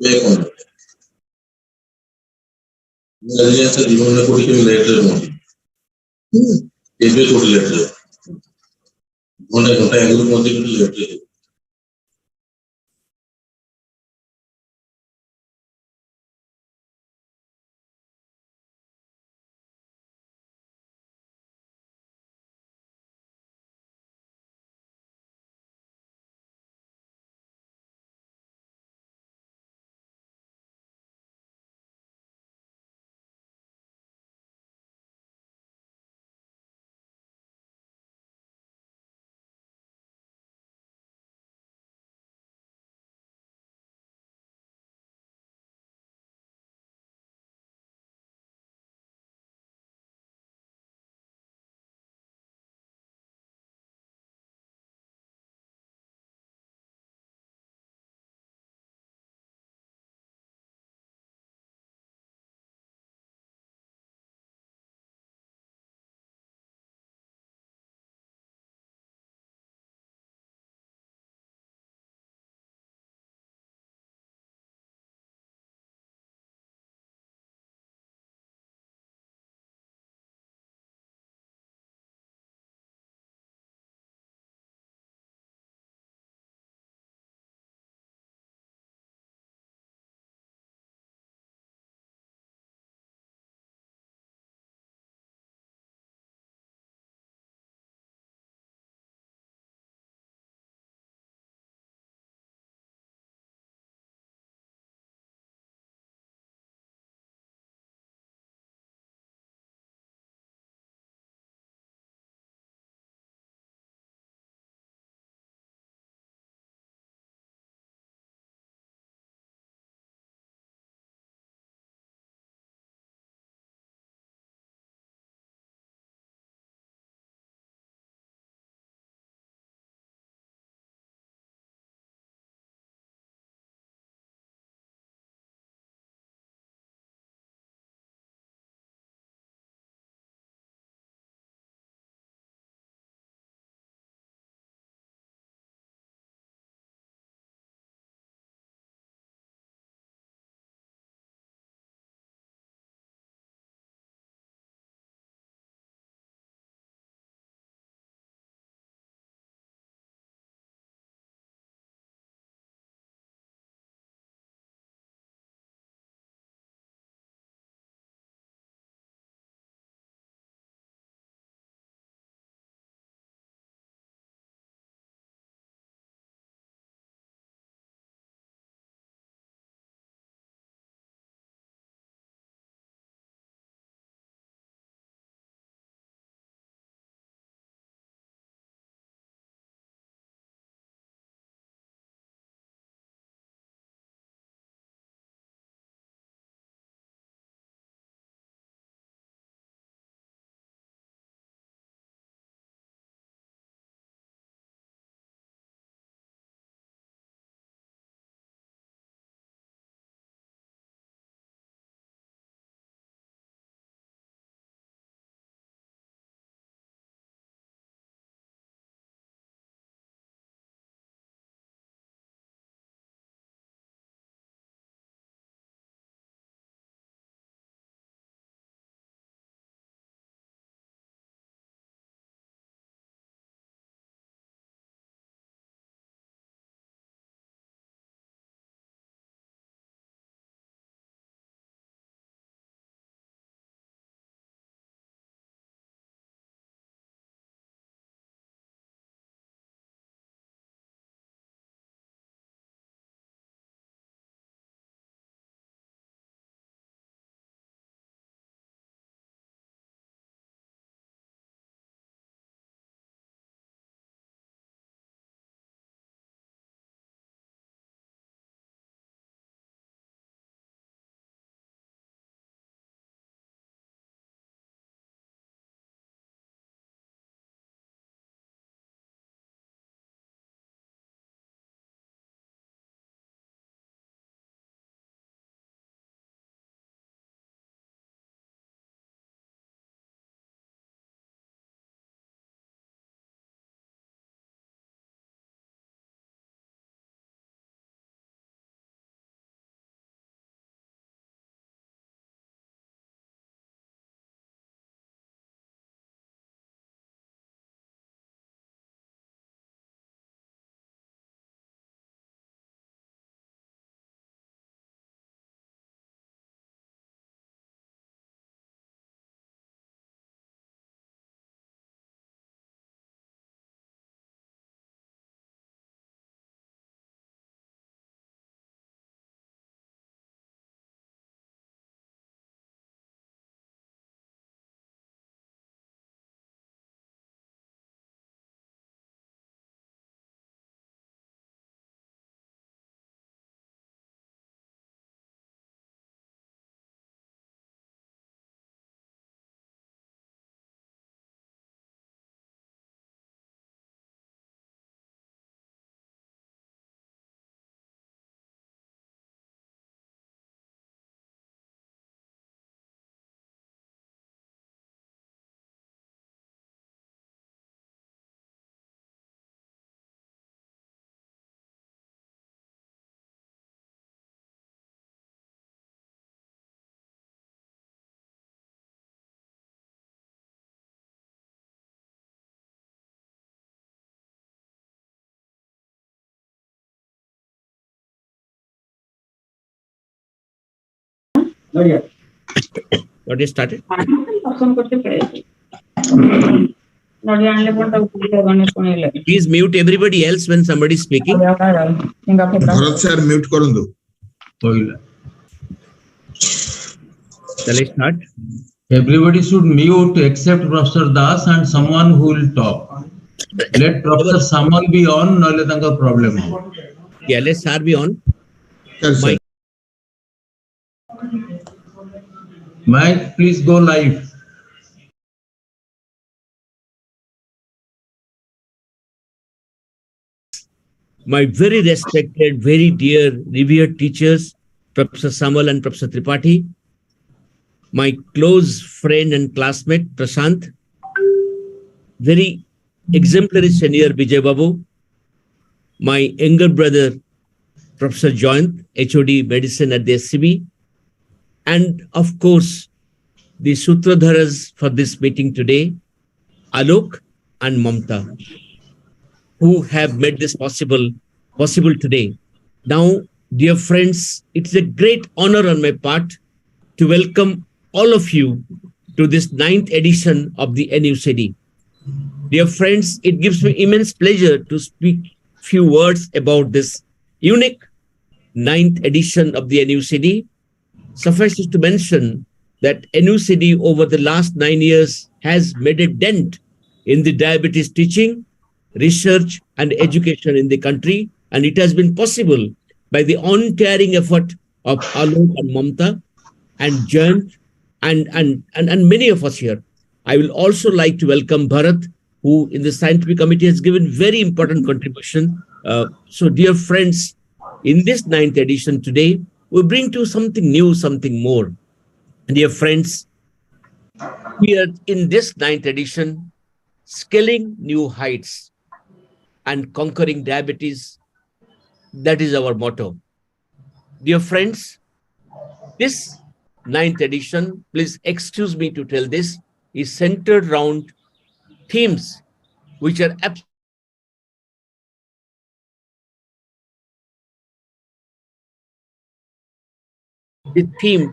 pay on it. You want to put him later. Every total letter. One I don't agree with letter. What is started? Please mute everybody else when somebody is speaking. Bharat sir, mute korundu. Shall I start? Everybody should mute except Professor Das and someone who will talk. Let Professor Samal be on, no let tanga problem. Yeah, let Sir be on. Sir, sir. Mike, please go live. My very respected, very dear, revered teachers, Professor Samal and Professor Tripathi, my close friend and classmate, Prashant, very exemplary senior, Vijay Babu, my younger brother, Professor Joyant, HOD Medicine at the SCB, and of course, the Sutradharas for this meeting today, Alok and Mamta, who have made this possible today. Now, dear friends, it's a great honor on my part to welcome all of you to this 9th edition of the NUCD. Dear friends, it gives me immense pleasure to speak few words about this unique 9th edition of the NUCD. Suffice it to mention that NUCD over the last 9 years has made a dent in the diabetes teaching, research and education in the country, and it has been possible by the untiring effort of Alok and Mamta and Jan and many of us here. I will also like to welcome Bharat, who in the scientific committee has given very important contribution. So dear friends, in this 9th edition today, we bring to something new, something more. Dear friends, we are in this 9th edition, scaling new heights and conquering diabetes. That is our motto. Dear friends, this 9th edition, please excuse me to tell this, is centered around themes which are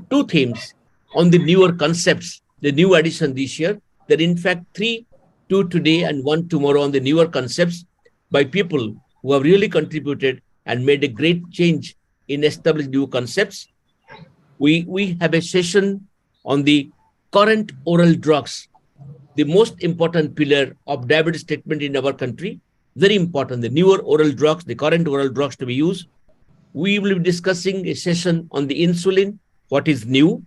two themes on the newer concepts, the new edition this year. There are in fact two today and one tomorrow on the newer concepts by people who have really contributed and made a great change in establishing new concepts. We have a session on the current oral drugs, the most important pillar of diabetes treatment in our country. Very important, the newer oral drugs, the current oral drugs to be used. We will be discussing a session on the insulin, what is new,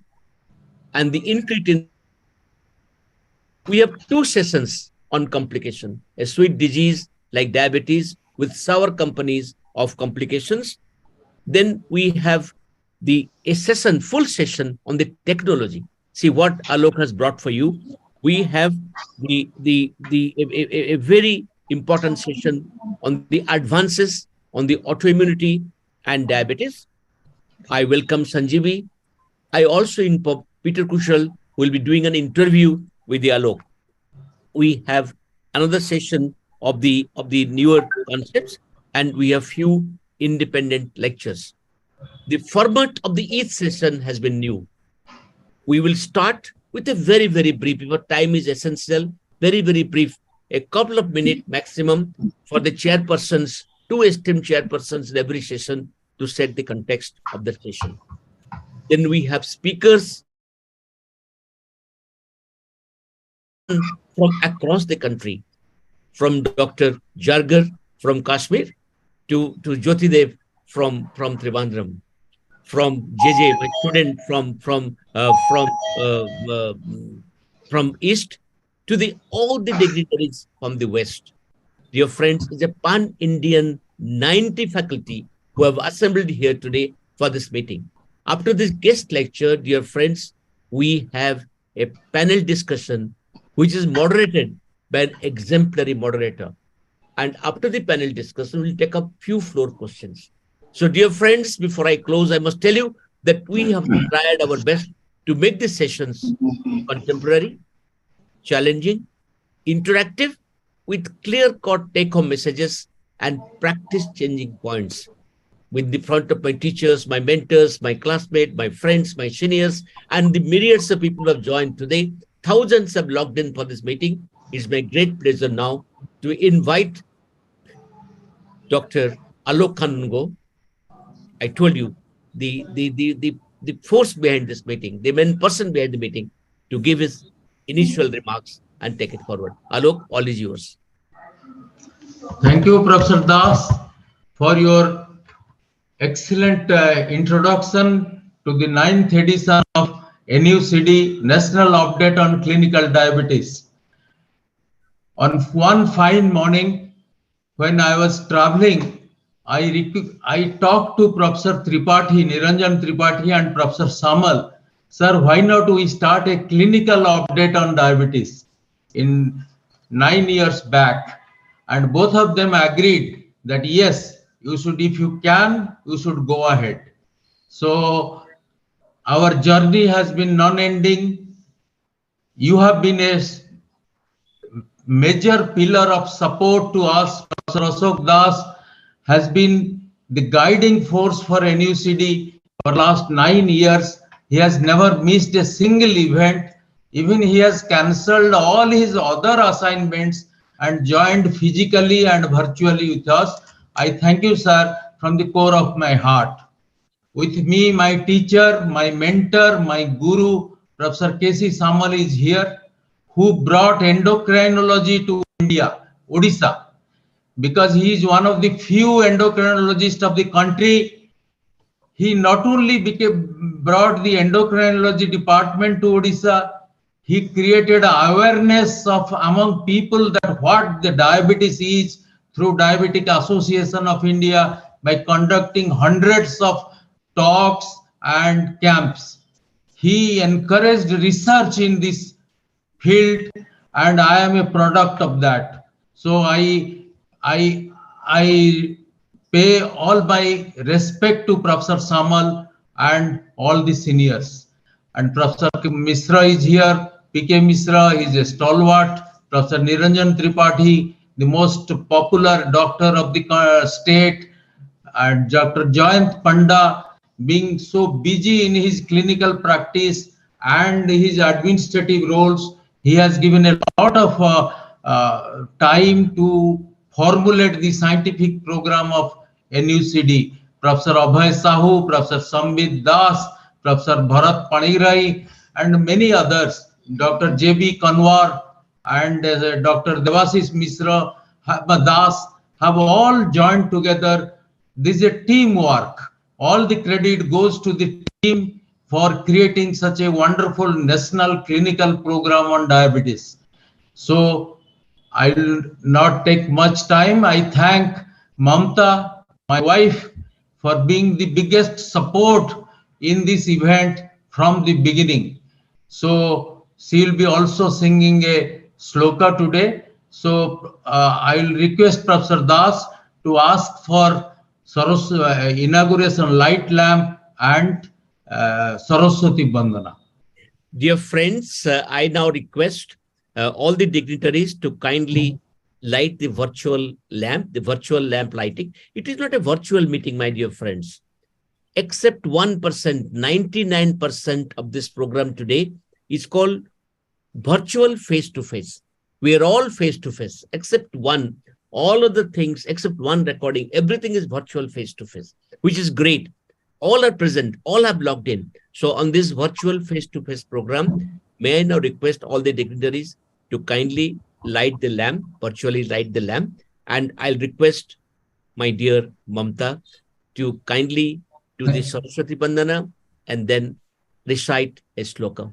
and the incretin. We have two sessions on complication, a sweet disease like diabetes with sour companies of complications. Then we have a session, full session on the technology. See what Alok has brought for you. We have a very important session on the advances on the autoimmunity and diabetes. I welcome Sanjeevi. I also inform Peter Kushal will be doing an interview with the Alok. We have another session of the newer concepts, and we have few independent lectures. The format of each session has been new. We will start with a very, very brief, because time is essential, very, very brief, a couple of minutes maximum for the chairpersons, two esteemed chairpersons in every session to set the context of the session. Then we have speakers from across the country, from Dr. Jargar from Kashmir to Jyotidev from Trivandrum, from JJ, my student from East, to all the dignitaries from the West. Dear friends, it's a pan-Indian 90 faculty who have assembled here today for this meeting. After this guest lecture, dear friends, we have a panel discussion which is moderated by an exemplary moderator. And after the panel discussion, we'll take up few floor questions. So dear friends, before I close, I must tell you that we have tried our best to make the sessions contemporary, challenging, interactive, with clear-cut take-home messages and practice-changing points. with the front of my teachers, my mentors, my classmates, my friends, my seniors, and the myriads of people who have joined today. Thousands have logged in for this meeting. It's my great pleasure now to invite Dr. Alok Kanungo. I told you the force behind this meeting, the main person behind the meeting, to give his initial remarks and take it forward. Alok, all is yours. Thank you, Professor Das, for your excellent introduction to the 9th edition of NUCD National Update on Clinical Diabetes. On one fine morning, when I was traveling, I talked to Professor Tripathi, Niranjan Tripathi and Professor Samal. Sir, why not we start a clinical update on diabetes in 9 years back? And both of them agreed that yes, you should, if you can, you should go ahead. So our journey has been non-ending. You have been a major pillar of support to us. Professor Ashok Das has been the guiding force for NUCD for last 9 years. He has never missed a single event. Even he has cancelled all his other assignments and joined physically and virtually with us. I thank you, sir, from the core of my heart. With me, my teacher, my mentor, my guru, Professor K.C. Samal is here, who brought endocrinology to India, Odisha, because he is one of the few endocrinologists of the country. He not only brought the endocrinology department to Odisha, he created awareness of among people that what the diabetes is through Diabetic Association of India by conducting hundreds of talks and camps. He encouraged research in this field, and I am a product of that. So I pay all my respect to Professor Samal and all the seniors. And Professor Misra is here. PK Misra is a stalwart. Professor Niranjan Tripathi, the most popular doctor of the state, and Dr. Jayant Panda, being so busy in his clinical practice and his administrative roles, he has given a lot of time to formulate the scientific program of NUCD. Professor Abhay Sahu, Professor Sambit Das, Professor Bharat Panirai, and many others, Dr. J.B. Kanwar and Dr. Devashish Misra Das have all joined together. This is a teamwork. All the credit goes to the team for creating such a wonderful national clinical program on diabetes. So I will not take much time. I thank Mamta, my wife, for being the biggest support in this event from the beginning. So she will be also singing a sloka today. So I will request Professor Das to ask for inauguration light lamp and Saraswati Bandana. Dear friends, I now request all the dignitaries to kindly light the virtual lamp lighting. It is not a virtual meeting, my dear friends. Except 1%, 99% of this program today is called virtual face-to-face. We are all face-to-face, except one. All of the things, except one recording, everything is virtual face-to-face, which is great. All are present, all have logged in. So on this virtual face-to-face program, may I now request all the dignitaries to kindly light the lamp, virtually light the lamp. And I'll request my dear Mamta to kindly do the Saraswati Bandana and then recite a sloka.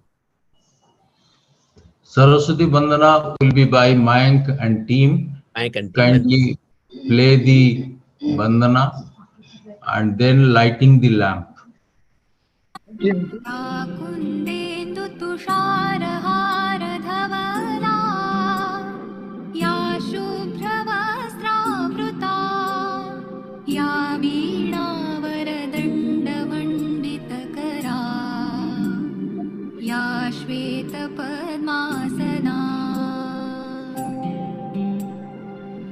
Saraswati Bandana will be by Mayank and team. Kindly play the Bandana and then lighting the lamp.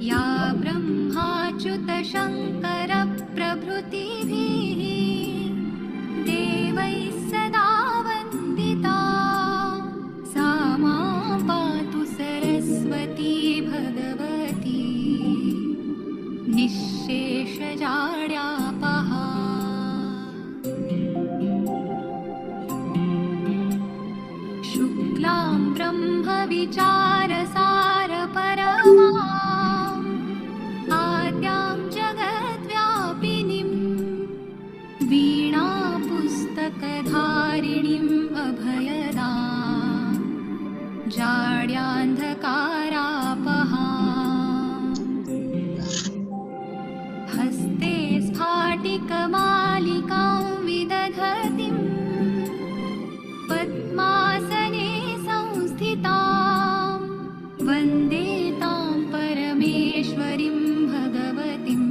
या ब्रह्माच्युत शंकर प्रभृति ब्रह्मविचारसार परमा आद्यां जगद्व्यापिनीं वीणापुस्तकधारिणीम् अभयदां जाड्यान्धकारापहाम् हस्ते स्फाटिकमालिकां विदधतीं पद्मासने संस्थितां वन्दे तां परमेश्वरीं भगवतीं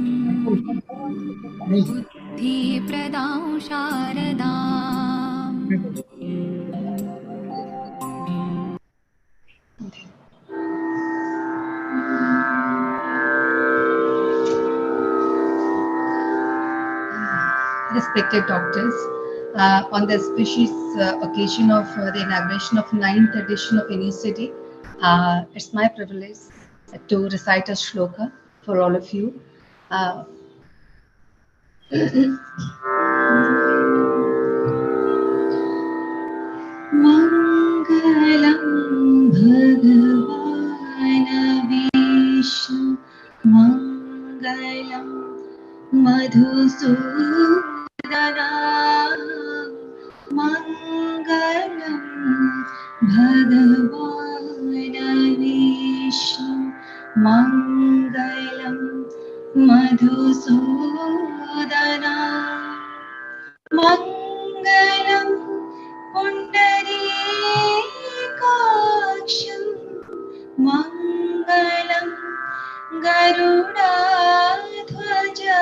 बुद्धिप्रदां शारदाम्। Respected doctors, on the auspicious occasion of the inauguration of 9th edition of NUCD, it's my privilege to recite a shloka for all of you. Mangalam Bhagavana Vishnu Mangalam Madhusudana Mangalam Bhagavana Vishnu Mangalam Madhusudana Mangalam Pundarikaksham Mangalam Garudadhwaja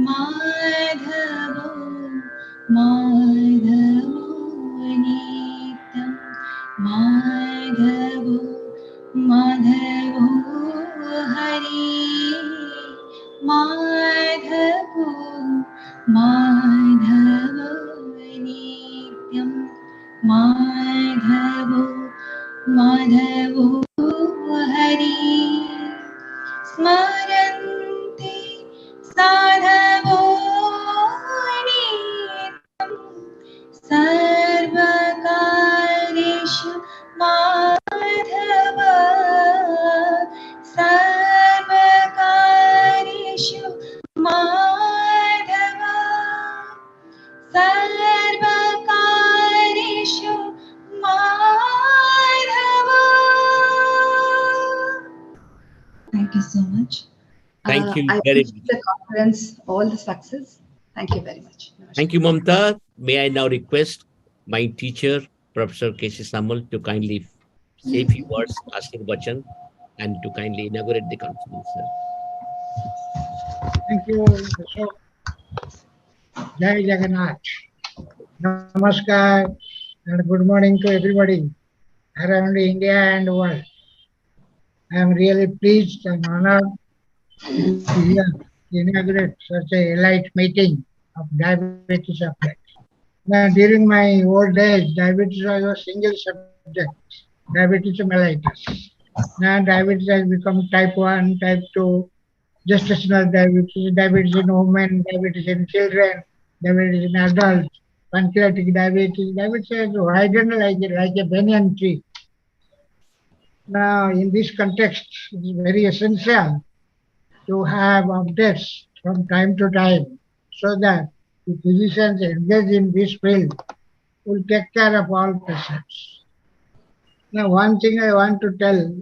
Madhavo Madhavo Nityam Madhavo Madhavo Hari Madhavo Madhavo Nityam Madhavo Madhavo Hari Smarante Sadhavo Nityam Sarvakareshu Madhava Sarvakareshu Madhava Sarvakareshu Madhava. Thank you so much. Thank you I very wish the conference all the success. Thank you very much. Thank you, Mamta. May I now request my teacher, Professor K.C. Samal, to kindly say a few words, Ashirvachan, and to kindly inaugurate the conference, sir. Thank you, Ashok. Jai Jagannath. Namaskar and good morning to everybody around India and world. I am really pleased and honored to inaugurate such a elite meeting of diabetes subjects. Now, during my old days, diabetes was a single subject, diabetes mellitus. Now, diabetes has become type 1, type 2, gestational diabetes, diabetes in women, diabetes in children, diabetes in adults, pancreatic diabetes. Diabetes has widened like a banyan tree. Now, in this context, it is very essential to have updates from time to time so that the physicians engaged in this field will take care of all patients. Now, one thing I want to tell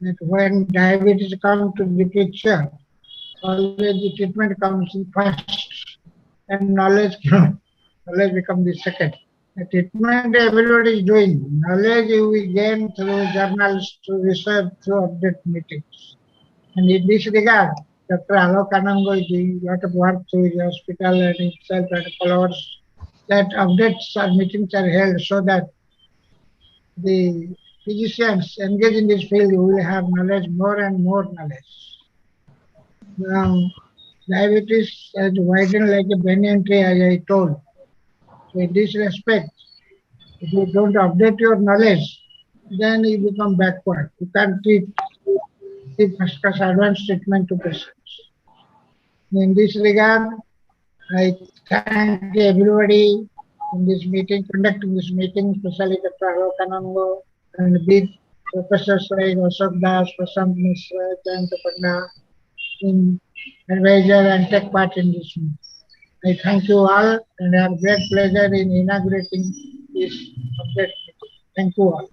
that when diabetes comes to the picture, always the treatment comes in first and knowledge becomes the second. The treatment everybody is doing. Knowledge you will gain through journals, through research, through update meetings. And in this regard, Dr. Alok Anango is doing a lot of work through his hospital and himself and followers. That updates or meetings are held so that the physicians engaged in this field will have knowledge, more and more knowledge. Now, diabetes has widened like a banyan tree, as I told. So in this respect, if you don't update your knowledge, then you become backward. You can't treat first class advanced treatment to patients. In this regard, I thank everybody in this meeting, conducting this meeting, especially Dr. Alokanango and the big professors like Ashok Das, Prashant Mishra, Jayanta Panda, in advisor and take part in this meeting. I thank you all and I have great pleasure in inaugurating this subject. Thank you all.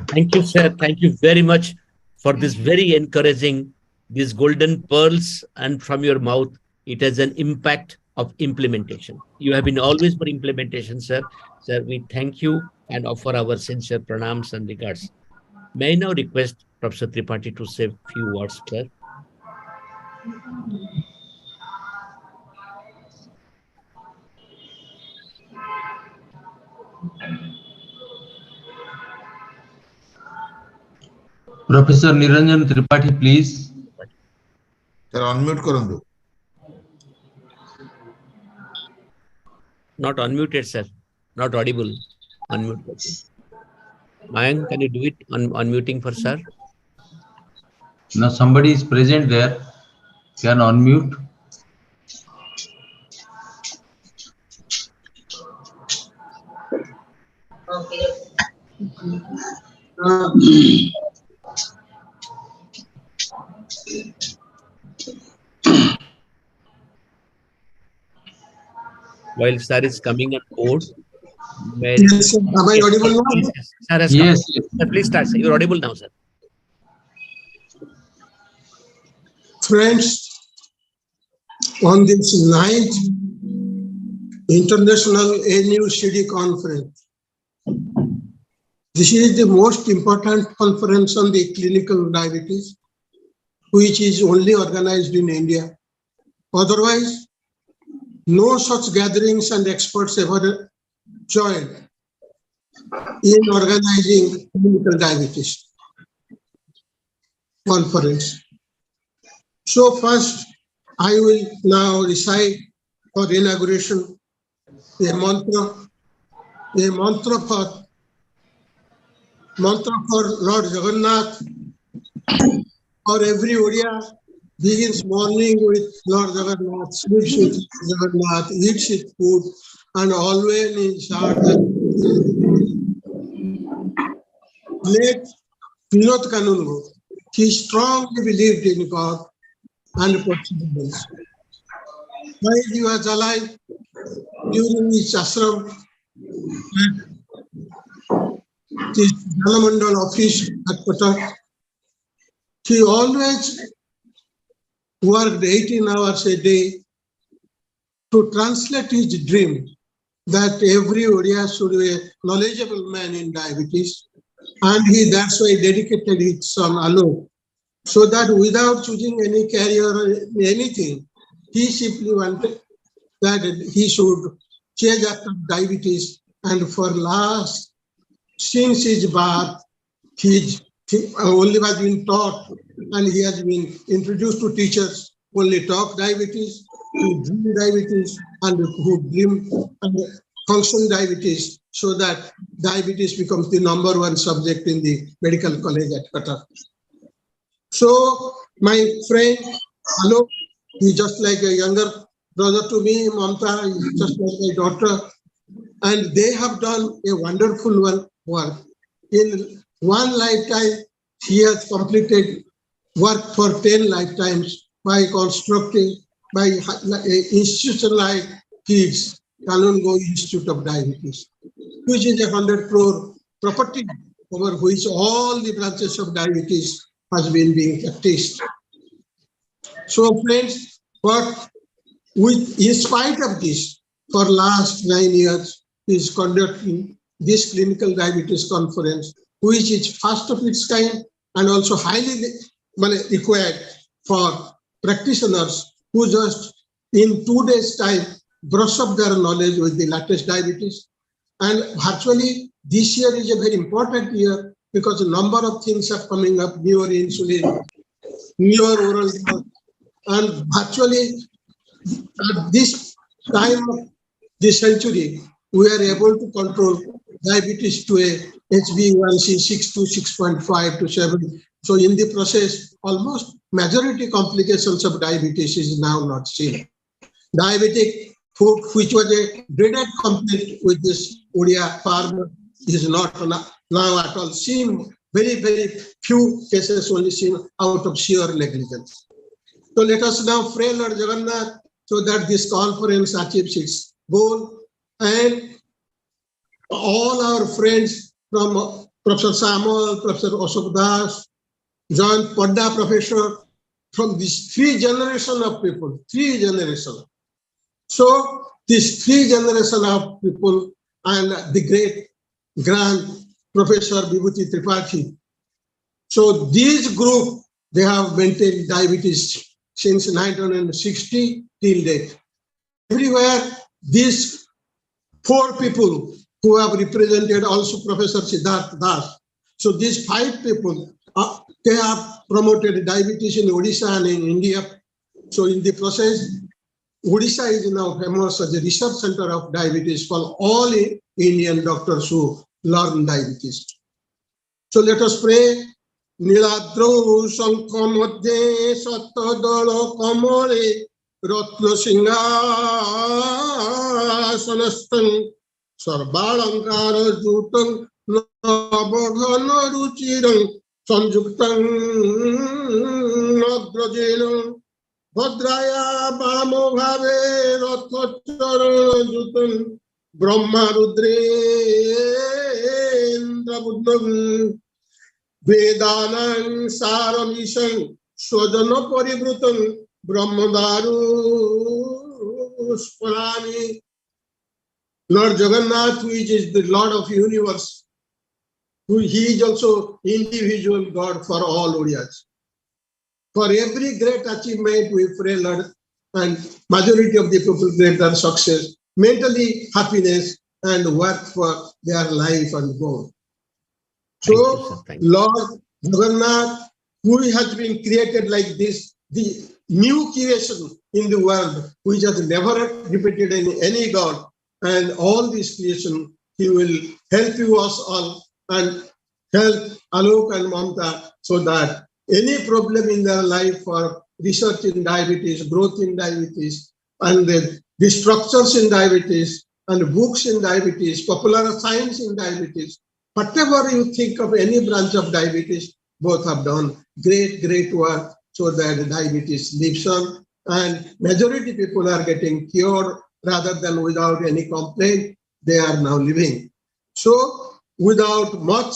Thank you, sir. Thank you very much for this very encouraging, these golden pearls, and from your mouth, it has an impact of implementation. You have been always for implementation, sir. Sir, we thank you and offer our sincere pranams and regards. May I now request Professor Tripathi to say a few words, sir? Professor Niranjan Tripathi, please. Sir, unmute करंदो. Not unmuted, sir. Not audible. Unmute. Mayank, can you do it? Unmuting for sir? Now somebody is present there. Can unmute. While sir is coming on board, Yes, sir. Am I audible now? Yes, sir has Yes, come. Sir, please start, sir. You're audible now, sir. Friends, on this 9th International NUCD conference, this is the most important conference on the clinical diabetes, which is only organized in India. Otherwise, no such gatherings and experts ever joined in organizing clinical diabetes conference. So first, I will now recite for inauguration a mantra for Lord Jagannath. For every Odia begins morning with Lord Jagannath, sleeps with Jagannath, eats his food, and always in short. Late Vinod Kanungo, he strongly believed in God and possibilities. While he was alive, during his ashram at the Jalamandal office at Kotak, he always worked 18 hours a day to translate his dream that every Odia should be a knowledgeable man in diabetes, and he that's why dedicated his son Alok, so that without choosing any career or anything, he simply wanted that he should change after diabetes, and for last, since his birth, he only has been taught and he has been introduced to teachers only talk diabetes, who dream diabetes, and who dream and function diabetes, so that diabetes becomes the #1 subject in the medical college at Qatar. So my friend, Alok, he's just like a younger brother to me. Mamta is just like my daughter. And they have done a wonderful work. In one lifetime, he has completed work for 10 lifetimes by constructing, by institution like KIDS, Kanungo Institute of Diabetes, which is a 100 crore property over which all the branches of diabetes has been being practiced. So friends, but in spite of this, for last 9 years, is conducting this clinical diabetes conference, which is first of its kind and also highly required for practitioners who just in 2 days' time brush up their knowledge with the latest diabetes. And virtually this year is a very important year because a number of things are coming up, newer insulin, newer oral drugs, and virtually at this time of this century, we are able to control diabetes to a HbA1c 6 to 6.5 to 7. So in the process, almost majority complications of diabetes is now not seen. Diabetic food, which was a dreaded complaint with this Odia farmer, is not now at all seen. Very, very few cases only seen out of sheer negligence. So let us now pray, Lord Jagannath, so that this conference achieves its goal, and all our friends from Professor Samuel, Professor Ashok Das, John Padda Professor, from these three generations of people, three generations. So these three generations of people and the great grand Professor Vibhuti Tripathi. So these group, they have maintained diabetes since 1960 till date. Everywhere, these four people who have represented, also Professor Siddharth Das. So these five people, they have promoted diabetes in Odisha and in India. So in the process, Odisha is now famous as a research center of diabetes for all Indian doctors who learn diabetes. So let us pray. Niladro Sankha Madhye Sattadala Kamale Ratna Singhasanastam Sarvalankara Jutam Nabhagana Ruchiram Sanjuktam Nadrajenam Bhadraya Bamo Bhave Rathachara Jutam Brahma Rudrendra Buddham Vedanang Saramishang Swadana Paribrutam Brahmadaru Spalani. Lord Jagannath, which is the Lord of the universe, he is also individual God for all Odiyas. For every great achievement, we pray, Lord, and majority of the people get their success, mentally happiness, and work for their life and goal. So, Lord Jagannath, who has been created like this, the new creation in the world, which has never repeated in any God, and all this creation, he will help you us all and help Alok and Mamta so that any problem in their life for research in diabetes, growth in diabetes, and the structures in diabetes, and books in diabetes, popular science in diabetes, whatever you think of any branch of diabetes, both have done great, great work so that diabetes lives on, and majority people are getting cured rather than without any complaint, they are now living. So without much,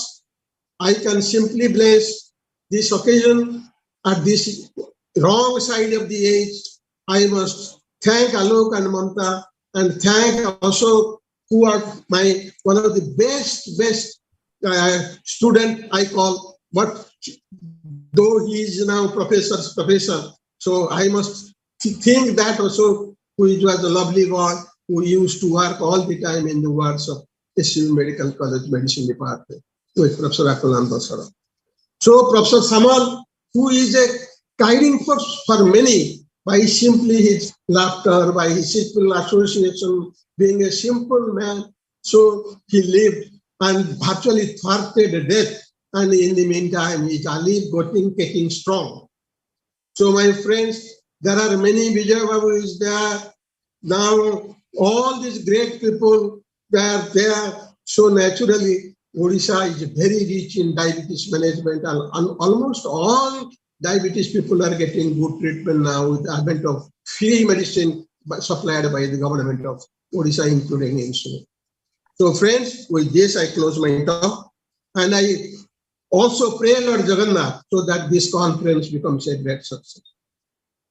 I can simply bless this occasion at this wrong side of the age. I must thank Alok and Mamta and thank Ashok, who are one of the best student I call, but though he is now professor's professor, so I must think that also, who was a lovely boy who used to work all the time in the wards of SU Medical College Medicine Department with Professor Akunanda Sara. So Professor Samal, who is a guiding force for many by simply his laughter, by his simple association, being a simple man, so he lived and virtually thwarted death, and in the meantime he is alive, getting strong. So my friends, there are many Vijay Babu is there. Now all these great people, they are there. So naturally, Odisha is very rich in diabetes management, and almost all diabetes people are getting good treatment now with the advent of free medicine supplied by the government of Odisha, including insulin. So friends, with this I close my talk, and I also pray Lord Jagannath so that this conference becomes a great success.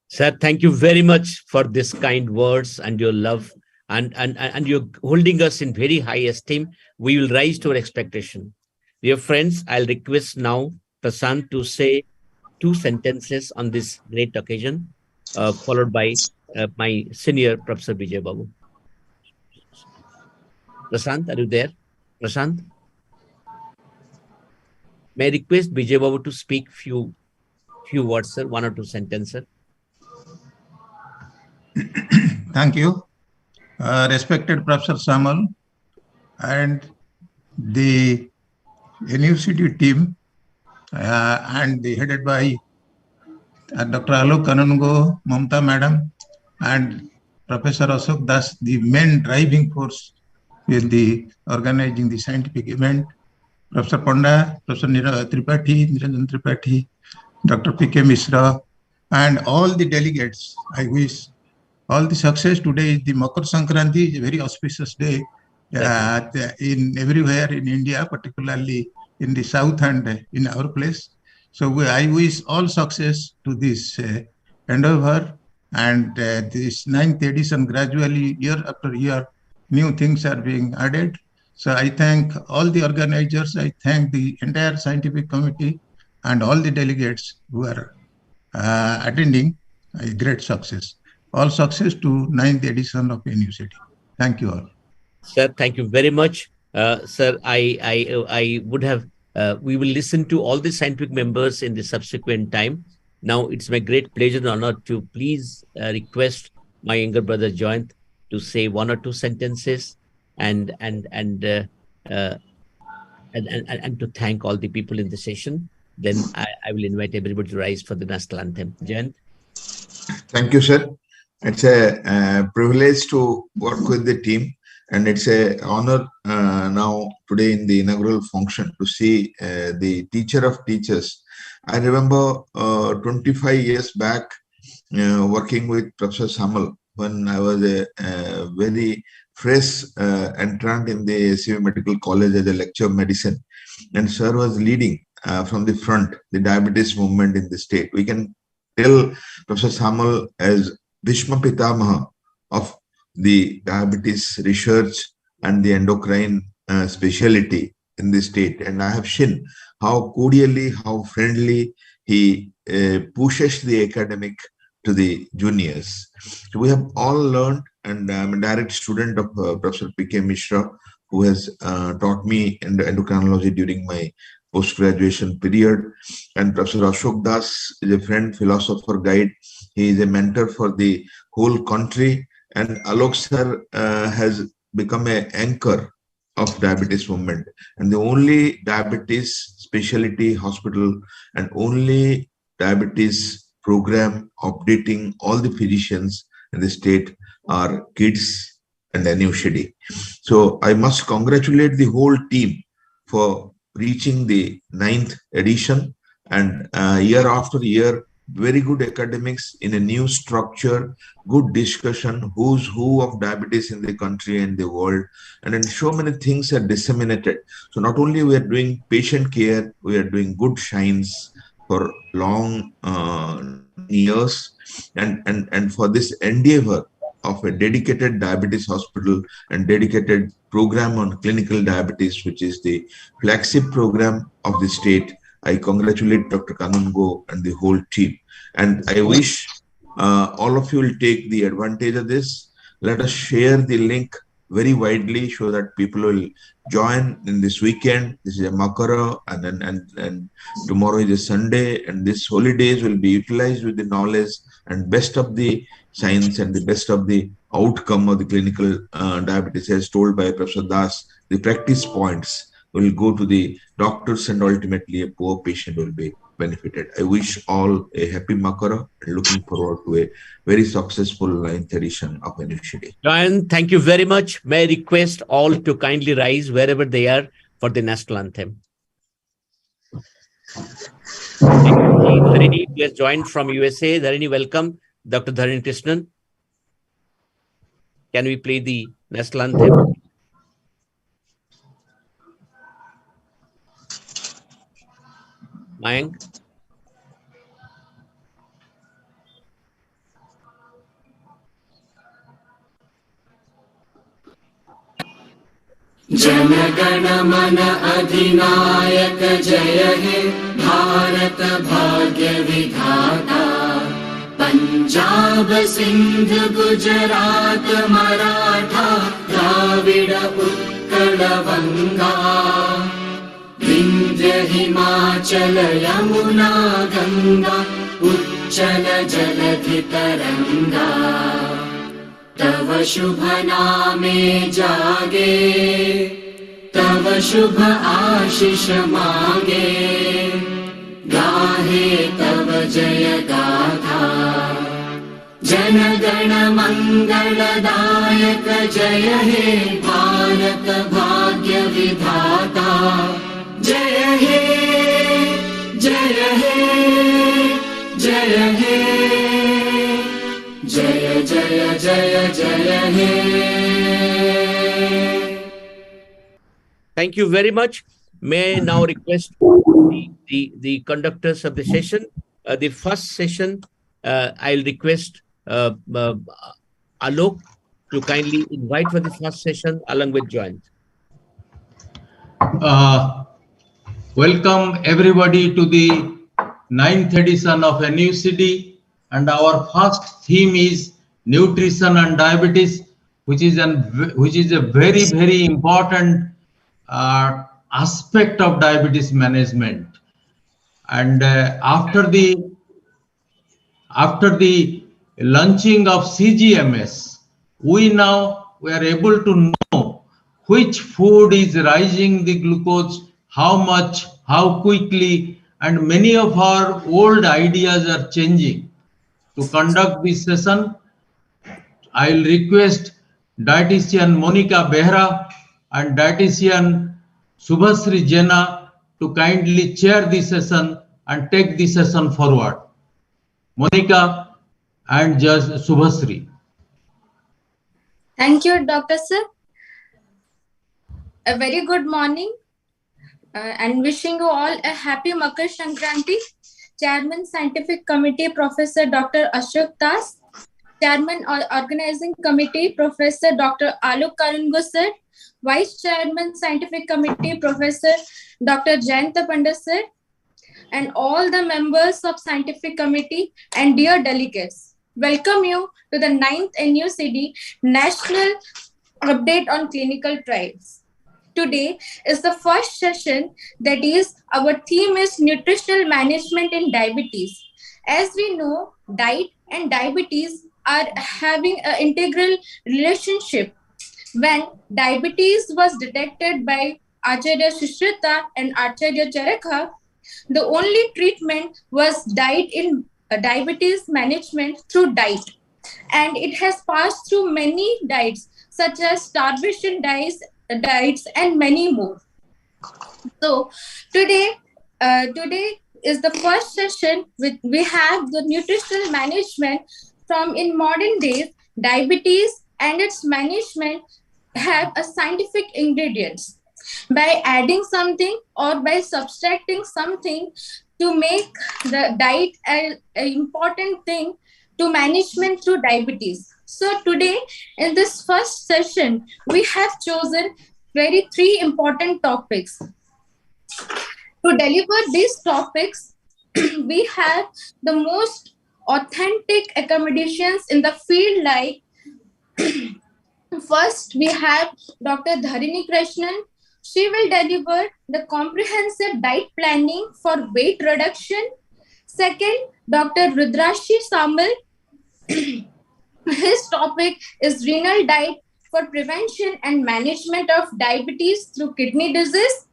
Sir, thank you very much for this kind words and your love, and you're holding us in very high esteem. We will rise to our expectation. Dear friends, I'll request now Prashant to say 2 sentences on this great occasion, followed by my senior Professor Vijay Babu. Prashant, are you there? Prashant? May I request Vijay Babu to speak few words, sir, 1 or 2 sentences. Thank you. Respected Professor Samal and the NUCD team and headed by Dr. Alok Kanungo, Mamta Madam, and Professor Ashok Das, the main driving force in the organizing the scientific event. Professor Panda, Professor Niranjan Tripathi, Dr. P.K. Mishra, and all the delegates. I wish all the success. Today is the Makar Sankranti, is a very auspicious day in everywhere in India, particularly in the south and in our place. So I wish all success to this endeavor, and this 9th edition, gradually year after year, new things are being added. So I thank all the organizers, I thank the entire scientific committee and all the delegates who are attending. A great success. All success to 9th edition of NUCD. Thank you all. Sir, thank you very much. Sir, I would have, we will listen to all the scientific members in the subsequent time. Now, it's my great pleasure and honor to please request my younger brother Joyant to say one or two sentences and to thank all the people in the session. Then I will invite everybody to rise for the national anthem. Joyant. Thank you, sir. It's a privilege to work with the team, and it's an honor now today in the inaugural function to see the teacher of teachers. I remember 25 years back working with Professor Samal when I was a very fresh entrant in the SUV Medical College as a lecturer of medicine, and sir was leading from the front the diabetes movement in the state. We can tell Professor Samal as Bhishma Pitamaha of the diabetes research and the endocrine specialty in the state. And I have seen how cordially, how friendly he pushes the academic to the juniors. So we have all learned, and I'm a direct student of Professor P.K. Mishra, who has taught me endocrinology during my post-graduation period. And Professor Ashok Das is a friend, philosopher, guide. He is a mentor for the whole country. And Alok sir has become an anchor of diabetes movement. And the only diabetes specialty hospital and only diabetes program updating all the physicians in the state are kids and NUCD. So I must congratulate the whole team for reaching the 9th edition, and year after year, very good academics in a new structure, good discussion, who's who of diabetes in the country and the world, and then so many things are disseminated. So not only we are doing patient care, we are doing good science for long years, and for this endeavor of a dedicated diabetes hospital and dedicated program on clinical diabetes, which is the flagship program of the state. I congratulate Dr. Kanungo and the whole team. And I wish all of you will take the advantage of this. Let us share the link very widely so that people will join in this weekend. This is a Makara, and tomorrow is a Sunday, and these holidays will be utilized with the knowledge and best of the science and the best of the outcome of the clinical diabetes, as told by Professor Das. The practice points will go to the doctors, and ultimately a poor patient will be benefited. I wish all a happy Makara and looking forward to a very successful 9th edition of NUCD. Ryan, thank you very much. May I request all to kindly rise wherever they are for the national anthem. Dharini, who has joined from USA. Dharini, welcome. Dr. Dharini Krishnan. Can we play the national anthem? Mayank? जनगण मन अधिनायक जय हे भारत भाग्य विधाता पंजाब सिंध गुजरात मराठा द्राविड उत्कल गंगा विंध्य हिमाचल यमुना गंगा उच्चल जलधि तरंगा तव शुभ नामे जागे तव शुभ आशीष मागे गाहे तव जय गाथा जन गण मंगलदायक जय हे भारत भाग्य विधाता जय हे जय हे जय हे जय जय जय जय हे. Thank you very much. May I now request the conductors of the session, the first session, I'll request Alok to kindly invite for the first session along with Joyant. Welcome everybody to the 9th edition of NUCD, and our first theme is nutrition and diabetes, which is a very important aspect of diabetes management. And after the launching of CGMS, we are able to know which food is rising the glucose, how much, how quickly, and many of our old ideas are changing. To conduct this session, I will request dietitian Monica Behra and dietitian Subhasri Jena to kindly chair the session and take the session forward. Monica and Judge Subhasri. Thank you, Dr. Sir. A very good morning and wishing you all a happy Makar Sankranti. Chairman Scientific Committee Professor Dr. Ashok Das, Chairman Organizing Committee Professor Dr. Alok Karungu Sir, Vice Chairman Scientific Committee Professor Dr. Jayanta Pandit Sir, and all the members of Scientific Committee and dear delegates. Welcome you to the 9th NUCD National Update on Clinical Trials. Today is the first session, that is, our theme is nutritional management in diabetes. As we know, diet and diabetes are having an integral relationship. When diabetes was detected by Acharya Sushrita and Acharya Charaka, the only treatment was diet in diabetes management through diet. And it has passed through many diets, such as starvation diets and many more. So today is the first session we have the nutritional management from in modern days. Diabetes and its management have a scientific ingredients. By adding something or by subtracting something to make the diet an important thing to management through diabetes. So today in this first session, we have chosen three important topics. To deliver these topics, we have the most authentic accommodations in the field, like first we have Dr. Dharini Krishnan. She will deliver the comprehensive diet planning for weight reduction. Second, Dr. Rudrashi Samal. His topic is renal diet for prevention and management of diabetes through kidney disease.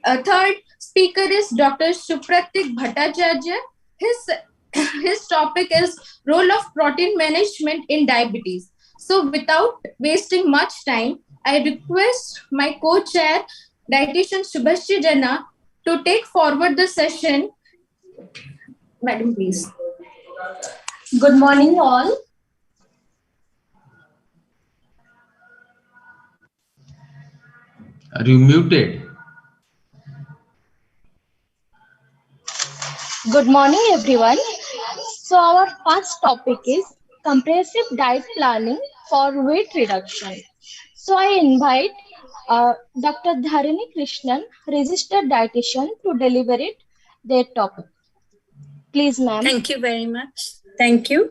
Third speaker is Dr. Supratik Bhattacharya. His topic is role of protein management in diabetes. So without wasting much time, I request my co-chair, dietitian Subhasri Jena, to take forward the session. Madam, please. Good morning, all. Are you muted? Good morning, everyone. So our first topic is comprehensive diet planning for weight reduction. So I invite Dr. Dharini Krishnan, registered dietitian, to deliver their topic. Please, ma'am. Thank you very much. Thank you.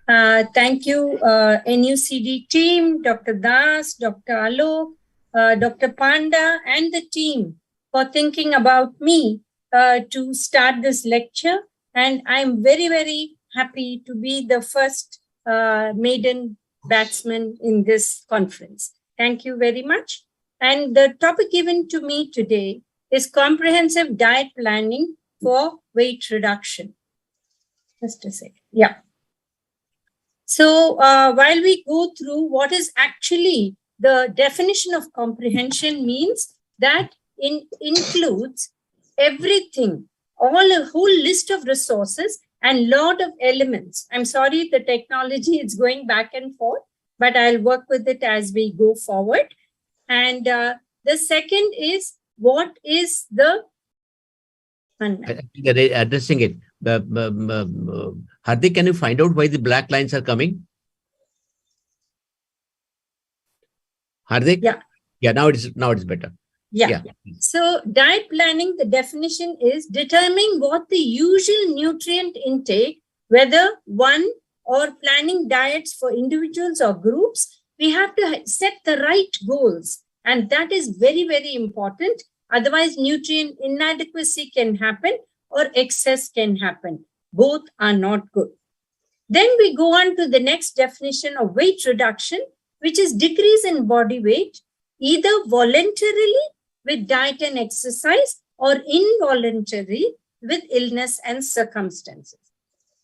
Thank you, NUCD team, Dr. Das, Dr. Alok, Dr. Panda, and the team for thinking about me to start this lecture. And I'm very, very happy to be the first maiden batsman in this conference. Thank you very much. And the topic given to me today is comprehensive diet planning for weight reduction. Just a second. Yeah. So while we go through what is actually the definition of comprehension, means that includes everything, a whole list of resources and lot of elements. I'm sorry, the technology is going back and forth, but I'll work with it as we go forward. And the second is, what is the... I think they're addressing it. Hardik, can you find out why the black lines are coming? Hardik? Yeah. Yeah, now it's better. Yeah. So diet planning, the definition is determining what the usual nutrient intake, whether one or planning diets for individuals or groups, we have to set the right goals. And that is very, very important. Otherwise, nutrient inadequacy can happen or excess can happen. Both are not good. Then we go on to the next definition of weight reduction, which is decrease in body weight, either voluntarily with diet and exercise or involuntary with illness and circumstances.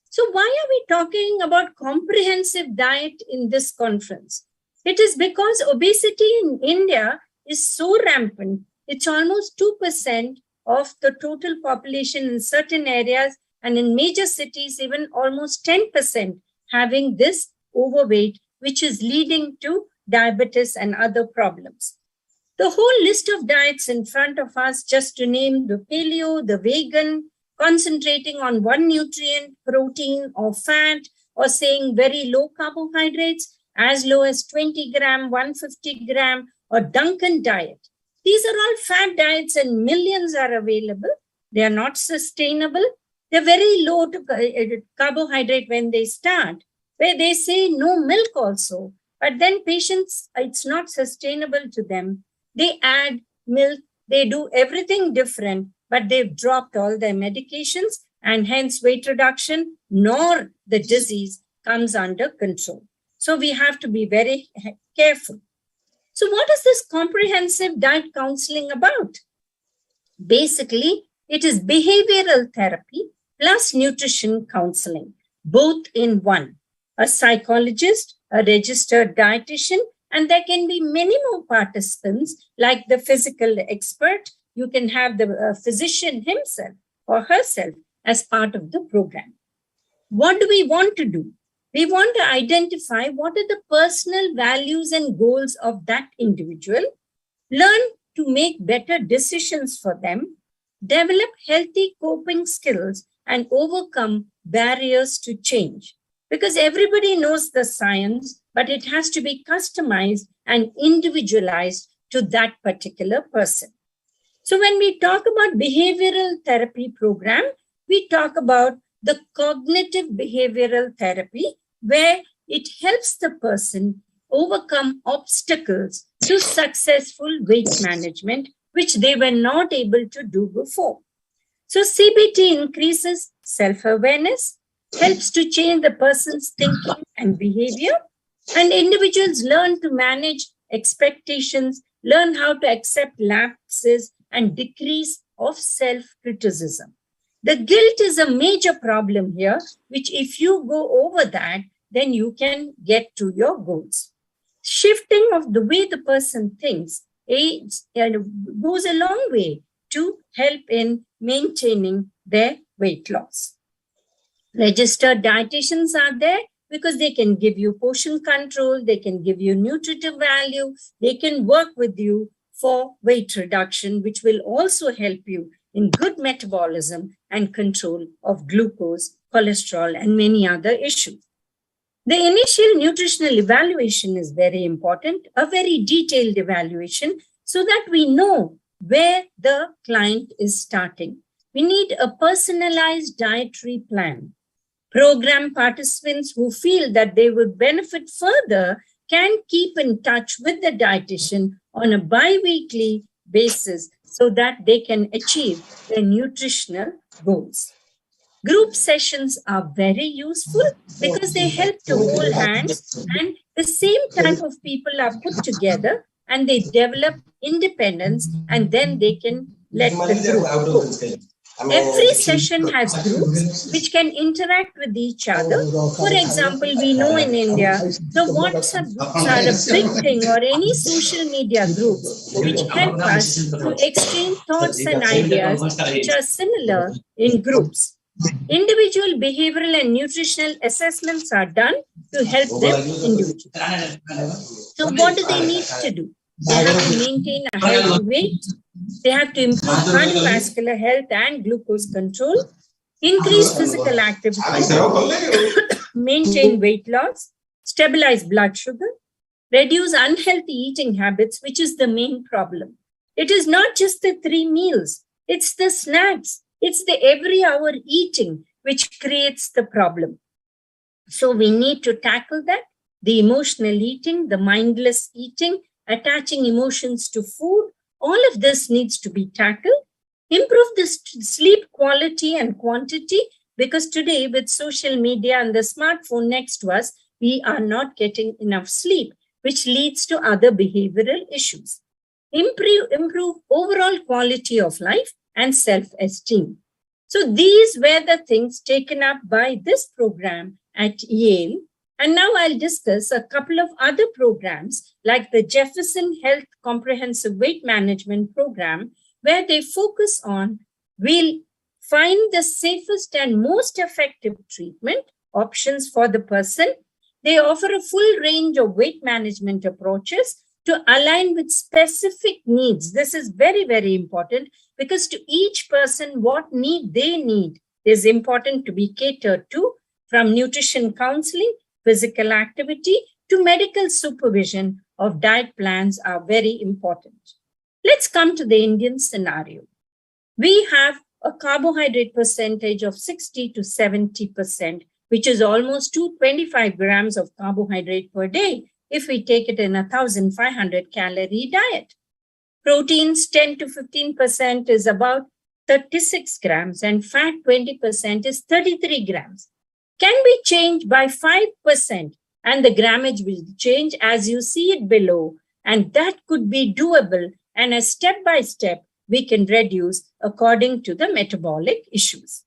So why are we talking about comprehensive diet in this conference? It is because obesity in India is so rampant. It's almost 2% of the total population in certain areas, and in major cities, even almost 10% having this overweight, which is leading to diabetes and other problems. The whole list of diets in front of us, just to name the paleo, the vegan, concentrating on one nutrient, protein or fat, or saying very low carbohydrates, as low as 20 gram, 150 gram, or Duncan diet. These are all fat diets and millions are available. They are not sustainable. They're very low to carbohydrate when they start, where they say no milk also. But then patients, it's not sustainable to them. They add milk, they do everything different, but they've dropped all their medications, and hence weight reduction nor the disease comes under control. So we have to be very careful. So what is this comprehensive diet counseling about? Basically, it is behavioral therapy plus nutrition counseling, both in one. A psychologist, a registered dietitian, and there can be many more participants like the physical expert. You can have the physician himself or herself as part of the program. What do we want to do? We want to identify what are the personal values and goals of that individual, learn to make better decisions for them, develop healthy coping skills, and overcome barriers to change. Because everybody knows the science, but it has to be customized and individualized to that particular person. So when we talk about behavioral therapy program, we talk about the cognitive behavioral therapy, where it helps the person overcome obstacles to successful weight management, which they were not able to do before. So CBT increases self-awareness, helps to change the person's thinking and behavior, and individuals learn to manage expectations, learn how to accept lapses, and decrease of self-criticism. The guilt is a major problem here, which if you go over that, then you can get to your goals. Shifting of the way the person thinks goes a long way to help in maintaining their weight loss. Registered dietitians are there because they can give you portion control, they can give you nutritive value, they can work with you for weight reduction, which will also help you in good metabolism and control of glucose, cholesterol, and many other issues. The initial nutritional evaluation is very important, a very detailed evaluation, so that we know where the client is starting. We need a personalized dietary plan. Program participants who feel that they would benefit further can keep in touch with the dietitian on a bi-weekly basis so that they can achieve their nutritional goals. Group sessions are very useful because they help to hold hands, and the same type of people are put together and they develop independence, and then they can let the group go. Every session has groups which can interact with each other. For example, we know in India, the WhatsApp groups are a big thing, or any social media groups which help us to exchange thoughts and ideas which are similar in groups. Individual behavioral and nutritional assessments are done to help them individually. So what do they need to do? They have to maintain a healthy weight. They have to improve cardiovascular health and glucose control, increase physical activity, maintain weight loss, stabilize blood sugar, reduce unhealthy eating habits, which is the main problem. It is not just the 3 meals, it's the snacks, it's the every hour eating which creates the problem. So we need to tackle that, the emotional eating, the mindless eating, attaching emotions to food. All of this needs to be tackled. Improve the sleep quality and quantity, because today with social media and the smartphone next to us, we are not getting enough sleep, which leads to other behavioral issues. Improve overall quality of life and self-esteem. So these were the things taken up by this program at Yale. And now I'll discuss a couple of other programs like the Jefferson Health Comprehensive Weight Management Program, where they focus on, we'll find the safest and most effective treatment options for the person. They offer a full range of weight management approaches to align with specific needs. This is very, very important, because to each person, what need they need is important to be catered to, from nutrition counseling, physical activity to medical supervision of diet plans are very important. Let's come to the Indian scenario. We have a carbohydrate percentage of 60 to 70%, which is almost 225 grams of carbohydrate per day if we take it in a 1,500 calorie diet. Proteins 10 to 15% is about 36 grams, and fat 20% is 33 grams. Can be changed by 5%, and the grammage will change as you see it below, and that could be doable, and as step by step we can reduce according to the metabolic issues.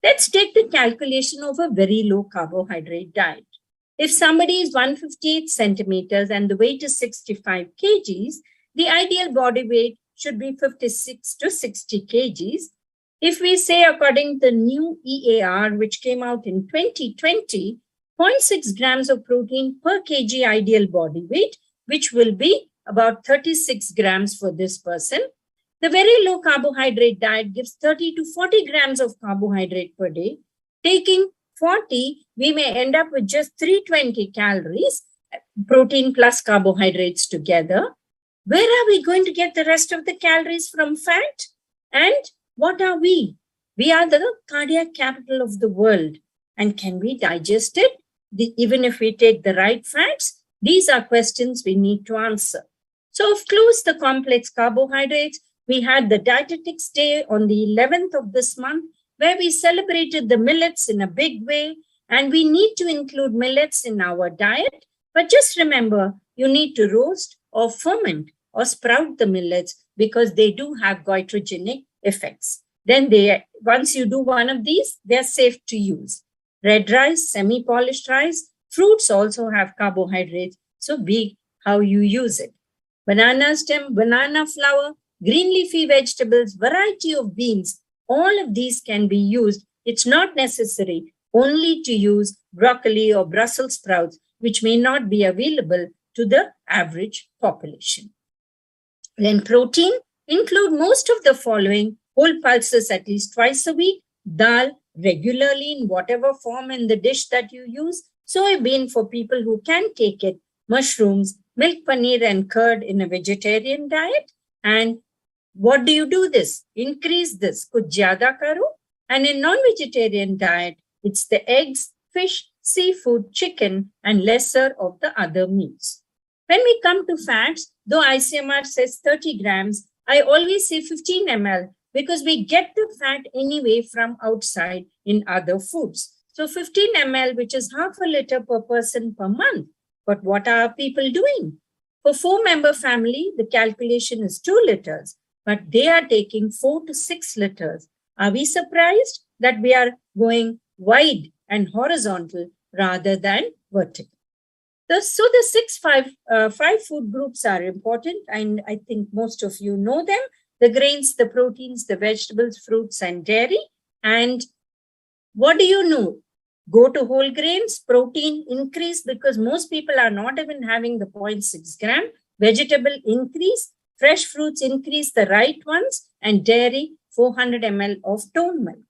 Let's take the calculation of a very low carbohydrate diet. If somebody is 158 centimeters and the weight is 65 kgs, the ideal body weight should be 56 to 60 kgs. If we say according to the new EAR, which came out in 2020, 0.6 grams of protein per kg ideal body weight, which will be about 36 grams for this person. The very low carbohydrate diet gives 30 to 40 grams of carbohydrate per day. Taking 40, we may end up with just 320 calories, protein plus carbohydrates together. Where are we going to get the rest of the calories from? Fat? And what are we? We are the cardiac capital of the world. And can we digest it? Even if we take the right fats? These are questions we need to answer. So, of course, the complex carbohydrates, we had the Dietetics Day on the 11th of this month, where we celebrated the millets in a big way. And we need to include millets in our diet. But just remember, you need to roast or ferment or sprout the millets, because they do have goitrogenic effects. Then once you do one of these, they're safe to use. Red rice, semi-polished rice, fruits also have carbohydrates, so be how you use it. Banana stem, banana flour, green leafy vegetables, variety of beans, all of these can be used. It's not necessary only to use broccoli or Brussels sprouts, which may not be available to the average population. Then protein, include most of the following: whole pulses at least twice a week, dal regularly in whatever form in the dish that you use, soybean for people who can take it, mushrooms, milk, paneer and curd in a vegetarian diet. And what do you do this? Increase this, kuch zyada karo. And in non-vegetarian diet, it's the eggs, fish, seafood, chicken, and lesser of the other meats. When we come to fats, though ICMR says 30 grams, I always say 15 ml, because we get the fat anyway from outside in other foods. So 15 ml, which is half a liter per person per month. But what are people doing? For 4-member family, the calculation is 2 liters, but they are taking 4 to 6 liters. Are we surprised that we are going wide and horizontal rather than vertical? So the five food groups are important, and I think most of you know them: the grains, the proteins, the vegetables, fruits, and dairy. And what do you know? Go to whole grains, protein increase because most people are not even having the 0.6 gram. Vegetable increase, fresh fruits increase, the right ones, and dairy 400 ml of toned milk.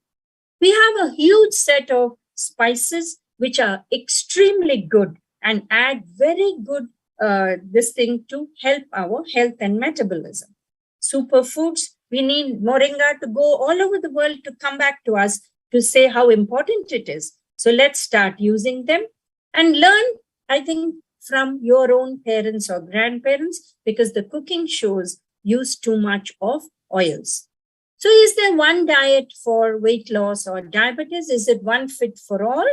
We have a huge set of spices which are extremely good and add very good this thing to help our health and metabolism. Superfoods, we need moringa to go all over the world to come back to us to say how important it is. So let's start using them and learn, I think, from your own parents or grandparents, because the cooking shows use too much of oils. So is there one diet for weight loss or diabetes? Is it one fit for all?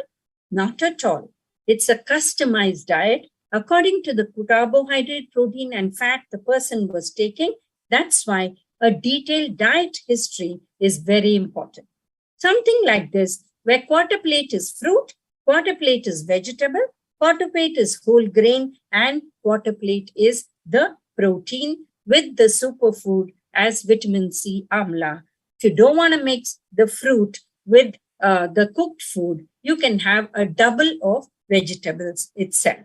Not at all. It's a customized diet according to the carbohydrate, protein, and fat the person was taking. That's why a detailed diet history is very important. Something like this, where quarter plate is fruit, quarter plate is vegetable, quarter plate is whole grain, and quarter plate is the protein with the superfood as vitamin C amla. If you don't want to mix the fruit with the cooked food, you can have a double of vegetables itself.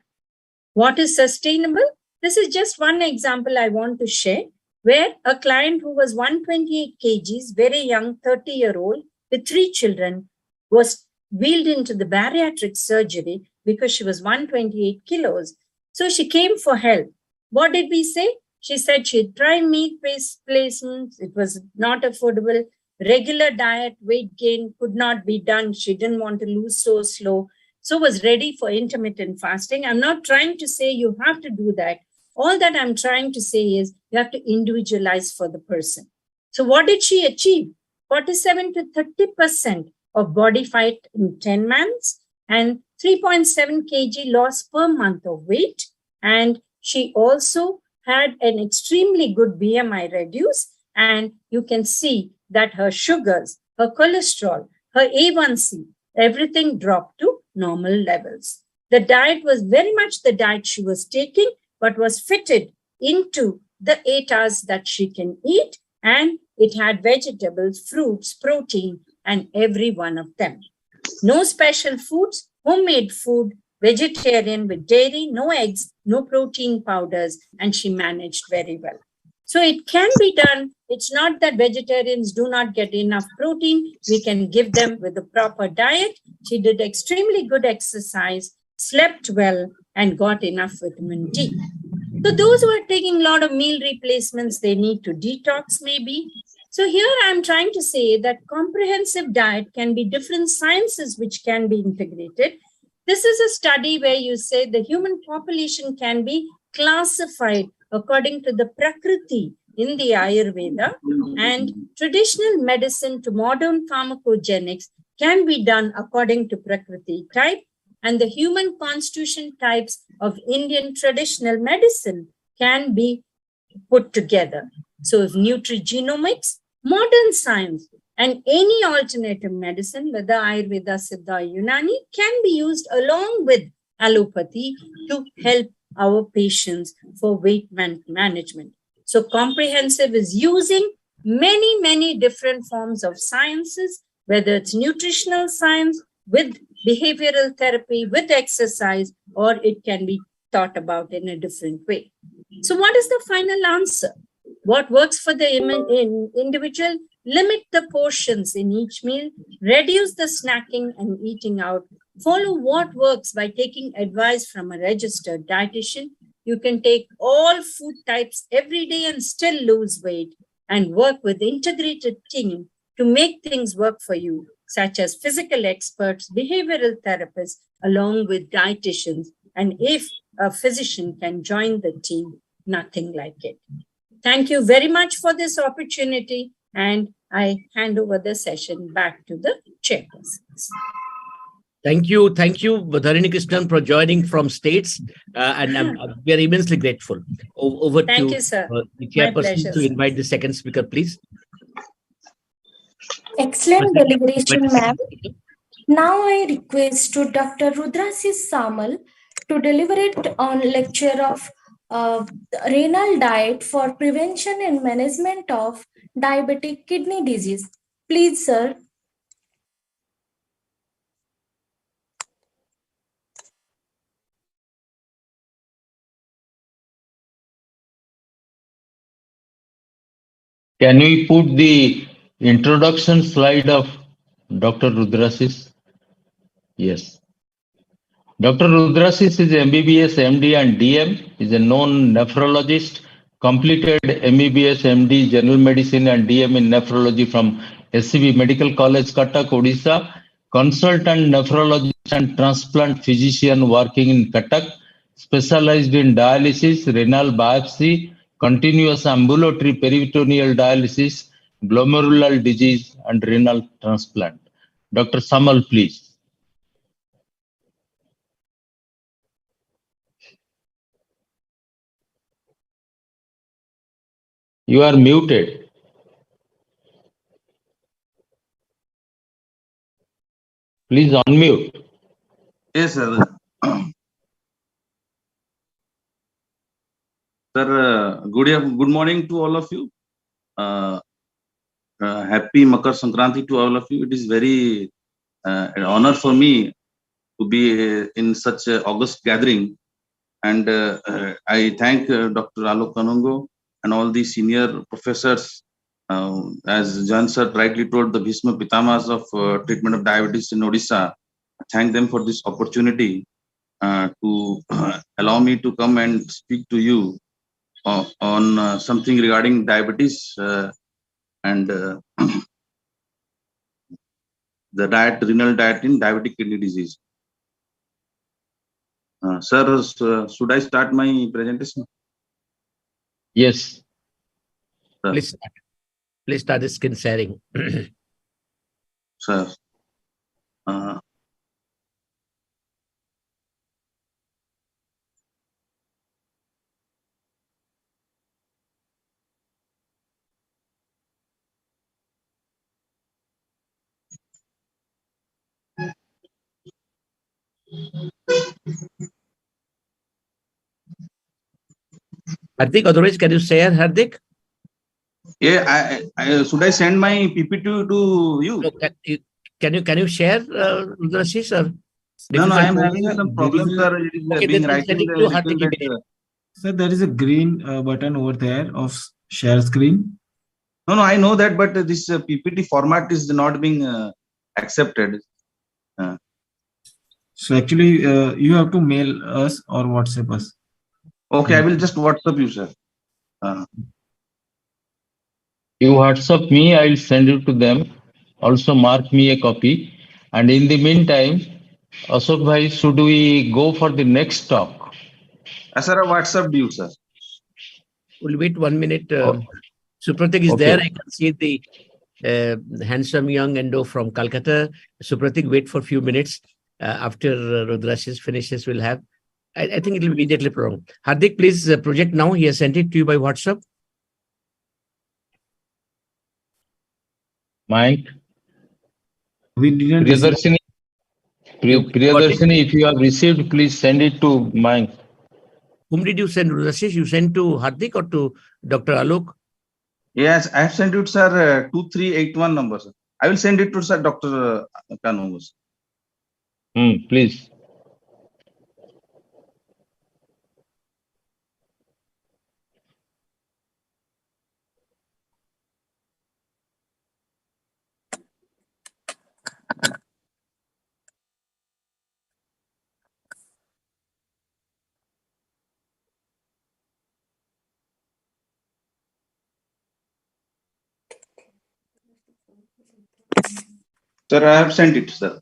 What is sustainable? This is just one example I want to share, where a client who was 128 kgs, very young, 30-year-old, with 3 children, was wheeled into the bariatric surgery because she was 128 kilos. So she came for help. What did we say? She said she'd tried meat replacements. It was not affordable. Regular diet, weight gain could not be done. She didn't want to lose so slow. So was ready for intermittent fasting. I'm not trying to say you have to do that. All that I'm trying to say is you have to individualize for the person. So what did she achieve? 47 to 30% of body fat in 10 months and 3.7 kg loss per month of weight. And she also had an extremely good BMI reduce. And you can see that her sugars, her cholesterol, her A1C, everything dropped to normal levels. The diet was very much the diet she was taking, but was fitted into the 8 hours that she can eat. And it had vegetables, fruits, protein, and every one of them. No special foods, homemade food, vegetarian with dairy, no eggs, no protein powders, and she managed very well. So it can be done. It's not that vegetarians do not get enough protein. We can give them with a proper diet. She did extremely good exercise, slept well, and got enough vitamin D. So those who are taking a lot of meal replacements, they need to detox maybe. So here I'm trying to say that comprehensive diet can be different sciences which can be integrated. This is a study where you say the human population can be classified according to the Prakriti in the Ayurveda, and traditional medicine to modern pharmacogenics can be done according to Prakriti type, and the human constitution types of Indian traditional medicine can be put together. So if nutrigenomics, modern science, and any alternative medicine, whether Ayurveda, Siddha, Unani, can be used along with allopathy to help our patients for weight management. So comprehensive is using many, many different forms of sciences, whether it's nutritional science with behavioral therapy, with exercise, or it can be thought about in a different way. So what is the final answer? What works for the individual? Limit the portions in each meal, reduce the snacking and eating out, follow what works by taking advice from a registered dietitian. You can take all food types every day and still lose weight, and work with integrated team to make things work for you, such as physical experts, behavioral therapists, along with dietitians. And if a physician can join the team, nothing like it. Thank you very much for this opportunity, and I hand over the session back to the chairpersons. Thank you, Dharini Krishnan, for joining from States, and we are immensely grateful. Over Thank to you, sir. the My chairperson pleasure, to sir. invite the second speaker, please. Excellent deliberation, ma'am. Now I request to Dr. Rudrasis Samal to deliver it on lecture of renal diet for prevention and management of diabetic kidney disease. Please, sir. Can we put the introduction slide of Dr. Rudrasis? Yes. Dr. Rudrasis is MBBS, MD and DM, is a known nephrologist, completed MBBS, MD, General Medicine and DM in nephrology from SCB Medical College, Cuttack, Odisha, consultant nephrologist and transplant physician working in Cuttack, specialized in dialysis, renal biopsy, continuous ambulatory peritoneal dialysis, glomerular disease and renal transplant. Dr. Samal, please. You are muted. Please unmute. Yes, sir. Sir, good morning to all of you. Happy Makar Sankranti to all of you. It is very an honor for me to be in such a august gathering, and I thank Dr. Alok Kanungo and all the senior professors. As Jan sir rightly told, the Bhishma Pitamas of treatment of diabetes in Odisha. I thank them for this opportunity to allow me to come and speak to you on something regarding diabetes and the renal diet in diabetic kidney disease. Sir, should I start my presentation? Yes. Please start the screen sharing. Sir. Hardik, otherwise, can you share, Hardik? Yeah, should I send my PPT to you? No, can you share, Rudrasis, or? No, I am having some problems, sir. It is Okay, being then writing send it to Hardik immediately. Sir, there is a green button over there of share screen. No, I know that, but this PPT format is not being accepted. So actually, you have to mail us or WhatsApp us. Okay, I will just WhatsApp you, sir. You WhatsApp me, I will send it to them. Also mark me a copy. And in the meantime, Ashok bhai, should we go for the next talk? Sir, I WhatsApp you, sir. We'll wait 1 minute. Supratik is there. I can see the handsome young endo from Calcutta. Supratik, wait for a few minutes. After Rudrasis finishes, we'll have. I think it will immediately prolong. Hardik, please project now. He has sent it to you by WhatsApp. Mike. We didn't Priyadarsini, if you have received, please send it to Mike. Whom did you send, Rudrasis? You sent to Hardik or to Dr. Alok? Yes, I have sent it, sir, 2381 number, sir. I will send it to sir, Dr. Kanungo. Please. Sir, I have sent it, sir.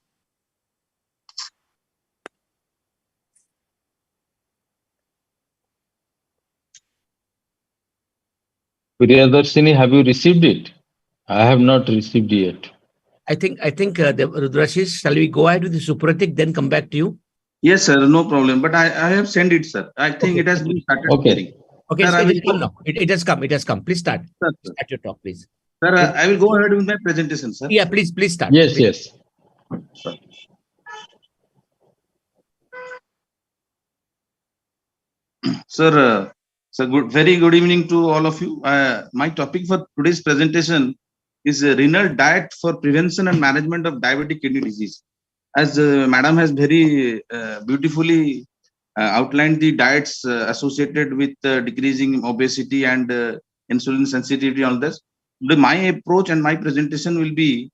Priyadarsini, have you received it? I have not received yet. Rudrashish, shall we go ahead with the Supratik, then come back to you? Yes, sir, no problem. But I have sent it, sir. I think it has been started appearing. Okay, Sir, so I it will has come now. It has come. It has come. Please start. Sir, sir. Start your talk, please. Sir, I will go ahead with my presentation, sir. Yeah, please start. Yes, Please. yes. Sir. Sir, very good evening to all of you. My topic for today's presentation is renal diet for prevention and management of diabetic kidney disease. As Madam has very beautifully outlined the diets associated with decreasing obesity and insulin sensitivity, all this. My approach and my presentation will be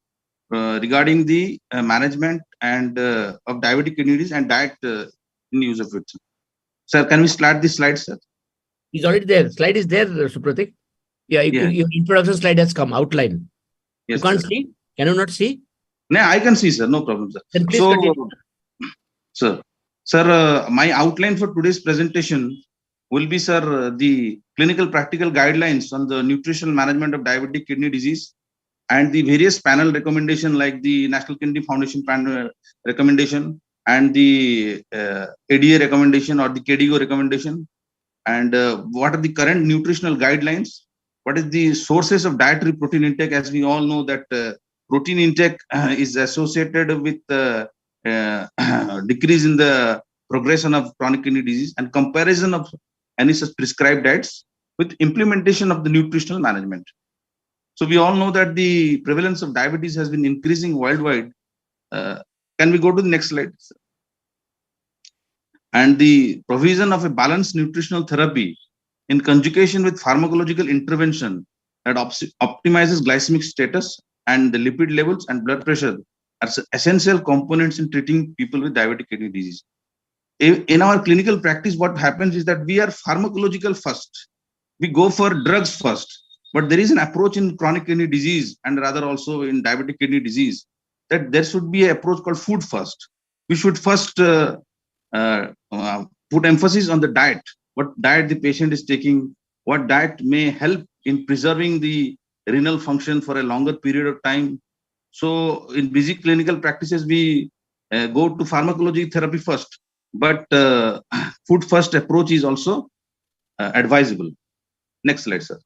regarding the management and of diabetic kidney disease and diet in use of it. Sir, can we start this slide, sir? He's already there. Slide is there, Supratik. Yeah, your introduction slide has come, outline. Yes, you can't sir. see? Can you not see? No, I can see, sir. No problem, sir. Then please continue. Sir, my outline for today's presentation will be, sir, the clinical practical guidelines on the nutritional management of diabetic kidney disease and the various panel recommendation like the National Kidney Foundation panel recommendation and the ADA recommendation or the KDIGO recommendation, and what are the current nutritional guidelines, what is the sources of dietary protein intake. As we all know that protein intake is associated with decrease in the progression of chronic kidney disease, and comparison of any such prescribed diets with implementation of the nutritional management. So we all know that the prevalence of diabetes has been increasing worldwide. Can we go to the next slide, sir? And the provision of a balanced nutritional therapy in conjugation with pharmacological intervention that optimizes glycemic status and the lipid levels and blood pressure are essential components in treating people with diabetic kidney disease. In our clinical practice, what happens is that we are pharmacological first. We go for drugs first. But there is an approach in chronic kidney disease and rather also in diabetic kidney disease that there should be an approach called food first. We should first put emphasis on the diet, what diet the patient is taking, what diet may help in preserving the renal function for a longer period of time. So in busy clinical practices, we go to pharmacology therapy first, but food first approach is also advisable. Next slide, sir.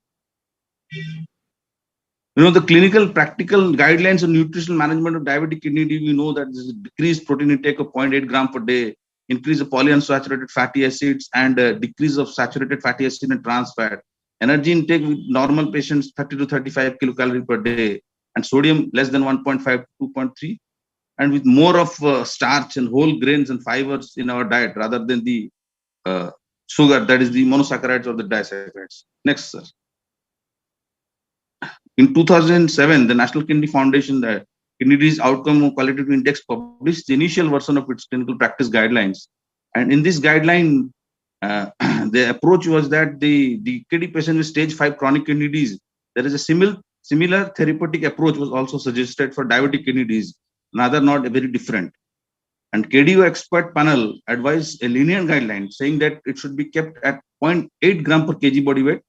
The clinical practical guidelines on nutritional management of diabetic kidney disease, we know that this is decreased protein intake of 0.8 gram per day, increase of polyunsaturated fatty acids, and decrease of saturated fatty acid and trans fat. Energy intake with normal patients 30 to 35 kilocalorie per day, and sodium less than 1.5 to 2.3, and with more of starch and whole grains and fibers in our diet rather than the sugar, that is the monosaccharides or the disaccharides. Next, sir. In 2007, the National Kidney Foundation, the Kidney Disease Outcome Qualitative Index, published the initial version of its clinical practice guidelines. And in this guideline, the approach was that the kidney patient with stage 5 chronic kidney disease, there is a similar therapeutic approach was also suggested for diabetic kidney disease, rather not very different. And KDO expert panel advised a lenient guideline saying that it should be kept at 0.8 gram per kg body weight,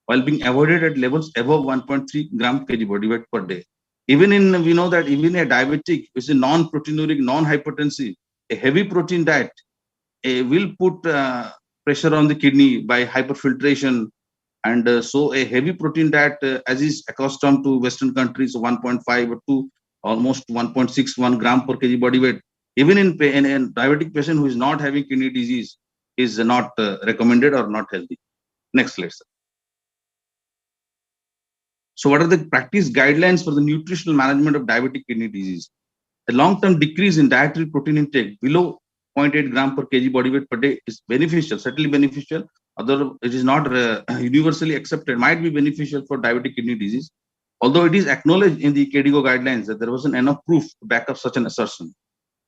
while being avoided at levels above 1.3 gram kg body weight per day. We know that even a diabetic is a non-proteinuric, non-hypertensive, a heavy protein diet will put pressure on the kidney by hyperfiltration. And so a heavy protein diet, as is accustomed to Western countries, 1.5 or 2, almost 1.61 gram per kg body weight, even in a diabetic patient who is not having kidney disease, is not recommended or not healthy. Next slide, sir. So what are the practice guidelines for the nutritional management of diabetic kidney disease? A long-term decrease in dietary protein intake below 0.8 gram per kg body weight per day is beneficial, certainly beneficial, although it is not universally accepted, might be beneficial for diabetic kidney disease, although it is acknowledged in the KDIGO guidelines that there wasn't enough proof to back up such an assertion.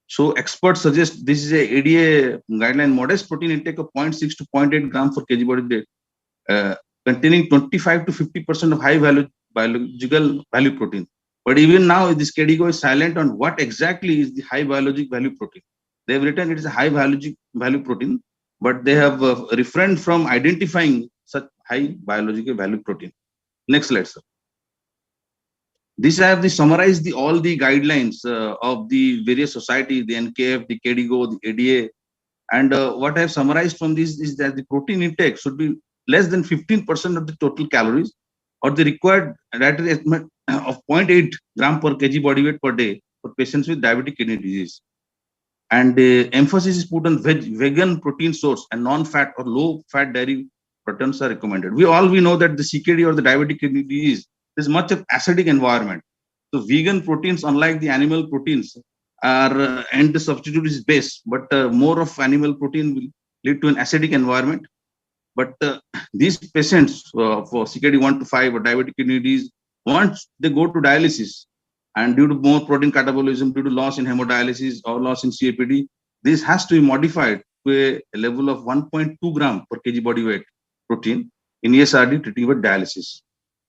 So experts suggest this is a ADA guideline, modest protein intake of 0.6 to 0.8 gram per kg body weight, containing 25 to 50% of high value biological value protein. But even now, this KDIGO is silent on what exactly is the high biologic value protein. They have written it is a high biologic value protein, but they have refrained from identifying such high biological value protein. Next slide, sir. This I have summarized all the guidelines of the various societies, the NKF, the KDIGO, the ADA. And what I have summarized from this is that the protein intake should be less than 15% of the total calories, or the required dietary estimate of 0.8 gram per kg body weight per day for patients with diabetic kidney disease. And emphasis is put on vegan protein source, and non-fat or low-fat dairy proteins are recommended. We know that the CKD or the diabetic kidney disease is much of acidic environment. So vegan proteins, unlike the animal proteins, are and the substitute is base, but more of animal protein will lead to an acidic environment. But these patients for CKD 1 to 5 or diabetic kidney disease, once they go to dialysis, and due to more protein catabolism, due to loss in hemodialysis or loss in CAPD, this has to be modified to a level of 1.2 gram per kg body weight protein in ESRD treating with dialysis.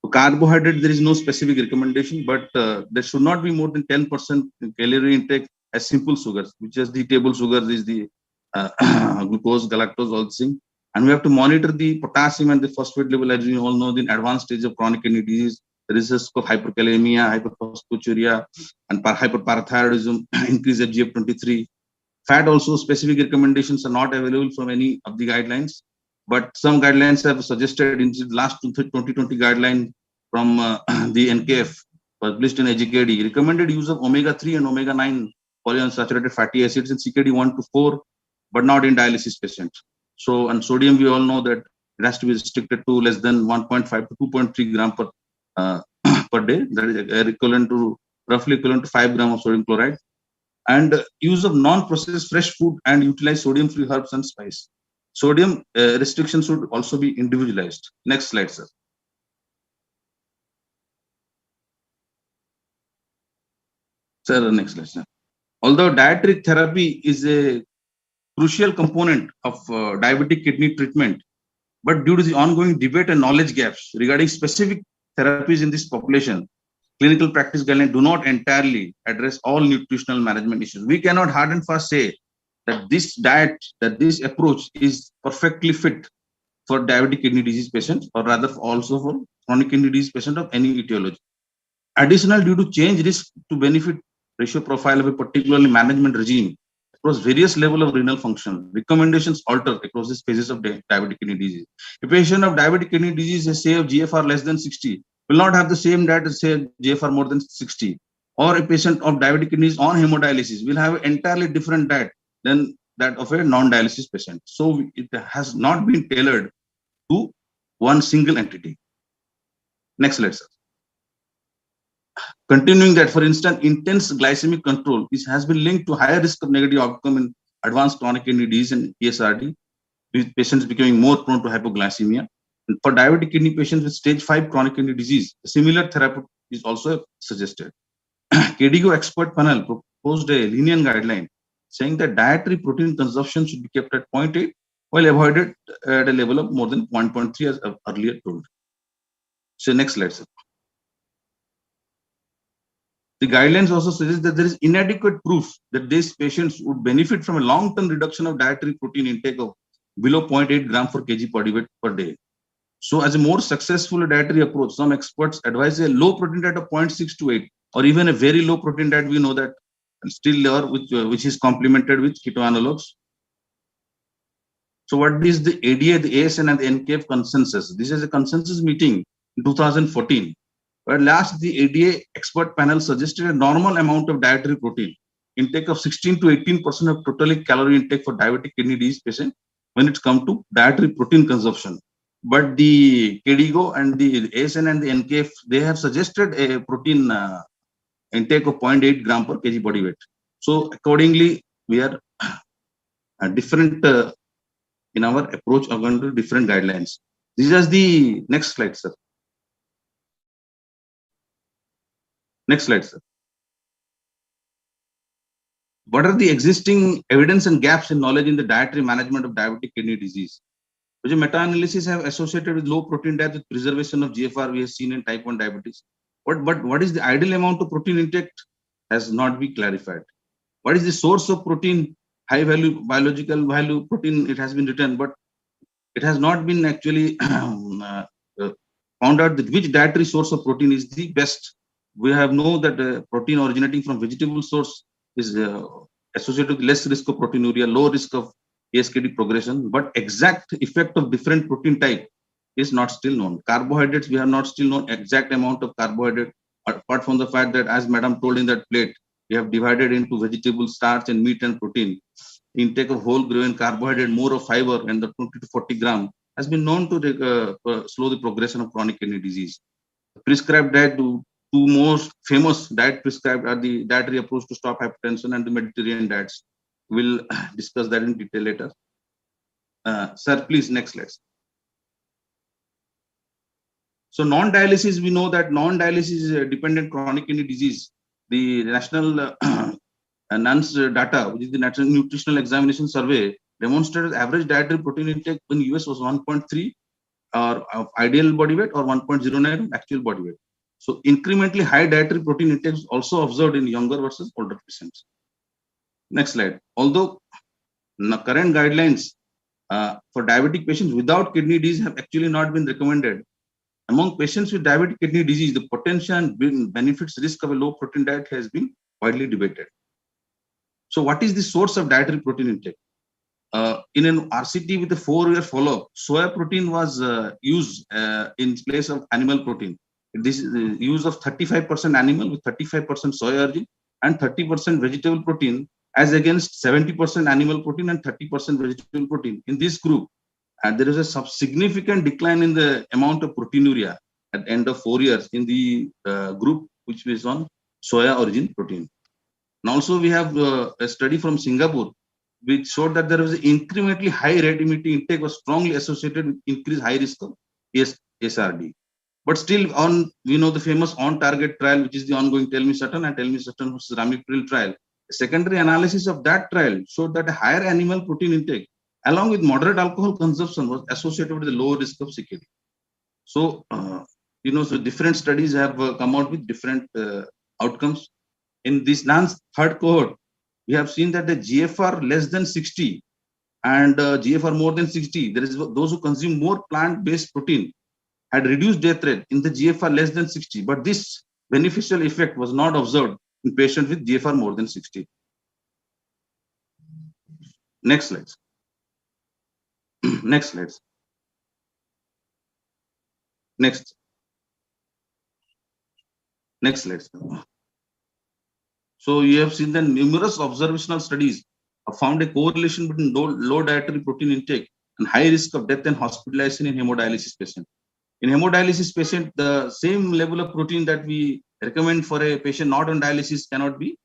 For carbohydrate, there is no specific recommendation, but there should not be more than 10% calorie intake as simple sugars, which is the table sugars, is the glucose, galactose, all this thing. And we have to monitor the potassium and the phosphate level. As you all know, the advanced stage of chronic kidney disease, there is risk of hyperkalemia, hyperphosphatemia, and hyperparathyroidism, increase FGF23. Fat also, specific recommendations are not available from any of the guidelines, but some guidelines have suggested in the last 2020 guideline from the NKF published in EJKD, recommended use of omega-3 and omega-9 polyunsaturated fatty acids in CKD 1 to 4, but not in dialysis patients. So, and sodium, we all know that it has to be restricted to less than 1.5 to 2.3 gram per per day. That is equivalent to roughly equivalent to 5 gram of sodium chloride. And use of non-processed fresh food and utilize sodium-free herbs and spice. Sodium restrictions should also be individualized. Next slide, sir. Sir, next slide, sir. Although dietary therapy is a crucial component of diabetic kidney treatment, but due to the ongoing debate and knowledge gaps regarding specific therapies in this population, clinical practice guidelines do not entirely address all nutritional management issues. We cannot hard and fast say that this diet, that this approach is perfectly fit for diabetic kidney disease patients, or rather also for chronic kidney disease patient of any etiology. Additional, due to change risk to benefit ratio profile of a particularly management regime across various levels of renal function, recommendations alter across these phases of diabetic kidney disease. A patient of diabetic kidney disease has, say, of GFR less than 60 will not have the same diet as, say, GFR more than 60. Or a patient of diabetic kidneys on hemodialysis will have an entirely different diet than that of a non-dialysis patient. So it has not been tailored to one single entity. Next slide, sir. Continuing that, for instance, intense glycemic control, this has been linked to higher risk of negative outcome in advanced chronic kidney disease and ESRD, with patients becoming more prone to hypoglycemia. And for diabetic kidney patients with stage 5 chronic kidney disease, a similar therapy is also suggested. KDIGO expert panel proposed a lenient guideline saying that dietary protein consumption should be kept at 0.8 while avoided at a level of more than 1.3 as earlier told. So next slide, sir. The guidelines also suggest that there is inadequate proof that these patients would benefit from a long-term reduction of dietary protein intake of below 0.8 gram per kg body weight per day. So as a more successful dietary approach, some experts advise a low protein diet of 0.6 to 8, or even a very low protein diet. We know that still there, which is complemented with keto analogs. So what is the ADA, the ASN, and the NKF consensus? This is a consensus meeting in 2014. Where last the ADA expert panel suggested a normal amount of dietary protein intake of 16 to 18% of total calorie intake for diabetic kidney disease patient when it comes to dietary protein consumption. But the KDIGO and the ASN and the NKF, they have suggested a protein intake of 0.8 gram per kg body weight. So accordingly, we are different in our approach according to different guidelines. This is the next slide, sir. Next slide, sir. What are the existing evidence and gaps in knowledge in the dietary management of diabetic kidney disease? Which meta-analysis have associated with low protein diet with preservation of GFR we have seen in type 1 diabetes. But what is the ideal amount of protein intake has not been clarified. What is the source of protein, high value, biological value protein, it has been written, but it has not been actually found out that which dietary source of protein is the best we have know that protein originating from vegetable source is associated with less risk of proteinuria, low risk of ASKD progression, but exact effect of different protein type is not still known. Carbohydrates, we have not still known exact amount of carbohydrate, apart from the fact that, as madam told in that plate, we have divided into vegetable, starch, and meat and protein. Intake of whole grain carbohydrate, more of fiber, and the 20 to 40 gram has been known to slow the progression of chronic kidney disease. Prescribed diet, two most famous diet prescribed are the dietary approach to stop hypertension and the Mediterranean diets. We'll discuss that in detail later. Sir, please, next slide. So non-dialysis, we know that non-dialysis dependent chronic kidney disease, the national NUNS data, which is the National Nutritional Examination Survey, demonstrated average dietary protein intake in US was 1.3 or ideal body weight or 1.09 actual body weight. So incrementally high dietary protein intake is also observed in younger versus older patients. Next slide. Although the current guidelines for diabetic patients without kidney disease have actually not been recommended, among patients with diabetic kidney disease, the potential and benefits risk of a low protein diet has been widely debated. So what is the source of dietary protein intake? In an RCT with a 4-year follow-up, soya protein was used in place of animal protein. This is the use of 35% animal with 35% soy origin and 30% vegetable protein, as against 70% animal protein and 30% vegetable protein. In this group, there is a significant decline in the amount of proteinuria at the end of 4 years in the group which is on soya origin protein. And also we have a study from Singapore which showed that there was an incrementally high red meat intake was strongly associated with increased high risk of SRD. But still, we know the famous on-target trial, which is the ongoing telmisartan and telmisartan versus ramipril trial. A secondary analysis of that trial showed that a higher animal protein intake, along with moderate alcohol consumption, was associated with a low risk of CKD. So, so different studies have come out with different outcomes. In this NANS third cohort, we have seen that the GFR less than 60 and GFR more than 60, there is those who consume more plant-based protein had reduced death rate in the GFR less than 60, but this beneficial effect was not observed in patients with GFR more than 60. Next slides. Next slides. Next. Next slides. So you have seen that numerous observational studies have found a correlation between low dietary protein intake and high risk of death and hospitalization in hemodialysis patient. In hemodialysis patient, the same level of protein that we recommend for a patient not on dialysis cannot be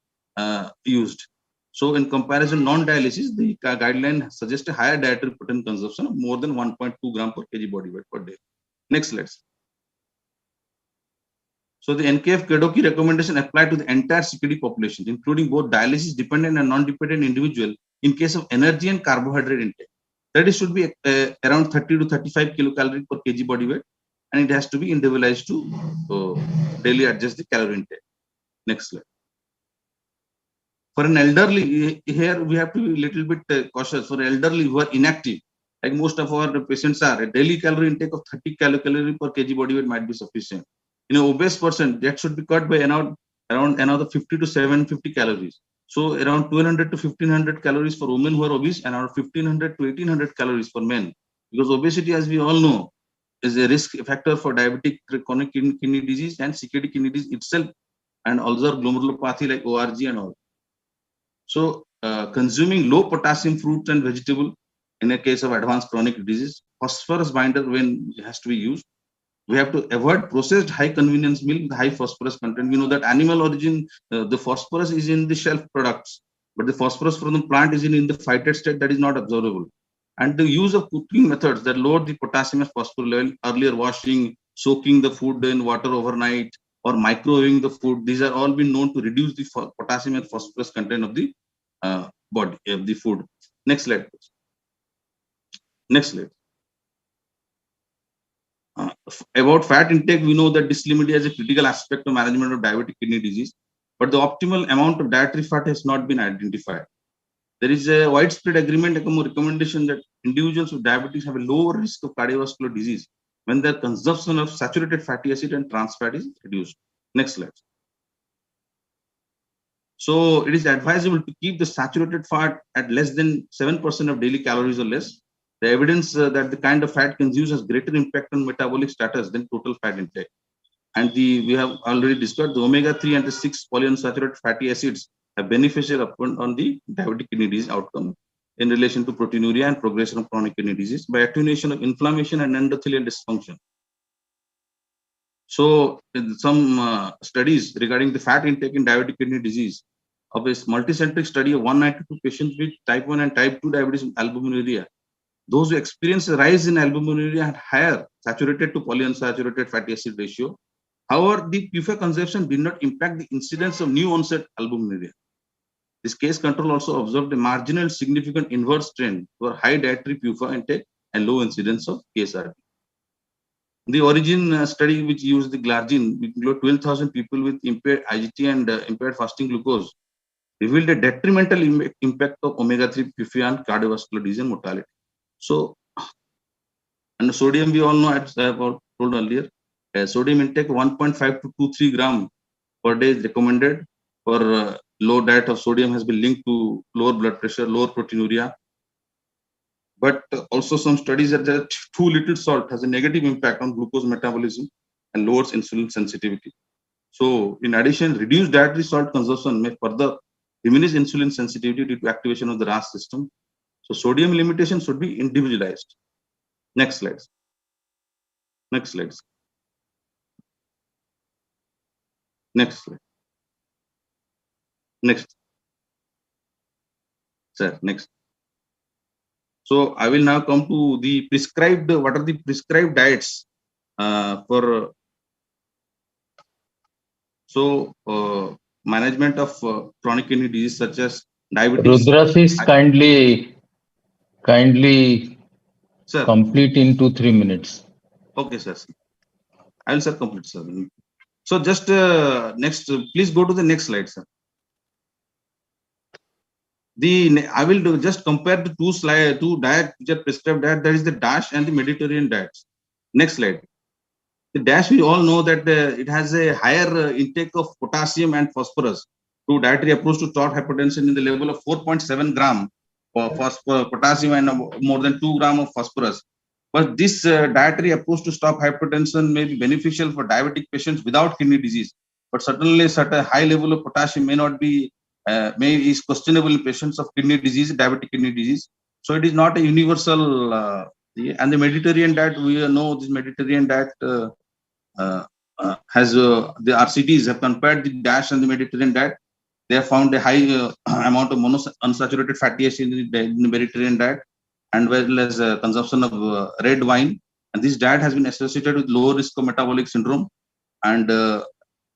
used. So in comparison, non-dialysis, the guideline suggests a higher dietary protein consumption of more than 1.2 gram per kg body weight per day. Next slide. So the NKF KDOQI recommendation apply to the entire CKD population, including both dialysis dependent and non-dependent individual in case of energy and carbohydrate intake. That is should be around 30 to 35 kilocalorie per kg body weight, and it has to be individualized to daily adjust the calorie intake. Next slide. For an elderly, here we have to be a little bit cautious. For elderly who are inactive, like most of our patients are, a daily calorie intake of 30 kilocalorie per kg body weight might be sufficient. In an obese person, that should be cut by around another 50 to 750 calories. So around 1200 to 1500 calories for women who are obese and around 1500 to 1800 calories for men. Because obesity, as we all know, is a risk factor for diabetic chronic kidney disease and CKD kidney disease itself, and also glomerulopathy like ORG and all. So consuming low potassium fruits and vegetable in a case of advanced chronic disease, phosphorus binder when it has to be used. We have to avoid processed high convenience milk with high phosphorus content. We know that animal origin, the phosphorus is in the shelf products, but the phosphorus from the plant is in the phytate state that is not absorbable. And the use of cooking methods that lower the potassium and phosphorus level, earlier washing, soaking the food in water overnight, or microwaving the food, these are all been known to reduce the potassium and phosphorus content of the body of the food. Next slide, please. Next slide. About fat intake, we know that dyslipidemia is a critical aspect of management of diabetic kidney disease, but the optimal amount of dietary fat has not been identified. There is a widespread agreement, recommendation that individuals with diabetes have a lower risk of cardiovascular disease when their consumption of saturated fatty acid and trans fat is reduced. Next slide. So it is advisable to keep the saturated fat at less than 7% of daily calories or less. The evidence that the kind of fat consumed has greater impact on metabolic status than total fat intake. And we have already discussed the omega-3 and the 6 polyunsaturated fatty acids have beneficial upon on the diabetic kidney disease outcome in relation to proteinuria and progression of chronic kidney disease by attenuation of inflammation and endothelial dysfunction. So some studies regarding the fat intake in diabetic kidney disease of a multicentric study of 192 patients with type 1 and type 2 diabetes with albuminuria. Those who experienced a rise in albuminuria had higher saturated to polyunsaturated fatty acid ratio. However, the PUFA consumption did not impact the incidence of new onset albuminuria. This case control also observed a marginal significant inverse trend for high dietary PUFA intake and low incidence of KSRD. The origin study, which used the glargine, which included 12,000 people with impaired IGT and impaired fasting glucose, revealed a detrimental impact of omega-3 PUFA on cardiovascular disease and mortality. So, and sodium, we all know, as I have told earlier, sodium intake 1.5 to 2-3 gram per day is recommended for low diet of sodium has been linked to lower blood pressure, lower proteinuria. But also some studies that too little salt has a negative impact on glucose metabolism and lowers insulin sensitivity. So in addition, reduced dietary salt consumption may further diminish insulin sensitivity due to activation of the RAS system. So sodium limitation should be individualized. Next slides. Next slides. Next slide. Next. Sir, next. So I will now come to the prescribed, what are the prescribed diets for management of chronic kidney disease such as diabetes. Rudrasis, kindly sir, complete in 2-3 minutes. Okay, sir. I will, sir, complete, sir. So just next, please go to the next slide, sir. I will just compare the two diet which are prescribed diet. That is the DASH and the Mediterranean diets. Next slide. The DASH, we all know that it has a higher intake of potassium and phosphorus through dietary approach to stop hypertension in the level of 4.7 gram for potassium and more than 2 gram of phosphorus. But this dietary approach to stop hypertension may be beneficial for diabetic patients without kidney disease. But certainly, such a high level of potassium may not be is questionable in patients of kidney disease, diabetic kidney disease. So it is not a universal. And the Mediterranean diet, we know this Mediterranean diet has the RCTs have compared the DASH and the Mediterranean diet. They have found a high amount of unsaturated fatty acid in the Mediterranean diet, and well as consumption of red wine. And this diet has been associated with lower risk of metabolic syndrome. And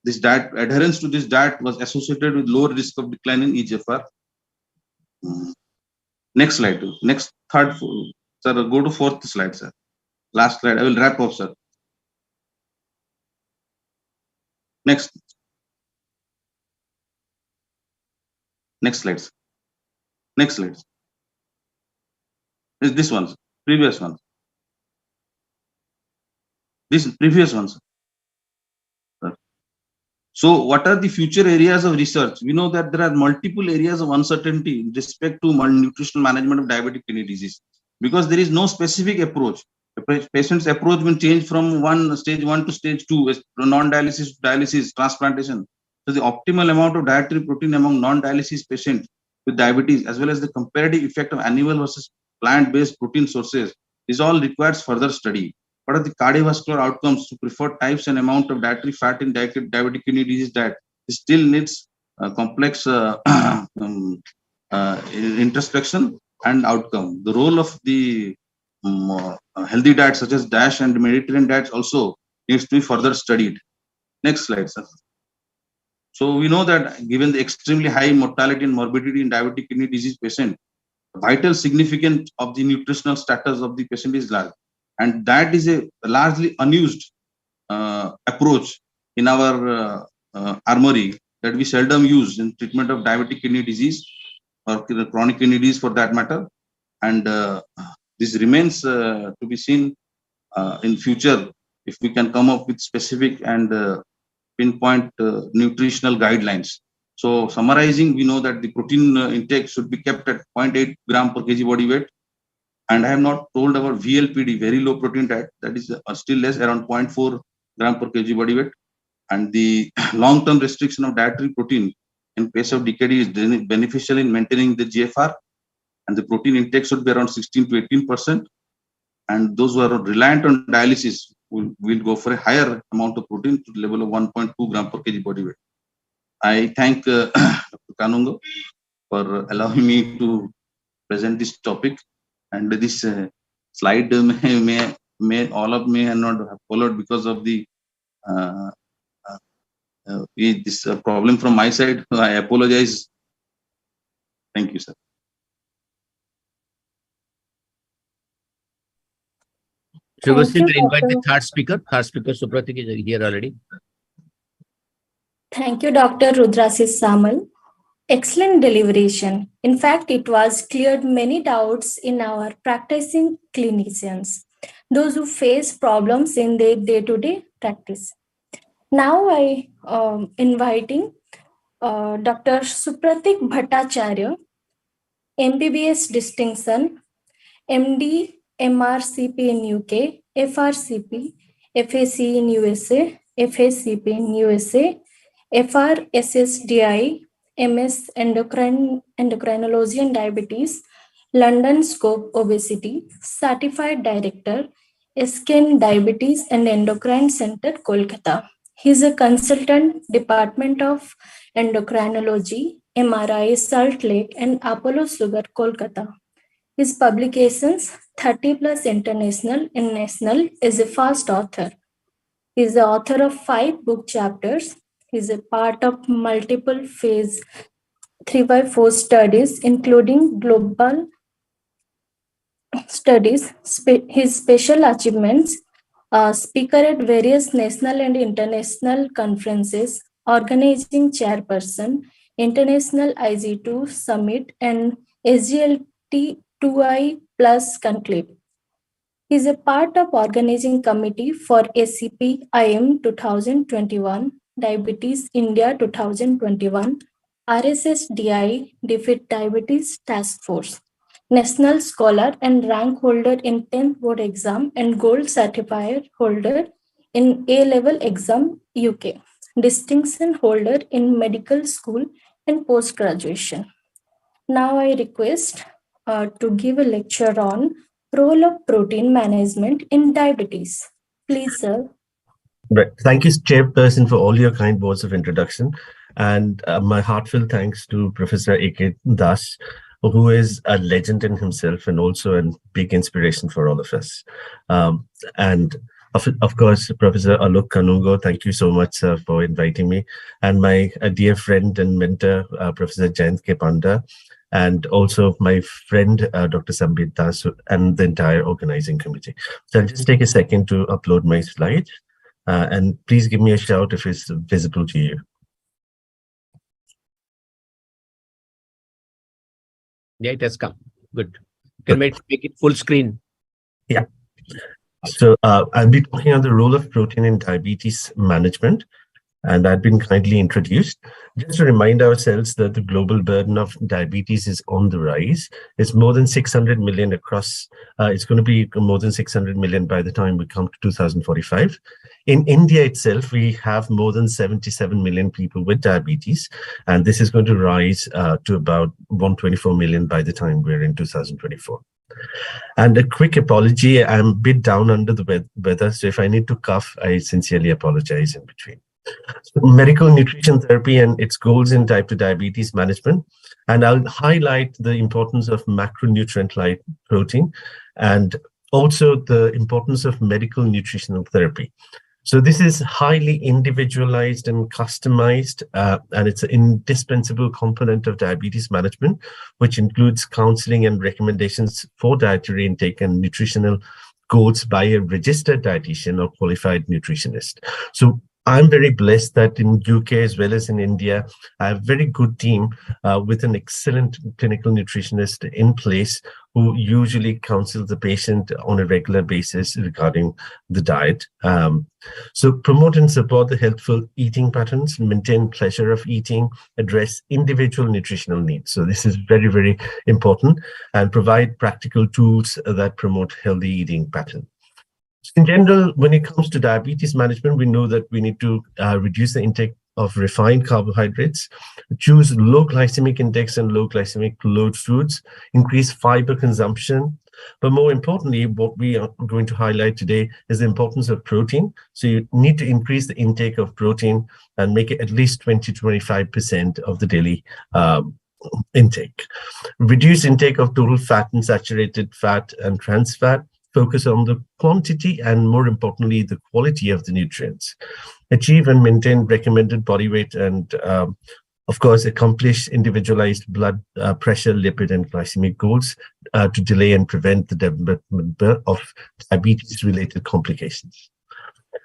this diet, adherence to this diet was associated with lower risk of decline in eGFR. Next slide. Next, third, sir, go to fourth slide, sir. Last slide. I will wrap up, sir. Next. Next slides. Next slides. Is this one, previous one. This previous one, sir. So what are the future areas of research? We know that there are multiple areas of uncertainty in respect to nutritional management of diabetic kidney disease, because there is no specific approach. The patient's approach will change from stage 1 to stage 2, non-dialysis to dialysis, transplantation. So the optimal amount of dietary protein among non-dialysis patients with diabetes, as well as the comparative effect of animal versus plant-based protein sources, is all requires further study. What are the cardiovascular outcomes to preferred types and amount of dietary fat in diabetic kidney disease diet? It still needs complex introspection and outcome. The role of the healthy diets such as DASH and Mediterranean diets also needs to be further studied. Next slide, sir. So we know that given the extremely high mortality and morbidity in diabetic kidney disease patient, vital significance of the nutritional status of the patient is large. And that is a largely unused approach in our armory that we seldom use in treatment of diabetic kidney disease or chronic kidney disease for that matter. And this remains to be seen in future if we can come up with specific and pinpoint nutritional guidelines. So summarizing, we know that the protein intake should be kept at 0.8 gram per kg body weight. And I have not told our VLPD, very low protein diet, that is still less, around 0.4 gram per kg body weight. And the long-term restriction of dietary protein in case of DKD is beneficial in maintaining the GFR, and the protein intake should be around 16 to 18%. And those who are reliant on dialysis will go for a higher amount of protein to the level of 1.2 gram per kg body weight. I thank Dr. Kanungo for allowing me to present this topic. And this slide may all of me have not have followed because of the this problem from my side. I apologize. Thank you, sir. Shubhasri, will invite the third speaker. Third speaker, Supratik, is here already. Thank you, Dr. Rudrasis Samal. Excellent deliberation. In fact, it was cleared many doubts in our practicing clinicians, those who face problems in their day-to-day practice. Now I inviting Dr. Supratik Bhattacharya, MBBS distinction, MD, MRCP in UK, FRCP, FAC in USA, FACP in USA, FRSSDI, MS Endocrinology and Diabetes, London Scope Obesity, Certified Director, Skin Diabetes and Endocrine Center, Kolkata. He is a consultant, Department of Endocrinology, MRI, Salt Lake and Apollo Sugar, Kolkata. His publications, 30 plus international and national, is a fast author. He is the author of 5 book chapters. He is a part of multiple phase 3x4 studies, including global studies. His special achievements, speaker at various national and international conferences, organizing chairperson, International IG2 Summit and SGLT2I Plus Conclave. He is a part of organizing committee for ACP IM 2021, Diabetes India 2021, RSSDI Defeat Diabetes Task Force, National Scholar and Rank Holder in 10th Board Exam and Gold Certified Holder in A-Level Exam UK, Distinction Holder in Medical School and Post-Graduation. Now I request to give a lecture on role of protein management in diabetes. Please, sir. Right. Thank you, Chairperson, for all your kind words of introduction. And my heartfelt thanks to Professor A.K. Das, who is a legend in himself and also a big inspiration for all of us. And of course, Professor Alok Kanungo, thank you so much for inviting me. And my dear friend and mentor, Professor Jayant K. Panda, and also my friend, Dr. Sambit Das, and the entire organizing committee. So I'll just take a second to upload my slide. And please give me a shout if it's visible to you. Yeah, it has come. Good. You can make it full screen. Yeah. So I'll be talking on the role of protein in diabetes management, and I've been kindly introduced. Just to remind ourselves that the global burden of diabetes is on the rise. It's more than 600 million across, it's going to be more than 600 million by the time we come to 2045. In India itself, we have more than 77 million people with diabetes, and this is going to rise to about 124 million by the time we're in 2024. And a quick apology, I'm a bit down under the weather, so if I need to cough, I sincerely apologize in between. So medical nutrition therapy and its goals in type 2 diabetes management. And I'll highlight the importance of macronutrient-like protein and also the importance of medical nutritional therapy. So this is highly individualized and customized, and it's an indispensable component of diabetes management, which includes counseling and recommendations for dietary intake and nutritional goals by a registered dietitian or qualified nutritionist. So I'm very blessed that in UK as well as in India, I have a very good team with an excellent clinical nutritionist in place who usually counsels the patient on a regular basis regarding the diet. So promote and support the healthful eating patterns, maintain pleasure of eating, address individual nutritional needs. So this is very, very important, and provide practical tools that promote healthy eating patterns. In general, when it comes to diabetes management, we know that we need to reduce the intake of refined carbohydrates, choose low glycemic index and low glycemic load foods, increase fiber consumption. But more importantly, what we are going to highlight today is the importance of protein. So you need to increase the intake of protein and make it at least 20 to 25% of the daily intake. Reduce intake of total fat and saturated fat and trans fat. Focus on the quantity and, more importantly, the quality of the nutrients. Achieve and maintain recommended body weight and, of course, accomplish individualized blood pressure, lipid, and glycemic goals to delay and prevent the development of diabetes-related complications.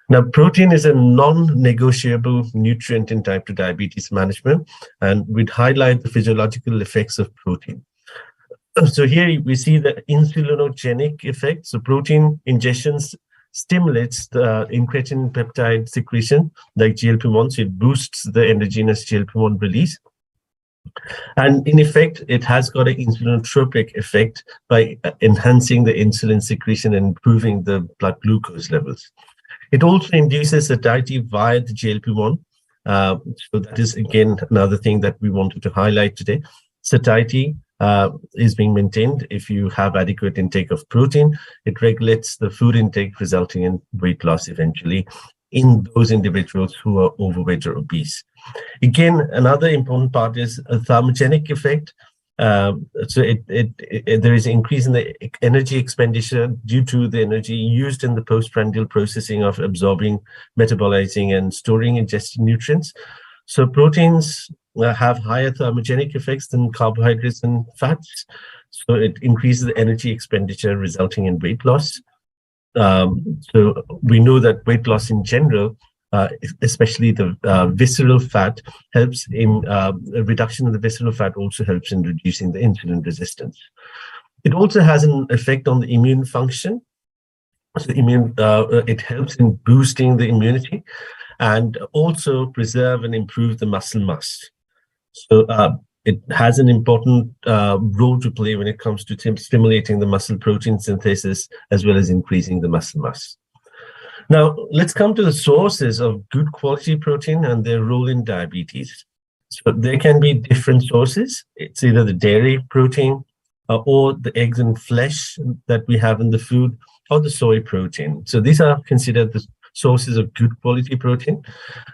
Now, protein is a non-negotiable nutrient in type 2 diabetes management, and we'd highlight the physiological effects of protein. So here we see the insulinogenic effect. So protein ingestions stimulates the incretin peptide secretion like GLP-1. So it boosts the endogenous GLP-1 release. And in effect, it has got an insulinotropic effect by enhancing the insulin secretion and improving the blood glucose levels. It also induces satiety via the GLP-1. So that is, again, another thing that we wanted to highlight today. Satiety is being maintained if you have adequate intake of protein. It regulates the food intake, resulting in weight loss eventually in those individuals who are overweight or obese. Again, another important part is a thermogenic effect. So there is an increase in the energy expenditure due to the energy used in the postprandial processing of absorbing, metabolizing, and storing ingested nutrients. So proteins have higher thermogenic effects than carbohydrates and fats. So it increases the energy expenditure, resulting in weight loss. So we know that weight loss in general, especially the visceral fat, helps in a reduction of the visceral fat, also helps in reducing the insulin resistance. It also has an effect on the immune function. So it helps in boosting the immunity and also preserve and improve the muscle mass. So it has an important role to play when it comes to stimulating the muscle protein synthesis as well as increasing the muscle mass. Now, let's come to the sources of good quality protein and their role in diabetes. So there can be different sources. It's either the dairy protein or the eggs and flesh that we have in the food, or the soy protein. So these are considered the sources of good quality protein.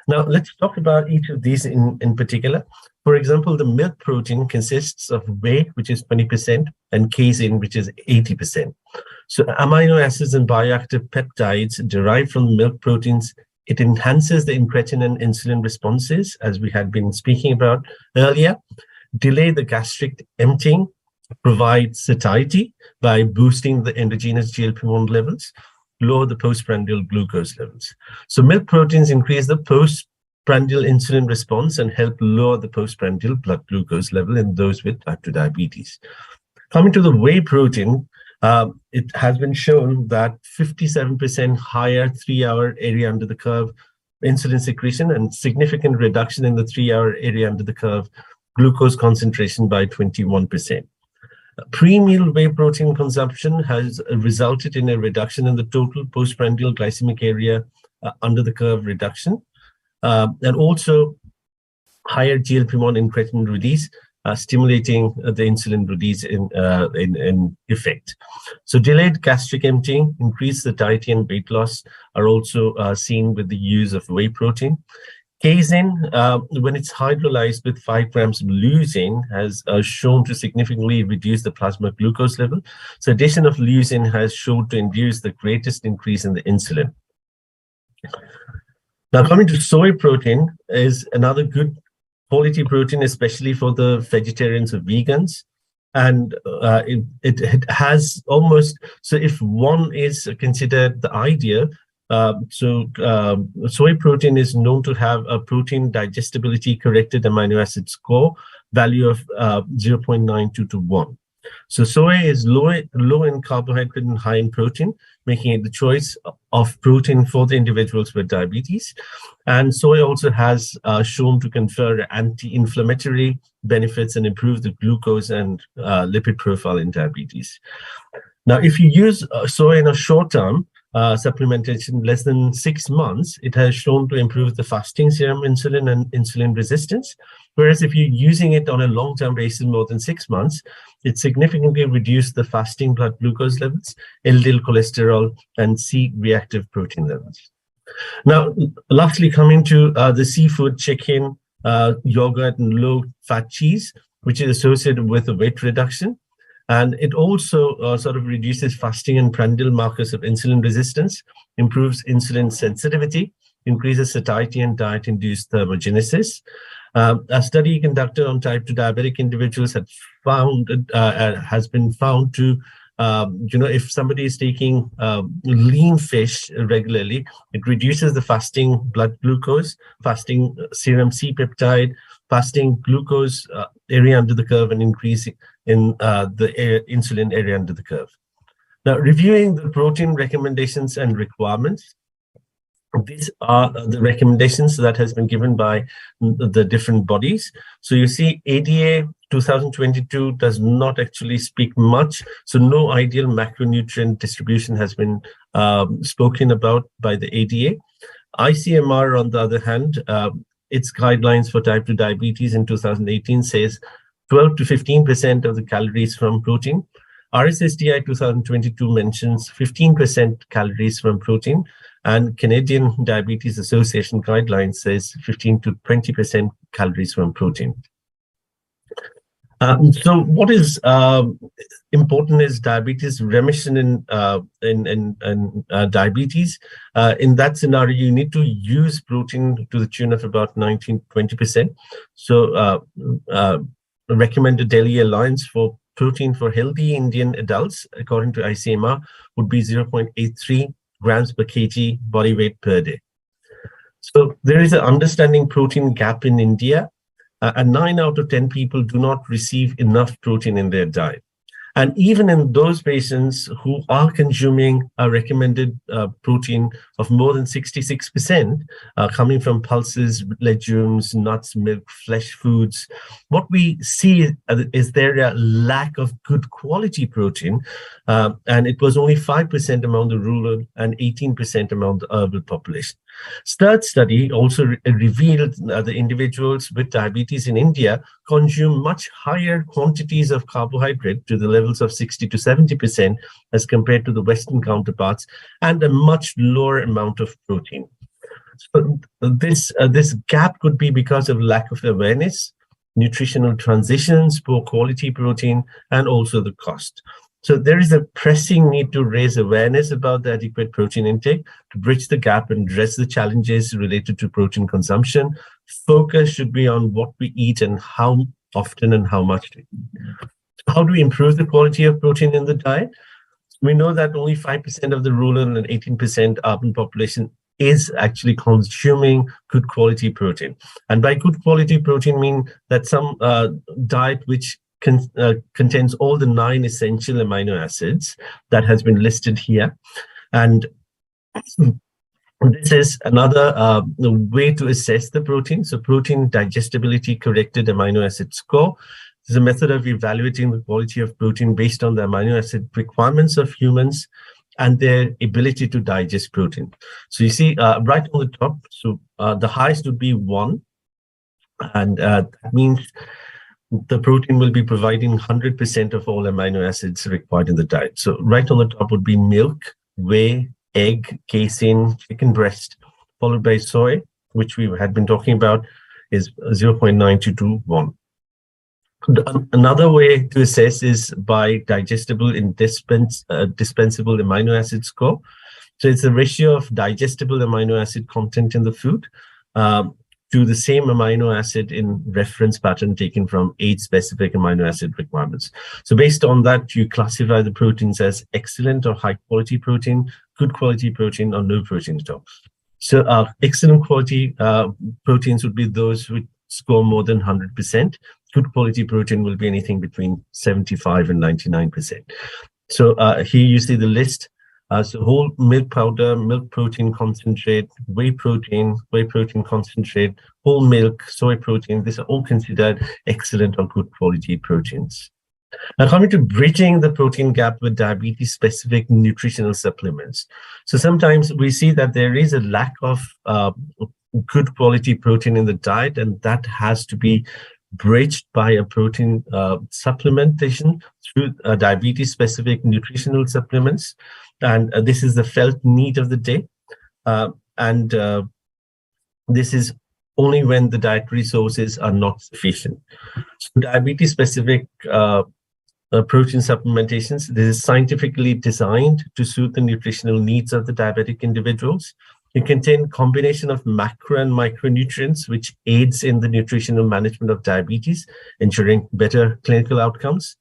Now, let's talk about each of these in particular. For example, the milk protein consists of whey, which is 20%, and casein, which is 80%. So amino acids and bioactive peptides derived from milk proteins, it enhances the incretin and insulin responses, as we had been speaking about earlier, delay the gastric emptying, provide satiety by boosting the endogenous GLP-1 levels, lower the postprandial glucose levels. So milk proteins increase the postprandial insulin response and help lower the postprandial blood glucose level in those with type 2 diabetes. Coming to the whey protein, it has been shown that 57% higher 3-hour area under the curve insulin secretion and significant reduction in the 3-hour area under the curve glucose concentration by 21%. Pre-meal whey protein consumption has resulted in a reduction in the total postprandial glycemic area under the curve reduction, and also higher GLP-1 incretin release, stimulating the insulin release in effect. So delayed gastric emptying, increased satiety and weight loss are also seen with the use of whey protein. Casein, when it's hydrolyzed with 5 grams of leucine, has shown to significantly reduce the plasma glucose level. So addition of leucine has shown to induce the greatest increase in the insulin. Now, coming to soy protein is another good quality protein, especially for the vegetarians or vegans. And it has almost, so if one is considered the ideal, Soy protein is known to have a protein digestibility corrected amino acid score value of 0.92 to 1. So soy is low in carbohydrate and high in protein, making it the choice of protein for the individuals with diabetes. And soy also has shown to confer anti-inflammatory benefits and improve the glucose and lipid profile in diabetes. Now, if you use soy in a short-term supplementation less than 6 months, it has shown to improve the fasting serum insulin and insulin resistance. Whereas if you're using it on a long-term basis more than 6 months, it significantly reduced the fasting blood glucose levels, LDL cholesterol, and C-reactive protein levels. Now, lastly, coming to the seafood, chicken, yogurt, and low-fat cheese, which is associated with the weight reduction. And it also sort of reduces fasting and prandial markers of insulin resistance, improves insulin sensitivity, increases satiety and diet-induced thermogenesis. A study conducted on type 2 diabetic individuals has been found to, if somebody is taking lean fish regularly, it reduces the fasting blood glucose, fasting serum C-peptide, fasting glucose area under the curve, and increasing in the insulin area under the curve. Now, reviewing the protein recommendations and requirements, these are the recommendations that has been given by the different bodies. So you see ADA 2022 does not actually speak much. So no ideal macronutrient distribution has been spoken about by the ADA. ICMR, on the other hand, its guidelines for type 2 diabetes in 2018 says 12 to 15% of the calories from protein. RSSDI 2022 mentions 15% calories from protein, and Canadian Diabetes Association guidelines says 15 to 20% calories from protein. So what is important is diabetes remission in diabetes. In that scenario, you need to use protein to the tune of about 19-20%. So recommended daily allowance for protein for healthy Indian adults, according to ICMR, would be 0.83 grams per kg body weight per day. So there is an understanding protein gap in India, and 9 out of 10 people do not receive enough protein in their diet. And even in those patients who are consuming a recommended protein of more than 66%, coming from pulses, legumes, nuts, milk, flesh foods, what we see is there a lack of good quality protein, and it was only 5% among the rural and 18% among the urban population. Third study also revealed the individuals with diabetes in India consume much higher quantities of carbohydrate to the levels of 60 to 70% as compared to the Western counterparts, and a much lower amount of protein. So this gap could be because of lack of awareness, nutritional transitions, poor quality protein, and also the cost. So there is a pressing need to raise awareness about the adequate protein intake to bridge the gap and address the challenges related to protein consumption. Focus should be on what we eat and how often and how much to eat. How do we improve the quality of protein in the diet? We know that only 5% of the rural and 18% urban population is actually consuming good quality protein. And by good quality protein, mean that some diet which contains all the 9 essential amino acids that has been listed here. And this is another way to assess the protein. So protein digestibility corrected amino acid score is a method of evaluating the quality of protein based on the amino acid requirements of humans and their ability to digest protein. So you see right on the top, so the highest would be 1. And that means the protein will be providing 100% of all amino acids required in the diet. So right on the top would be milk, whey, egg, casein, chicken breast, followed by soy, which we had been talking about, is 0.9 to 1. Another way to assess is by digestible indispensable amino acid score. So it's the ratio of digestible amino acid content in the food to the same amino acid in reference pattern taken from age-specific amino acid requirements. So based on that, you classify the proteins as excellent or high quality protein, good quality protein, or no protein at all. So excellent quality proteins would be those which score more than 100%. Good quality protein will be anything between 75 and 99%. So here you see the list. So whole milk powder, milk protein concentrate, whey protein concentrate, whole milk, soy protein, these are all considered excellent or good quality proteins. Now coming to bridging the protein gap with diabetes-specific nutritional supplements. So sometimes we see that there is a lack of good quality protein in the diet, and that has to be bridged by a protein supplementation through diabetes-specific nutritional supplements. And this is the felt need of the day. This is only when the dietary sources are not sufficient. So diabetes-specific protein supplementations, this is scientifically designed to suit the nutritional needs of the diabetic individuals. It contains combination of macro and micronutrients, which aids in the nutritional management of diabetes, ensuring better clinical outcomes.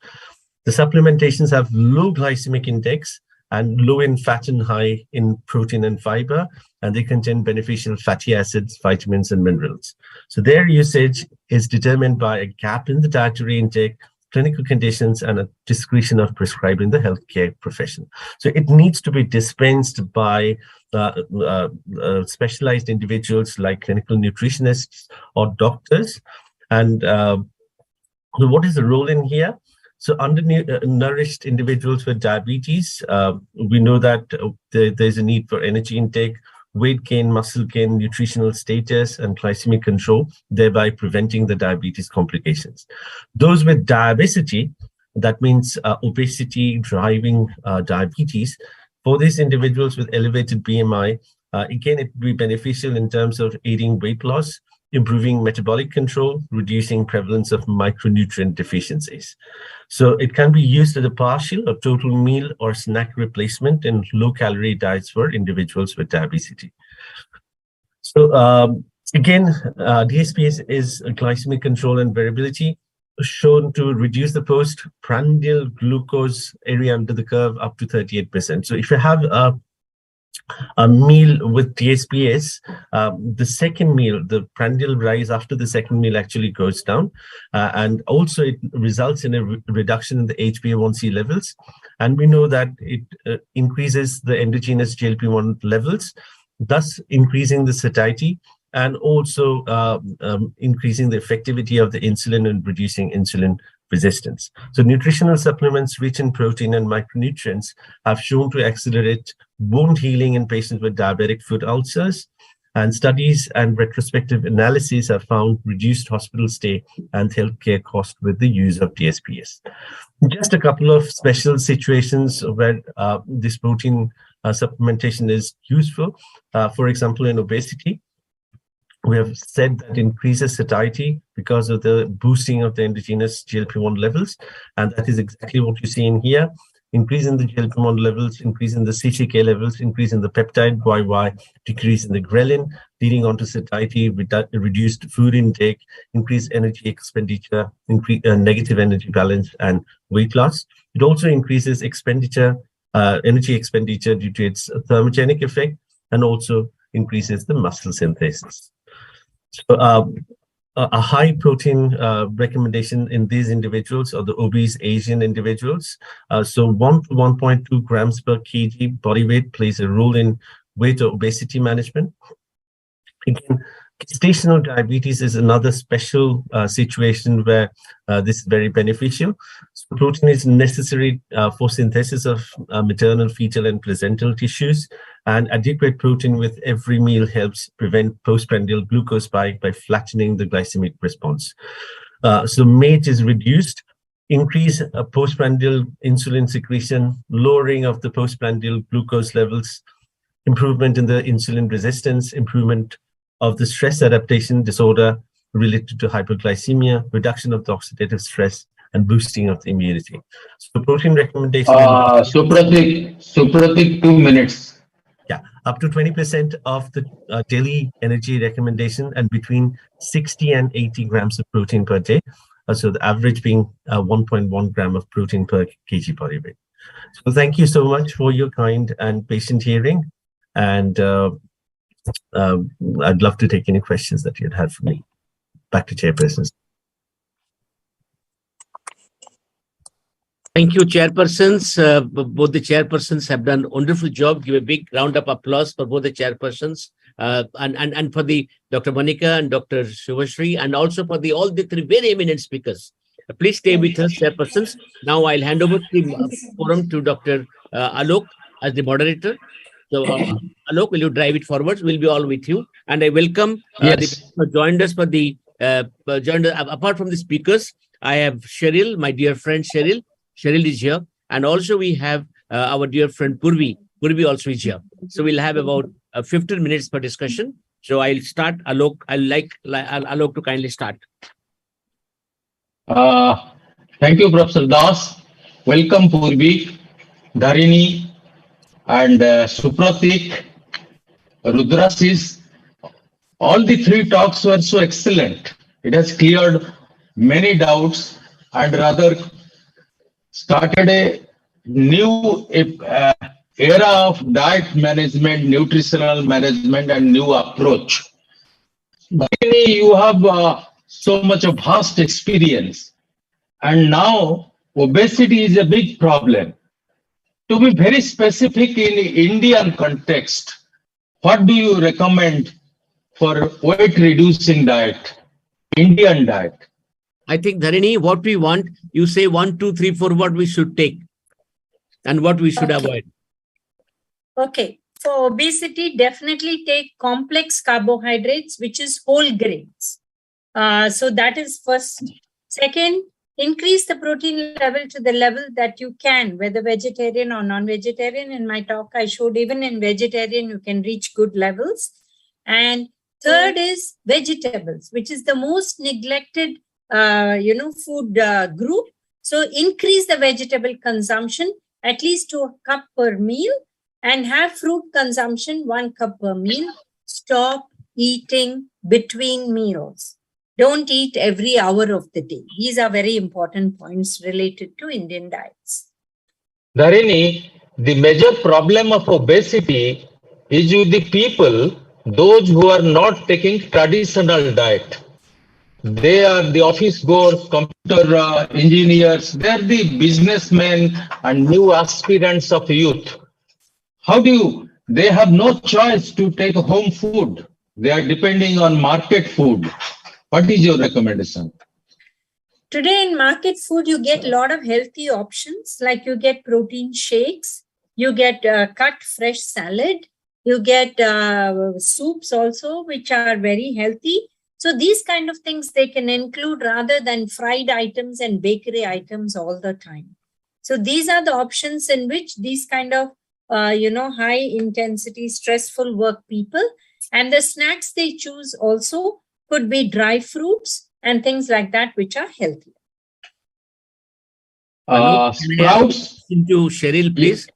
The supplementations have low glycemic index and low in fat and high in protein and fiber, and they contain beneficial fatty acids, vitamins, and minerals. So their usage is determined by a gap in the dietary intake, clinical conditions, and a discretion of prescribing the healthcare profession. So it needs to be dispensed by specialized individuals like clinical nutritionists or doctors. And so what is the role in here? So undernourished individuals with diabetes, we know that there's a need for energy intake, weight gain, muscle gain, nutritional status, and glycemic control, thereby preventing the diabetes complications. Those with diabesity, that means obesity driving diabetes, for these individuals with elevated BMI, again, it would be beneficial in terms of aiding weight loss, improving metabolic control, reducing prevalence of micronutrient deficiencies. So it can be used as a partial or total meal or snack replacement in low-calorie diets for individuals with diabetes. So again, DSPS is glycemic control and variability, shown to reduce the postprandial glucose area under the curve up to 38%. So if you have a meal with DSPS, the second meal, the prandial rise after the second meal actually goes down. And also it results in a reduction in the HbA1c levels. And we know that it increases the endogenous GLP-1 levels, thus increasing the satiety and also increasing the effectivity of the insulin and reducing insulin resistance. So nutritional supplements rich in protein and micronutrients have shown to accelerate wound healing in patients with diabetic foot ulcers, and studies and retrospective analyses have found reduced hospital stay and healthcare cost with the use of DSPS. Just a couple of special situations where this protein supplementation is useful. For example, in obesity, we have said that increases satiety because of the boosting of the endogenous GLP-1 levels. And that is exactly what you see in here. Increase in the GLP-1 levels, increase in the CCK levels, increase in the peptide YY, decrease in the ghrelin, leading on to satiety, reduced food intake, increased energy expenditure, negative energy balance, and weight loss. It also increases expenditure, energy expenditure due to its thermogenic effect, and also increases the muscle synthesis. So a high protein recommendation in these individuals or the obese Asian individuals. So 1 to 1.2 grams per kg body weight plays a role in weight or obesity management. Again, gestational diabetes is another special situation where this is very beneficial. So protein is necessary for synthesis of maternal, fetal, and placental tissues, and adequate protein with every meal helps prevent postprandial glucose spike by flattening the glycemic response. So MAGE is reduced, increase postprandial insulin secretion, lowering of the postprandial glucose levels, improvement in the insulin resistance, improvement of the stress adaptation disorder related to hyperglycemia, reduction of the oxidative stress, and boosting of the immunity. So protein recommendation. Supratik, 2 minutes. Yeah, up to 20% of the daily energy recommendation, and between 60 and 80 grams of protein per day. So the average being 1.1 gram of protein per kg body weight. So thank you so much for your kind and patient hearing. And I'd love to take any questions that you'd have for me. Back to Chairperson. Thank you, chairpersons. Both the chairpersons have done a wonderful job. Give a big round of applause for both the chairpersons and for the Dr. Monica and Dr. Shivashri, and also for all the three very eminent speakers. Please stay with us, chairpersons. Now I'll hand over the forum to Dr. Alok as the moderator. So Alok, will you drive it forward? We'll be all with you. And I welcome the people who joined us for the apart from the speakers. I have Cheryl, my dear friend Cheryl. Cheryl is here, and also we have our dear friend Purvi. Purvi also is here. So we'll have about 15 minutes per discussion. So I'll start. Alok, I'll like Alok to kindly start. Thank you, Professor Das. Welcome, Purvi, Dharini, and Supratik, Rudrasis. All the three talks were so excellent. It has cleared many doubts and rather started a new era of diet management, nutritional management, and new approach. Dharini, you have so much of vast experience, and now obesity is a big problem. To be very specific in Indian context, what do you recommend for weight reducing diet, Indian diet? I think, Dharini, what we want, you say 1, 2, 3, 4, what we should take and what we should avoid. Okay. For obesity, definitely take complex carbohydrates, which is whole grains. So that is first. Second, increase the protein level to the level that you can, whether vegetarian or non-vegetarian. In my talk, I showed even in vegetarian, you can reach good levels. And third is vegetables, which is the most neglected food group. So increase the vegetable consumption at least to a cup per meal, and have fruit consumption 1 cup per meal. Stop eating between meals. Don't eat every hour of the day. These are very important points related to Indian diets. Dharini, the major problem of obesity is with the people, those who are not taking traditional diet. They are the office goers, computer engineers, they are the businessmen and new aspirants of youth. They have no choice to take home food. They are depending on market food. What is your recommendation? Today in market food, you get a lot of healthy options, like you get protein shakes, you get cut fresh salad, you get soups also, which are very healthy. So these kind of things they can include rather than fried items and bakery items all the time. So these are the options in which these kind of, high intensity, stressful work people, and the snacks they choose also could be dry fruits and things like that, which are healthy. Sprouts. Into Cheryl, please.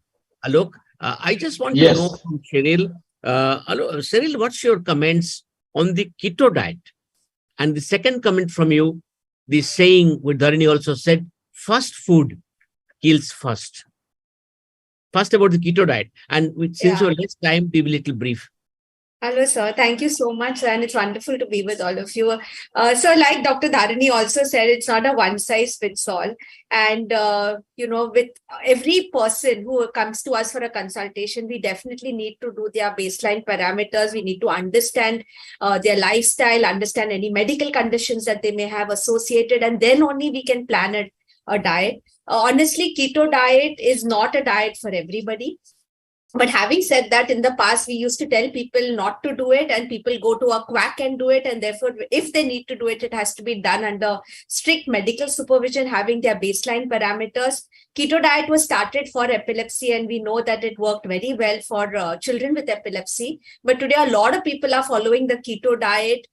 Alok, I just want to know from Cheryl. Cheryl, what's your comments on the keto diet? And the second comment from you, the saying what Dharini also said, fast food kills first. First about the keto diet. And since you're less time, be a little brief. Hello, sir. Thank you so much, and it's wonderful to be with all of you. So like Dr. Dharini also said, it's not a one-size-fits-all. And, with every person who comes to us for a consultation, we definitely need to do their baseline parameters. We need to understand their lifestyle, understand any medical conditions that they may have associated, and then only we can plan a diet. Honestly, keto diet is not a diet for everybody. But having said that, in the past, we used to tell people not to do it, and people go to a quack and do it. And therefore, if they need to do it, it has to be done under strict medical supervision, having their baseline parameters. Keto diet was started for epilepsy, and we know that it worked very well for children with epilepsy. But today, a lot of people are following the keto diet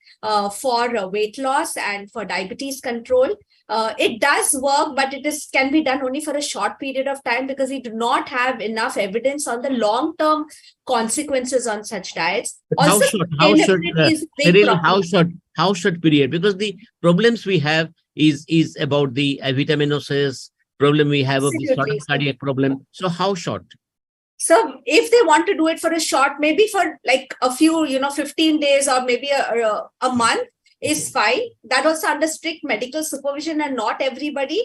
for weight loss and for diabetes control. It does work, but can be done only for a short period of time because we do not have enough evidence on the long-term consequences on such diets. But Also, sustainability is a big Cyril, problem. how short period? Because the problems we have is about the vitaminosis problem we have of the sort Absolutely. of cardiac problem. So how short? So if they want to do it for a short, maybe for like a few, 15 days or maybe a month is fine. That also under strict medical supervision and not everybody.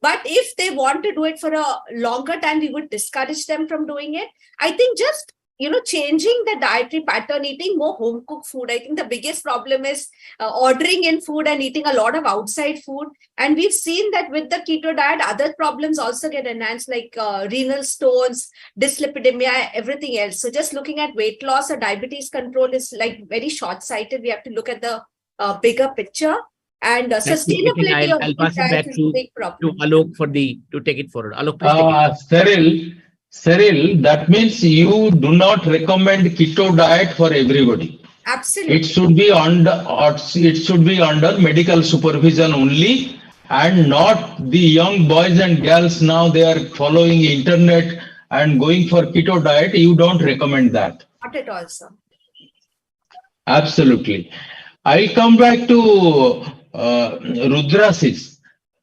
But if they want to do it for a longer time, we would discourage them from doing it. I think just, changing the dietary pattern, eating more home cooked food. I think the biggest problem is ordering in food and eating a lot of outside food. And we've seen that with the keto diet, other problems also get enhanced, like renal stones, dyslipidemia, everything else. So just looking at weight loss or diabetes control is like very short-sighted. We have to look at the bigger picture. And sustainability of I'll pass it back is a big problem. to Alok to take it forward. Alok, please take it. Cyril, that means you do not recommend keto diet for everybody. Absolutely. It should be under medical supervision only, and not the young boys and girls now they are following internet and going for keto diet. You don't recommend that. Not at all, sir. Absolutely. I'll come back to Rudrasis.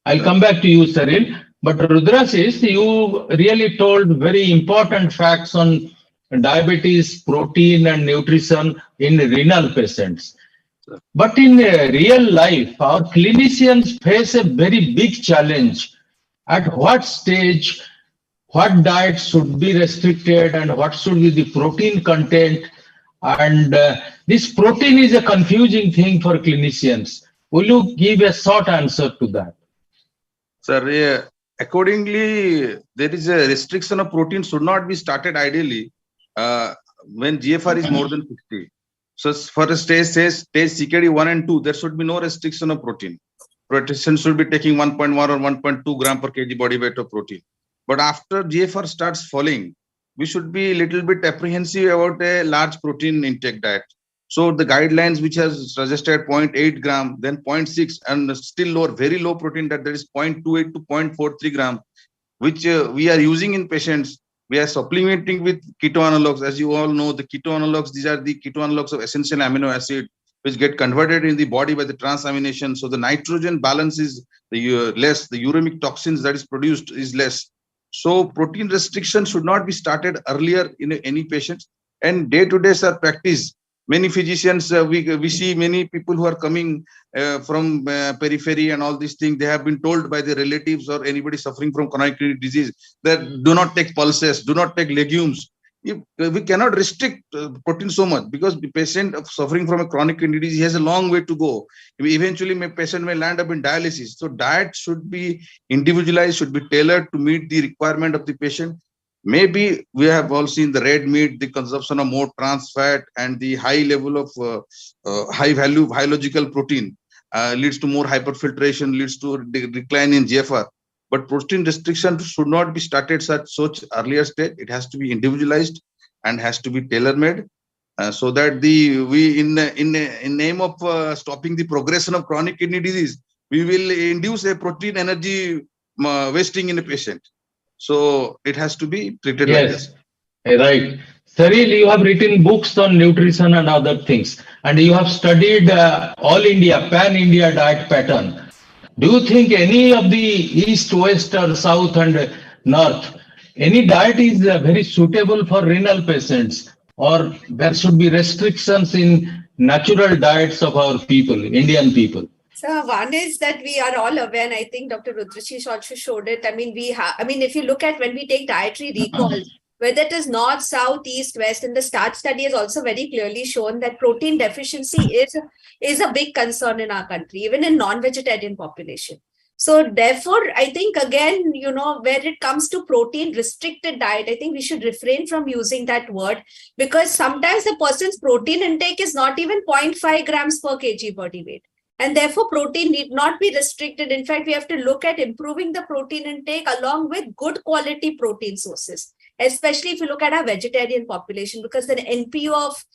I'll come back to you, Cyril. But Rudrasis, you really told very important facts on diabetes, protein, and nutrition in renal patients. But in real life, our clinicians face a very big challenge. At what stage, what diet should be restricted, and what should be the protein content? And this protein is a confusing thing for clinicians. Will you give a short answer to that? Sir, accordingly, there is a restriction of protein should not be started ideally when GFR is more than 50. So for a stage CKD 1 and 2, there should be no restriction of protein. Protein should be taking 1.1 or 1.2 gram per kg body weight of protein. But after GFR starts falling, we should be a little bit apprehensive about a large protein intake diet. So the guidelines which has suggested 0.8 gram, then 0.6, and still lower, very low protein that is 0.28 to 0.43 gram, which we are using in patients. We are supplementing with keto analogs. As you all know, the keto analogs, these are the keto analogs of essential amino acid, which get converted in the body by the transamination. So the nitrogen balance is less, the uremic toxins that is produced is less. So protein restriction should not be started earlier in any patient. And day-to-day practice, many physicians, we see many people who are coming from periphery and all these things. They have been told by their relatives or anybody suffering from chronic kidney disease that do not take pulses, do not take legumes. We cannot restrict protein so much, because the patient suffering from a chronic kidney disease has a long way to go. Eventually, my patient may land up in dialysis. So diet should be individualized, should be tailored to meet the requirement of the patient. Maybe we have all seen the red meat, the consumption of more trans fat, and the high level of high value biological protein leads to more hyperfiltration, leads to decline in GFR. But protein restriction should not be started such earlier stage. It has to be individualized and has to be tailor-made, so that in name of stopping the progression of chronic kidney disease, we will induce a protein energy wasting in a patient. So it has to be treated like this. Right. Cyril, you have written books on nutrition and other things, and you have studied all India, pan-India diet pattern. Do you think any of the east, west, or south and north, any diet is very suitable for renal patients, or there should be restrictions in natural diets of our people, Indian people? So one is that we are all aware, and I think Dr. Rudrashish also showed it. I mean, if you look at when we take dietary recalls, whether it is north, south, east, west, and the START study has also very clearly shown that protein deficiency is a big concern in our country, even in non-vegetarian population. So therefore, I think again, where it comes to protein restricted diet, I think we should refrain from using that word, because sometimes the person's protein intake is not even 0.5 grams per kg body weight. And therefore, protein need not be restricted. In fact, we have to look at improving the protein intake along with good quality protein sources. especially if you look at our vegetarian population, because the NPU of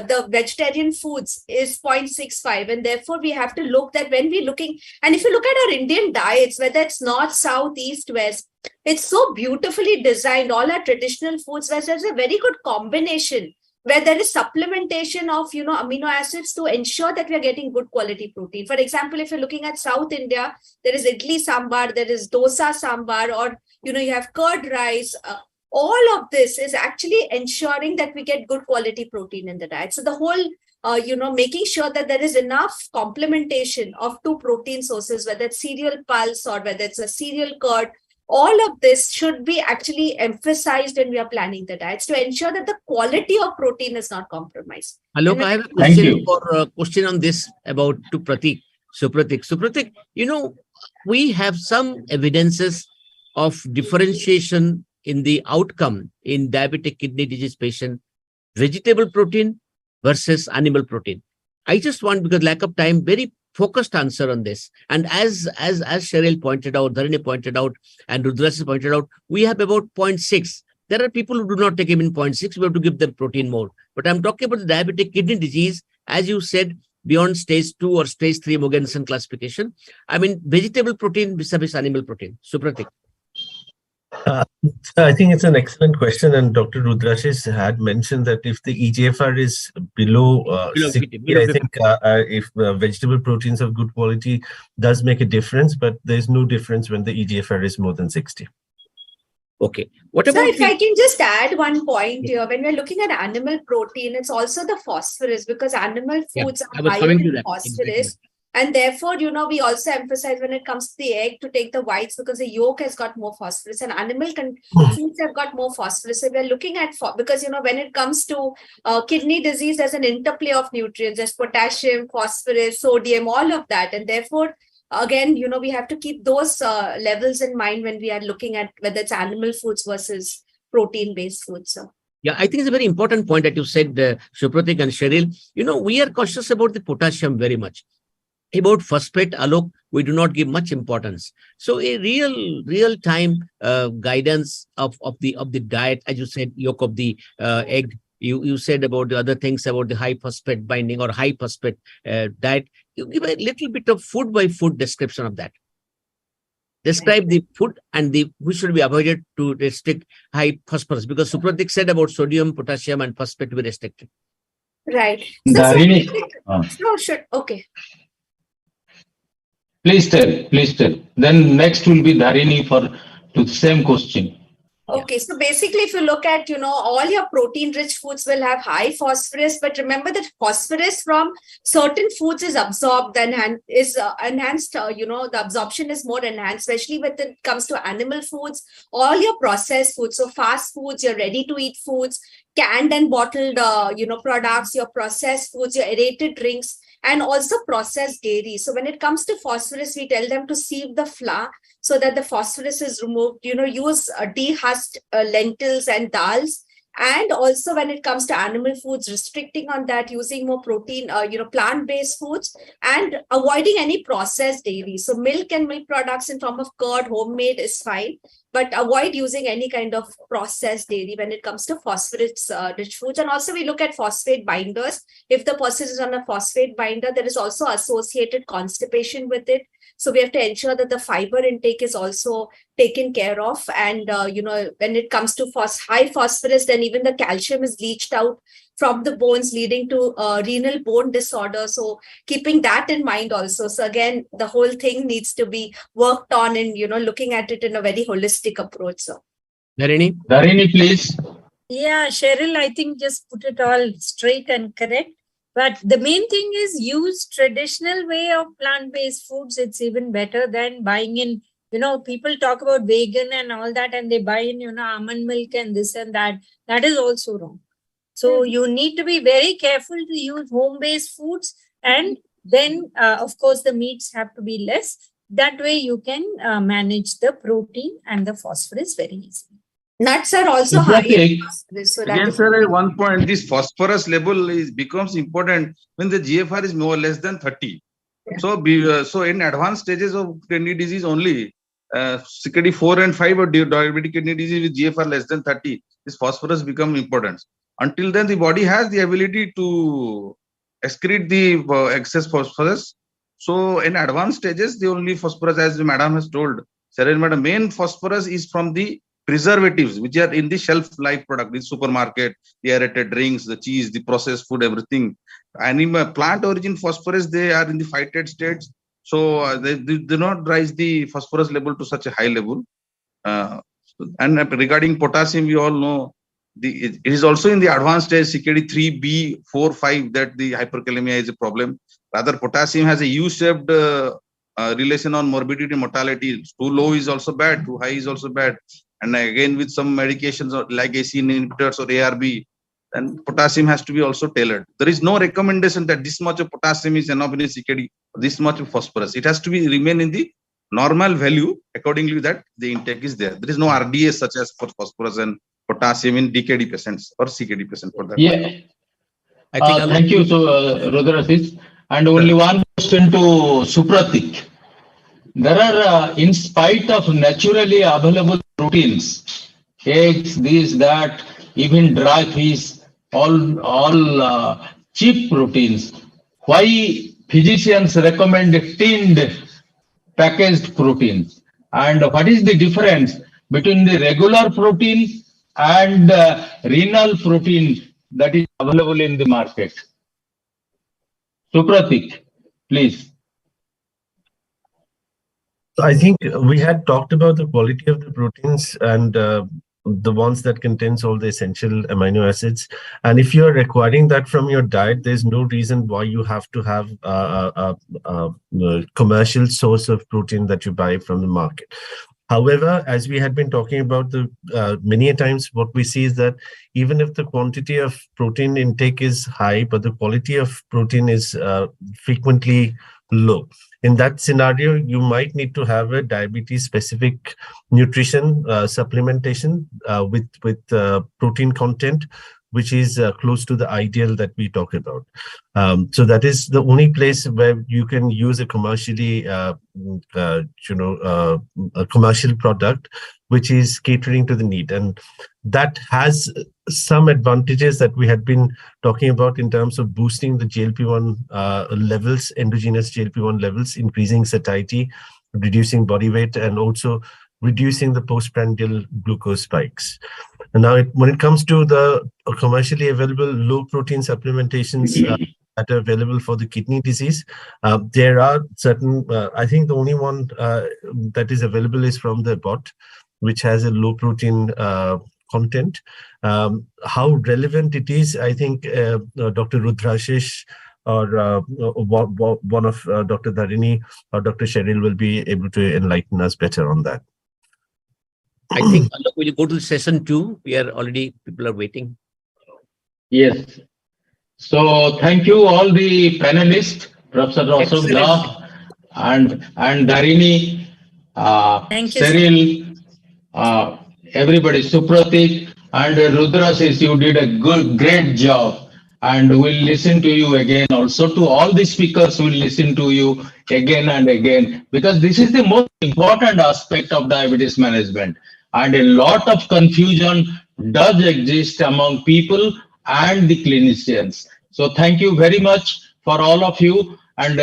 the vegetarian foods is 0.65, and therefore we have to look that when we're looking, and if you look at our Indian diets, whether it's north, south, east, west, it's so beautifully designed, all our traditional foods, where there's a very good combination, where there is supplementation of amino acids to ensure that we are getting good quality protein. For example, if you're looking at South India, there is idli sambar, there is dosa sambar, or you have curd rice. All of this is actually ensuring that we get good quality protein in the diet. So the whole making sure that there is enough complementation of two protein sources, whether it's cereal pulse or whether it's a cereal curd, all of this should be actually emphasized when we are planning the diets to ensure that the quality of protein is not compromised. Alok, I have a question on this about to Pratik. Supratik, we have some evidences of differentiation in the outcome in diabetic kidney disease patient, vegetable protein versus animal protein. I just want, because lack of time, very focused answer on this. And as Cheryl pointed out, Dharini pointed out, and Rudrash pointed out, we have about 0.6. There are people who do not take even 0.6. We have to give them protein more. But I'm talking about the diabetic kidney disease, as you said, beyond stage 2 or stage 3 Mogensen classification. I mean, vegetable protein vis-a-vis animal protein. Supratik. I think it's an excellent question, and Dr. Rudrashis had mentioned that if the EGFR is below 60, I think if vegetable proteins of good quality does make a difference, but there's no difference when the EGFR is more than 60. Okay. What about if I can just add one point here, when we're looking at animal protein, it's also the phosphorus, because animal foods are high in phosphorus. Exactly. And therefore, we also emphasize when it comes to the egg to take the whites, because the yolk has got more phosphorus, and animal foods have got more phosphorus. So we're looking at, because, when it comes to kidney disease, there's an interplay of nutrients. There's potassium, phosphorus, sodium, all of that. And therefore, again, we have to keep those levels in mind when we are looking at whether it's animal foods versus protein-based foods. So. Yeah, I think it's a very important point that you said, Supratik and Cheryl. We are cautious about the potassium very much. About phosphate, Alok, we do not give much importance. So a real-time guidance of the diet, as you said, yolk of the egg. You said about the other things about the high phosphate binding or high phosphate diet. You give a little bit of food by food description of that. Describe the food and which should be avoided to restrict high phosphorus, because Supratik said about sodium, potassium, and phosphate to be restricted. Right. Okay. Please tell. Then next will be Dharini to the same question. Okay, so basically, if you look at, all your protein-rich foods will have high phosphorus, but remember that phosphorus from certain foods is absorbed and is enhanced. The absorption is more enhanced, especially when it comes to animal foods, all your processed foods, so fast foods, your ready-to-eat foods, canned and bottled, products, your processed foods, your aerated drinks, and also processed dairy. So when it comes to phosphorus, we tell them to sieve the flour so that the phosphorus is removed. Use dehusked lentils and dals. And also when it comes to animal foods, restricting on that, using more protein, plant-based foods, and avoiding any processed dairy. So milk and milk products in form of curd, homemade is fine, but avoid using any kind of processed dairy when it comes to phosphorus-rich foods. And also we look at phosphate binders. If the person is on a phosphate binder, there is also associated constipation with it. So we have to ensure that the fiber intake is also taken care of. And, when it comes to high phosphorus, then even the calcium is leached out from the bones, leading to renal bone disorder. So keeping that in mind also. So again, the whole thing needs to be worked on and, looking at it in a very holistic approach. So. Dharini, please. Yeah, Cheryl, I think just put it all straight and correct. But the main thing is use traditional way of plant-based foods. It's even better than buying in, people talk about vegan and all that, and they buy in, almond milk and this and that. That is also wrong. So you need to be very careful to use home-based foods. And then, of course, the meats have to be less. That way you can manage the protein and the phosphorus very easily. Nuts are also high in phosphorus. So again, sir, at one point, this phosphorus level becomes important when the GFR is more or less than 30. Yeah. So in advanced stages of kidney disease only, CKD 4 and 5 or diabetic kidney disease with GFR less than 30, this phosphorus become important. Until then, the body has the ability to excrete the excess phosphorus. So in advanced stages, the only phosphorus, as the madam has told, madam, main phosphorus is from the preservatives, which are in the shelf life product, the supermarket, the aerated drinks, the cheese, the processed food, everything. Animal, plant origin phosphorus, they are in the phytate states. So they do not rise the phosphorus level to such a high level. And regarding potassium, we all know it is also in the advanced stage CKD 3B, 4, 5 that the hyperkalemia is a problem. Rather, potassium has a U-shaped relation on morbidity and mortality. Too low is also bad, too high is also bad. And again, with some medications like ACE inhibitors or ARB, and potassium has to be also tailored. There is no recommendation that this much of potassium is enough in a CKD, this much of phosphorus. It has to be remain in the normal value accordingly that the intake is there. There is no RDA such as for phosphorus and potassium in DKD patients or CKD patients for that. Yeah. I think thank you, Rudrasis. And only one question to Supratik. There are, in spite of naturally available proteins, eggs, this, that, even dry fish, all cheap proteins, why physicians recommend tinned packaged proteins? And what is the difference between the regular protein and renal protein that is available in the market? Supratik, please. I think we had talked about the quality of the proteins and the ones that contains all the essential amino acids. And if you're requiring that from your diet, there's no reason why you have to have a commercial source of protein that you buy from the market. However, as we had been talking about many a times, what we see is that even if the quantity of protein intake is high, but the quality of protein is frequently low. In that scenario, you might need to have a diabetes-specific nutrition supplementation with protein content, which is close to the ideal that we talk about. So that is the only place where you can use a commercially, a commercial product, which is catering to the need. And that has some advantages that we had been talking about in terms of boosting the GLP-1 levels, endogenous GLP-1 levels, increasing satiety, reducing body weight, and also reducing the postprandial glucose spikes. And now, when it comes to the commercially available low protein supplementations that are available for the kidney disease, there are certain, I think the only one that is available is from the bot, which has a low protein content. How relevant it is, I think Dr. Rudrashish or one of Dr. Dharini or Dr. Cheryl will be able to enlighten us better on that. I think we'll go to session 2. We are already, people are waiting. Yes. So thank you all the panelists, Professor Ashok Das and Dharini, Cheryl, everybody, Supratik and Rudrasis, you did a great job. And we'll listen to you again. Also to all the speakers, we'll listen to you again and again, because this is the most important aspect of diabetes management. And a lot of confusion does exist among people and the clinicians. So thank you very much for all of you. And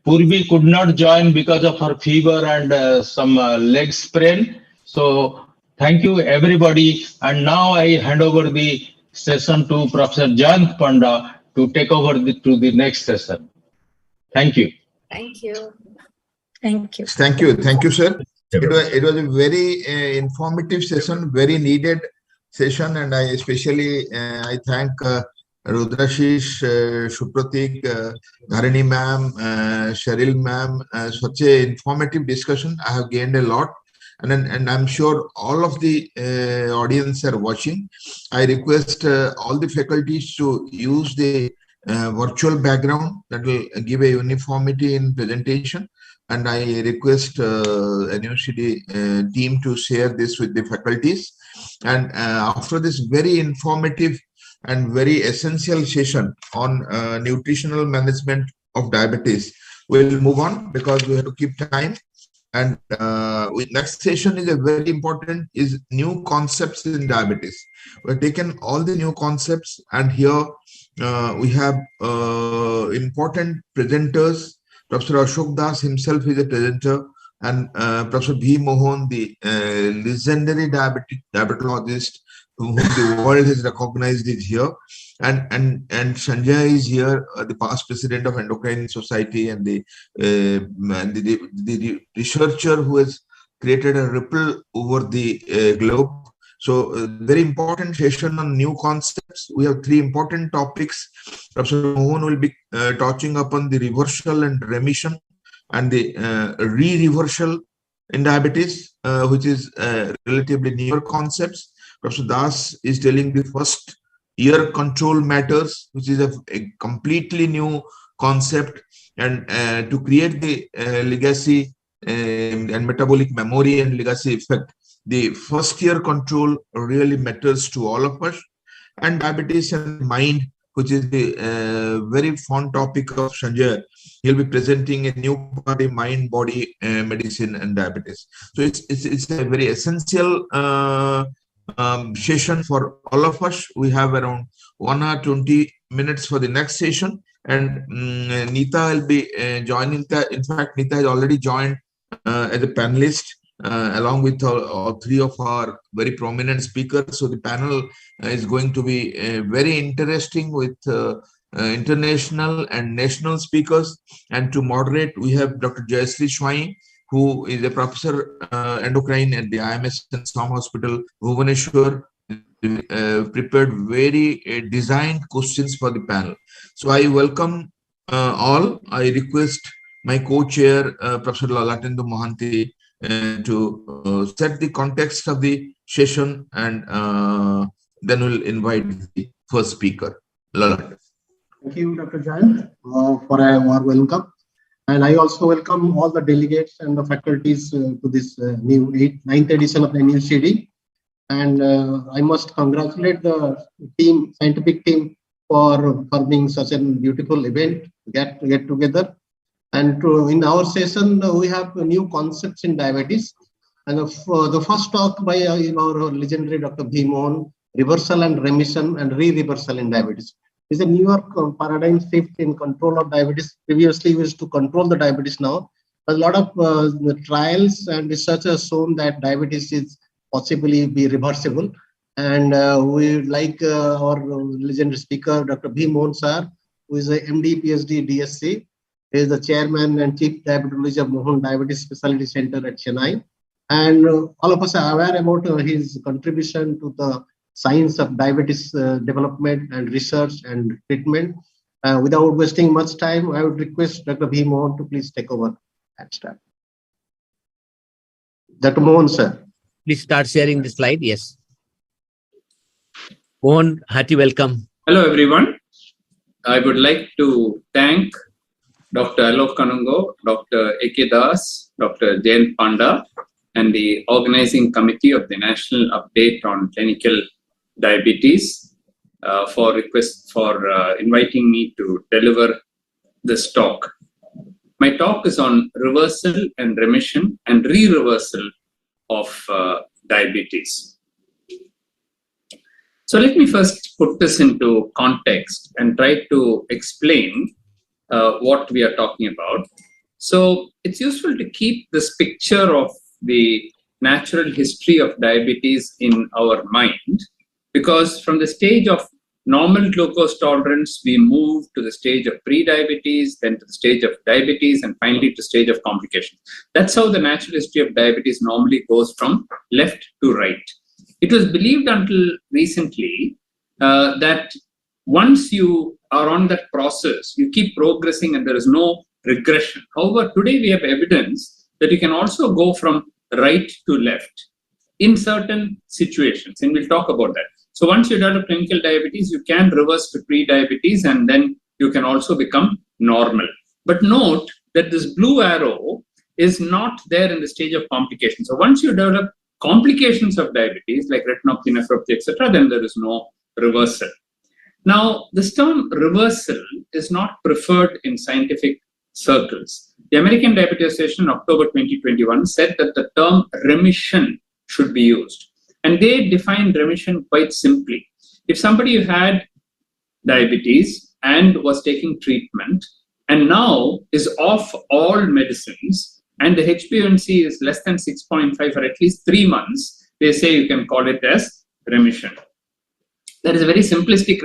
Purvi could not join because of her fever and some leg sprain. So thank you, everybody. And now I hand over the session to Professor Jayant Panda to take over to the next session. Thank you. Thank you. Thank you. Thank you. Thank you, sir. It was a very informative session, very needed session, and I especially I thank Rudrashish, Supratik, Dharini ma'am, Cheryl ma'am. Such a informative discussion. I have gained a lot, and I'm sure all of the audience are watching. I request all the faculties to use the virtual background that will give a uniformity in presentation. And I request NUCD team to share this with the faculties. And after this very informative and very essential session on nutritional management of diabetes, we'll move on because we have to keep time. And next session is a very important, is new concepts in diabetes. We've taken all the new concepts, and here we have important presenters. Professor Ashok Das himself is a presenter, and Professor B. Mohan, the legendary diabetologist whom the world has recognized, is here. And Sanjay is here, the past president of Endocrine Society, and the researcher who has created a ripple over the globe. So very important session on new concepts. We have three important topics. Professor Mohan will be touching upon the reversal and remission and the re-reversal in diabetes, which is relatively newer concepts. Professor Das is telling the first year control matters, which is a completely new concept, and to create the legacy and metabolic memory and legacy effect, the first year control really matters to all of us. And diabetes and mind, which is the very fun topic of Sanjay. He'll be presenting a new body, mind, body medicine and diabetes. So it's a very essential session for all of us. We have around 1 hour 20 minutes for the next session, and Neeta will be joining. In fact, Neeta has already joined as a panelist along with three of our very prominent speakers. So the panel is going to be very interesting with international and national speakers. And to moderate, we have Dr. Jayashree Swai, who is a professor endocrine at the IMS and SOM Hospital, Bhubaneswar, prepared very designed questions for the panel. So I welcome all. I request my co-chair, Professor Lalatendu Mohanty, to set the context of the session, and then we'll invite the first speaker, Lalat. Thank you, Dr. Jayant, for a warm welcome. And I also welcome all the delegates and the faculties to this new 9th edition of the NUCD. And I must congratulate the team, scientific team, for forming such a beautiful event, get together. And in our session, we have new concepts in diabetes. And the first talk by our legendary Dr. B. Mohan, reversal and remission and re-reversal in diabetes. It's a newer paradigm shift in control of diabetes. Previously, we used to control the diabetes. Now, a lot of trials and research has shown that diabetes is possibly be reversible. And we like our legendary speaker, Dr. B. Mohan sir, who is a MD, PhD, DSc. He is the chairman and chief diabetologist of Mohan Diabetes Specialty Center at Chennai. And all of us are aware about his contribution to the science of diabetes development and research and treatment. Without wasting much time, I would request Dr. B. Mohan to please take over and start. Dr. Mohan, sir. Please start sharing the slide. Yes. Mohan, hearty welcome. Hello, everyone. I would like to thank Dr. Alok Kanungo, Dr. A.K. Das, Dr. Jayant Panda, and the organizing committee of the National Update on Clinical Diabetes for inviting me to deliver this talk. My talk is on reversal and remission and re-reversal of diabetes. So let me first put this into context and try to explain what we are talking about. So it's useful to keep this picture of the natural history of diabetes in our mind, because from the stage of normal glucose tolerance, we move to the stage of pre-diabetes, then to the stage of diabetes, and finally to the stage of complications. That's how the natural history of diabetes normally goes from left to right. It was believed until recently that once you are on that process, you keep progressing and there is no regression. However, today we have evidence that you can also go from right to left in certain situations, and we'll talk about that. So once you develop clinical diabetes, you can reverse to pre-diabetes, and then you can also become normal. But note that this blue arrow is not there in the stage of complications. So once you develop complications of diabetes, like retinopathy, nephropathy, etc., then there is no reversal. Now, this term reversal is not preferred in scientific circles. The American Diabetes Association in October 2021 said that the term remission should be used. And they defined remission quite simply. If somebody had diabetes and was taking treatment and now is off all medicines and the HbA1c is less than 6.5 for at least 3 months, they say you can call it as remission. That is a very simplistic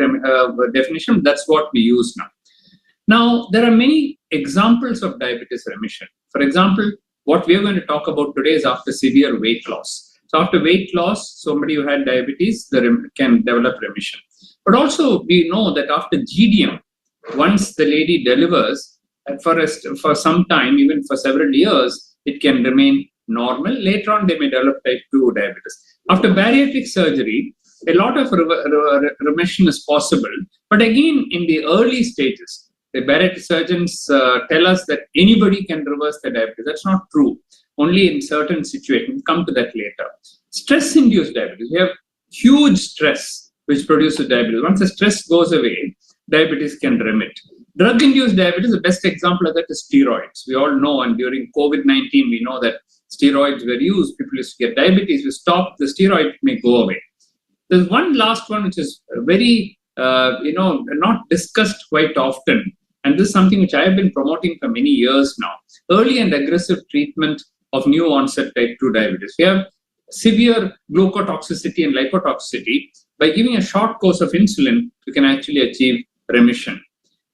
definition. That's what we use now. Now, there are many examples of diabetes remission. For example, what we are going to talk about today is after severe weight loss. So after weight loss, somebody who had diabetes can develop remission. But also we know that after GDM, once the lady delivers, for some time, even for several years, it can remain normal. Later on, they may develop type 2 diabetes. After bariatric surgery, a lot of remission is possible. But again, in the early stages, the bariatric surgeons tell us that anybody can reverse the diabetes. That's not true. Only in certain situations. We'll come to that later. Stress-induced diabetes. We have huge stress which produces diabetes. Once the stress goes away, diabetes can remit. Drug-induced diabetes, the best example of that is steroids. We all know, and during COVID-19, we know that steroids were used. People used to get diabetes. We stop the steroid, it may go away. There's one last one which is very, not discussed quite often. And this is something which I have been promoting for many years now. Early and aggressive treatment of new onset type 2 diabetes. We have severe glucotoxicity and lipotoxicity. By giving a short course of insulin, you can actually achieve remission.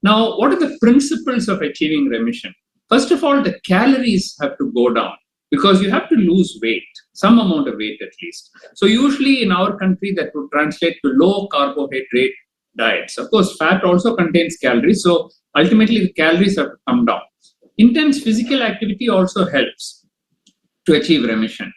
Now, what are the principles of achieving remission? First of all, the calories have to go down because you have to lose weight, some amount of weight at least. So usually in our country, that would translate to low carbohydrate diets. Of course, fat also contains calories. So ultimately, the calories have to come down. Intense physical activity also helps to achieve remission.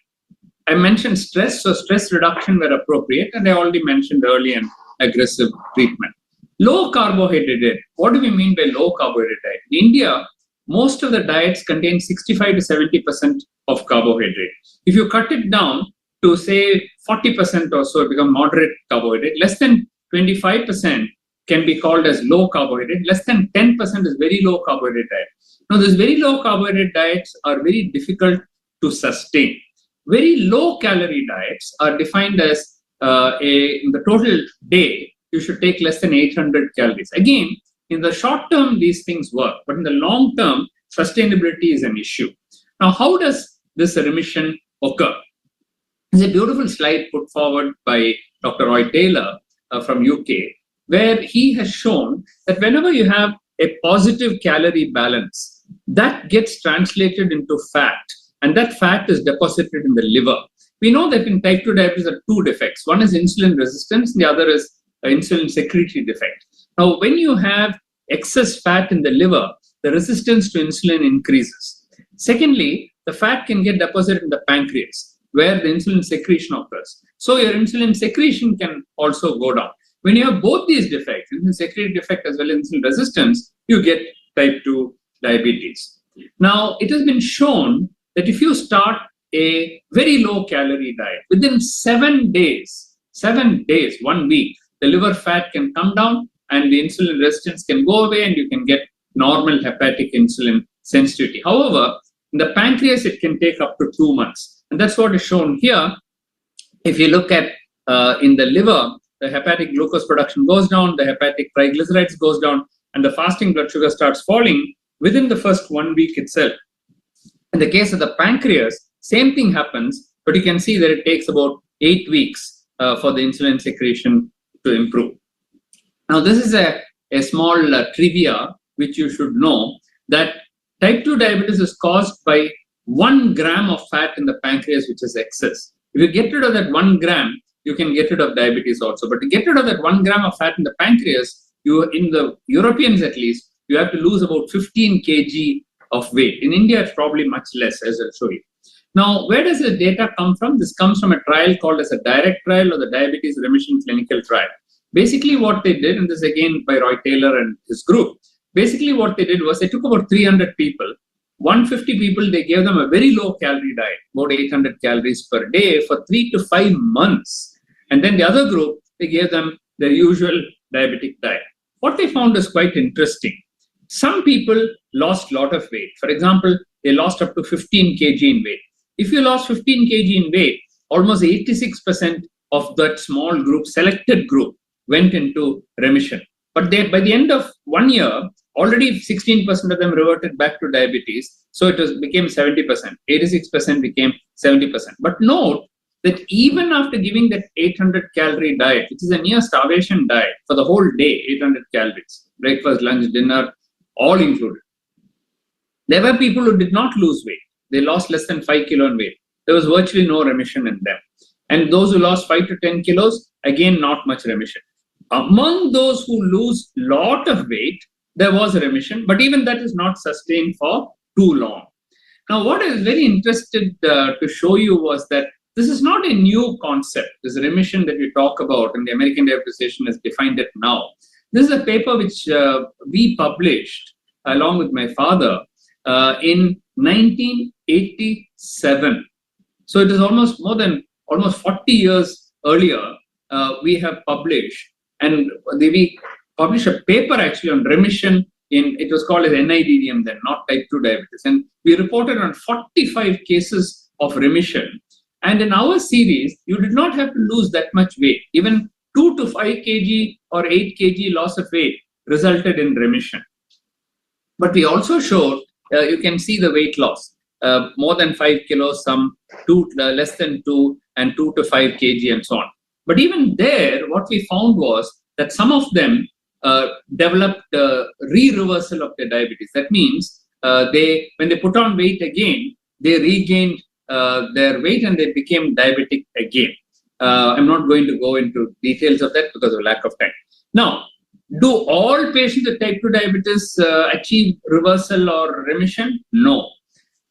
I mentioned stress, so stress reduction where appropriate, and I already mentioned early and aggressive treatment. Low carbohydrate diet. What do we mean by low carbohydrate diet? In India, most of the diets contain 65 to 70% of carbohydrate. If you cut it down to say 40% or so, it becomes moderate carbohydrate. Less than 25% can be called as low carbohydrate. Less than 10% is very low carbohydrate diet. Now, these very low carbohydrate diets are very difficult to sustain. Very low calorie diets are defined as in the total day, you should take less than 800 calories. Again, in the short term, these things work, but in the long term, sustainability is an issue. Now, how does this remission occur? There's a beautiful slide put forward by Dr. Roy Taylor from UK, where he has shown that whenever you have a positive calorie balance, that gets translated into fat, and that fat is deposited in the liver. We know that in type 2 diabetes there are two defects. One is insulin resistance, and the other is insulin secretory defect. Now, when you have excess fat in the liver, the resistance to insulin increases. Secondly, the fat can get deposited in the pancreas, where the insulin secretion occurs. So your insulin secretion can also go down. When you have both these defects, insulin secretory defect as well as insulin resistance, you get type 2 diabetes. Now, it has been shown that if you start a very low calorie diet, within 7 days, 1 week, the liver fat can come down and the insulin resistance can go away and you can get normal hepatic insulin sensitivity. However, in the pancreas, it can take up to 2 months. And that's what is shown here. If you look at in the liver, the hepatic glucose production goes down, the hepatic triglycerides goes down, and the fasting blood sugar starts falling within the first 1 week itself. In the case of the pancreas, same thing happens, but you can see that it takes about 8 weeks for the insulin secretion to improve. Now, this is a small trivia which you should know, that type 2 diabetes is caused by 1 gram of fat in the pancreas, which is excess. If you get rid of that 1 gram, you can get rid of diabetes also. But to get rid of that 1 gram of fat in the pancreas, in the Europeans at least, you have to lose about 15 kg of weight. In India, it's probably much less, as I'll show you. Now, where does the data come from? This comes from a trial called as a direct trial or the Diabetes Remission Clinical Trial. Basically, what they did, and this again by Roy Taylor and his group, basically what they did was they took about 300 people, 150 people, they gave them a very low calorie diet, about 800 calories per day for 3 to 5 months. And then the other group, they gave them their usual diabetic diet. What they found is quite interesting. Some people lost a lot of weight. For example, they lost up to 15 kg in weight. If you lost 15 kg in weight, almost 86% of that small group, selected group, went into remission. But by the end of 1 year, already 16% of them reverted back to diabetes. So it became 70%. 86% became 70%. But note that even after giving that 800 calorie diet, which is a near starvation diet for the whole day, 800 calories, breakfast, lunch, dinner, all included, there were people who did not lose weight. They lost less than 5 kilo in weight. There was virtually no remission in them. And those who lost 5 to 10 kilos, again, not much remission. Among those who lose lot of weight, there was a remission, but even that is not sustained for too long. Now, what I was very interested to show you was that this is not a new concept. This remission that we talk about, and the American Diabetes Association has defined it now. This is a paper which we published along with my father in 1987. So it is almost 40 years earlier we have published, and we published a paper actually on remission it was called as NIDDM then, not type 2 diabetes. And we reported on 45 cases of remission. And in our series, you did not have to lose that much weight. Even 2 to 5 kg or 8 kg loss of weight resulted in remission. But we also showed, you can see the weight loss, more than 5 kilos, some less than 2, and 2 to 5 kg and so on. But even there, what we found was that some of them developed re-reversal of their diabetes. That means when they put on weight again, they regained their weight and they became diabetic again. I'm not going to go into details of that because of lack of time. Now, do all patients with type 2 diabetes achieve reversal or remission? No.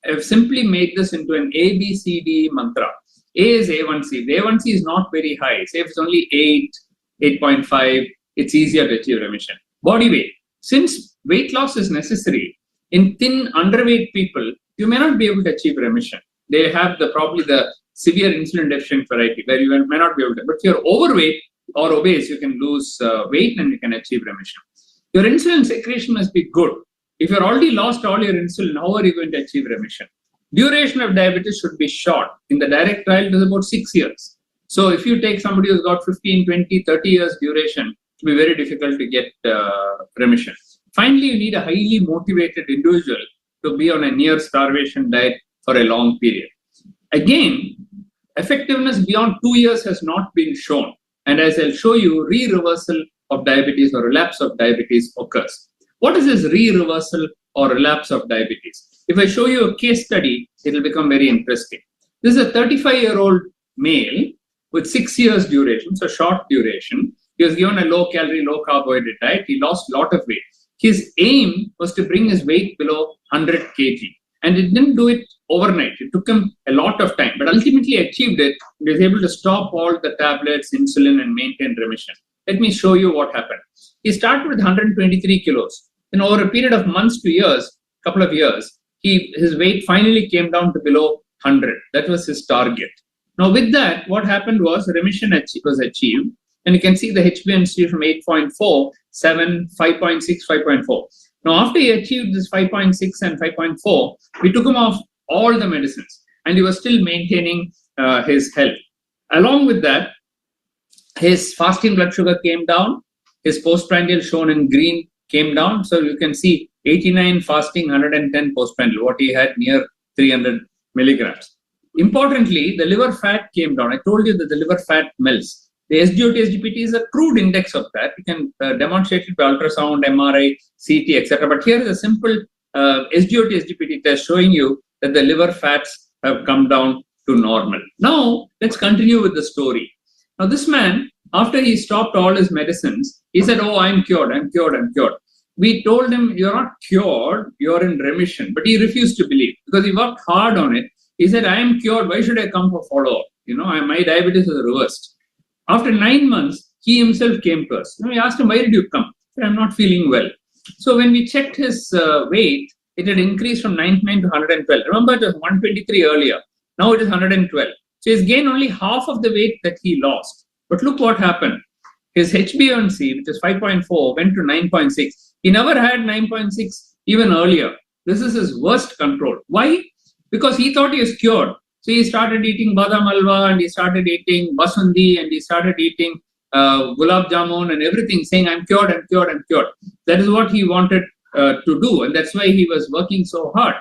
I've simply made this into an ABCD mantra. A is A1C. The A1C is not very high. Say if it's only 8, 8.5, it's easier to achieve remission. Body weight. Since weight loss is necessary, in thin, underweight people, you may not be able to achieve remission. They have probably the severe insulin deficient variety where you may not be able to. But if you're overweight or obese, you can lose weight and you can achieve remission. Your insulin secretion must be good. If you're already lost all your insulin, how are you going to achieve remission? Duration of diabetes should be short. In the direct trial, it is about 6 years. So if you take somebody who's got 15, 20, 30 years duration, it will be very difficult to get remission. Finally, you need a highly motivated individual to be on a near starvation diet for a long period. Again, effectiveness beyond 2 years has not been shown. And as I'll show you, re-reversal of diabetes or relapse of diabetes occurs. What is this re-reversal or relapse of diabetes? If I show you a case study, it will become very interesting. This is a 35-year-old male with 6 years duration, so short duration. He was given a low-calorie, low-carbohydrate diet. He lost a lot of weight. His aim was to bring his weight below 100 kg. And it didn't do it overnight. It took him a lot of time, but ultimately achieved it. He was able to stop all the tablets, insulin, and maintain remission. Let me show you what happened. He started with 123 kilos. And over a period of months to years, couple of years, his weight finally came down to below 100. That was his target. Now with that, what happened was remission was achieved. And you can see the HbA1c from 8.4, 7, 5.6, 5.4. Now, after he achieved this 5.6 and 5.4, we took him off all the medicines and he was still maintaining his health. Along with that, his fasting blood sugar came down, his postprandial shown in green came down. So you can see 89 fasting, 110 postprandial, what he had near 300 milligrams. Importantly, the liver fat came down. I told you that the liver fat melts. The SGOT-SGPT is a crude index of that. You can demonstrate it by ultrasound, MRI, CT, etc. But here is a simple SGOT-SGPT test showing you that the liver fats have come down to normal. Now, let's continue with the story. Now, this man, after he stopped all his medicines, he said, oh, I'm cured, I'm cured, I'm cured. We told him, you're not cured, you're in remission. But he refused to believe because he worked hard on it. He said, I am cured, why should I come for follow-up? My diabetes is reversed. After 9 months, he himself came to us. We asked him, why did you come? He said, I'm not feeling well. So when we checked his weight, it had increased from 99 to 112. Remember, it was 123 earlier. Now it is 112. So he's gained only half of the weight that he lost. But look what happened. His HbA1c, which is 5.4, went to 9.6. He never had 9.6 even earlier. This is his worst control. Why? Because he thought he was cured. So he started eating badam alwa, and he started eating basundi, and he started eating gulab jamun and everything, saying, I'm cured, I'm cured, I'm cured. That is what he wanted to do, and that's why he was working so hard.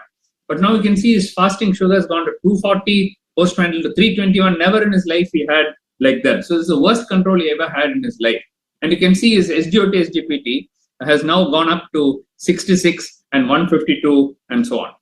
But now you can see his fasting sugar has gone to 240, postprandial to 321. Never in his life he had like that. So this is the worst control he ever had in his life. And you can see his SGOT, SGPT has now gone up to 66 and 152 and so on.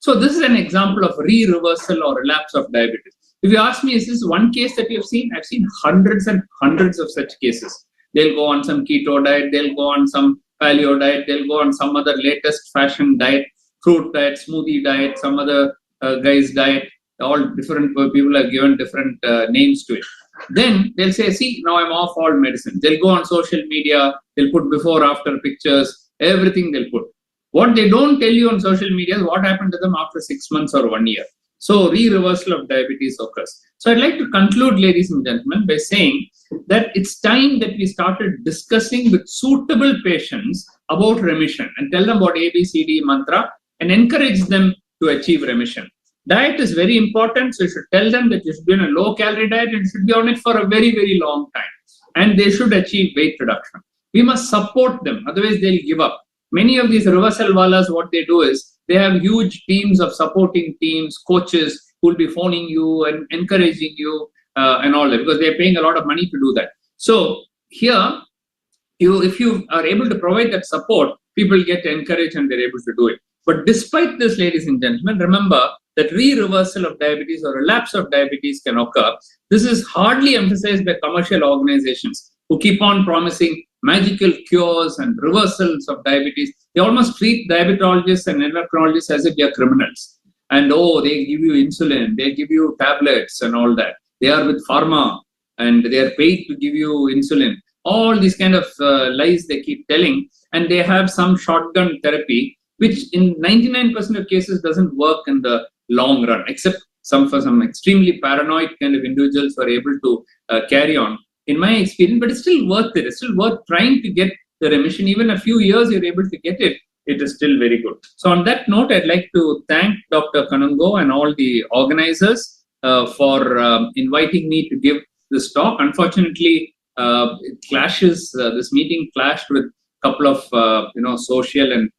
So this is an example of re-reversal or relapse of diabetes. If you ask me, is this one case that you've seen? I've seen hundreds and hundreds of such cases. They'll go on some keto diet, they'll go on some paleo diet, they'll go on some other latest fashion diet, fruit diet, smoothie diet, some other guy's diet. All different people have given different names to it. Then they'll say, see, now I'm off all medicine. They'll go on social media, they'll put before, after pictures, everything they'll put. What they don't tell you on social media is what happened to them after 6 months or 1 year. So re-reversal of diabetes occurs. So I'd like to conclude, ladies and gentlemen, by saying that it's time that we started discussing with suitable patients about remission and tell them about ABCD mantra and encourage them to achieve remission. Diet is very important, so you should tell them that you should be on a low-calorie diet and you should be on it for a very, very long time. And they should achieve weight reduction. We must support them, otherwise they'll give up. Many of these reversal wallahs, what they do is, they have huge teams of supporting teams, coaches who will be phoning you and encouraging you and all that, because they're paying a lot of money to do that. So here, if you are able to provide that support, people get encouraged and they're able to do it. But despite this, ladies and gentlemen, remember that re-reversal of diabetes or relapse of diabetes can occur. This is hardly emphasized by commercial organizations who keep on promising magical cures and reversals of diabetes. They almost treat diabetologists and endocrinologists as if they are criminals. And oh, they give you insulin, they give you tablets and all that. They are with pharma and they are paid to give you insulin. All these kind of lies they keep telling, and they have some shotgun therapy, which in 99% of cases doesn't work in the long run, except for some extremely paranoid kind of individuals who are able to carry on, in my experience. But it's still worth it. It's still worth trying to get the remission. Even a few years you're able to get it, it is still very good. So on that note, I'd like to thank Dr. Kanungo and all the organizers for inviting me to give this talk. Unfortunately, it clashes. This meeting clashed with a couple of social and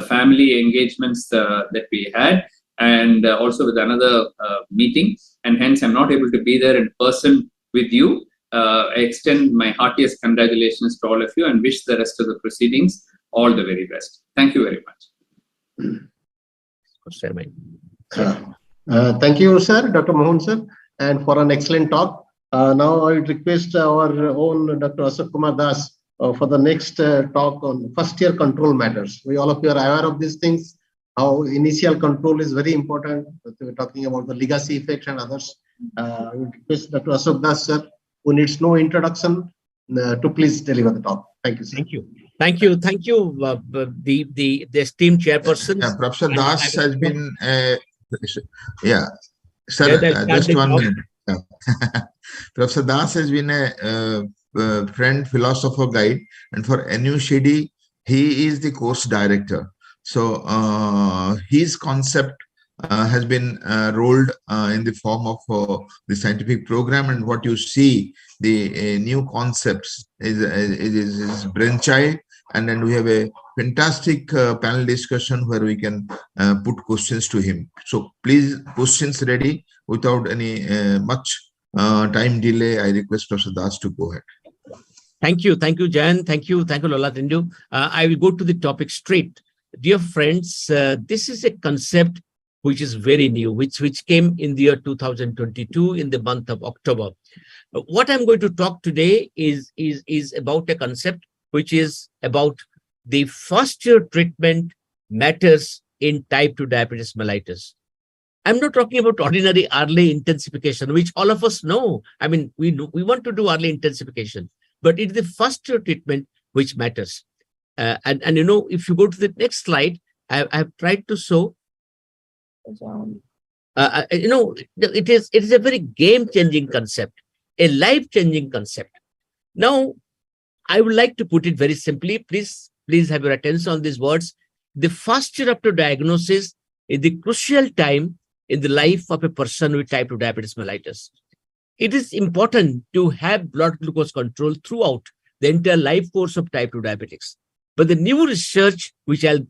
family engagements that we had, and also with another meeting, and hence I'm not able to be there in person with you. I extend my heartiest congratulations to all of you and wish the rest of the proceedings all the very best. Thank you very much. Thank you, sir, Dr. Mohan, sir, and for an excellent talk. Now I would request our own Dr. Ashok Kumar Das for the next talk on first-year control matters. We all of you are aware of these things, how initial control is very important. We're talking about the legacy effects and others. I would request Dr. Ashok Das, sir, who needs no introduction, to please deliver the talk. Thank you, sir. Thank you. Thank you. Thank you, the esteemed chairperson. Yeah, Professor Das has been, sir, just 1 minute. Yeah. Professor Das has been a friend, philosopher, guide, and for NUCD, he is the course director. So his concept has been rolled in the form of the scientific program, and what you see, the new concepts is brainchild, and then we have a fantastic panel discussion where we can put questions to him. So please, questions ready. Without any much time delay, I request Professor Das to go ahead. Thank you, Jan. Thank you, Lalatendu. I will go to the topic straight. Dear friends, this is a concept which is very new, which came in the year 2022 in the month of October. What I'm going to talk today is about a concept which is about the first-year treatment matters in type 2 diabetes mellitus. I'm not talking about ordinary early intensification, which all of us know. I mean, we want to do early intensification, but it's the first-year treatment which matters. And if you go to the next slide, I have tried to show. It is a very game-changing concept, a life-changing concept. Now, I would like to put it very simply. Please please have your attention on these words. The first year after diagnosis is the crucial time in the life of a person with type 2 diabetes mellitus. It is important to have blood glucose control throughout the entire life course of type 2 diabetics. But the new research, which I'll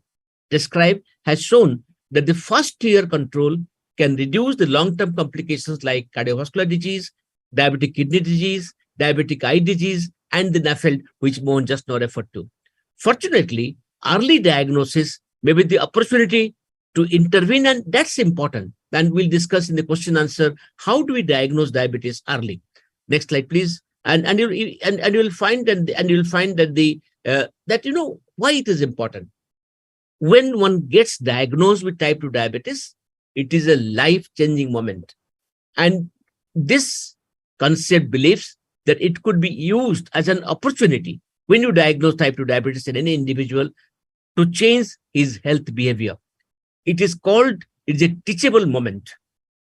describe, has shown that the first year control can reduce the long-term complications like cardiovascular disease, diabetic kidney disease, diabetic eye disease, and the NAFLD, which Mohan just now referred to. Fortunately, early diagnosis may be the opportunity to intervene, and that's important. And we'll discuss in the question answer, how do we diagnose diabetes early? Next slide, please. And you'll find that why it is important. When one gets diagnosed with type 2 diabetes, it is a life-changing moment. And this concept believes that it could be used as an opportunity when you diagnose type 2 diabetes in any individual to change his health behavior. It is a teachable moment.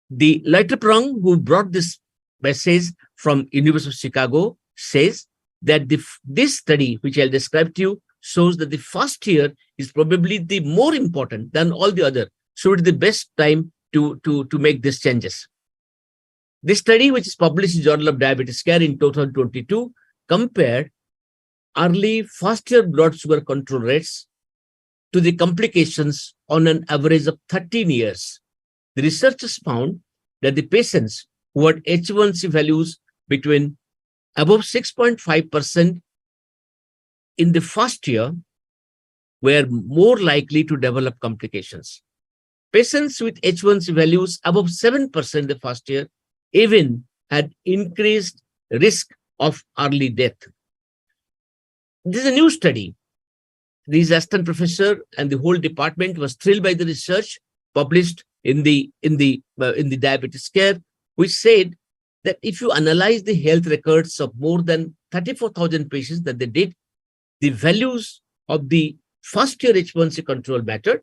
The Leiterprong, who brought this message from University of Chicago, says that this study, which I'll describe to you, shows that the first year is probably the more important than all the other. So it's the best time to make these changes. This study, which is published in Journal of Diabetes Care in 2022, compared early first-year blood sugar control rates to the complications on an average of 13 years. The researchers found that the patients who had H1C values between above 6.5% in the first year were more likely to develop complications. Patients with H1C values above 7% in the first year even had increased risk of early death. This is a new study. The assistant professor and the whole department was thrilled by the research published in the Diabetes Care, which said that if you analyze the health records of more than 34,000 patients that they did, the values of the first year H1C control mattered.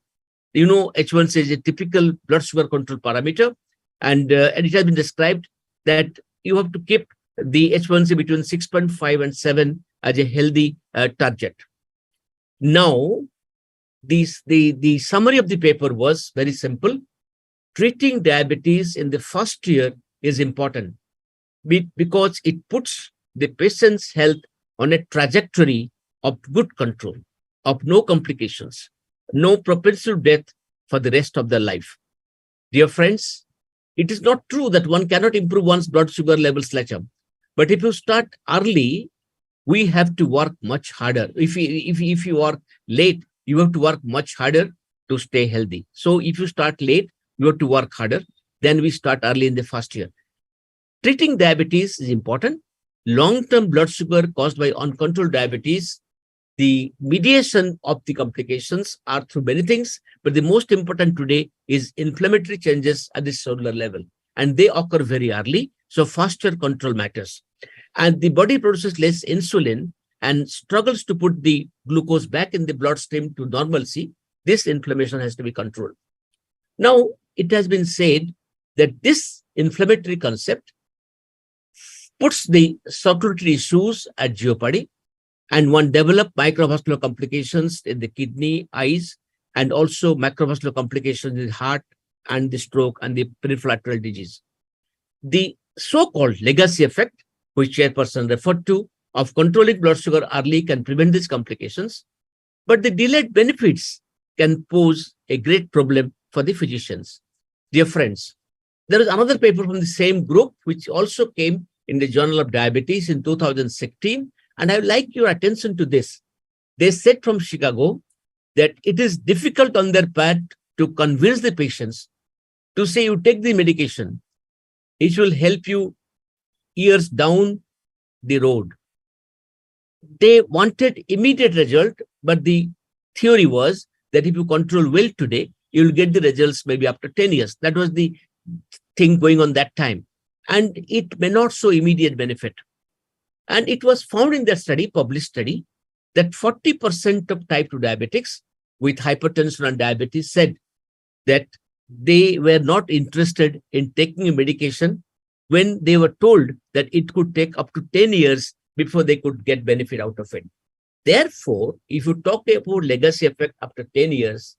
You know, H1C is a typical blood sugar control parameter, and it has been described that you have to keep the H1C between 6.5 and 7 as a healthy target. Now, the summary of the paper was very simple. Treating diabetes in the first year is important because it puts the patient's health on a trajectory of good control, of no complications, no propensity to death for the rest of their life. Dear friends, it is not true that one cannot improve one's blood sugar levels later. But if you start early, we have to work much harder. If you are late, you have to work much harder to stay healthy. So if you start late, you have to work harder. Then we start early in the first year. Treating diabetes is important. Long-term blood sugar caused by uncontrolled diabetes, the mediation of the complications are through many things, but the most important today is inflammatory changes at the cellular level. And they occur very early. So faster control matters. And the body produces less insulin and struggles to put the glucose back in the bloodstream to normalcy. This inflammation has to be controlled. Now, it has been said that this inflammatory concept puts the circulatory issues at jeopardy, and one develop microvascular complications in the kidney, eyes, and also macrovascular complications in the heart and the stroke and the peripheral arterial disease. The so-called legacy effect, which chairperson referred to, of controlling blood sugar early can prevent these complications, but the delayed benefits can pose a great problem for the physicians. Dear friends, there is another paper from the same group which also came in the Journal of Diabetes in 2016, and I would like your attention to this. They said from Chicago that it is difficult on their part to convince the patients to say you take the medication. It will help you years down the road. They wanted immediate result, but the theory was that if you control well today, you will get the results maybe after 10 years. That was the thing going on that time. And it may not show immediate benefit. And it was found in that study, published study, that 40% of type 2 diabetics with hypertension and diabetes said that they were not interested in taking a medication when they were told that it could take up to 10 years before they could get benefit out of it. Therefore, if you talk about legacy effect after 10 years,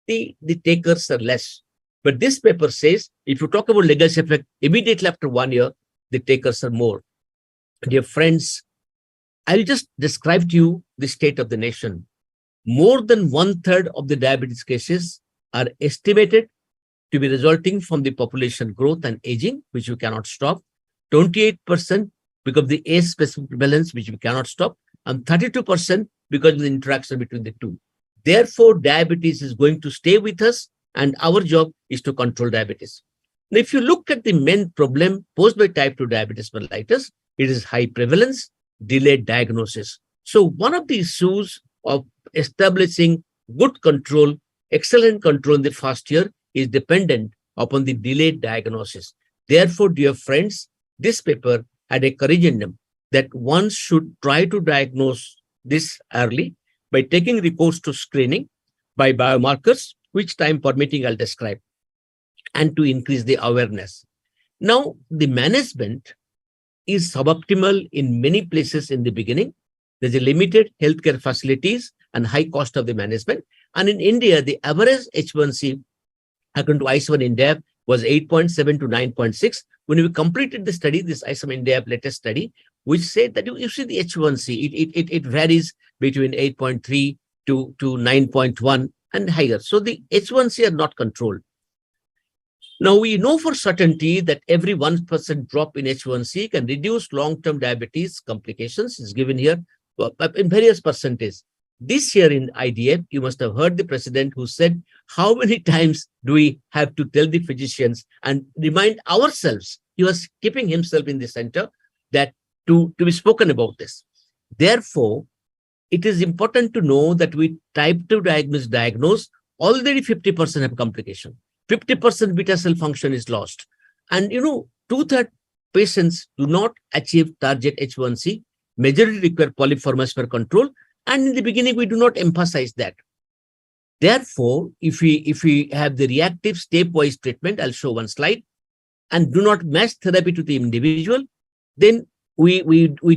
the takers are less. But this paper says, if you talk about legacy effect immediately after 1 year, the takers are more. Dear friends, I'll just describe to you the state of the nation. More than 1/3 of the diabetes cases are estimated to be resulting from the population growth and aging, which we cannot stop. 28% because of the age-specific prevalence, which we cannot stop, and 32% because of the interaction between the two. Therefore, diabetes is going to stay with us, and our job is to control diabetes. Now, if you look at the main problem posed by type 2 diabetes mellitus, it is high prevalence, delayed diagnosis. So one of the issues of establishing good control, excellent control in the first year is dependent upon the delayed diagnosis. Therefore, dear friends, this paper had a corrigendum that one should try to diagnose this early by taking recourse to screening by biomarkers, which time permitting I'll describe, and to increase the awareness. Now, the management is suboptimal in many places in the beginning. There's a limited healthcare facilities and high cost of the management. And in India, the average H1C, according to ICEM India, was 8.7 to 9.6. When we completed the study, this ICEM India latest study, which said that you see the H1C, it varies between 8.3 to 9.1 and higher. So the H1C are not controlled. Now, we know for certainty that every 1% drop in H1C can reduce long-term diabetes complications. Is given here in various percentages. This year in IDF, you must have heard the president who said, how many times do we have to tell the physicians and remind ourselves? He was keeping himself in the center that to be spoken about this. Therefore, it is important to know that we type 2 diagnose, already 50% have complication. 50% beta cell function is lost. And 2/3 patients do not achieve target H1C. Majority require polypharmaceutical control. And in the beginning, we do not emphasize that. Therefore, if we have the reactive stepwise treatment, I'll show one slide, and do not match therapy to the individual, then we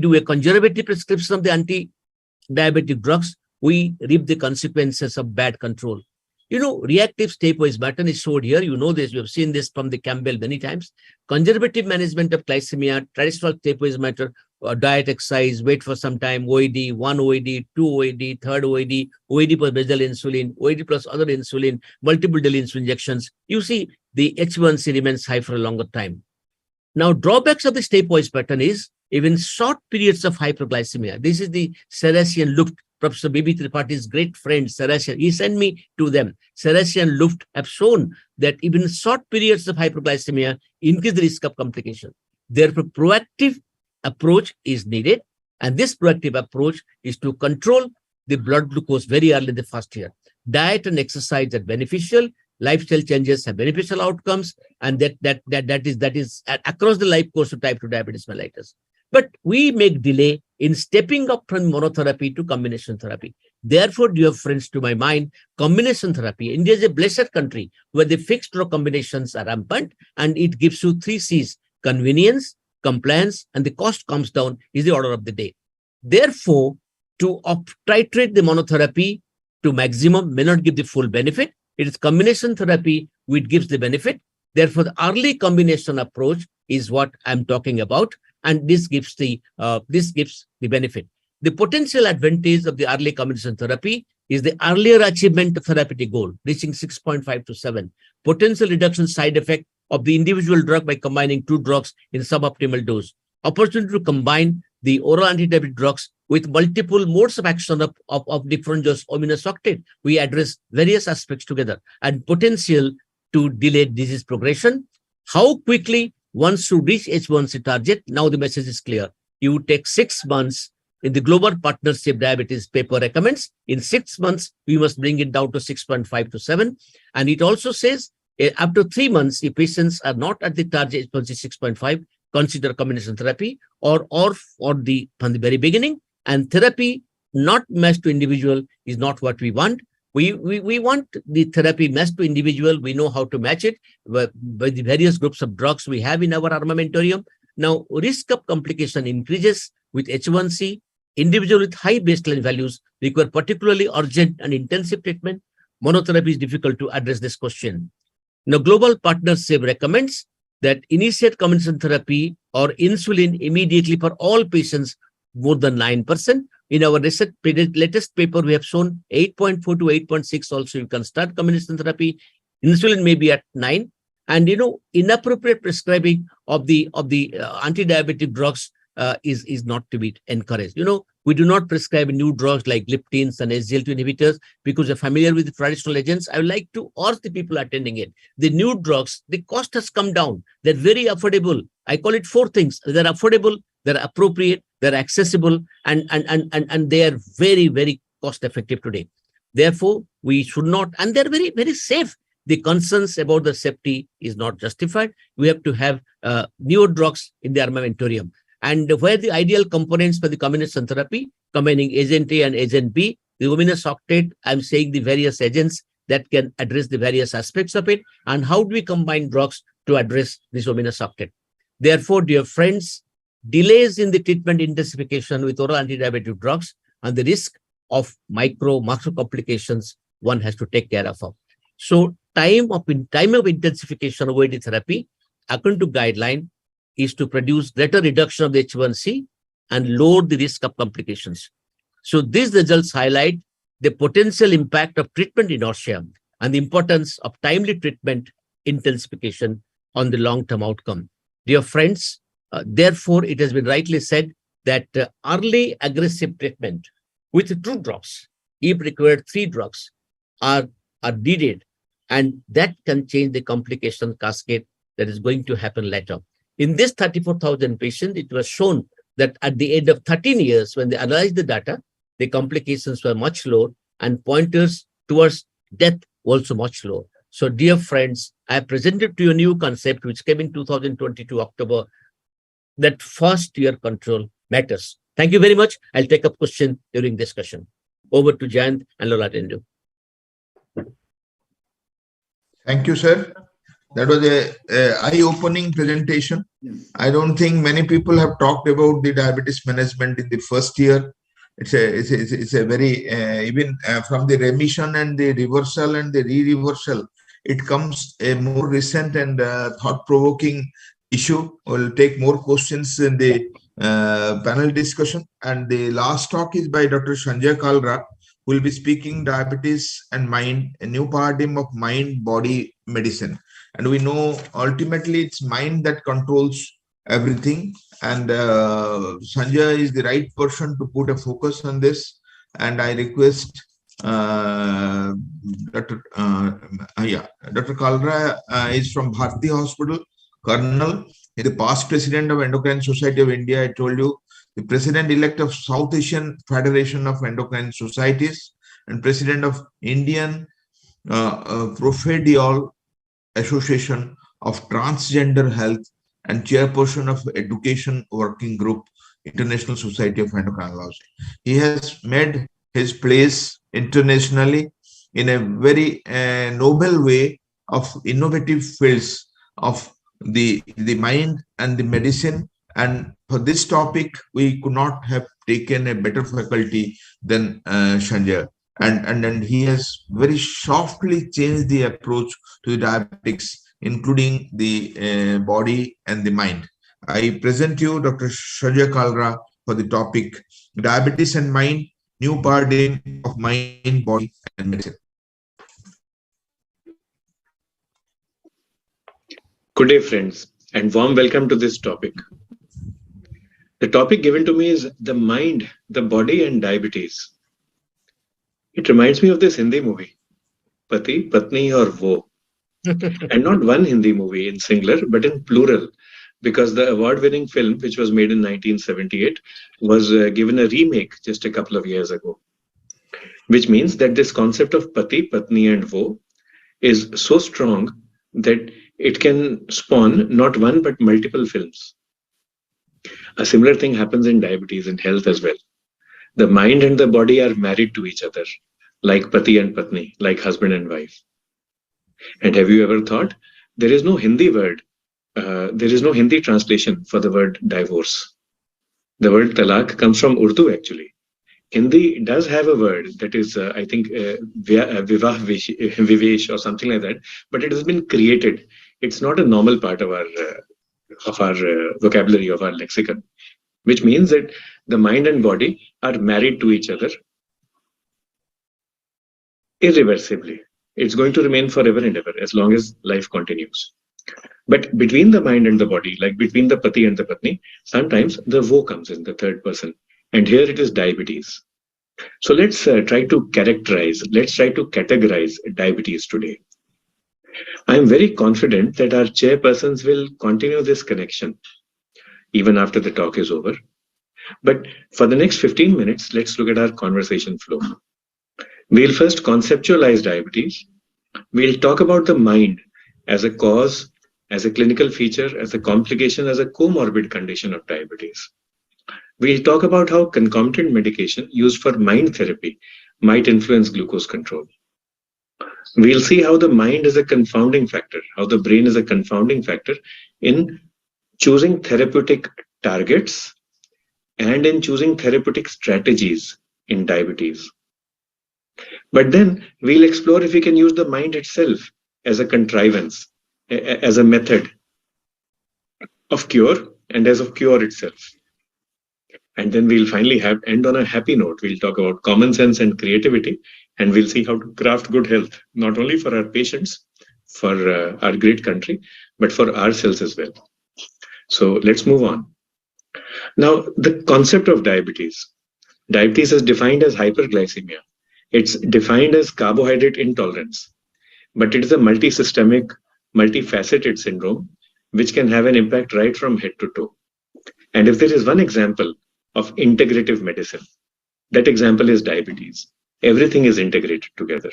do a conservative prescription of the anti-diabetic drugs, we reap the consequences of bad control. Reactive stepwise pattern is showed here. You know this. We have seen this from the Campbell many times. Conservative management of glycemia, traditional stepwise matter, diet, exercise, wait for some time, OED, 1 OED, 2 OED, 3rd OED, OED plus basal insulin, OED plus other insulin, multiple daily insulin injections. You see, the H1C remains high for a longer time. Now, drawbacks of the stepwise pattern is even short periods of hyperglycemia. This is the Sarasian Luft, Professor B.B. Tripaঠি's great friend, Sarasian. He sent me to them. Sarasian Luft have shown that even short periods of hyperglycemia increase the risk of complication. Therefore, proactive approach is needed. And this proactive approach is to control the blood glucose very early in the first year. Diet and exercise are beneficial. Lifestyle changes have beneficial outcomes. And that is across the life course of type 2 diabetes mellitus. But we make delay in stepping up from monotherapy to combination therapy. Therefore, dear friends, to my mind, combination therapy, India is a blessed country where the fixed drug combinations are rampant, and it gives you 3 C's: convenience, compliance, and the cost comes down is the order of the day. Therefore, to titrate the monotherapy to maximum may not give the full benefit. It is combination therapy which gives the benefit. Therefore, the early combination approach is what I'm talking about. And this gives the benefit. The potential advantage of the early combination therapy is the earlier achievement of therapeutic goal, reaching 6.5 to 7. Potential reduction side effect of the individual drug by combining 2 drugs in suboptimal dose. Opportunity to combine the oral anti-diabetic drugs with multiple modes of action of different dose aminosuccinate. We address various aspects together, and potential to delay disease progression. How quickly one should reach H1C target? Now the message is clear. You take 6 months. In the Global Partnership Diabetes paper recommends, in 6 months, we must bring it down to 6.5 to 7. And it also says, after 3 months, if patients are not at the target H1C 6.5, consider combination therapy or from the very beginning. And therapy not matched to individual is not what we want. We want the therapy matched to individual. We know how to match it by the various groups of drugs we have in our armamentarium. Now, risk of complication increases with H1C, Individuals with high baseline values require particularly urgent and intensive treatment. Monotherapy is difficult to address this question. Now, Global Partnership recommends that initiate combination therapy or insulin immediately for all patients more than 9%. In our latest paper, we have shown 8.4 to 8.6 also you can start combination therapy. Insulin may be at 9. And, inappropriate prescribing of the anti-diabetic drugs is not to be encouraged. We do not prescribe new drugs like gliptins and SGLT2 inhibitors because you're familiar with the traditional agents. I would like to urge the people attending it. The new drugs, the cost has come down. They're very affordable. I call it 4 things. They're affordable, they're appropriate, they're accessible, and they are very, very cost effective today. Therefore, we should not, and they're very, very safe. The concerns about the safety is not justified. We have to have newer drugs in the armamentarium. And where the ideal components for the combination therapy, combining agent A and agent B, the luminous octet, I'm saying the various agents that can address the various aspects of it, and how do we combine drugs to address this luminous octet. Therefore, dear friends, delays in the treatment intensification with oral anti-diabetic drugs and the risk of macro complications one has to take care of. So time of intensification of OAD therapy, according to guideline, is to produce greater reduction of the H1C and lower the risk of complications. So these results highlight the potential impact of treatment inertia and the importance of timely treatment intensification on the long-term outcome. Dear friends, therefore, it has been rightly said that early aggressive treatment with 2 drugs, if required 3 drugs, are needed, and that can change the complication cascade that is going to happen later. In this 34,000 patients, it was shown that at the end of 13 years, when they analyzed the data, the complications were much lower and pointers towards death also much lower. So, dear friends, I have presented to you a new concept which came in 2022 October, that first year control matters. Thank you very much. I'll take up question during discussion. Over to Jayant and Lolatendo. Thank you, sir. That was a eye-opening presentation. I don't think many people have talked about the diabetes management in the first year. It's a very even from the remission and the reversal and the re-reversal, it comes a more recent and thought-provoking issue. We'll take more questions in the panel discussion. And the last talk is by Dr. Sanjay Kalra, who will be speaking diabetes and mind, a new paradigm of mind-body medicine. And we know ultimately it's mind that controls everything. And Sanjay is the right person to put a focus on this. And I request Dr. Kalra is from Bharti Hospital, Colonel. He's the past president of Endocrine Society of India. I told you, the president-elect of South Asian Federation of Endocrine Societies, and president of Indian Prophediol Association of Transgender Health, and chairperson of Education Working Group, International Society of Endocrinology. He has made his place internationally in a very noble way of innovative fields of the mind and the medicine. And for this topic, we could not have taken a better faculty than Sanjay. And he has very softly changed the approach to the diabetics, including the body and the mind. I present you Dr. Sanjay Kalra for the topic, Diabetes and Mind, New Paradigm of Mind, Body and Medicine. Good day, friends, and warm welcome to this topic. The topic given to me is the mind, the body and diabetes. It reminds me of this Hindi movie, Pati, Patni or Wo. And not one Hindi movie in singular, but in plural, because the award-winning film, which was made in 1978, was given a remake just a couple of years ago. Which means that this concept of Pati, Patni and Wo is so strong that it can spawn not one but multiple films. A similar thing happens in diabetes and health as well. The mind and the body are married to each other, like Pati and Patni, like husband and wife. And have you ever thought, there is no Hindi word, there is no Hindi translation for the word divorce. The word talaq comes from Urdu actually. Hindi does have a word that is, I think, vivah vivesh or something like that, but it has been created. It's not a normal part of our vocabulary, of our lexicon, which means that the mind and body are married to each other irreversibly. It's going to remain forever and ever as long as life continues. But between the mind and the body, like between the pati and the patni, sometimes the wo comes in, the third person. And here it is diabetes. So let's try to categorize diabetes today. I am very confident that our chairpersons will continue this connection even after the talk is over. But for the next 15 minutes, let's look at our conversation flow. We'll first conceptualize diabetes. We'll talk about the mind as a cause, as a clinical feature, as a complication, as a comorbid condition of diabetes. We'll talk about how concomitant medication used for mind therapy might influence glucose control. We'll see how the mind is a confounding factor, how the brain is a confounding factor in choosing therapeutic targets and in choosing therapeutic strategies in diabetes. But then we'll explore if we can use the mind itself as a contrivance, as a method of cure and as of cure itself. And then we'll finally end on a happy note. We'll talk about common sense and creativity, and we'll see how to craft good health, not only for our patients, for our great country, but for ourselves as well. So let's move on. Now, the concept of diabetes. Diabetes is defined as hyperglycemia. It's defined as carbohydrate intolerance, but it is a multi-systemic, multifaceted syndrome, which can have an impact right from head to toe. And if there is one example of integrative medicine, that example is diabetes. Everything is integrated together.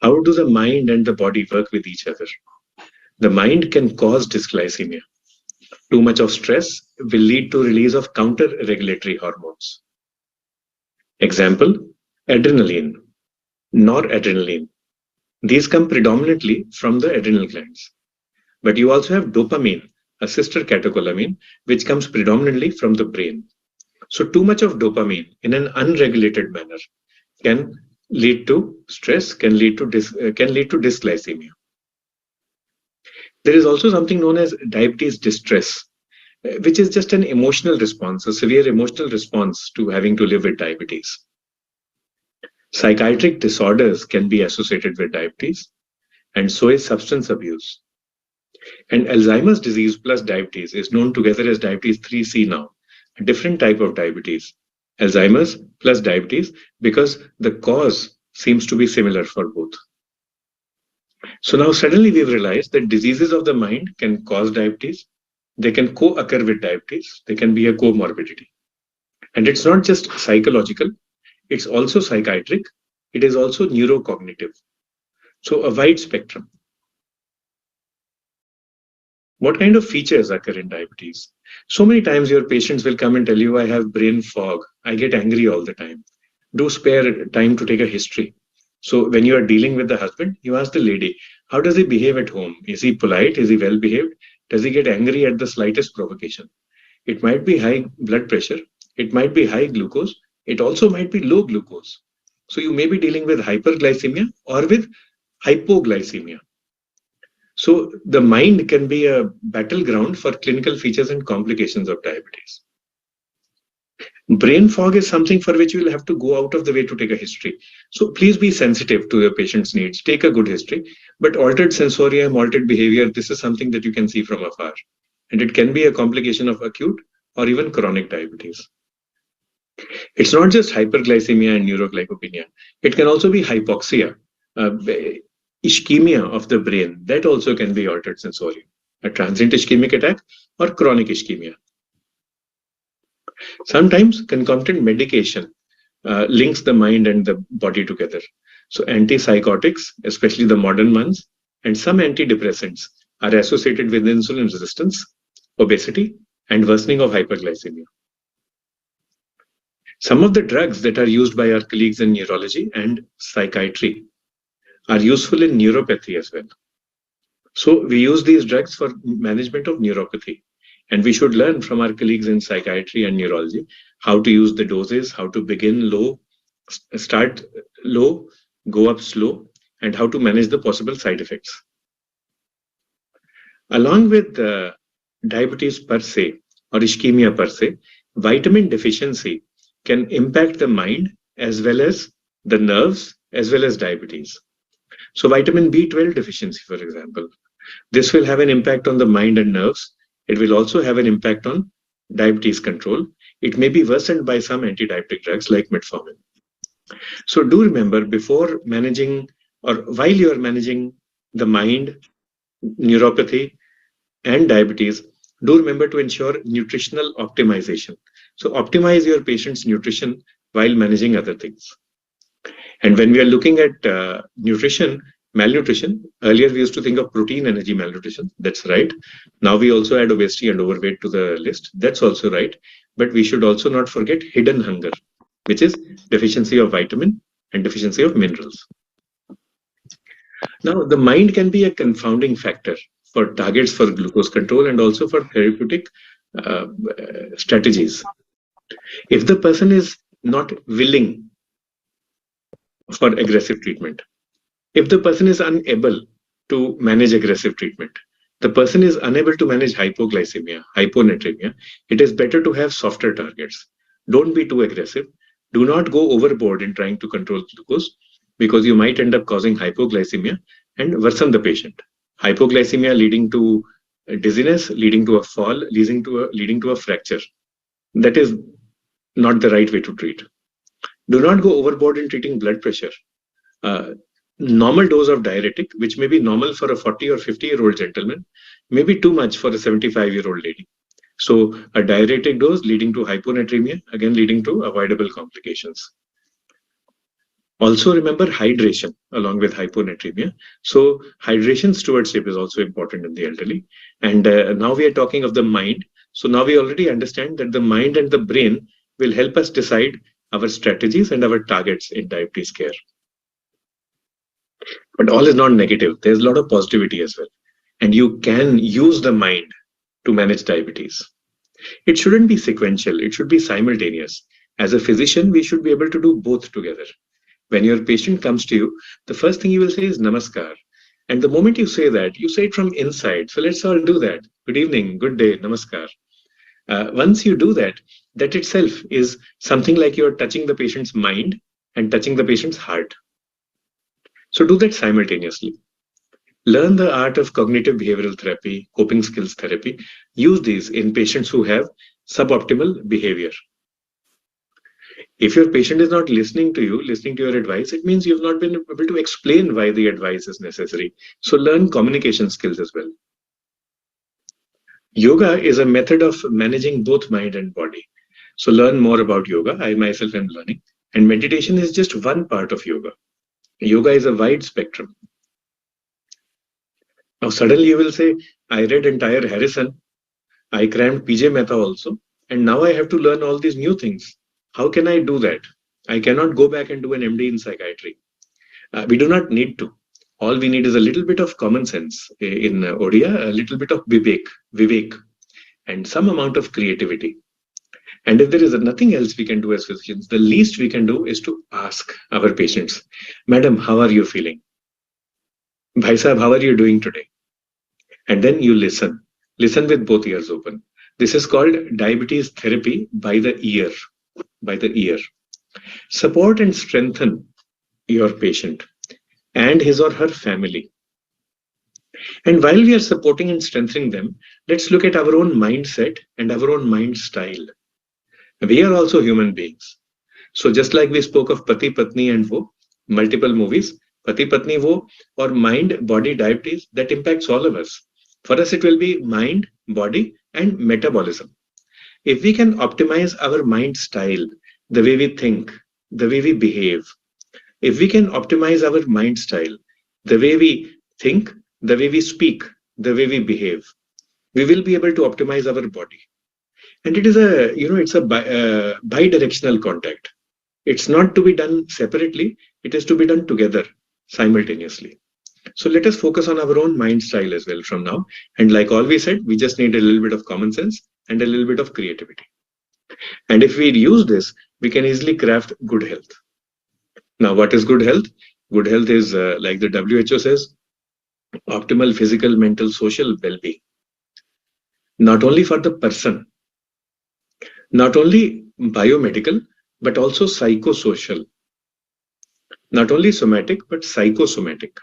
How do the mind and the body work with each other? The mind can cause dysglycemia. Too much of stress will lead to release of counter-regulatory hormones. Example, adrenaline, noradrenaline. These come predominantly from the adrenal glands. But you also have dopamine, a sister catecholamine, which comes predominantly from the brain. So too much of dopamine in an unregulated manner can lead to stress, can lead to dysglycemia. There is also something known as diabetes distress, which is just an emotional response, a severe emotional response to having to live with diabetes. Psychiatric disorders can be associated with diabetes, and so is substance abuse. And Alzheimer's disease plus diabetes is known together as diabetes 3C now, a different type of diabetes. Alzheimer's plus diabetes, because the cause seems to be similar for both. So now suddenly we've realized that diseases of the mind can cause diabetes. They can co-occur with diabetes. They can be a comorbidity. And it's not just psychological, it's also psychiatric. It is also neurocognitive. So a wide spectrum. What kind of features occur in diabetes? So many times your patients will come and tell you, I have brain fog. I get angry all the time. Do spare time to take a history. So when you are dealing with the husband, you ask the lady, how does he behave at home? Is he polite? Is he well behaved? Does he get angry at the slightest provocation? It might be high blood pressure. It might be high glucose. It also might be low glucose. So you may be dealing with hyperglycemia or with hypoglycemia. So the mind can be a battleground for clinical features and complications of diabetes. Brain fog is something for which you will have to go out of the way to take a history. So please be sensitive to your patient's needs. Take a good history, but altered sensorium, altered behavior, this is something that you can see from afar. And it can be a complication of acute or even chronic diabetes. It's not just hyperglycemia and neuroglycopenia. It can also be hypoxia, ischemia of the brain. That also can be altered sensorium, a transient ischemic attack or chronic ischemia. Sometimes concomitant medication links the mind and the body together. So antipsychotics, especially the modern ones, and some antidepressants are associated with insulin resistance, obesity, and worsening of hyperglycemia. Some of the drugs that are used by our colleagues in neurology and psychiatry are useful in neuropathy as well. So we use these drugs for management of neuropathy. And we should learn from our colleagues in psychiatry and neurology how to use the doses, how to begin low, start low, go up slow, and how to manage the possible side effects. Along with diabetes per se or ischemia per se, vitamin deficiency can impact the mind as well as the nerves as well as diabetes. So vitamin B12 deficiency, for example, this will have an impact on the mind and nerves. It will also have an impact on diabetes control. It may be worsened by some anti-diabetic drugs like metformin. So do remember, before managing or while you are managing the mind, neuropathy, and diabetes, do remember to ensure nutritional optimization. So optimize your patient's nutrition while managing other things. And when we are looking at nutrition, malnutrition, earlier we used to think of protein energy malnutrition. That's right. Now we also add obesity and overweight to the list. That's also right. But we should also not forget hidden hunger, which is deficiency of vitamin and deficiency of minerals. Now, the mind can be a confounding factor for targets for glucose control and also for therapeutic strategies. If the person is not willing for aggressive treatment, if the person is unable to manage aggressive treatment, the person is unable to manage hypoglycemia, hyponatremia, it is better to have softer targets. Don't be too aggressive. Do not go overboard in trying to control glucose, because you might end up causing hypoglycemia and worsen the patient. Hypoglycemia leading to dizziness, leading to a fall, leading to a fracture. That is not the right way to treat. Do not go overboard in treating blood pressure. Normal dose of diuretic, which may be normal for a 40 or 50-year-old gentleman, may be too much for a 75-year-old lady. So a diuretic dose leading to hyponatremia, again leading to avoidable complications. Also remember hydration along with hyponatremia. So hydration stewardship is also important in the elderly. And now we are talking of the mind. So now we already understand that the mind and the brain will help us decide our strategies and our targets in diabetes care. But all is not negative. There's a lot of positivity as well. And you can use the mind to manage diabetes. It shouldn't be sequential. It should be simultaneous. As a physician, we should be able to do both together. When your patient comes to you, the first thing you will say is Namaskar. And the moment you say that, you say it from inside. So let's all do that. Good evening, good day, Namaskar. Once you do that, that itself is something like you're touching the patient's mind and touching the patient's heart. So do that simultaneously. Learn the art of cognitive behavioral therapy, coping skills therapy. Use these in patients who have suboptimal behavior. If your patient is not listening to you, listening to your advice, it means you've not been able to explain why the advice is necessary. So learn communication skills as well. Yoga is a method of managing both mind and body. So learn more about yoga. I myself am learning. And meditation is just one part of yoga. Yoga is a wide spectrum. Now suddenly you will say, I read entire Harrison. I crammed PJ Mehta also. And now I have to learn all these new things. How can I do that? I cannot go back and do an MD in psychiatry. We do not need to. All we need is a little bit of common sense in Odia, a little bit of vivek, and some amount of creativity. And if there is nothing else we can do as physicians, the least we can do is to ask our patients, Madam, how are you feeling? Bhai Sahab, how are you doing today? And then you listen. Listen with both ears open. This is called diabetes therapy by the ear. By the ear. Support and strengthen your patient and his or her family. And while we are supporting and strengthening them, let's look at our own mindset and our own mind style. We are also human beings. So just like we spoke of Pati, Patni and Wo, multiple movies, Pati, Patni, Wo, or mind, body, diabetes, that impacts all of us. For us, it will be mind, body, and metabolism. If we can optimize our mind style, the way we think, the way we behave, if we can optimize our mind style, the way we think, the way we speak, the way we behave, we will be able to optimize our body. And it is it's a bi-directional contact. It's not to be done separately. It is to be done together, simultaneously. So let us focus on our own mind style as well from now. And like always said, we just need a little bit of common sense and a little bit of creativity. And if we use this, we can easily craft good health. Now, what is good health? Good health is, like the WHO says, optimal physical, mental, social well-being. Not only for the person, not only biomedical, but also psychosocial. Not only somatic, but psychosomatic.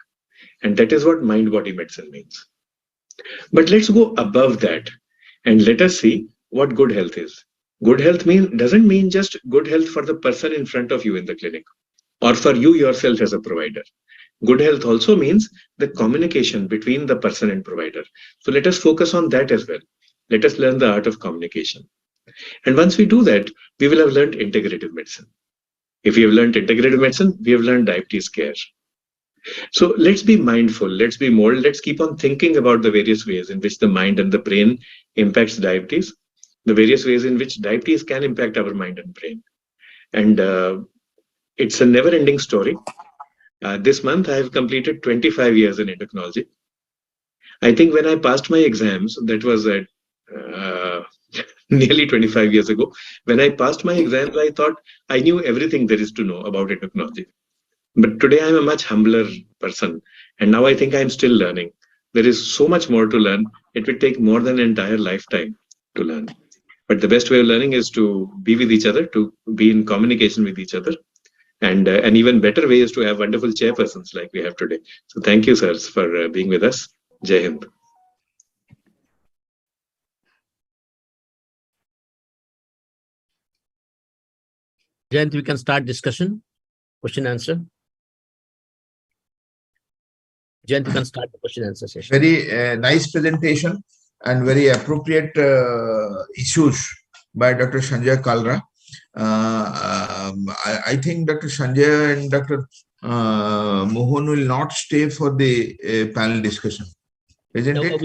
And that is what mind-body medicine means. But let's go above that and let us see what good health is. Good health doesn't mean just good health for the person in front of you in the clinic or for you yourself as a provider. Good health also means the communication between the person and provider. So let us focus on that as well. Let us learn the art of communication. And once we do that, we will have learned integrative medicine. If we have learned integrative medicine, we have learned diabetes care. So let's be mindful, let's be more, let's keep on thinking about the various ways in which the mind and the brain impacts diabetes, the various ways in which diabetes can impact our mind and brain. And it's a never-ending story. This month, I have completed 25 years in endocrinology. I think when I passed my exams, that was at nearly 25 years ago, when I passed my exams, I thought I knew everything there is to know about endocrinology. But today I'm a much humbler person. And now I think I'm still learning. There is so much more to learn. It will take more than an entire lifetime to learn. But the best way of learning is to be with each other, to be in communication with each other. And an even better way is to have wonderful chairpersons like we have today. So thank you, sirs, for being with us. Jai Hind. Jayant, we can start discussion, question answer. Jayant, you can start the question answer session. Very nice presentation and very appropriate issues by Dr. Sanjay Kalra. I think Dr. Sanjay and Dr. Mohan will not stay for the panel discussion, isn't it?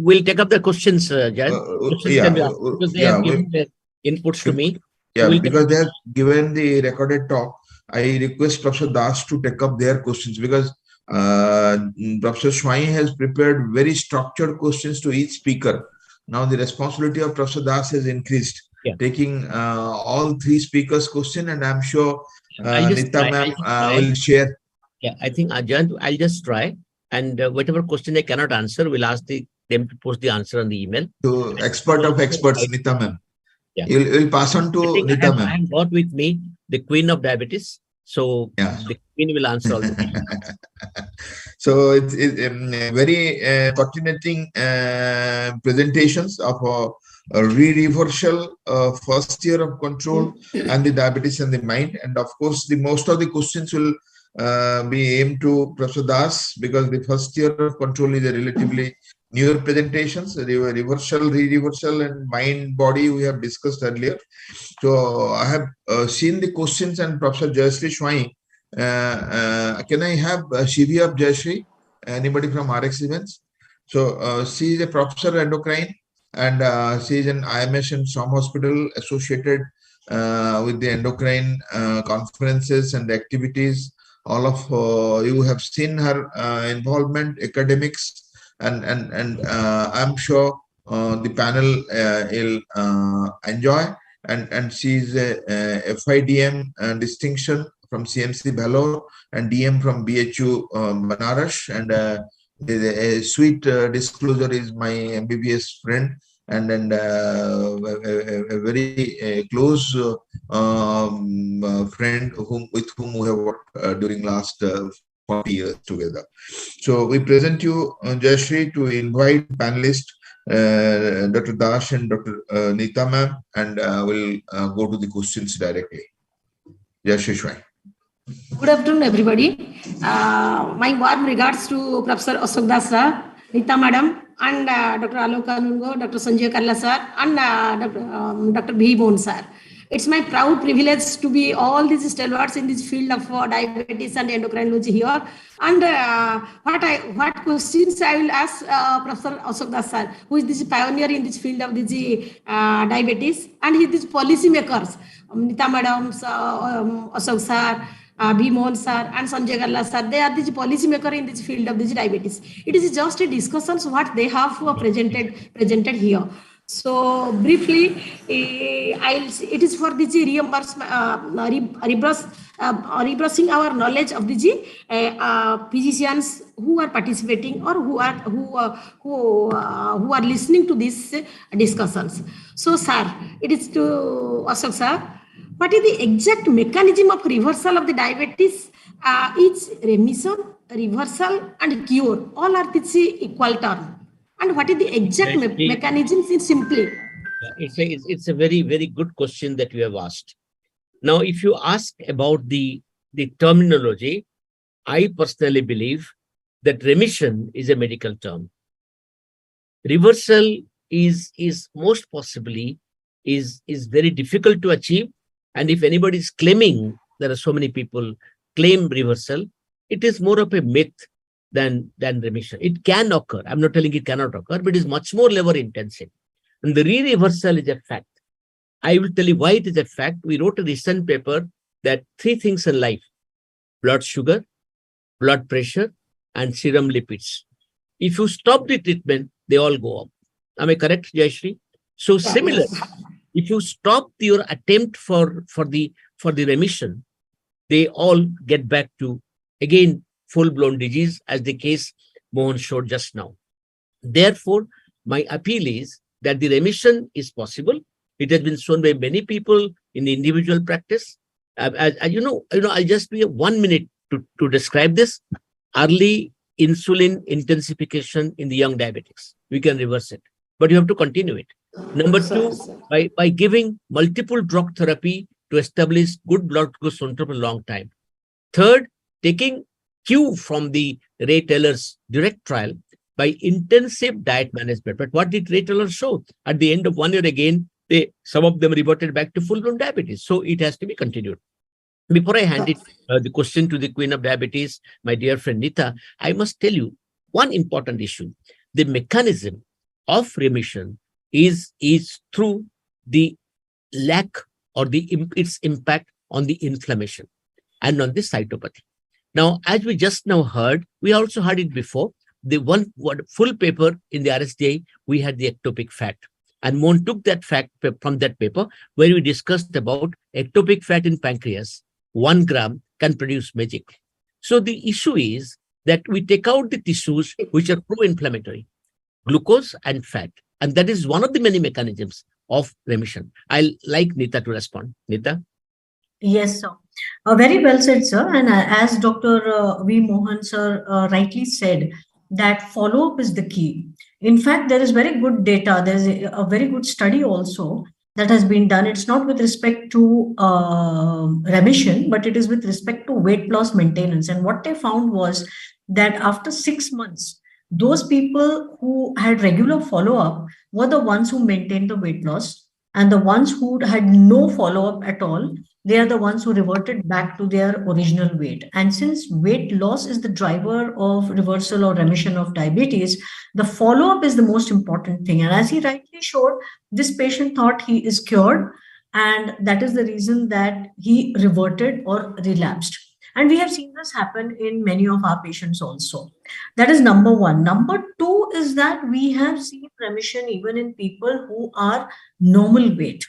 We'll take up the questions, Jayant. Questions can be asked because they have given their inputs to me. Yeah, because they have given the recorded talk. I request Professor Das to take up their questions because Professor Swai has prepared very structured questions to each speaker. Now the responsibility of Professor Das has increased, taking all three speakers' question, and I'm sure Nita ma'am will share. Yeah, I think Jayant, I'll just try, and whatever question they cannot answer, we'll ask them to post the answer on the email. To expert of experts, Nita ma'am. Yeah, you'll pass on to Nita ma'am. I have got with me the Queen of Diabetes, so the Queen will answer all the questions. So it's very fascinating presentations of a re-reversal first year of control and the diabetes and the mind, and of course the most of the questions will be aimed to Professor Das because the first year of control is a relatively newer presentations. The reversal, re-reversal, and mind body we have discussed earlier. So I have seen the questions, and Professor Jayashree Swai. Can I have CV of Jayashree? Anybody from RX events? So she is a professor endocrine, and she is an IMS in some hospital associated with the endocrine conferences and activities. All of you have seen her involvement, academics, and I'm sure the panel will enjoy. And she is a FIDM distinction from CMC Bangalore and DM from BHU Banaras. And a sweet disclosure is my MBBS friend and a very close friend with whom we have worked during last 40 years together. So we present you Jayashree to invite panelists Dr. Dash and Dr. Nita ma'am, and we'll go to the questions directly. Jayashree Swai. Good afternoon, everybody. My warm regards to Professor Ashok Das sir, Nita madam, and Dr. Alok Kanungo, Dr. Sanjay Karla sir, and Dr. B. Mohan sir. It's my proud privilege to be all these stalwarts in this field of diabetes and endocrinology here. And what questions I will ask Professor Ashok Das sir, who is this pioneer in this field of this diabetes, and he is policy makers, Nita madam, Ashok sir, V. Mohan sir and Sanjay Galla sir, they are the policy maker in this field of this diabetes. It is just a discussions what they have presented here. So briefly, it is for the reimbursement, reimbursing our knowledge of the physicians who are participating or who are listening to these discussions. So, sir, it is to Ashok sir. What is the exact mechanism of reversal of the diabetes? It's remission, reversal, and cure. All are the equal term. And what is the exact mechanism? It's simply. It's a very, very good question that you have asked. Now, if you ask about the terminology, I personally believe that remission is a medical term. Reversal is most possibly is very difficult to achieve. And if anybody is claiming, there are so many people claim reversal, it is more of a myth than remission. It can occur. I'm not telling it cannot occur, but it is much more labor intensive. And the reversal is a fact. I will tell you why it is a fact. We wrote a recent paper that 3 things in life: blood sugar, blood pressure, and serum lipids. If you stop the treatment, they all go up. Am I correct, Jayashree? So similar, if you stop your attempt for the remission, they all get back to, again, full-blown disease, as the case Mohan showed just now. Therefore, my appeal is that the remission is possible. It has been shown by many people in the individual practice. I'll just be 1 minute to describe this. Early insulin intensification in the young diabetics. We can reverse it, but you have to continue it. Number 2, by giving multiple drug therapy to establish good blood glucose control for a long time. Third, taking cue from the Ray Taylor's direct trial by intensive diet management. But what did Ray Taylor show? At the end of 1 year again, some of them reverted back to full-blown diabetes. So it has to be continued. Before I hand it the question to the Queen of Diabetes, my dear friend Nita, I must tell you one important issue. The mechanism of remission is through the lack or its impact on the inflammation and on the cytopathy. Now, as we just now heard, we also heard it before. The full paper in the RSDI, we had the ectopic fat. And Mohan took that fact from that paper where we discussed about ectopic fat in pancreas. 1 gram can produce magic. So the issue is that we take out the tissues which are pro-inflammatory, glucose and fat. And that is one of the many mechanisms of remission. I'll like Nita to respond. Nita? Yes, sir. Very well said, sir. And as Dr. V. Mohan, sir, rightly said, that follow-up is the key. In fact, there is very good data. There's a very good study also that has been done. It's not with respect to remission, but it is with respect to weight loss maintenance. And what they found was that after 6 months, those people who had regular follow-up were the ones who maintained the weight loss, and the ones who had no follow-up at all, they are the ones who reverted back to their original weight. And since weight loss is the driver of reversal or remission of diabetes, the follow-up is the most important thing. And as he rightly showed, this patient thought he is cured, and that is the reason that he reverted or relapsed. And we have seen this happen in many of our patients also. That is number 1. Number 2 is that we have seen remission even in people who are normal weight.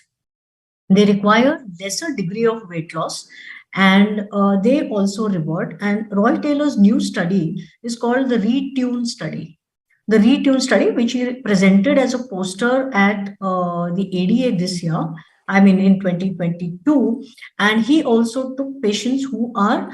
They require lesser degree of weight loss, and they also revert. And Roy Taylor's new study is called the Retune study. The Retune study, which he presented as a poster at the ADA this year, in 2022, and he also took patients who are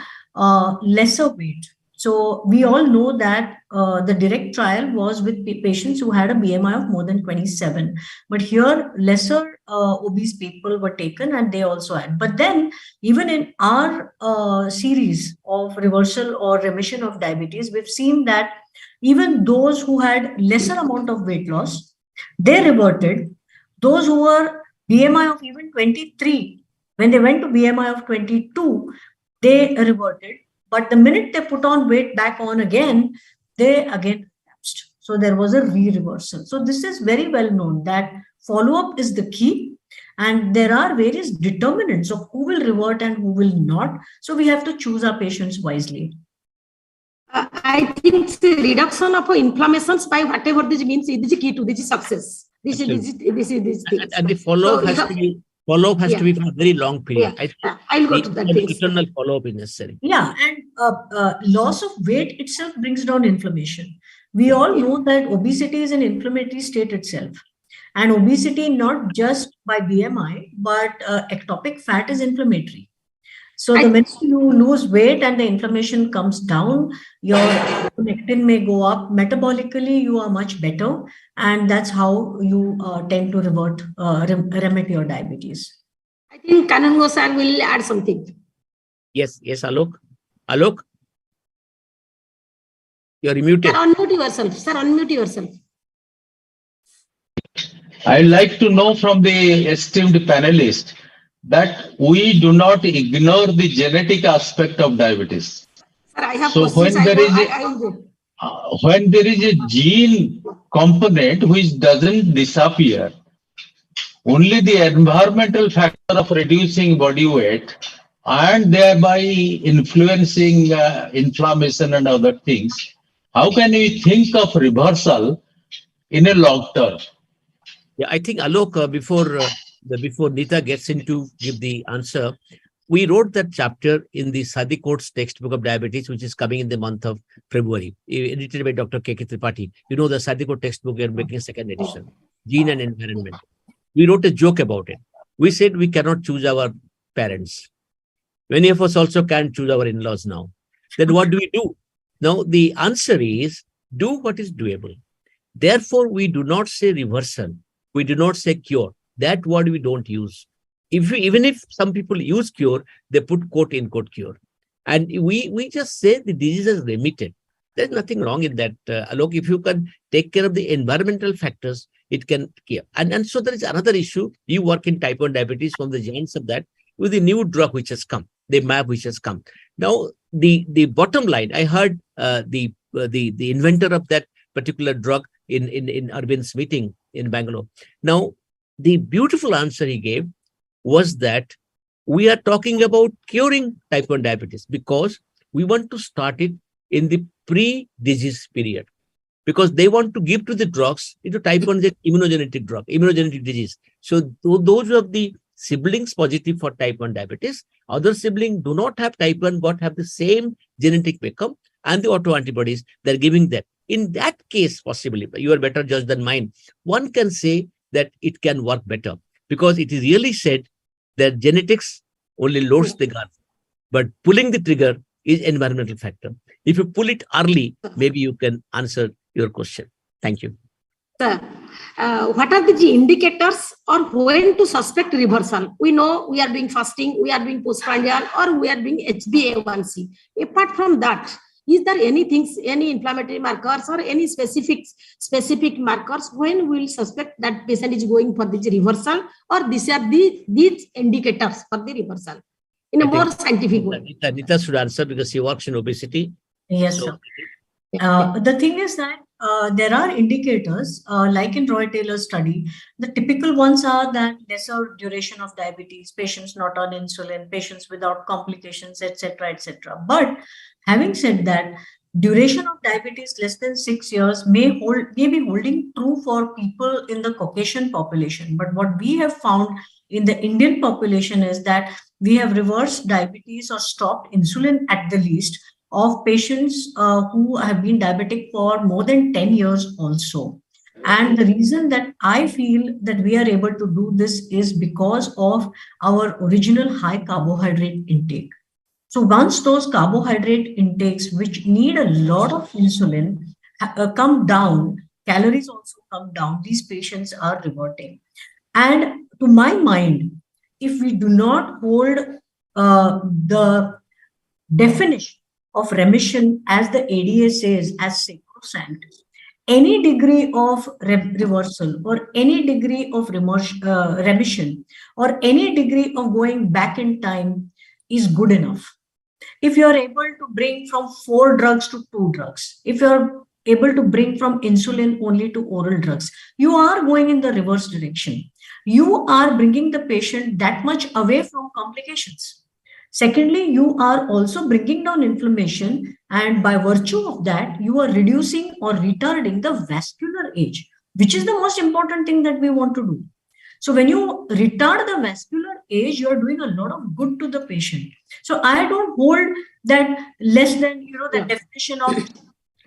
lesser weight. So we all know that the direct trial was with patients who had a BMI of more than 27, but here lesser obese people were taken, and they also had. But then even in our series of reversal or remission of diabetes, we've seen that even those who had lesser amount of weight loss, they reverted. Those who were BMI of even 23, when they went to BMI of 22, they reverted. But the minute they put on weight back on again, they again relapsed. So there was a re-reversal. So this is very well known that follow-up is the key. And there are various determinants of who will revert and who will not. So we have to choose our patients wisely. I think the reduction of inflammations by whatever this means is the key to this success. This is thing. And the follow-up has to be for a very long period. Yeah. I'll go to that. Eternal follow-up is necessary. Yeah, and loss of weight itself brings down inflammation. We all know that obesity is an inflammatory state itself. And obesity, not just by BMI, but ectopic fat is inflammatory. So the minute you lose weight and the inflammation comes down, your lectin may go up. Metabolically, you are much better. And that's how you tend to remit your diabetes. I think Kanungo sir will add something. Yes, Alok. Alok? You're muted. Sir, unmute yourself. Sir, unmute yourself. I'd like to know from the esteemed panelist that we do not ignore the genetic aspect of diabetes. Sir, I have so when there is a gene component which doesn't disappear, only the environmental factor of reducing body weight and thereby influencing inflammation and other things, how can we think of reversal in a long term? Yeah, I think Alok, before Nita gets into give the answer, we wrote that chapter in the Sadiko's textbook of diabetes, which is coming in the month of February, edited by Dr. K.K. Tripathi. You know the Sadiko textbook, we are making a second edition, Gene and Environment. We wrote a joke about it. We said we cannot choose our parents. Many of us also can't choose our in-laws now. Then what do we do? Now, the answer is do what is doable. Therefore, we do not say reversal. We do not say cure. That word we don't use. Even if some people use cure, they put quote in quote cure. And we just say the disease is remitted. There's nothing wrong in that. Alok, if you can take care of the environmental factors, it can cure. And so there is another issue. You work in type 1 diabetes from the giants of that with the new drug which has come, the MAP which has come. Now, the bottom line, I heard the inventor of that particular drug in Arvind's meeting in Bangalore. Now, the beautiful answer he gave was that we are talking about curing type 1 diabetes because we want to start it in the pre-disease period, because they want to give to the drugs into type 1 is immunogenic drug, immunogenic disease. So those who have the siblings positive for type 1 diabetes, other siblings do not have type 1 but have the same genetic makeup and the autoantibodies, they're giving that. In that case, possibly, you are better judge than mine, one can say that it can work better because it is really said that genetics only loads the gun, but pulling the trigger is environmental factor. If you pull it early, maybe you can answer your question. Thank you. Sir, what are the indicators or when to suspect reversal? We know we are doing fasting, we are doing postprandial, or we are doing HbA1c. Apart from that, is there any inflammatory markers or any specific markers when we will suspect that patient is going for this reversal, or these are these indicators for the reversal in a more scientific way? Nita should answer because she works in obesity. Yes, sir. The thing is that there are indicators, like in Roy Taylor's study. The typical ones are that lesser duration of diabetes, patients not on insulin, patients without complications, etc., etc. But having said that, duration of diabetes less than 6 years may be holding true for people in the Caucasian population. But what we have found in the Indian population is that we have reversed diabetes or stopped insulin at the least of patients who have been diabetic for more than 10 years also. And the reason that I feel that we are able to do this is because of our original high carbohydrate intake. So once those carbohydrate intakes, which need a lot of insulin, come down, calories also come down, these patients are reverting. And to my mind, if we do not hold the definition of remission, as the ADA says, as sacrosanct, any degree of reversal or any degree of remission or any degree of going back in time is good enough. If you're able to bring from 4 drugs to 2 drugs, if you're able to bring from insulin only to oral drugs. You are going in the reverse direction. You are bringing the patient that much away from complications. Secondly, you are also bringing down inflammation, and by virtue of that, you are reducing or retarding the vascular age, which is the most important thing that we want to do. So when you retard the vascular age, you are doing a lot of good to the patient. So I don't hold that less than, the definition of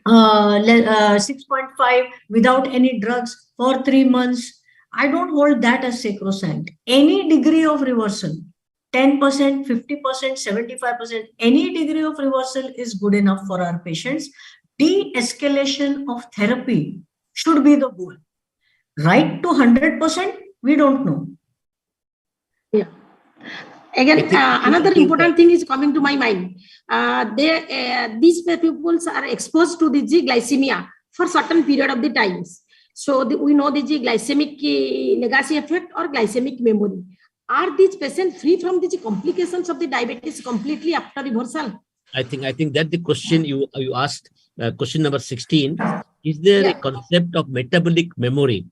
6.5 without any drugs for 3 months. I don't hold that as sacrosanct. Any degree of reversal, 10%, 50%, 75%, any degree of reversal is good enough for our patients. De-escalation of therapy should be the goal. Right to 100%, we don't know. Yeah. Again, another important thing is coming to my mind. These people are exposed to the glycemia for certain period of the times. So we know the glycemic legacy effect or glycemic memory. Are these patients free from the complications of the diabetes completely after reversal? I think that the question you asked, question number 16, is there a concept of metabolic memory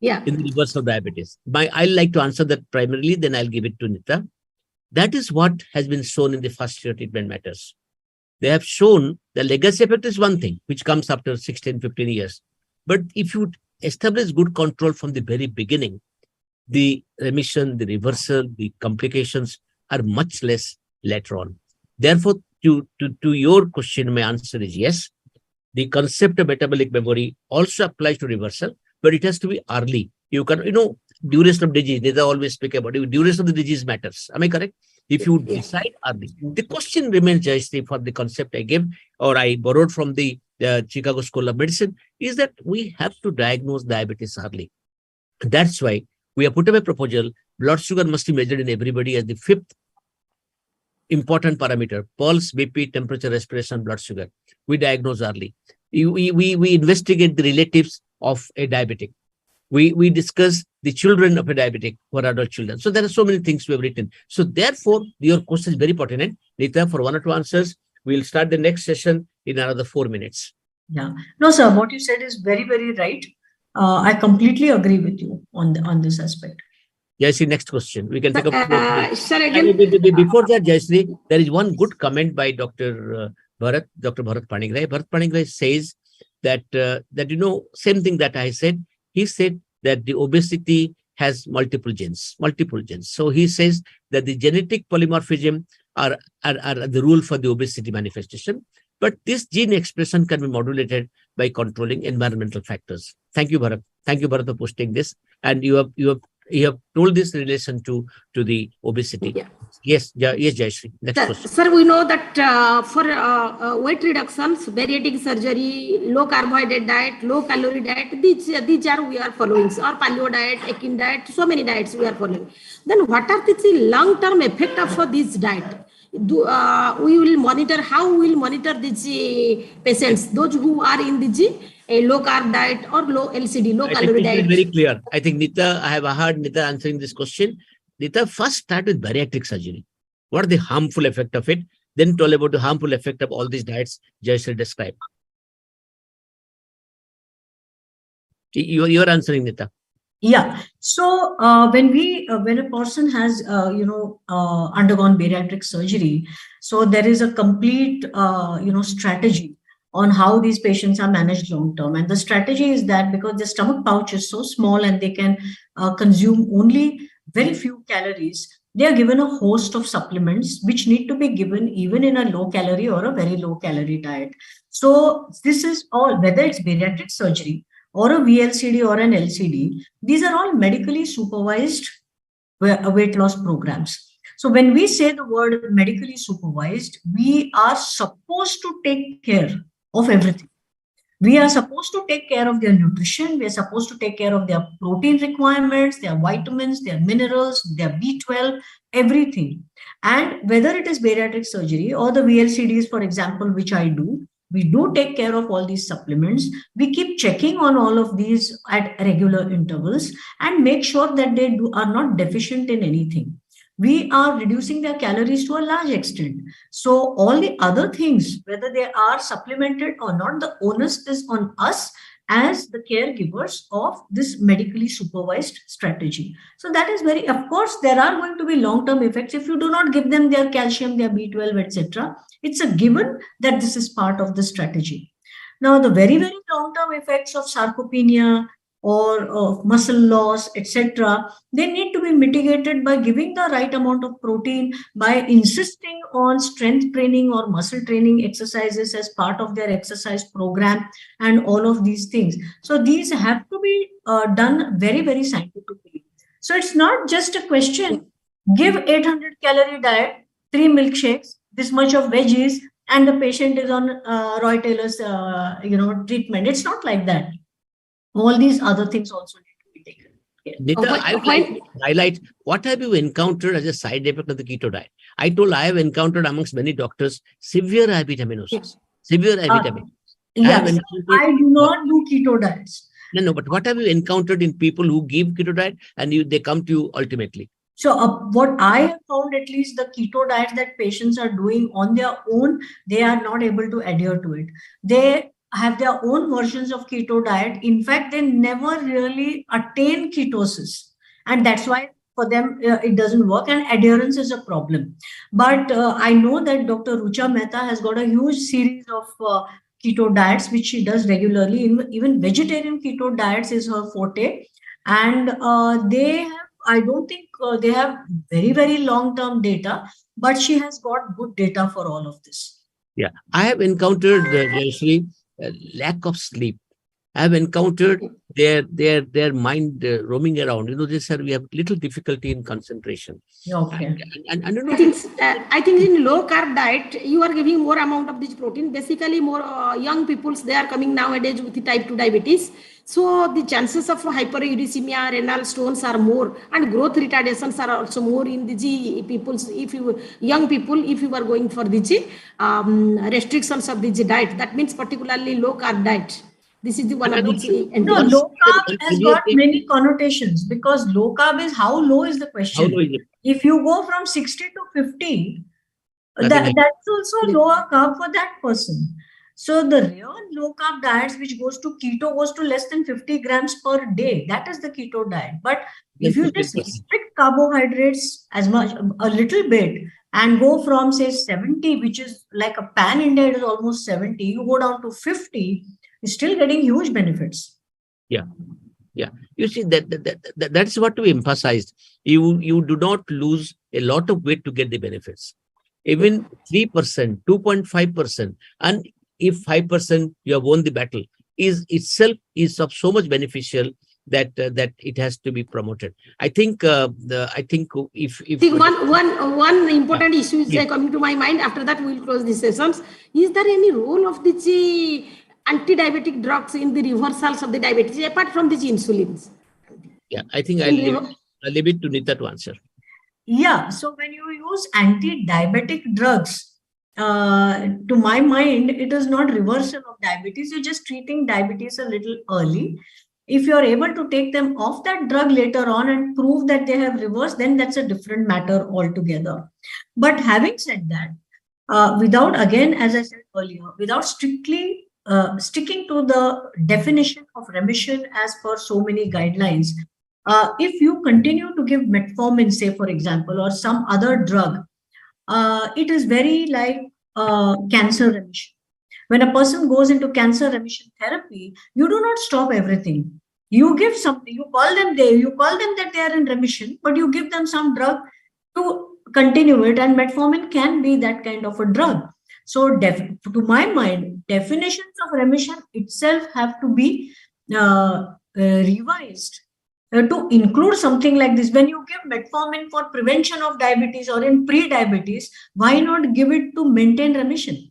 in the reversal of diabetes? I'll like to answer that primarily, then I'll give it to Nita. That is what has been shown in the first year treatment matters. They have shown the legacy effect is one thing, which comes after 16, 15 years. But if you establish good control from the very beginning, the remission, the reversal, the complications are much less later on. Therefore, to your question, my answer is yes. The concept of metabolic memory also applies to reversal, but it has to be early. You can, duration of disease, they always speak about it. Duration of the disease matters. Am I correct? If you decide early. The question remains, Jayashree, for the concept I gave, or I borrowed from the Chicago School of Medicine, is that we have to diagnose diabetes early. That's why we have put up a proposal. Blood sugar must be measured in everybody as the 5th important parameter: pulse, BP, temperature, respiration, blood sugar. We diagnose early. We investigate the relatives of a diabetic. We discuss the children of a diabetic for adult children. So there are so many things we have written. So therefore, your question is very pertinent. Nita, for 1 or 2 answers, we'll start the next session in another 4 minutes. Yeah. No, sir, what you said is very, very right. I completely agree with you on this aspect. Jayashree, next question. We can take up. Sir, again, before that, Jayashree, there is one good comment by Dr. Bharat Panigrai. Bharat Panigrai says that, same thing that I said. He said that the obesity has multiple genes. So he says that the genetic polymorphism are the rule for the obesity manifestation. But this gene expression can be modulated by controlling environmental factors. Thank you, Bharat. Thank you, Bharat, for posting this. And you have told this in relation to the obesity. Yeah. Yes, Jayashree. Next question. Sir, we know that for weight reductions, bariatric surgery, low carbohydrate diet, low calorie diet, these are we are following. Or paleo diet, Akin diet, so many diets we are following. Then what are the long-term effect of this diet? We will monitor, how we will monitor these patients, those who are in a low carb diet or low LCD, low calorie diet. Very clear. I think Nita, I have heard Nita answering this question. Nita, first start with bariatric surgery. What are the harmful effect of it? Then tell about the harmful effect of all these diets Jayashree described. You are answering, Nita. Yeah. So when a person has undergone bariatric surgery, so there is a complete strategy on how these patients are managed long term. And the strategy is that because the stomach pouch is so small and they can consume only very few calories, they are given a host of supplements which need to be given even in a low calorie or a very low calorie diet. So this is all, whether it's bariatric surgery or a VLCD or an LCD, these are all medically supervised weight loss programs. So when we say the word medically supervised, we are supposed to take care of everything. We are supposed to take care of their nutrition. We are supposed to take care of their protein requirements, their vitamins, their minerals, their B12, everything. And whether it is bariatric surgery or the VLCDs, for example, which I do, we do take care of all these supplements. We keep checking on all of these at regular intervals and make sure that they are not deficient in anything. we are reducing their calories to a large extent. So all the other things, whether they are supplemented or not, the onus is on us as the caregivers of this medically supervised strategy. So that is very, of course, there are going to be long-term effects if you do not give them their calcium, their B12, etc. It's a given that this is part of the strategy. Now, the very, very long-term effects of sarcopenia or of muscle loss, etc., they need to be mitigated by giving the right amount of protein, by insisting on strength training or muscle training exercises as part of their exercise program, and all of these things. So these have to be done very, very scientifically. So it's not just a question, give 800 calorie diet, 3 milkshakes, this much of veggies, and the patient is on Roy Taylor's treatment. It's not like that. All these other things also need to be taken care. Nita, I would like to highlight, what have you encountered as a side effect of the keto diet? I told I have encountered amongst many doctors severe hyperaminosis. Severe hyperaminosis. Yes, I do not do keto diets. No, but what have you encountered in people who give keto diet and they come to you ultimately? So what I have found, at least the keto diet that patients are doing on their own, they are not able to adhere to it. They have their own versions of keto diet. In fact, they never really attain ketosis. And that's why for them, it doesn't work, and adherence is a problem. But I know that Dr. Rucha Mehta has got a huge series of keto diets, which she does regularly. Even vegetarian keto diets is her forte. And they have, I don't think they have very, very long-term data, but she has got good data for all of this. Yeah, I have encountered lack of sleep. I have encountered their mind roaming around. They said we have little difficulty in concentration. Okay. And I think in low carb diet, you are giving more amount of this protein. Basically, more young peoples, they are coming nowadays with the type 2 diabetes. So the chances of hyperuricemia, renal stones are more, and growth retardations are also more in the peoples. If you young people, if you are going for the restrictions of the diet, that means particularly low carb diet. This is the one of the no, low carb has got many connotations, because low carb is how low is the question. How low is it? If you go from 60 to 50, that's also lower carb for that person. So the real low carb diets, which goes to keto, goes to less than 50 grams per day. That is the keto diet. But if you just restrict carbohydrates as much, a little bit, and go from say 70, which is like a pan India, it is almost 70, you go down to 50, you're still getting huge benefits. Yeah. You see, that's what we emphasized. You do not lose a lot of weight to get the benefits. Even 3%, 2.5%, and if 5% you have won the battle, is itself is of so much beneficial that it has to be promoted. I think if one important issue is coming to my mind. After that, we will close the sessions. Is there any role of the anti-diabetic drugs in the reversals of the diabetes apart from the insulins? Yeah, I think I'll leave it to Nita to answer. Yeah, so when you use anti-diabetic drugs, to my mind, it is not reversal of diabetes. You're just treating diabetes a little early. If you're able to take them off that drug later on and prove that they have reversed, then that's a different matter altogether. But having said that, without, again, as I said earlier, without strictly sticking to the definition of remission as per so many guidelines, if you continue to give metformin, say, for example, or some other drug, it is very like cancer remission. When a person goes into cancer remission therapy, you do not stop everything. You give something, you call them that they are in remission, but you give them some drug to continue it, and metformin can be that kind of a drug. So to my mind, definitions of remission itself have to be revised to include something like this. When you give metformin for prevention of diabetes or in pre-diabetes, why not give it to maintain remission?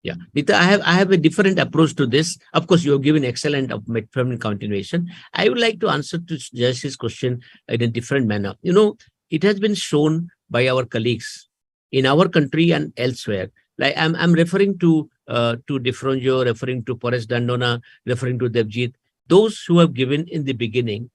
Yeah, Nita, I have a different approach to this. Of course, you have given excellent of metformin continuation. I would like to answer to Jayash's question in a different manner. It has been shown by our colleagues in our country and elsewhere. Like I'm referring to Defronjo, referring to Paresh Dandona, referring to Devjit, those who have given in the beginning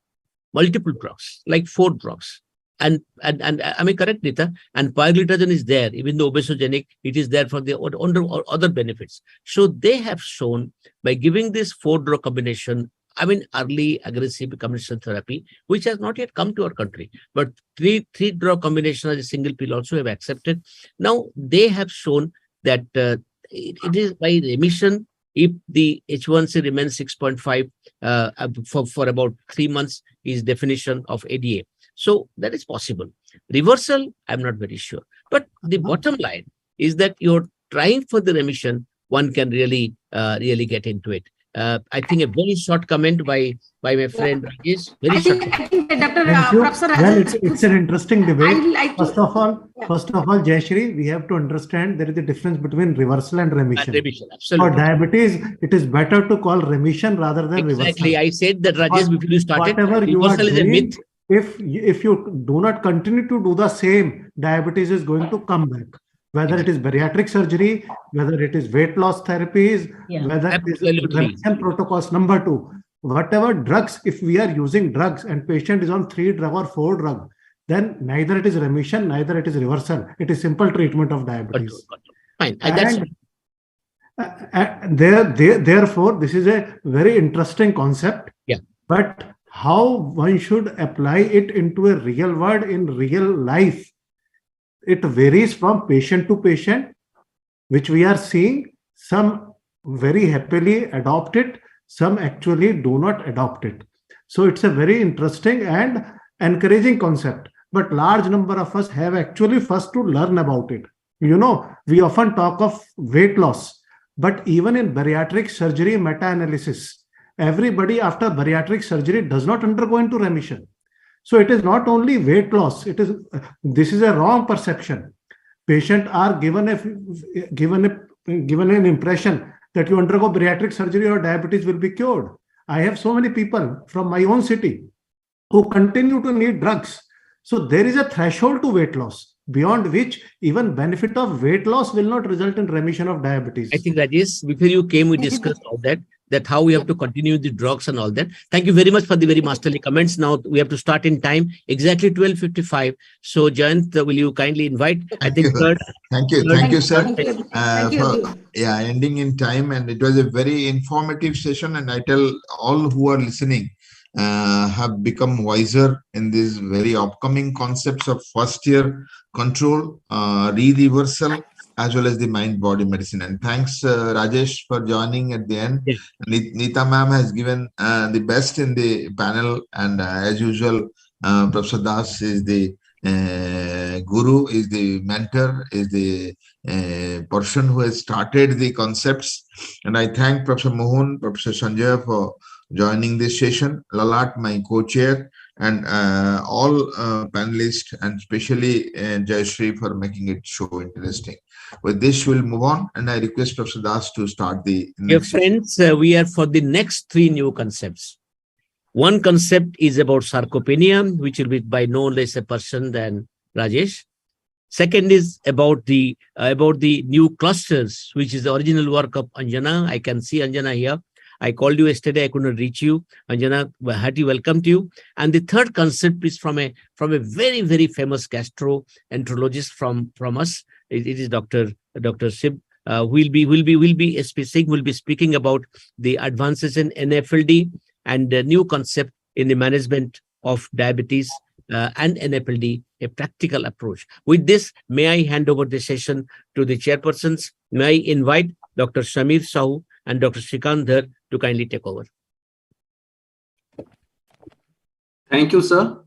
multiple drugs, like 4 drugs. And am I correct, Nita? And pioglitazone is there, even though obesogenic, it is there for the other benefits. So they have shown by giving this 4-drug combination, I mean, early aggressive combination therapy, which has not yet come to our country, but three-drug combination as a single pill also have accepted. Now they have shown that it is by remission if the H1C remains 6.5 for about 3 months is definition of ADA. So that is possible. Reversal, I'm not very sure. But the bottom line is that you're trying for the remission, one can really get into it. I think a very short comment by my friend Rajesh. Very short. I think Dr. Professor well, it's an interesting debate. First of all, Jayashree, we have to understand there is a difference between reversal and remission. Absolutely. For diabetes, it is better to call remission rather than reversal. Exactly. I said that, Rajesh, before you started, whatever you are reversal is a doing, myth. If you do not continue to do the same, diabetes is going to come back. Whether it is bariatric surgery, whether it is weight loss therapies, whether it is remission protocols. Number 2, whatever drugs, if we are using drugs and patient is on 3-drug or 4-drug, then neither it is remission, neither it is reversal. It is simple treatment of diabetes. Fine. Therefore, this is a very interesting concept. Yeah. But how one should apply it into a real world in real life, it varies from patient to patient, which we are seeing. Some very happily adopt it, some actually do not adopt it. So it's a very interesting and encouraging concept. But large number of us have actually first to learn about it. You know, we often talk of weight loss, but even in bariatric surgery meta-analysis, everybody after bariatric surgery does not undergo into remission. So it is not only weight loss. This is a wrong perception. Patients are given an impression that you undergo bariatric surgery or diabetes will be cured. I have so many people from my own city who continue to need drugs. So there is a threshold to weight loss, beyond which even benefit of weight loss will not result in remission of diabetes. I think, Rajesh, before you came, we discussed all that how we have to continue the drugs and all that. Thank you very much for the very masterly comments. Now we have to start in time, exactly 12:55. So Jayant, will you kindly invite? Thank you, sir. Ending in time, and it was a very informative session, and I tell all who are listening have become wiser in these very upcoming concepts of first year control, re-reversal, as well as the mind-body medicine. And thanks, Rajesh, for joining at the end. Yes. Neeta ma'am has given the best in the panel, and as usual, Professor Das is the guru, is the mentor, is the person who has started the concepts. And I thank Professor Mohan, Professor Sanjay for joining this session, Lalat, my co-chair, and all panelists, and especially Jayashree for making it so interesting. With this, we'll move on, and I request Professor Das to start the next. Friends, we are for the next 3 new concepts. One concept is about sarcopenia, which will be by no less a person than Rajesh. Second is about the new clusters, which is the original work of Anjana. I can see Anjana here. I called you yesterday, I could not reach you. Anjana, hearty welcome to you. And the third concept is from a very, very famous gastroenterologist from us. It is Dr. Sib. Will be speaking about the advances in NAFLD and the new concept in the management of diabetes and NAFLD, a practical approach. With this, may I hand over the session to the chairpersons. May I invite Dr. Shamir Sahu and Dr. Shrikant Dhar to kindly take over. Thank you, sir.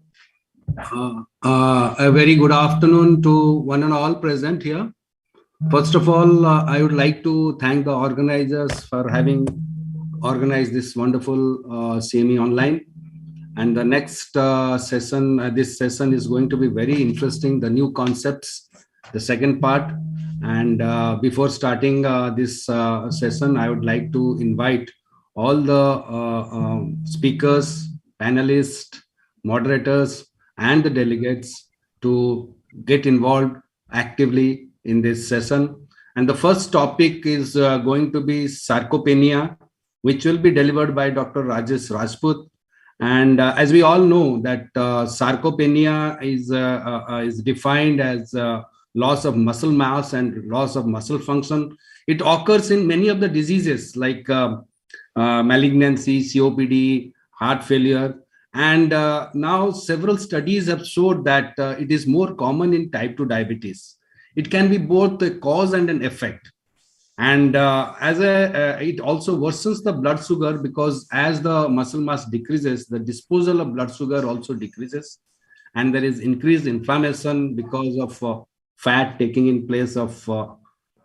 A very good afternoon to one and all present here. First of all, I would like to thank the organizers for having organized this wonderful semi-online. And the next session, this session is going to be very interesting, the new concepts, the second part. And before starting this session, I would like to invite all the speakers, panelists, moderators, and the delegates to get involved actively in this session. And the first topic is going to be sarcopenia, which will be delivered by Dr. Rajesh Rajput. And as we all know that sarcopenia is defined as loss of muscle mass and loss of muscle function. It occurs in many of the diseases like malignancy, COPD, heart failure. And now several studies have showed that it is more common in type 2 diabetes. It can be both a cause and an effect. And it also worsens the blood sugar, because as the muscle mass decreases, the disposal of blood sugar also decreases. And there is increased inflammation because of fat taking in place of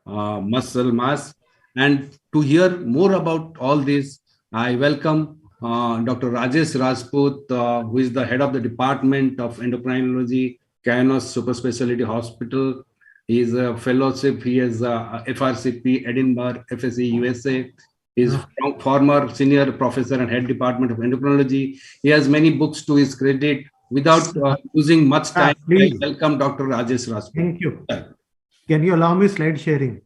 muscle mass. And to hear more about all this, I welcome Dr. Rajesh Rajput, who is the head of the Department of Endocrinology, Kainos Super Specialty Hospital. He is a fellowship. He is a FRCP, Edinburgh, FSE, USA. He is former senior professor and head department of endocrinology. He has many books to his credit. Without losing much time, I welcome Dr. Rajesh Rajput. Thank you. Can you allow me slide sharing?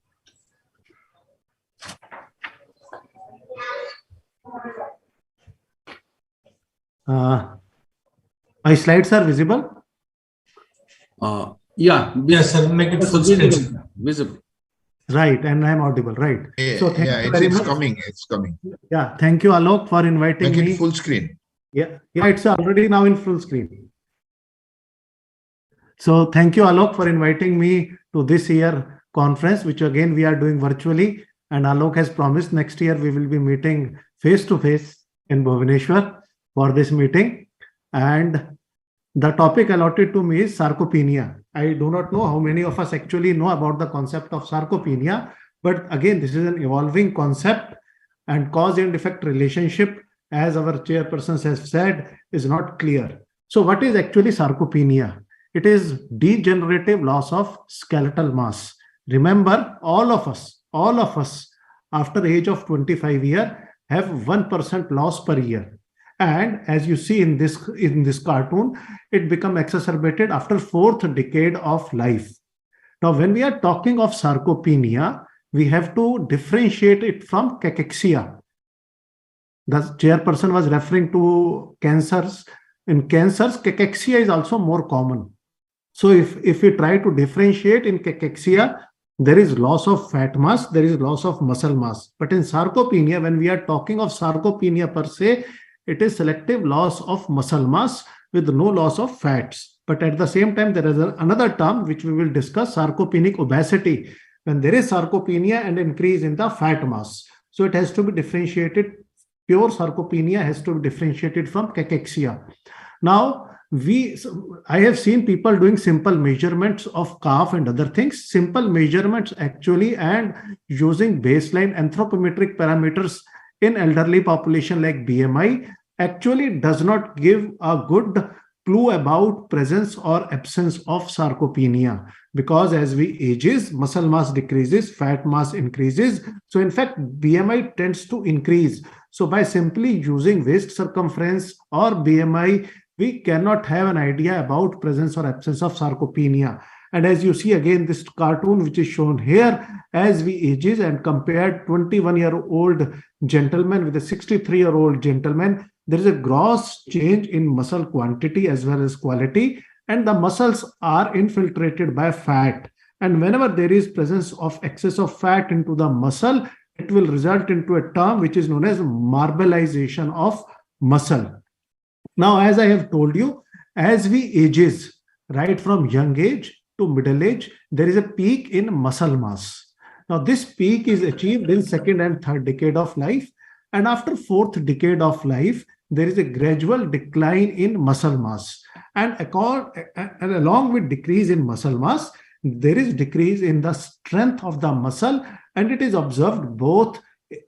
My slides are visible? Yeah. Yes, sir. Make it full screen. Visible. Right, and I'm audible, right? So thank you very much. It's coming. Yeah, thank you, Alok, for inviting me. Make it full screen. Yeah, it's already now in full screen. So thank you, Alok, for inviting me to this year conference, which again we are doing virtually. And Alok has promised next year we will be meeting face to face in Bhubaneswar for this meeting. And the topic allotted to me is sarcopenia. I do not know how many of us actually know about the concept of sarcopenia, but again, this is an evolving concept, and cause and effect relationship, as our chairpersons have said, is not clear. So what is actually sarcopenia? It is degenerative loss of skeletal mass. Remember, all of us, after the age of 25 years, have 1% loss per year. And as you see in this cartoon, it becomes exacerbated after 4th decade of life. Now, when we are talking of sarcopenia, we have to differentiate it from cachexia. The chairperson was referring to cancers. In cancers, cachexia is also more common. So if we try to differentiate in cachexia, there is loss of fat mass, there is loss of muscle mass. But in sarcopenia, when we are talking of sarcopenia per se, it is selective loss of muscle mass with no loss of fats. But at the same time, there is another term which we will discuss, sarcopenic obesity, when there is sarcopenia and increase in the fat mass. So it has to be differentiated. Pure sarcopenia has to be differentiated from cachexia. Now, I have seen people doing simple measurements of calf and other things, simple measurements actually, and using baseline anthropometric parameters in elderly population like BMI actually does not give a good clue about presence or absence of sarcopenia, because as we ages, muscle mass decreases, fat mass increases. So in fact, BMI tends to increase. So by simply using waist circumference or BMI, we cannot have an idea about presence or absence of sarcopenia. And as you see again, this cartoon which is shown here, as we ages and compared 21-year-old gentleman with a 63-year-old gentleman, there is a gross change in muscle quantity as well as quality, and the muscles are infiltrated by fat. And whenever there is presence of excess of fat into the muscle, it will result into a term which is known as marbleization of muscle. Now, as I have told you, as we ages, right from young age to middle age, there is a peak in muscle mass. Now, this peak is achieved in 2nd and 3rd decade of life. And after 4th decade of life, there is a gradual decline in muscle mass. And along with decrease in muscle mass, there is decrease in the strength of the muscle. And it is observed both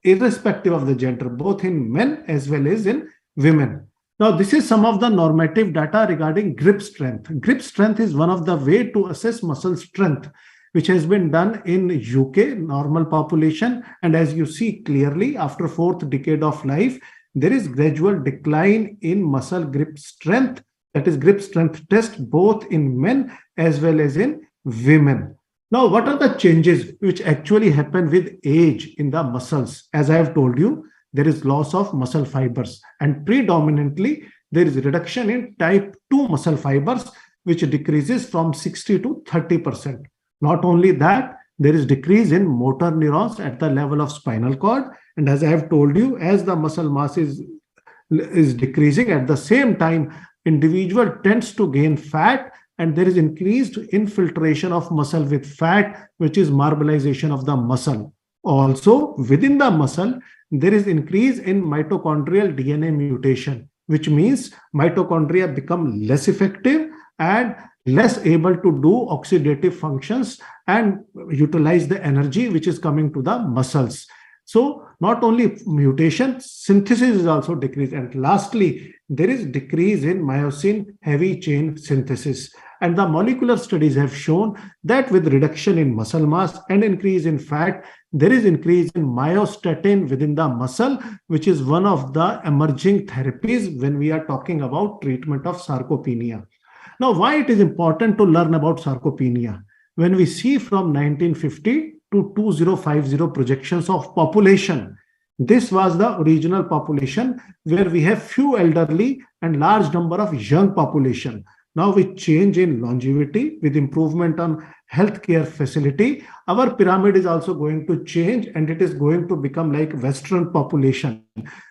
irrespective of the gender, both in men as well as in women. Now, this is some of the normative data regarding grip strength. Grip strength is one of the way to assess muscle strength, which has been done in UK, normal population. And as you see clearly, after 4th decade of life, there is gradual decline in muscle grip strength. That is grip strength test both in men as well as in women. Now, what are the changes which actually happen with age in the muscles? As I have told you, there is loss of muscle fibers, and predominantly there is reduction in type 2 muscle fibers, which decreases from 60 to 30%. Not only that, there is decrease in motor neurons at the level of spinal cord. And as I have told you, as the muscle mass is decreasing, at the same time, individual tends to gain fat, and there is increased infiltration of muscle with fat, which is marbleization of the muscle. Also, within the muscle, there is increase in mitochondrial DNA mutation, which means mitochondria become less effective and less able to do oxidative functions and utilize the energy which is coming to the muscles. So not only mutation, synthesis is also decreased. And lastly, there is decrease in myosin heavy chain synthesis. And the molecular studies have shown that with reduction in muscle mass and increase in fat, there is increase in myostatin within the muscle, which is one of the emerging therapies when we are talking about treatment of sarcopenia. Now, why it is important to learn about sarcopenia? When we see from 1950 to 2050 projections of population, this was the original population where we have few elderly and large number of young population. Now with change in longevity, with improvement on healthcare facility, our pyramid is also going to change, and it is going to become like Western population,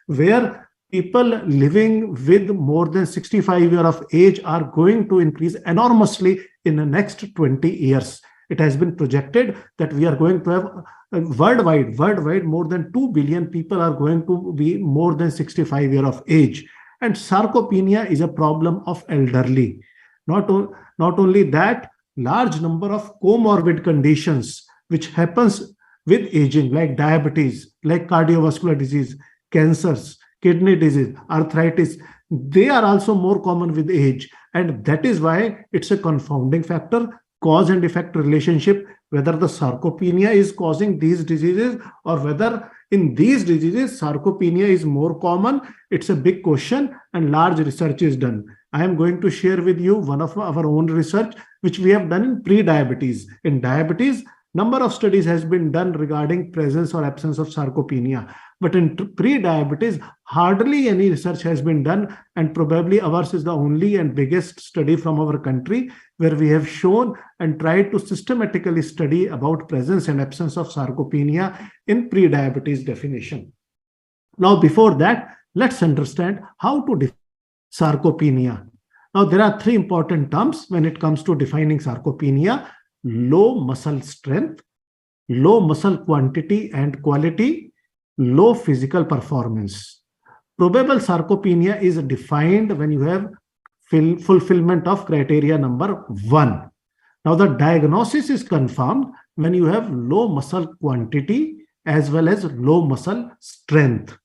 where people living with more than 65 years of age are going to increase enormously in the next 20 years. It has been projected that we are going to have worldwide, more than 2 billion people are going to be more than 65 years of age. And sarcopenia is a problem of elderly. Not only that, large number of comorbid conditions which happens with aging, like diabetes, like cardiovascular disease, cancers, kidney disease, arthritis, they are also more common with age. And that is why it's a confounding factor, cause and effect relationship, whether the sarcopenia is causing these diseases or whether in these diseases sarcopenia is more common. It's a big question, and large research is done. I am going to share with you one of our own research which we have done in pre-diabetes. In diabetes, number of studies has been done regarding presence or absence of sarcopenia. But in pre-diabetes, hardly any research has been done, and probably ours is the only and biggest study from our country where we have shown and tried to systematically study about presence and absence of sarcopenia in pre-diabetes definition. Now, before that, let's understand how to define sarcopenia. Now, there are three important terms when it comes to defining sarcopenia: low muscle strength, low muscle quantity and quality, low physical performance. Probable sarcopenia is defined when you have fulfillment of criteria number 1. Now, the diagnosis is confirmed when you have low muscle quantity as well as low muscle strength.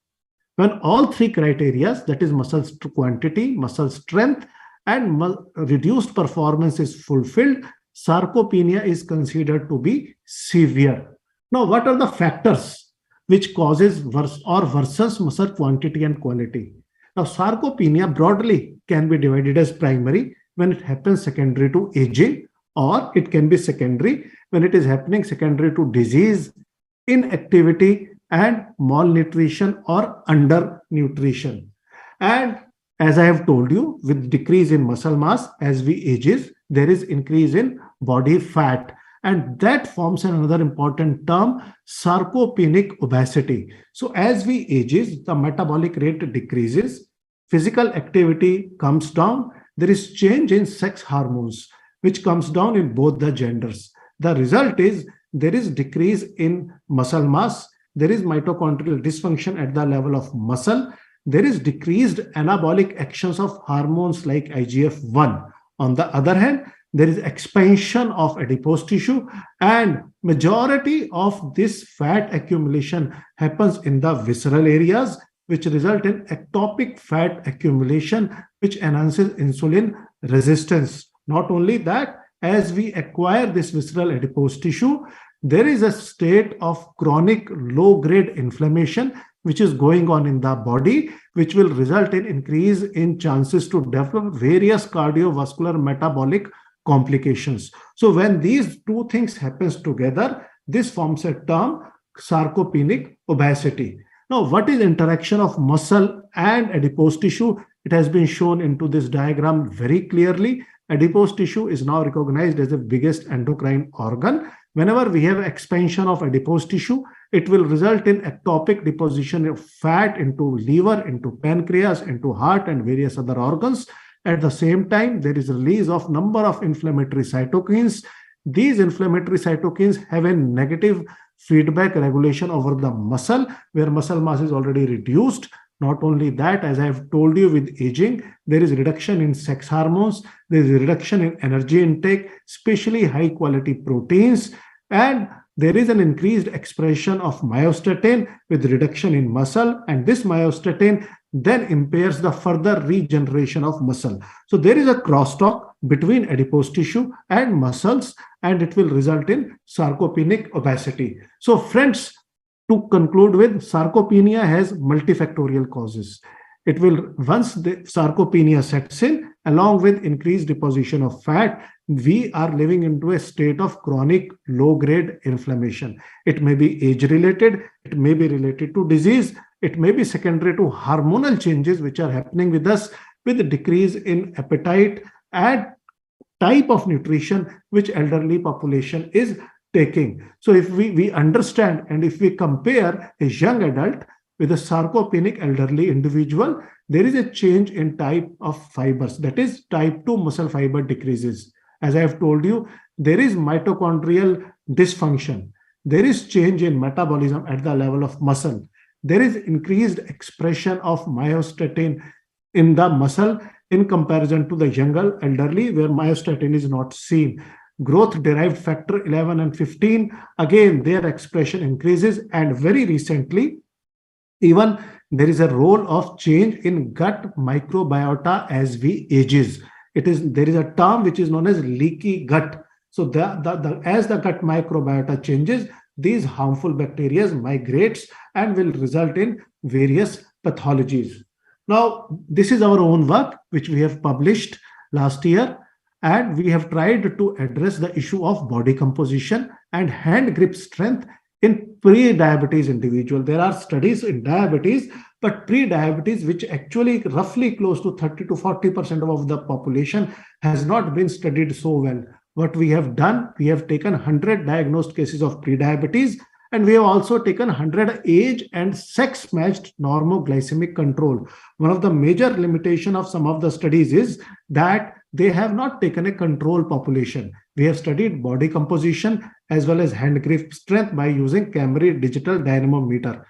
When all three criteria, that is muscle quantity, muscle strength, and reduced performance is fulfilled, sarcopenia is considered to be severe. Now, what are the factors which causes worsens muscle quantity and quality? Now, sarcopenia broadly can be divided as primary when it happens secondary to aging, or it can be secondary when it is happening secondary to disease, inactivity, and malnutrition or undernutrition. And as I have told you, with decrease in muscle mass as we ages, there is increase in body fat. And that forms another important term, sarcopenic obesity. So as we ages, the metabolic rate decreases, physical activity comes down, there is change in sex hormones, which comes down in both the genders. The result is there is decrease in muscle mass, there is mitochondrial dysfunction at the level of muscle, there is decreased anabolic actions of hormones like IGF-1. On the other hand, there is expansion of adipose tissue, and majority of this fat accumulation happens in the visceral areas, which result in ectopic fat accumulation, which enhances insulin resistance. Not only that, as we acquire this visceral adipose tissue, there is a state of chronic low-grade inflammation which is going on in the body, which will result in increase in chances to develop various cardiovascular metabolic complications. So when these two things happens together, this forms a term sarcopenic obesity. Now, what is interaction of muscle and adipose tissue? It has been shown into this diagram very clearly. Adipose tissue is now recognized as the biggest endocrine organ. Whenever we have expansion of adipose tissue, it will result in ectopic deposition of fat into liver, into pancreas, into heart, and various other organs. At the same time, there is release of number of inflammatory cytokines. These inflammatory cytokines have a negative feedback regulation over the muscle, where muscle mass is already reduced. Not only that, as I have told you, with aging, there is reduction in sex hormones, there is a reduction in energy intake, especially high quality proteins, and there is an increased expression of myostatin with reduction in muscle, and this myostatin then impairs the further regeneration of muscle. So there is a crosstalk between adipose tissue and muscles, and it will result in sarcopenic obesity. So friends, to conclude with, sarcopenia has multifactorial causes. It will, once the sarcopenia sets in, along with increased deposition of fat, we are living into a state of chronic low-grade inflammation. It may be age-related, it may be related to disease, it may be secondary to hormonal changes which are happening with us, with a decrease in appetite and type of nutrition which elderly population is taking. So if we understand, and if we compare a young adult with a sarcopenic elderly individual, there is a change in type of fibers. That is, type 2 muscle fiber decreases. As I have told you, there is mitochondrial dysfunction. There is change in metabolism at the level of muscle. There is increased expression of myostatin in the muscle in comparison to the younger elderly, where myostatin is not seen. Growth-derived factor 11 and 15, again, their expression increases. And very recently, even there is a role of change in gut microbiota as we ages. There is a term which is known as leaky gut. So as the gut microbiota changes, these harmful bacteria migrates and will result in various pathologies. Now, this is our own work which we have published last year, and we have tried to address the issue of body composition and hand grip strength in pre-diabetes individual. There are studies in diabetes, but pre-diabetes, which actually roughly close to 30 to 40% of the population, has not been studied so well. What we have done, we have taken 100 diagnosed cases of pre-diabetes, and we have also taken 100 age and sex matched normoglycemic control. One of the major limitation of some of the studies is that they have not taken a control population. We have studied body composition as well as hand grip strength by using Camry digital dynamometer.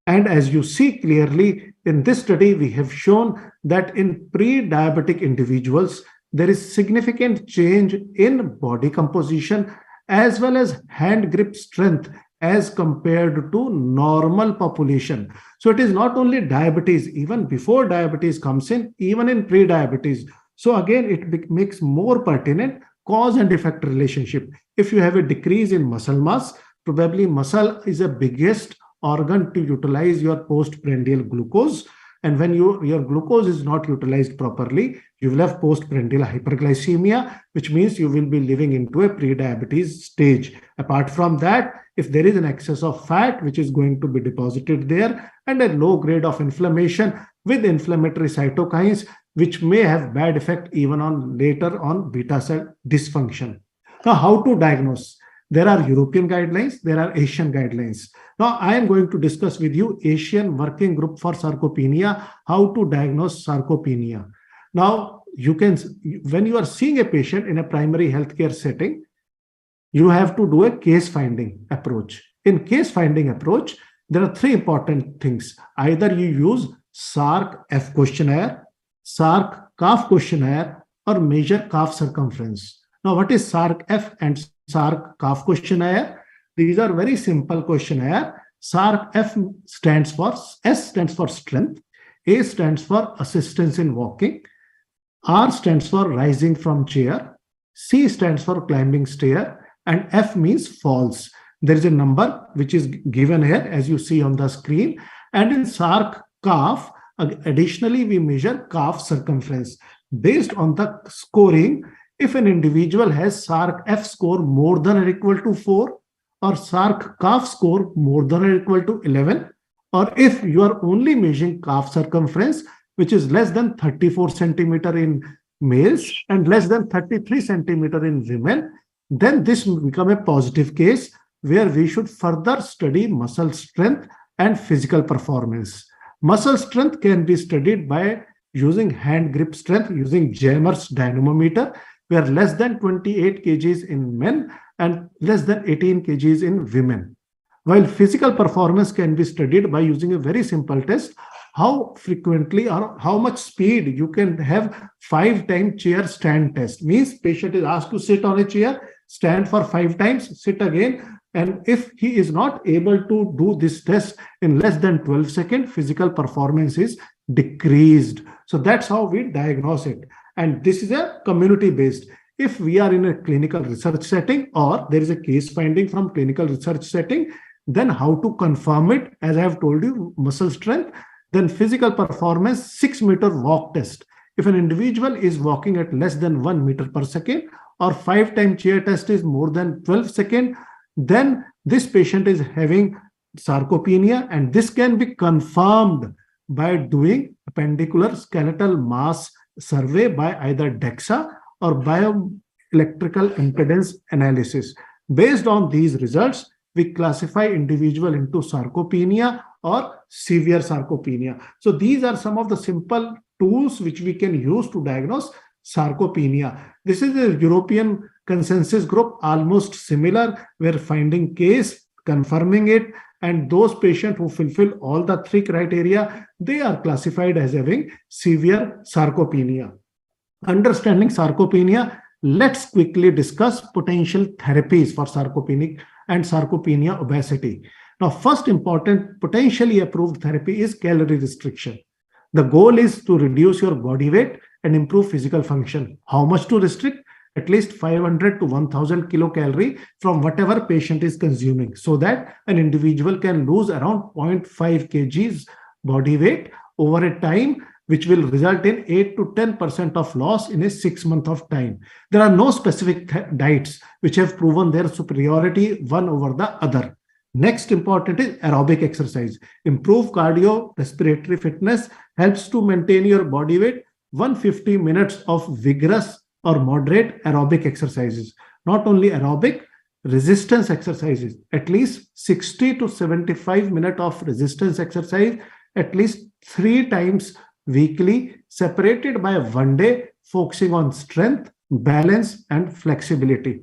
And as you see clearly in this study, we have shown that in pre-diabetic individuals, there is significant change in body composition as well as hand grip strength as compared to normal population. So it is not only diabetes, even before diabetes comes in, even in pre-diabetes. So again, it makes more pertinent cause and effect relationship. If you have a decrease in muscle mass, probably muscle is the biggest organ to utilize your postprandial glucose. And when your glucose is not utilized properly, you will have postprandial hyperglycemia, which means you will be living into a pre-diabetes stage. Apart from that, if there is an excess of fat, which is going to be deposited there, and a low grade of inflammation with inflammatory cytokines, which may have bad effect even on later on beta cell dysfunction. Now, how to diagnose? There are European guidelines, there are Asian guidelines. Now, I am going to discuss with you Asian Working Group for Sarcopenia, how to diagnose sarcopenia. Now, when you are seeing a patient in a primary healthcare setting, you have to do a case finding approach. In case finding approach, there are three important things. Either you use SARC-F questionnaire, SARC-CAF questionnaire, or measure calf circumference. Now, what is SARC-F and SARC-CAF questionnaire? These are very simple questionnaire. SARC-F stands for, S stands for strength, A stands for assistance in walking, R stands for rising from chair, C stands for climbing stair, and F means falls. There is a number which is given here as you see on the screen. And in SARC-CAF, additionally, we measure calf circumference. Based on the scoring, if an individual has SARC-F score more than or equal to 4, or SARC-CAF score more than or equal to 11, Or if you are only measuring calf circumference, which is less than 34 centimeter in males and less than 33 centimeter in women, then this will become a positive case where we should further study muscle strength and physical performance. Muscle strength can be studied by using hand grip strength, using Jammers dynamometer, where less than 28 kgs in men and less than 18 kgs in women. While physical performance can be studied by using a very simple test, how frequently or how much speed you can have 5-time chair stand test. Means patient is asked to sit on a chair, stand for 5 times, sit again. And if he is not able to do this test in less than 12 seconds, physical performance is decreased. So that's how we diagnose it. And this is a community-based. If we are in a clinical research setting or there is a case finding from clinical research setting, then how to confirm it? As I have told you, muscle strength, then physical performance, 6-meter walk test. If an individual is walking at less than 1 meter per second or 5-time chair test is more than 12 seconds, then this patient is having sarcopenia, and this can be confirmed by doing appendicular skeletal mass survey by either DEXA or bioelectrical impedance analysis. Based on these results, we classify individual into sarcopenia or severe sarcopenia. So these are some of the simple tools which we can use to diagnose sarcopenia. This is a European consensus group, almost similar. We're finding case, confirming it, and those patients who fulfill all the 3 criteria, they are classified as having severe sarcopenia. Understanding sarcopenia, let's quickly discuss potential therapies for sarcopenic and sarcopenia obesity. Now, first important potentially approved therapy is calorie restriction. The goal is to reduce your body weight and improve physical function. How much to restrict? At least 500 to 1000 kilocalorie from whatever patient is consuming, so that an individual can lose around 0.5 kgs body weight over a time, which will result in 8 to 10% of loss in a 6 month of time. There are no specific diets which have proven their superiority one over the other. Next important is aerobic exercise. Improve cardiorespiratory fitness helps to maintain your body weight. 150 minutes of vigorous or moderate aerobic exercises. Not only aerobic, resistance exercises. At least 60 to 75 minutes of resistance exercise at least 3 times weekly, separated by 1 day, focusing on strength, balance, and flexibility.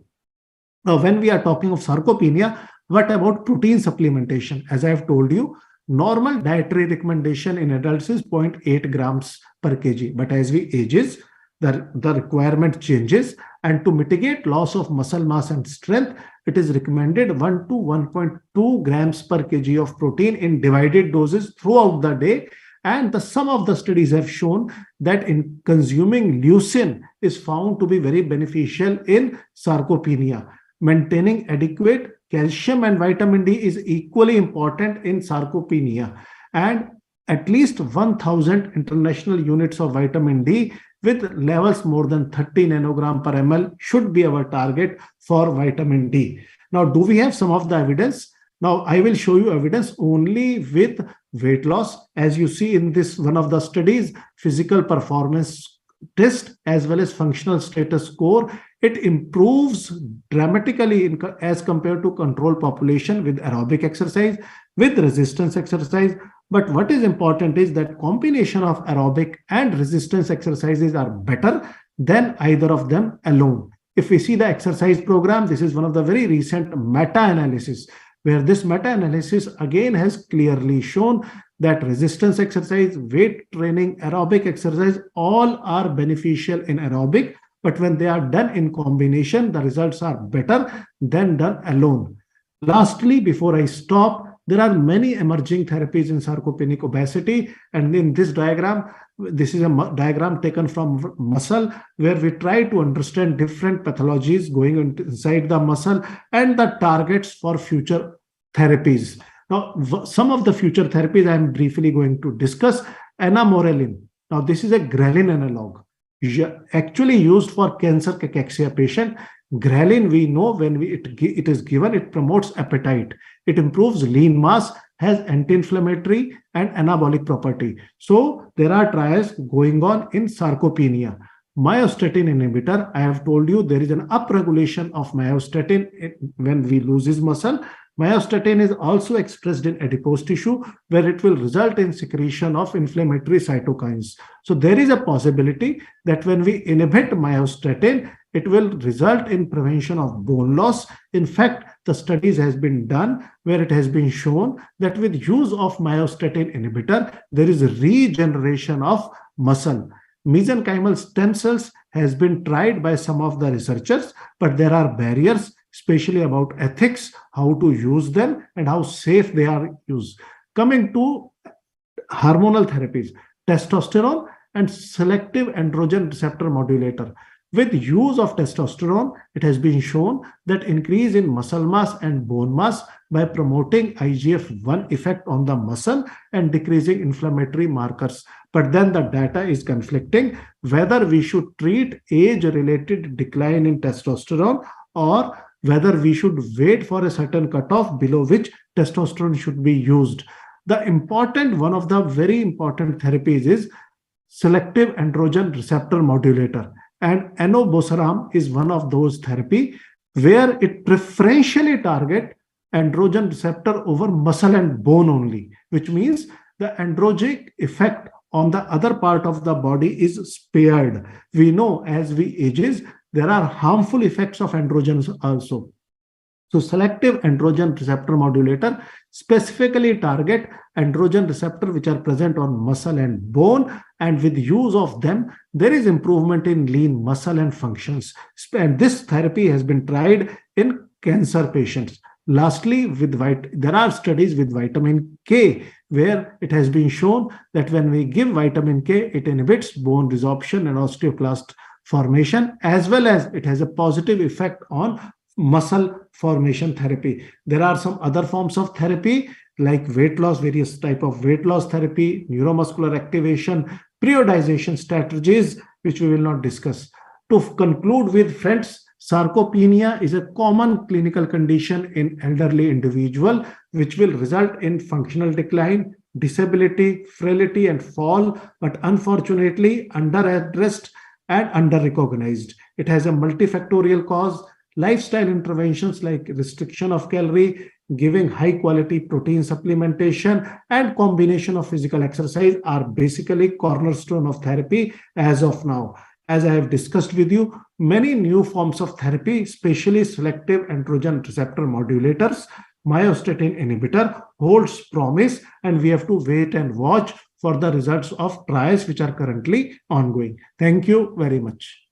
Now, when we are talking of sarcopenia, what about protein supplementation? As I have told you, normal dietary recommendation in adults is 0.8 grams per kg. But as we ages, the requirement changes, and to mitigate loss of muscle mass and strength, it is recommended 1 to 1.2 grams per kg of protein in divided doses throughout the day. And some of the studies have shown that in consuming leucine is found to be very beneficial in sarcopenia. Maintaining adequate calcium and vitamin D is equally important in sarcopenia. And at least 1000 international units of vitamin D with levels more than 30 nanogram per ml should be our target for vitamin D. Now, do we have some of the evidence? Now, I will show you evidence only with weight loss. As you see in this one of the studies, physical performance test as well as functional status score, it improves dramatically as compared to control population with aerobic exercise, with resistance exercise. But what is important is that combination of aerobic and resistance exercises are better than either of them alone. If we see the exercise program, this is one of the very recent meta-analysis, where this meta-analysis again has clearly shown that resistance exercise, weight training, aerobic exercise, all are beneficial in aerobic, but when they are done in combination, the results are better than done alone. Lastly, before I stop, there are many emerging therapies in sarcopenic obesity, and in this diagram, this is a diagram taken from muscle, where we try to understand different pathologies going inside the muscle and the targets for future therapies. Now, some of the future therapies I am briefly going to discuss. Anamorelin. Now, this is a ghrelin analog, actually used for cancer cachexia patient. Ghrelin, we know when it is given, it promotes appetite. It improves lean mass has anti-inflammatory and anabolic property. So there are trials going on in sarcopenia. Myostatin inhibitor, I have told you there is an upregulation of myostatin when we lose his muscle. Myostatin is also expressed in adipose tissue, where it will result in secretion of inflammatory cytokines. So there is a possibility that when we inhibit myostatin, it will result in prevention of bone loss. In fact, the studies has been done where it has been shown that with use of myostatin inhibitor, there is a regeneration of muscle. Mesenchymal stem cells has been tried by some of the researchers, but there are barriers, especially about ethics, how to use them and how safe they are used. Coming to hormonal therapies, testosterone and selective androgen receptor modulator. With use of testosterone, it has been shown that increase in muscle mass and bone mass by promoting IGF-1 effect on the muscle and decreasing inflammatory markers. But then the data is conflicting whether we should treat age-related decline in testosterone or whether we should wait for a certain cutoff below which testosterone should be used. One of the very important therapies is selective androgen receptor modulator. And enobosaram is one of those therapy where it preferentially target androgen receptor over muscle and bone only, which means the androgen effect on the other part of the body is spared. We know as we ages, there are harmful effects of androgens also. So selective androgen receptor modulator specifically target androgen receptor which are present on muscle and bone, and with use of them, there is improvement in lean muscle and functions. And this therapy has been tried in cancer patients. Lastly, there are studies with vitamin K where it has been shown that when we give vitamin K, it inhibits bone resorption and osteoclast formation, as well as it has a positive effect on muscle formation therapy. There are some other forms of therapy like weight loss, various type of weight loss therapy, neuromuscular activation, periodization strategies, which we will not discuss. To conclude with, friends, sarcopenia is a common clinical condition in elderly individual, which will result in functional decline, disability, frailty, and fall, but unfortunately under-addressed and under-recognized. It has a multifactorial cause. Lifestyle interventions like restriction of calorie, giving high quality protein supplementation, and combination of physical exercise are basically cornerstone of therapy as of now. As I have discussed with you, many new forms of therapy, especially selective androgen receptor modulators, myostatin inhibitor, holds promise, and we have to wait and watch for the results of trials which are currently ongoing. Thank you very much.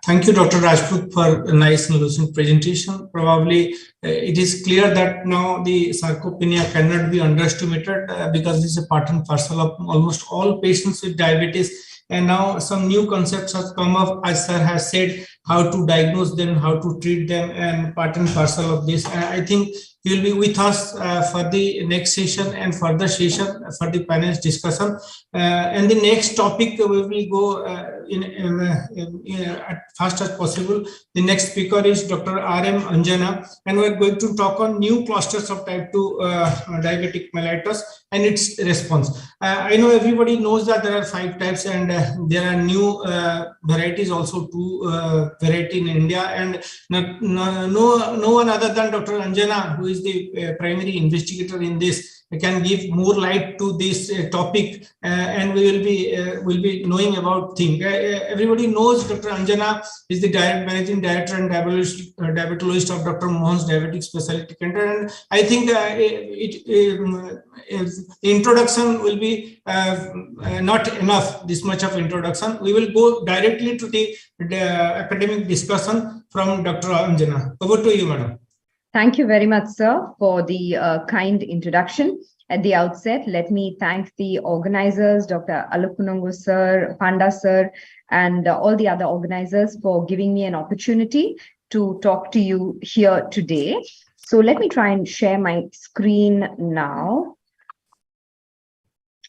Thank you, Dr. Rajput, for a nice and lucid presentation. Probably it is clear that now the sarcopenia cannot be underestimated because it's a part and parcel of almost all patients with diabetes. And now some new concepts have come up, as sir has said, how to diagnose them, how to treat them, and part and parcel of this. I think he will be with us for the next session and further session for the panel's discussion. And the next topic we will go as fast as possible. The next speaker is Dr. R.M. Anjana, and we're going to talk on new clusters of type 2 diabetic mellitus and its response. I know everybody knows that there are 5 types, and there are new varieties also, 2 variety in India, and no one other than Dr. Anjana, who is the primary investigator in this, can give more light to this topic, and we will be knowing about things. Everybody knows Dr. Anjana is the managing director and diabetologist of Dr. Mohan's Diabetic Specialty Center, and I think the introduction will be not enough. This much of introduction. We will go directly to the academic discussion from Dr. Anjana. Over to you, madam. Thank you very much, sir, for the kind introduction. At the outset, let me thank the organizers, Dr. Alukunungu sir, Panda sir, and all the other organizers for giving me an opportunity to talk to you here today. So let me try and share my screen now.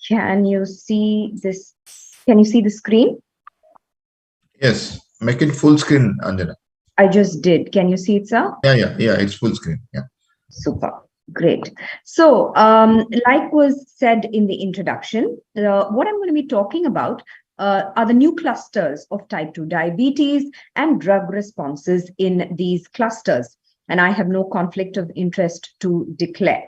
Can you see this? Can you see the screen? Yes, make it full screen, Anjana. I just did. Can you see it, sir? Yeah, it's full screen. Yeah. Super. Great. So, like was said in the introduction, what I'm going to be talking about are the new clusters of type 2 diabetes and drug responses in these clusters. And I have no conflict of interest to declare.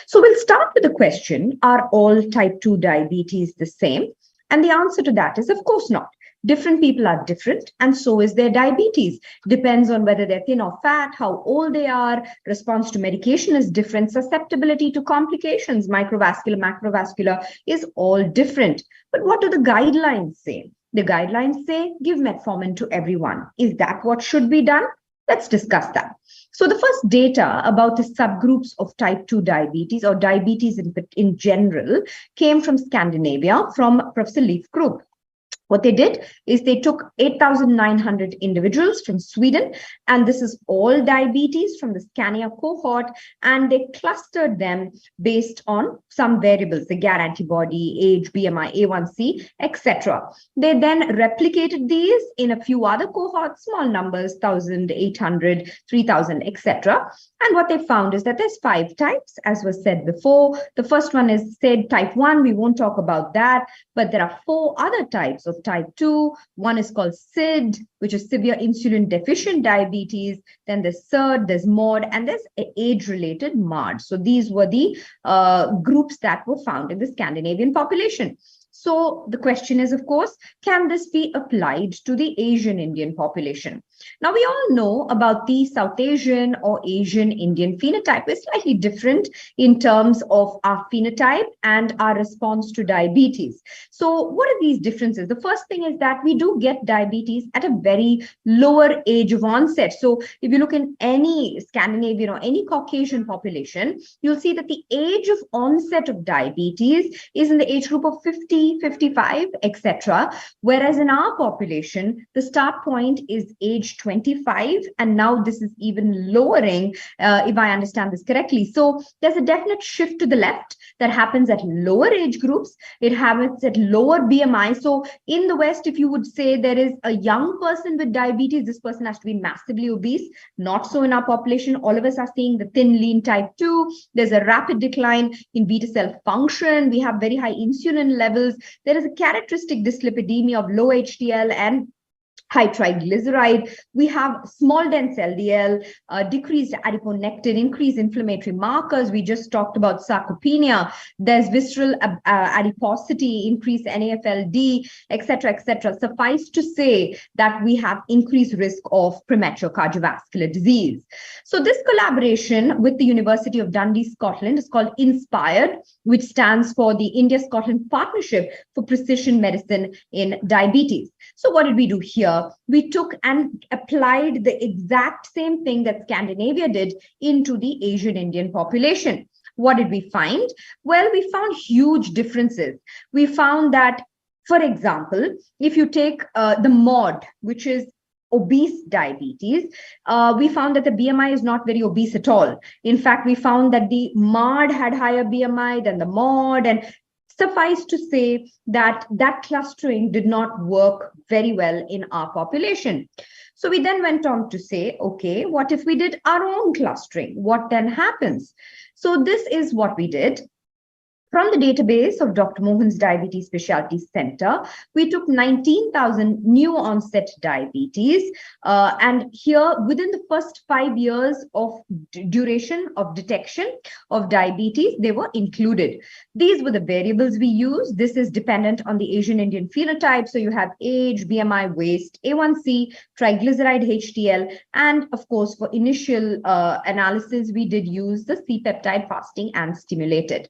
So we'll start with the question, are all type 2 diabetes the same? And the answer to that is, of course not. Different people are different, and so is their diabetes. Depends on whether they're thin or fat, how old they are, response to medication is different, susceptibility to complications, microvascular, macrovascular, is all different. But what do the guidelines say? The guidelines say give metformin to everyone. Is that what should be done? Let's discuss that. So the first data about the subgroups of type 2 diabetes or diabetes in general came from Scandinavia, from Professor Leif Group. What they did is they took 8,900 individuals from Sweden, and this is all diabetes from the Scania cohort, and they clustered them based on some variables, the GAD antibody, age, BMI, A1C, etc. They then replicated these in a few other cohorts, small numbers, 1,000, 800, 3,000, etc. And what they found is that there's 5 types, as was said before. The first one is said type 1. We won't talk about that, but there are 4 other types of type 2. One is called SID, which is severe insulin deficient diabetes. Then there's SIRD, there's MOD, and there's age-related MARD. So these were the groups that were found in the Scandinavian population. So the question is, of course, can this be applied to the Asian Indian population? Now, we all know about the South Asian or Asian Indian phenotype. It's slightly different in terms of our phenotype and our response to diabetes. So what are these differences? The first thing is that we do get diabetes at a very lower age of onset. So if you look in any Scandinavian or any Caucasian population, you'll see that the age of onset of diabetes is in the age group of 50, 55, etc. Whereas in our population, the start point is age 25, and now this is even lowering, if I understand this correctly. So there's a definite shift to the left that happens at lower age groups. It happens at lower BMI. So in the West, if you would say there is a young person with diabetes, this person has to be massively obese. Not so in our population. All of us are seeing the thin, lean type 2. There's a rapid decline in beta cell function. We have very high insulin levels. There is a characteristic dyslipidemia of low HDL and high triglyceride. We have small dense LDL, decreased adiponectin, increased inflammatory markers. We just talked about sarcopenia. There's visceral adiposity, increased NAFLD, etc., etc. Suffice to say that we have increased risk of premature cardiovascular disease. So this collaboration with the University of Dundee, Scotland, is called INSPIRED, which stands for the India-Scotland Partnership for Precision Medicine in Diabetes. So what did we do here? We took and applied the exact same thing that Scandinavia did into the Asian Indian population. What did we find? Well, we found huge differences. We found that, for example, if you take the MOD, which is obese diabetes, we found that the BMI is not very obese at all. In fact, we found that the MARD had higher BMI than the MOD, and suffice to say that that clustering did not work very well in our population. So we then went on to say, okay, what if we did our own clustering? What then happens? So this is what we did. From the database of Dr. Mohan's Diabetes Specialty Center, we took 19,000 new onset diabetes. And here, within the first 5 years of duration of detection of diabetes, they were included. These were the variables we used. This is dependent on the Asian Indian phenotype. So you have age, BMI, waist, A1C, triglyceride, HDL, and of course, for initial analysis, we did use the C-peptide fasting and stimulated.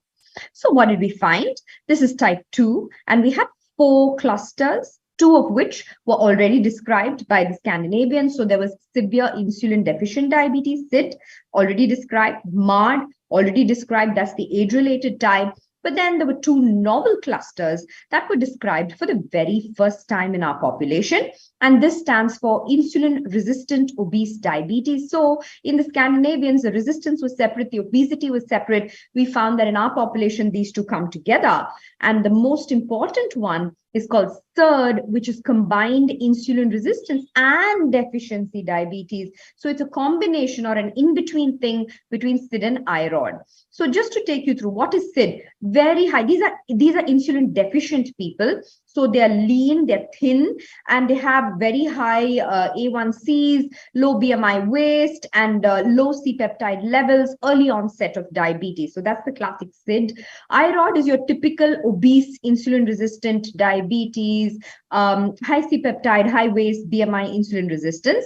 So what did we find? This is type 2, and we had 4 clusters, 2 of which were already described by the Scandinavians. So there was severe insulin deficient diabetes, SID, already described, MARD, already described, that's the age-related type. But then there were 2 novel clusters that were described for the very first time in our population. And this stands for insulin-resistant obese diabetes. So in the Scandinavians, the resistance was separate, the obesity was separate. We found that in our population, these 2 come together. And the most important one is called SIRD, which is combined insulin resistance and deficiency diabetes. So it's a combination or an in-between thing between SID and IROD. So just to take you through, what is SID? Very high. These are insulin deficient people. So they are lean, they're thin, and they have very high A1Cs, low BMI waist, and low C-peptide levels, early onset of diabetes. So that's the classic SID. IROD is your typical obese, insulin-resistant diabetes, high C-peptide, high waist, BMI, insulin resistance.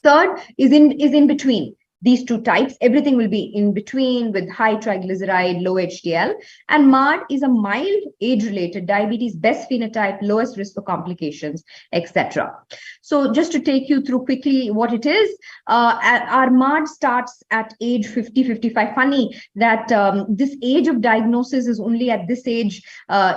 Third is in between these two types. Everything will be in between with high triglyceride, low HDL. And MARD is a mild age-related diabetes, best phenotype, lowest risk for complications, etc. So just to take you through quickly what it is, our MARD starts at age 50, 55. Funny that this age of diagnosis is only at this age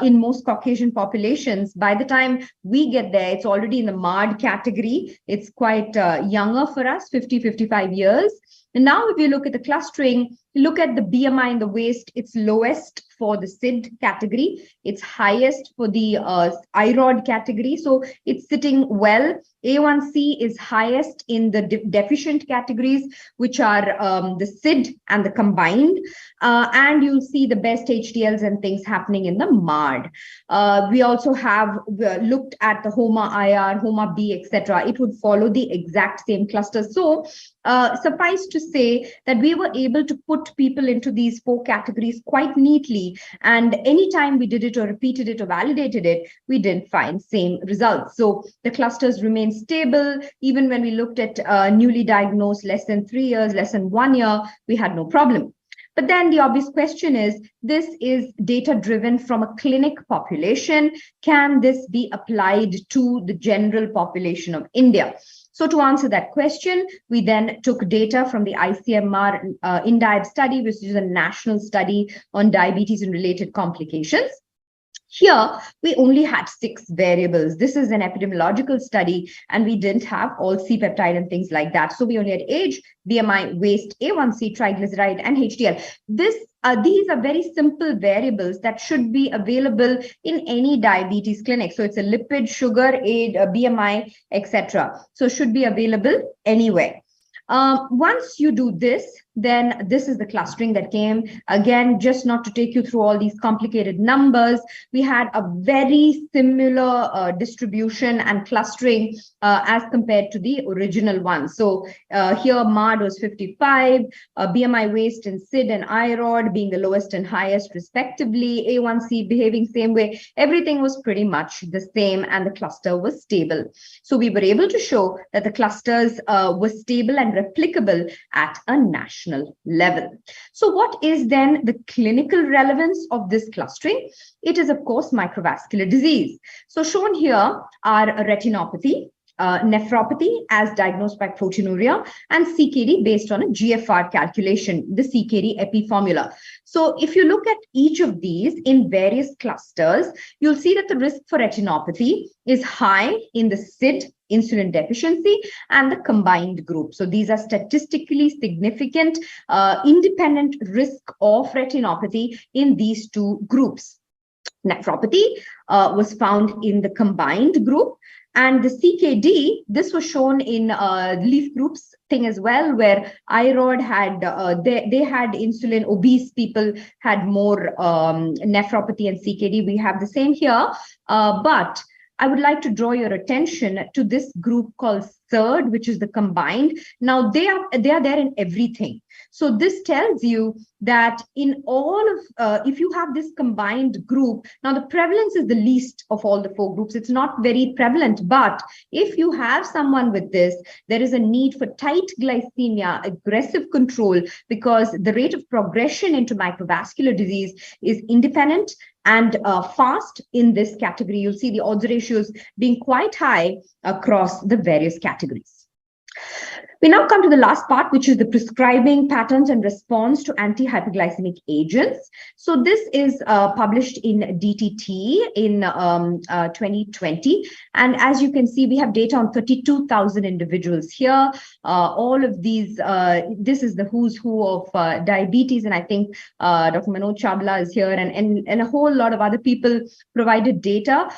in most Caucasian populations. By the time we get there, it's already in the MARD category. It's quite younger for us, 50, 55 years. And now if you look at the clustering, look at the BMI in the waist, it's lowest for the SID category. It's highest for the IROD category. So it's sitting well. A1C is highest in the deficient categories, which are the SID and the combined. And you'll see the best HDLs and things happening in the MARD. We also have looked at the HOMA-IR, HOMA-B, etc. It would follow the exact same cluster. So suffice to say that we were able to put people into these 4 categories quite neatly. And anytime we did it or repeated it or validated it, we didn't find same results. So the clusters remain stable. Even when we looked at newly diagnosed less than 3 years, less than 1 year, we had no problem. But then the obvious question is, this is data driven from a clinic population. Can this be applied to the general population of India? So to answer that question, we then took data from the ICMR INDIAB study, which is a national study on diabetes and related complications. Here, we only had 6 variables. This is an epidemiological study, and we didn't have all C-peptide and things like that. So we only had age, BMI, waist, A1C, triglyceride, and HDL. These are very simple variables that should be available in any diabetes clinic. So it's a lipid, sugar, age, BMI, etc. So should be available anywhere. Once you do this, then this is the clustering that came. Again, just not to take you through all these complicated numbers, we had a very similar distribution and clustering as compared to the original one. So here MARD was 55, BMI, waist, and SID and IROD being the lowest and highest respectively, A1C behaving same way. Everything was pretty much the same and the cluster was stable. So we were able to show that the clusters were stable and replicable at a national level. So what is then the clinical relevance of this clustering? It is, of course, microvascular disease. So shown here are retinopathy, nephropathy as diagnosed by proteinuria, and CKD based on a GFR calculation, the CKD epi formula. So if you look at each of these in various clusters, you'll see that the risk for retinopathy is high in the SID, insulin deficiency, and the combined group. So these are statistically significant independent risk of retinopathy in these 2 groups. Nephropathy was found in the combined group. And the CKD, this was shown in leaf groups thing as well, where IROD had, they had insulin, obese people had more nephropathy and CKD. We have the same here, but I would like to draw your attention to this group called SIRD, which is the combined. Now they are there in everything. So this tells you that in all of, if you have this combined group, now the prevalence is the least of all the 4 groups. It's not very prevalent, but if you have someone with this, there is a need for tight glycemia, aggressive control, because the rate of progression into microvascular disease is independent and fast in this category. You'll see the odds ratios being quite high across the various categories. We now come to the last part, which is the prescribing patterns and response to anti-hyperglycemic agents. So this is published in DTT in 2020. And as you can see, we have data on 32,000 individuals here. All of these, this is the who's who of diabetes. And I think Dr. Manoj Chabla is here, and a whole lot of other people provided data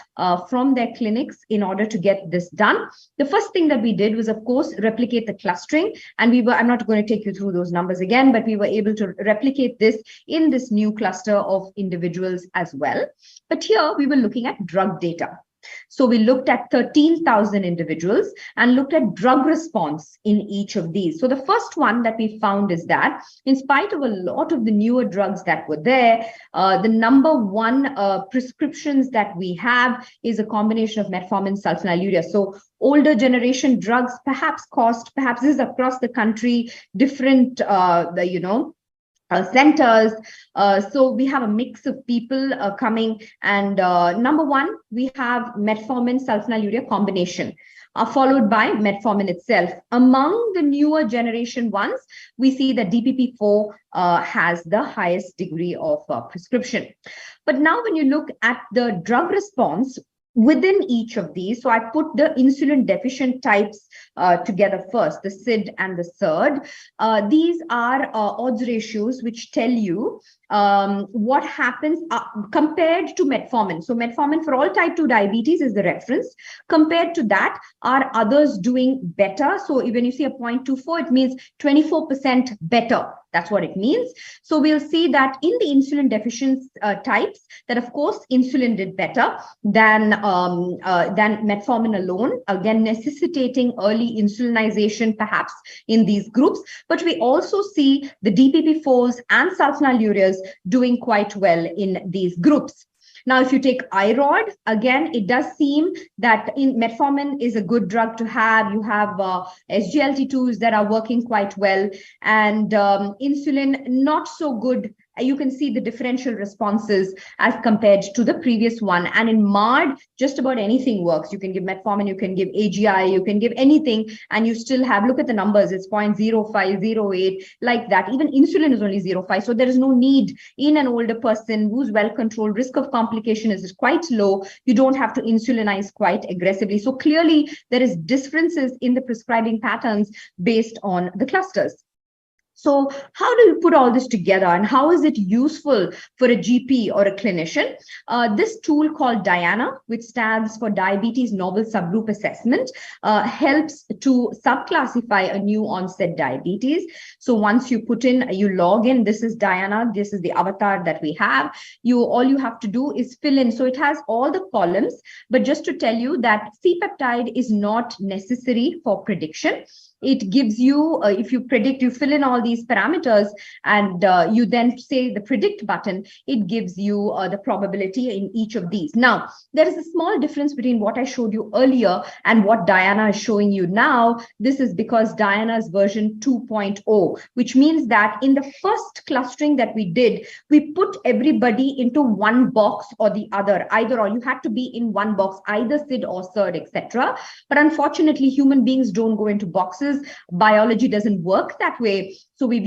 from their clinics in order to get this done. The first thing that we did was, of course, replicate the clustering. And I'm not going to take you through those numbers again, but we were able to replicate this in this new cluster of individuals as well. But here we were looking at drug data. So we looked at 13,000 individuals and looked at drug response in each of these. So the first one that we found is that in spite of a lot of the newer drugs that were there, the number one prescriptions that we have is a combination of metformin, sulfonylurea. So older generation drugs perhaps this is across the country, different, centers. So we have a mix of people coming, and number one, we have metformin sulfonylurea combination, followed by metformin itself. Among the newer generation ones, we see that DPP-4 has the highest degree of prescription. But now when you look at the drug response within each of these, so I put the insulin deficient types together first, the SID and the SERD. These are odds ratios which tell you what happens compared to metformin. So metformin for all type 2 diabetes is the reference. Compared to that, are others doing better? So when you see a 0.24, it means 24% better. That's what it means. So we'll see that in the insulin deficient types, that of course insulin did better than metformin alone, again necessitating early insulinization perhaps in these groups. But we also see the DPP-4s and sulfonylureas doing quite well in these groups. Now, if you take IROD, again, it does seem that metformin is a good drug to have. You have SGLT2s that are working quite well, and insulin not so good. You can see the differential responses as compared to the previous one. And in MARD, just about anything works. You can give metformin, you can give AGI, you can give anything, and you still have, look at the numbers, it's 0.05, 0.8, like that. Even insulin is only 0.5. So there is no need in an older person who's well controlled. Risk of complication is quite low. You don't have to insulinize quite aggressively. So clearly there is differences in the prescribing patterns based on the clusters. So how do you put all this together, and how is it useful for a GP or a clinician? This tool called DIANA, which stands for Diabetes Novel Subgroup Assessment, helps to subclassify a new onset diabetes. So once you put in, you log in, this is DIANA, this is the avatar that we have. All you have to do is fill in. So it has all the columns, but just to tell you that C-peptide is not necessary for prediction. It gives you, if you predict, you fill in all these parameters, and you then say the predict button, it gives you the probability in each of these. Now, there is a small difference between what I showed you earlier and what Diana is showing you now. This is because Diana's version 2.0, which means that in the first clustering that we did, we put everybody into one box or the other, either or. You had to be in one box, either SID or SERD, etc. But unfortunately, human beings don't go into boxes. Biology doesn't work that way. So we've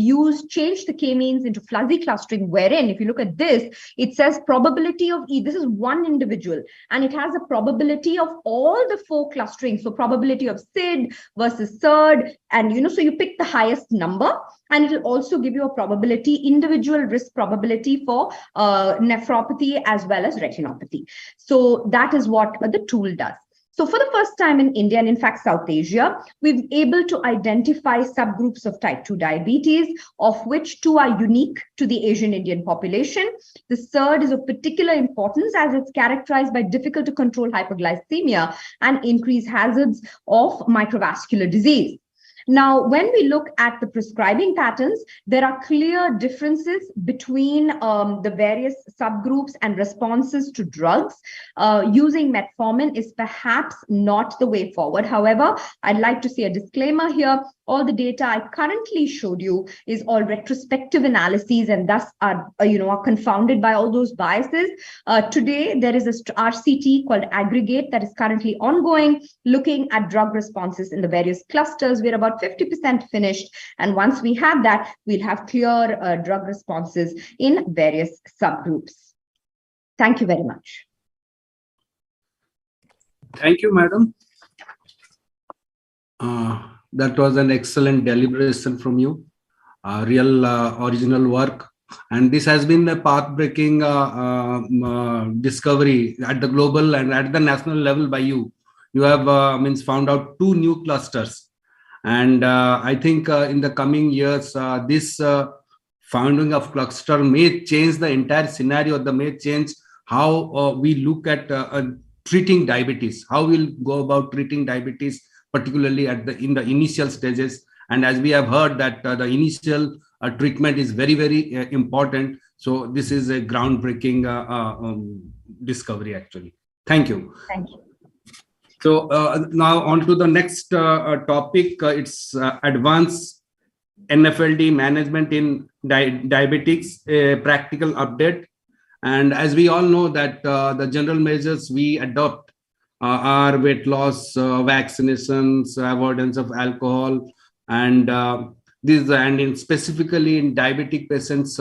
changed the k-means into fuzzy clustering, wherein if you look at this, it says probability of this is one individual, and it has a probability of all the 4 clustering. So probability of SID versus SERD, and so you pick the highest number, and it will also give you a probability, individual risk probability for nephropathy as well as retinopathy. So that is what the tool does. So for the first time in India, and in fact South Asia, we've been able to identify subgroups of type 2 diabetes, of which 2 are unique to the Asian Indian population. The SERD is of particular importance as it's characterized by difficult to control hyperglycemia and increased hazards of microvascular disease. Now, when we look at the prescribing patterns, there are clear differences between the various subgroups and responses to drugs. Using metformin is perhaps not the way forward. However, I'd like to say a disclaimer here. All the data I currently showed you is all retrospective analyses, and thus are confounded by all those biases. Today, there is a RCT called Aggregate that is currently ongoing, looking at drug responses in the various clusters. We're about about 50% finished. And once we have that, we'll have clear drug responses in various subgroups. Thank you very much. Thank you, madam. That was an excellent deliberation from you. Real original work. And this has been a path-breaking discovery at the global and at the national level by you. You have found out 2 new clusters. And I think in the coming years, this founding of cluster may change the entire scenario, that may change how we look at treating diabetes, how we'll go about treating diabetes, particularly in the initial stages. And as we have heard that the initial treatment is very, very important. So this is a groundbreaking discovery, actually. Thank you. Thank you. So now on to the next topic. It's advanced NFLD management in diabetics, a practical update. And as we all know that the general measures we adopt are weight loss, vaccinations, avoidance of alcohol, and specifically in diabetic patients,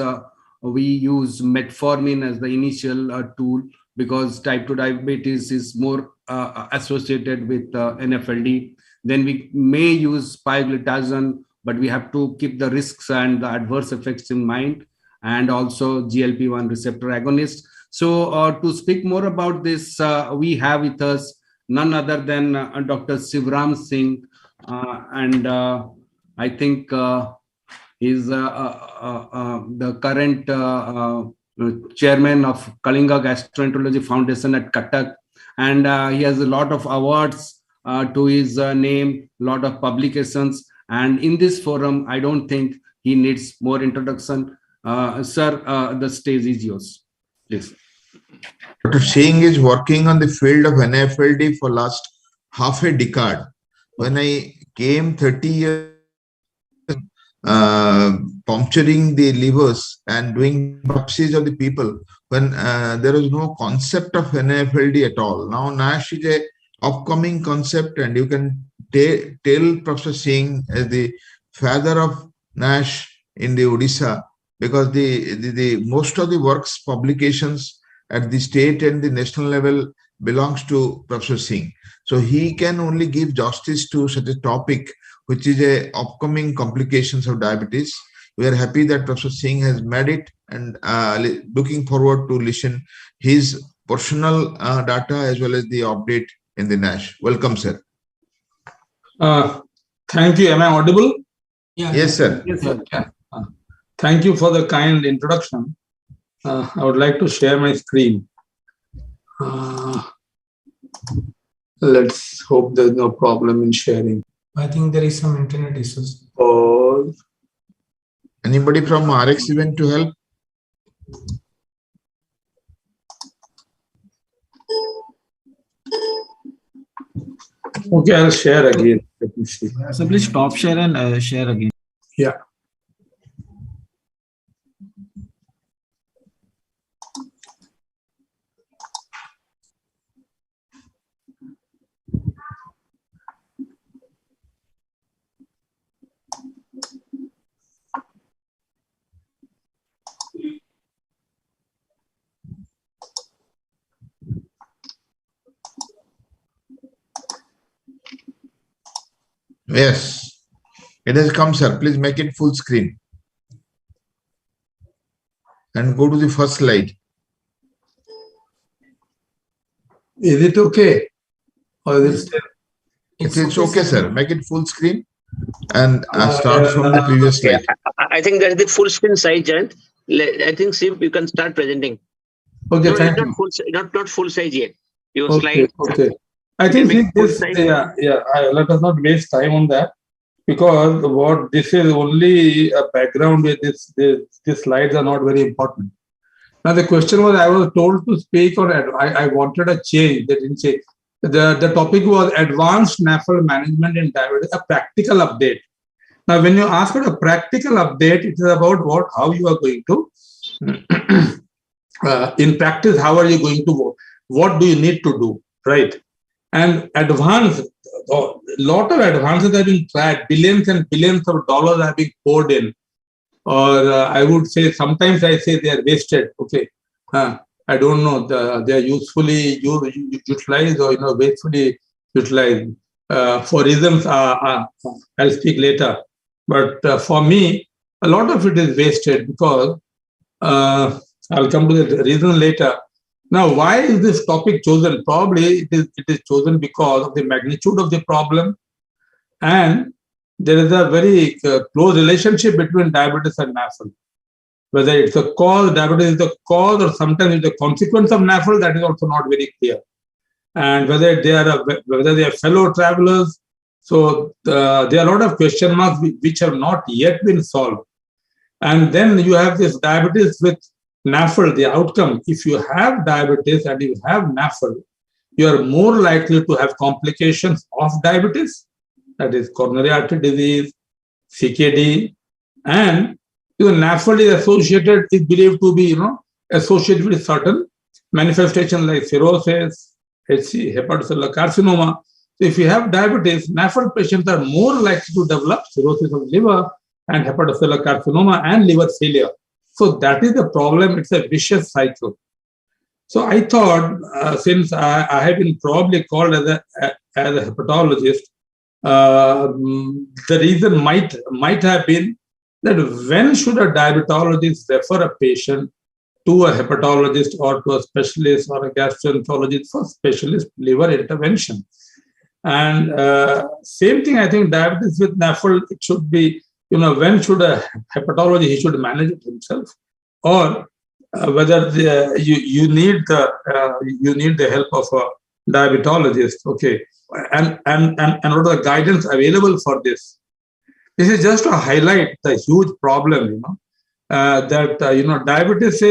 we use metformin as the initial tool, because type 2 diabetes is more associated with NFLD. Then we may use pioglitazone, but we have to keep the risks and the adverse effects in mind, and also GLP-1 receptor agonist. So to speak more about this, we have with us none other than Dr. Shivram Singh, and I think he's the current chairman of Kalinga Gastroenterology Foundation at Cuttack, and he has a lot of awards to his name, a lot of publications, and in this forum, I don't think he needs more introduction. Sir, the stage is yours, please. Dr. Singh is working on the field of NFLD for last half a decade. When I came 30 years puncturing the livers and doing biopsies of the people, when there was no concept of NFLD at all. Now NASH is a upcoming concept, and you can tell Professor Singh as the father of NASH in the Odisha, because the most of the works publications at the state and the national level belongs to Professor Singh. So he can only give justice to such a topic, which is a upcoming complications of diabetes. We are happy that Professor Singh has made it, and looking forward to listen his personal data as well as the update in the NASH. Welcome, sir. Thank you. Am I audible? Yeah. Yes, sir. Yes, sir. Yeah. Thank you for the kind introduction. I would like to share my screen. Let's hope there's no problem in sharing. I think there is some internet issues. Pause. Anybody from RX event to help? Okay, I'll share again. Let me see. So please stop share and share again. Yeah. Yes, it has come, sir. Please make it full screen and go to the first slide. Is it okay? Or is it It's okay, sir. Make it full screen and start from the previous slide. I think that's the full screen size, Jayant. I think, Siv, you can start presenting. Okay, no, thank not you. Not full size yet. Your Okay, slide. okay. I think this, let us not waste time on that, because this is only a background where these slides are not very important. Now the question was, I was told to speak on, I wanted a change. They didn't say. The topic was advanced NAFLD management in diabetes, a practical update. Now, when you ask for a practical update, it is about how you are going to, in practice, how are you going to work? What do you need to do, right? And advanced, a lot of advances have been tried, billions and billions of dollars have been poured in, or I would say sometimes I say they are wasted. Okay, I don't know, they are usefully utilized or wastefully utilized for reasons I'll speak later. But for me, a lot of it is wasted because I'll come to the reason later. Now, why is this topic chosen? Probably it is chosen because of the magnitude of the problem, and there is a very close relationship between diabetes and NAFL. Whether it's a cause, diabetes is the cause, or sometimes it's the consequence of NAFL, that is also not very clear. And whether they are fellow travelers. So there are a lot of question marks which have not yet been solved. And then you have this diabetes with NAFL, the outcome. If you have diabetes and you have NAFL, you are more likely to have complications of diabetes, that is coronary artery disease, CKD, and NAFL is believed to be, associated with certain manifestations like cirrhosis, hepatocellular carcinoma. So if you have diabetes, NAFL patients are more likely to develop cirrhosis of the liver and hepatocellular carcinoma and liver failure. So that is the problem. It's a vicious cycle. So I thought, since I have been probably called as a hepatologist, the reason might have been that when should a diabetologist refer a patient to a hepatologist or to a specialist or a gastroenterologist for specialist liver intervention? And same thing, I think diabetes with NAFL, it should be, when should a hepatologist, he should manage it himself, or whether you need the help of a diabetologist. Okay, and what are the guidance available for this? This is just to highlight the huge problem, that diabetes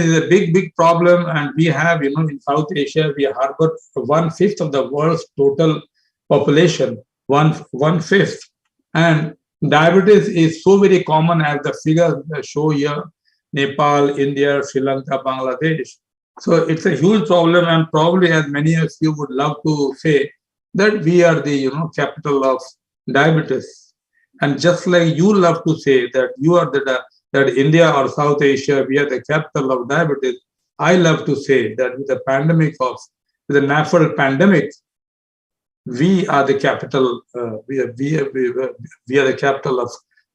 is a big problem, and we have, in South Asia, we harbor 1/5 of the world's total population, 1/5, and diabetes is so very common as the figures show here: Nepal, India, Sri Lanka, Bangladesh. So it's a huge problem, and probably, as many of you would love to say, that we are the capital of diabetes. And just like you love to say that you are that India or South Asia, we are the capital of diabetes, I love to say that with the NAFL pandemic, we are the capital. We are the capital of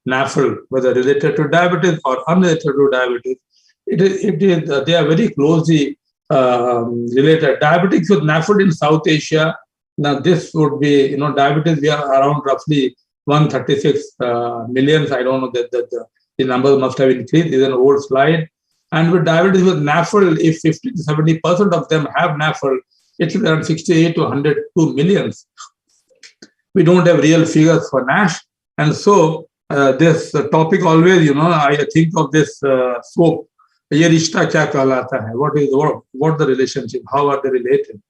NAFL, whether related to diabetes or unrelated to diabetes. They are very closely related. Diabetics with NAFL in South Asia. Now this would be, diabetes, we are around roughly 136 millions. I don't know that the number must have increased. This is an old slide. And with diabetes with NAFL, if 50 to 70% of them have NAFL, it's around 68 to 102 millions. We don't have real figures for NASH. And so this topic always, I think of this soap. Ye rishta kya kahlata hai? What the relationship? How are they related?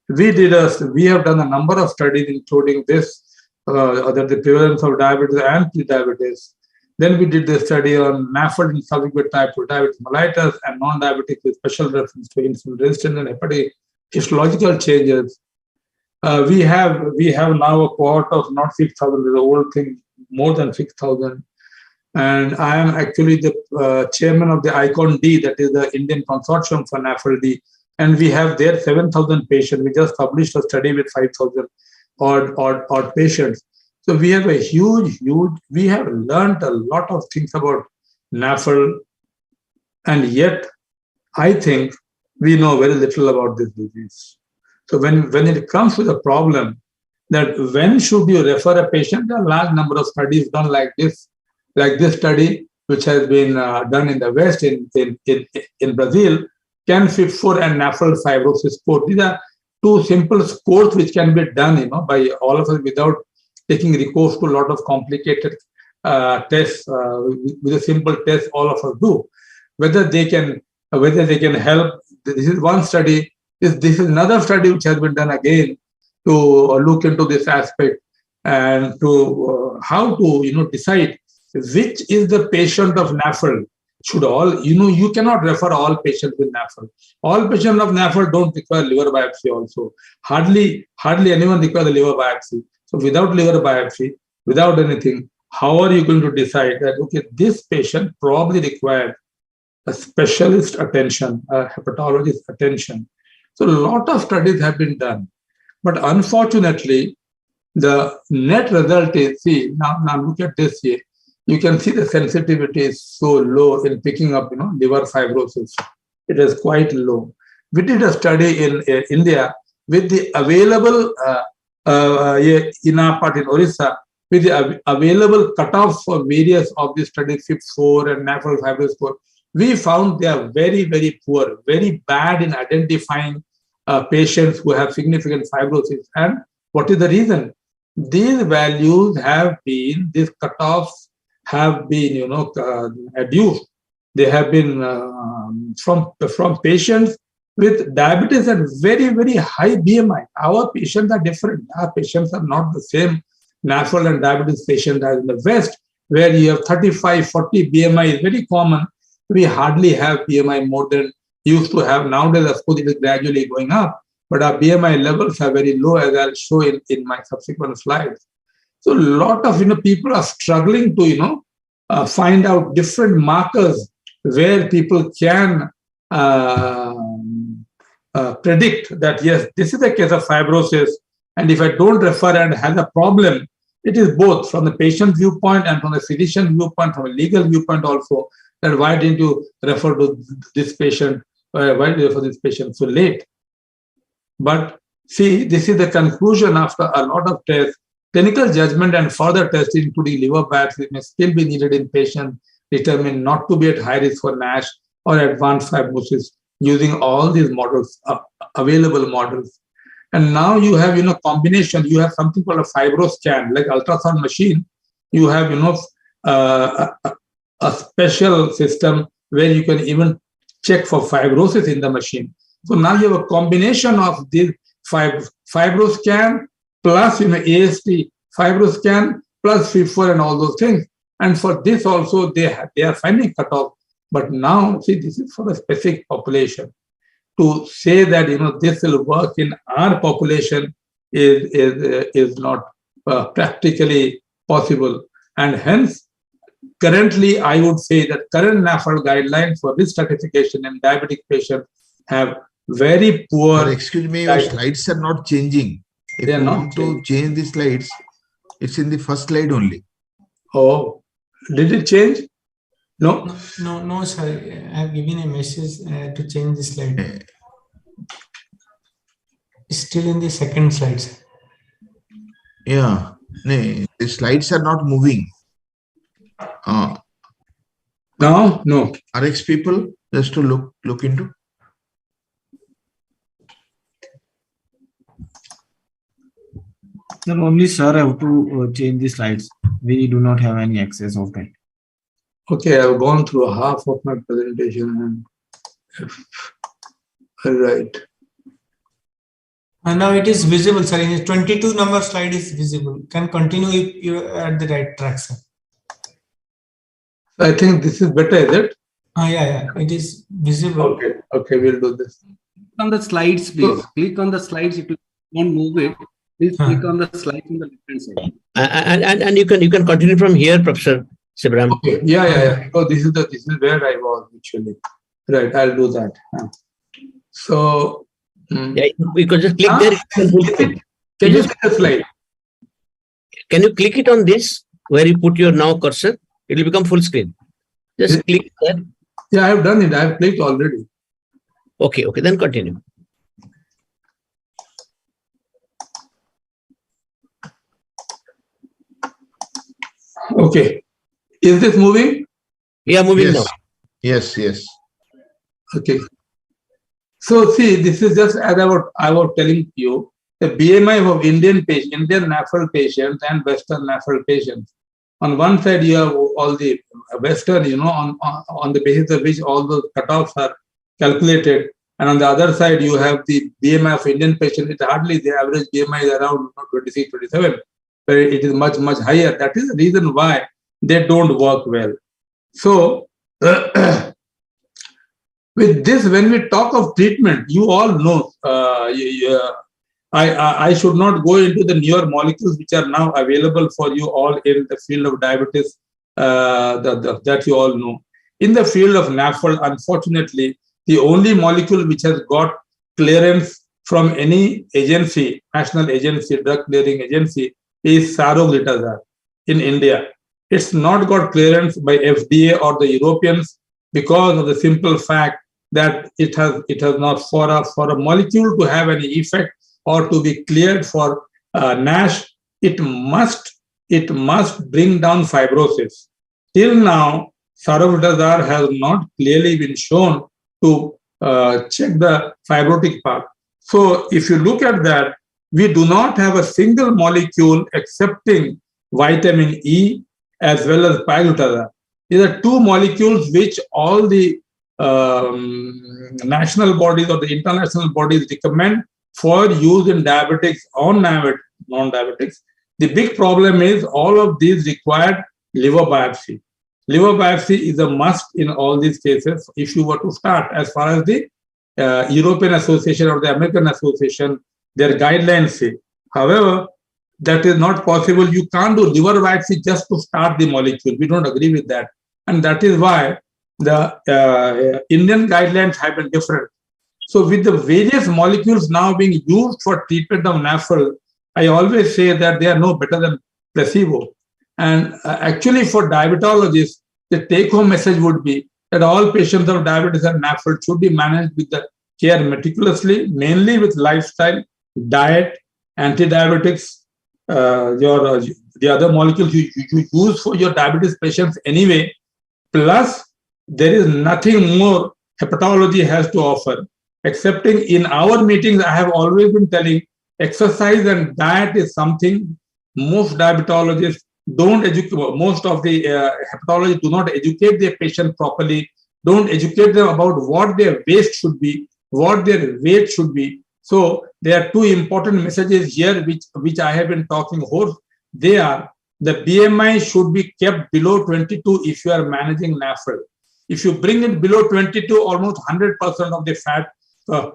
We have done a number of studies, including this, that the prevalence of diabetes and pre-diabetes. Then we did the study on NAFL in subject with type 2 diabetes mellitus and non-diabetic with special reference to insulin resistance and hepatic histological changes. We have now a cohort of not 6,000, the old thing, more than 6,000. And I am actually the chairman of the ICON-D, that is the Indian Consortium for NAFLD. And we have there 7,000 patients. We just published a study with 5,000 odd patients. So we have we have learned a lot of things about NAFL, and yet I think we know very little about this disease. So when it comes to the problem that when should you refer a patient, there are a large number of studies done like this study, which has been done in the West, in Brazil, CAN-FIB4 and NAFL fibrosis score. These are two simple scores which can be done, by all of us without taking recourse to a lot of complicated tests. With a simple test, all of us do. Whether they can help. This is one study. This is another study which has been done again to look into this aspect and to how to decide which is the patient of NAFL. should all, you cannot refer all patients with NAFL. All patients of NAFL don't require liver biopsy also. Hardly anyone requires a liver biopsy. So without liver biopsy, without anything, how are you going to decide that, okay, this patient probably requires a specialist attention, a hepatologist attention? So a lot of studies have been done. But unfortunately, the net result is, see, now look at this here. You can see the sensitivity is so low in picking up, liver fibrosis. It is quite low. We did a study in India with the available, in our part in Orissa, with the available cutoffs for various of these studies, FIP4 and NAFL fibrosis score. We found they are very, very poor, very bad in identifying patients who have significant fibrosis. And what is the reason? These values have been, these cutoffs have been, adduced. They have been from patients with diabetes and very, very high BMI. Our patients are different. Our patients are not the same NAFL and diabetes patients as in the West, where you have 35, 40 BMI is very common. We hardly have BMI more than used to have. Nowadays, of course, it is gradually going up, but our BMI levels are very low, as I'll show in my subsequent slides. So a lot of people are struggling to find out different markers where people can predict that yes, this is a case of fibrosis, and if I don't refer and have a problem, it is both from the patient viewpoint and from the physician viewpoint, from a legal viewpoint also, that why didn't you refer to this patient, why did you refer to this patient so late? But see, this is the conclusion after a lot of tests. Clinical judgment and further testing, including liver biopsy, may still be needed in patients determined not to be at high risk for NASH or advanced fibrosis using all these models, available models. And now you have, combination. You have something called a fibroscan, like ultrasound machine. You have, a special system where you can even check for fibrosis in the machine. So now you have a combination of this fibroscan plus AST fibroscan plus FIP4 and all those things. And for this also they are finding cutoff. But now, see, this is for a specific population. To say that this will work in our population is not practically possible. And hence, currently, I would say that current NAFL guidelines for risk stratification in diabetic patients have very poor. But excuse me, your slides are not changing. If you want to change the slides, it's in the first slide only. Oh, did it change? No, sir. I have given a message to change the slide. It's still in the second slide. Yeah, no, the slides are not moving. No. RX people, just to look into. Then only sir have to change the slides. We do not have any access of that. Okay, I've gone through half of my presentation. All right. And now it is visible, sir. In 22 number slide is visible. Can continue if you are at the right track, sir. I think this is better, is it? Yeah. It is visible. Okay, we'll do this. Click on the slides, please. Click on the slides. If you don't move it, please click on the slides on the left-hand side. And you can continue from here, Professor Sibram. Okay. Yeah. Oh, this is where I was actually. Right, I'll do that. So yeah, we could just click there. Can you see the slide? Can you click it on this where you put your now cursor? It will become full screen. Just click there. Yeah, I have done it. I have clicked already. Okay, then continue. Okay. Is this moving? Yeah, moving now. Yes. Okay. So see, this is just as I was telling you, the BMI of Indian NAFL patients and Western NAFL patients. On one side, you have all the Western, on the basis of which all the cutoffs are calculated. And on the other side, you have the BMI of Indian patients. It's hardly the average BMI is around 26, 27, where it is much, much higher. That is the reason why they don't work well. So With this, when we talk of treatment, you all know, I should not go into the newer molecules which are now available for you all in the field of diabetes that you all know. In the field of NAFLD, unfortunately, the only molecule which has got clearance from any agency, national agency, drug clearing agency, is saroglitazar in India. It's not got clearance by FDA or the Europeans because of the simple fact that it has not, for a molecule to have any effect or to be cleared for NASH, it must bring down fibrosis. Till now, saroglitazar has not clearly been shown to check the fibrotic part. So if you look at that, we do not have a single molecule excepting vitamin E as well as pioglitazar. These are two molecules which all the national bodies or the international bodies recommend for use in diabetics or non-diabetics. The big problem is all of these require liver biopsy. Liver biopsy is a must in all these cases if you were to start. As far as the European Association or the American Association, their guidelines say. However, that is not possible. You can't do liver biopsy just to start the molecule. We don't agree with that. And that is why the Indian guidelines have been different. So with the various molecules now being used for treatment of NAFLD, I always say that they are no better than placebo. And actually for diabetologists, the take-home message would be that all patients of diabetes and NAFLD should be managed with the care meticulously, mainly with lifestyle, diet, anti-diabetics, the other molecules you use for your diabetes patients anyway. Plus, there is nothing more hepatology has to offer. Excepting in our meetings, I have always been telling exercise and diet is something most diabetologists don't educate, most of the hepatologists do not educate their patient properly, don't educate them about what their waist should be, what their weight should be. So there are two important messages here which I have been talking about. They are the BMI should be kept below 22 if you are managing NAFLD. If you bring it below 22, almost 100% of the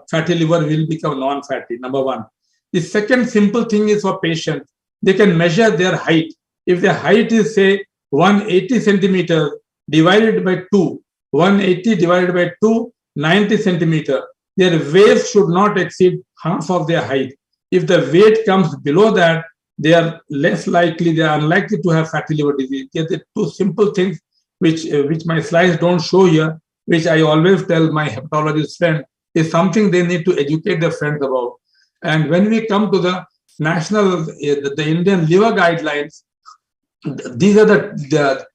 fatty liver will become non-fatty, number one. The second simple thing is for patients, they can measure their height. If their height is, say, 180 centimeters divided by 2, 180 divided by 2, 90 centimeters, their waist should not exceed half of their height. If the weight comes below that, they are less likely, they are unlikely to have fatty liver disease. These are two simple things which my slides don't show here, which I always tell my hepatologist friend, is something they need to educate their friends about. And when we come to the national, the Indian liver guidelines, these are the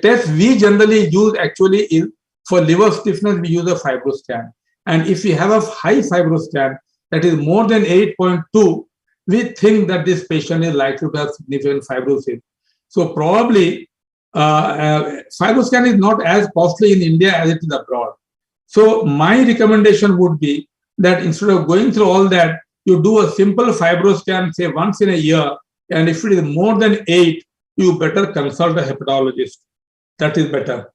tests we generally use actually is for liver stiffness, we use a fibroscan. And if we have a high fibroscan, that is more than 8.2, we think that this patient is likely to have significant fibrosis. So probably fibroscan is not as costly in India as it is abroad. So my recommendation would be that instead of going through all that, you do a simple fibroscan, say once in a year, and if it is more than 8, you better consult a hepatologist. That is better.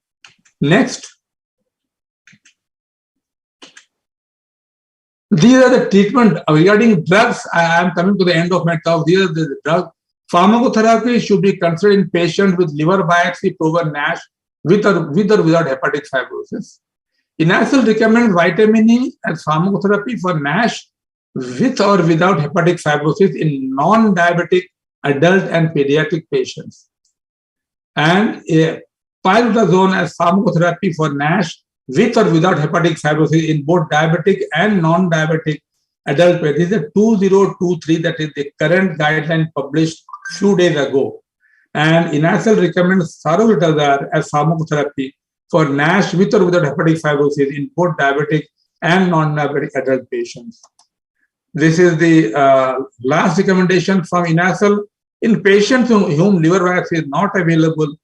Next. These are the treatment regarding drugs. I am coming to the end of my talk. These are the drugs. Pharmacotherapy should be considered in patients with liver biopsy proven NASH with or without hepatic fibrosis. INASL recommends vitamin E as pharmacotherapy for NASH with or without hepatic fibrosis in non-diabetic adult and pediatric patients. And pioglitazone as pharmacotherapy for NASH with or without hepatic fibrosis in both diabetic and non-diabetic adult patients. This is a 2023, that is the current guideline published few days ago. And INASL recommends saroglitazar as pharmacotherapy for NASH with or without hepatic fibrosis in both diabetic and non-diabetic adult patients. This is the last recommendation from INASL. In patients whom liver biopsy is not available,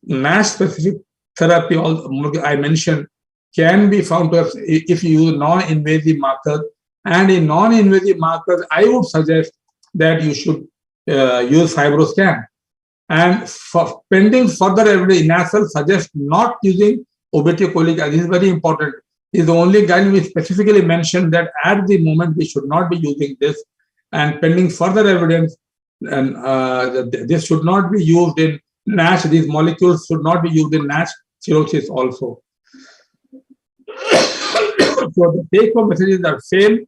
NASH-specific therapy, I mentioned, can be found to have, if you use non-invasive markers. And in non-invasive markers, I would suggest that you should use fibroscan. And for pending further evidence, INASL suggests not using obetiocolic acid. This is very important. Is the only guideline we specifically mentioned that at the moment we should not be using this, and pending further evidence, and this should not be used in NASH. These molecules should not be used in NASH cirrhosis also. So the take-home messages are same.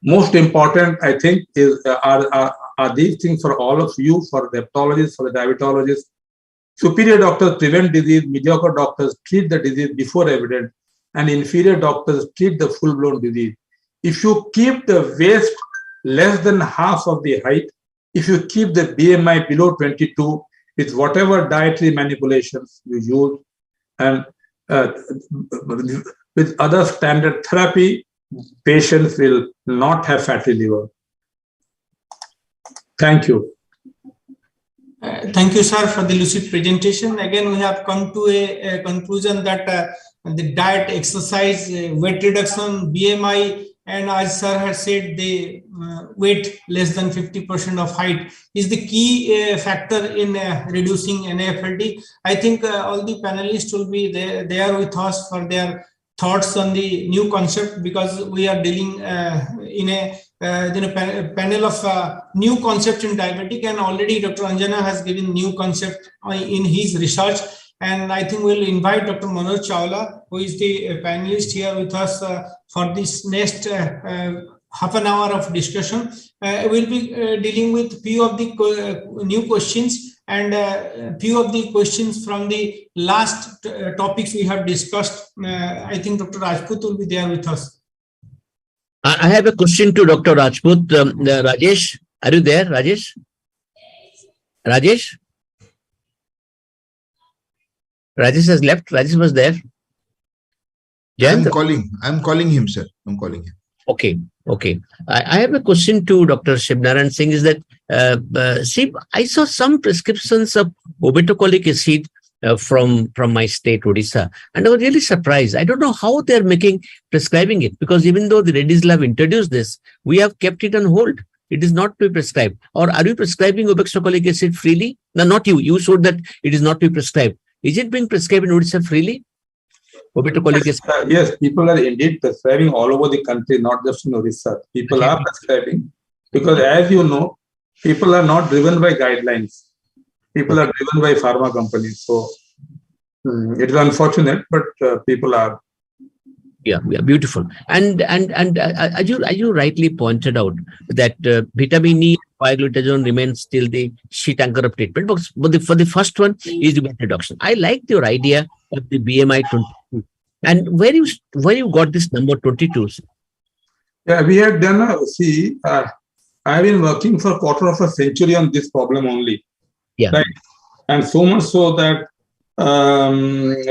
Most important, I think, is are these things for all of you, for the hepatologists, for the diabetologists. Superior doctors prevent disease, mediocre doctors treat the disease before evident, and inferior doctors treat the full-blown disease. If you keep the waist less than half of the height, if you keep the BMI below 22, with whatever dietary manipulations you use, and with other standard therapy, patients will not have fatty liver. Thank you. Thank you, sir, for the lucid presentation. Again, we have come to a conclusion that the diet, exercise, weight reduction, BMI, and as sir has said, the weight less than 50% of height is the key factor in reducing NAFLD. I think all the panelists will be there with us for their thoughts on the new concept, because we are dealing in a panel of new concepts in diabetic, and already Dr. Anjana has given new concept in his research. And I think we'll invite Dr. Manoj Chawla, who is the panelist here with us for this next half an hour of discussion. We'll be dealing with few of the new questions and few of the questions from the last topics we have discussed. I think Dr. Rajput will be there with us. I have a question to Dr. Rajput. Rajesh, are you there, Rajesh? Rajesh? Rajesh has left. Rajesh was there. Jayant? I'm calling him, sir. I'm calling him. Okay. Okay. I have a question to Dr. Shivnaran Singh. Is that, see, I saw some prescriptions of obeticholic acid from my state, Odisha, and I was really surprised. I don't know how they're prescribing it, because even though the Reddy's Lab introduced this, we have kept it on hold. It is not to be prescribed. Or are you prescribing obeticholic acid freely? No, not you. You showed that it is not to be prescribed. Is it being prescribed in Odisha freely? Yes, people are indeed prescribing all over the country, not just in Odisha. People are prescribing because, as you know, people are not driven by guidelines. People are driven by pharma companies. So it is unfortunate, but people are. Yeah, beautiful. And as you rightly pointed out that vitamin E, pioglitazone remains still the sheet anchor of treatment. But for the first one is the weight reduction. I like your idea of the BMI 22. And where you got this number 22? Yeah, we had done I've been working for a quarter of a century on this problem only. Yeah. Right. And so much so that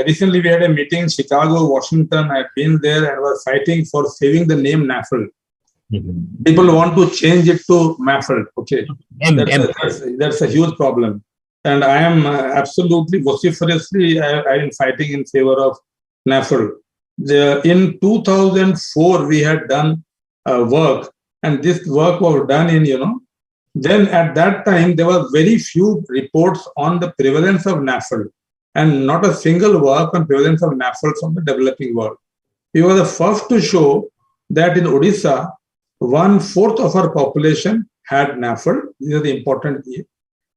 recently we had a meeting in Chicago, Washington. I've been there and was fighting for saving the name NAFL. People want to change it to MAFL. Okay. That's a huge problem. And I am absolutely vociferously I've been fighting in favor of NAFL. In 2004, we had done work, and this work was done in, then at that time, there were very few reports on the prevalence of NAFL, and not a single work on prevalence of NAFL from the developing world. We were the first to show that in Odisha, 1/4 of our population had NAFL. These are the important key.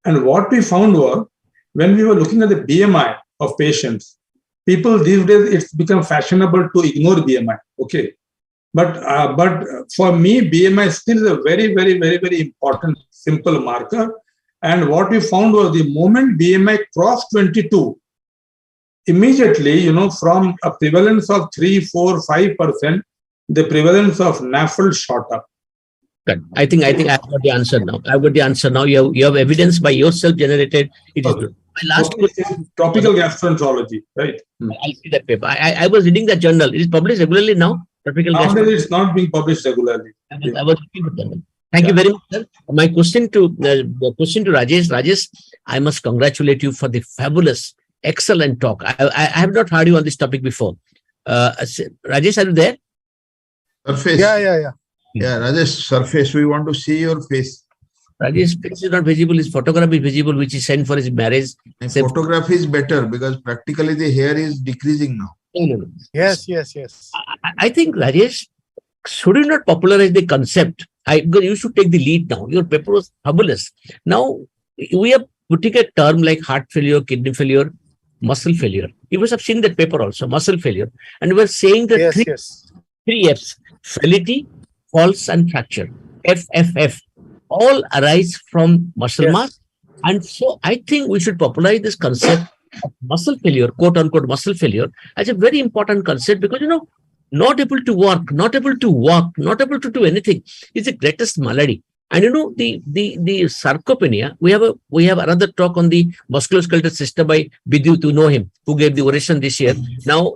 And what we found was, when we were looking at the BMI of patients, people these days, it's become fashionable to ignore BMI. Okay. But for me, BMI still is a very, very, very, very important, simple marker. And what we found was the moment BMI crossed 22, immediately, from a prevalence of 3, 4, 5%, the prevalence of NAFL shot up. Good. I think I've got the answer now. I've got the answer now. You have evidence by yourself generated. It is good. My last question, tropical gastroenterology, right? I see that paper. I was reading that journal. It is published regularly now. Tropical gastroenterology. It's not being published regularly. I was reading the journal. Thank you very much, sir. My question to Rajesh. Rajesh, I must congratulate you for the fabulous, excellent talk. I have not heard you on this topic before. Rajesh, are you there? Surface. Yeah, Rajesh, surface. We want to see your face. Rajesh's face is not visible, his photograph is visible, which is sent for his marriage. Photograph is better because practically the hair is decreasing now. No. Yes. I think, Rajesh, should you not popularize the concept? Because you should take the lead now. Your paper was fabulous. Now, we are putting a term like heart failure, kidney failure, muscle failure. You must have seen that paper also, muscle failure. And we are saying that three F's, frailty, falls, and fracture. FFF. All arise from muscle mass. And so I think we should popularize this concept of muscle failure, quote unquote muscle failure, as a very important concept because, not able to work, not able to walk, not able to do anything is the greatest malady. And the sarcopenia, we have another talk on the musculoskeletal system by Bidyu, to know him, who gave the oration this year. Now,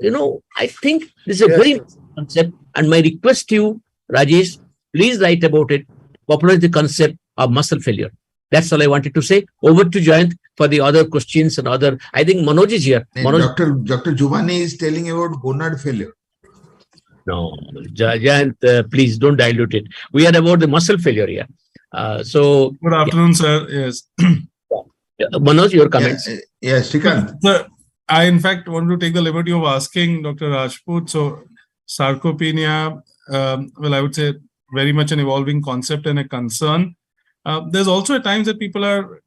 I think this is a very important concept. And my request to you, Rajesh, please write about it, popularize the concept of muscle failure. That's all I wanted to say. Over to Jayant for the other questions and other. I think Manoj is here. Dr. Juvani is telling about gonad failure. No, Jayant, please don't dilute it. We are about the muscle failure here. Good afternoon, sir. Yes. Manoj, your comments. Yes, Shrikant. Sir, I in fact want to take the liberty of asking Dr. Rajput. So, sarcopenia, I would say very much an evolving concept and a concern. There's also at times that people are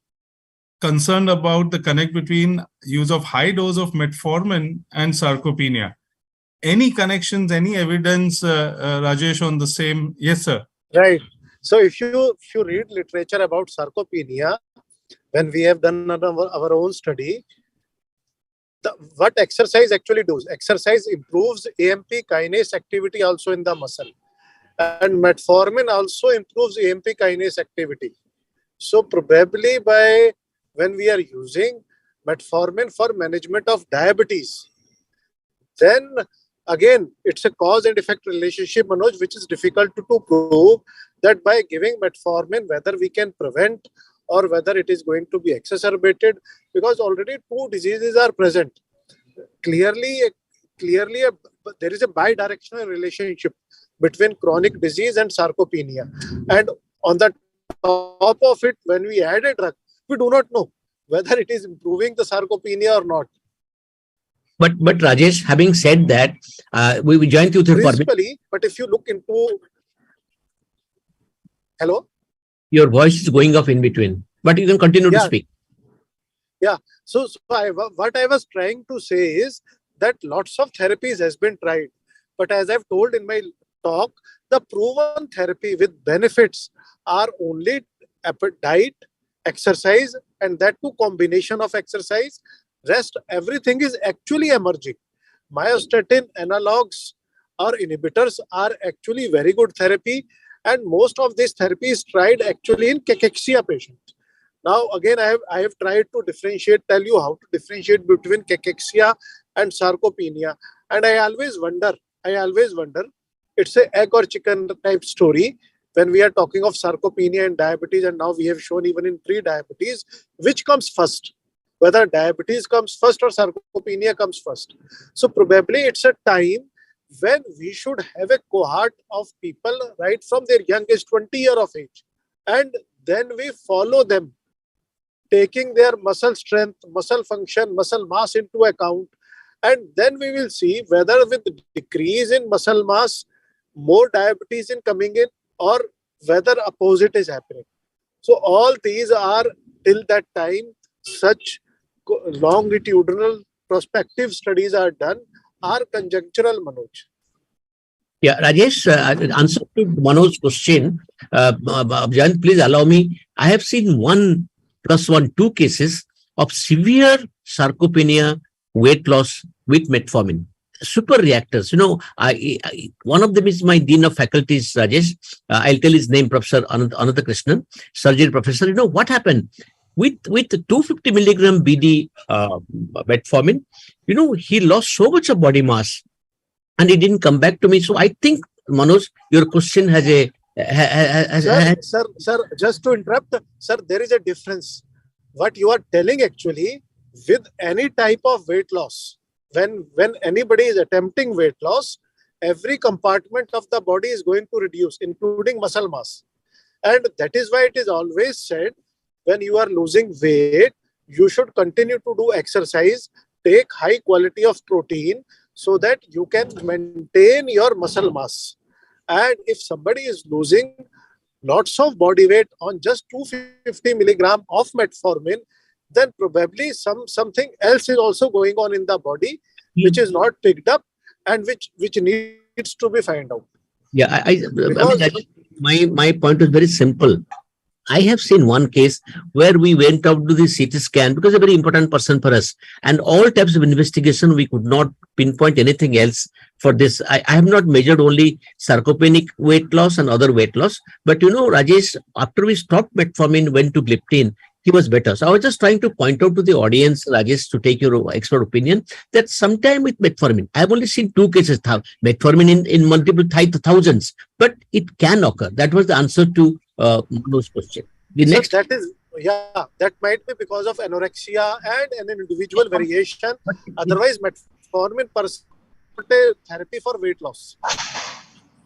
concerned about the connect between use of high dose of metformin and sarcopenia. Any connections, any evidence, Rajesh, on the same? Yes, sir. Right. So if you read literature about sarcopenia, when we have done our own study, what exercise actually does? Exercise improves AMP kinase activity also in the muscle. And metformin also improves AMP kinase activity. So probably when we are using metformin for management of diabetes, then again, it's a cause and effect relationship, Manoj, which is difficult to prove that by giving metformin, whether we can prevent or whether it is going to be exacerbated, because already two diseases are present. Clearly, there is a bidirectional relationship between chronic disease and sarcopenia. And on the top of it, when we add a drug, we do not know whether it is improving the sarcopenia or not. But Rajesh, having said that, we joined you through principally. But if you look into, hello, your voice is going off in between, but you can continue to speak. Yeah. So what I was trying to say is that lots of therapies has been tried, but as I've told in my talk, the proven therapy with benefits are only diet, exercise, and that too combination of exercise. Rest, everything is actually emerging. Myostatin analogs or inhibitors are actually very good therapy, and most of this therapy is tried actually in cachexia patients. Now, again, I have tried to tell you how to differentiate between cachexia and sarcopenia, and I always wonder, it's a egg or chicken type story when we are talking of sarcopenia and diabetes, and now we have shown even in pre-diabetes, which comes first? Whether diabetes comes first or sarcopenia comes first. So probably it's a time when we should have a cohort of people right from their youngest 20 years of age. And then we follow them, taking their muscle strength, muscle function, muscle mass into account. And then we will see whether with decrease in muscle mass, more diabetes is coming in, or whether opposite is happening. So all these are till that time such longitudinal prospective studies are done, are conjunctural, Manoj. Yeah, Rajesh, answer to Manoj's question. Jayant, please allow me. I have seen 1+1, 2 cases of severe sarcopenia, weight loss with metformin. Super reactors. One of them is my dean of faculties, Rajesh. I'll tell his name, Professor Anantha Krishnan, surgery professor. What happened? With 250 milligram BD metformin, he lost so much of body mass and he didn't come back to me. So I think, Manoj, your question has a... Sir, just to interrupt, sir, there is a difference. What you are telling actually, with any type of weight loss, when anybody is attempting weight loss, every compartment of the body is going to reduce, including muscle mass. And that is why it is always said, when you are losing weight, you should continue to do exercise, take high quality of protein so that you can maintain your muscle mass. And if somebody is losing lots of body weight on just 250 milligram of metformin, then probably something else is also going on in the body, which is not picked up and which needs to be found out. Yeah, my point is very simple. I have seen one case where we went out to the CT scan because a very important person for us, and all types of investigation, we could not pinpoint anything else for this. I have not measured only sarcopenic weight loss and other weight loss, but Rajesh, after we stopped metformin, went to gliptin, he was better. So I was just trying to point out to the audience, Rajesh, to take your expert opinion, that sometime with metformin, I've only seen 2 cases, metformin in multiple thousands, but it can occur. That was the answer to Manu's question. The next, that is, that might be because of anorexia and an individual variation. Otherwise, metformin therapy for weight loss.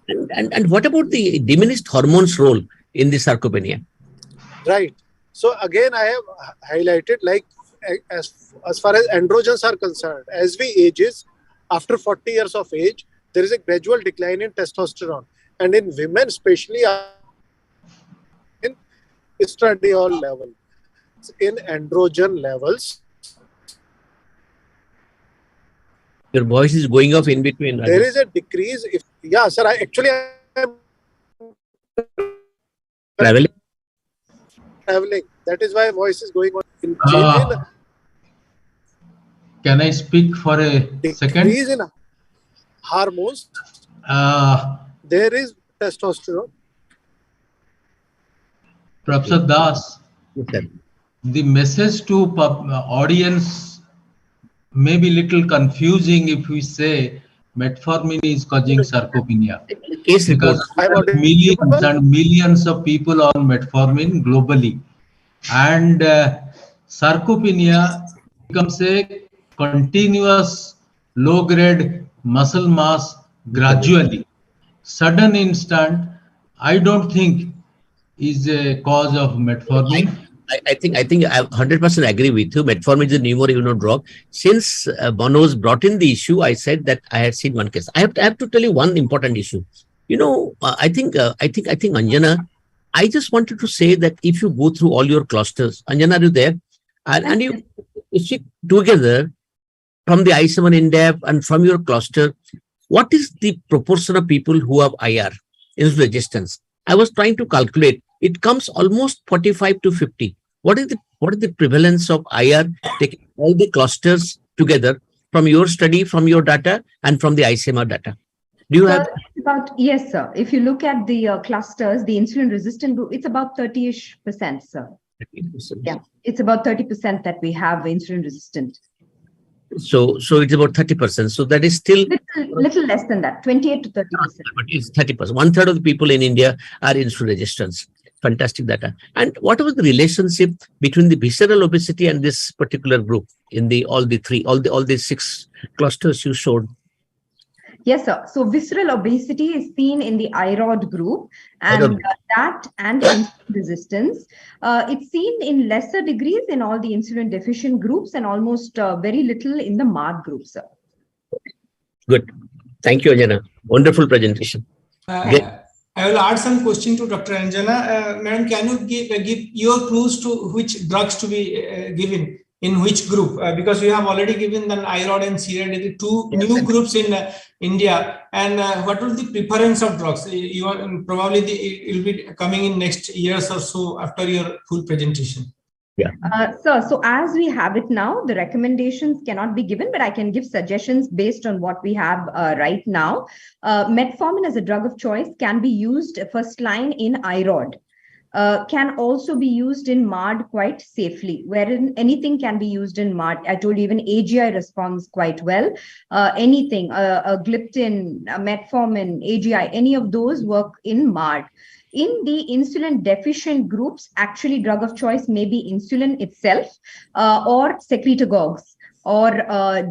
And what about the diminished hormones role in the sarcopenia? Right. So again, I have highlighted, like as far as androgens are concerned, as we ages, after 40 years of age, there is a gradual decline in testosterone, and in women especially, in estradiol level, in androgen levels. Your voice is going off in between. Rajesh. There is a decrease. Sir. I'm traveling. That is why voice is going on. Can I speak for a second? Decrease in hormones. There is testosterone. Professor Das, the message to audience may be little confusing if we say metformin is causing sarcopenia. Because millions and millions of people on metformin globally. And sarcopenia becomes a continuous low-grade muscle mass gradually. Sudden instant, I don't think is a cause of metformin. I think I 100% agree with you. Metformin is a pneumoimmuno drug. Since Manoj brought in the issue, I said that I had seen one case. I have to tell you one important issue. I think Anjana, I just wanted to say that if you go through all your clusters, Anjana, are you there? And you see together from the I7 INDEP and from your cluster, what is the proportion of people who have IR, insulin resistance? I was trying to calculate. It comes almost 45 to 50. What is the prevalence of IR, taking all the clusters together from your study, from your data, and from the ICMR data? Do you have? Yes, sir. If you look at the clusters, the insulin resistant group, it's about 30-ish%, sir. 30%. Yeah, it's about 30% that we have insulin resistant. So it's about 30%. So that is still little less than that, 28 to 30%. But it's 30%. 1/3 of the people in India are insulin resistant. Fantastic data. And what was the relationship between the visceral obesity and this particular group in all the 6 clusters you showed? Yes, sir. So visceral obesity is seen in the IROD group, and that and insulin resistance. It's seen in lesser degrees in all the insulin deficient groups and almost very little in the MARD group, sir. Good. Thank you, Anjana. Wonderful presentation. I will add some question to Dr. Anjana. Madam, can you give your clues to which drugs to be given in which group? Because you have already given the IROD and CRD, 2 new groups in India. And what will the preference of drugs? You are probably it will be coming in next years or so after your full presentation. Yeah. So as we have it now, the recommendations cannot be given, but I can give suggestions based on what we have right now. Metformin as a drug of choice can be used first line in IROD. Can also be used in MARD quite safely, wherein anything can be used in MARD. I told you even AGI responds quite well. Anything, a gliptin, a metformin, AGI, any of those work in MARD. In the insulin deficient groups, actually drug of choice may be insulin itself or secretagogues or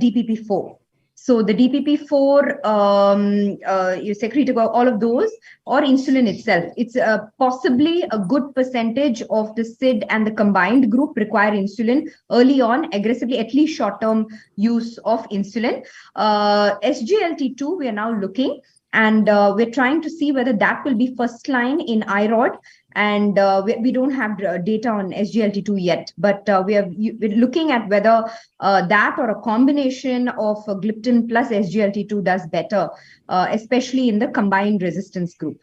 DPP-4. So the DPP4, you secretagogue, all of those, or insulin itself. It's possibly a good percentage of the SID and the combined group require insulin early on, aggressively, at least short-term use of insulin. SGLT2, we are now looking, and we're trying to see whether that will be first line in IROD. And we don't have data on SGLT2 yet, but we're looking at whether that or a combination of gliptin plus SGLT2 does better, especially in the combined resistance group.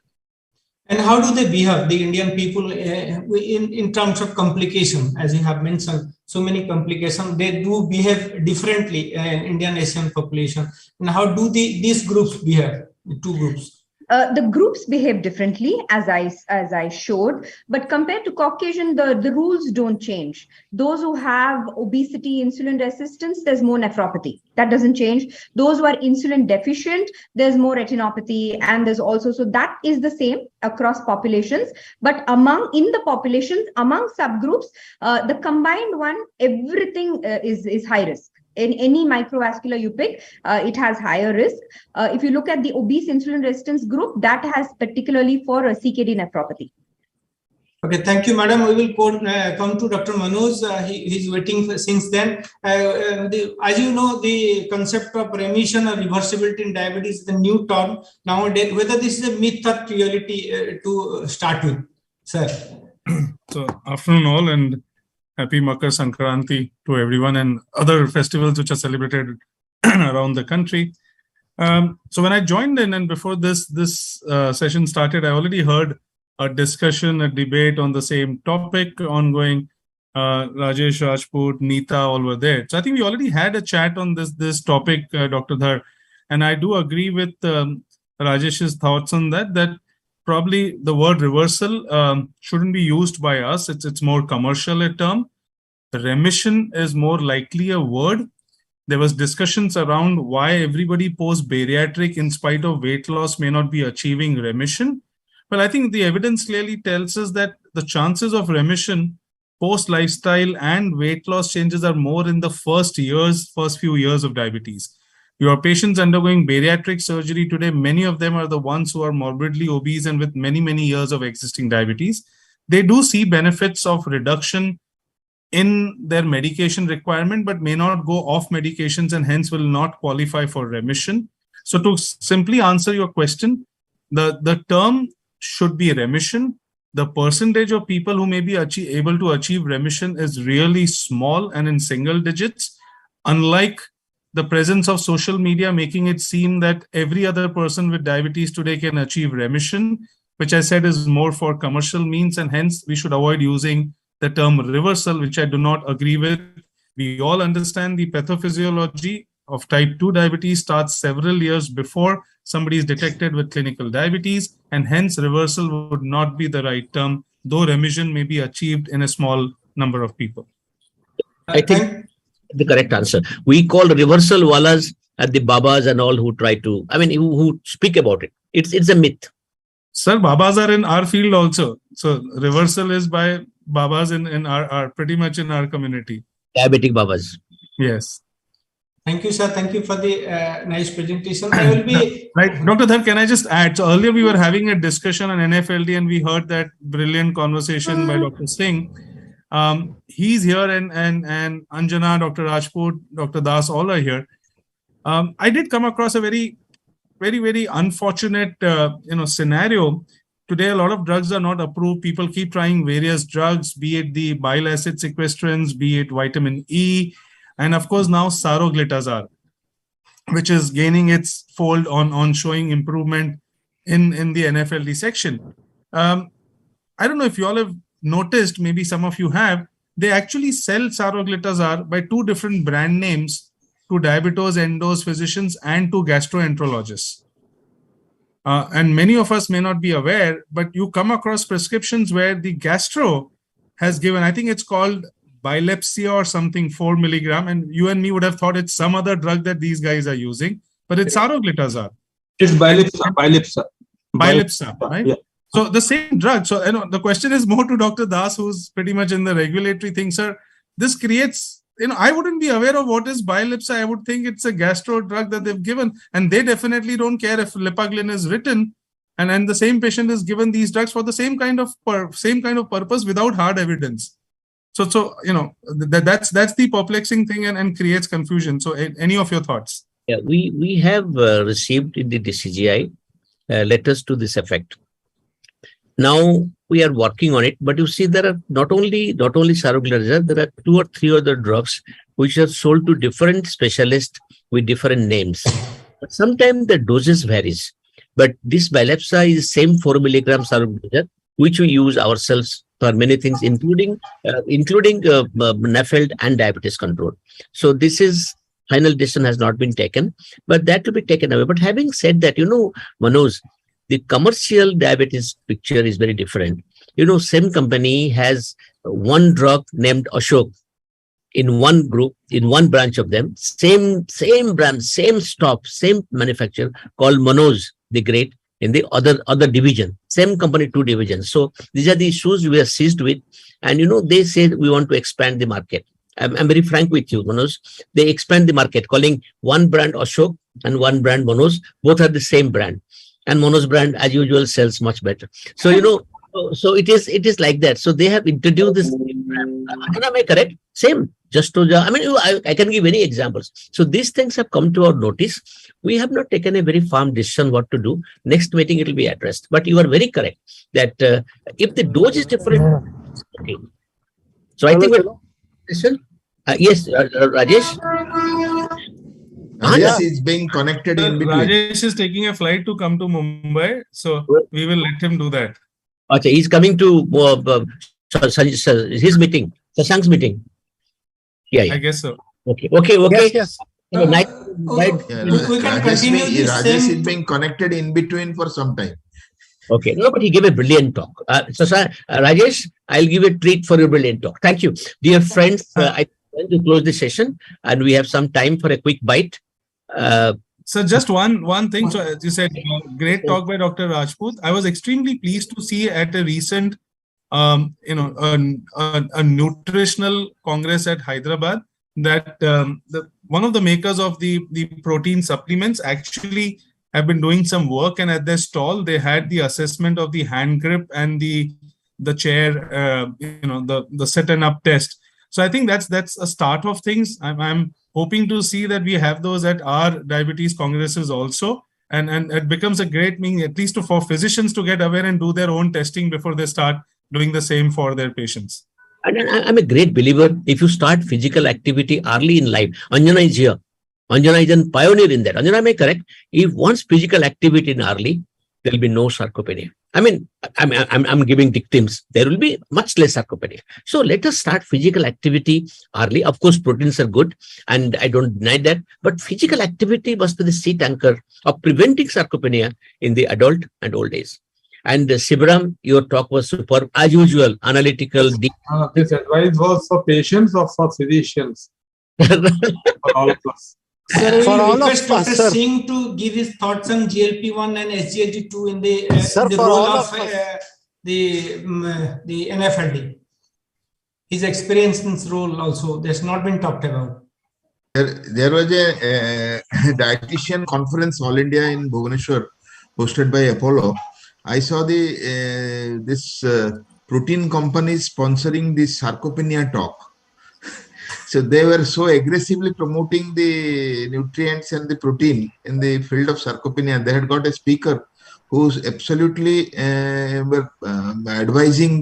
And how do they behave, the Indian people, in terms of complication? As you have mentioned, so many complications, they do behave differently in Indian Asian population. And how do these groups behave, the two groups? The groups behave differently, as I showed, but compared to Caucasian, the rules don't change. Those who have obesity, insulin resistance, there's more nephropathy. That doesn't change. Those who are insulin deficient, there's more retinopathy, and there's also, so that is the same across populations. But in the populations, among subgroups, the combined one, everything is high risk. In any microvascular you pick, it has higher risk. If you look at the obese insulin resistance group, that has particularly for a CKD nephropathy. Okay, thank you, madam. We will come to Dr. Manoj. He's waiting since then. As you know, the concept of remission or reversibility in diabetes is the new term nowadays. Whether this is a myth or reality to start with, sir. So, afternoon all, and happy Makar Sankranti to everyone and other festivals which are celebrated around the country. So when I joined in, and before this session started, I already heard a discussion, a debate on the same topic ongoing. Rajesh, Rajput, Neeta, all were there. So I think we already had a chat on this topic, Dr. Dhar. And I do agree with Rajesh's thoughts on that probably the word reversal shouldn't be used by us. It's more commercial a term. Remission is more likely a word. There was discussions around why everybody post-bariatric in spite of weight loss may not be achieving remission. Well, I think the evidence clearly tells us that the chances of remission post-lifestyle and weight loss changes are more in the first few years of diabetes. Your patients undergoing bariatric surgery today, many of them are the ones who are morbidly obese and with many, many years of existing diabetes. They do see benefits of reduction in their medication requirement, but may not go off medications and hence will not qualify for remission. So to simply answer your question, the term should be remission. The percentage of people who may be able to achieve remission is really small and in single digits, unlike the presence of social media making it seem that every other person with diabetes today can achieve remission, which I said is more for commercial means, and hence we should avoid using the term reversal, which I do not agree with. We all understand the pathophysiology of type 2 diabetes starts several years before somebody is detected with clinical diabetes, and hence reversal would not be the right term, though remission may be achieved in a small number of people. I think the correct answer. We call reversal wallas at the Babas and all who try to, who speak about it. It's a myth. Sir, Babas are in our field also. So reversal is by Babas in our pretty much in our community. Diabetic Babas. Yes. Thank you, sir. Thank you for the nice presentation. I will be right, Dr. Dhar. Can I just add? So earlier we were having a discussion on NFLD, and we heard that brilliant conversation by Dr. Singh. He's here, and Anjana, Dr. Rajput, Dr. Das, all are here. I did come across a very, very, very unfortunate scenario. Today, a lot of drugs are not approved. People keep trying various drugs, be it the bile acid sequestrants, be it vitamin E, and of course now saroglitazar, which is gaining its fold on showing improvement in the NFLD section. I don't know if you all have noticed, maybe some of you have, they actually sell saroglitazar by two different brand names to diabetos, endos, physicians, and to gastroenterologists. And many of us may not be aware, but you come across prescriptions where the gastro has given, I think it's called Bilepsia or something, 4 milligram, and you and me would have thought it's some other drug that these guys are using, but it's saroglitazar. It's Bilepsa, right? Yeah. So the same drug. So the question is more to Dr. Das, who's pretty much in the regulatory thing, sir. This creates I wouldn't be aware of what is Bilepsa. I would think it's a gastro drug that they've given, and they definitely don't care if Lipaglyn is written, and the same patient is given these drugs for the same kind of purpose without hard evidence. So that's the perplexing thing and creates confusion. So any of your thoughts? Yeah, we have received in the DCGI letters to this effect. Now we are working on it, but you see, there are not only saroglitazar, there are 2 or 3 other drugs which are sold to different specialists with different names. But sometimes the doses varies. But this Bilepsa is same 4 milligram saroglitazar, which we use ourselves for many things, including NAFLD and diabetes control. So this is final decision has not been taken, but that to be taken away. But having said that, Manoj, the commercial diabetes picture is very different. Same company has one drug named Ashok in one group, in one branch of them, same brand, same stop, same manufacturer called Manoj the Great in the other division. Same company, 2 divisions. So these are the issues we are seized with. And, they say we want to expand the market. I'm very frank with you, Manoj. They expand the market, calling one brand Ashok and one brand Manoj. Both are the same brand. And Manoj brand, as usual, sells much better. So, so it is like that. So they have introduced this brand. Am I correct? Same. Just to, I can give many examples. So these things have come to our notice. We have not taken a very firm decision what to do. Next meeting, it will be addressed. But you are very correct that if the dose is different, okay. So I think yes, Rajesh. Rajesh is being connected in between. Rajesh is taking a flight to come to Mumbai, so we will let him do that. Okay, he's coming to his meeting, Shashank's meeting. Yeah, I guess so. Okay. Yes. We can continue. Rajesh is being connected in between for some time. Okay, no, but he gave a brilliant talk. Rajesh, I'll give a treat for your brilliant talk. Thank you, dear friends. I want to close the session, and we have some time for a quick bite. So just one thing. So as you said, great talk by Dr. Rajput. I was extremely pleased to see at a recent, a nutritional congress at Hyderabad that one of the makers of the protein supplements actually have been doing some work, and at their stall they had the assessment of the hand grip and the chair, the set and up test. So I think that's a start of things. I'm hoping to see that we have those at our diabetes congresses also, and it becomes a great mean, at least for physicians to get aware and do their own testing before they start doing the same for their patients. And I'm a great believer. If you start physical activity early in life, Anjana is here. Anjana is a pioneer in that. Anjana, am I correct? If once physical activity in early, there will be no sarcopenia. I'm giving dictums. There will be much less sarcopenia. So let us start physical activity early. Of course, proteins are good, and I don't deny that. But physical activity must be the seat anchor of preventing sarcopenia in the adult and old age. And Sibaram, your talk was superb, as usual, analytical. This advice was for patients or for physicians? For all of us. Sir, for all of us, Dr. Singh to give his thoughts on GLP-1 and SGLT2 in the role of the NAFLD. His experience in this role also, that's not been talked about. There was a dietitian conference all India in Bhubaneswar hosted by Apollo. I saw this protein company sponsoring the sarcopenia talk. So they were so aggressively promoting the nutrients and the protein in the field of sarcopenia. They had got a speaker who's absolutely advising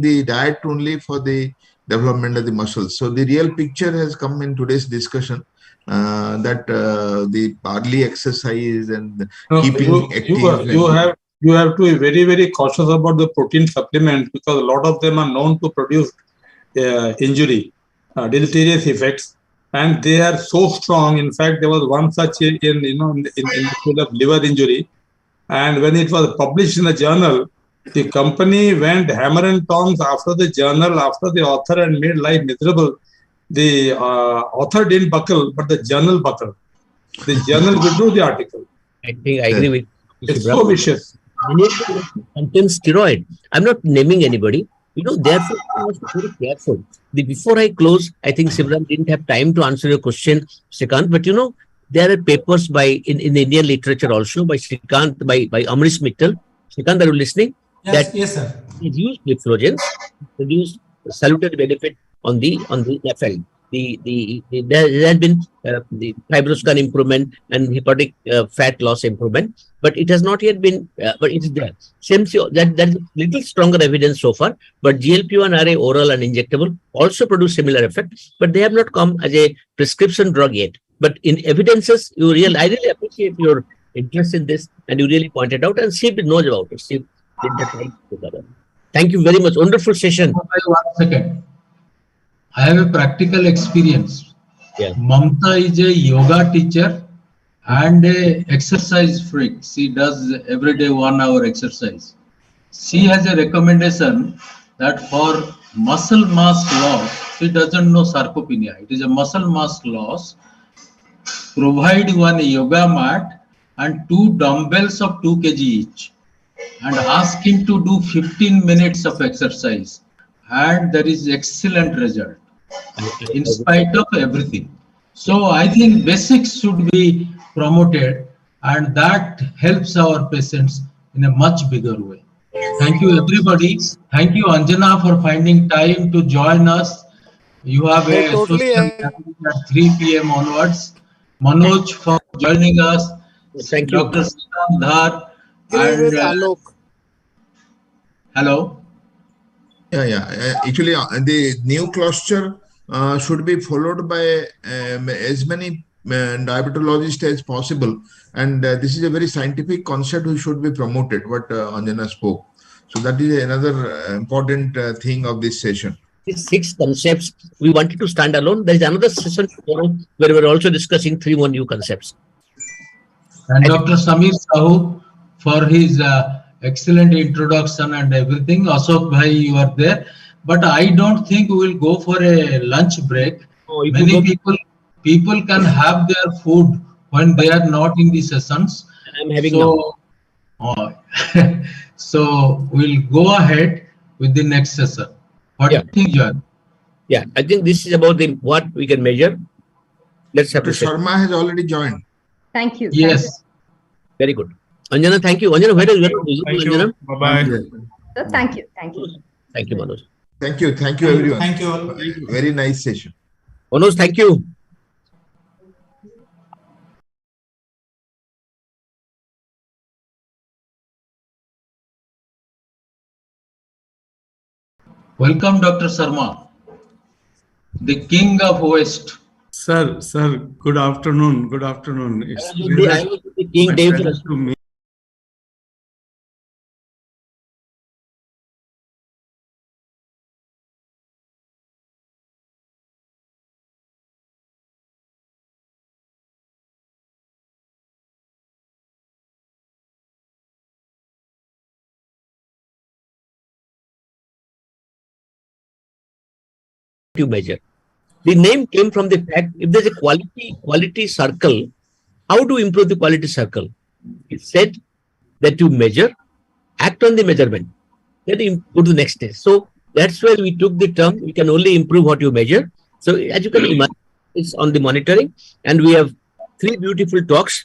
the diet only for the development of the muscles. So the real picture has come in today's discussion that the early exercise and keeping active. You have to be very, very cautious about the protein supplements because a lot of them are known to produce injury. Deleterious effects, and they are so strong. In fact, there was one such in the field of liver injury, and when it was published in a journal, the company went hammer and tongs after the journal, after the author, and made life miserable. The author didn't buckle, but the journal buckled. The journal withdrew the article. I think I agree with you. It's so vicious. Contains steroid. I'm not naming anybody. Therefore, we must be very careful. Before I close, I think Sivram didn't have time to answer your question, Shrikant, but there are papers in Indian literature also by Shrikant, by Amrish Mittal. Shrikant, are you listening? Yes, yes, sir. Reduced gliflozins produce salutary benefit on the FL. There has been the fibroscan improvement and hepatic fat loss improvement, but it has not yet been, but it is there. That is little stronger evidence so far, but GLP-1 RA oral and injectable also produce similar effect, but they have not come as a prescription drug yet. But in evidences, I really appreciate your interest in this, and you really pointed out, and Steve knows about it. Steve did the time together. Thank you very much. Wonderful session. 1 second. I have a practical experience. Yeah. Mamta is a yoga teacher and a exercise freak. She does every day 1 hour exercise. She has a recommendation that for muscle mass loss, she doesn't know sarcopenia. It is a muscle mass loss. Provide one yoga mat and 2 dumbbells of 2 kg each, and ask him to do 15 minutes of exercise, and there is excellent result in spite of everything. So I think basics should be promoted, and that helps our patients in a much bigger way. Thank you, everybody. Thank you, Anjana, for finding time to join us. You have a social gathering at 3 p.m. onwards. Manoj for joining us. Thank you. Dr. Sriram Dhar. With Alok. Hello. Yeah. Actually, the new cluster should be followed by as many diabetologists as possible, and this is a very scientific concept which should be promoted, what Anjana spoke. So that is another important thing of this session. These 6 concepts we wanted to stand alone. There is another session tomorrow where we're also discussing 3 more new concepts. And Dr. Samir Sahu for his excellent introduction and everything. Ashok Bhai, you are there. But I don't think we will go for a lunch break. Many people can have their food when they are not in the sessions. I'm having now. So we'll go ahead with the next session. What do you think, John? Yeah, I think this is about what we can measure. Let's have Dr. Sharma has already joined. Thank you. Yes. Thank you. Very good. Anjana, thank you. Anjana, where are you? Thank you. Bye-bye. Thank you. Thank you. Thank you, Manoj. Thank you everyone. Thank you all. Very nice session. Manoj, thank you. Welcome, Dr. Sharma, the king of West. Sir, good afternoon. Good afternoon. It's the king Dave to me. To measure. The name came from the fact if there's a quality circle, how to improve the quality circle? It said that you measure, act on the measurement, then you go to the next stage. So that's where we took the term, we can only improve what you measure. So as you can imagine, it's on the monitoring, and we have 3 beautiful talks,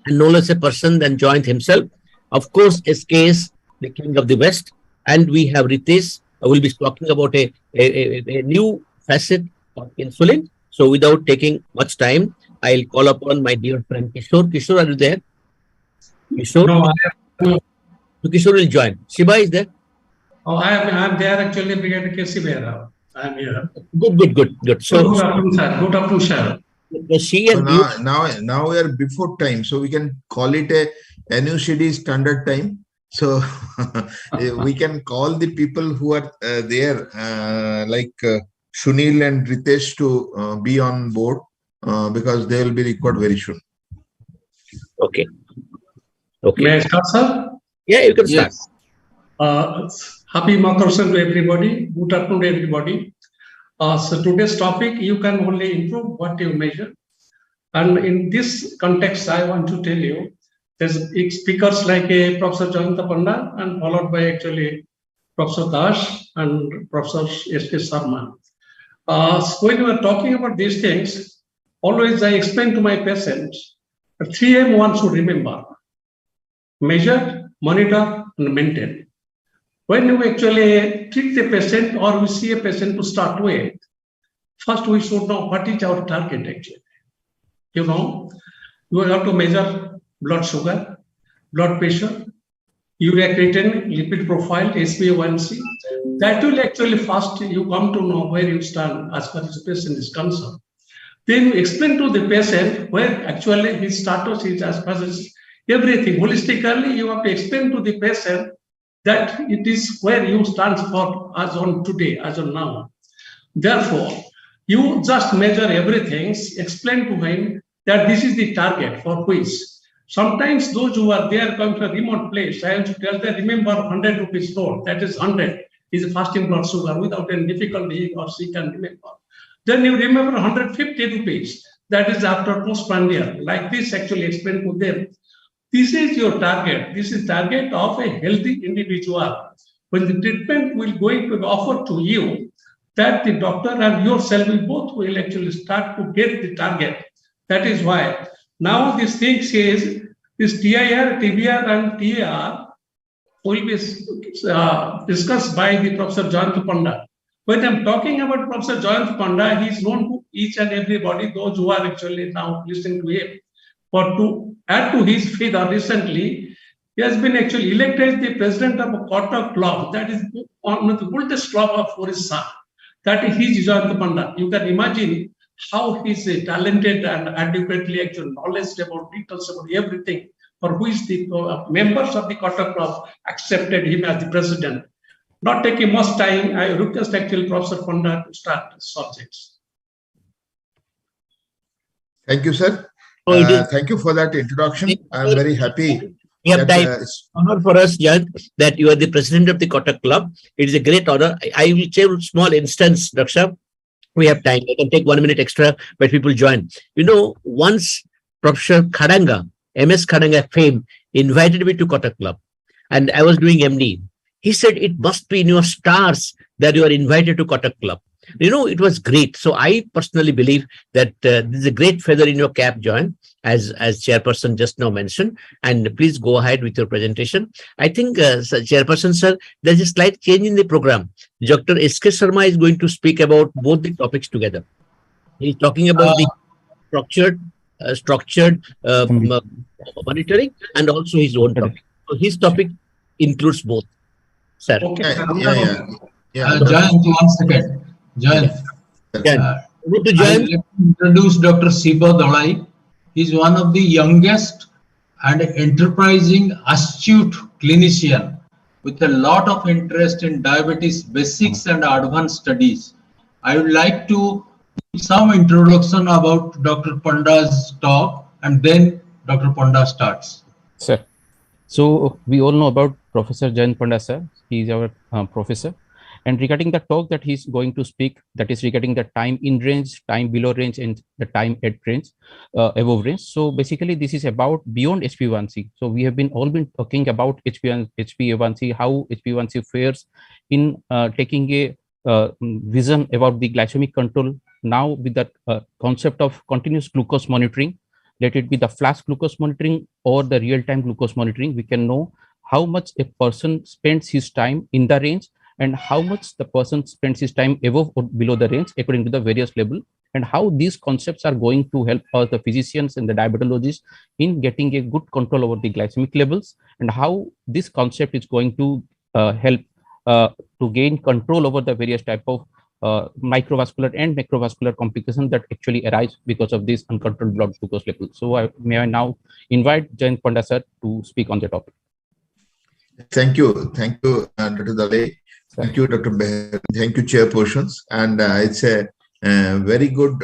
and no less a person than joined himself. Of course, SKS, the king of the West, and we have Ritesh, will be talking about a new facet of insulin. So without taking much time, I'll call upon my dear friend Kishore. Kishore, are you there? Kishore? No, So Kishore will join. Shiba is there? Oh, I'm there actually. Brigadier K.C. Behra. I'm here. Good. So good afternoon, sir. Good afternoon, sir. So now we are before time, so we can call it a NUCD standard time. So we can call the people who are there, like Sunil and Ritesh, to be on board because they will be required very soon. Okay. May I start, sir? Yeah, you can start. Happy Makar to everybody. Good afternoon, everybody. So today's topic, you can only improve what you measure. And in this context, I want to tell you, there's speakers like Professor Jayanta Panda and followed by actually Professor Das and Professor S.K. Sharma. So when we are talking about these things, always I explain to my patients, at 3 a.m. one should remember, measure, monitor, and maintain. When we actually treat the patient or we see a patient to start with, first we should know what is our target actually. You know, you have to measure blood sugar, blood pressure, urea creatinine, lipid profile, HbA1c. That will actually first you come to know where you stand as far as the patient is concerned. Then you explain to the patient where actually his status is as far as everything. Holistically, you have to explain to the patient that it is where you stand for as on today, as on now. Therefore, you just measure everything, explain to him that this is the target for which. Sometimes those who are there come to a remote place, I have to tell them, remember 100 rupees note, that is 100, is fasting blood sugar without any difficulty he or she can remember. Then you remember 150 rupees, that is after postprandial. Like this actually explain to them. This is your target. This is target of a healthy individual. When the treatment will going to be offered to you, that the doctor and yourself will both will actually start to get the target. That is why now this thing says this TIR, TBR, and TAR will be discussed by the Professor Jayant Panda. When I'm talking about Professor Jayant Panda, he is known to each and everybody, those who are actually now listening to him. But to add to his feather, recently, he has been actually elected as the president of a Kotak club. That is one of the oldest club of Orissa. That is his Jayant Panda. You can imagine how he's talented and adequately actual knowledge about details about everything, for which the members of the Kotak club accepted him as the president. Not taking much time, I request actually Professor Panda to start the subjects. Thank you, sir. Thank you for that introduction. I'm very happy. We have time. Honor for us, Jan, that you are the president of the Kotak Club. It is a great honor. I will share a small instance, Raksha. We have time. I can take 1 minute extra, but people join. You know, once Professor Khadanga, MS Khadanga fame, invited me to Kotak Club, and I was doing MD. He said, it must be in your stars that you are invited to Kotak Club. You know, it was great. So I personally believe that this is a great feather in your cap, John, as chairperson just now mentioned. And please go ahead with your presentation. I think, chairperson, sir, there's a slight change in the program. Dr. S.K. Sharma is going to speak about both the topics together. He's talking about the structured monitoring and also his own topic. So his topic includes both, sir. Okay. Jayant, 1 second. Jayant. I introduce Dr. Siba Dalai. He is one of the youngest and enterprising, astute clinician with a lot of interest in diabetes basics and advanced studies. I would like to give some introduction about Dr. Panda's talk, and then Dr. Panda starts. Sir. So we all know about Professor Jayant Panda, sir. He is our professor. And regarding the talk that he's going to speak, that is regarding the time in range, time below range, and the time at range, above range. So basically, this is about beyond HbA1c. So we have all been talking about HbA1c, how HbA1c fares in taking a vision about the glycemic control. Now with that concept of continuous glucose monitoring, let it be the flash glucose monitoring or the real-time glucose monitoring, we can know how much a person spends his time in the range and how much the person spends his time above or below the range according to the various level, and how these concepts are going to help us, the physicians and the diabetologists, in getting a good control over the glycemic levels, and how this concept is going to help to gain control over the various type of microvascular and macrovascular complications that actually arise because of this uncontrolled blood glucose level. So may I now invite Jayant Panda sir to speak on the topic. Thank you, Dr. Dalai. Thank you, Dr. Behr. Thank you, chairpersons. And it's a very good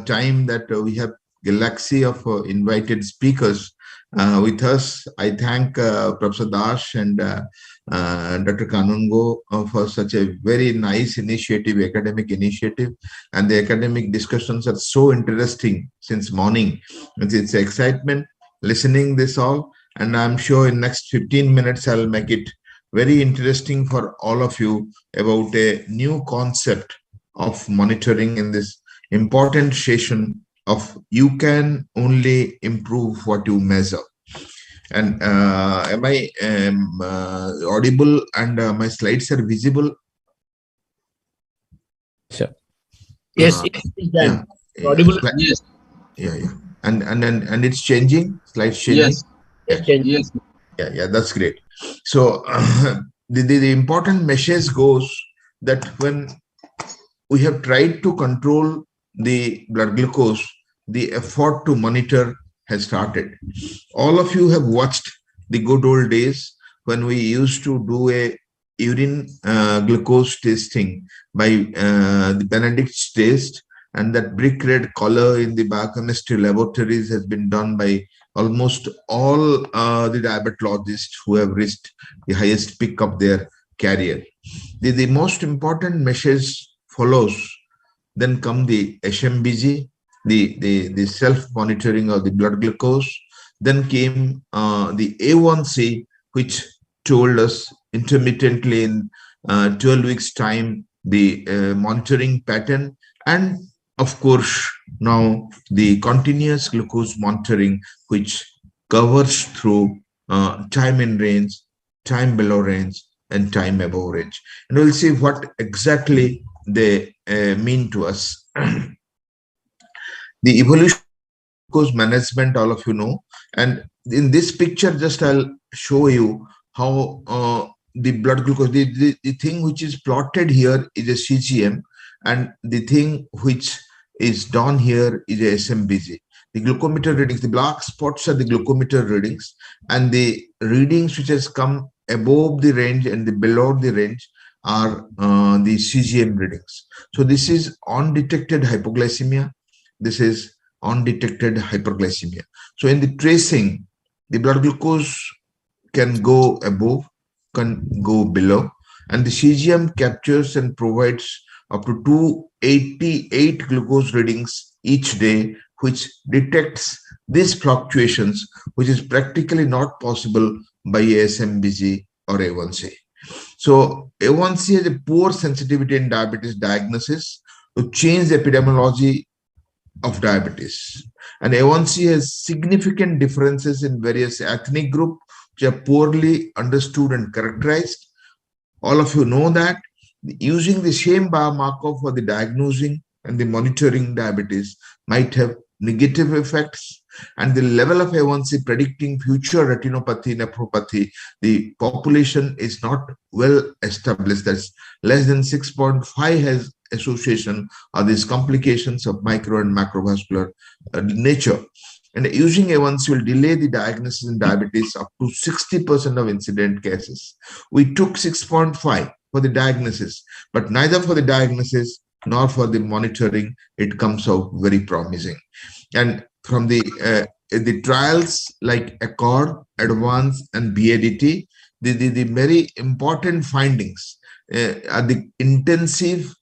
time that we have galaxy of invited speakers with us. I thank Professor Das and Dr. Kanungo for such a very nice initiative, academic initiative. And the academic discussions are so interesting since morning. It's excitement listening this all. And I'm sure in next 15 minutes, I'll make it very interesting for all of you about a new concept of monitoring in this important session of you can only improve what you measure. And am I audible and my slides are visible? Sure. Yes, yeah. audible. Yes. Yeah. And it's changing. Slides changing. Yes. Yes. Yeah. That's great. So the important message goes that when we have tried to control the blood glucose, the effort to monitor has started. All of you have watched the good old days when we used to do a urine glucose testing by the Benedict's test, and that brick red color in the biochemistry laboratories has been done by almost all the diabetologists who have reached the highest peak of their career. The most important message follows. Then come the HMBG, the self-monitoring of the blood glucose. Then came the A1C, which told us intermittently in 12 weeks time the monitoring pattern, and of course now the continuous glucose monitoring, which covers through time in range, time below range, and time above range. And we'll see what exactly they mean to us. The evolution of glucose management, all of you know. And in this picture, just I'll show you how the blood glucose, the thing which is plotted here is a CGM, and the thing which is down here is a SMBG. The glucometer readings, the black spots are the glucometer readings, and the readings which has come above the range and the below the range are the CGM readings. So this is undetected hypoglycemia. This is undetected hyperglycemia. So in the tracing, the blood glucose can go above, can go below, and the CGM captures and provides up to 288 glucose readings each day, which detects these fluctuations, which is practically not possible by SMBG or A1C. So A1C has a poor sensitivity in diabetes diagnosis to change the epidemiology of diabetes. And A1C has significant differences in various ethnic groups which are poorly understood and characterized. All of you know that using the same biomarker for the diagnosing and the monitoring diabetes might have negative effects, and the level of A1C predicting future retinopathy, nephropathy, the population is not well established. That's less than 6.5 has association of these complications of micro and macrovascular nature. And using A1C will delay the diagnosis in diabetes up to 60% of incident cases. We took 6.5 for the diagnosis, but neither for the diagnosis nor for the monitoring, it comes out very promising. And from the trials like ACCORD, ADVANCE, and BADT, the very important findings are the intensive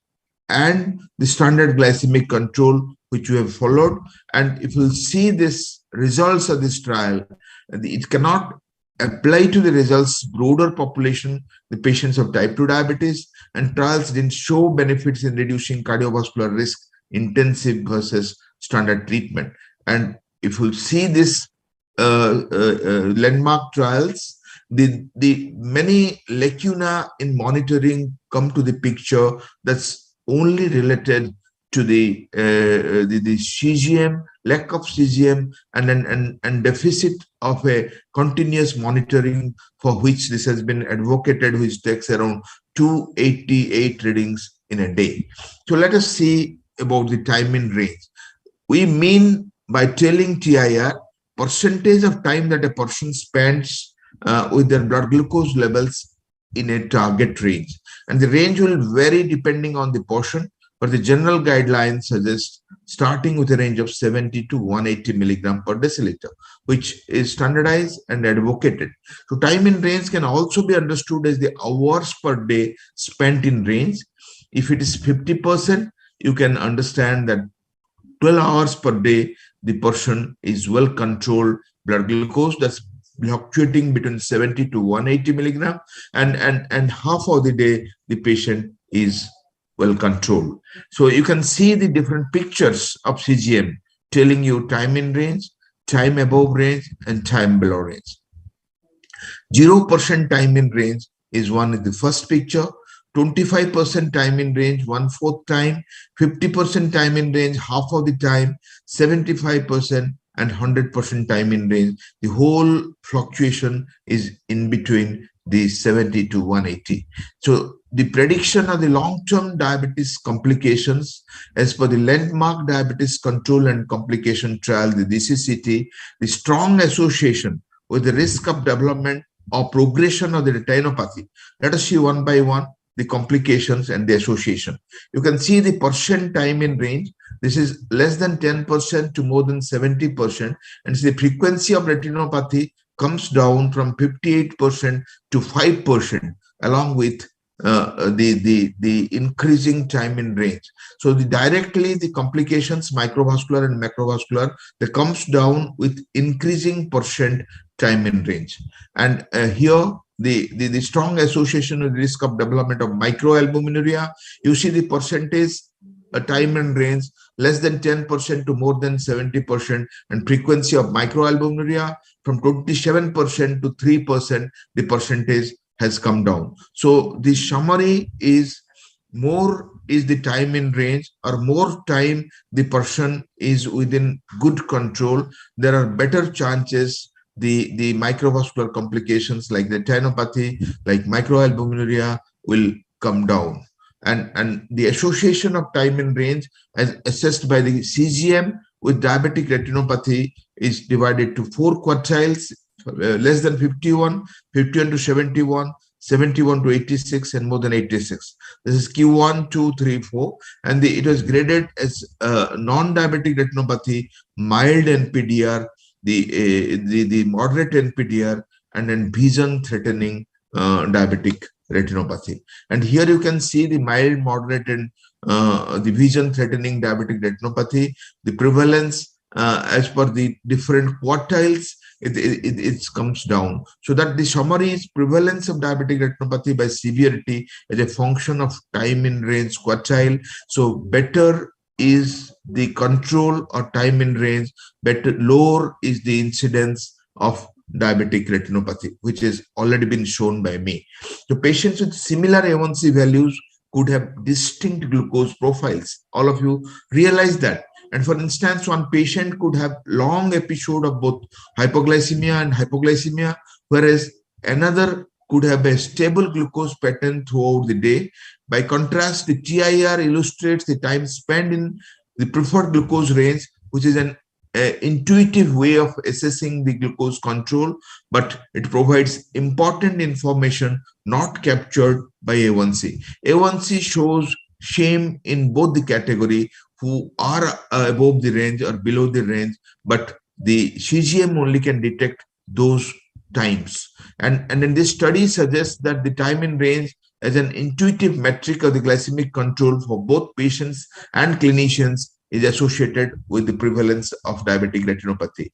and the standard glycemic control which we have followed. And if you see this results of this trial, it cannot apply to the results broader population, the patients of type 2 diabetes, and trials didn't show benefits in reducing cardiovascular risk, intensive versus standard treatment. And if you see this landmark trials, the many lacuna in monitoring come to the picture. That's only related to the CGM, lack of CGM, and deficit of a continuous monitoring, for which this has been advocated, which takes around 288 readings in a day. So let us see about the time in range. We mean by telling TIR percentage of time that a person spends with their blood glucose levels in a target range, and the range will vary depending on the portion, but the general guidelines suggest starting with a range of 70 to 180 milligram per deciliter, which is standardized and advocated. So time in range can also be understood as the hours per day spent in range. If it is 50%, you can understand that 12 hours per day the person is well controlled blood glucose, that's fluctuating between 70 to 180 milligram, and half of the day the patient is well controlled. So you can see the different pictures of CGM telling you time in range, time above range, and time below range. 0% time in range is one in the first picture, 25% time in range, 1/4 time, 50% time in range, half of the time, 75% and 100% time in range. The whole fluctuation is in between the 70 to 180. So the prediction of the long-term diabetes complications as per the landmark diabetes control and complication trial, the DCCT, the strong association with the risk of development or progression of the retinopathy. Let us see one by one the complications and the association. You can see the percent time in range. This is less than 10% to more than 70%. And the frequency of retinopathy comes down from 58% to 5%, along with the increasing time in range. So directly the complications, microvascular and macrovascular, that comes down with increasing percent time in range. And here the strong association with risk of development of microalbuminuria. You see the percentage time and range less than 10% to more than 70%, and frequency of microalbuminuria from 27% to 3%, the percentage has come down. So the summary is more is the time in range, or more time the person is within good control, there are better chances the microvascular complications like the retinopathy, like microalbuminuria will come down. And the association of time in range as assessed by the CGM with diabetic retinopathy is divided to 4 quartiles, less than 51, 51 to 71, 71 to 86, and more than 86. This is Q1, 2, 3, 4. And it was graded as non-diabetic retinopathy, mild NPDR, the moderate NPDR, and then vision-threatening diabetic retinopathy. And here you can see the mild, moderate, and the vision-threatening diabetic retinopathy, the prevalence as per the different quartiles, it comes down. So that the summary is prevalence of diabetic retinopathy by severity as a function of time in range quartile. So better is the control or time in range, better lower is the incidence of diabetic retinopathy, which has already been shown by me. So patients with similar A1C values could have distinct glucose profiles. All of you realize that. And for instance, one patient could have long episode of both hypoglycemia and hypoglycemia, whereas another could have a stable glucose pattern throughout the day. By contrast, the TIR illustrates the time spent in the preferred glucose range, which is an intuitive way of assessing the glucose control, but it provides important information not captured by A1C. A1C shows shame in both the category who are above the range or below the range, but the CGM only can detect those times. And then this study suggests that the time in range as an intuitive metric of the glycemic control for both patients and clinicians is associated with the prevalence of diabetic retinopathy.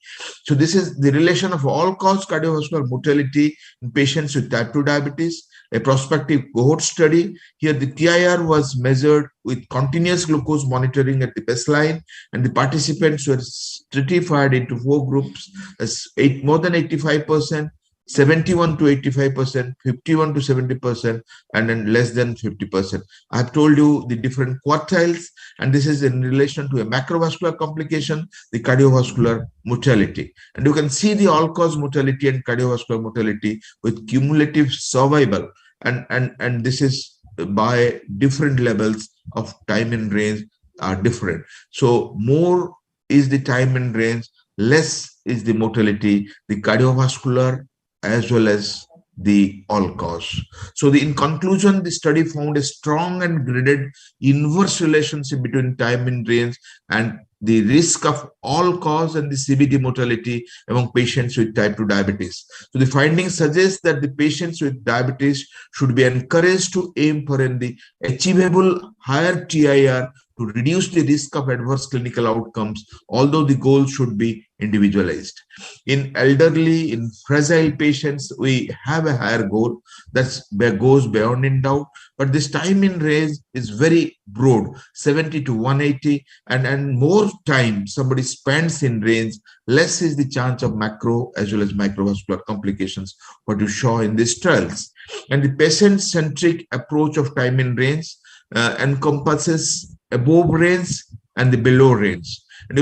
So this is the relation of all-cause cardiovascular mortality in patients with type 2 diabetes, a prospective cohort study. Here the TIR was measured with continuous glucose monitoring at the baseline, and the participants were stratified into 4 groups as more than 85%, 71 to 85%, 51 to 70%, and then less than 50%. I have told you the different quartiles, and this is in relation to a macrovascular complication, the cardiovascular mortality. And you can see the all-cause mortality and cardiovascular mortality with cumulative survival, and this is by different levels of time in range are different. So more is the time in range, less is the mortality, the cardiovascular as well as the all-cause. So in conclusion, the study found a strong and graded inverse relationship between time in range and the risk of all-cause and the CVD mortality among patients with type 2 diabetes. So the findings suggest that the patients with diabetes should be encouraged to aim for the achievable higher TIR to reduce the risk of adverse clinical outcomes, although the goal should be individualized. In elderly, in fragile patients, we have a higher goal that goes beyond in doubt, but this time in range is very broad, 70 to 180, and more time somebody spends in range, less is the chance of macro as well as microvascular complications, what you saw in these trials. And the patient-centric approach of time in range encompasses above range and the below range. And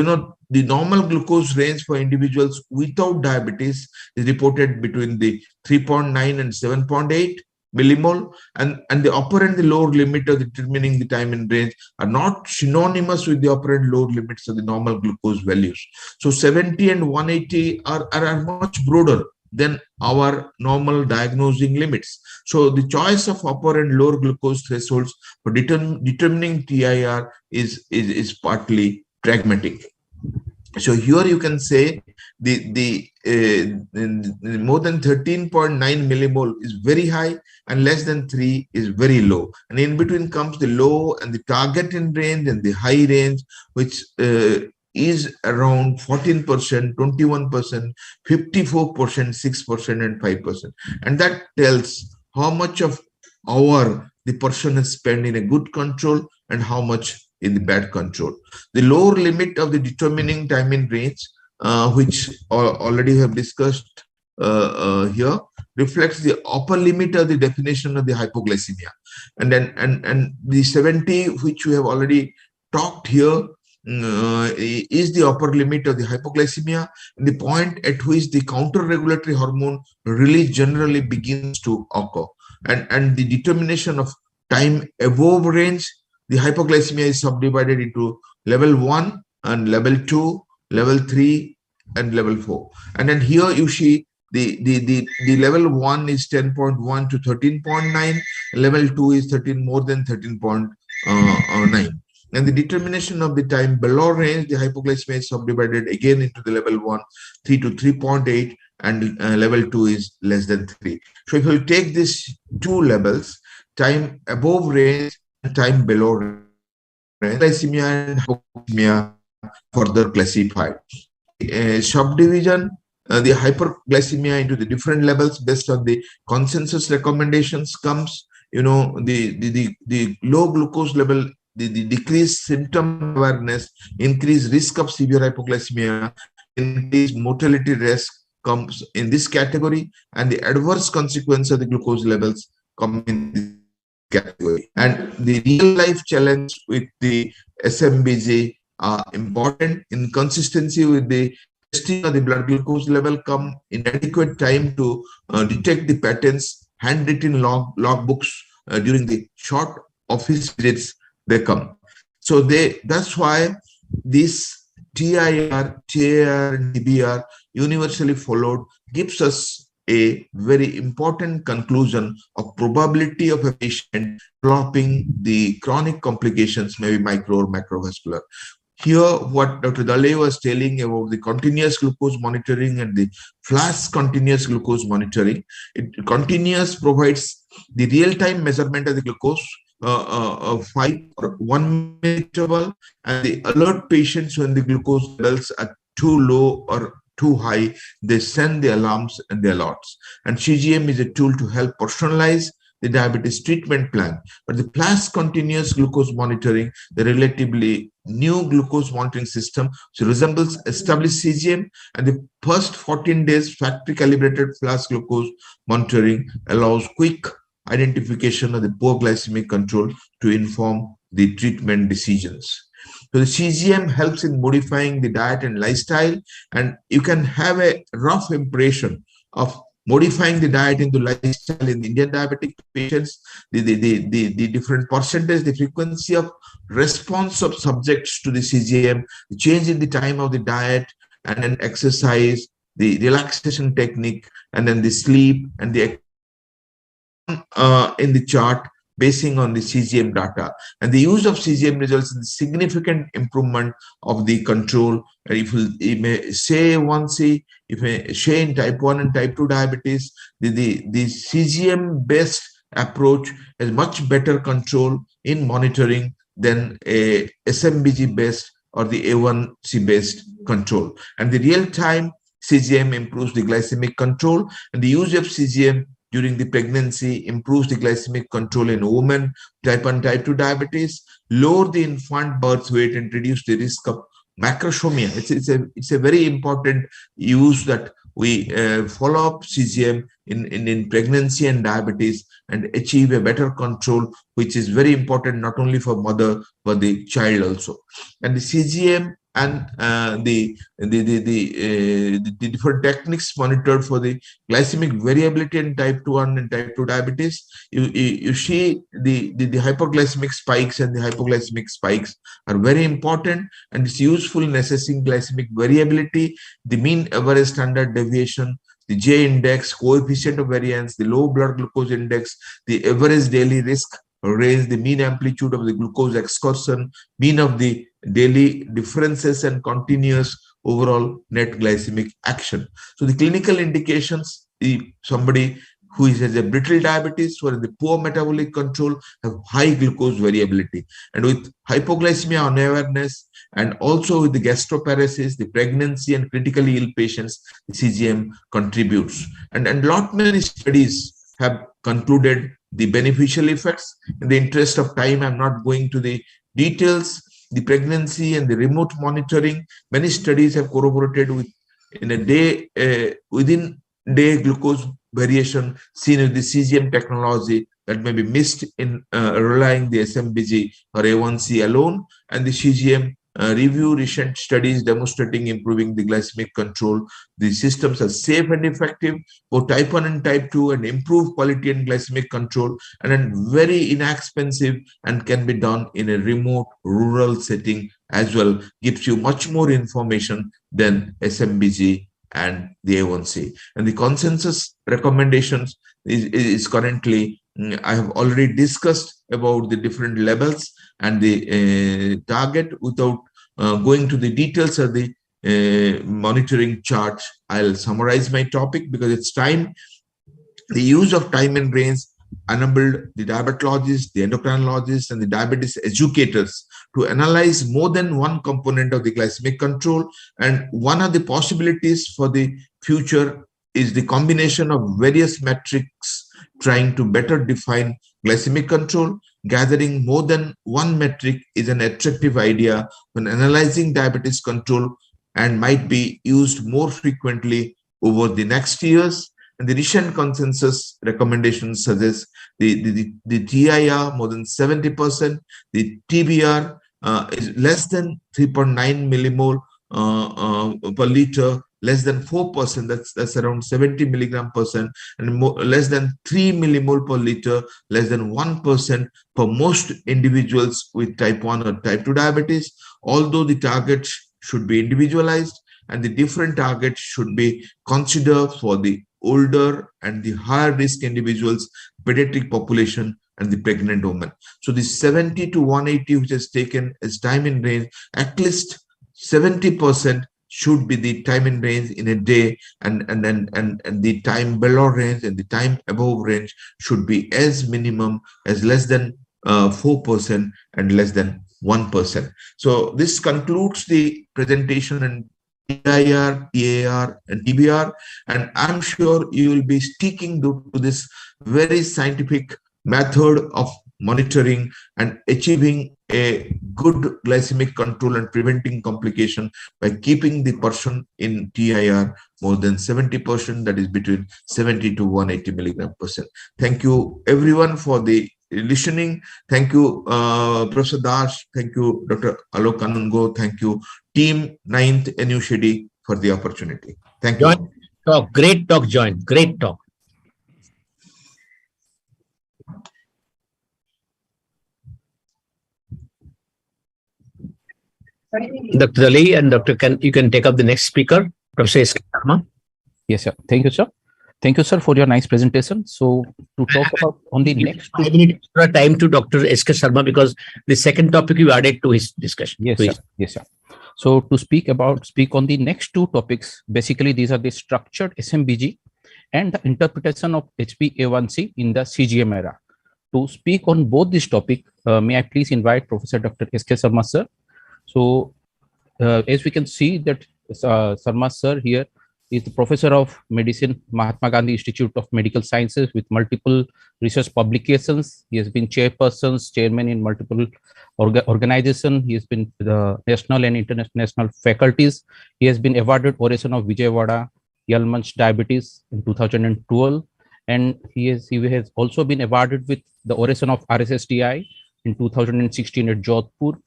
the normal glucose range for individuals without diabetes is reported between the 3.9 and 7.8 millimole, and the upper and the lower limit of determining the time in range are not synonymous with the upper and lower limits of the normal glucose values. So 70 and 180 are much broader than our normal diagnosing limits. So the choice of upper and lower glucose thresholds for determining TIR is partly pragmatic. So here you can say the more than 13.9 millimole is very high and less than 3 is very low. And in between comes the low and the target in range and the high range, which is around 14%, 21%, 54%, 6%, and 5%. And that tells how much of hour the person has spent in a good control and how much in the bad control. The lower limit of the determining time in range, which already have discussed here, reflects the upper limit of the definition of the hypoglycemia. And then and the 70, which we have already talked here, is the upper limit of the hypoglycemia, the point at which the counter-regulatory hormone release generally begins to occur. And the determination of time above range, the hypoglycemia is subdivided into level 1 and level 2, level 3, and level 4. And then here you see the level 1 is 10.1 to 13.9, level 2 is more than 13.9. And the determination of the time below range, the hypoglycemia is subdivided again into the level 1, 3 to 3.8, and level 2 is less than 3. So if you take these two levels, time above range and time below range, glycemia and hypoglycemia further classified. Subdivision, the hyperglycemia into the different levels based on the consensus recommendations comes, the low glucose level, the decreased symptom awareness, increased risk of severe hypoglycemia, increased mortality risk comes in this category, and the adverse consequence of the glucose levels come in this category. And the real life challenge with the SMBG are important. Inconsistency with the testing of the blood glucose level come inadequate time to detect the patterns, handwritten logbooks during the short office visits they come. So that's why this TIR, TAR, and DBR universally followed gives us a very important conclusion of probability of a patient developing the chronic complications, maybe micro or macrovascular. Here, what Dr. Dale was telling about the continuous glucose monitoring and the flash continuous glucose monitoring, continuous provides the real-time measurement of the glucose 5 or 1 minute interval, and the alert patients when the glucose levels are too low or too high, they send the alarms and the alerts. And CGM is a tool to help personalize the diabetes treatment plan. But the flash continuous glucose monitoring, the relatively new glucose monitoring system, so resembles established CGM, and the first 14 days factory calibrated flash glucose monitoring allows quick identification of the poor glycemic control to inform the treatment decisions. So the CGM helps in modifying the diet and lifestyle, and you can have a rough impression of modifying the diet into lifestyle in Indian diabetic patients, the different percentage, the frequency of response of subjects to the CGM, the change in the time of the diet, and then exercise, the relaxation technique, and then the sleep, and the in the chart basing on the CGM data. And the use of CGM results in significant improvement of the control. If you may say A1C, if you say in type 1 and type 2 diabetes, the CGM based approach has much better control in monitoring than a SMBG based or the A1C based control. And the real-time CGM improves the glycemic control, and the use of CGM during the pregnancy improves the glycemic control in women, type 1, type 2 diabetes, lower the infant birth weight, and reduce the risk of macrosomia. It's a very important use that we follow up CGM in pregnancy and diabetes and achieve a better control, which is very important not only for mother but the child also. And the CGM and the different techniques monitored for the glycemic variability in type 1 and type 2 diabetes. You see the hypoglycemic spikes and the hypoglycemic spikes are very important, and it's useful in assessing glycemic variability, the mean average standard deviation, the J index, coefficient of variance, the low blood glucose index, the average daily risk range, the mean amplitude of the glucose excursion, mean of the daily differences, and continuous overall net glycemic action. So the clinical indications, somebody who has a brittle diabetes or the poor metabolic control have high glucose variability. And with hypoglycemia unawareness and also with the gastroparesis, the pregnancy and critically ill patients, the CGM contributes. And lot many studies have concluded the beneficial effects. In the interest of time, I'm not going to the details. The pregnancy and the remote monitoring, many studies have corroborated with in a day, within day glucose variation seen with the CGM technology that may be missed in relying the SMBG or A1C alone. And the CGM review recent studies demonstrating improving the glycemic control. The systems are safe and effective for type 1 and type 2 and improve quality and glycemic control, and then very inexpensive and can be done in a remote rural setting as well. Gives you much more information than SMBG and the A1C. And the consensus recommendations is currently, I have already discussed about the different levels and the target. Without going to the details of the monitoring chart, I'll summarize my topic because it's time. The use of time and range enabled the diabetologists, the endocrinologists, and the diabetes educators to analyze more than one component of the glycemic control. And one of the possibilities for the future is the combination of various metrics trying to better define glycemic control. Gathering more than one metric is an attractive idea when analyzing diabetes control and might be used more frequently over the next years. And the recent consensus recommendations suggest the TIR more than 70%, the TBR is less than 3.9 millimole per liter, less than 4%, that's around 70 milligram percent, and less than 3 millimole per liter, less than 1% for most individuals with type 1 or type 2 diabetes. Although the targets should be individualized and the different targets should be considered for the older and the higher risk individuals, pediatric population, and the pregnant woman. So the 70 to 180, which is taken as time in range, at least 70% should be the time in range in a day, and the time below range and the time above range should be as minimum as less than 4% and less than 1%. So this concludes the presentation and TIR, TAR, and TBR, and I'm sure you will be sticking to this very scientific method of monitoring and achieving a good glycemic control and preventing complication by keeping the person in TIR more than 70%, that is between 70 to 180 milligram percent. Thank you everyone for the listening. Thank you, Professor Das. Thank you, Dr. Alok Kanungo. Thank you, Team 9th NUCD, for the opportunity. Thank you. John, talk. Great talk, John. Great talk. Dr. Ali and Dr. You can take up the next speaker, Professor S.K. Sharma. Yes, sir. Thank you, sir. Thank you, sir, for your nice presentation. So to talk about on the next, I need extra time to Dr. S.K. Sharma because the second topic you added to his discussion. Yes, sir. Yes, sir. So to speak on the next two topics, basically these are the structured SMBG and the interpretation of HbA1c in the CGM era. to speak on both this topic, may I please invite Professor Dr. S.K. Sarma sir. So as we can see that Sarma sir here is the professor of medicine, Mahatma Gandhi Institute of Medical Sciences, with multiple research publications. He has been chairman in multiple organizations. He has been the national and international faculties. He has been awarded Oration of Vijayawada, Yalmanch Diabetes in 2012. And he has also been awarded with the Oration of RSSDI in 2016 at Jodhpur,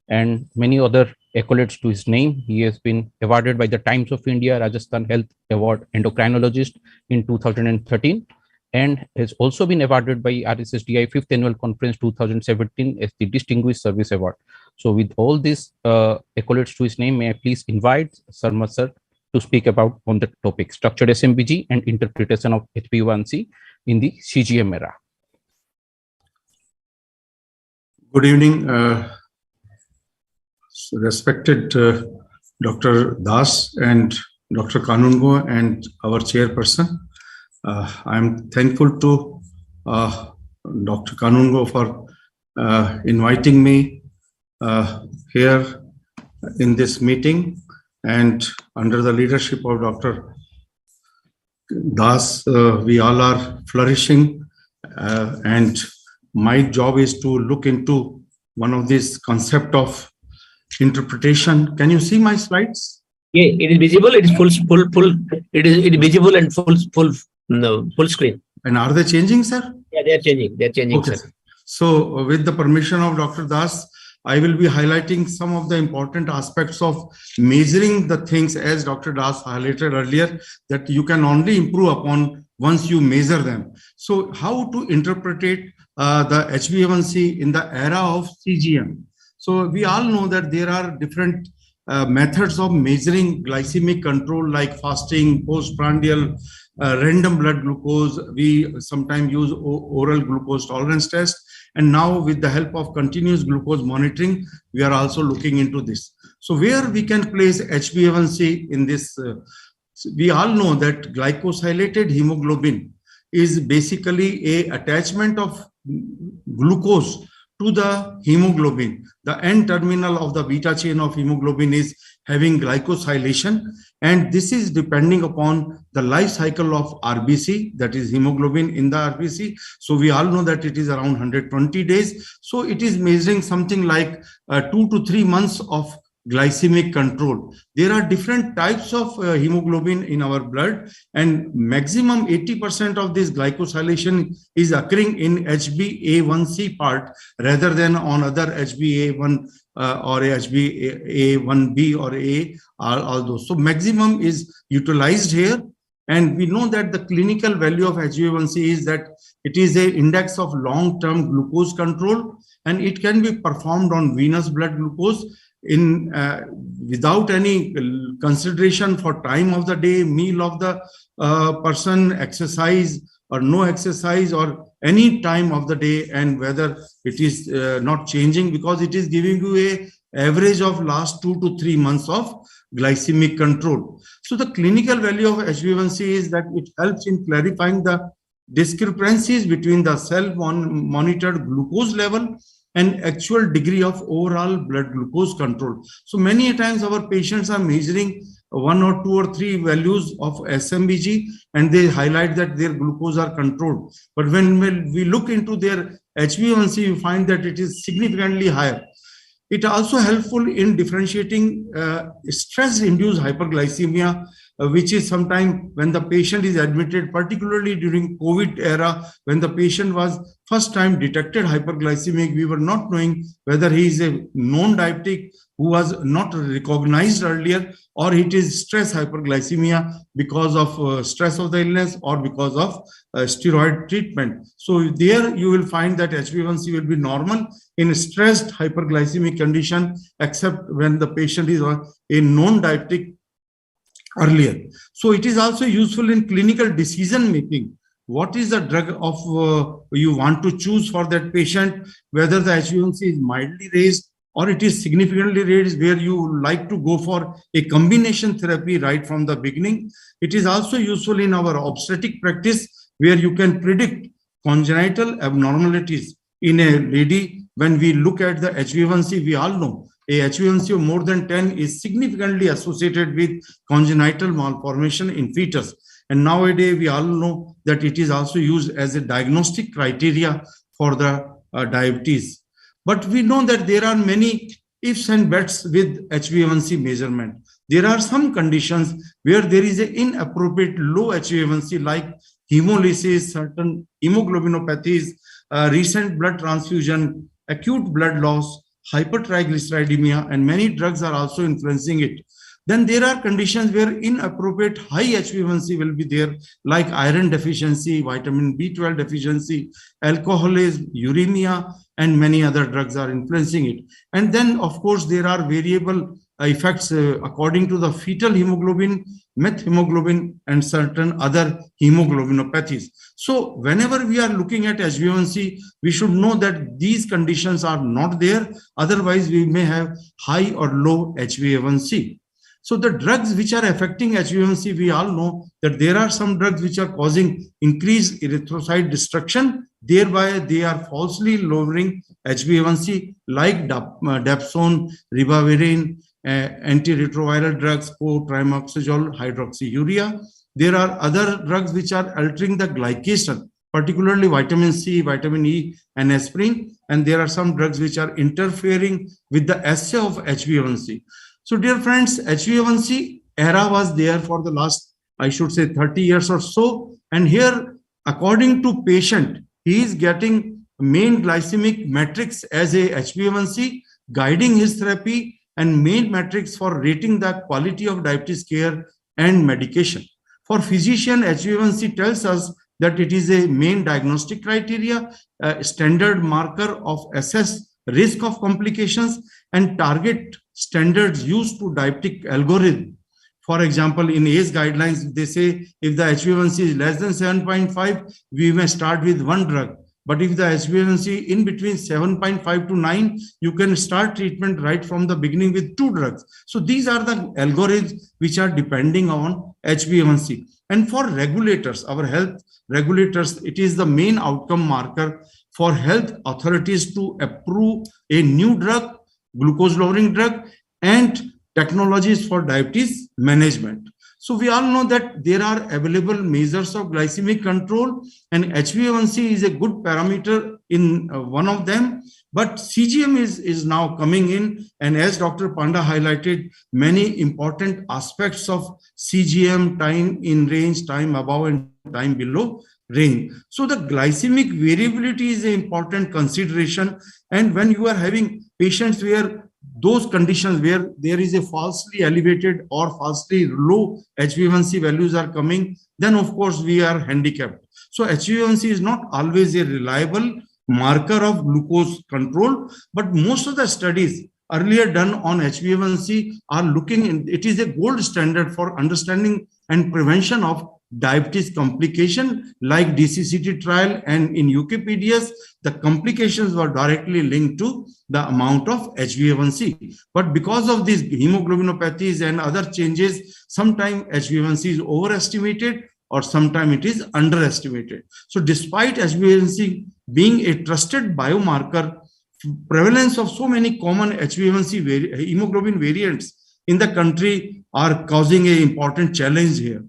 and many other accolades to his name. He has been awarded by the Times of India Rajasthan Health Award Endocrinologist in 2013, and has also been awarded by RSSDI 5th Annual Conference 2017 as the Distinguished Service Award. So with all these accolades to his name, may I please invite Sarma sir to speak about on the topic structured SMBG and interpretation of HbA1c in the CGM era. Good evening, respected Dr. Das and Dr. Kanungo and our chairperson. I'm thankful to Dr. Kanungo for inviting me here in this meeting, and under the leadership of Dr. Das, we all are flourishing, and my job is to look into one of these concept of interpretation. Can you see my slides? Yeah, it is visible. It is full. It is visible and full screen. And are they changing, sir? Yeah, they are changing. They are changing, okay, sir. So, with the permission of Dr. Das, I will be highlighting some of the important aspects of measuring the things, as Dr. Das highlighted earlier, that you can only improve upon once you measure them. So, how to interpret the HbA1c in the era of CGM? So we all know that there are different methods of measuring glycemic control, like fasting, postprandial, random blood glucose. We sometimes use oral glucose tolerance test. And now with the help of continuous glucose monitoring, we are also looking into this. So where we can place HbA1c in this, we all know that glycosylated hemoglobin is basically a attachment of glucose to the hemoglobin. The end terminal of the beta chain of hemoglobin is having glycosylation, and this is depending upon the life cycle of RBC, that is hemoglobin in the RBC. So we all know that it is around 120 days. So it is measuring something like 2 to 3 months of glycemic control. There are different types of hemoglobin in our blood, and maximum 80% of this glycosylation is occurring in HbA1c part rather than on other HbA1 or HbA1b or A, all those. So maximum is utilized here, and we know that the clinical value of HbA1c is that it is an index of long-term glucose control, and it can be performed on venous blood glucose in without any consideration for time of the day, meal of the person, exercise or no exercise, or any time of the day, and whether it is not changing, because it is giving you a average of last 2 to 3 months of glycemic control. So the clinical value of HbA1c is that it helps in clarifying the discrepancies between the self-monitored glucose level and actual degree of overall blood glucose control. So many times our patients are measuring 1 or 2 or 3 values of SMBG, and they highlight that their glucose are controlled. But when we look into their HbA1c, you find that it is significantly higher. It also helpful in differentiating stress-induced hyperglycemia, which is sometime when the patient is admitted, particularly during COVID era, when the patient was first time detected hyperglycemic. We were not knowing whether he is a known diabetic who was not recognized earlier, or it is stress hyperglycemia because of stress of the illness or because of steroid treatment. So there you will find that HbA1c will be normal in stressed hyperglycemic condition, except when the patient is a known diabetic earlier. So it is also useful in clinical decision making. What is the drug of you want to choose for that patient, whether the HbA1c is mildly raised or it is significantly raised, where you like to go for a combination therapy right from the beginning. It is also useful in our obstetric practice, where you can predict congenital abnormalities in a lady. When we look at the HbA1c, we all know a HbA1c of more than 10 is significantly associated with congenital malformation in fetus. And nowadays, we all know that it is also used as a diagnostic criteria for the diabetes. But we know that there are many ifs and buts with HbA1c measurement. There are some conditions where there is an inappropriate low HbA1c, like hemolysis, certain hemoglobinopathies, recent blood transfusion, acute blood loss, hypertriglyceridemia, and many drugs are also influencing it. Then there are conditions where inappropriate high HbA1c will be there, like iron deficiency, vitamin B12 deficiency, alcoholism, uremia, and many other drugs are influencing it. And then, of course, there are variable effects according to the fetal hemoglobin, methemoglobin, and certain other hemoglobinopathies. So whenever we are looking at HbA1c, we should know that these conditions are not there. Otherwise, we may have high or low HbA1c. So the drugs which are affecting HbA1c, we all know that there are some drugs which are causing increased erythrocyte destruction. Thereby, they are falsely lowering HbA1c, like dapsone, ribavirin, antiretroviral drugs, cotrimoxazole, hydroxyurea. There are other drugs which are altering the glycation, particularly vitamin C, vitamin E, and aspirin. And there are some drugs which are interfering with the assay of HbA1c. So, dear friends, HbA1c era was there for the last, I should say, 30 years or so. And here, according to patient, he is getting main glycemic metrics as a HbA1c, guiding his therapy, and main metrics for rating the quality of diabetes care and medication. For physician, HbA1c tells us that it is a main diagnostic criteria, a standard marker of assess risk of complications, and target standards used to diabetic algorithm. For example, in ACE guidelines, they say if the HbA1c is less than 7.5, we may start with one drug. But if the HbA1c in between 7.5 to 9, you can start treatment right from the beginning with 2 drugs. So these are the algorithms which are depending on HbA1c. And for regulators, our health regulators, it is the main outcome marker for health authorities to approve a new drug, glucose lowering drug, and technologies for diabetes management. So we all know that there are available measures of glycemic control, and HbA1c is a good parameter in one of them. But CGM is now coming in, and as Dr. Panda highlighted, many important aspects of CGM: time in range, time above, and time below range. So the glycemic variability is an important consideration. And when you are having patients where those conditions where there is a falsely elevated or falsely low HbA1c values are coming, then of course we are handicapped. So HbA1c is not always a reliable marker of glucose control, but most of the studies earlier done on HbA1c are looking in, it is a gold standard for understanding and prevention of diabetes complication, like DCCT trial, and in UKPDS, the complications were directly linked to the amount of HbA1c. But because of these hemoglobinopathies and other changes, sometimes HbA1c is overestimated or sometimes it is underestimated. So despite HbA1c being a trusted biomarker, prevalence of so many common HbA1c hemoglobin variants in the country are causing an important challenge here.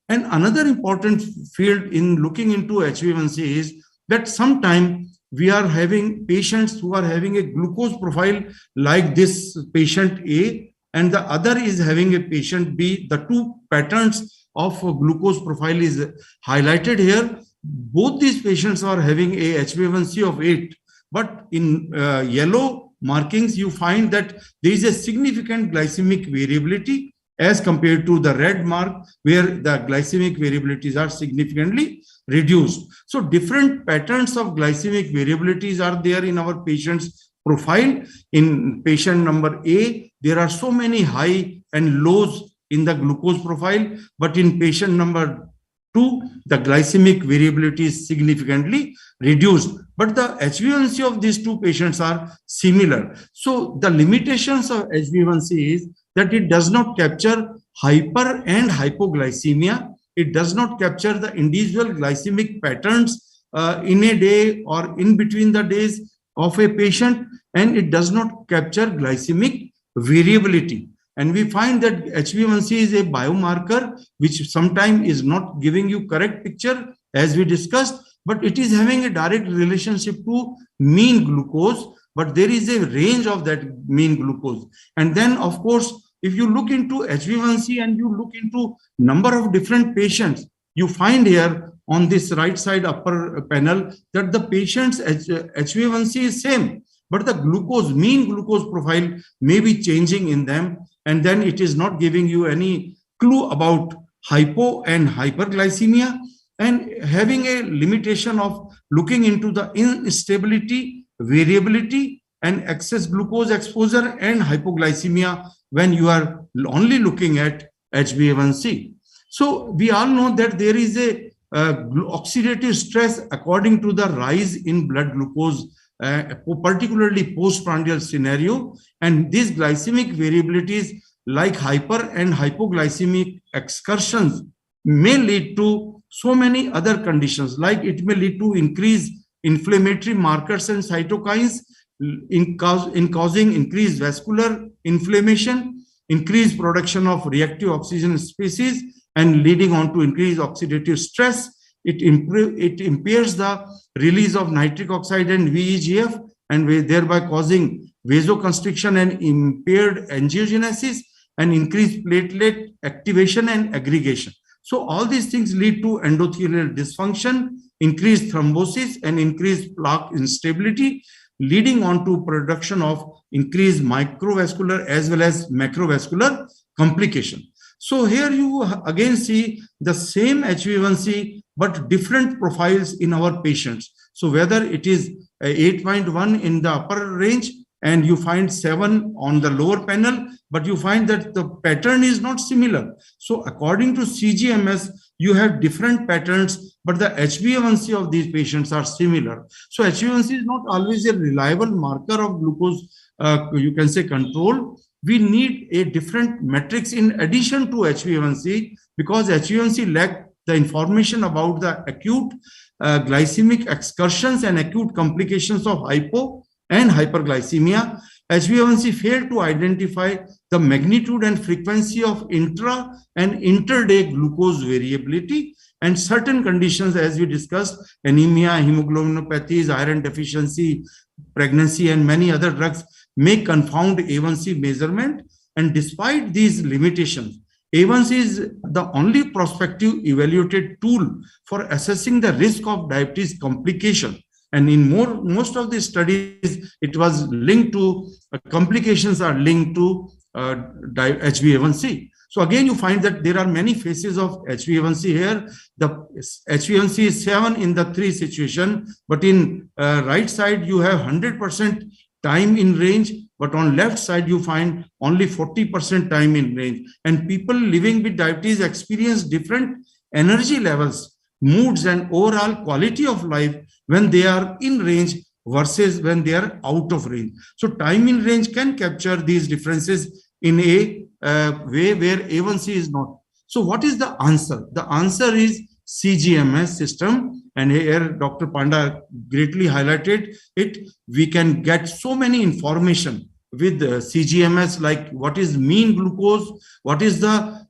And another important field in looking into HbA1c is that sometimes we are having patients who are having a glucose profile like this patient A, and the other is having a patient B. The two patterns of glucose profile is highlighted here. Both these patients are having a HbA1c of 8, but in yellow markings, you find that there is a significant glycemic variability as compared to the red mark, where the glycemic variabilities are significantly reduced. So different patterns of glycemic variabilities are there in our patient's profile. In patient number A, there are so many high and lows in the glucose profile, but in patient number 2, the glycemic variability is significantly reduced. But the HbA1c of these two patients are similar. So the limitations of HbA1c is that it does not capture hyper and hypoglycemia. It does not capture the individual glycemic patterns in a day or in between the days of a patient, and it does not capture glycemic variability. And we find that HbA1c is a biomarker which sometimes is not giving you correct picture as we discussed, but it is having a direct relationship to mean glucose, but there is a range of that mean glucose. And then of course, if you look into HbA1c and you look into number of different patients, you find here on this right side upper panel that the patient's HbA1c is same, but the glucose, mean glucose profile may be changing in them, and then it is not giving you any clue about hypo and hyperglycemia, and having a limitation of looking into the instability, variability, and excess glucose exposure and hypoglycemia when you are only looking at HbA1c. So we all know that there is a oxidative stress according to the rise in blood glucose, particularly postprandial scenario, and these glycemic variabilities like hyper and hypoglycemic excursions may lead to so many other conditions, like it may lead to increased inflammatory markers and cytokines in causing increased vascular inflammation, increased production of reactive oxygen species, and leading on to increased oxidative stress. It impairs the release of nitric oxide and VEGF, and thereby causing vasoconstriction and impaired angiogenesis and increased platelet activation and aggregation. So all these things lead to endothelial dysfunction, increased thrombosis, and increased plaque instability, leading on to production of increased microvascular as well as macrovascular complication. So here you again see the same HbA1c, but different profiles in our patients. So whether it is 8.1 in the upper range and you find 7 on the lower panel, but you find that the pattern is not similar. So according to CGMS, you have different patterns, but the HbA1c of these patients are similar. So HbA1c is not always a reliable marker of glucose, you can say, control. We need a different metrics in addition to HbA1c, because HbA1c lacks the information about the acute glycemic excursions and acute complications of hypo and hyperglycemia. HbA1c failed to identify the magnitude and frequency of intra and interday glucose variability, and certain conditions, as we discussed, anemia, hemoglobinopathies, iron deficiency, pregnancy, and many other drugs may confound A1C measurement. And despite these limitations, A1C is the only prospective evaluated tool for assessing the risk of diabetes complication. And in most of the studies, it was linked to complications are linked to HbA1c. So again, you find that there are many phases of HbA1c here. The HbA1c is 7 in the 3 situation, but in right side, you have 100% time in range, but on left side, you find only 40% time in range. And people living with diabetes experience different energy levels, moods, and overall quality of life when they are in range versus when they are out of range. So time in range can capture these differences in a way where A1C is not. So what is the answer? The answer is CGMS system. And here Dr. Panda greatly highlighted it. We can get so many information with CGMS, like what is mean glucose, what is the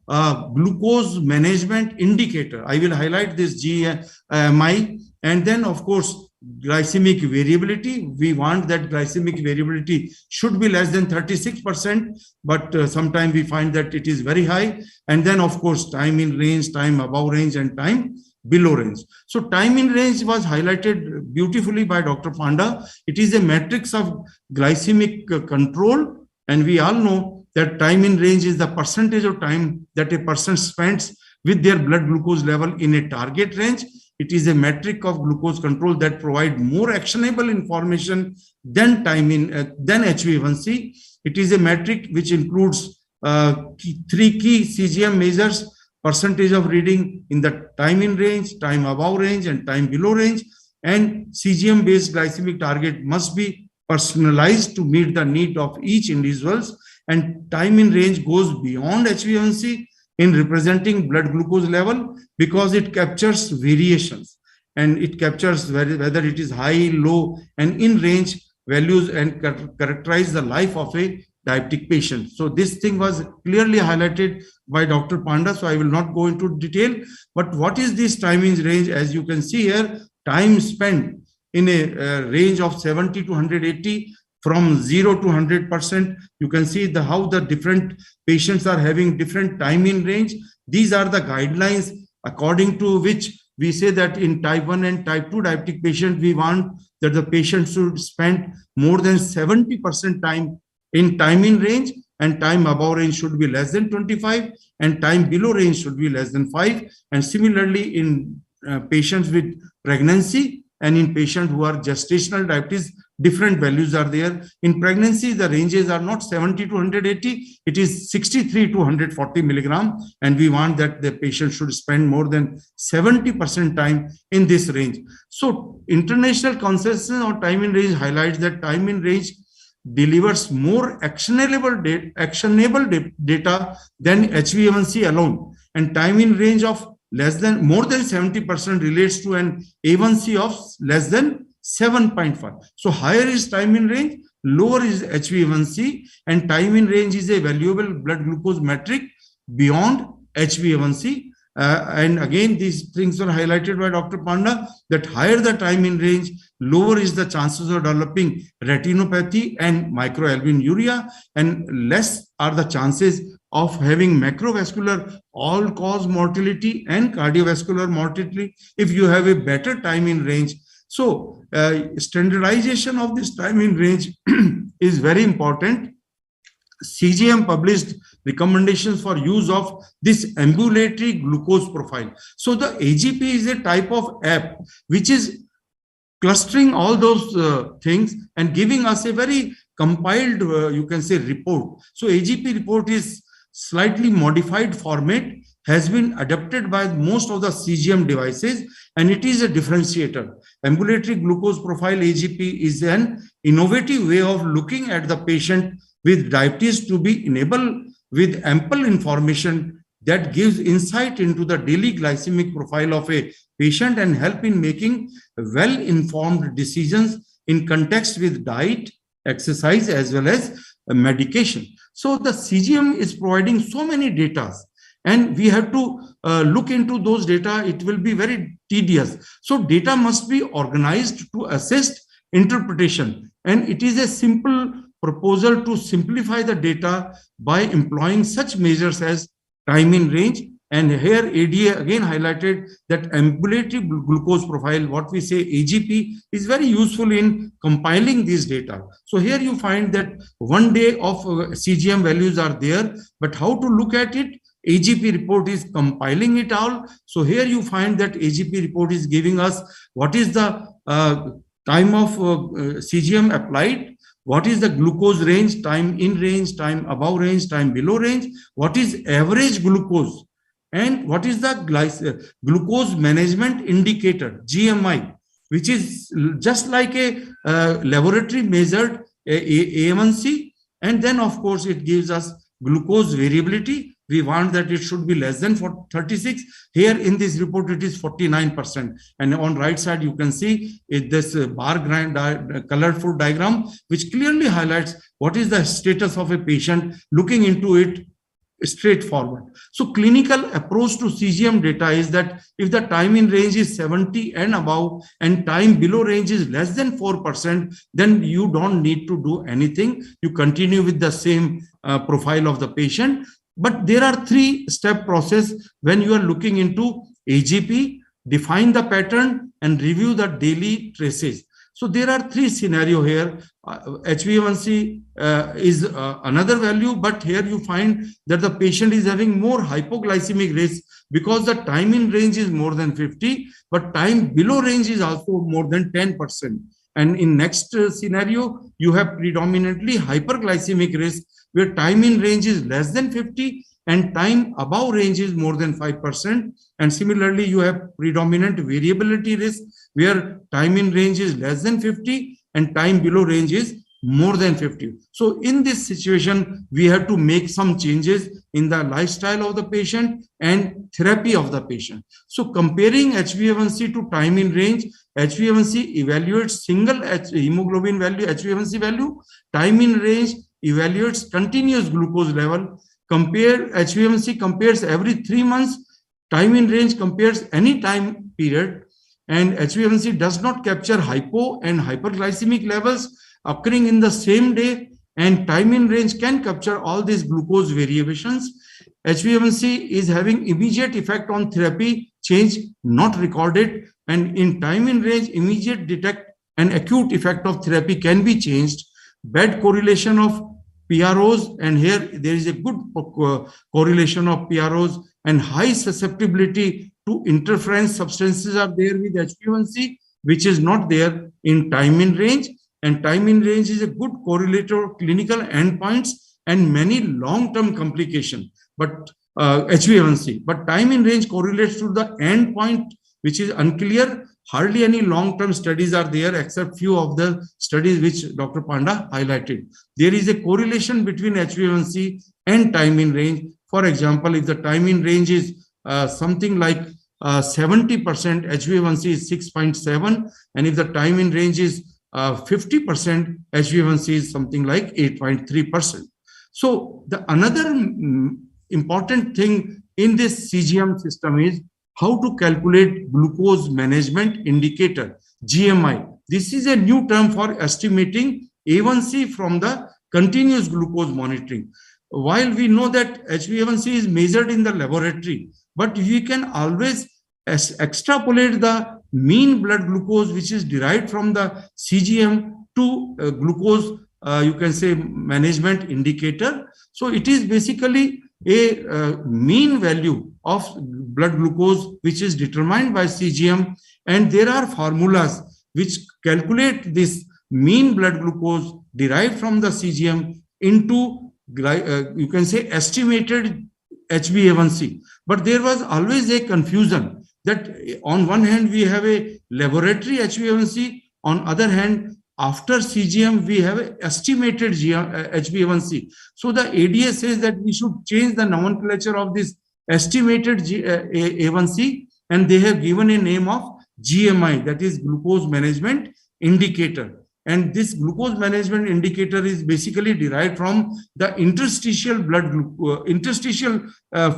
glucose management indicator. I will highlight this GMI, and then of course glycemic variability. We want that glycemic variability should be less than 36%, but sometimes we find that it is very high. And then of course time in range, time above range, and time below range. So time in range was highlighted beautifully by Dr. Panda. It is a matrix of glycemic control, and we all know that time in range is the percentage of time that a person spends with their blood glucose level in a target range. It is a metric of glucose control that provide more actionable information than time in than HbA1c. It is a metric which includes 3 key CGM measures: percentage of reading in the time in range, time above range, and time below range. And CGM based glycemic target must be personalized to meet the need of each individuals. And time in range goes beyond HbA1c in representing blood glucose level because it captures variations. and it captures whether it is high, low, and in range values and characterize the life of a diabetic patient. So this thing was clearly highlighted by Dr. Panda, so I will not go into detail. But what is this time in range? As you can see here, time spent in a range of 70 to 180, from 0 to 100%. You can see how the different patients are having different time in range. These are the guidelines according to which we say that in type 1 and type 2 diabetic patient, we want that the patient should spend more than 70% time in range, and time above range should be less than 25, and time below range should be less than 5. And similarly, in patients with pregnancy and in patients who are gestational diabetes, different values are there. In pregnancy, the ranges are not 70 to 180, it is 63 to 140 milligram, and we want that the patient should spend more than 70% time in this range. So international consensus on time in range highlights that time in range delivers more actionable data than HbA1c alone, and time in range of more than 70% relates to an A1C of less than 7.5. So higher is time in range, lower is HbA1c, and time in range is a valuable blood glucose metric beyond HbA1c. And again, these things are highlighted by Dr. Panda, that higher the time in range, lower is the chances of developing retinopathy and microalbuminuria, and less are the chances of having macrovascular all-cause mortality and cardiovascular mortality if you have a better time in range. So standardization of this time in range is very important. CGM published recommendations for use of this ambulatory glucose profile. So the AGP is a type of app which is clustering all those things and giving us a very compiled, you can say, report. So AGP report is slightly modified format, has been adapted by most of the CGM devices, and it is a differentiator. Ambulatory glucose profile AGP is an innovative way of looking at the patient with diabetes to be enabled with ample information that gives insight into the daily glycemic profile of a patient and help in making well-informed decisions in context with diet, exercise, as well as medication. So the CGM is providing so many data, and we have to look into those data. It will be very tedious. So data must be organized to assist interpretation, and it is a simple proposal to simplify the data by employing such measures as time in range. And here ADA again highlighted that ambulatory glucose profile, what we say AGP, is very useful in compiling these data. So here you find that 1 day of CGM values are there, but how to look at it? AGP report is compiling it all. So here you find that AGP report is giving us what is the time of CGM applied, what is the glucose range, time in range, time above range, time below range, what is average glucose, and what is the glucose management indicator, GMI, which is just like a laboratory measured A1C. And then of course it gives us glucose variability. We want that it should be less than 36. Here in this report, it is 49%. And on right side, you can see this bar colorful diagram, which clearly highlights what is the status of a patient, looking into it straightforward. So clinical approach to CGM data is that if the time in range is 70 and above and time below range is less than 4%, then you don't need to do anything. You continue with the same profile of the patient. But there are 3-step process when you are looking into AGP: define the pattern and review the daily traces. So there are 3 scenarios here. HbA1c is another value, but here you find that the patient is having more hypoglycemic risk because the time in range is more than 50, but time below range is also more than 10%. And in next scenario, you have predominantly hyperglycemic risk, where time in range is less than 50 and time above range is more than 5%. And similarly, you have predominant variability risk, where time in range is less than 50 and time below range is more than 50. So in this situation, we have to make some changes in the lifestyle of the patient and therapy of the patient. So comparing HbA1c to time in range, HbA1c evaluates single hemoglobin value, HbA1c value. Time in range evaluates continuous glucose level. HbA1c compares every 3 months. Time in range compares any time period. And HbA1c does not capture hypo and hyperglycemic levels occurring in the same day, and time in range can capture all these glucose variations. HbA1c is having immediate effect on therapy change not recorded, and in time in range immediate detect an acute effect of therapy can be changed. Bad correlation of PROs, and here there is a good correlation of PROs, and high susceptibility to interference substances are there with HbA1c, which is not there in time in range. And time in range is a good correlator of clinical endpoints and many long-term complications, but HbA1c. But time in range correlates to the endpoint, which is unclear. Hardly any long-term studies are there except few of the studies which Dr. Panda highlighted. There is a correlation between HbA1c and time in range. For example, if the time in range is something like 70%, HbA1c is 6.7, and if the time in range is 50%, HbA1c is something like 8.3%. So the another important thing in this CGM system is how to calculate glucose management indicator, GMI. This is a new term for estimating A1C from the continuous glucose monitoring. While we know that HbA1c is measured in the laboratory, but we can always extrapolate the mean blood glucose, which is derived from the CGM, to glucose, you can say, management indicator. So it is basically a mean value of blood glucose, which is determined by CGM, and there are formulas which calculate this mean blood glucose derived from the CGM into, you can say, estimated HbA1c. But there was always a confusion that on one hand we have a laboratory HbA1c, on other hand after CGM we have a estimated HbA1c. So the ADA says that we should change the nomenclature of this estimated A1c, and they have given a name of GMI, that is glucose management indicator. And this glucose management indicator is basically derived from the interstitial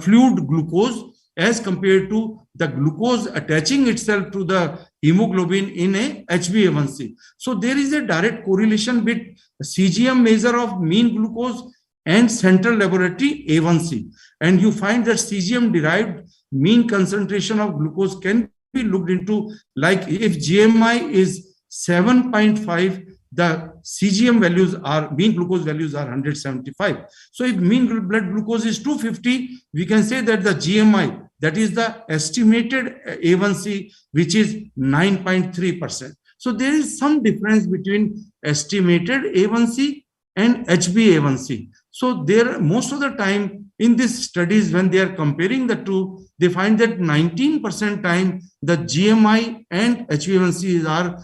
fluid glucose as compared to the glucose attaching itself to the hemoglobin in a HbA1c. So there is a direct correlation between CGM measure of mean glucose and central laboratory A1c. And you find that CGM derived mean concentration of glucose can be looked into, like if GMI is 7.5, the CGM values are, mean glucose values are 175. So if mean blood glucose is 250, we can say that the GMI, that is the estimated A1c, which is 9.3%. So there is some difference between estimated A1c and HbA1c. So there, most of the time in these studies, when they are comparing the two, they find that 19% time the GMI and HbA1c are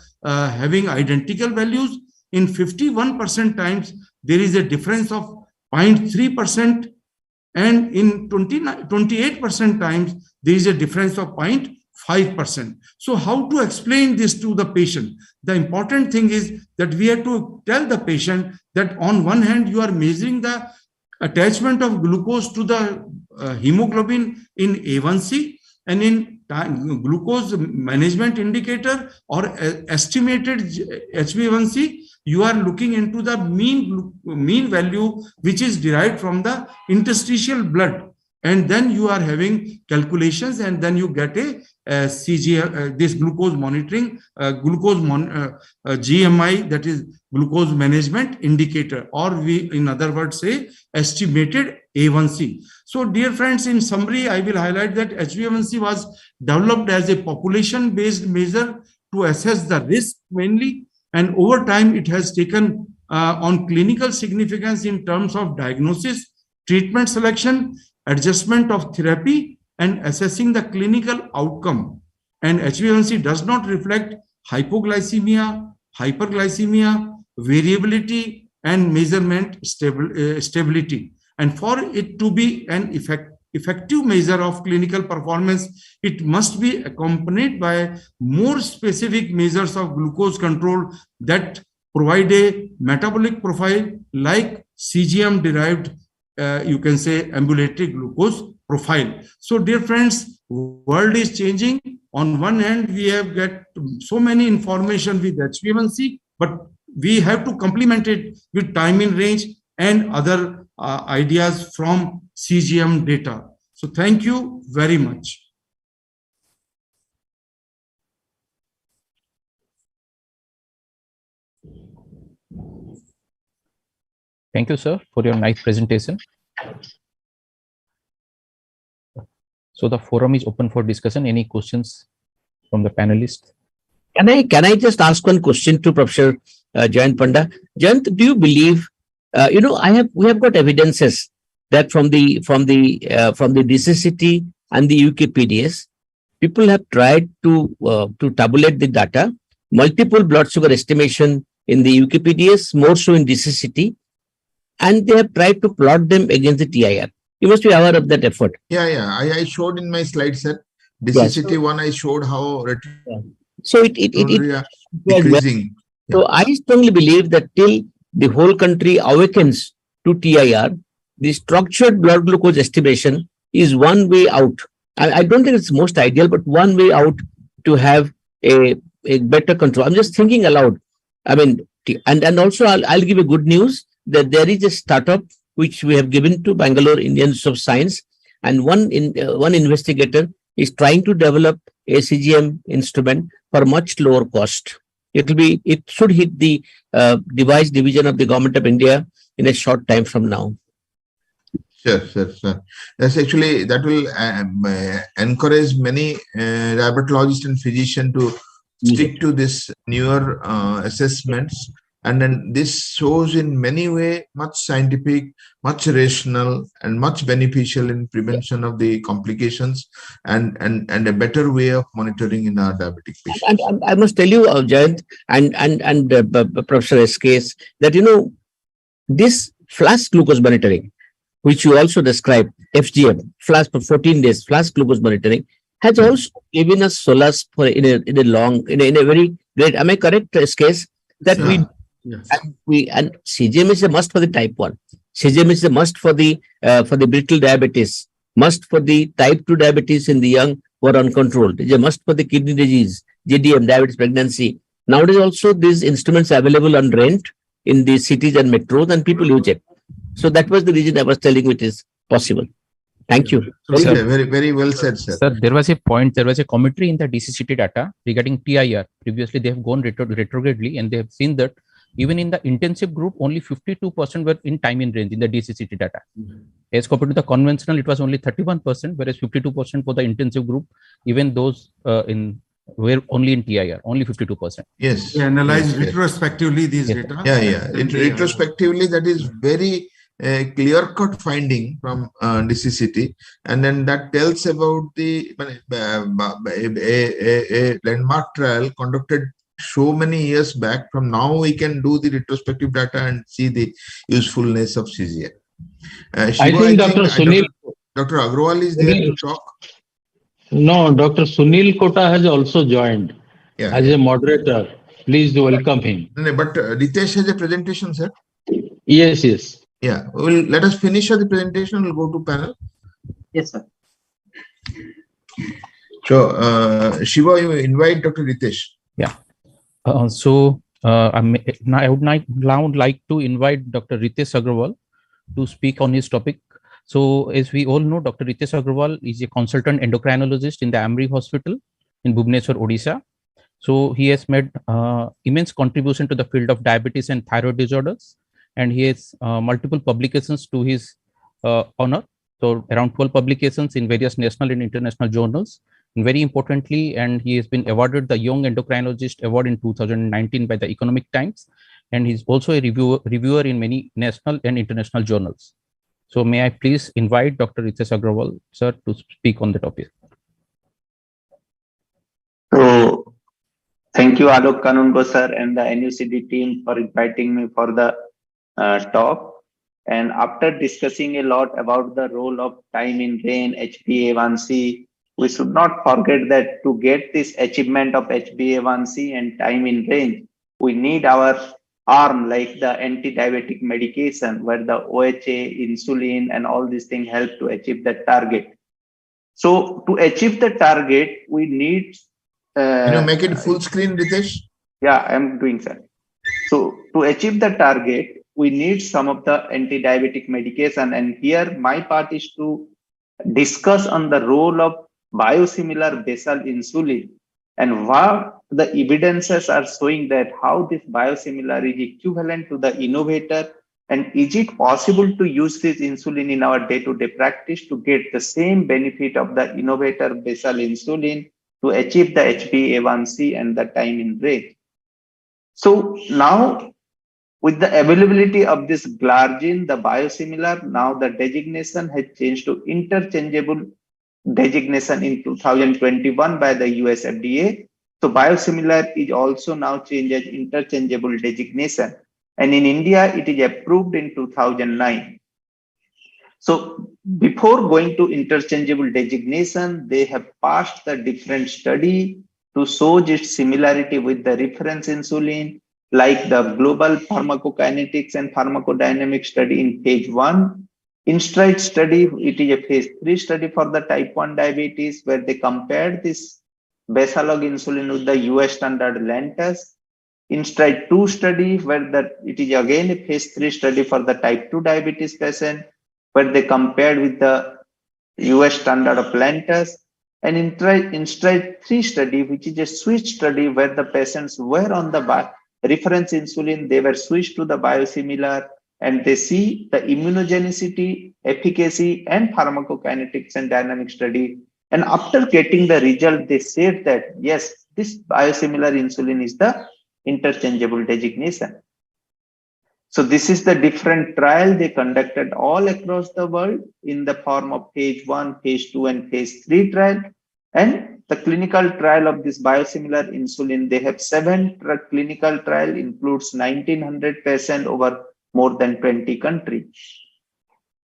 having identical values. In 51% times, there is a difference of 0.3%. And in 28% times, there is a difference of 0.5%. So how to explain this to the patient? The important thing is that we have to tell the patient that on one hand, you are measuring the attachment of glucose to the hemoglobin in A1c, and in glucose management indicator or estimated HbA1c, you are looking into the mean value which is derived from the interstitial blood, and then you are having calculations, and then you get a CGM, this glucose monitoring, GMI, that is glucose management indicator, or we in other words say estimated A1c. So dear friends, in summary, I will highlight that HbA1c was developed as a population based measure to assess the risk mainly, and over time it has taken on clinical significance in terms of diagnosis, treatment selection, adjustment of therapy, and assessing the clinical outcome. And HbA1c does not reflect hypoglycemia, hyperglycemia, variability, and measurement stability. And for it to be an effective measure of clinical performance, it must be accompanied by more specific measures of glucose control that provide a metabolic profile like CGM derived, you can say, ambulatory glucose profile. So dear friends, world is changing. On one hand, we have got so many information with HbA1c, but we have to complement it with time in range and other ideas from CGM data. So thank you very much. Thank you, sir, for your nice presentation. So the forum is open for discussion. Any questions from the panelists? Can I just ask one question to Professor Jayant Panda? Jayant, do you believe? We have got evidences that from the DCCT and the UKPDS, people have tried to tabulate the data, multiple blood sugar estimation in the UKPDS, more so in DCCT, and they have tried to plot them against the TIR. You must be aware of that effort. Yeah. I showed in my slide set. DCCT one, I showed how so it decreasing. So I strongly believe that till the whole country awakens to TIR, the structured blood glucose estimation is one way out. I don't think it's most ideal, but one way out to have a better control. I'm just thinking aloud. I mean, and also I'll give you good news that there is a startup which we have given to Bangalore Indian Institute of Science, and one investigator is trying to develop a CGM instrument for much lower cost. It should hit the device division of the Government of India in a short time from now. Sure. That's actually, that will encourage many diabetologists and physicians to stick to this newer assessments. And then this shows in many ways much scientific, much rational, and much beneficial in prevention of the complications and a better way of monitoring in our diabetic patients. And I must tell you, Jayant and Professor SKS, that this flash glucose monitoring, which you also described, FGM, flash for 14 days, flash glucose monitoring, has also given us solace for in a very great. Am I correct, SKS? That and CGM is a must for the type 1. CGM is a must for the brittle diabetes, must for the type 2 diabetes in the young who are uncontrolled. It's a must for the kidney disease, GDM, diabetes pregnancy. Nowadays also these instruments are available on rent in the cities and metros, and people use it. So that was the reason I was telling you it is possible. Thank you. Very well said, sir. Sir, there was a commentary in the DCCT data regarding TIR. Previously, they have gone retrogradely, and they have seen that even in the intensive group, only 52% were in time in range in the DCCT data. As compared to the conventional, it was only 31%, whereas 52% for the intensive group, even those were only in TIR, only 52%. Yes. We analyzed retrospectively these data. Yeah. Retrospectively, that is very clear-cut finding from DCCT, and then that tells about the a landmark trial conducted so many years back. From now, we can do the retrospective data and see the usefulness of CGM. I think Dr. Sunil, Dr. Agrawal is there to talk. No, Dr. Sunil Kota has also joined as a moderator. Please welcome him. No, but Ritesh has a presentation, sir. Yes. Yeah, let us finish the presentation. We'll go to panel. Yes, sir. So, Shiva, you invite Dr. Ritesh. Yeah. I would now like to invite Dr. Ritesh Agrawal to speak on his topic. So, as we all know, Dr. Ritesh Agrawal is a consultant endocrinologist in the Amri Hospital in Bhubaneswar, Odisha. So, he has made immense contribution to the field of diabetes and thyroid disorders, and he has multiple publications to his honor. So, around 12 publications in various national and international journals. And very importantly, and he has been awarded the Young Endocrinologist Award in 2019 by the Economic Times, and he's also a reviewer in many national and international journals. So may I please invite Dr. Ritesh Agrawal, sir, to speak on the topic. So, thank you, Alok Kanungo, sir, and the NUCD team for inviting me for the talk. And after discussing a lot about the role of time in range, HbA1c, we should not forget that to get this achievement of HbA1c and time in range, we need our arm like the anti-diabetic medication where the OHA, insulin and all these things help to achieve the target. So to achieve the target, we need... Can you make it full screen, Ritesh? Yeah, I'm doing, sir. So to achieve the target, we need some of the anti-diabetic medication. And here my part is to discuss on the role of biosimilar basal insulin and what the evidences are showing that how this biosimilar is equivalent to the innovator, and is it possible to use this insulin in our day-to-day practice to get the same benefit of the innovator basal insulin to achieve the HbA1c and the time in range. So now with the availability of this glargine, the biosimilar, now the designation has changed to interchangeable designation in 2021 by the US FDA. So biosimilar is also now changed as interchangeable designation. And in India, it is approved in 2009. So before going to interchangeable designation, they have passed the different study to show its similarity with the reference insulin, like the global pharmacokinetics and pharmacodynamic study in phase 1. InStride study, it is a phase 3 study for the type 1 diabetes, where they compared this basalog insulin with the US standard Lantus. InStride 2 study, where it is again a phase 3 study for the type 2 diabetes patient, where they compared with the US standard of Lantus. And InStride 3 study, which is a switch study where the patients were on the reference insulin, they were switched to the biosimilar, and they see the immunogenicity, efficacy, and pharmacokinetics and dynamic study. And after getting the result, they said that, yes, this biosimilar insulin is the interchangeable designation. So this is the different trial they conducted all across the world in the form of phase 1, phase 2, and phase 3 trial. And the clinical trial of this biosimilar insulin, they have 7 clinical trial, includes 1900 patients over more than 20 countries.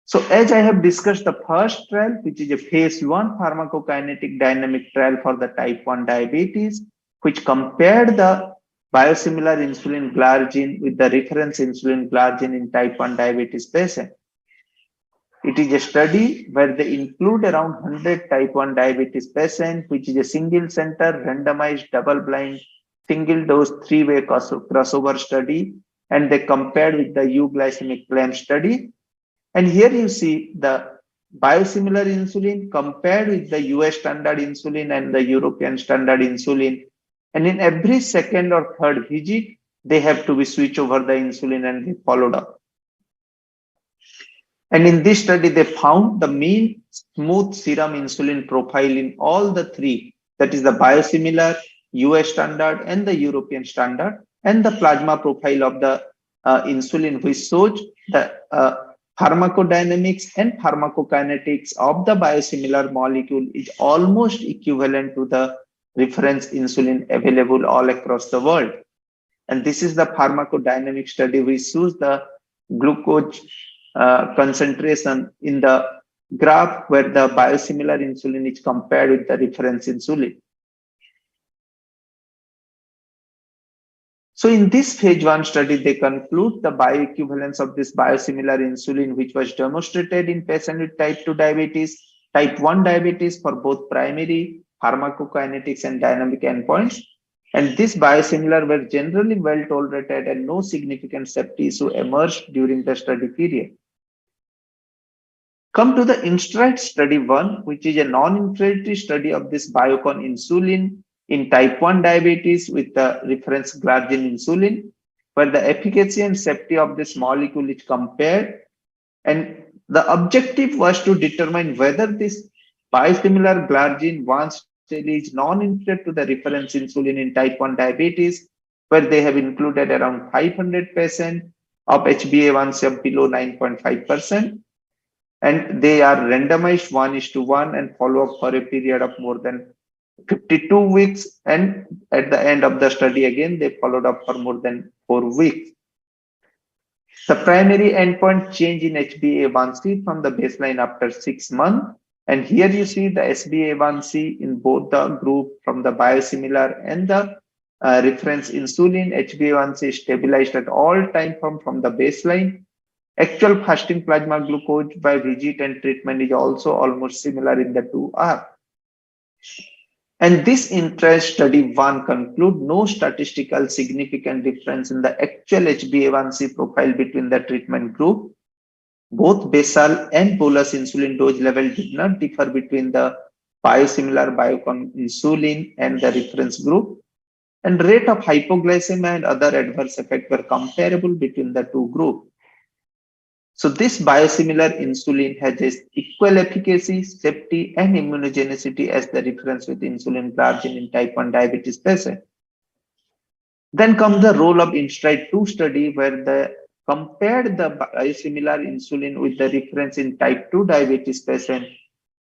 So as I have discussed the first trial, which is a phase 1 pharmacokinetic dynamic trial for the type 1 diabetes, which compared the biosimilar insulin glargine with the reference insulin glargine in type 1 diabetes patient. It is a study where they include around 100 type 1 diabetes patients, which is a single center, randomized, double-blind, single-dose, 3-way crossover study, and they compared with the euglycemic claim study. And here you see the biosimilar insulin compared with the US standard insulin and the European standard insulin. And in every second or third visit, they have to be switched over the insulin and be followed up. And in this study, they found the mean smooth serum insulin profile in all the 3, that is the biosimilar, US standard, and the European standard, and the plasma profile of the insulin, which shows the pharmacodynamics and pharmacokinetics of the biosimilar molecule is almost equivalent to the reference insulin available all across the world. And this is the pharmacodynamic study which shows the glucose concentration in the graph where the biosimilar insulin is compared with the reference insulin. So in this phase 1 study, they conclude the bioequivalence of this biosimilar insulin, which was demonstrated in patients with type 2 diabetes, type 1 diabetes for both primary pharmacokinetics and dynamic endpoints. And this biosimilar were generally well tolerated and no significant safety issue emerged during the study period. Come to the InStride study 1, which is a non-inferiority study of this biocon insulin in type 1 diabetes with the reference glargine insulin, where the efficacy and safety of this molecule is compared. And the objective was to determine whether this biosimilar glargine once daily is non-inferior to the reference insulin in type 1 diabetes, where they have included around 500 patients of HbA1c of below 9.5%. And they are randomized 1:1 and follow up for a period of more than 52 weeks. And at the end of the study, again, they followed up for more than 4 weeks. The primary endpoint change in HbA1c from the baseline after 6 months. And here you see the HbA1c in both the group from the biosimilar and the reference insulin. HbA1c stabilized at all time from the baseline. Actual fasting plasma glucose by visit and treatment is also almost similar in the two arms. And this interest study 1 conclude no statistical significant difference in the actual HbA1c profile between the treatment group. Both basal and bolus insulin dose level did not differ between the biosimilar Biocon insulin and the reference group. And rate of hypoglycemia and other adverse effects were comparable between the two groups. So this biosimilar insulin has equal efficacy, safety, and immunogenicity as the reference with insulin glargine in type 1 diabetes patient. Then comes the role of INSTRIDE 2 study where they compared the biosimilar insulin with the reference in type 2 diabetes patient.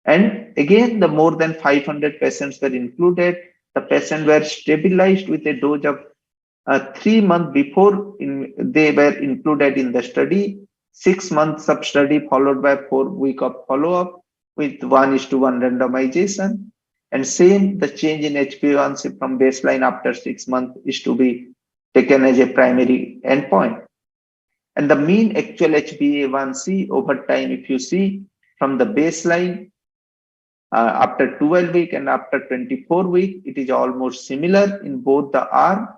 And again, the more than 500 patients were included. The patients were stabilized with a dose of 3 months before they were included in the study. 6 months of study followed by 4 weeks of follow-up with 1:1 randomization. And same, the change in HbA1c from baseline after 6 months is to be taken as a primary endpoint. And the mean actual HbA1c over time, if you see from the baseline after 12 weeks and after 24 weeks, it is almost similar in both the arms.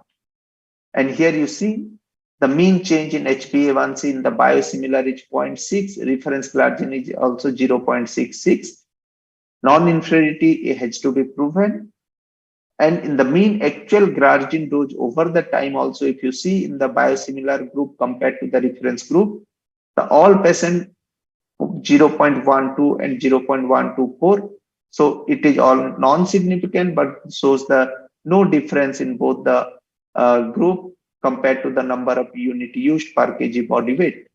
And here you see the mean change in HbA1c in the biosimilar is 0.6, reference glargine is also 0.66. Non-inferiority has to be proven. And in the mean actual glargine dose over the time also, if you see in the biosimilar group compared to the reference group, the all patients 0.12 and 0.124. So it is all non-significant, but shows the no difference in both the group compared to the number of unit used per kg body weight.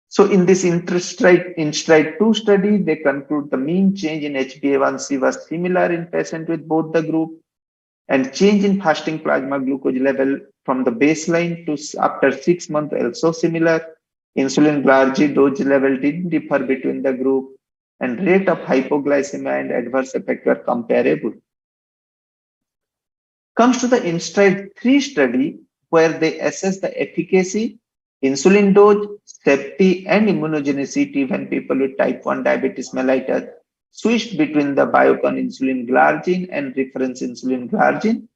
So in this INSTRIDE 2 study, they conclude the mean change in HbA1c was similar in patients with both the group, and change in fasting plasma glucose level from the baseline to after 6 months also similar. Insulin glargine dose level didn't differ between the group, and rate of hypoglycemia and adverse effect were comparable. Comes to the INSTRIDE 3 study, where they assess the efficacy, insulin dose, safety, and immunogenicity when people with type 1 diabetes mellitus switched between the Biocon insulin glargine and reference insulin glargine.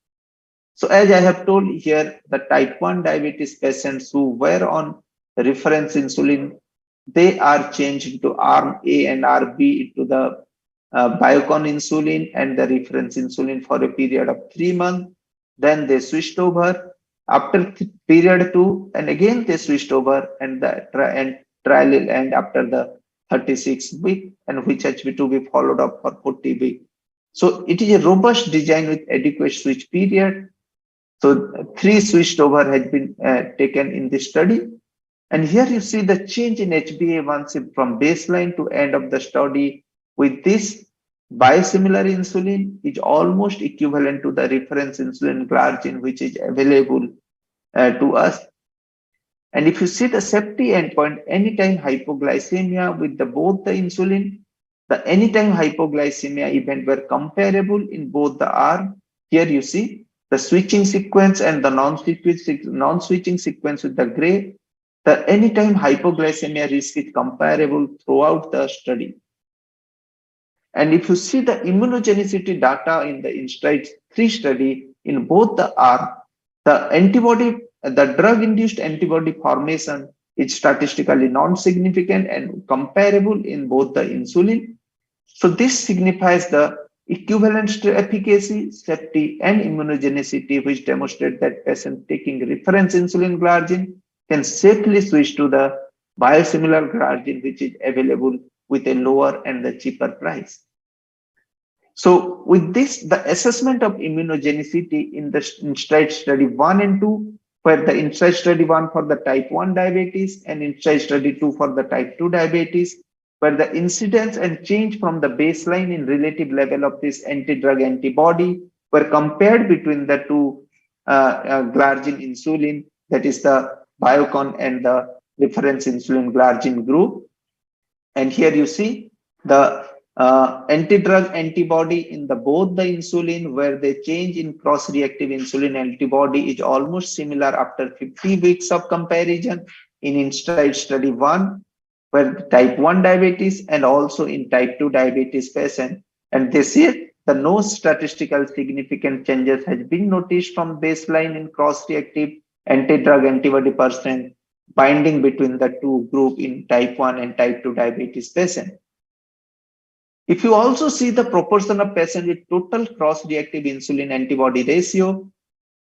So as I have told here, the type 1 diabetes patients who were on reference insulin, they are changed to arm A and arm B to the Biocon insulin and the reference insulin for a period of 3 months. Then they switched over. After period 2, and again they switched over, and the trial will end after the 36 week, and which has to be followed up for 40 weeks. So it is a robust design with adequate switch period. So 3 switched over has been taken in this study. And here you see the change in HbA1c from baseline to end of the study with this biosimilar insulin is almost equivalent to the reference insulin glargine, which is available to us. And if you see the safety endpoint, anytime hypoglycemia with both the insulin, the anytime hypoglycemia event were comparable in both the arms. Here you see the switching sequence and the non-switching sequence with the gray. The anytime hypoglycemia risk is comparable throughout the study. And if you see the immunogenicity data in the INSTRIDE 3 study in both the arms, the drug-induced antibody formation is statistically non-significant and comparable in both the insulin. So this signifies the equivalence to efficacy, safety, and immunogenicity, which demonstrate that patients taking reference insulin glargine can safely switch to the biosimilar glargine, which is available with a lower and the cheaper price. So with this, the assessment of immunogenicity in the INSTRIDE study 1 and 2, where the INSTRIDE study 1 for the type 1 diabetes and INSTRIDE study 2 for the type 2 diabetes, where the incidence and change from the baseline in relative level of this anti-drug antibody were compared between the two glargine insulin, that is the Biocon and the reference insulin glargine group. And here you see the anti-drug antibody in the both the insulin, where the change in cross-reactive insulin antibody is almost similar after 50 weeks of comparison in INSTRIDE study 1, where type 1 diabetes and also in type 2 diabetes patient. And this year, the no statistical significant changes has been noticed from baseline in cross-reactive anti-drug antibody percent binding between the two group in type 1 and type 2 diabetes patient. If you also see the proportion of patients with total cross-reactive insulin antibody ratio,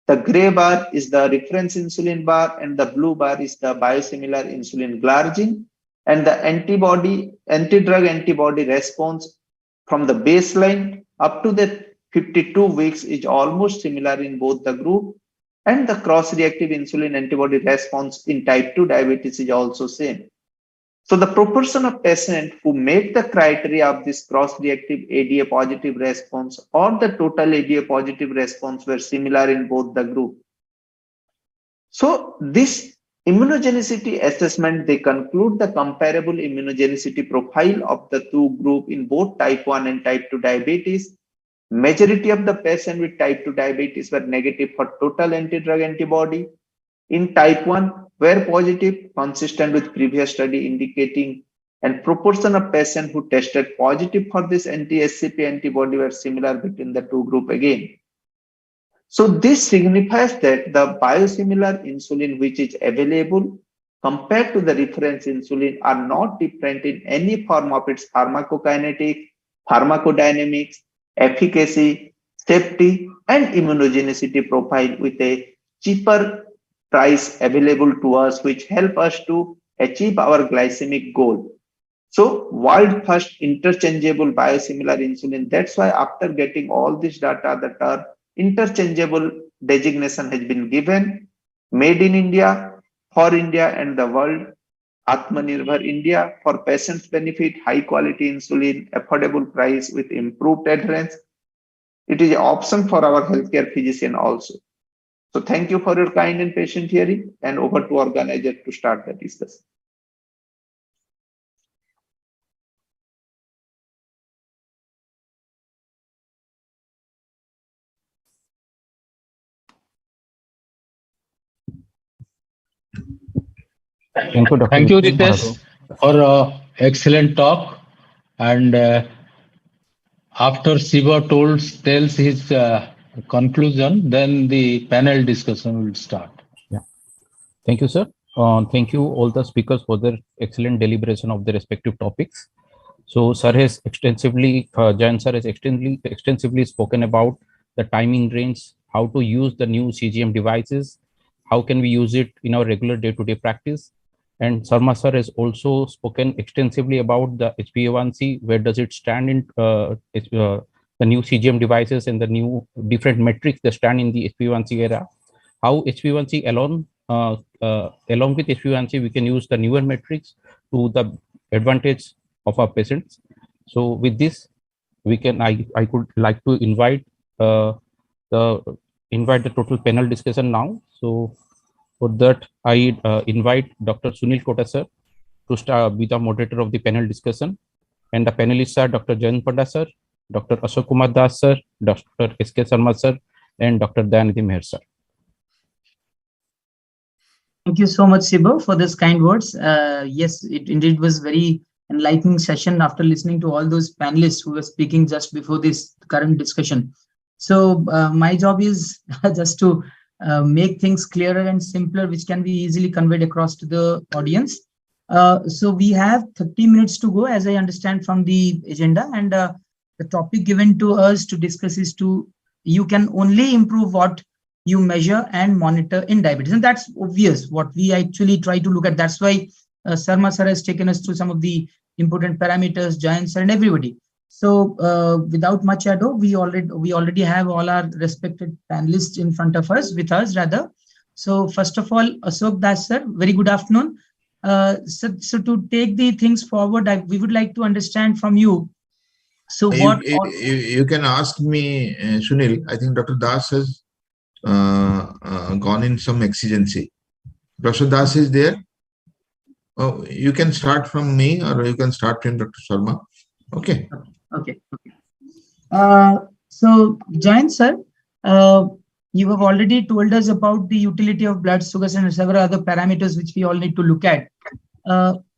the gray bar is the reference insulin bar and the blue bar is the biosimilar insulin glargine, and the anti-drug antibody response from the baseline up to the 52 weeks is almost similar in both the group, and the cross-reactive insulin antibody response in type 2 diabetes is also same. So the proportion of patients who make the criteria of this cross-reactive ADA positive response or the total ADA positive response were similar in both the group. So this immunogenicity assessment, they conclude the comparable immunogenicity profile of the two group in both type 1 and type 2 diabetes. Majority of the patients with type 2 diabetes were negative for total anti-drug antibody. In type 1 were positive, consistent with previous study indicating, and proportion of patients who tested positive for this anti-SCP antibody were similar between the two group again. So this signifies that the biosimilar insulin which is available compared to the reference insulin are not different in any form of its pharmacokinetic, pharmacodynamics, efficacy, safety, and immunogenicity profile, with a cheaper price available to us, which help us to achieve our glycemic goal. So world first interchangeable biosimilar insulin. That's why after getting all this data, the term interchangeable designation has been given. Made in India, for India and the world. Atmanirbhar India, for patients' benefit, high quality insulin, affordable price with improved adherence. It is an option for our healthcare physician also. So thank you for your kind and patient hearing, and over to organizer to start the discussion. Thank you, Ritesh, for excellent talk. And after Siva tells his conclusion, then the panel discussion will start. Yeah. Thank you, sir. Thank you all the speakers for their excellent deliberation of the respective topics. So sir has extensively, Jayan sir has extensively spoken about the timing range, how to use the new CGM devices, how can we use it in our regular day-to-day practice. And Sarma sir has also spoken extensively about the HbA1c, where does it stand in the new CGM devices and the new different metrics that stand in the HbA1c era. How HbA1c alone, along with HbA1c, we can use the newer metrics to the advantage of our patients. So with this, we can, I could like to invite the total panel discussion now. So for that, I invite Dr. Sunil Kota sir to start, be the moderator of the panel discussion, and the panelists are Dr. Jayan Panda sir, Dr. Ashok Kumar Das sir, Dr. S.K. Sharma sir, and Dr. Dayanidhi Meher sir. Thank you so much, Sibo, for those kind words. Yes, it indeed was very enlightening session after listening to all those panelists who were speaking just before this current discussion. So my job is just to make things clearer and simpler, which can be easily conveyed across to the audience. So we have 30 minutes to go, as I understand from the agenda, and the topic given to us to discuss is you can only improve what you measure and monitor in diabetes. And that's obvious what we actually try to look at. That's why Sarma sir has taken us through some of the important parameters, Jayan sir and everybody. So without much ado, we already have all our respected panelists in front of us, with us rather. So first of all, Ashok Das sir, very good afternoon. So to take the things forward, we would like to understand from you. So you can ask me, Sunil. I think Dr. Das has gone in some exigency. Professor Das is there. Oh, you can start from me or you can start from Dr. Sharma. Okay. Okay. So, Jain sir, you have already told us about the utility of blood sugars and several other parameters which we all need to look at.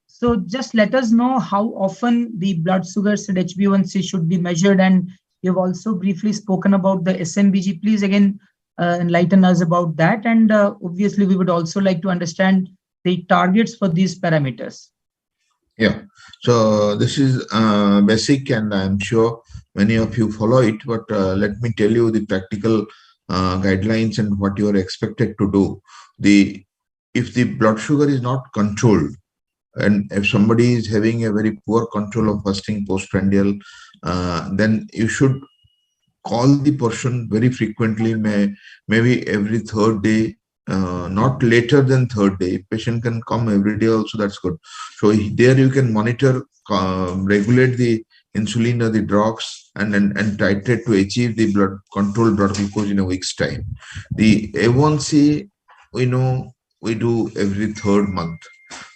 So just let us know how often the blood sugars and HbA1c should be measured, and you've also briefly spoken about the SMBG. Please again enlighten us about that, and obviously we would also like to understand the targets for these parameters. Yeah, so this is basic and I'm sure many of you follow it, but let me tell you the practical guidelines and what you are expected to do. If the blood sugar is not controlled, and if somebody is having a very poor control of fasting postprandial, then you should call the person very frequently, maybe every third day, not later than third day. Patient can come every day also, that's good. So there you can monitor, regulate the insulin or the drugs and titrate to achieve the controlled blood glucose in a week's time. The A1C, we know we do every third month,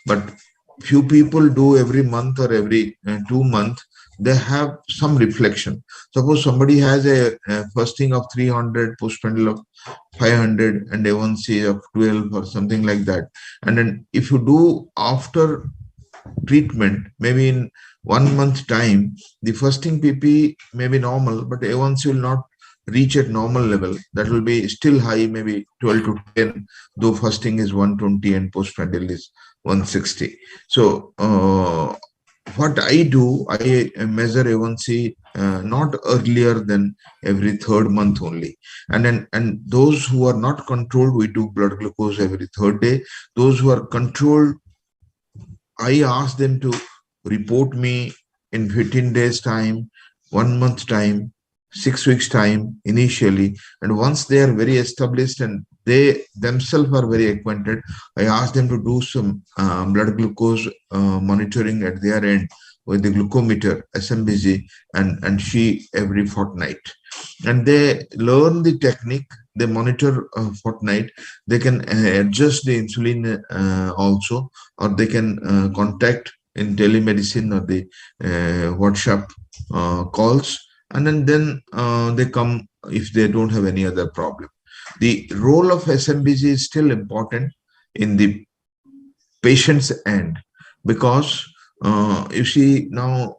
but few people do every month or every 2 months. They have some reflection. Suppose somebody has a fasting of 300, postprandial of 500, and A1C of 12 or something like that. And then if you do after treatment, maybe in 1 month time, the fasting PP may be normal, but A1C will not reach at normal level. That will be still high, maybe 12 to 10, though fasting is 120 and postprandial is 160. So what I do, I measure A1C not earlier than every third month only. And those who are not controlled, we do blood glucose every third day. Those who are controlled, I ask them to report me in 15 days time, 1 month time, 6 weeks time initially. And once they are very established and they themselves are very acquainted, I ask them to do some blood glucose monitoring at their end with the glucometer, SMBG, and she every fortnight. And they learn the technique, they monitor fortnight, they can adjust the insulin also, or they can contact in telemedicine or the WhatsApp calls, and then they come if they don't have any other problem. The role of SMBG is still important in the patient's end, because you see now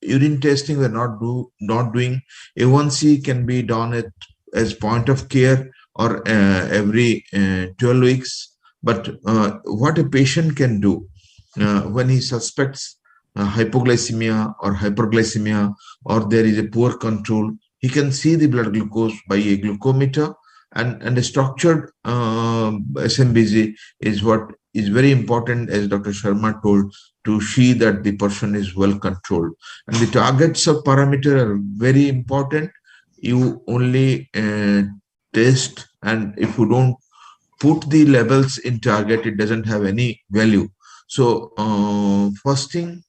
urine testing we're not doing. A1C can be done as point of care or every 12 weeks. But what a patient can do when he suspects hypoglycemia or hyperglycemia, or there is a poor control, he can see the blood glucose by a glucometer, and a structured SMBG is what is very important, as Dr. Sharma told, to see that the person is well controlled. And the targets of parameter are very important. You only test, and if you don't put the levels in target, it doesn't have any value. So fasting,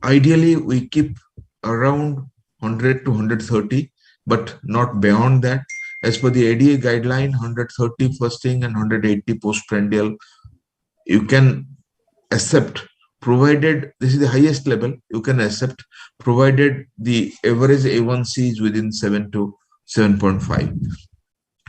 ideally we keep around 100 to 130, but not beyond that. As per the ADA guideline, 130 fasting and 180 postprandial you can accept, provided this is the highest level you can accept, provided the average A1C is within 7 to 7.5.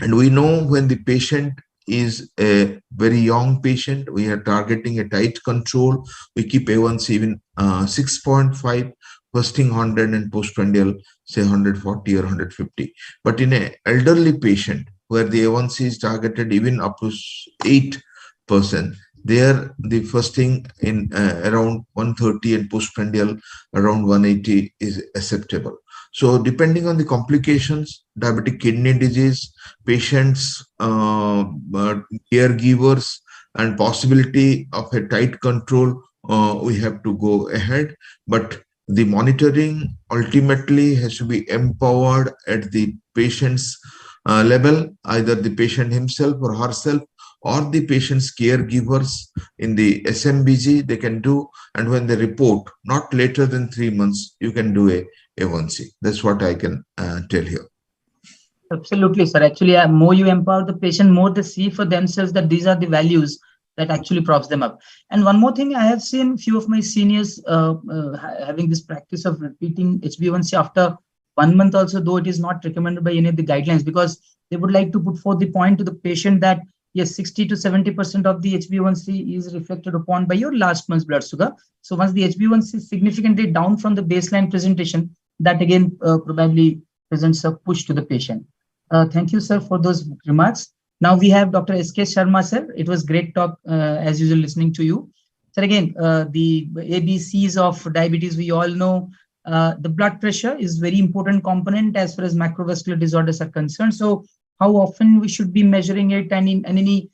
And we know when the patient is a very young patient, we are targeting a tight control. We keep A1C even 6.5, fasting 100 and postprandial say 140 or 150. But in an elderly patient where the A1C is targeted even up to 8%, there the fasting in around 130 and postprandial around 180 is acceptable. So depending on the complications, diabetic kidney disease, patients, caregivers, and possibility of a tight control, we have to go ahead. But the monitoring ultimately has to be empowered at the patient's level, either the patient himself or herself, or the patient's caregivers in the SMBG they can do. And when they report, not later than 3 months, you can do a A1C. That's what I can tell you. Absolutely, sir. Actually, more you empower the patient, more they see for themselves that these are the values that actually props them up. And one more thing, I have seen few of my seniors having this practice of repeating HbA1c after 1 month also, though it is not recommended by any of the guidelines, because they would like to put forth the point to the patient that yes, 60 to 70% of the HbA1c is reflected upon by your last month's blood sugar. So once the HbA1c is significantly down from the baseline presentation, that again probably presents a push to the patient. Thank you, sir, for those remarks. Now we have Dr. S.K. Sharma, sir. It was great talk, as usual, listening to you. Sir, again, the ABCs of diabetes, we all know the blood pressure is very important component as far as macrovascular disorders are concerned. So how often we should be measuring it, and any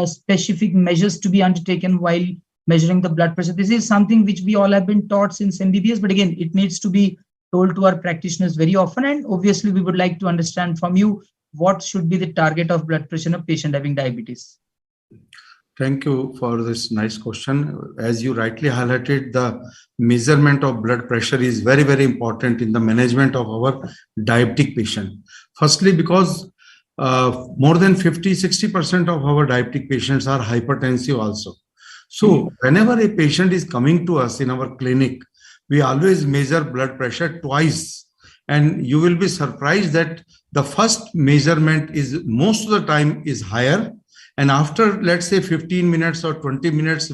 specific measures to be undertaken while measuring the blood pressure? This is something which we all have been taught since MBBS, but again, it needs to be told to our practitioners very often. And obviously, we would like to understand from you what should be the target of blood pressure in a patient having diabetes. Thank you for this nice question. As you rightly highlighted, the measurement of blood pressure is very, very important in the management of our diabetic patient. Firstly, because more than 50-60% of our diabetic patients are hypertensive also. So whenever a patient is coming to us in our clinic, we always measure blood pressure twice. And you will be surprised that the first measurement is most of the time is higher. And after, let's say, 15 minutes or 20 minutes,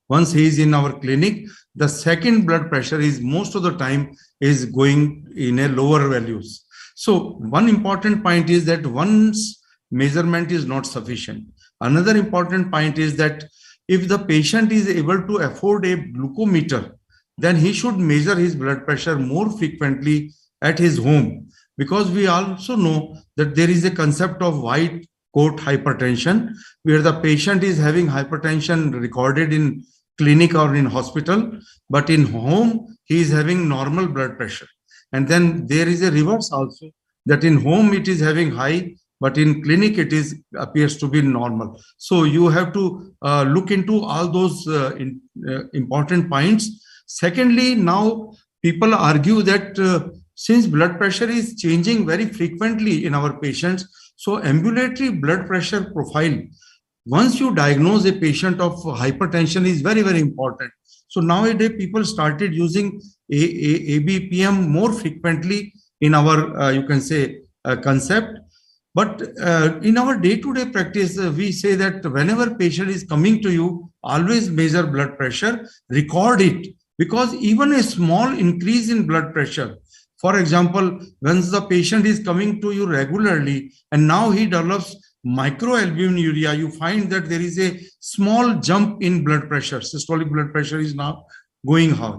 once he is in our clinic, the second blood pressure is most of the time is going in a lower values. So one important point is that once measurement is not sufficient. Another important point is that if the patient is able to afford a glucometer, then he should measure his blood pressure more frequently at his home, because we also know that there is a concept of white coat hypertension, where the patient is having hypertension recorded in clinic or in hospital, but in home he is having normal blood pressure. And then there is a reverse also, that in home it is having high, but in clinic it is appears to be normal. So you have to look into all those important points. Secondly, now people argue that since blood pressure is changing very frequently in our patients, so ambulatory blood pressure profile, once you diagnose a patient of hypertension, is very, very important. So nowadays people started using ABPM more frequently in our, you can say, concept. But in our day-to-day practice, we say that whenever patient is coming to you, always measure blood pressure, record it, because even a small increase in blood pressure, for example, once the patient is coming to you regularly and now he develops microalbuminuria, you find that there is a small jump in blood pressure. Systolic blood pressure is now going high.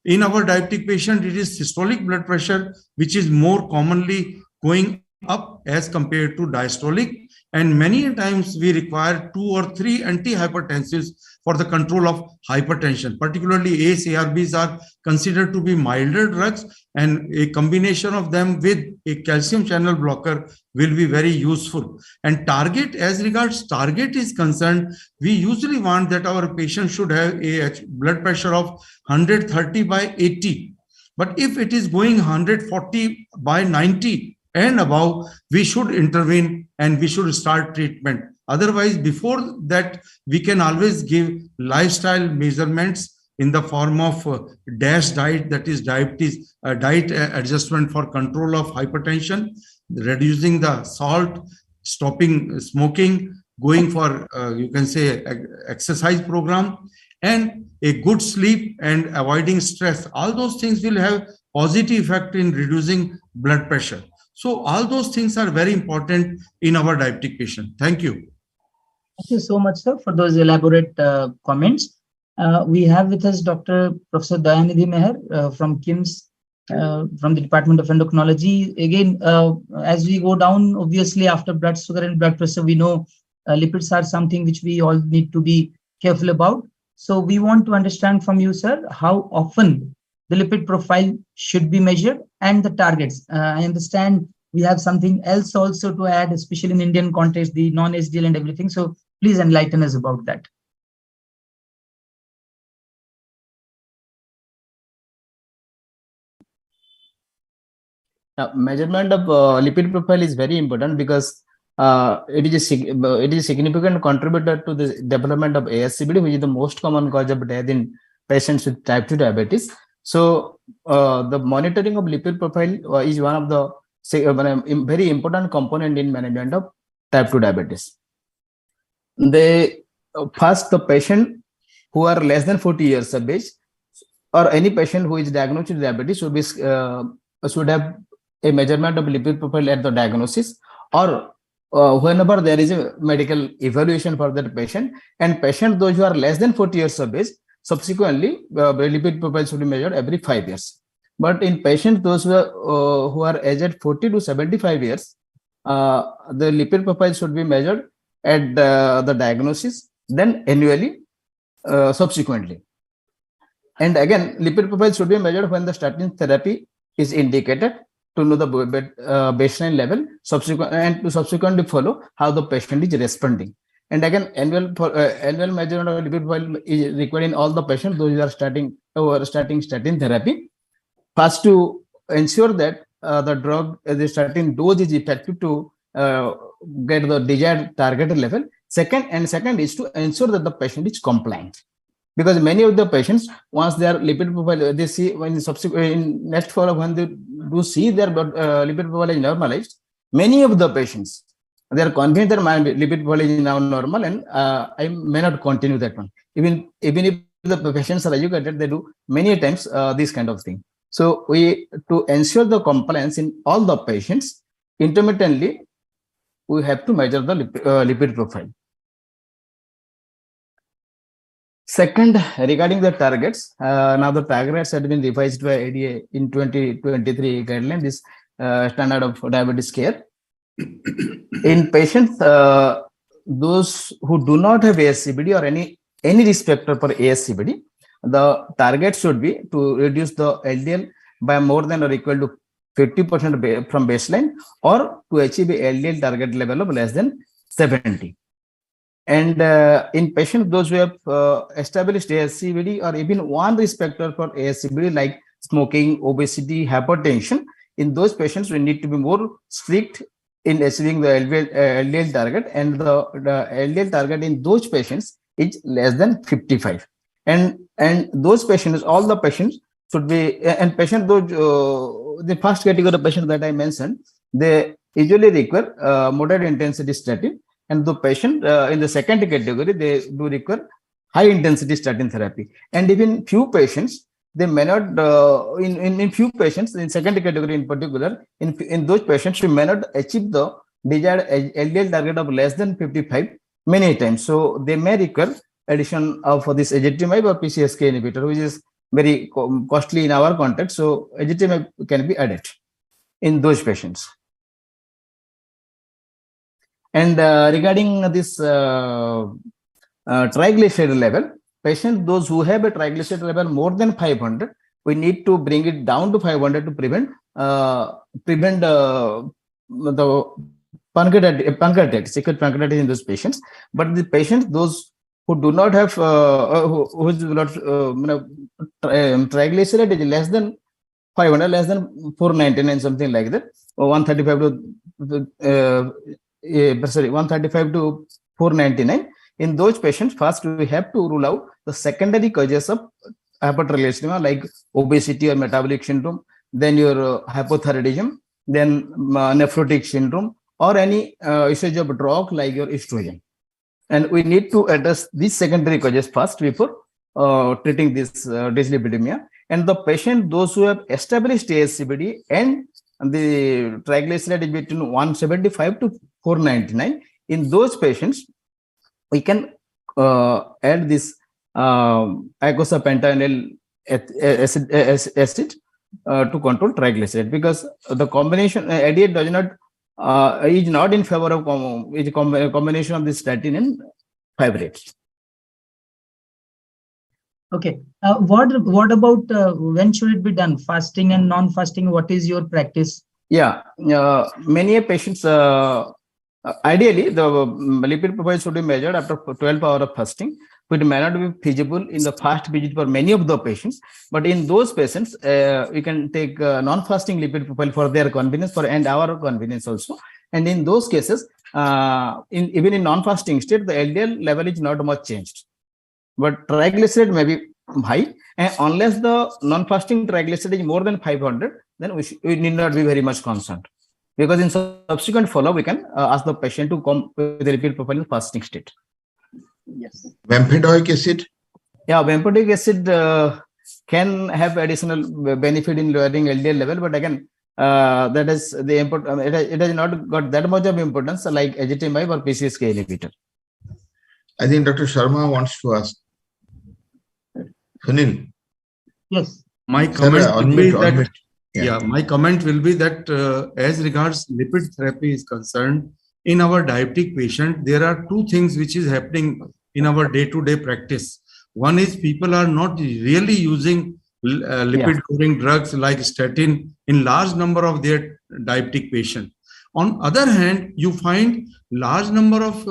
In our diabetic patient, it is systolic blood pressure, which is more commonly going up as compared to diastolic. And many times we require 2 or 3 antihypertensives for the control of hypertension. Particularly ACE ARBs are considered to be milder drugs, and a combination of them with a calcium channel blocker will be very useful. And target, as regards target is concerned, we usually want that our patient should have a blood pressure of 130/80. But if it is going 140/90 and above, we should intervene and we should start treatment. Otherwise, before that, we can always give lifestyle measurements in the form of DASH diet, that is diabetes diet adjustment for control of hypertension, reducing the salt, stopping smoking, going for, you can say, exercise program, and a good sleep and avoiding stress. All those things will have positive effect in reducing blood pressure. So all those things are very important in our diabetic patient. Thank you. Thank you so much, sir, for those elaborate comments. We have with us Dr. Professor Dayanidhi Meher from KIMS, from the Department of Endocrinology. Again, as we go down, obviously after blood sugar and blood pressure, we know lipids are something which we all need to be careful about. So we want to understand from you, sir, how often the lipid profile should be measured and the targets. I understand we have something else also to add, especially in Indian context, the non-HDL and everything. So please enlighten us about that. Measurement of lipid profile is very important because it is a significant contributor to the development of ASCVD, which is the most common cause of death in patients with type 2 diabetes. So the monitoring of lipid profile is one of the very important component in management of type 2 diabetes. They first, the patient who are less than 40 years of age, or any patient who is diagnosed with diabetes should have a measurement of lipid profile at the diagnosis, or whenever there is a medical evaluation for that patient. And patient those who are less than 40 years of age, subsequently lipid profile should be measured every 5 years. But in patients those who are aged 40 to 75 years, the lipid profile should be measured at the diagnosis, then annually, subsequently. And again, lipid profile should be measured when the statin therapy is indicated to know the baseline level, and to subsequently follow how the patient is responding. And again, annual measurement of lipid profile is required in all the patients those who are starting statin therapy. First, to ensure that the drug, the statin dose is effective to get the desired target level. Second is to ensure that the patient is compliant. Because many of the patients, once their lipid profile, they see when in next follow-up, when they do see their lipid profile is normalized, many of the patients, they are convinced that my lipid profile is now normal, and I may not continue that one. Even if the patients are educated, they do many times this kind of thing. So to ensure the compliance in all the patients, intermittently, we have to measure the lipid profile. Second, regarding the targets, now the targets had been revised by ADA in 2023 guideline, this standard of diabetes care. In patients, those who do not have ASCVD or any risk factor for ASCVD, the target should be to reduce the LDL by more than or equal to 50% from baseline, or to achieve a LDL target level of less than 70. And in patients, those who have established ASCVD or even one risk factor for ASCVD like smoking, obesity, hypertension, in those patients, we need to be more strict in achieving the LDL target, and the LDL target in those patients is less than 55. And those patients, all the patients should be, and patient those, the first category of patients that I mentioned, they usually require moderate intensity statin. And the patient in the second category, they do require high intensity statin therapy. And even few patients, they may not, in few patients, in second category in particular, in those patients, we may not achieve the desired LDL target of less than 55 many times. So they may require addition of this ezetimibe or PCSK inhibitor, which is very costly in our context. So ezetimibe can be added in those patients. And regarding this triglyceride level, patients, those who have a triglyceride level more than 500, we need to bring it down to 500 to prevent the pancreatitis, secret pancreatitis in those patients. But the patients, those who do not have triglyceride is less than 500, less than 499, something like that, or 135 to 499. In those patients, first we have to rule out the secondary causes of hypertriglyceridemia like obesity or metabolic syndrome, then your hypothyroidism, then nephrotic syndrome, or any usage of drug like your estrogen. And we need to address these secondary causes first before treating this dyslipidemia. And the patient, those who have established ASCVD and the triglyceride is between 175 to 499, in those patients, we can add this icosapentaenol acid to control triglyceride, because the combination ADA does not is not in favor of combination of this statin and fibrates. Okay. What about when should it be done? Fasting and non-fasting. What is your practice? Yeah, many patients. Ideally, the lipid profile should be measured after 12 hours of fasting. which may not be feasible in the first visit for many of the patients. But in those patients, we can take non-fasting lipid profile for their convenience and our convenience also. And in those cases, even in non-fasting state, the LDL level is not much changed, but triglyceride may be high, and unless the non-fasting triglyceride is more than 500, then we need not be very much concerned, because in subsequent follow we can ask the patient to come with the lipid profile in fasting state. Yes. Bempedoic acid? Yeah, bempedoic acid can have additional benefit in lowering LDL level, but again, that is the it has not got that much of importance like ezetimibe or PCSK inhibitor. I think Dr. Sharma wants to ask. Sunil. Yes. My comment will be that, my comment will be that as regards lipid therapy is concerned, in our diabetic patient, there are two things which is happening in our day-to-day practice. One is people are not really using lipid-lowering drugs like statin in large number of their diabetic patients. On other hand, you find large number of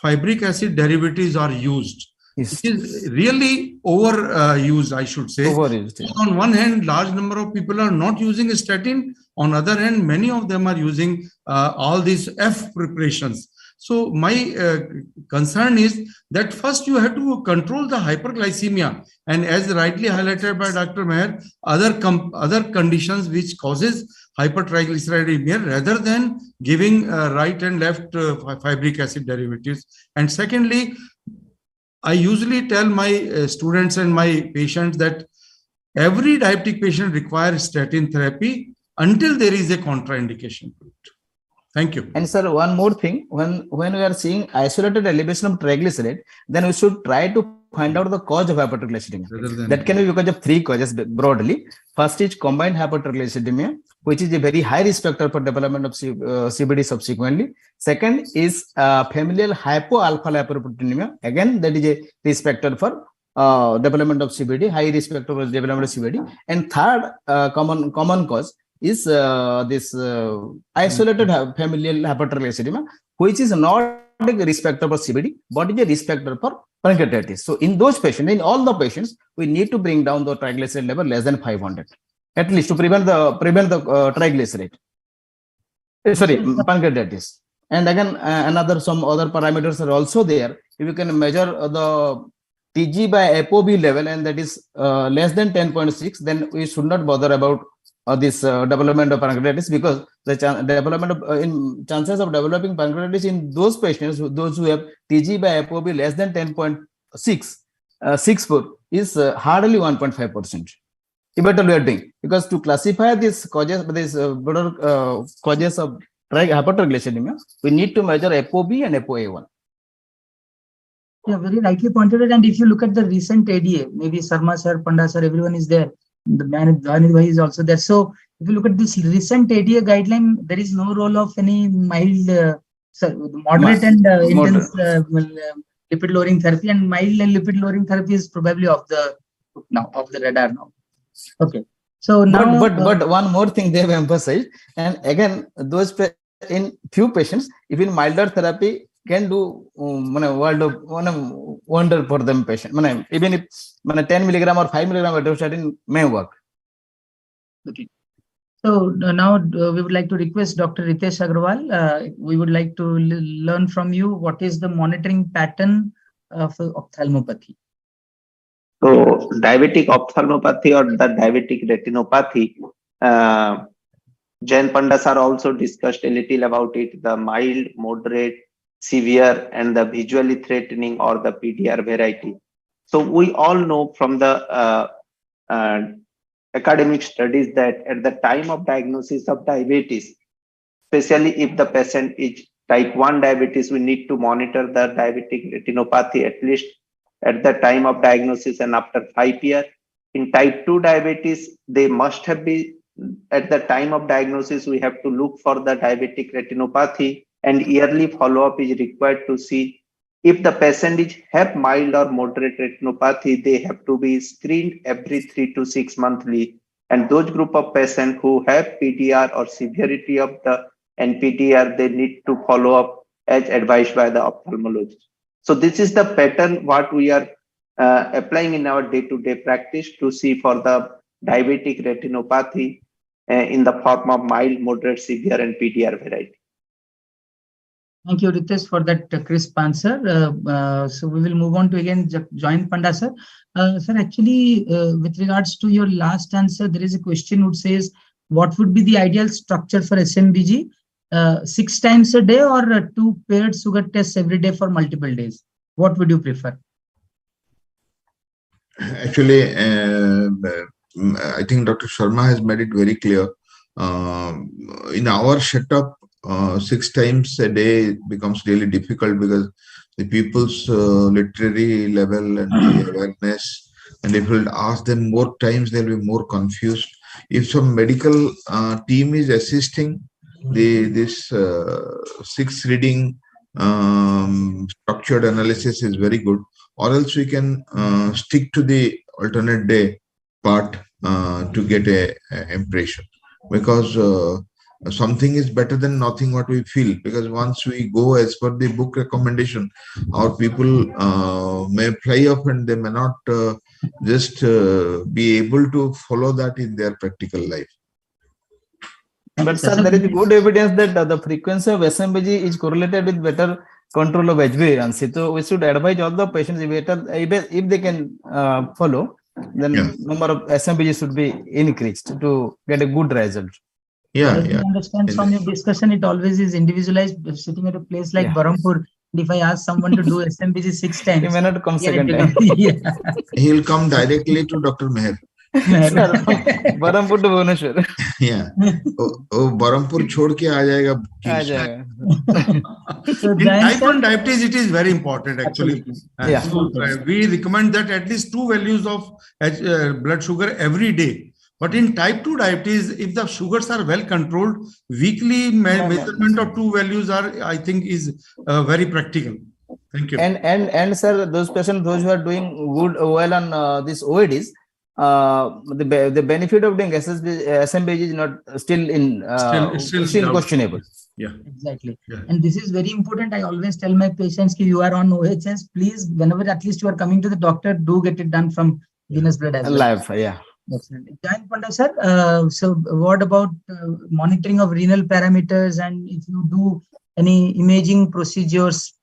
fibric acid derivatives are used. It is really overused, I should say. Overused, yeah. On one hand, large number of people are not using a statin. On other hand, many of them are using all these F preparations. So my concern is that first you have to control the hyperglycemia, and as rightly highlighted by Dr. Meher, other conditions which causes hypertriglyceridemia rather than giving right and left fibric acid derivatives. And secondly, I usually tell my students and my patients that every diabetic patient requires statin therapy until there is a contraindication to it. Thank you. And sir, one more thing, when we are seeing isolated elevation of triglyceride, then we should try to find out the cause of hypertriglyceridemia. That can be because of three causes broadly. First is combined hypertriglyceridemia, which is a very high risk factor for development of CVD subsequently. Second is familial hypo-alpha-lipoproteinemia. Again, that is a risk factor for development of CVD, high risk factor for development of CVD. And third common cause is this isolated familial hypertriglyceridemia, which is not a risk factor for CVD, but is a risk factor for pancreatitis. So in those patients, in all the patients, we need to bring down the triglyceride level less than 500, at least to prevent the triglyceride. Sorry, pancreatitis. And again, some other parameters are also there. If you can measure the TG by ApoB level, and that is less than 10.6, then we should not bother about this development of pancreatitis, because the chances of developing pancreatitis in those patients, those who have TG by ApoB less than 10.64 is hardly 1.5%. Better we are doing, because to classify these causes, causes of hypertriglyceridemia, we need to measure ApoB and ApoA1. Yeah, very rightly pointed out. And if you look at the recent ADA, maybe Sarma sir, Panda sir, everyone is there. The man Dhanil is also there. So if you look at this recent ADA guideline, there is no role of any mild, moderate and intense lipid lowering therapy, and mild and lipid lowering therapy is probably off the radar now. Okay. So now, but one more thing they have emphasized, and again, those in few patients, even milder therapy can do wonder for them patient. Even if 10 milligram or 5 milligram atorvastatin may work. Okay. So now we would like to request Dr. Ritesh Agrawal. We would like to learn from you what is the monitoring pattern of ophthalmopathy. So diabetic ophthalmopathy or the diabetic retinopathy, Jain Panda sir also discussed a little about it, the mild, moderate, severe, and the visually threatening or the PDR variety. So we all know from the academic studies that at the time of diagnosis of diabetes, especially if the patient is type 1 diabetes, we need to monitor the diabetic retinopathy at least at the time of diagnosis and after 5 years. In type 2 diabetes, they must have been at the time of diagnosis, we have to look for the diabetic retinopathy, and yearly follow-up is required to see if the patient is have mild or moderate retinopathy. They have to be screened every 3 to 6 monthly. And those group of patients who have PDR or severity of the NPDR, they need to follow up as advised by the ophthalmologist. So this is the pattern what we are applying in our day-to-day practice to see for the diabetic retinopathy in the form of mild, moderate, severe, and PDR variety. Thank you, Ritesh, for that crisp answer. So we will move on to again Join Panda, sir. Sir, actually, with regards to your last answer, there is a question which says, what would be the ideal structure for SMBG? 6 times a day or 2 paired sugar tests every day for multiple days? What would you prefer? Actually, I think Dr. Sharma has made it very clear. In our setup, 6 times a day becomes really difficult because the people's literary level and the awareness, and if we'll ask them more times, they'll be more confused. If some medical team is assisting, this 6 reading structured analysis is very good, or else we can stick to the alternate day part to get a impression, because something is better than nothing what we feel, because once we go as per the book recommendation, our people may fly off and they may not just be able to follow that in their practical life. But sir, there is good evidence that the frequency of SMBG is correlated with better control of HbA1c. So we should advise all the patients if they can follow, then number of SMBG should be increased to get a good result. I understand from your discussion, it always is individualized. Sitting at a place like Barampur, if I ask someone to do SMBG 6 times, he may not come second time. He'll come directly to Dr. Meher. Barampur to Bhubaneswar. Yeah. Barampur छोड़ के आ जाएगा. In type 1 diabetes, it is very important actually. So, we recommend that at least 2 values of blood sugar every day. But in type 2 diabetes, if the sugars are well controlled, weekly measurement of 2 values are, I think, is very practical. Thank you. And sir, those patients, those who are doing well on this OADs, the benefit of doing SMBG is not still questionable. Yeah, exactly. Yeah. And this is very important. I always tell my patients, you are on OHS, please, whenever at least you are coming to the doctor, do get it done from venous blood as well. Live, yeah. Excellent. Join Panda, sir. So what about monitoring of renal parameters, and if you do any imaging procedures?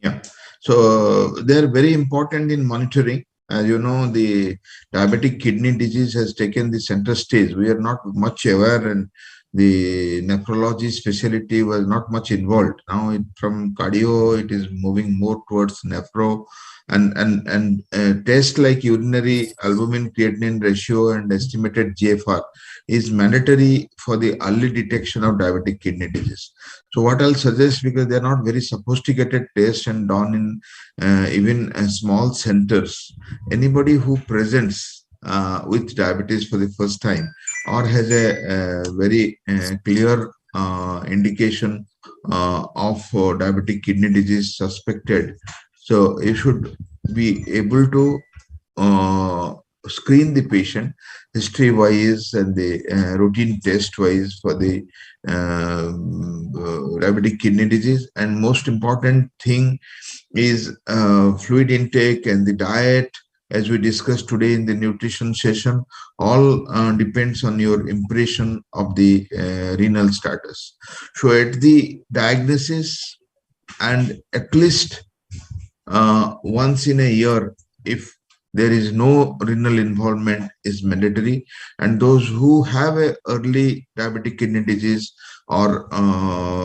Yeah. So they're very important in monitoring. As you know, the diabetic kidney disease has taken the center stage. We are not much aware, and the nephrology specialty was not much involved. Now from cardio, it is moving more towards nephro, and tests like urinary albumin creatinine ratio and estimated GFR is mandatory for the early detection of diabetic kidney disease. So what I'll suggest, because they're not very sophisticated tests and done in even small centers, anybody who presents with diabetes for the first time or has a very clear indication of diabetic kidney disease suspected, so you should be able to screen the patient history wise and the routine test wise for the diabetic kidney disease. And most important thing is fluid intake and the diet, as we discussed today in the nutrition session. All depends on your impression of the renal status. So at the diagnosis, and at least once in a year, if there is no renal involvement, is mandatory. And those who have a early diabetic kidney disease or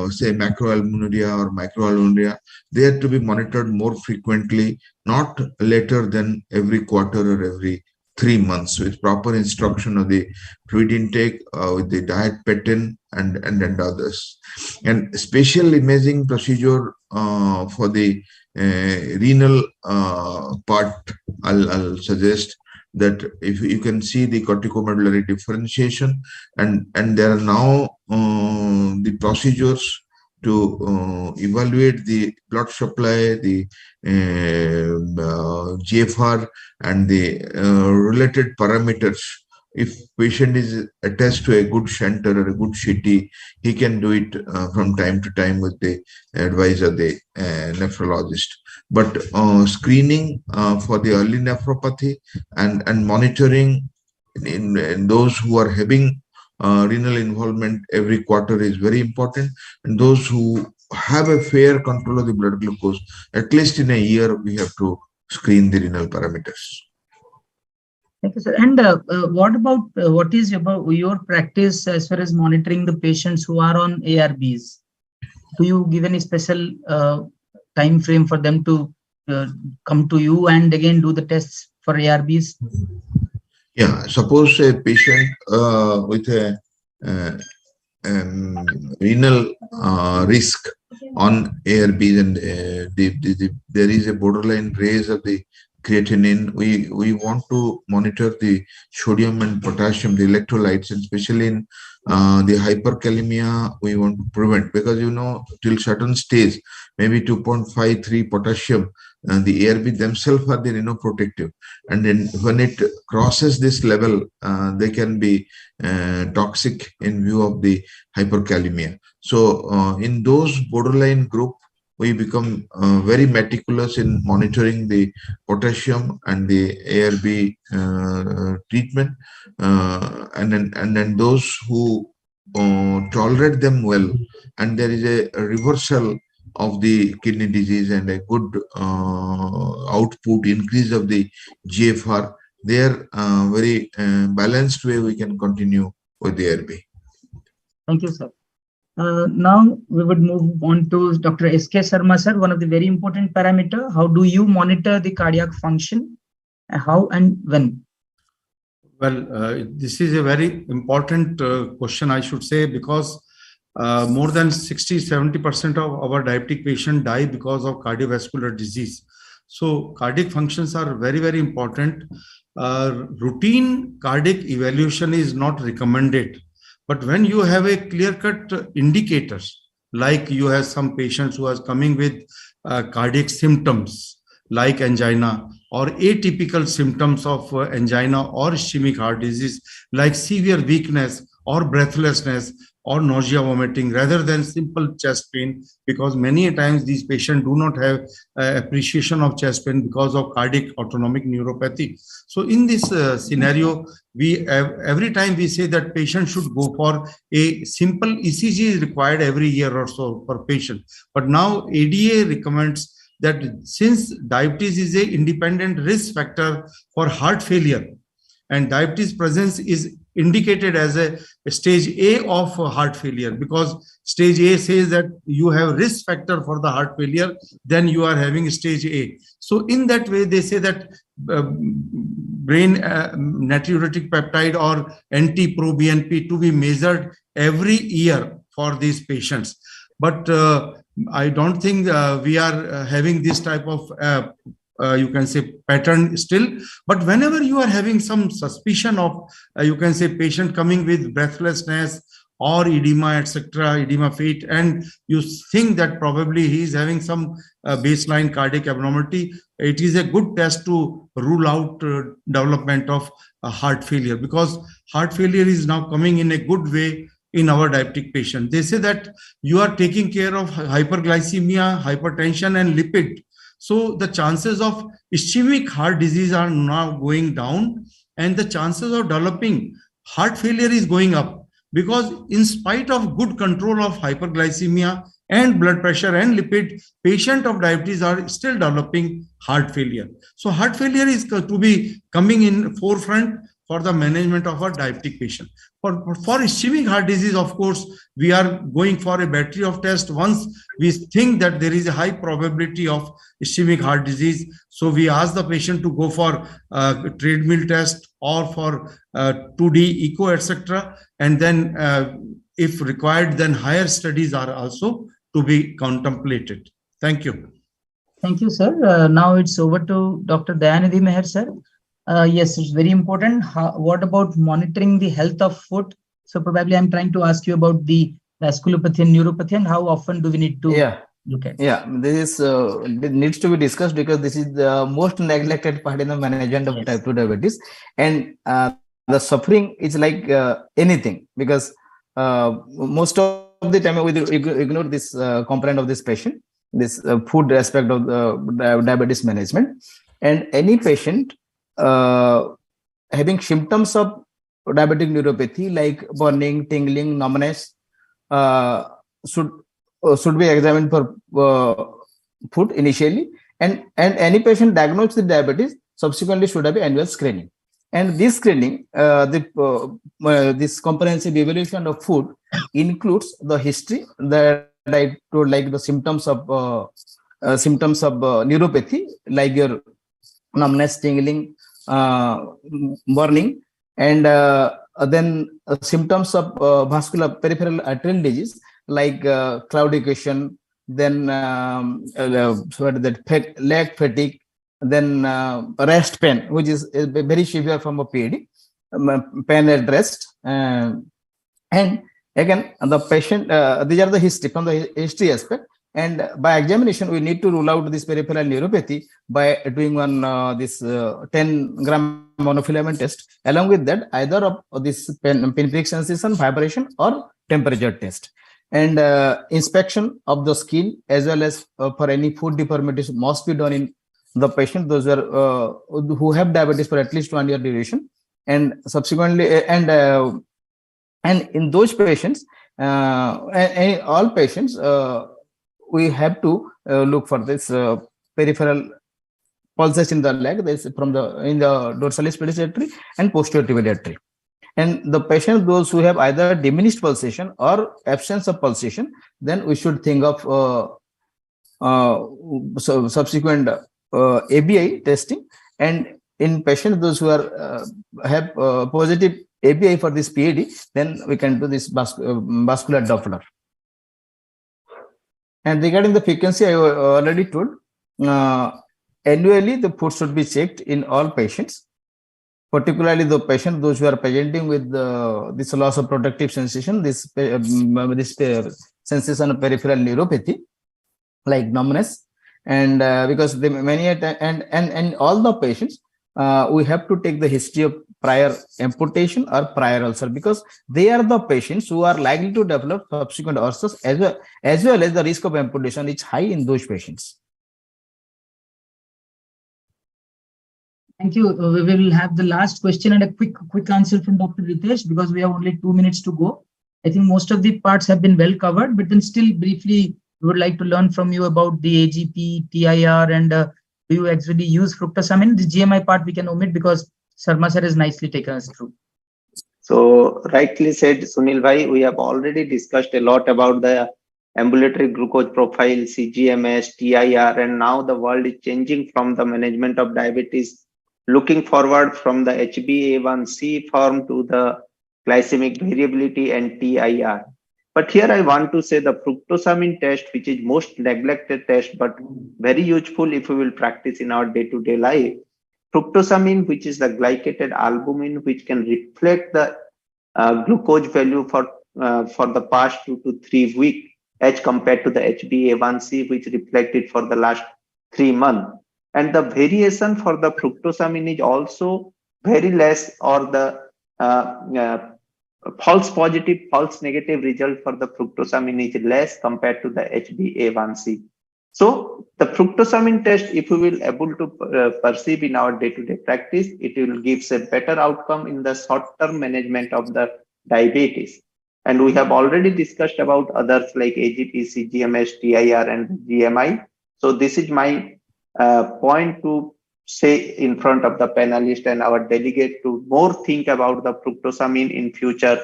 say macroalbuminuria or microalbuminuria, they have to be monitored more frequently, not later than every quarter or every 3 months, with proper instruction of the fluid intake, with the diet pattern and others. And special imaging procedure for the renal part, I'll suggest that if you can see the corticomedullary differentiation, and there are now the procedures to evaluate the blood supply, the GFR, and the related parameters if patient is attached to a good center or a good city, he can do it from time to time with the advice of the nephrologist. But screening for the early nephropathy and monitoring in those who are having renal involvement every quarter is very important. And those who have a fair control of the blood glucose, at least in a year, we have to screen the renal parameters. Thank you, sir. And what about what is your practice as far as monitoring the patients who are on ARBs? Do you give any special time frame for them to come to you and again do the tests for ARBs? Yeah, suppose a patient with a renal risk on ARBs and there is a borderline raise of the creatinine, we want to monitor the sodium and potassium, the electrolytes, and especially in the hyperkalemia, we want to prevent, because till certain stage, maybe 2.53 potassium, the ARB themselves are the renoprotective, and then when it crosses this level, they can be toxic in view of the hyperkalemia. So in those borderline group, we become very meticulous in monitoring the potassium and the ARB treatment, and then those who tolerate them well, and there is a reversal of the kidney disease and a good output increase of the GFR, there very balanced way we can continue with the ARB. Thank you, sir. Now we would move on to Dr. S.K. Sharma, sir. One of the very important parameter. How do you monitor the cardiac function? How and when? Well, this is a very important question, I should say, because more than 60-70% of our diabetic patients die because of cardiovascular disease. So cardiac functions are very, very important. Routine cardiac evaluation is not recommended. But when you have a clear-cut indicators, like you have some patients who are coming with cardiac symptoms like angina, or atypical symptoms of angina or ischemic heart disease, like severe weakness or breathlessness or nausea, vomiting, rather than simple chest pain, because many times these patients do not have appreciation of chest pain because of cardiac autonomic neuropathy. So in this scenario, we every time we say that patient should go for a simple ECG is required every year or so per patient. But now ADA recommends that since diabetes is an independent risk factor for heart failure, and diabetes presence is indicated as a stage A of heart failure, because stage A says that you have risk factor for the heart failure, then you are having stage A. So in that way, they say that brain natriuretic peptide or NT-proBNP to be measured every year for these patients. But I don't think we are having this type of you can say pattern still. But whenever you are having some suspicion of you can say patient coming with breathlessness or edema, etc., edema fit, and you think that probably he is having some baseline cardiac abnormality, it is a good test to rule out development of heart failure, because heart failure is now coming in a good way in our diabetic patient. They say that you are taking care of hyperglycemia, hypertension, and lipid. So the chances of ischemic heart disease are now going down, and the chances of developing heart failure is going up, because in spite of good control of hyperglycemia and blood pressure and lipid, patient of diabetes are still developing heart failure. So heart failure is to be coming in forefront for the management of our diabetic patient. For ischemic heart disease, of course, we are going for a battery of tests. Once we think that there is a high probability of ischemic heart disease, so we ask the patient to go for treadmill test or for 2D echo, etc. And then if required, then higher studies are also to be contemplated. Thank you. Thank you, sir. Now it's over to Dr. Dayanidhi Meher, sir. Yes, it's very important. What about monitoring the health of foot? So probably I'm trying to ask you about the vasculopathy and neuropathy, and how often do we need to look at? Yeah, this needs to be discussed, because this is the most neglected part in the management of type 2 diabetes. And the suffering is like anything, because most of the time we ignore this component of this patient, this food aspect of the diabetes management. And any patient having symptoms of diabetic neuropathy like burning, tingling, numbness should be examined for food initially, and any patient diagnosed with diabetes subsequently should have annual screening. And this screening, this comprehensive evaluation of food includes the history that I told, like the symptoms of neuropathy, like your numbness, tingling, burning, and then symptoms of vascular peripheral arterial disease like claudication, then leg fatigue, then rest pain, which is a very severe form of PAD, pain at rest. And again, the patient, these are the history, from the history aspect. And by examination, we need to rule out this peripheral neuropathy by doing one this 10-gram monofilament test. Along with that, either of this pinprick sensation, vibration, or temperature test. And inspection of the skin as well as for any food deformities must be done in the patient, those are who have diabetes for at least 1 year duration. And subsequently, and in those patients, all patients, we have to look for this peripheral pulses in the leg, this from the in the dorsalis pedicellary and posterior tibial artery. And the patient, those who have either diminished pulsation or absence of pulsation, then we should think of subsequent ABI testing. And in patients, those who are have positive ABI for this PAD, then we can do this vascular Doppler. And regarding the frequency, I already told, annually the food should be checked in all patients, particularly the patient, those who are presenting with this loss of protective sensation, this sensation of peripheral neuropathy, like numbness. And because many and all the patients, we have to take the history of prior amputation or prior ulcer, because they are the patients who are likely to develop subsequent ulcers, as well as the risk of amputation is high in those patients. Thank you. We will have the last question and a quick answer from Dr. Ritesh, because we have only 2 minutes to go. I think most of the parts have been well covered, but then still briefly, we would like to learn from you about the AGP, TIR, and do you actually use fructosamine? The GMI part we can omit because Sarma sir has nicely taken us through. So rightly said, Sunil bhai, we have already discussed a lot about the ambulatory glucose profile, CGMS, TIR, and now the world is changing from the management of diabetes, looking forward from the HbA1c form to the glycemic variability and TIR. But here I want to say the fructosamine test, which is most neglected test, but very useful if we will practice in our day-to-day life. Fructosamine, which is the glycated albumin, which can reflect the glucose value for the past 2 to 3 weeks, as compared to the HbA1c, which reflected for the last 3 months. And the variation for the fructosamine is also very less, or the false positive, false negative result for the fructosamine is less compared to the HbA1c. So the fructosamine test, if we will able to perceive in our day-to-day practice, it will give a better outcome in the short-term management of the diabetes. And we have already discussed about others like AGP, CGMS, TIR, and GMI. So this is my point to say in front of the panelist and our delegate to more think about the fructosamine in future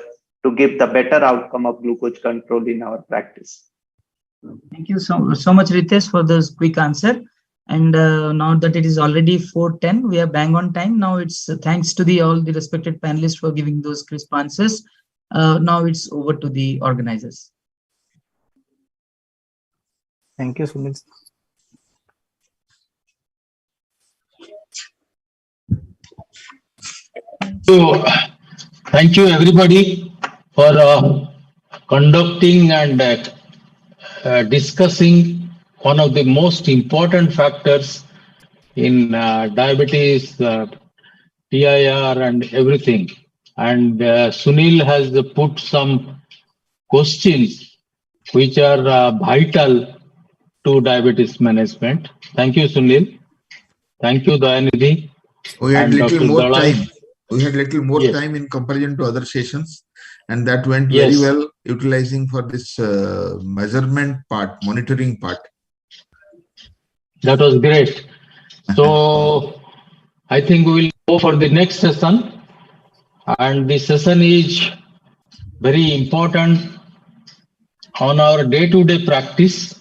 to give the better outcome of glucose control in our practice. Thank you so much, Ritesh, for this quick answer. And now that it is already 4:10, we are bang on time. Now it's thanks to all the respected panelists for giving those crisp answers. Now it's over to the organizers. Thank you, Sunil. So, thank you everybody for conducting and discussing one of the most important factors in diabetes, TIR, and everything. and Sunil has put some questions which are vital to diabetes management. Thank you, Sunil. Thank you, Dayanidhi We had and little Dr. more Dalai. time. We had little more Yes. time in comparison to other sessions, and that went Yes. very well utilizing for this measurement part, monitoring part. That was great. So I think we will go for the next session, and the session is very important on our day-to-day practice.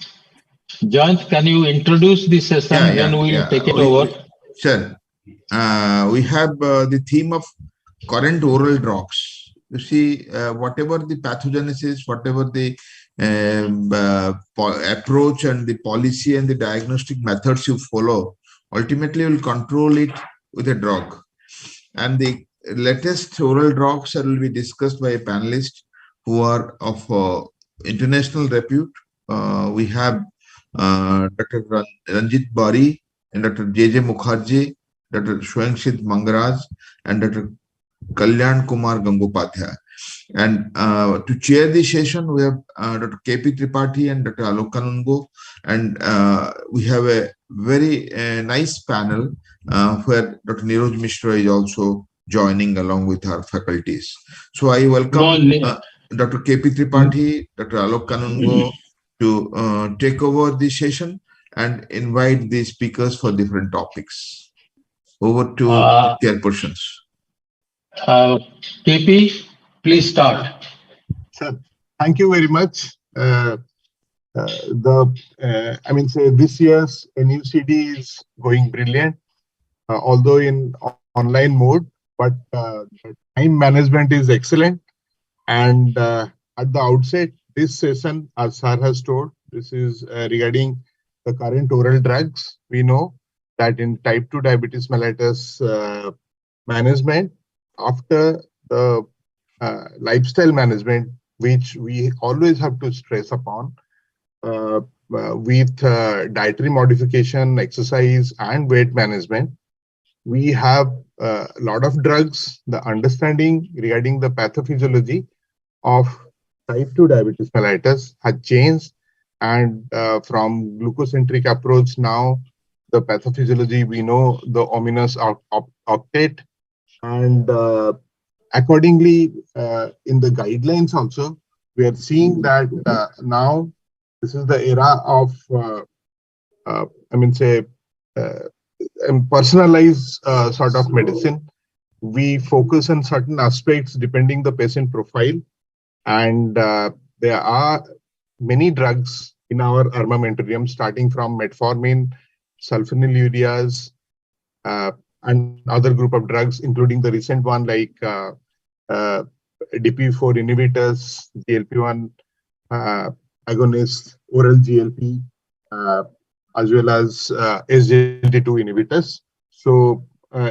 Jayant, can you introduce the session, then we will take it over? Sure. We have the theme of current oral drugs. You see, whatever the pathogenesis, whatever the approach and the policy and the diagnostic methods you follow, ultimately will control it with a drug. And the latest oral drugs will be discussed by a panelist who are of international repute. We have Dr. Ranjit Bari and Dr. J.J. Mukherjee, Dr. Shwengshit Mangaraj, and Dr. Kalyan Kumar Gangopadhyay. And to chair the session, we have Dr. K.P. Tripathi and Dr. Alok Kanungo. And we have a very nice panel where Dr. Niroj Mishra is also joining along with our faculties. So I welcome Dr. K.P. Tripathi, Dr. Alok Kanungo to take over the session and invite the speakers for different topics. Over to chairpersons. KP, please start. Sir, thank you very much. This year's NUCD is going brilliant, although in online mode, but time management is excellent. And at the outset, this session, as Sir has told, this is regarding the current oral drugs. We know that in type 2 diabetes mellitus management, after the lifestyle management, which we always have to stress upon, with dietary modification, exercise, and weight management, we have a lot of drugs. The understanding regarding the pathophysiology of type 2 diabetes mellitus has changed, and from glucocentric approach now, the pathophysiology, we know the ominous octet, and accordingly, in the guidelines also, we are seeing that now this is the era of, personalized sort of medicine. We focus on certain aspects depending the patient profile, and there are many drugs in our armamentarium, starting from metformin, sulfonylureas, and other group of drugs, including the recent one like DP4 inhibitors, GLP-1 agonists, oral GLP, as well as SGLT2 inhibitors. So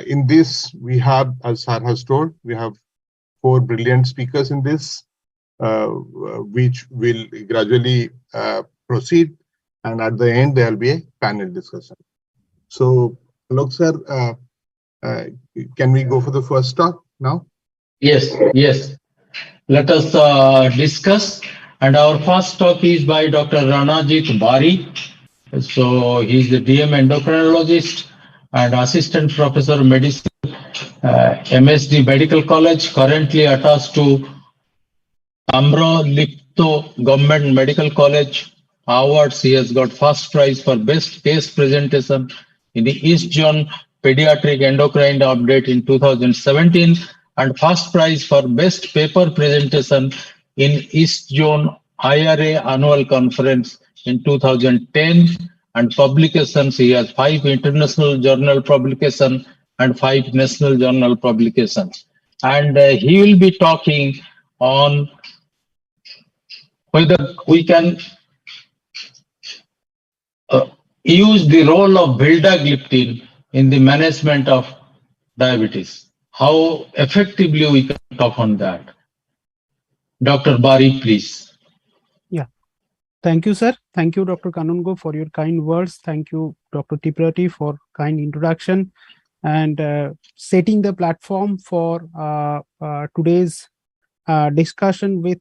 in this, we have, as Sir has told, we have 4 brilliant speakers in this, which will gradually proceed. And at the end, there will be a panel discussion. So, Alok sir, can we go for the first talk now? Yes, yes. Let us discuss. And our first talk is by Dr. Ranajit Bari. So he's the DM endocrinologist and assistant professor of medicine, MSD Medical College, currently attached to Amrolipto Government Medical College Awards. He has got first prize for best case presentation in the East Zone Pediatric Endocrine Update in 2017 and first prize for best paper presentation in East Zone IRA Annual Conference in 2010. And publications, he has 5 international journal publications and 5 national journal publications. And he will be talking on whether we can use the role of vildagliptin in the management of diabetes. How effectively we can talk on that. Dr. Bari, please. Yeah. Thank you, sir. Thank you, Dr. Kanungo, for your kind words. Thank you, Dr. Tripathi, for kind introduction. and setting the platform for today's discussion with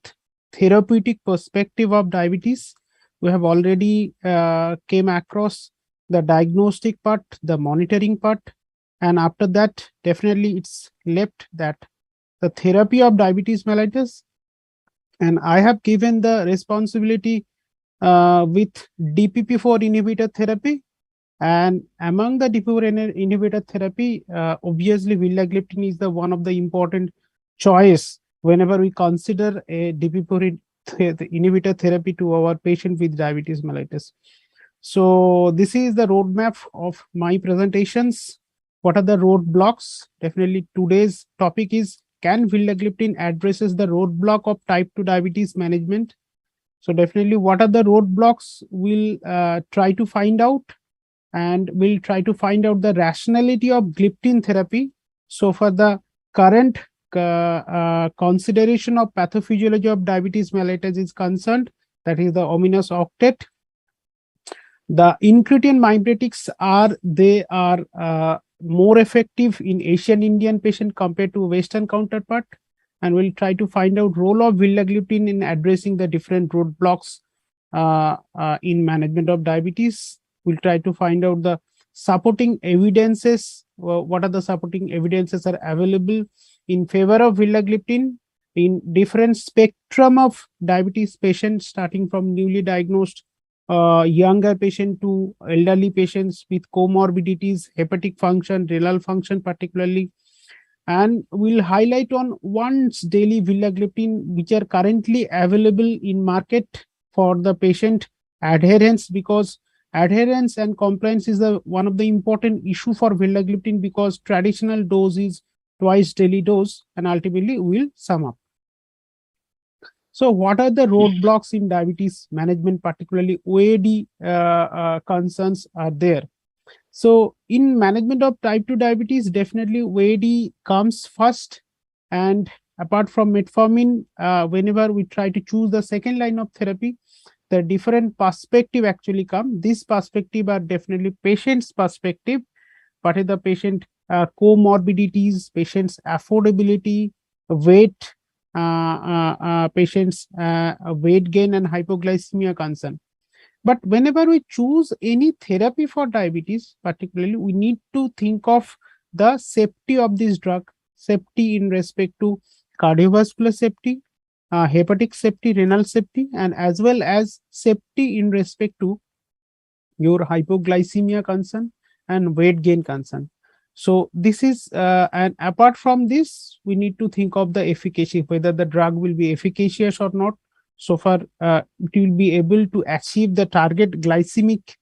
therapeutic perspective of diabetes. We have already came across the diagnostic part, the monitoring part, and after that, definitely it's left that the therapy of diabetes mellitus. And I have given the responsibility with DPP4 inhibitor therapy. And among the DPP4 inhibitor therapy, obviously vildagliptin is the one of the important choice whenever we consider a DPP4 inhibitor therapy to our patient with diabetes mellitus. So this is the roadmap of my presentations. What are the roadblocks? Definitely today's topic is, can vildagliptin addresses the roadblock of type 2 diabetes management? So definitely what are the roadblocks? We'll try to find out, and we'll try to find out the rationality of gliptin therapy. So for the current consideration of pathophysiology of diabetes mellitus is concerned, that is the ominous octet. The incretin mimetics are more effective in Asian Indian patient compared to Western counterpart, and we'll try to find out role of vildagliptin in addressing the different roadblocks in management of diabetes. We'll try to find out the supporting evidences. What are the supporting evidences are available in favor of vildagliptin in different spectrum of diabetes patients, starting from newly diagnosed younger patient to elderly patients with comorbidities, hepatic function, renal function particularly. And we'll highlight on once daily vildagliptin which are currently available in market for the patient adherence, because adherence and compliance is one of the important issue for vildagliptin, because traditional dose is twice daily dose, and ultimately we'll sum up. So what are the roadblocks in diabetes management, particularly OAD concerns are there? So in management of type 2 diabetes, definitely OAD comes first. And apart from metformin, whenever we try to choose the second line of therapy, the different perspective actually come. This perspective are definitely patient's perspective. What is the patient comorbidities, patient's affordability, weight, patients' weight gain and hypoglycemia concern. But whenever we choose any therapy for diabetes, particularly, we need to think of the safety of this drug, safety in respect to cardiovascular safety, hepatic safety, renal safety, and as well as safety in respect to your hypoglycemia concern and weight gain concern. So this is, and apart from this, we need to think of the efficacy, whether the drug will be efficacious or not. So far, it will be able to achieve the target glycemic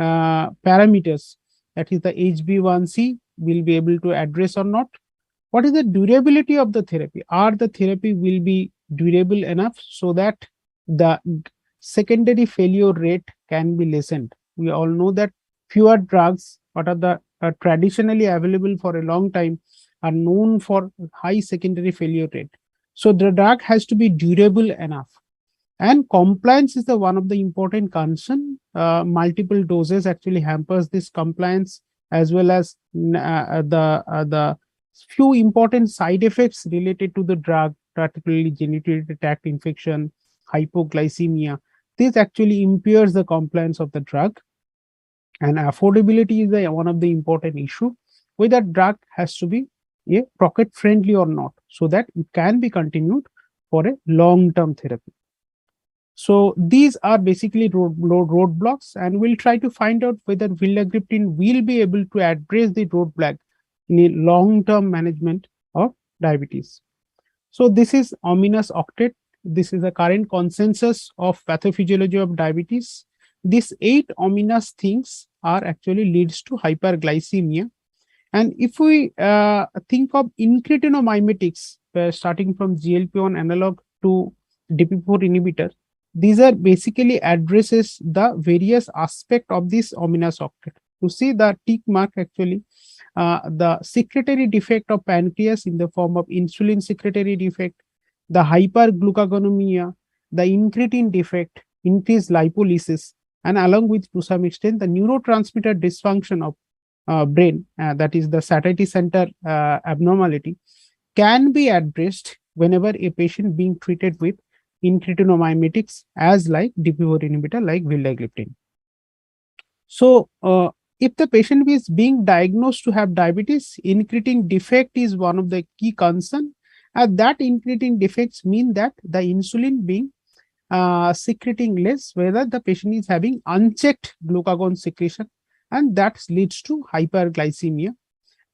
parameters, that is the HbA1c, will be able to address or not. What is the durability of the therapy? Are the therapy will be durable enough so that the secondary failure rate can be lessened? We all know that fewer drugs, what are the traditionally available for a long time, are known for high secondary failure rate. So the drug has to be durable enough. And compliance is the one of the important concern. Multiple doses actually hampers this compliance, as well as the few important side effects related to the drug, particularly genital tract infection, hypoglycemia. This actually impairs the compliance of the drug. And affordability is one of the important issue, whether drug has to be pocket friendly or not, so that it can be continued for a long-term therapy. So these are basically roadblocks, and we'll try to find out whether vildagliptin will be able to address the roadblock in a long-term management of diabetes. So this is ominous octet. This is the current consensus of pathophysiology of diabetes. These 8 ominous things are actually leads to hyperglycemia. And if we think of incretinomimetics, starting from GLP-1 analog to DPP4 inhibitor, these are basically addresses the various aspect of this ominous octet. You see the tick mark actually, the secretory defect of pancreas in the form of insulin secretory defect, the hyperglucagonemia, the incretin defect, increased lipolysis, and along with, to some extent, the neurotransmitter dysfunction of brain, that is the satiety center abnormality, can be addressed whenever a patient being treated with incretin as like DP4 inhibitor like vildagliptin. So if the patient is being diagnosed to have diabetes, incretin defect is one of the key concern, and that incretin defects mean that the insulin being secreting less, whether the patient is having unchecked glucagon secretion, and that leads to hyperglycemia.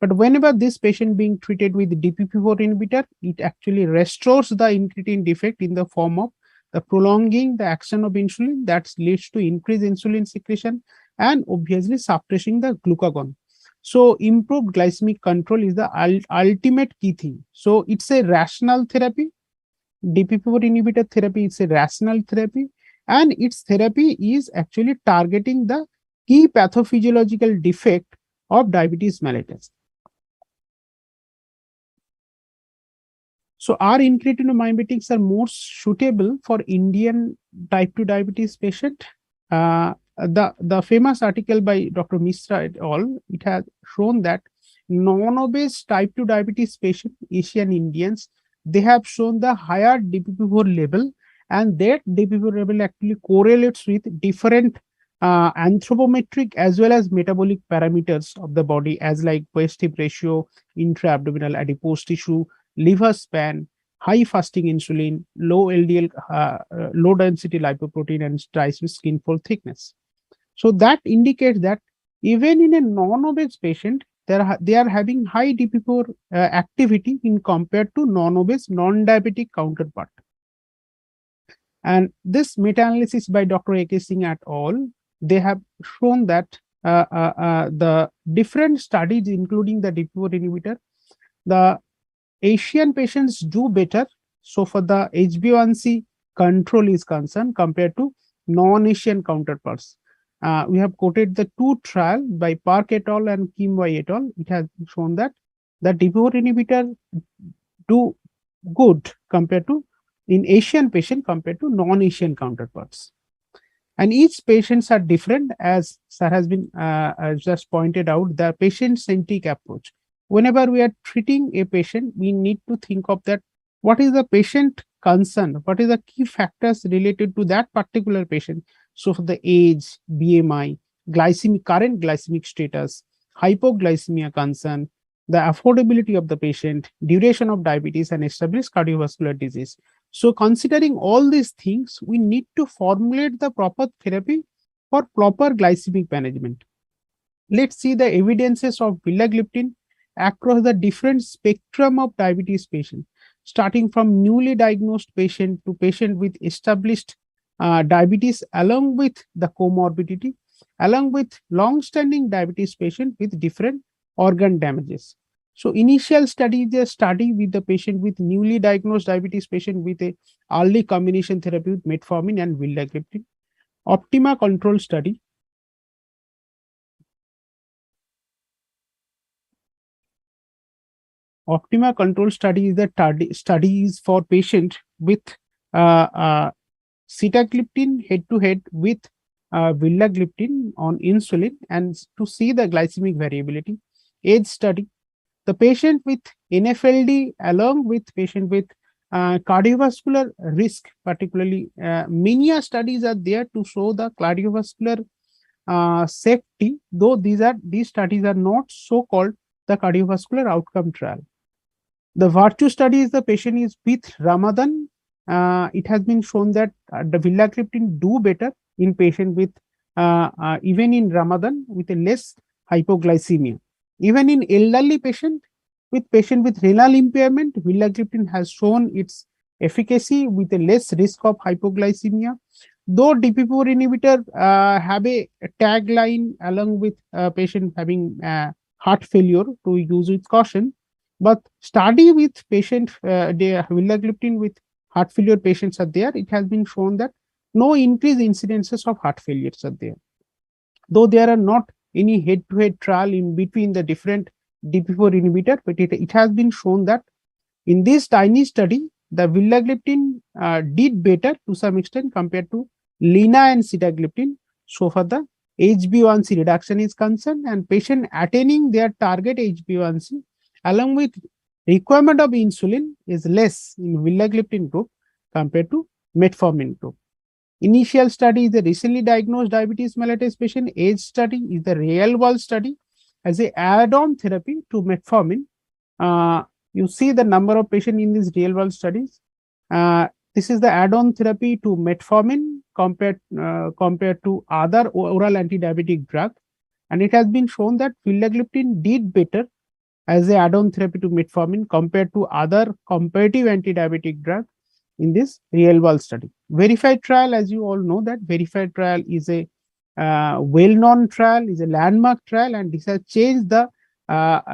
But whenever this patient being treated with DPP4 inhibitor, it actually restores the incretin defect in the form of the prolonging the action of insulin that leads to increased insulin secretion and obviously suppressing the glucagon. So improved glycemic control is the ultimate key thing. So it's a rational therapy. DPP4 inhibitor therapy is a rational therapy, and its therapy is actually targeting the key pathophysiological defect of diabetes mellitus. So our incretin are more suitable for Indian type 2 diabetes patient. The famous article by Dr. Misra et al., it has shown that non-obese type 2 diabetes patient, Asian Indians, they have shown the higher DPP4 level, and that DPP4 level actually correlates with different anthropometric as well as metabolic parameters of the body, as like waist hip ratio, intra-abdominal adipose tissue, liver span, high fasting insulin, low LDL, low density lipoprotein, and triceps skin fold thickness. So that indicates that even in a non-obese patient, they are having high DPP4 activity in compared to non-obese, non-diabetic counterpart. And this meta-analysis by Dr. A.K. Singh et al., they have shown that the different studies, including the DPP4 inhibitor, the Asian patients do better. So for the HbA1c control is concerned compared to non-Asian counterparts. We have quoted the two trials by Park et al. And Kim Wai et al. It has shown that the DPP4 inhibitor do good compared to in Asian patient compared to non-Asian counterparts. And each patients are different, as sir has been just pointed out, the patient-centric approach. Whenever we are treating a patient, we need to think of that, what is the patient concern, what is the key factors related to that particular patient. So for the age, BMI, glycemic, current glycemic status, hypoglycemia concern, the affordability of the patient, duration of diabetes, and established cardiovascular disease. So considering all these things, we need to formulate the proper therapy for proper glycemic management. Let's see the evidences of vildagliptin across the different spectrum of diabetes patients, starting from newly diagnosed patient to patient with established diabetes along with the comorbidity, along with long-standing diabetes patient with different organ damages. So initial study is a study with the patient with newly diagnosed diabetes patient with a early combination therapy with metformin and vildagliptin. Optima control study. Optima control study is the studies for patient with sitagliptin head-to-head with vildagliptin on insulin, and to see the glycemic variability. Age study, the patient with NFLD along with patient with cardiovascular risk, particularly many studies are there to show the cardiovascular safety, though these studies are not so-called the cardiovascular outcome trial. The virtue study is the patient is with Ramadan. It has been shown that the vildagliptin do better in patient with even in Ramadan with a less hypoglycemia. Even in elderly patient with renal impairment, vildagliptin has shown its efficacy with a less risk of hypoglycemia. Though DPP4 inhibitor have a tagline along with patient having heart failure to use with caution, but study with patient vildagliptin with heart failure patients are there. It has been shown that no increased incidences of heart failures are there. Though there are not any head-to-head trial in between the different DPP4 inhibitor, but it has been shown that in this tiny study, the vildagliptin did better to some extent compared to lina and sitagliptin. So for the HbA1c reduction is concerned, and patient attaining their target HbA1c along with requirement of insulin is less in vildagliptin group compared to metformin group. Initial study is a recently diagnosed diabetes mellitus patient. Age study is the real world study as a add-on therapy to metformin. You see the number of patients in these real world studies. This is the add-on therapy to metformin compared to other oral anti-diabetic drug, and it has been shown that vildagliptin did better as a add-on therapy to metformin compared to other comparative anti-diabetic drug in this real world study. Verified trial, as you all know, that verified trial is a well-known trial, is a landmark trial, and this has changed the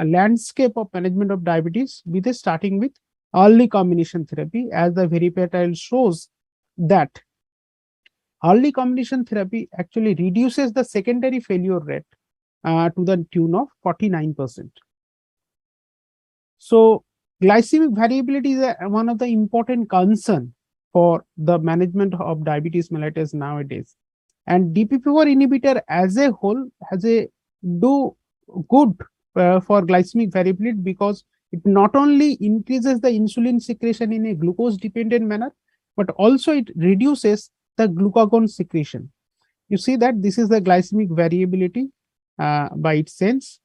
landscape of management of diabetes with starting with early combination therapy, as the verified trial shows that early combination therapy actually reduces the secondary failure rate to the tune of 49%. So glycemic variability is one of the important concern for the management of diabetes mellitus nowadays. And DPP-4 inhibitor as a whole has a good for glycemic variability, because it not only increases the insulin secretion in a glucose dependent manner, but also it reduces the glucagon secretion. You see that this is the glycemic variability by its sense,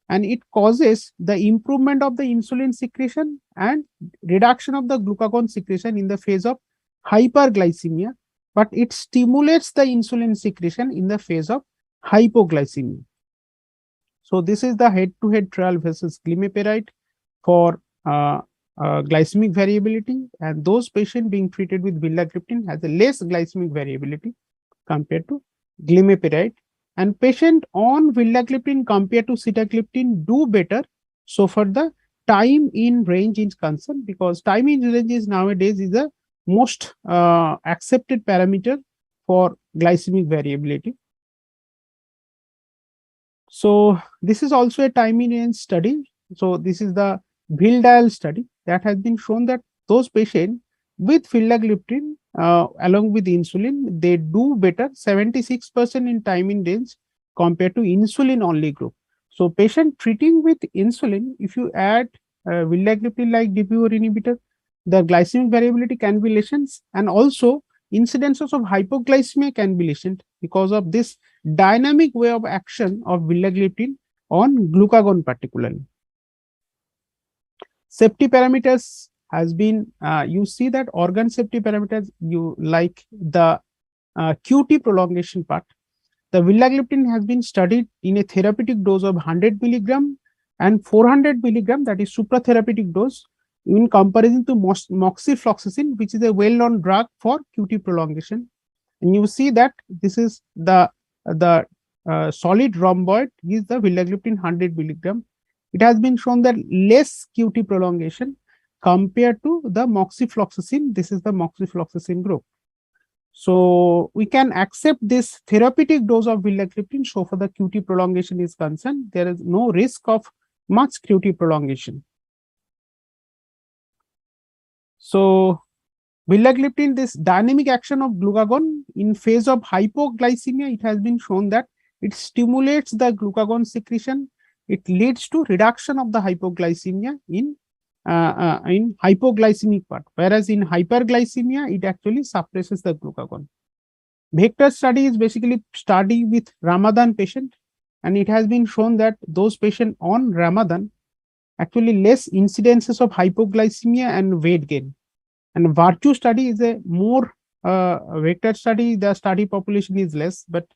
and it causes the improvement of the insulin secretion and reduction of the glucagon secretion in the phase of hyperglycemia, but it stimulates the insulin secretion in the phase of hypoglycemia. So this is the head-to-head trial versus glimepiride for glycemic variability, and those patients being treated with vildagliptin has a less glycemic variability compared to glimepiride, and patient on vildagliptin compared to sitagliptin do better so far the time in range is concerned, because time in range is nowadays is the most accepted parameter for glycemic variability. So this is also a time in range study. So this is the VILDIAL study that has been shown that those patients with vildagliptin along with insulin, they do better 76% in time in range compared to insulin only group. So patient treating with insulin, if you add vildagliptin like DPP-4 inhibitor, the glycemic variability can be lessened, and also incidences of hypoglycemia can be lessened because of this dynamic way of action of vildagliptin on glucagon particularly. Safety parameters has been, you see that organ safety parameters, you like the QT prolongation part. The vildagliptin has been studied in a therapeutic dose of 100 milligram and 400 milligram, that is supratherapeutic dose, in comparison to moxifloxacin, which is a well-known drug for QT prolongation. And you see that this is the solid rhomboid is the vildagliptin 100 milligram. It has been shown that less QT prolongation compared to the moxifloxacin. This is the moxifloxacin group. So we can accept this therapeutic dose of vildagliptin so far the QT prolongation is concerned. There is no risk of much QT prolongation. So vildagliptin, this dynamic action of glucagon in phase of hypoglycemia, it has been shown that it stimulates the glucagon secretion. It leads to reduction of the hypoglycemia in hypoglycemic part, whereas in hyperglycemia, it actually suppresses the glucagon. Vector study is basically study with Ramadan patient, and it has been shown that those patients on Ramadan actually less incidences of hypoglycemia and weight gain. And virtue study is a more vector study, the study population is less, but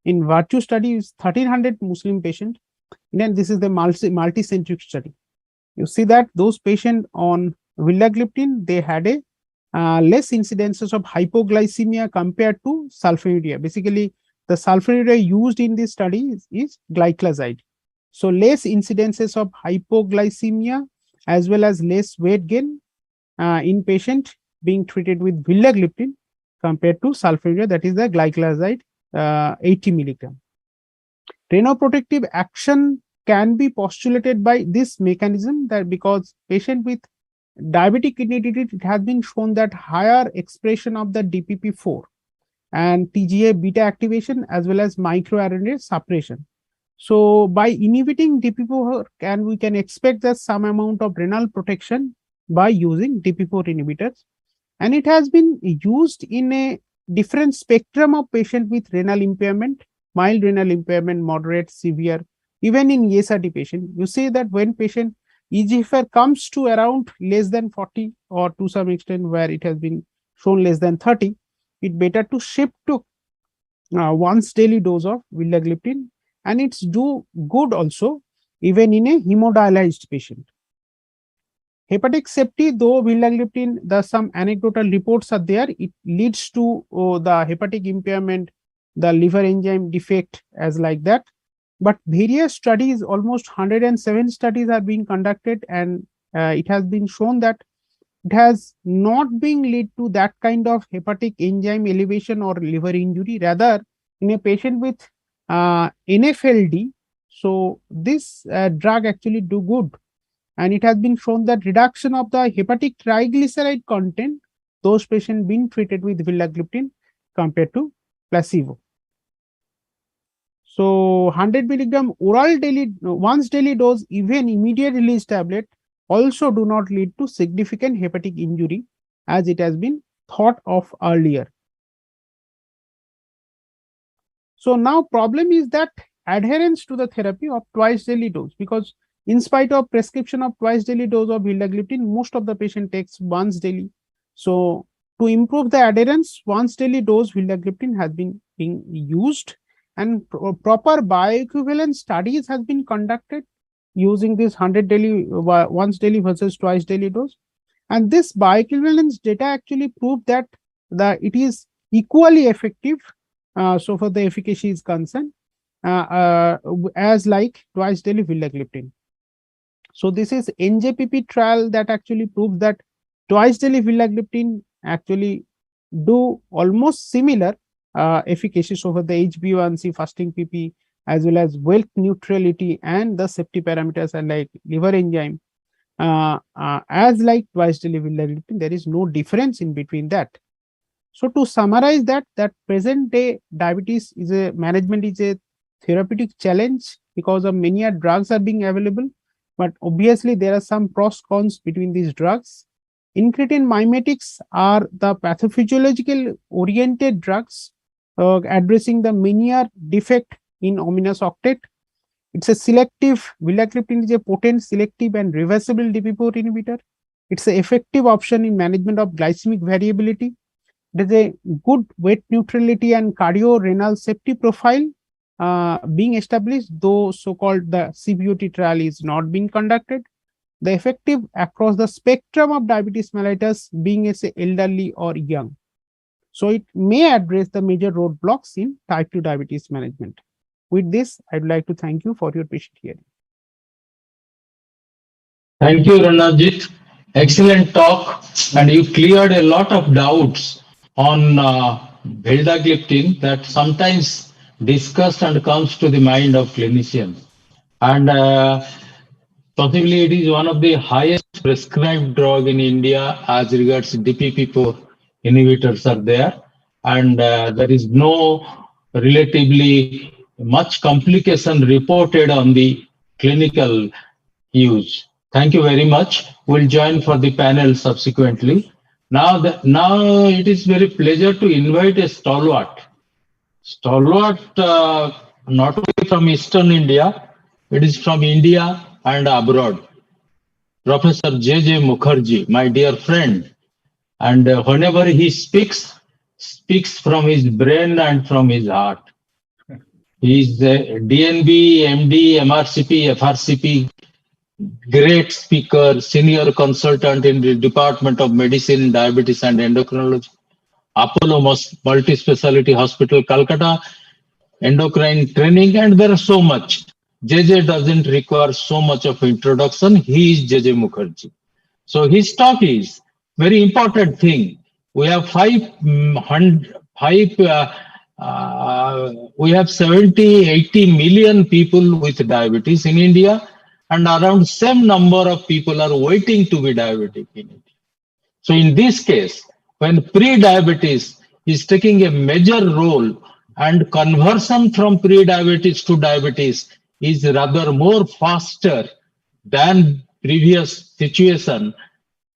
in virtue study is 1300 Muslim patients. Then this is the multi-centric study. You see that those patients on vildagliptin, they had a less incidences of hypoglycemia compared to sulfonylurea. Basically, the sulfonylurea used in this study is glyclazide. So less incidences of hypoglycemia as well as less weight gain in patient being treated with vildagliptin compared to sulfonylurea, that is the glyclazide 80 milligram. Renoprotective action can be postulated by this mechanism, that because patient with diabetic kidney disease, it has been shown that higher expression of the DPP-4 and TGA beta activation as well as microRNA suppression. So by inhibiting DPP4, we can expect that some amount of renal protection by using DPP4 inhibitors. And it has been used in a different spectrum of patient with renal impairment, mild renal impairment, moderate, severe, even in ESRD patient. You say that when patient eGFR comes to around less than 40 or to some extent where it has been shown less than 30, it better to shift to once daily dose of vildagliptin, and it's do good also even in a hemodialyzed patient. Hepatic safety, though vildagliptin, some anecdotal reports are there, it leads to the hepatic impairment, the liver enzyme defect as like that. But various studies, almost 107 studies are being conducted, and it has been shown that it has not been lead to that kind of hepatic enzyme elevation or liver injury. Rather, in a patient with NFLD, so this drug actually do good. And it has been shown that reduction of the hepatic triglyceride content, those patients being treated with vildagliptin compared to placebo. So 100 milligram oral daily, once daily dose, even immediate release tablet also do not lead to significant hepatic injury as it has been thought of earlier. So now problem is that adherence to the therapy of twice daily dose, because in spite of prescription of twice daily dose of vildagliptin, most of the patient takes once daily. So to improve the adherence, once daily dose vildagliptin has been being used, and proper bioequivalence studies has been conducted using this 100 daily, once daily versus twice daily dose. And this bioequivalence data actually proved that it is equally effective, so for the efficacy is concerned, as like twice daily vildagliptin. So this is NJPP trial that actually proves that twice daily vildagliptin actually do almost similar efficacy over the HbA1c, fasting PP, as well as weight neutrality and the safety parameters are like liver enzyme. As like twice daily vildagliptin, there is no difference in between that. So to summarize that present day diabetes is a management is a therapeutic challenge because of many drugs are being available, but obviously there are some pros cons between these drugs. Incretin mimetics are the pathophysiological oriented drugs addressing the mania defect in ominous octet. It's a selective, vildagliptin is a potent, selective and reversible DPP4 inhibitor. It's an effective option in management of glycemic variability. There's a good weight neutrality and cardio-renal safety profile being established, though so-called the CVOT trial is not being conducted. The effective across the spectrum of diabetes mellitus, being as elderly or young. So it may address the major roadblocks in type 2 diabetes management. With this, I'd like to thank you for your patient hearing. Thank you, Ranajit. Excellent talk, and you cleared a lot of doubts on vildagliptin that sometimes discussed and comes to the mind of clinicians. And possibly it is one of the highest prescribed drug in India as regards DPP4 inhibitors are there, and there is no relatively much complication reported on the clinical use. Thank you very much. We'll join for the panel subsequently. Now it is very pleasure to invite a stalwart. Not only from Eastern India, it is from India and abroad. Professor J.J. Mukherjee, my dear friend, and whenever he speaks from his brain and from his heart. He is DNB, MD, MRCP, FRCP, great speaker, senior consultant in the Department of Medicine, Diabetes and Endocrinology, Apollo Multi-Speciality Hospital, Calcutta, endocrine training, and there are so much. JJ doesn't require so much of introduction. He is JJ Mukherjee. So his talk is very important thing. We have 70-80 million people with diabetes in India, and around same number of people are waiting to be diabetic in India. So in this case, when pre-diabetes is taking a major role, and conversion from pre-diabetes to diabetes is rather more faster than previous situation.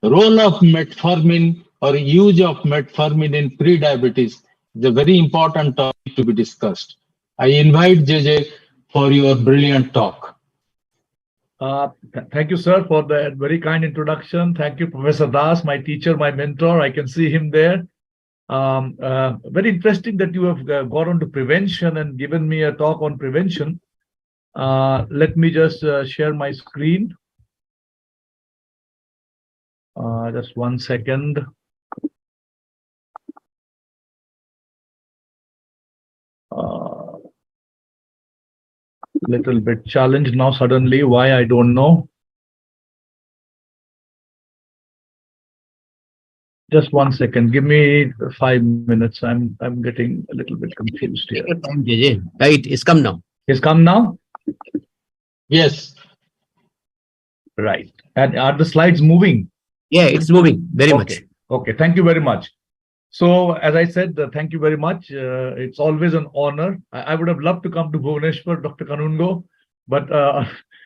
Role of metformin or use of metformin in pre-diabetes is a very important topic to be discussed. I invite JJ for your brilliant talk. Thank you, sir, for that very kind introduction. Thank you, Professor Das, my teacher, my mentor. I can see him there. Very interesting that you have got on to prevention and given me a talk on prevention. Let me just share my screen. Just 1 second. Little bit challenged now suddenly. Why, I don't know. Just 1 second. Give me 5 minutes. I'm getting a little bit confused here. Take your time, JJ. Right, it's come now. It's come now? Yes. Right. And are the slides moving? Yeah, it's moving very much. Okay, thank you very much. So, as I said, thank you very much. It's always an honor. I would have loved to come to Bhubaneswar, Dr. Kanungo, but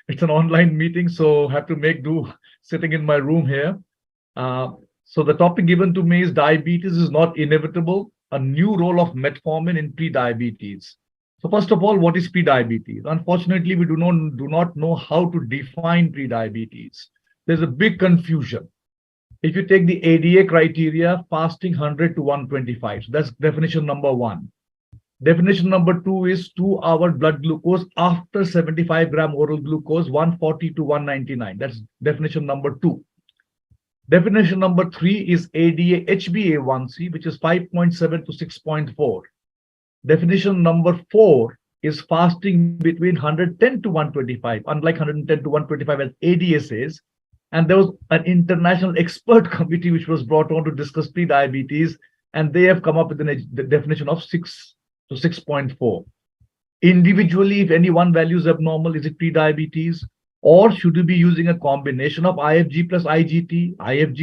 it's an online meeting, so have to make do sitting in my room here. So the topic given to me is diabetes is not inevitable, a new role of metformin in pre-diabetes. So first of all, what is pre-diabetes? Unfortunately, we do not know how to define pre-diabetes. There's a big confusion. If you take the ADA criteria, fasting 100 to 125, so that's definition number 1. Definition number 2 is 2-hour blood glucose after 75 gram oral glucose, 140 to 199. That's definition number 2. Definition number 3 is ADA HbA1c, which is 5.7 to 6.4. Definition number 4 is fasting between 110 to 125, unlike 110 to 125 as ADA says. And there was an international expert committee which was brought on to discuss pre-diabetes, and they have come up with the definition of 6 to 6.4. Individually, if any one value is abnormal, is it pre-diabetes? Or should we be using a combination of IFG plus IGT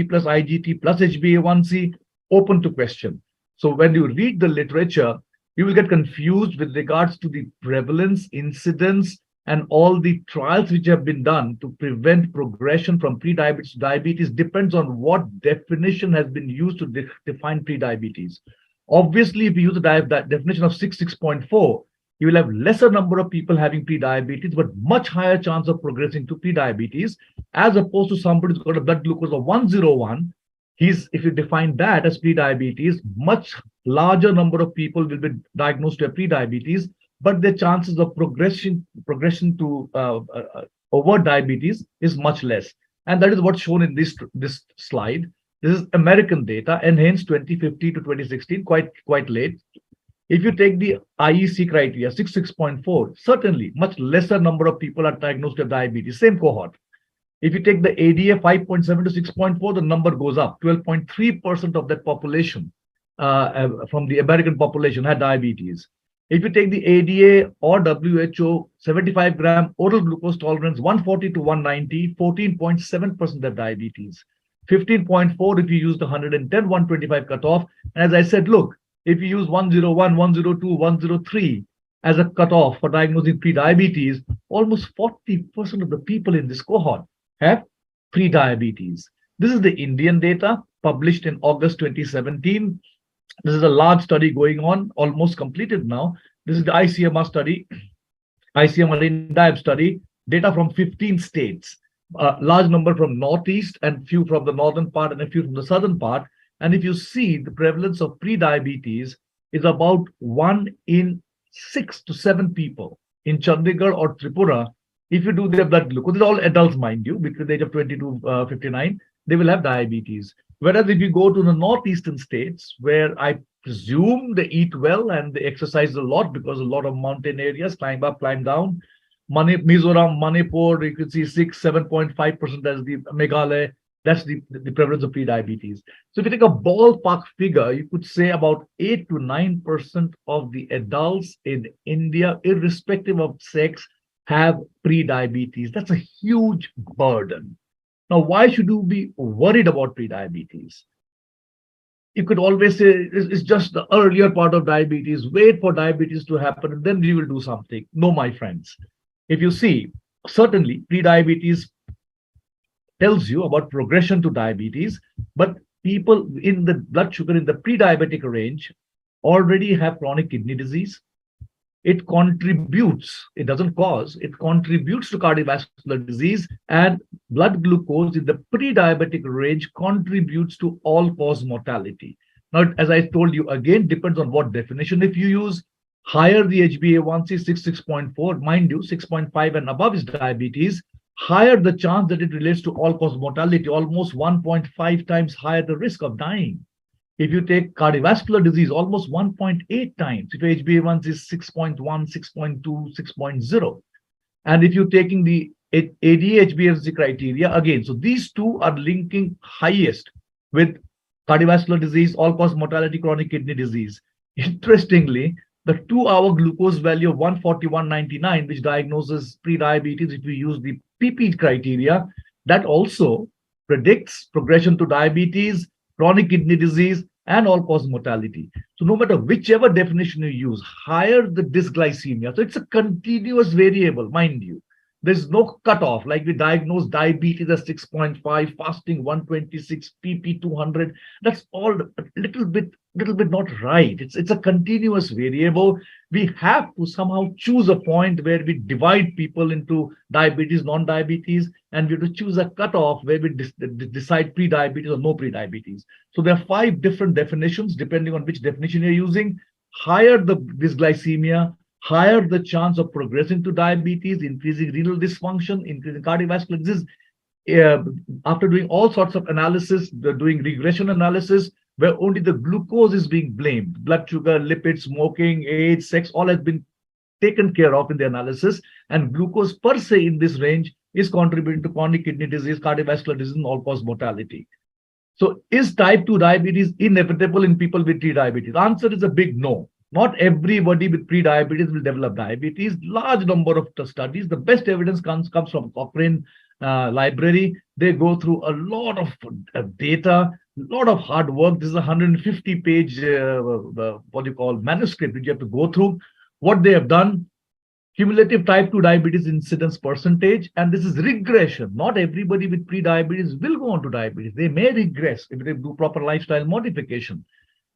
plus HbA1c? Open to question. So when you read the literature, you will get confused with regards to the prevalence, incidence, and all the trials which have been done to prevent progression from pre-diabetes to diabetes depends on what definition has been used to define pre-diabetes. Obviously, if you use the definition of 6.4, you will have lesser number of people having pre-diabetes, but much higher chance of progressing to pre-diabetes, as opposed to somebody who's got a blood glucose of 101. If you define that as pre-diabetes, much larger number of people will be diagnosed with pre-diabetes, but the chances of progression to overt diabetes is much less. And that is what's shown in this slide. This is American data, enhanced 2015 to 2016, quite late. If you take the IEC criteria, 6.4, certainly much lesser number of people are diagnosed with diabetes, same cohort. If you take the ADA 5.7 to 6.4, the number goes up. 12.3% of that population from the American population had diabetes. If you take the ADA or WHO 75 gram oral glucose tolerance, 140 to 190, 14.7% have diabetes. 15.4 if you use the 110, 125 cutoff. And as I said, look, if you use 101, 102, 103 as a cutoff for diagnosing pre-diabetes, almost 40% of the people in this cohort have pre-diabetes. This is the Indian data published in August 2017. This is a large study going on, almost completed now. This is the ICMR study, ICMR INDIAB study, data from 15 states, a large number from Northeast and few from the northern part and a few from the southern part. And if you see, the prevalence of pre-diabetes is about 1 in 6 to 7 people in Chandigarh or Tripura. If you do their blood glucose, these are all adults, mind you, between the age of 20 to 59, they will have diabetes. Whereas if you go to the northeastern states, where I presume they eat well and they exercise a lot because a lot of mountain areas, climb up, climb down. Mizoram, Manipur, you can see 7.5% as the Meghalaya. That's the prevalence of pre-diabetes. So if you take a ballpark figure, you could say about 8 to 9% of the adults in India, irrespective of sex, have pre-diabetes. That's a huge burden. Now, why should you be worried about pre-diabetes? you could always say it's just the earlier part of diabetes. Wait for diabetes to happen, and then we will do something. No, my friends. If you see, certainly pre-diabetes tells you about progression to diabetes, but people in the blood sugar in the pre-diabetic range already have chronic kidney disease. It contributes, it doesn't cause, it contributes to cardiovascular disease, and blood glucose in the pre-diabetic range contributes to all-cause mortality. Now, as I told you, again, depends on what definition. If you use higher the HbA1c, 6.4, mind you, 6.5 and above is diabetes, higher the chance that it relates to all-cause mortality, almost 1.5 times higher the risk of dying. If you take cardiovascular disease, almost 1.8 times. If HbA1c is 6.1, 6.2, 6.0. And if you're taking the ADA-HbA1c criteria, again, so these two are linking highest with cardiovascular disease, all-cause mortality, chronic kidney disease. Interestingly, the 2-hour glucose value of 141.99, which diagnoses pre-diabetes, if you use the PP criteria, that also predicts progression to diabetes, chronic kidney disease, and all-cause mortality. So no matter whichever definition you use, higher the dysglycemia. So it's a continuous variable, mind you. There's no cutoff, like we diagnose diabetes as 6.5, fasting 126, PP 200. That's all a little bit not right. It's a continuous variable. We have to somehow choose a point where we divide people into diabetes, non-diabetes, and we have to choose a cutoff where we decide pre-diabetes or no pre-diabetes. So there are 5 different definitions depending on which definition you're using. Higher the dysglycemia, higher the chance of progressing to diabetes, increasing renal dysfunction, increasing cardiovascular disease. After doing all sorts of analysis, doing regression analysis, where only the glucose is being blamed, blood sugar, lipids, smoking, age, sex, all has been taken care of in the analysis, and glucose per se in this range is contributing to chronic kidney disease, cardiovascular disease, and all-cause mortality. So is type 2 diabetes inevitable in people with pre-diabetes? The answer is a big no. Not everybody with pre-diabetes will develop diabetes. Large number of studies. The best evidence comes from Cochrane library. They go through a lot of data, a lot of hard work. This is a 150-page what you call manuscript which you have to go through. What they have done, cumulative type 2 diabetes incidence percentage, and this is regression. Not everybody with pre-diabetes will go on to diabetes. They may regress if they do proper lifestyle modification.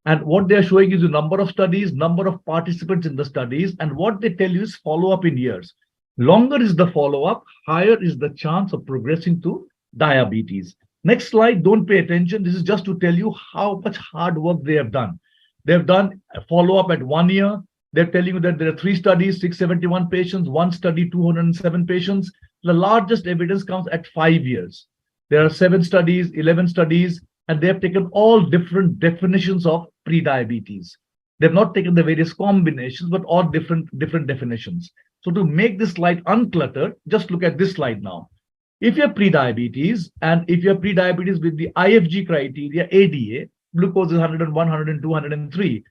And what they're showing is the number of studies, number of participants in the studies, and what they tell you is follow-up in years. Longer is the follow-up, higher is the chance of progressing to diabetes. Next slide, don't pay attention. This is just to tell you how much hard work they have done. They've done a follow-up at 1 year. They're telling you that there are 3 studies, 671 patients, 1 study, 207 patients. The largest evidence comes at 5 years. There are 7 studies, 11 studies, and they have taken all different definitions of pre-diabetes. They've not taken the various combinations, but all different definitions. So to make this slide uncluttered, just look at this slide now. If you have pre-diabetes, and if you have pre-diabetes with the IFG criteria, ADA, glucose is 101, 102, 103.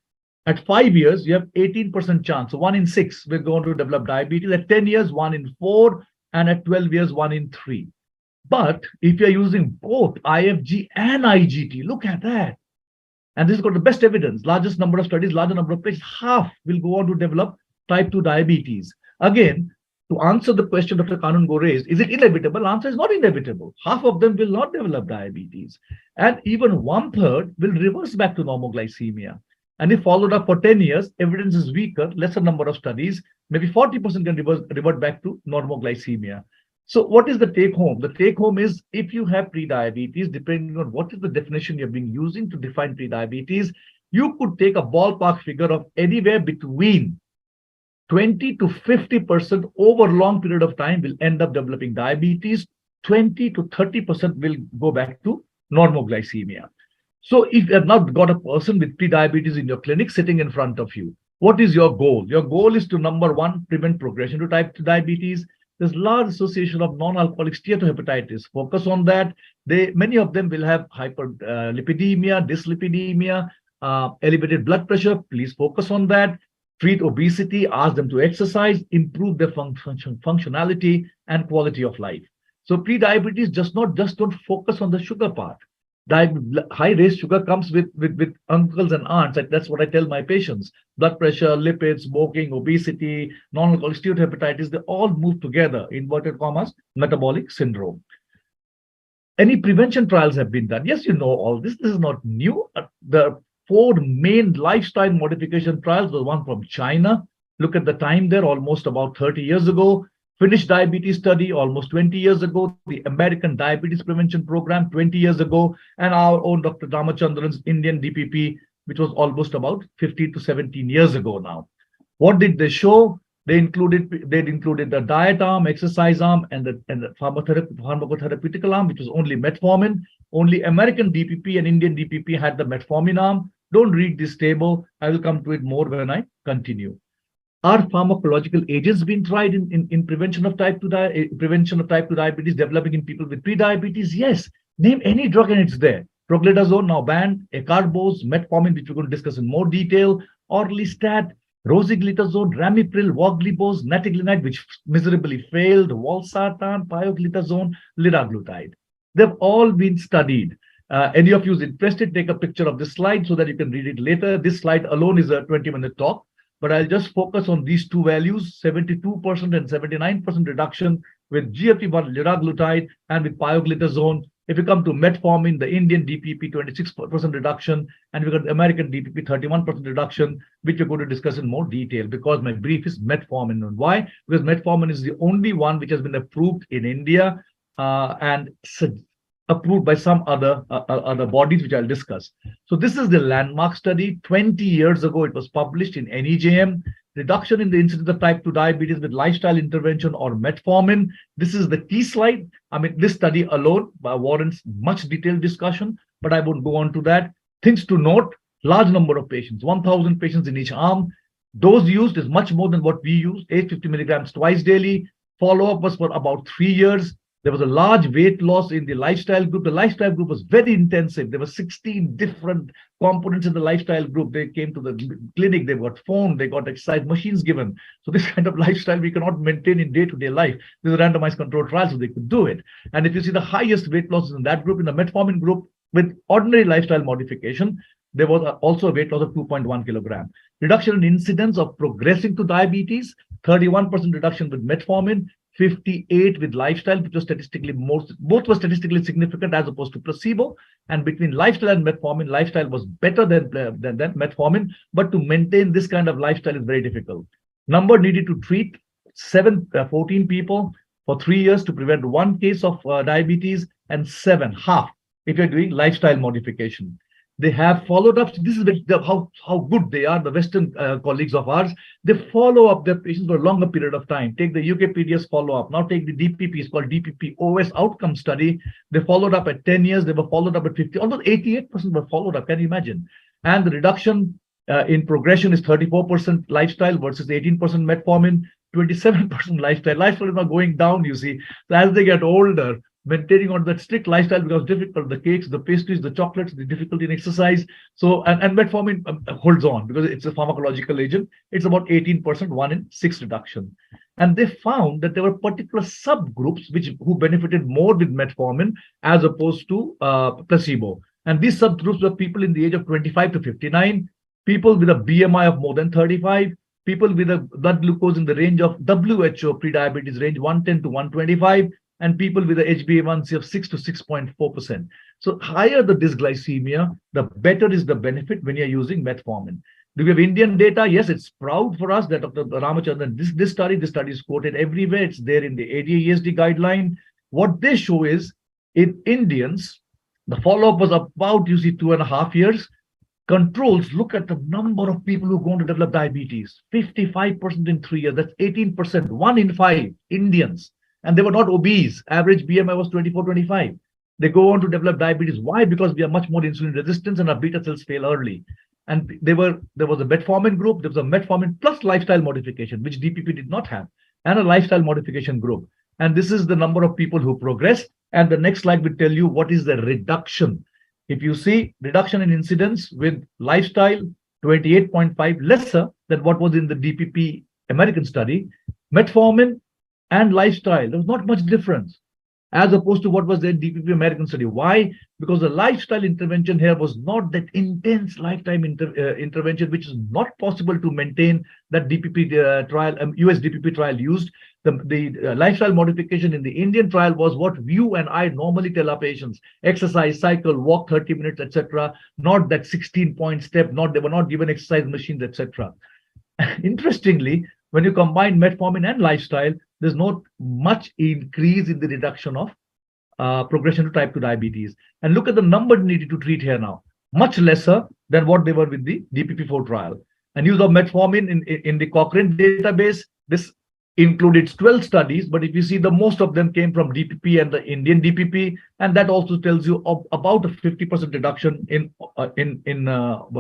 At 5 years, you have 18% chance. So 1 in 6 will go on to develop diabetes. At 10 years, 1 in 4. And at 12 years, 1 in 3. But if you're using both IFG and IGT, look at that. And this has got the best evidence, largest number of studies, larger number of patients, half will go on to develop type 2 diabetes. Again, to answer the question Dr. Kanungo raised, is it inevitable? Answer is not inevitable. Half of them will not develop diabetes. And even 1/3 will reverse back to normoglycemia. And if followed up for 10 years, evidence is weaker, lesser number of studies, maybe 40% can revert back to normoglycemia. So what is the take home? The take home is if you have pre-diabetes, depending on what is the definition you've been using to define pre-diabetes, you could take a ballpark figure of anywhere between 20 to 50% over a long period of time will end up developing diabetes. 20 to 30% will go back to normoglycemia. So if you have not got a person with pre-diabetes in your clinic sitting in front of you, what is your goal? Your goal is to, number 1, prevent progression to type 2 diabetes. There's large association of non-alcoholic steatohepatitis. Focus on that. Many of them will have hyperlipidemia, dyslipidemia, elevated blood pressure. Please focus on that. Treat obesity, ask them to exercise, improve their functionality and quality of life. So pre-diabetes just don't focus on the sugar part. high raised sugar comes with uncles and aunts. That's what I tell my patients. Blood pressure, lipids, smoking, obesity, non-alcoholic steatohepatitis, they all move together, inverted commas, metabolic syndrome. Any prevention trials have been done. Yes, you know all this. This is not new. The 4 main lifestyle modification trials, the one from China. Look at the time there, almost about 30 years ago. Finnish diabetes study almost 20 years ago, the American Diabetes Prevention Program 20 years ago, and our own Dr. Ramachandran's Indian DPP, which was almost about 15 to 17 years ago now. What did they show? They included the diet arm, exercise arm, and the pharmacotherapeutical arm, which was only metformin. Only American DPP and Indian DPP had the metformin arm. Don't read this table. I will come to it more when I continue. Are pharmacological agents being tried in prevention of type 2 diabetes developing in people with pre-diabetes? Yes. Name any drug and it's there. Proglitazone now banned, acarbose, metformin, which we're going to discuss in more detail, orlistat, rosiglitazone, ramipril, voglibose, natiglinide, which miserably failed, valsartan, pioglitazone, liraglutide. They've all been studied. Any of you is interested, take a picture of this slide so that you can read it later. This slide alone is a 20-minute talk. But I'll just focus on these 2 values, 72% and 79% reduction with GLP-1 liraglutide and with pioglitazone. If you come to metformin, the Indian DPP 26% reduction, and we've got the American DPP 31% reduction, which we're going to discuss in more detail because my brief is metformin. And why? Because metformin is the only one which has been approved in India and approved by some other bodies, which I'll discuss. So this is the landmark study. 20 years ago, it was published in NEJM. Reduction in the incidence of type 2 diabetes with lifestyle intervention or metformin. This is the key slide. I mean, this study alone warrants much detailed discussion, but I won't go on to that. Things to note, large number of patients, 1,000 patients in each arm. Dose used is much more than what we use, 850 milligrams twice daily. Follow-up was for about 3 years. There was a large weight loss in the lifestyle group. The lifestyle group was very intensive. There were 16 different components in the lifestyle group. They came to the clinic, they got phone, they got exercise machines given. So this kind of lifestyle we cannot maintain in day-to-day life. This is a randomized controlled trial, so they could do it. And if you see the highest weight losses in that group, in the metformin group, with ordinary lifestyle modification, there was also a weight loss of 2.1 kilogram. Reduction in incidence of progressing to diabetes, 31% reduction with metformin, 58 with lifestyle, which was statistically both were statistically significant as opposed to placebo. And between lifestyle and metformin, lifestyle was better than metformin, but to maintain this kind of lifestyle is very difficult. Number needed to treat 14 people for 3 years to prevent 1 case of diabetes, and 7, half, if you're doing lifestyle modification. They have followed up. This is how good they are, the Western colleagues of ours. They follow up their patients for a longer period of time. Take the UK PDS follow-up. Now take the DPP, it's called DPP OS outcome study. They followed up at 10 years. They were followed up at 50. Almost 88% were followed up. Can you imagine? And the reduction in progression is 34% lifestyle versus 18% metformin, 27% lifestyle. Lifestyle is not going down, you see. So as they get older, maintaining on that strict lifestyle becomes difficult. The cakes, the pastries, the chocolates, the difficulty in exercise. So, and metformin holds on because it's a pharmacological agent. It's about 18%, 1 in 6 reduction. And they found that there were particular subgroups who benefited more with metformin as opposed to placebo. And these subgroups were people in the age of 25 to 59, people with a BMI of more than 35, people with a blood glucose in the range of WHO pre-diabetes range 110 to 125, and people with a HbA1c of 6 to 6.4%. So higher the dysglycemia, the better is the benefit when you're using metformin. Do we have Indian data? Yes, it's proud for us that Dr. Ramachandran, this study is quoted everywhere. It's there in the ADA-ESD guideline. What they show is in Indians, the follow-up was about, 2.5 years. Controls, look at the number of people who are going to develop diabetes. 55% in 3 years. That's 18%, 1 in 5 Indians. And they were not obese. Average BMI was 24, 25. They go on to develop diabetes. Why? Because we are much more insulin resistant and our beta cells fail early. And there was a metformin group. There was a metformin plus lifestyle modification, which DPP did not have, and a lifestyle modification group. And this is the number of people who progress. And the next slide will tell you what is the reduction. If you see reduction in incidence with lifestyle, 28.5, lesser than what was in the DPP American study. Metformin and lifestyle, there was not much difference. as opposed to what was the DPP American study. Why? Because the lifestyle intervention here was not that intense lifetime intervention, which is not possible to maintain that DPP trial, US DPP trial used. The lifestyle modification in the Indian trial was what you and I normally tell our patients: exercise, cycle, walk 30 minutes, etc. Not that 16-point step. They were not given exercise machines, etc. Interestingly, when you combine metformin and lifestyle, there's not much increase in the reduction of progression to type 2 diabetes. And look at the number needed to treat here now, much lesser than what they were with the DPP-4 trial. And use of metformin in the Cochrane database, this included 12 studies, but if you see, the most of them came from DPP and the Indian DPP, and that also tells you about a 50% reduction in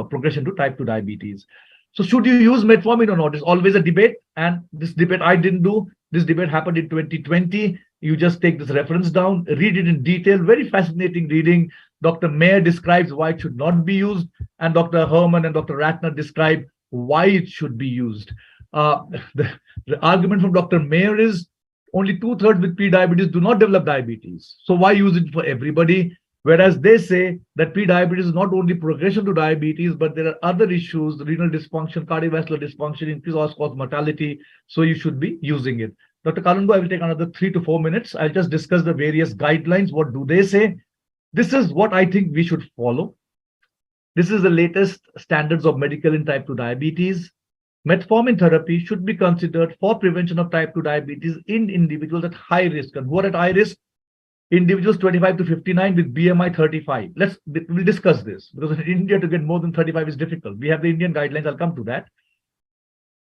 progression to type 2 diabetes. So should you use metformin or not? It's always a debate, and this debate I didn't do. This debate happened in 2020. You just take this reference down, read it in detail. Very fascinating reading. Dr. Mayer describes why it should not be used, and Dr. Herman and Dr. Ratner describe why it should be used. The argument from Dr. Mayer is only 2/3 with pre-diabetes do not develop diabetes. So why use it for everybody? Whereas they say that pre-diabetes is not only progression to diabetes, but there are other issues: renal dysfunction, cardiovascular dysfunction, increased all-cause mortality. So you should be using it. Dr. Kanungo, I will take another 3 to 4 minutes. I'll just discuss the various guidelines. What do they say? This is what I think we should follow. This is the latest standards of medical in type 2 diabetes. Metformin therapy should be considered for prevention of type 2 diabetes in individuals at high risk. And who are at high risk? Individuals 25 to 59 with BMI 35. We'll discuss this, because in India to get more than 35 is difficult. We have the Indian guidelines. I'll come to that.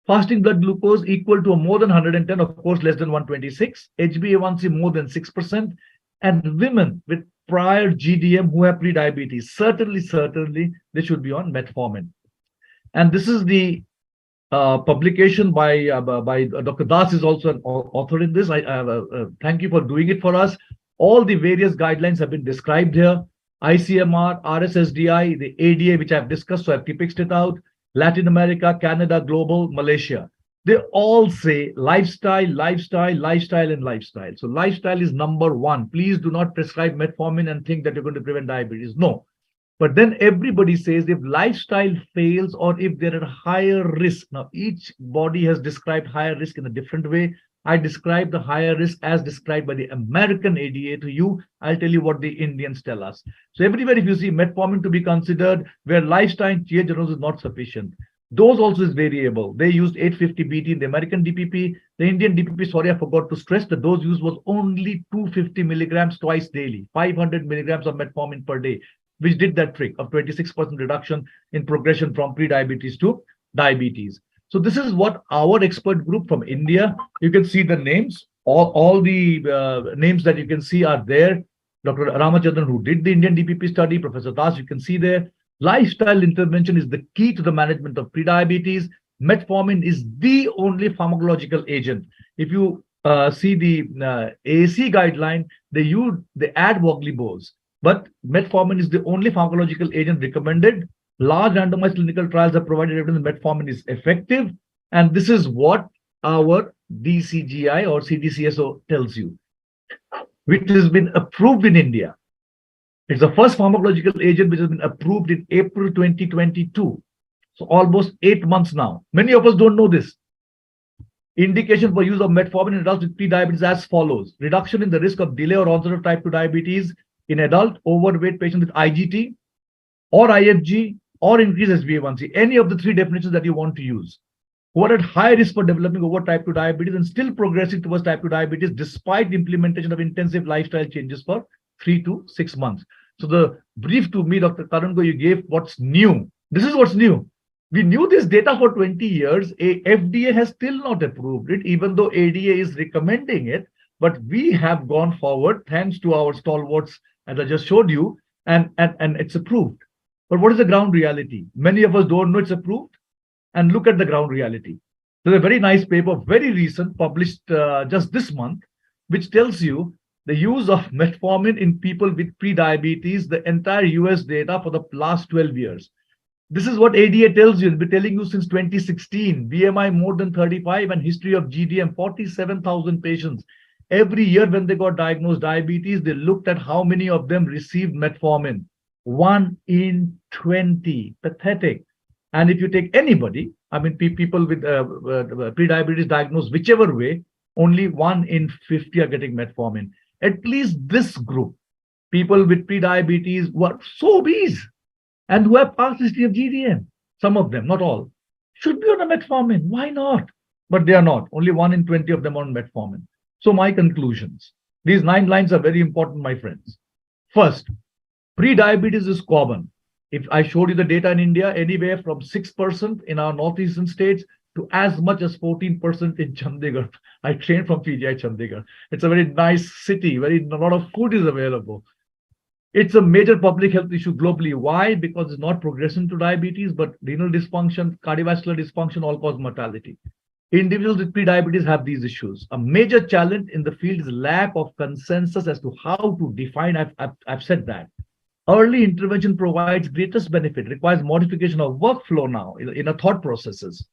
Fasting blood glucose equal to more than 110, of course, less than 126. HbA1c more than 6%. And women with prior GDM who have pre-diabetes, certainly, they should be on metformin. And this is the publication by Dr. Das is also an author in this. Thank you for doing it for us. All the various guidelines have been described here. ICMR, RSSDI, the ADA, which I've discussed, so I've picked it out. Latin America, Canada, Global, Malaysia. They all say lifestyle, and lifestyle. So lifestyle is number one. Please do not prescribe metformin and think that you're going to prevent diabetes. No. But then everybody says if lifestyle fails or if they're at higher risk. Now, each body has described higher risk in a different way. I describe the higher risk as described by the American ADA to you. I'll tell you what the Indians tell us. So everywhere, if you see metformin to be considered, where lifestyle change is not sufficient. Dose also is variable. They used 850 BT in the American DPP. The Indian DPP, sorry, I forgot to stress, the dose used was only 250 milligrams twice daily, 500 milligrams of metformin per day, which did that trick of 26% reduction in progression from pre-diabetes to diabetes. So this is what our expert group from India, you can see the names, all the names that you can see are there. Dr. Ramachandran, who did the Indian DPP study, Professor Das, you can see there. Lifestyle intervention is the key to the management of pre-diabetes. Metformin is the only pharmacological agent. If you see the AAC guideline, they add voglibose, but metformin is the only pharmacological agent recommended. Large randomized clinical trials have provided evidence that metformin is effective, and this is what our DCGI or CDCSO tells you, which has been approved in India. It's the first pharmacological agent which has been approved in April 2022. So almost 8 months now. Many of us don't know this. Indication for use of metformin in adults with pre-diabetes as follows: reduction in the risk of delay or onset of type 2 diabetes in adult overweight patients with IGT or IFG or increased HbA1c, any of the three definitions that you want to use, who are at high risk for developing over type 2 diabetes and still progressing towards type 2 diabetes despite the implementation of intensive lifestyle changes for 3 to 6 months. So the brief to me, Dr. Karungo, you gave what's new. This is what's new. We knew this data for 20 years. FDA has still not approved it, even though ADA is recommending it. But we have gone forward thanks to our stalwarts, as I just showed you, and it's approved. But what is the ground reality? Many of us don't know it's approved. And look at the ground reality. There's a very nice paper, very recent, published just this month, which tells you the use of metformin in people with pre-diabetes, the entire US data for the last 12 years. This is what ADA tells you. It's been telling you since 2016. BMI more than 35 and history of GDM, 47,000 patients. Every year when they got diagnosed diabetes, they looked at how many of them received metformin. 1 in 20. Pathetic. And if you take anybody, I mean, people with pre-diabetes diagnosed whichever way, only 1 in 50 are getting metformin. At least this group, people with pre-diabetes who are so obese and who have past history of GDM, some of them, not all, should be on a metformin. Why not? But they are not. Only 1 in 20 of them on metformin. So my conclusions. These 9 lines are very important, my friends. First, pre-diabetes is common. If I showed you the data in India, anywhere from 6% in our northeastern states to as much as 14% in Chandigarh. I trained from PGI Chandigarh. It's a very nice city, a lot of food is available. It's a major public health issue globally. Why? Because it's not progression to diabetes, but renal dysfunction, cardiovascular dysfunction, all-cause mortality. Individuals with pre-diabetes have these issues. A major challenge in the field is lack of consensus as to how to define. I've said that. Early intervention provides greatest benefit, requires modification of workflow now in a thought processes.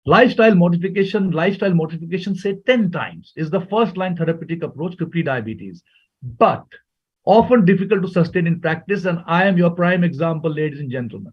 Lifestyle modification, say 10 times, is the first line therapeutic approach to pre-diabetes, but often difficult to sustain in practice. And I am your prime example, ladies and gentlemen.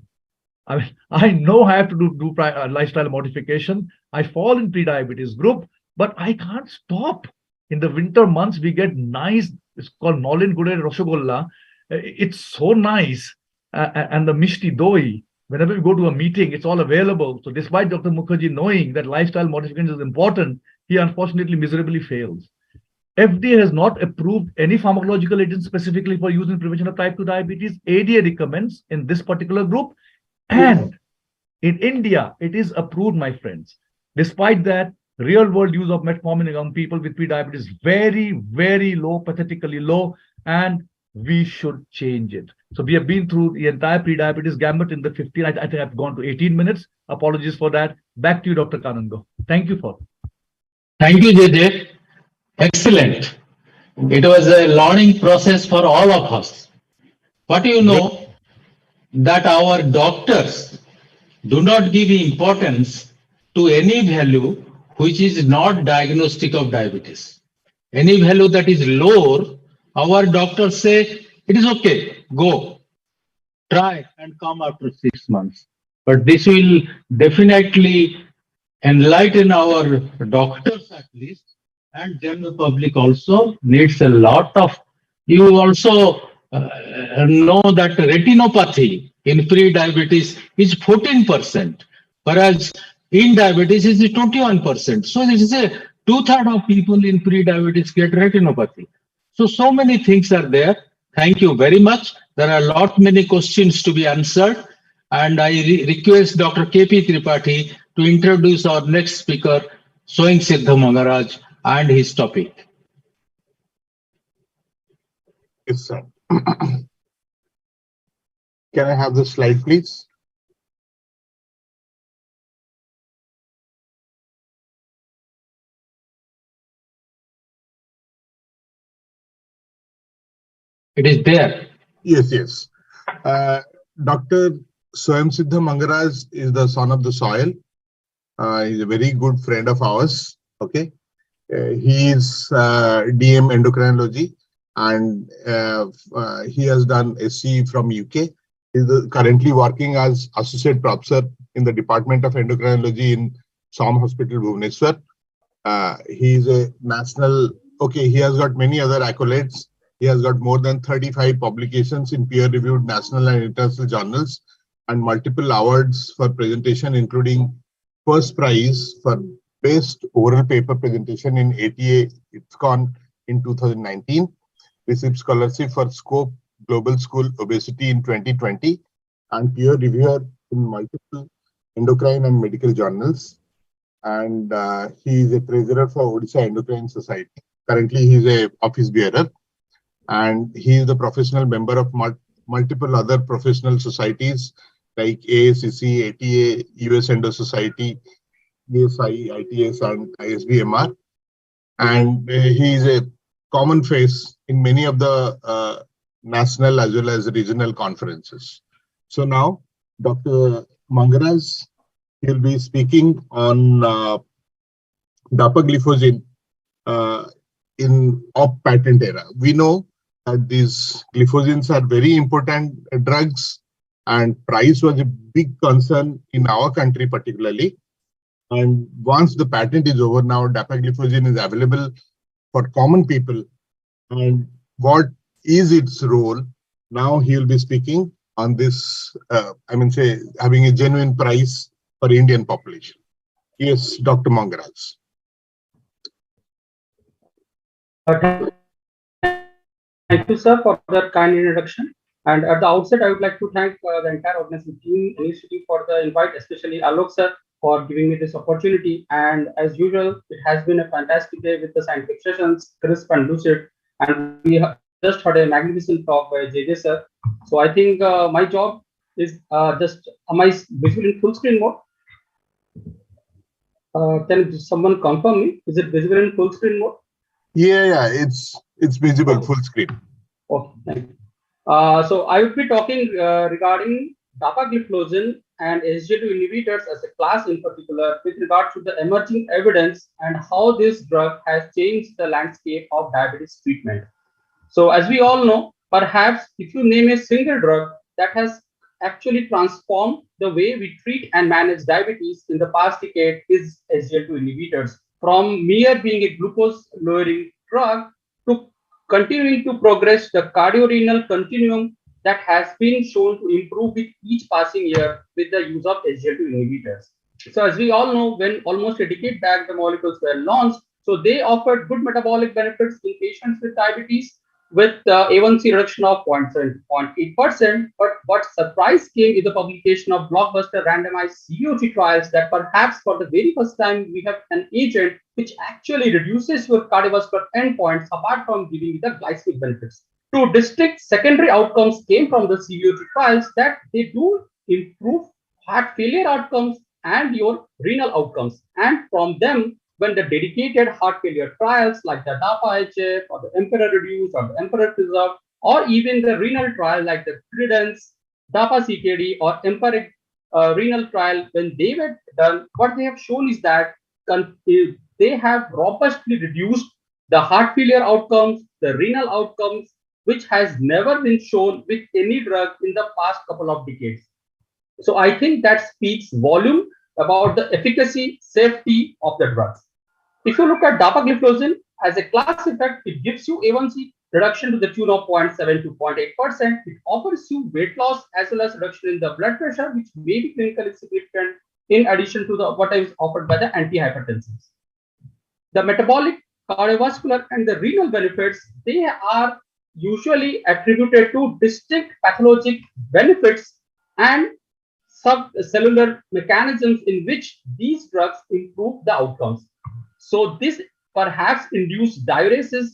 I mean, I know I have to do lifestyle modification. I fall in pre-diabetes group, but I can't stop. In the winter months, we get nice, it's called Nolin Gudel Roshogolla. It's so nice. And the Mishti Doi, whenever we go to a meeting, it's all available. So despite Dr. Mukherjee knowing that lifestyle modification is important, he unfortunately miserably fails. FDA has not approved any pharmacological agent specifically for use in prevention of type 2 diabetes. ADA recommends in this particular group. And in India, it is approved, my friends. Despite that, real-world use of metformin among people with pre-diabetes is very, very low, pathetically low, and we should change it. So we have been through the entire pre-diabetes gambit in the 15. I think I've gone to 18 minutes. Apologies for that. Back to you, Dr. Kanungo. Thank you for. Thank you, JJ. Excellent. It was a learning process for all of us. But you know that our doctors do not give importance to any value which is not diagnostic of diabetes. Any value that is lower, our doctors say, it is okay, go, try and come after 6 months. But this will definitely enlighten our doctors at least, and general public also needs a lot of, you also know that retinopathy in pre-diabetes is 14%, whereas in diabetes is 21%. So this is a 2/3 of people in pre-diabetes get retinopathy. So many things are there. Thank you very much. There are many questions to be answered. And I request Dr. K.P. Tripathi to introduce our next speaker, Swayam Siddha Mangaraj, and his topic. Yes, sir. Can I have the slide, please? It is there. Yes, yes. Dr. Swayam Siddha Mangaraj is the son of the soil. He's a very good friend of ours. Okay. He is DM endocrinology, and he has done SC from UK. He's currently working as associate professor in the Department of Endocrinology in SOM Hospital, Bhubaneswar. He is a national, he has got many other accolades. He has got more than 35 publications in peer-reviewed national and international journals and multiple awards for presentation, including first prize for best oral paper presentation in ATA IFCON in 2019, received scholarship for Scope Global School Obesity in 2020, and peer reviewer in multiple endocrine and medical journals. And he is a treasurer for Odisha Endocrine Society. Currently, he is a office bearer, and he is the professional member of multiple other professional societies like AACC, ATA, US Endo Society, ESI, ITS, and ISBMR. And he is a common face in many of the national as well as regional conferences. So now, Dr. Mangaraj will be speaking on dapagliflozin in off-patent era. We know that these glyphosins are very important drugs, and price was a big concern in our country particularly. And once the patent is over now, dapagliflozin is available for common people. And what is its role? Now he will be speaking on this, having a genuine price for Indian population. Yes, Dr. Mangaraj. Thank you, sir, for that kind introduction. And at the outset, I would like to thank the entire organizing team, NUCD, for the invite, especially Alok sir, for giving me this opportunity. And as usual, it has been a fantastic day with the scientific sessions, crisp and lucid. And we have just had a magnificent talk by JJ sir. So I think my job is am I visible in full screen mode? Can someone confirm me? Is it visible in full screen mode? Yeah, it's visible full screen. Okay, thank you. So I will be talking regarding dapagliflozin and SGLT2 inhibitors as a class in particular, with regard to the emerging evidence and how this drug has changed the landscape of diabetes treatment. So as we all know, perhaps if you name a single drug that has actually transformed the way we treat and manage diabetes in the past decade is SGLT2 inhibitors. From mere being a glucose lowering drug to continuing to progress the cardiorenal continuum that has been shown to improve with each passing year with the use of SGLT2 inhibitors. So as we all know, when almost a decade back the molecules were launched, so they offered good metabolic benefits in patients with diabetes with A1C reduction of 0.7 to 0.8%. But what surprise came in the publication of blockbuster randomized CVOT trials that perhaps for the very first time we have an agent which actually reduces your cardiovascular endpoints apart from giving you the glycemic benefits. Two distinct secondary outcomes came from the CVOT trials that they do improve heart failure outcomes and your renal outcomes. And from them, when the dedicated heart failure trials like the DAPA-HF or the Emperor Reduce or the Emperor Preserve, or even the renal trial like the Credence, DAPA-CKD or Emperor renal trial, when they were done, what they have shown is that they have robustly reduced the heart failure outcomes, the renal outcomes, which has never been shown with any drug in the past couple of decades. So I think that speaks volume about the efficacy, safety of the drugs. If you look at dapagliflozin as a class effect, it gives you A1C reduction to the tune of 0.7 to 0.8%. It offers you weight loss as well as reduction in the blood pressure, which may be clinically significant in addition to what is offered by the antihypertensives. The metabolic, cardiovascular, and the renal benefits, they are usually attributed to distinct pathologic benefits and subcellular mechanisms in which these drugs improve the outcomes. So this perhaps induced diuresis,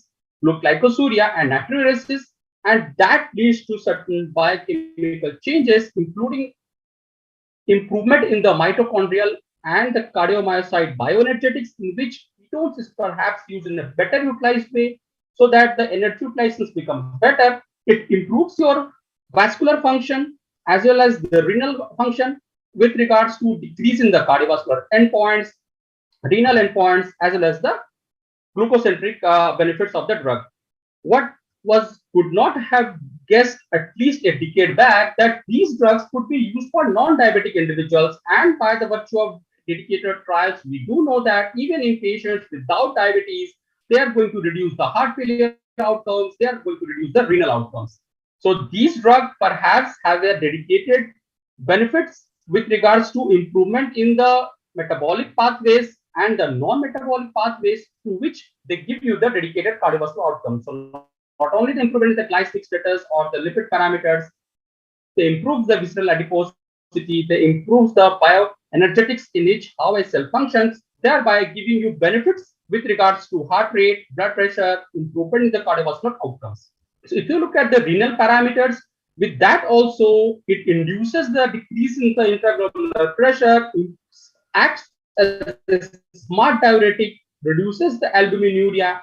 glycosuria, and natriuresis, and that leads to certain biochemical changes, including improvement in the mitochondrial and the cardiomyocyte bioenergetics, in which ketones is perhaps used in a better utilized way, so that the energy utilization becomes better. It improves your vascular function as well as the renal function with regards to decrease in the cardiovascular endpoints, renal endpoints, as well as the glucocentric benefits of the drug. What could not have guessed at least a decade back that these drugs could be used for non-diabetic individuals, and by the virtue of dedicated trials, we do know that even in patients without diabetes, they are going to reduce the heart failure outcomes, they are going to reduce the renal outcomes. So these drugs perhaps have their dedicated benefits with regards to improvement in the metabolic pathways and the non-metabolic pathways, through which they give you the dedicated cardiovascular outcomes. So not only the improvement in the glycemic status or the lipid parameters, they improve the visceral adiposity, they improve the bioenergetics in which how a cell functions, thereby giving you benefits with regards to heart rate, blood pressure, improvement in the cardiovascular outcomes. So if you look at the renal parameters, with that also, it induces the decrease in the intraglomerular pressure, acts as a smart diuretic, reduces the albuminuria,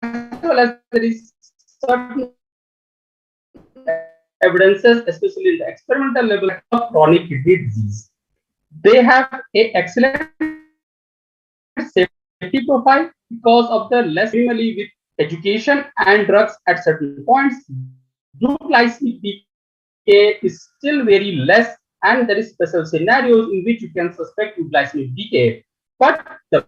as well as there is certain evidences, especially in the experimental level, of chronic kidney disease. They have an excellent safety safety profile because of the less minimally with education and drugs at certain points. Glycemic decay is still very less, and there is special scenarios in which you can suspect glycemic decay. But the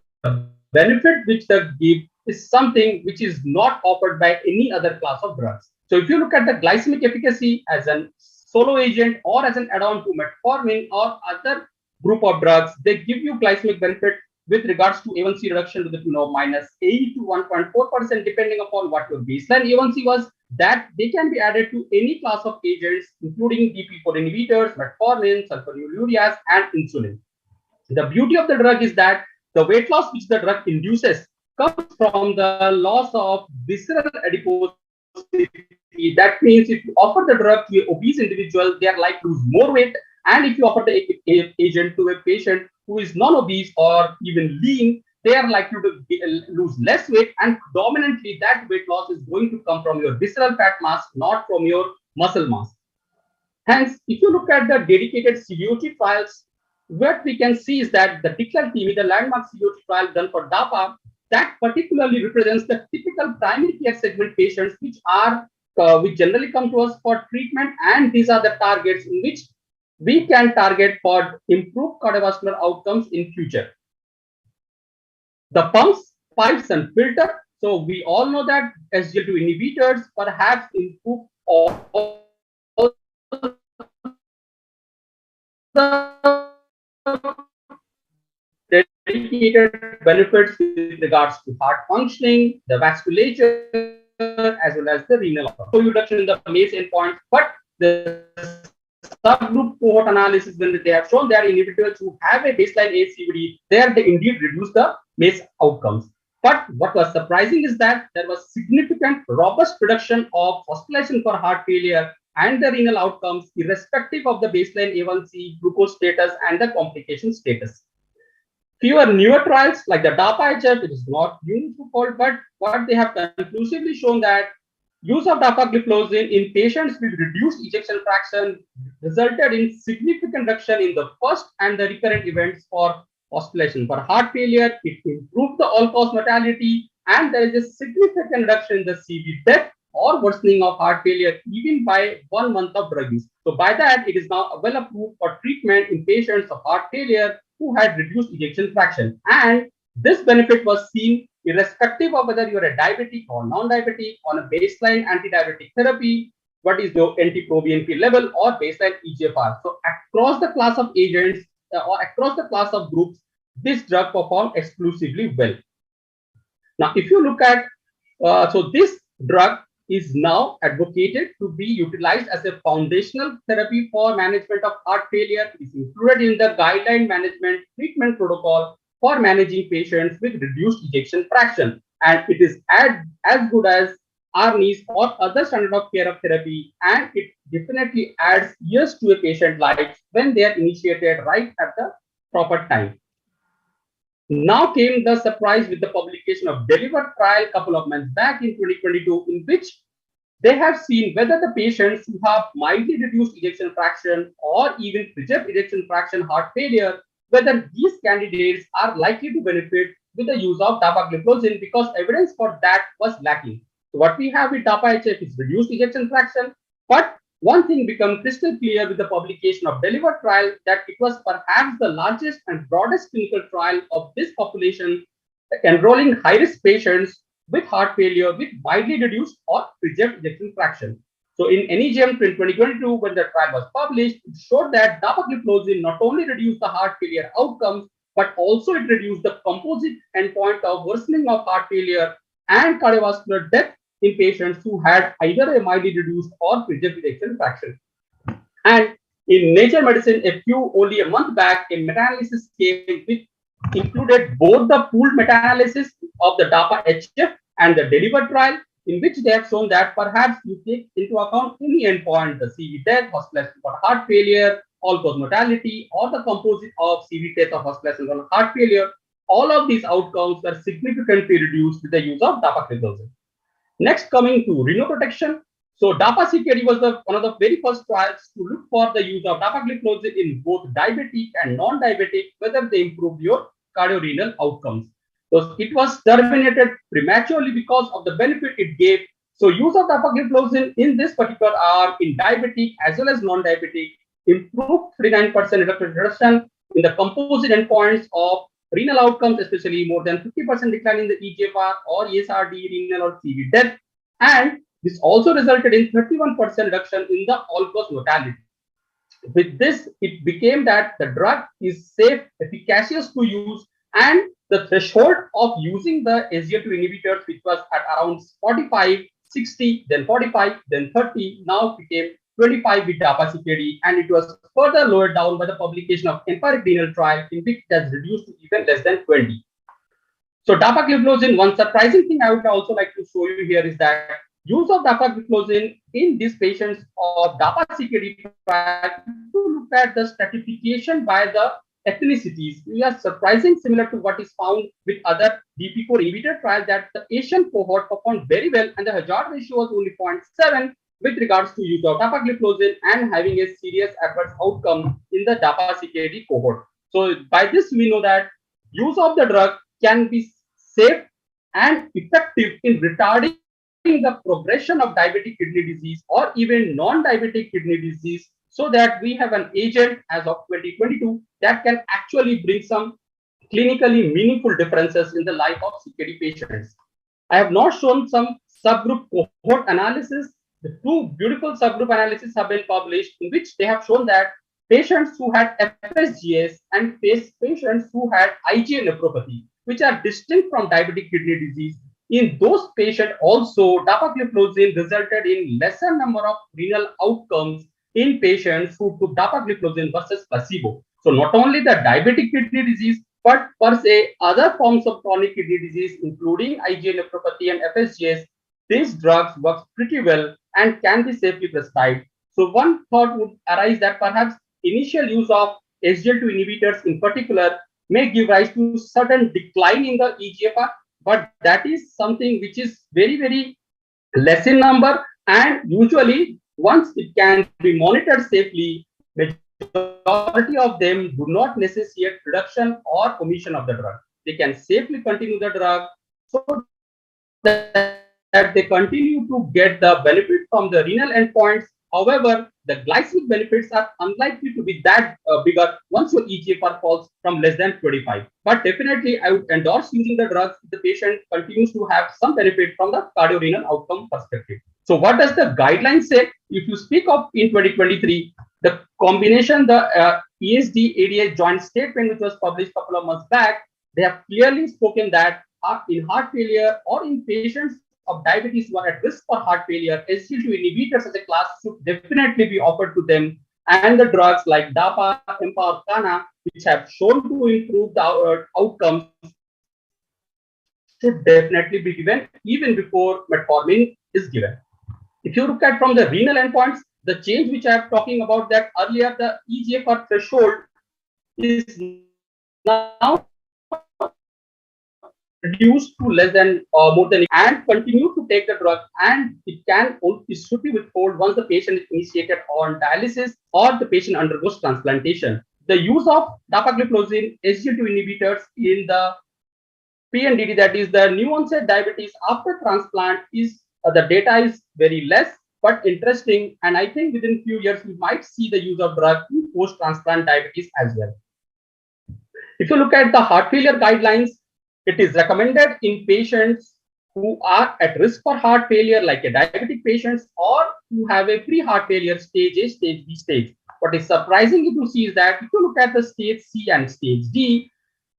benefit which the give is something which is not offered by any other class of drugs. So if you look at the glycemic efficacy as an solo agent or as an add-on to metformin or other group of drugs, they give you glycemic benefit with regards to A1C reduction to the tune of -8 to 1.4%, depending upon what your baseline A1C was, that they can be added to any class of agents, including DP4 inhibitors, metformin, sulfonylureas, and insulin. The beauty of the drug is that the weight loss which the drug induces comes from the loss of visceral adiposity. That means if you offer the drug to an obese individual, they are likely to lose more weight. And if you offer the agent to a patient who is non-obese or even lean, they are likely to lose less weight. And predominantly, that weight loss is going to come from your visceral fat mass, not from your muscle mass. Hence, if you look at the dedicated CVOT trials, what we can see is that the DECLARE team, the landmark CVOT trial done for DAPA, that particularly represents the typical primary care segment patients which generally come to us for treatment, and these are the targets in which we can target for improved cardiovascular outcomes in future. The pumps, pipes, and filter. So we all know that SGLT2 inhibitors perhaps improve all the dedicated benefits with regards to heart functioning, the vasculature, as well as the renal outcome. So reduction in the MACE endpoints, but the subgroup cohort analysis, when they have shown that individuals who have a baseline ACVD, there they indeed reduce the MACE outcomes. But what was surprising is that there was significant robust reduction of hospitalization for heart failure and the renal outcomes, irrespective of the baseline A1C, glucose status, and the complication status. Fewer newer trials like the DAPA-HF, it is not new to call, but what they have conclusively shown that use of dapagliflozin in patients with reduced ejection fraction resulted in significant reduction in the first and the recurrent events for hospitalization. For heart failure, it improved the all-cause mortality, and there is a significant reduction in the CV death or worsening of heart failure even by 1 month of drug use. So by that, it is now well approved for treatment in patients of heart failure who had reduced ejection fraction. And this benefit was seen irrespective of whether you're a diabetic or non-diabetic on a baseline anti-diabetic therapy, what is your NT-proBNP level or baseline EGFR. So across the class of agents or across the class of groups, this drug performed exclusively well. Now, if you look at, so this drug is now advocated to be utilized as a foundational therapy for management of heart failure. It is included in the guideline management treatment protocol for managing patients with reduced ejection fraction. And it is as good as ARNIs or other standard of care of therapy. And it definitely adds years to a patient life when they are initiated right at the proper time. Now came the surprise with the publication of DELIVER trial a couple of months back in 2022, in which they have seen whether the patients who have mildly reduced ejection fraction or even preserved ejection fraction heart failure, whether these candidates are likely to benefit with the use of dapagliflozin, because evidence for that was lacking. So what we have with DAPA-HF is reduced ejection fraction, but one thing became crystal clear with the publication of DELIVER trial, that it was perhaps the largest and broadest clinical trial of this population, enrolling high-risk patients with heart failure with mildly reduced or preserved ejection fraction. So in NEJM 2022, when the trial was published, it showed that dapagliflozin not only reduced the heart failure outcomes, but also it reduced the composite endpoint of worsening of heart failure and cardiovascular death in patients who had either a mildly reduced or preserved ejection fraction. And in Nature Medicine, only a month back, a meta-analysis came which included both the pooled meta-analysis of the DAPA-HF and the DELIVER trial, in which they have shown that perhaps you take into account any endpoint, the CV death, hospitalization for heart failure, all-cause mortality, or the composite of CV death or hospitalization for heart failure, all of these outcomes were significantly reduced with the use of dapagliflozin. Next, coming to renal protection. So DAPA-CKD was one of the very first trials to look for the use of dapagliflozin in both diabetic and non-diabetic, whether they improve your cardiorenal outcomes. So it was terminated prematurely because of the benefit it gave. So use of dapagliflozin in this particular arm in diabetic as well as non-diabetic improved 39% reduction in the composite endpoints of renal outcomes, especially more than 50% decline in the EGFR or ESRD, renal or CV death. And this also resulted in 31% reduction in the all-cause mortality. With this, it became that the drug is safe, efficacious to use, and the threshold of using the SGLT2 inhibitors, which was at around 45, 60, then 45, then 30, now became 25 with DAPA-CKD, and it was further lowered down by the publication of empiric renal trial in which it has reduced to even less than 20. So dapagliflozin, one surprising thing I would also like to show you here is that use of dapagliflozin in these patients of DAPA-CKD trial, to look at the stratification by the ethnicities, we are surprising similar to what is found with other DP4 inhibitor trials, that the Asian cohort performed very well and the hazard ratio was only 0.7 with regards to use of dapagliflozin and having a serious adverse outcome in the DAPA-CKD cohort. So by this we know that use of the drug can be safe and effective in retarding the progression of diabetic kidney disease or even non-diabetic kidney disease, so that we have an agent as of 2022 that can actually bring some clinically meaningful differences in the life of CKD patients. I have not shown some subgroup cohort analysis. The two beautiful subgroup analyses have been published in which they have shown that patients who had FSGS and patients who had IgA nephropathy, which are distinct from diabetic kidney disease, in those patients also dapagliflozin resulted in lesser number of renal outcomes in patients who took dapagliflozin versus placebo. So not only the diabetic kidney disease, but per se other forms of chronic kidney disease, including IgA nephropathy and FSGS, these drugs work pretty well and can be safely prescribed. So one thought would arise that perhaps initial use of SGLT2 inhibitors in particular may give rise to sudden decline in the EGFR, but that is something which is very, very less in number, and usually once it can be monitored safely, majority of them do not necessitate reduction or omission of the drug. They can safely continue the drug so that they continue to get the benefit from the renal endpoints. However, the glycemic benefits are unlikely to be that bigger once your EGFR falls from less than 25. But definitely, I would endorse using the drugs if the patient continues to have some benefit from the cardiorenal outcome perspective. So what does the guidelines say? If you speak of in 2023, the combination, the ESD ADA joint statement, which was published a couple of months back, they have clearly spoken that in heart failure or in patients of diabetes who are at risk for heart failure, SGLT2 inhibitors as a class should definitely be offered to them, and the drugs like DAPA, EMPA, or CANA, which have shown to improve the outcomes, should definitely be given even before metformin is given. If you look at from the renal endpoints, the change which I am talking about, that earlier the EGFR threshold is now reduced to less than more than, and continue to take the drug, and it should be withheld once the patient is initiated on dialysis or the patient undergoes transplantation. The use of dapagliflozin SGLT2 inhibitors in the PNDD, that is the new onset diabetes after transplant, is the data is very less but interesting, and I think within few years we might see the use of drug in post-transplant diabetes as well. If you look at the heart failure guidelines, it is recommended in patients who are at risk for heart failure, like a diabetic patients, or who have a pre-heart failure stage A, stage B stage. What is surprising to see is that if you look at the stage C and stage D,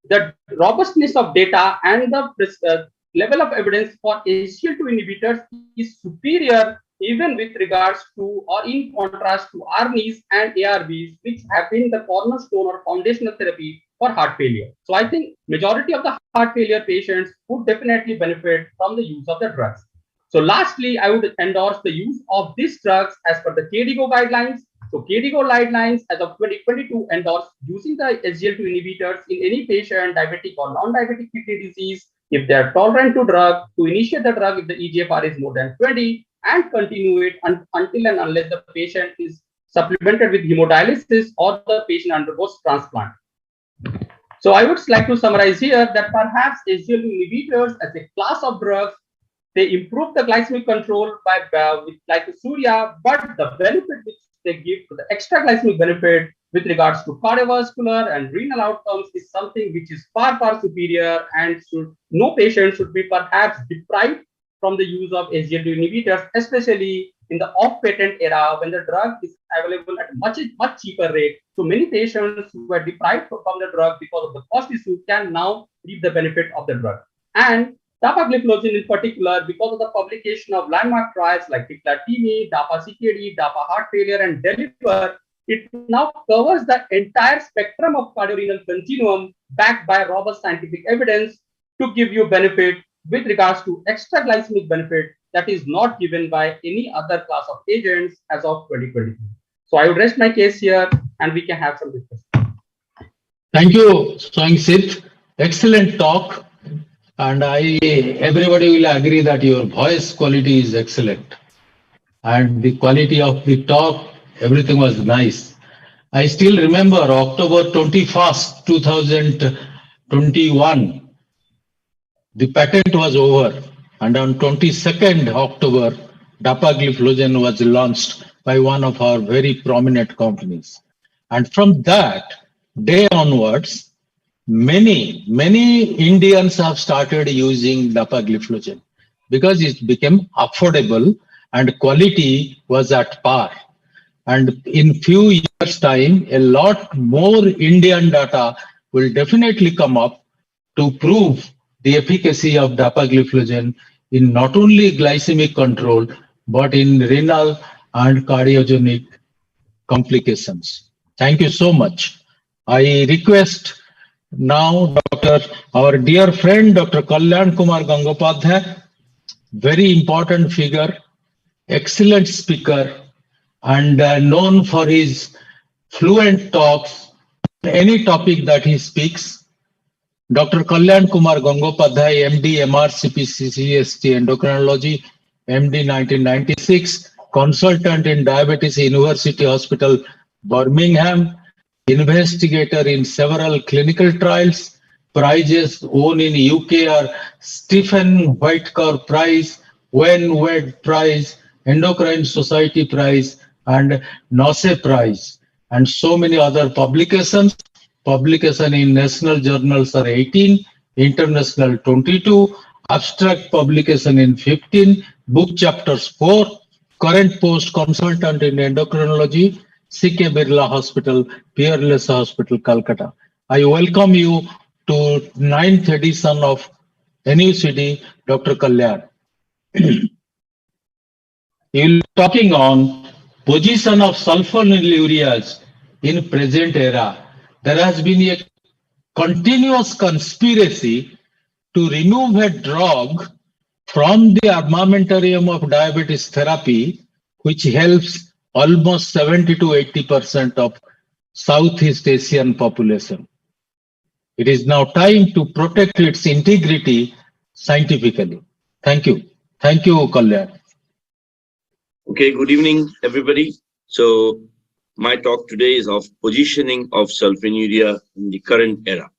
the robustness of data and the level of evidence for SGLT2 inhibitors is superior, even with regards to or in contrast to ARNIs and ARBs, which have been the cornerstone or foundational therapy for heart failure. So I think majority of the heart failure patients would definitely benefit from the use of the drugs. So lastly, I would endorse the use of these drugs as per the KDIGO guidelines. So KDIGO guidelines as of 2022 endorse using the SGLT2 inhibitors in any patient, diabetic or non-diabetic kidney disease, if they are tolerant to drug, to initiate the drug if the EGFR is more than 20, and continue it until and unless the patient is supplemented with hemodialysis or the patient undergoes transplant. So I would like to summarize here that perhaps SGLT inhibitors as a class of drugs, they improve the glycemic control by with glycosuria, but the benefit which they give to the extra glycemic benefit with regards to cardiovascular and renal outcomes is something which is far superior, and no patient should be perhaps deprived from the use of SGLT inhibitors, especially in the off-patent era when the drug is available at much cheaper rate. So many patients who were deprived from the drug because of the cost issue can now reap the benefit of the drug. And dapagliflozin in particular, because of the publication of landmark trials like Ticlatini, DAPA-CKD, DAPA heart failure, and DELIVER, it now covers the entire spectrum of cardiorenal continuum backed by robust scientific evidence to give you benefit with regards to extra glycemic benefit that is not given by any other class of agents as of 2023. So I would rest my case here and we can have some discussion. Thank you, Swangsit. Excellent talk. And everybody will agree that your voice quality is excellent. And the quality of the talk, everything was nice. I still remember October 21st, 2021, the patent was over. And on 22nd October, dapagliflozin was launched by one of our very prominent companies. And from that day onwards, many Indians have started using dapagliflozin because it became affordable and quality was at par. And in few years' time, a lot more Indian data will definitely come up to prove the efficacy of dapagliflozin in not only glycemic control, but in renal and cardiogenic complications. Thank you so much. I request now our dear friend, Dr. Kalyan Kumar Gangopadhyay, very important figure, excellent speaker, and known for his fluent talks, any topic that he speaks. Dr. Kalyan Kumar Gangopadhyay, MD, MRCP, CCST, Endocrinology, MD 1996, consultant in Diabetes University Hospital, Birmingham, investigator in several clinical trials. Prizes won in UK are Stephen Whitaker Prize, Wayne Wade Prize, Endocrine Society Prize, and NOCD Prize, and so many other publications. Publication in national journals are 18, international 22, abstract publication in 15, book chapters 4, current post consultant in endocrinology, C.K. Birla Hospital, Peerless Hospital, Calcutta. I welcome you to 9th edition of NUCD, Dr. Kalyan. You'll be talking on position of sulfonylureas in present era. There has been a continuous conspiracy to remove a drug from the armamentarium of diabetes therapy, which helps almost 70 to 80% of Southeast Asian population. It is now time to protect its integrity scientifically. Thank you. Thank you, Kalyan. Okay, good evening, everybody. So my talk today is of positioning of sulfonylurea in the current era.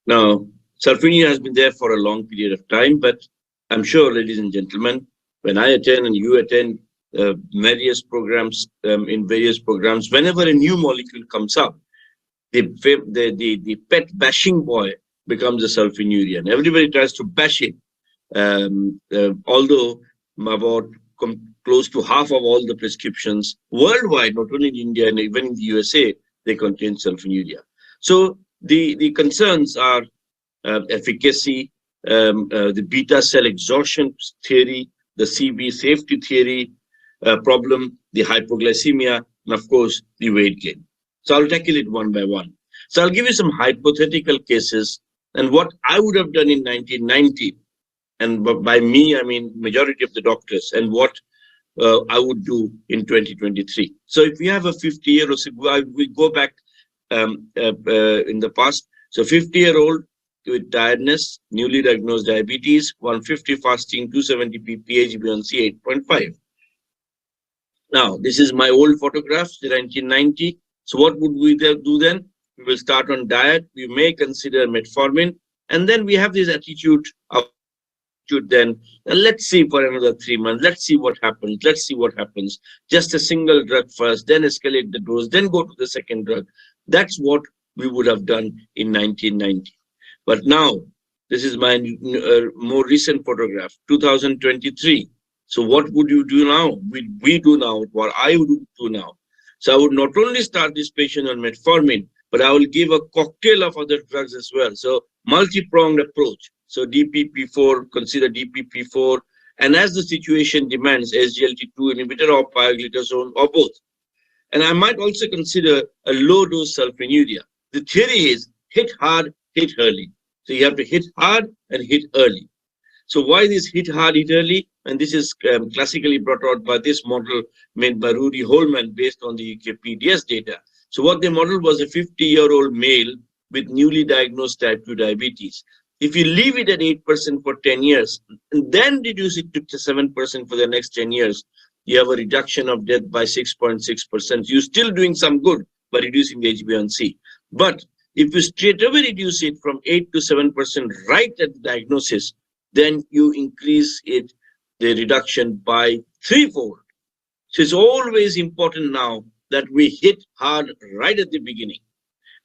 Now, sulfonylurea has been there for a long period of time, but I'm sure, ladies and gentlemen, when I attend and you attend various programs, whenever a new molecule comes up, the pet bashing boy becomes a sulfonylurea, and everybody tries to bash it. Although about close to half of all the prescriptions worldwide, not only in India and even in the USA, they contain sulfonylurea. So the concerns are efficacy, the beta cell exhaustion theory, the CV safety theory problem, the hypoglycemia, and of course, the weight gain. So I'll tackle it one by one. So I'll give you some hypothetical cases and what I would have done in 1990. And by me, I mean majority of the doctors, and what I would do in 2023. So if we have a 50-year-old, we go back in the past. So 50-year-old with tiredness, newly diagnosed diabetes, 150 fasting, 270 pph, HbA1c 8.5. Now, this is my old photographs, the 1990. So what would we do then? we will start on diet, we may consider metformin, and then we have this attitude of then, and let's see for another 3 months, let's see what happens, just a single drug first, then escalate the dose, then go to the second drug. That's what we would have done in 1990. But now, this is my more recent photograph, 2023. So what would you do now? We do now what I would do now. So I would not only start this patient on metformin, but I will give a cocktail of other drugs as well. So multi-pronged approach. So DPP4, consider DPP4, and as the situation demands, SGLT2 inhibitor or pioglitazone or both. And I might also consider a low-dose sulfonylurea. The theory is hit hard, hit early. So you have to hit hard and hit early. So why this hit hard, hit early? And this is classically brought out by this model made by Rudy Holman based on the UKPDS data. So what they modeled was a 50-year-old male with newly diagnosed type 2 diabetes. If you leave it at 8% for 10 years, and then reduce it to 7% for the next 10 years, you have a reduction of death by 6.6%. You're still doing some good by reducing the HbA1c. But if you straight away reduce it from 8 to 7% right at the diagnosis, then you increase it, the reduction by threefold. So it's always important now that we hit hard right at the beginning.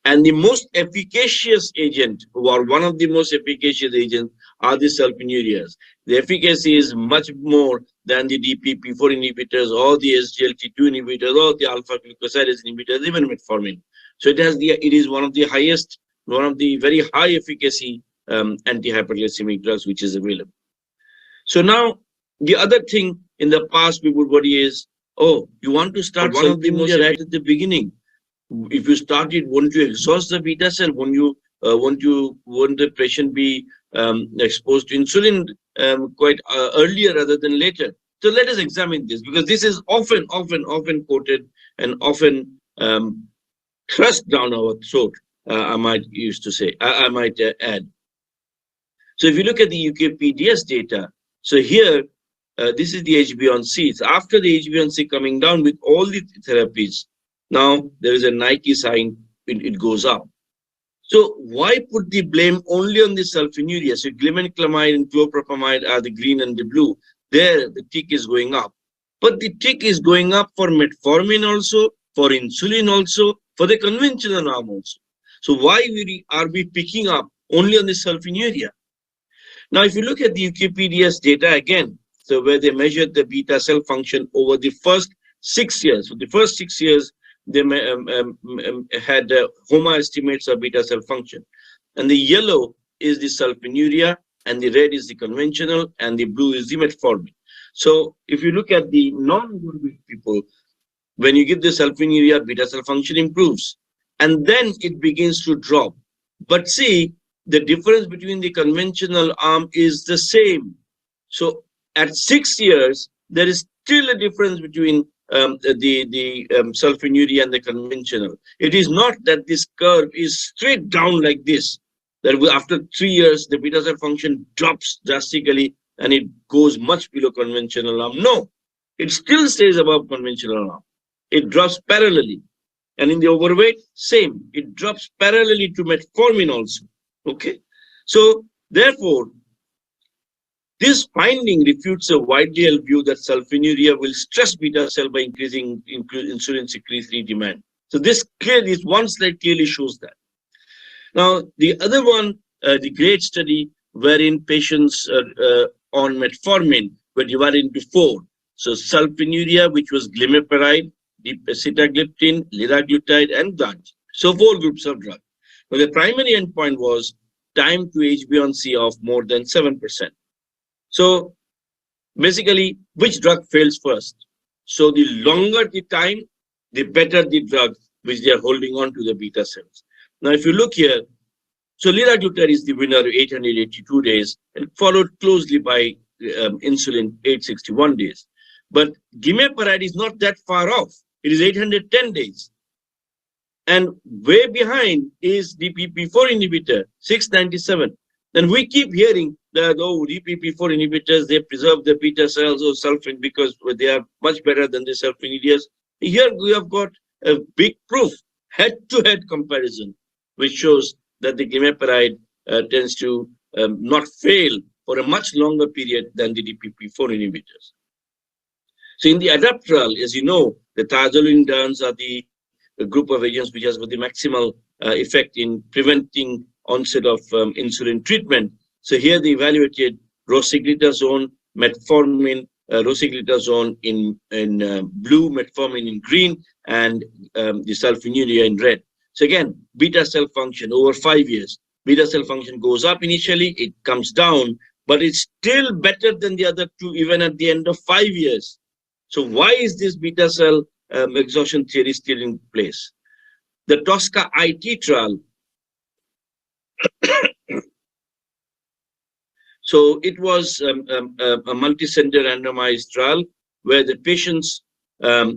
And the most efficacious agent, or one of the most efficacious agents, are the sulfonylureas. The efficacy is much more than the DPP4 inhibitors or the SGLT2 inhibitors or the alpha glucosidase inhibitors, even metformin. So it is one of the highest, one of the very high efficacy anti-hyperglycemic drugs which is available. So now the other thing in the past we would worry is, oh, you want to start one of the most right at the beginning. If you start it, won't you exhaust the beta cell? Won't the patient be exposed to insulin quite earlier rather than later? So let us examine this, because this is often quoted and often thrust down our throat. I might add. So if you look at the UKPDS data, so here this is the HbA1c. It's after the HbA1c coming down with all the therapies. Now there is a Nike sign, it goes up. So why put the blame only on the sulfonylurea? So glimenclamide and chlorpropamide are the green and the blue. There the tick is going up. But the tick is going up for metformin also, for insulin also, for the conventional arm also. So why are we picking up only on the sulfonylurea? Now if you look at the UKPDS data again, so where they measured the beta cell function over the first 6 years. So the first 6 years, they had HOMA estimates of beta cell function. And the yellow is the sulfonylurea, and the red is the conventional, and the blue is the metformin. So if you look at the non-good people, when you give the sulfonylurea, beta cell function improves. And then it begins to drop. But see, the difference between the conventional arm is the same. So at 6 years, there is still a difference between the sulfonylurea and the conventional. It is not that this curve is straight down like this, that after 3 years, the beta cell function drops drastically and it goes much below conventional arm. No, it still stays above conventional arm. It drops parallelly. And in the overweight, same. It drops parallelly to metformin also. Okay. So therefore, this finding refutes a widely held view that sulfonylurea will stress beta cell by increasing insulin secretory demand. So this one slide clearly shows that. Now, the other one, the great study wherein patients on metformin were divided into 4. So sulfonylurea, which was glimepiride, sitagliptin, liraglutide, and glargine. So 4 groups of drugs. But the primary endpoint was time to HbA1c of more than 7%. So basically, which drug fails first? So the longer the time, the better the drug which they are holding on to the beta cells. Now, if you look here, so liraglutide is the winner, 882 days, and followed closely by insulin, 861 days. But glimepiride is not that far off. It is 810 days. And way behind is DPP4 inhibitor, 697. Then we keep hearing that, oh, DPP4 inhibitors, they preserve the beta cells or sulfin because they are much better than the sulfonylureas. Here we have got a big proof. head-to-head comparison, which shows that the glimepiride tends to not fail for a much longer period than the DPP-4 inhibitors. So in the ADAPT trial, as you know, the thiazolidines are the group of agents which has got the maximal effect in preventing onset of insulin treatment. So here they evaluated rosiglitazone, metformin, rosiglitazone in blue, metformin in green, and the sulfonylurea in red. So again, beta cell function over 5 years. Beta cell function goes up initially, it comes down, but it's still better than the other two even at the end of 5 years. So why is this beta cell exhaustion theory still in place? The TOSCA IT trial, so it was a multi-center randomized trial where the patients were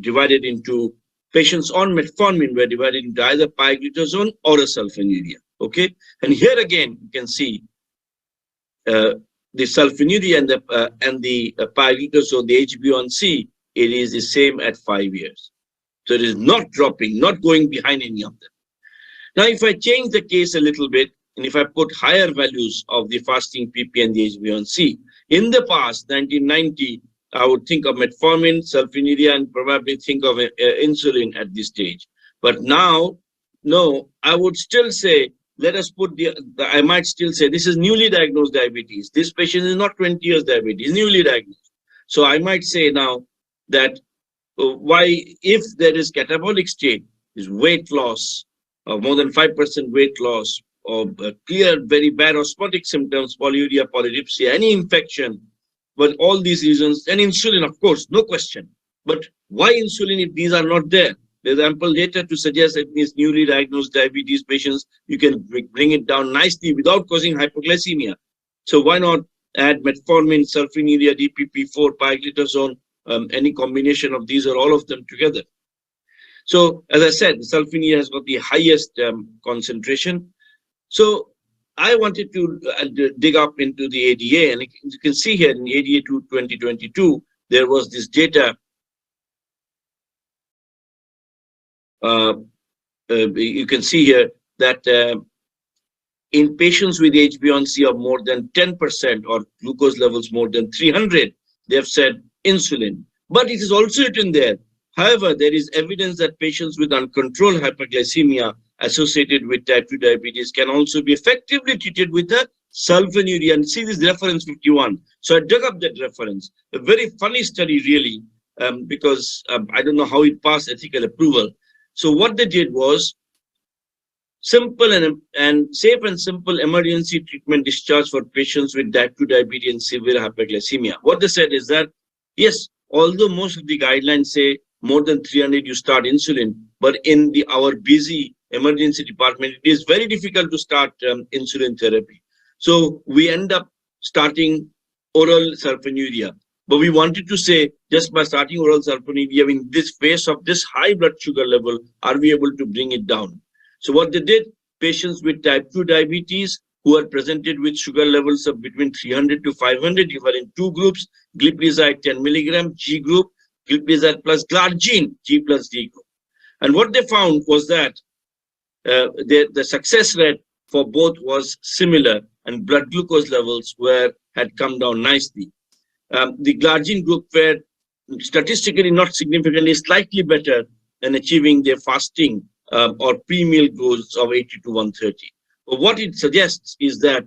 divided into, patients on metformin were divided into either pioglitazone or a sulfonylurea, okay? And here again, you can see the sulfonylurea and the pioglitazone, the HbA1c, it is the same at 5 years. So it is not dropping, not going behind any of them. Now, if I change the case a little bit, and if I put higher values of the fasting PP and the HbA1c, in the past, 1990, I would think of metformin, sulfonylurea, and probably think of insulin at this stage. But now, no, I would still say, let us put I might still say, this is newly diagnosed diabetes. This patient is not 20 years diabetes, newly diagnosed. So I might say now that why, if there is catabolic state, is weight loss, more than 5% weight loss, or clear, very bad osmotic symptoms, polyuria, polydipsia, any infection, but all these reasons, and insulin, of course, no question. But why insulin if these are not there? There's ample data to suggest that these newly diagnosed diabetes patients, you can bring it down nicely without causing hypoglycemia. So why not add metformin, sulfonylurea, DPP-4, pioglitazone, any combination of these or all of them together? So as I said, sulfonylurea has got the highest concentration. So I wanted to dig up into the ADA, and you can see here in ADA 2022, there was this data. You can see here that in patients with HbA1c of more than 10% or glucose levels more than 300, they have said insulin. But it is also written there. However, there is evidence that patients with uncontrolled hyperglycemia associated with type 2 diabetes can also be effectively treated with a sulfonylurea. And see this reference 51. So I dug up that reference. A very funny study, really, because I don't know how it passed ethical approval. So what they did was simple and safe and simple emergency treatment discharge for patients with type 2 diabetes and severe hyperglycememia. What they said is that, yes, although most of the guidelines say more than 300 you start insulin, but in our busy emergency department, it is very difficult to start insulin therapy. So we end up starting oral sulfonylurea. But we wanted to say, just by starting oral sulfonylurea in this phase of this high blood sugar level, are we able to bring it down? So what they did, patients with type 2 diabetes who are presented with sugar levels of between 300 to 500, you were in two groups, glipizide 10 milligram, G group, glipizide plus glargine, G plus D group. And what they found was that the success rate for both was similar, and blood glucose levels had come down nicely. The glargine group were statistically not significantly, slightly better than achieving their fasting or pre-meal goals of 80 to 130. But what it suggests is that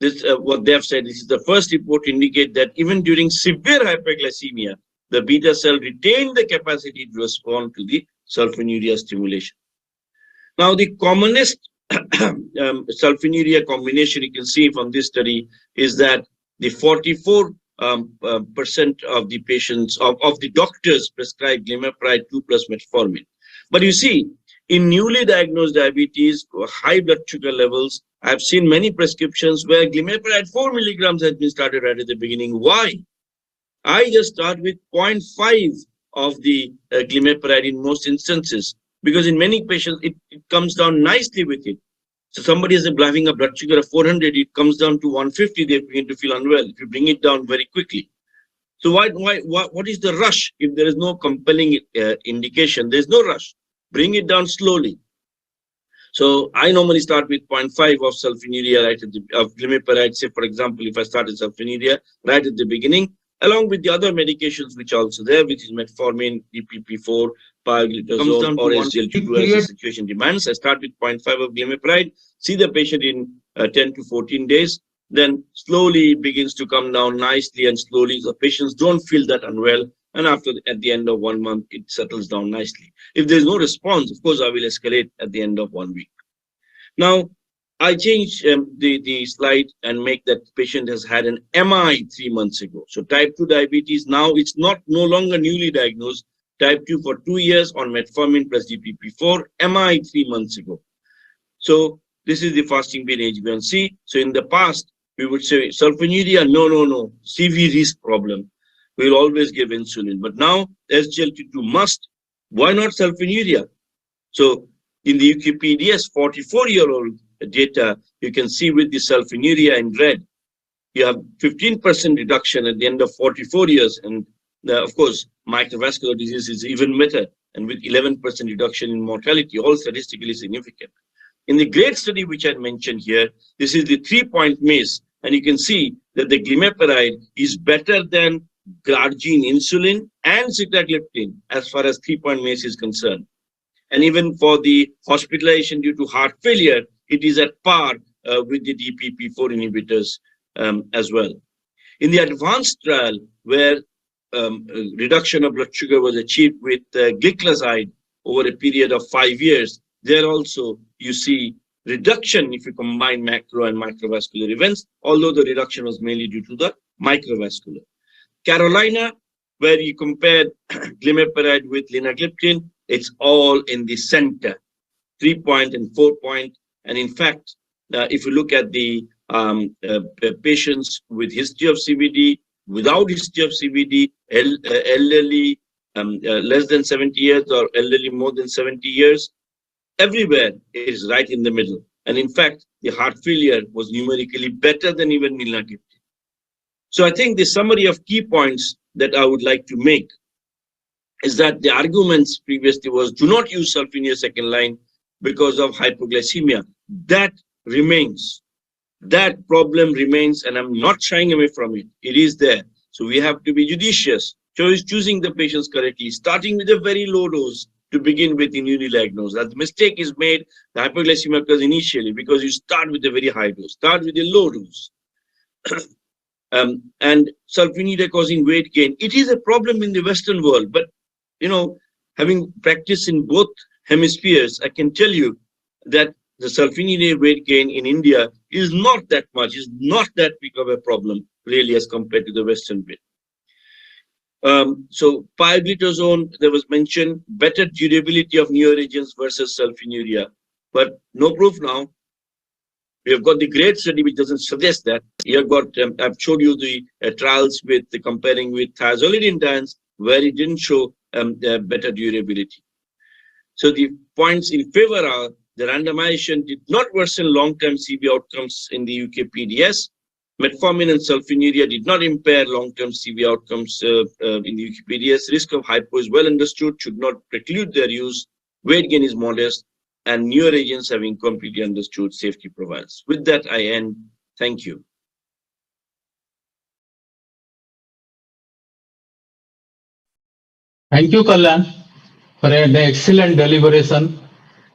this, what they have said, this is the first report to indicate that even during severe hyperglycemia, the beta cell retained the capacity to respond to the sulfonylurea stimulation. Now, the commonest sulfonylurea combination you can see from this study is that the 44% of the patients, of the doctors prescribed glimepiride 2 plus metformin. But you see, in newly diagnosed diabetes, high blood sugar levels, I've seen many prescriptions where glimepiride 4 milligrams has been started right at the beginning. Why? I just start with 0.5 of the glimepiride in most instances, because in many patients, it comes down nicely with it. So somebody is having a blood sugar of 400, it comes down to 150, they begin to feel unwell if you bring it down very quickly. So what is the rush? If there is no compelling indication, there's no rush. Bring it down slowly. So I normally start with 0.5 of sulfonylurea right at the of glimepiride. Say, for example, if I start with sulfonylurea right at the beginning, along with the other medications which are also there, which is metformin, DPP4, pioglitazone, or SGLT2 as the situation demands. I start with 0.5 of glimepiride, see the patient in 10 to 14 days, then slowly begins to come down nicely, and slowly the patients don't feel that unwell. And at the end of 1 month, it settles down nicely. If there's no response, of course, I will escalate at the end of 1 week. Now, I change the slide and make that patient has had an MI 3 months ago. So type 2 diabetes, now it's no longer newly diagnosed. Type 2 for 2 years on metformin plus DPP4, MI 3 months ago. So this is the fasting bean HbA1c. So in the past, we would say sulfonylurea, no, CV risk problem. We'll always give insulin. But now SGLT2 must. Why not sulfonylurea? So in the UKPDS 44-year-old data, you can see with the sulfonylurea in red, you have 15% reduction at the end of 44 years. And of course, microvascular disease is even better, and with 11% reduction in mortality, all statistically significant. In the GREAT study, which I mentioned here, this is the 3-point MACE, and you can see that the glimepiride is better than glargine insulin and sitagliptin as far as 3-point MACE is concerned. And even for the hospitalization due to heart failure, it is at par with the DPP4 inhibitors as well. In the advanced trial, where reduction of blood sugar was achieved with gliclazide over a period of 5 years, there also you see reduction if you combine macro and microvascular events, although the reduction was mainly due to the microvascular. Carolina, where you compared glimepiride with linagliptin, it's all in the center, 3-point and 4-point. And in fact, if you look at the patients with history of CVD, without history of CVD, elderly less than 70 years or elderly more than 70 years, everywhere it is right in the middle. And in fact, the heart failure was numerically better than even linagliptin. So I think the summary of key points that I would like to make is that the arguments previously was do not use sulfonylurea second line because of hypoglycemia. That remains. That problem remains, and I'm not shying away from it. It is there. So we have to be judicious, choosing the patients correctly, starting with a very low dose to begin with in newly diagnosed. That mistake is made, the hypoglycemia occurs initially because you start with a very high dose, start with a low dose. And sulfonylurea causing weight gain. It is a problem in the Western world, but having practiced in both hemispheres, I can tell you that the sulfonylurea weight gain in India is not that much, is not that big of a problem really as compared to the Western bit. So pioglitazone, there was mentioned better durability of neoregens versus sulfonylurea, but no proof now. We have got the GREAT study, which doesn't suggest that. You have got, I've showed you the trials with the comparing with thiazolidine, where it didn't show better durability. So the points in favor are the randomization did not worsen long-term CV outcomes in the UKPDS. Metformin and sulfonylurea did not impair long-term CV outcomes in the UKPDS. Risk of hypo is well understood, should not preclude their use. Weight gain is modest, and newer agents have incompletely understood safety profiles. With that, I end. Thank you. Thank you, Kalyan, for an excellent deliberation.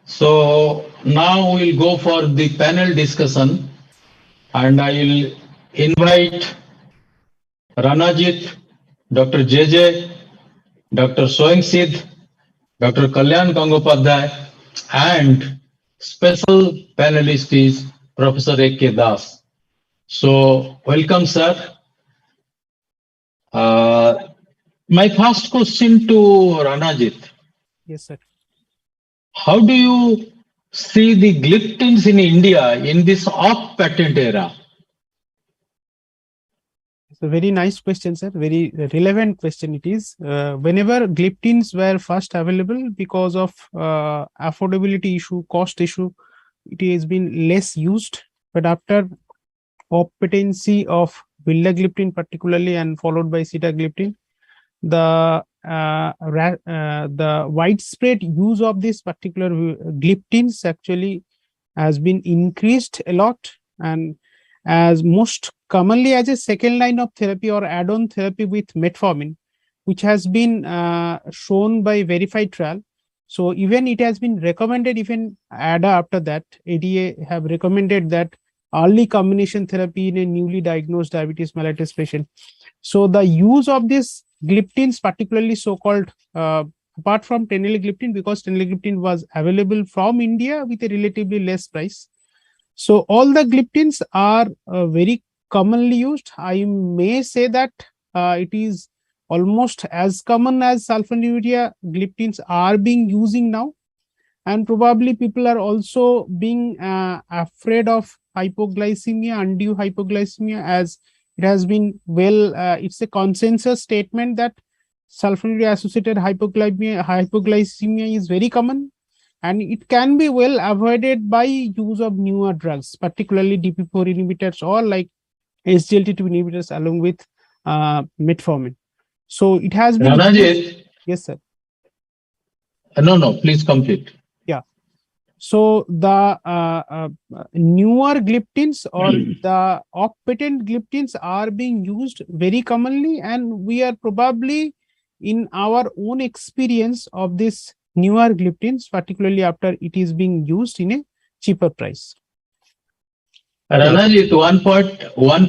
So now we'll go for the panel discussion, and I will invite Ranajit, Dr. JJ, Dr. Soengsid, Dr. Kalyan Gangopadhyay, and special panelist is Professor A.K. Das. So welcome, sir. My first question to Ranajit. Yes, sir. How do you see the gliptins in India in this off-patent era? It's a very nice question, sir. Very relevant question it is. Whenever gliptins were first available, because of affordability issue, cost issue, it has been less used. But after competency of vildagliptin particularly, and followed by sitagliptin. The widespread use of this particular gliptins actually has been increased a lot, and as most commonly as a second line of therapy or add-on therapy with metformin, which has been shown by verified trial. So even it has been recommended, even ADA after that, ADA have recommended that early combination therapy in a newly diagnosed diabetes mellitus patient. So the use of this gliptins, particularly so-called, apart from teneligliptin, because teneligliptin was available from India with a relatively less price. So all the gliptins are very commonly used. I may say that it is almost as common as sulfonylurea. Gliptins are being using now, and probably people are also being afraid of hypoglycemia, undue hypoglycemia, as it has been it's a consensus statement that sulfonylurea associated hypoglycemia is very common, and it can be well avoided by use of newer drugs, particularly DP4 inhibitors or like SGLT2 inhibitors along with metformin. So it has been. Ranajit, yes, sir. No, please complete. Yeah. So the newer gliptins or the off-patent gliptins are being used very commonly, and we are probably in our own experience of this newer gliptins, particularly after it is being used in a cheaper price. Ranajit, one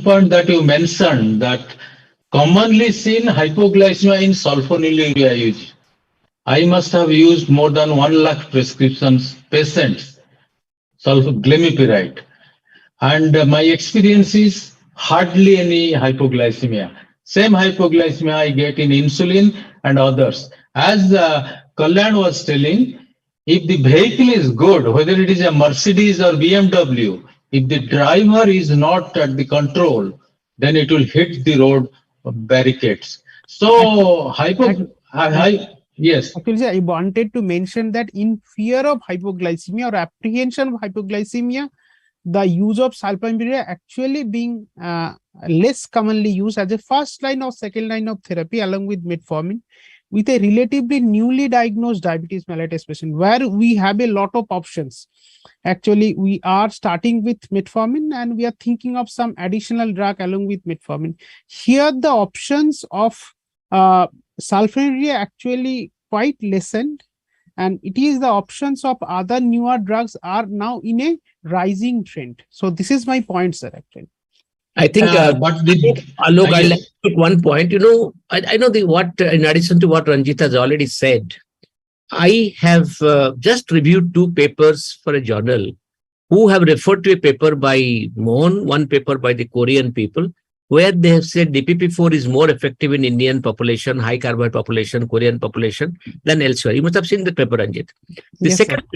point that you mentioned, that commonly seen hypoglycemia in sulfonylurea use. I must have used more than 1 lakh prescriptions patients sulfoglimepiride, and my experience is hardly any hypoglycemia. Same hypoglycemia I get in insulin and others. As Kalyan was telling, if the vehicle is good, whether it is a Mercedes or BMW, if the driver is not at the control, then it will hit the road barricades. So yes. Actually, I wanted to mention that in fear of hypoglycemia or apprehension of hypoglycemia, the use of sulfonylurea actually being less commonly used as a first line or second line of therapy along with metformin with a relatively newly diagnosed diabetes mellitus patient, where we have a lot of options. Actually, we are starting with metformin and we are thinking of some additional drug along with metformin. Here, the options of sulfonylurea actually quite lessened, and it is the options of other newer drugs are now in a rising trend. So this is my point, sir, actually. I think, Alok, I'll put one point. I know what, in addition to what Ranjit has already said, I have just reviewed 2 papers for a journal who have referred to a paper by Mohan, one paper by the Korean people, where they have said DPP4 is more effective in Indian population, high carbohydrate population, Korean population than elsewhere. You must have seen the paper, Ranjit. The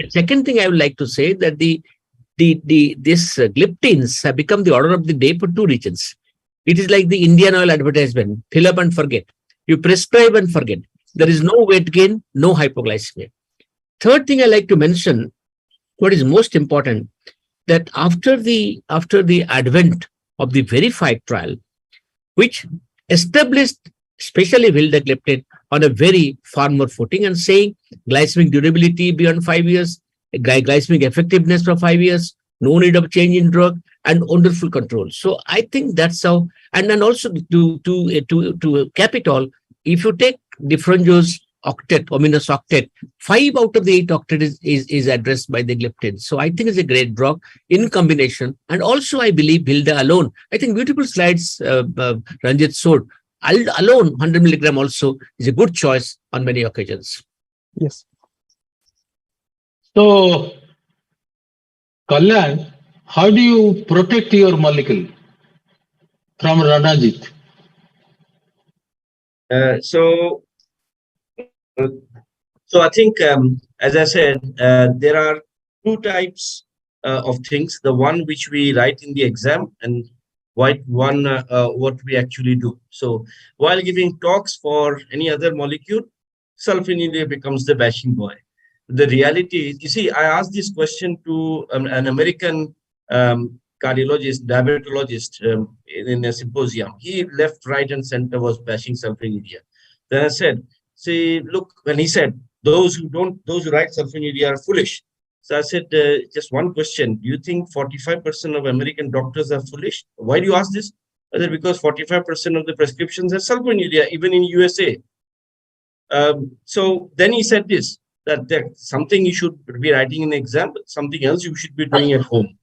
second thing I would like to say that these gliptins have become the order of the day for 2 regions. It is like the Indian oil advertisement, fill up and forget. You prescribe and forget. There is no weight gain, no hypoglycemia. Third thing I like to mention, what is most important, that after the advent of the verified trial, which established especially vildagliptin on a very firmer footing and saying glycemic durability beyond 5 years, glycemic effectiveness for 5 years, no need of change in drug, and wonderful control. So I think that's how. And then also to cap it all, if you take Diffronjo's octet, ominous octet, 5 out of the 8 octet is addressed by the gliptin. So I think it's a great drug in combination. And also I believe Vilda alone, I think beautiful slides Ranjit showed, alone 100 milligram also is a good choice on many occasions. Yes. So, Kalyan, how do you protect your molecule from Ranajit? So I think, as I said, there are 2 types of things. The one which we write in the exam and what we actually do. So while giving talks for any other molecule, sulfonylurea becomes the bashing boy. The reality is, you see, I asked this question to an American cardiologist, diabetologist in a symposium. He left, right, and center was bashing sulfonylurea. Then I said, see, look, when he said, those who write sulfonylurea are foolish. So I said, just one question. Do you think 45% of American doctors are foolish? Why do you ask this? I said, because 45% of the prescriptions are sulfonylurea, even in USA. So then he said this, that something you should be writing in exam, something else you should be doing at home.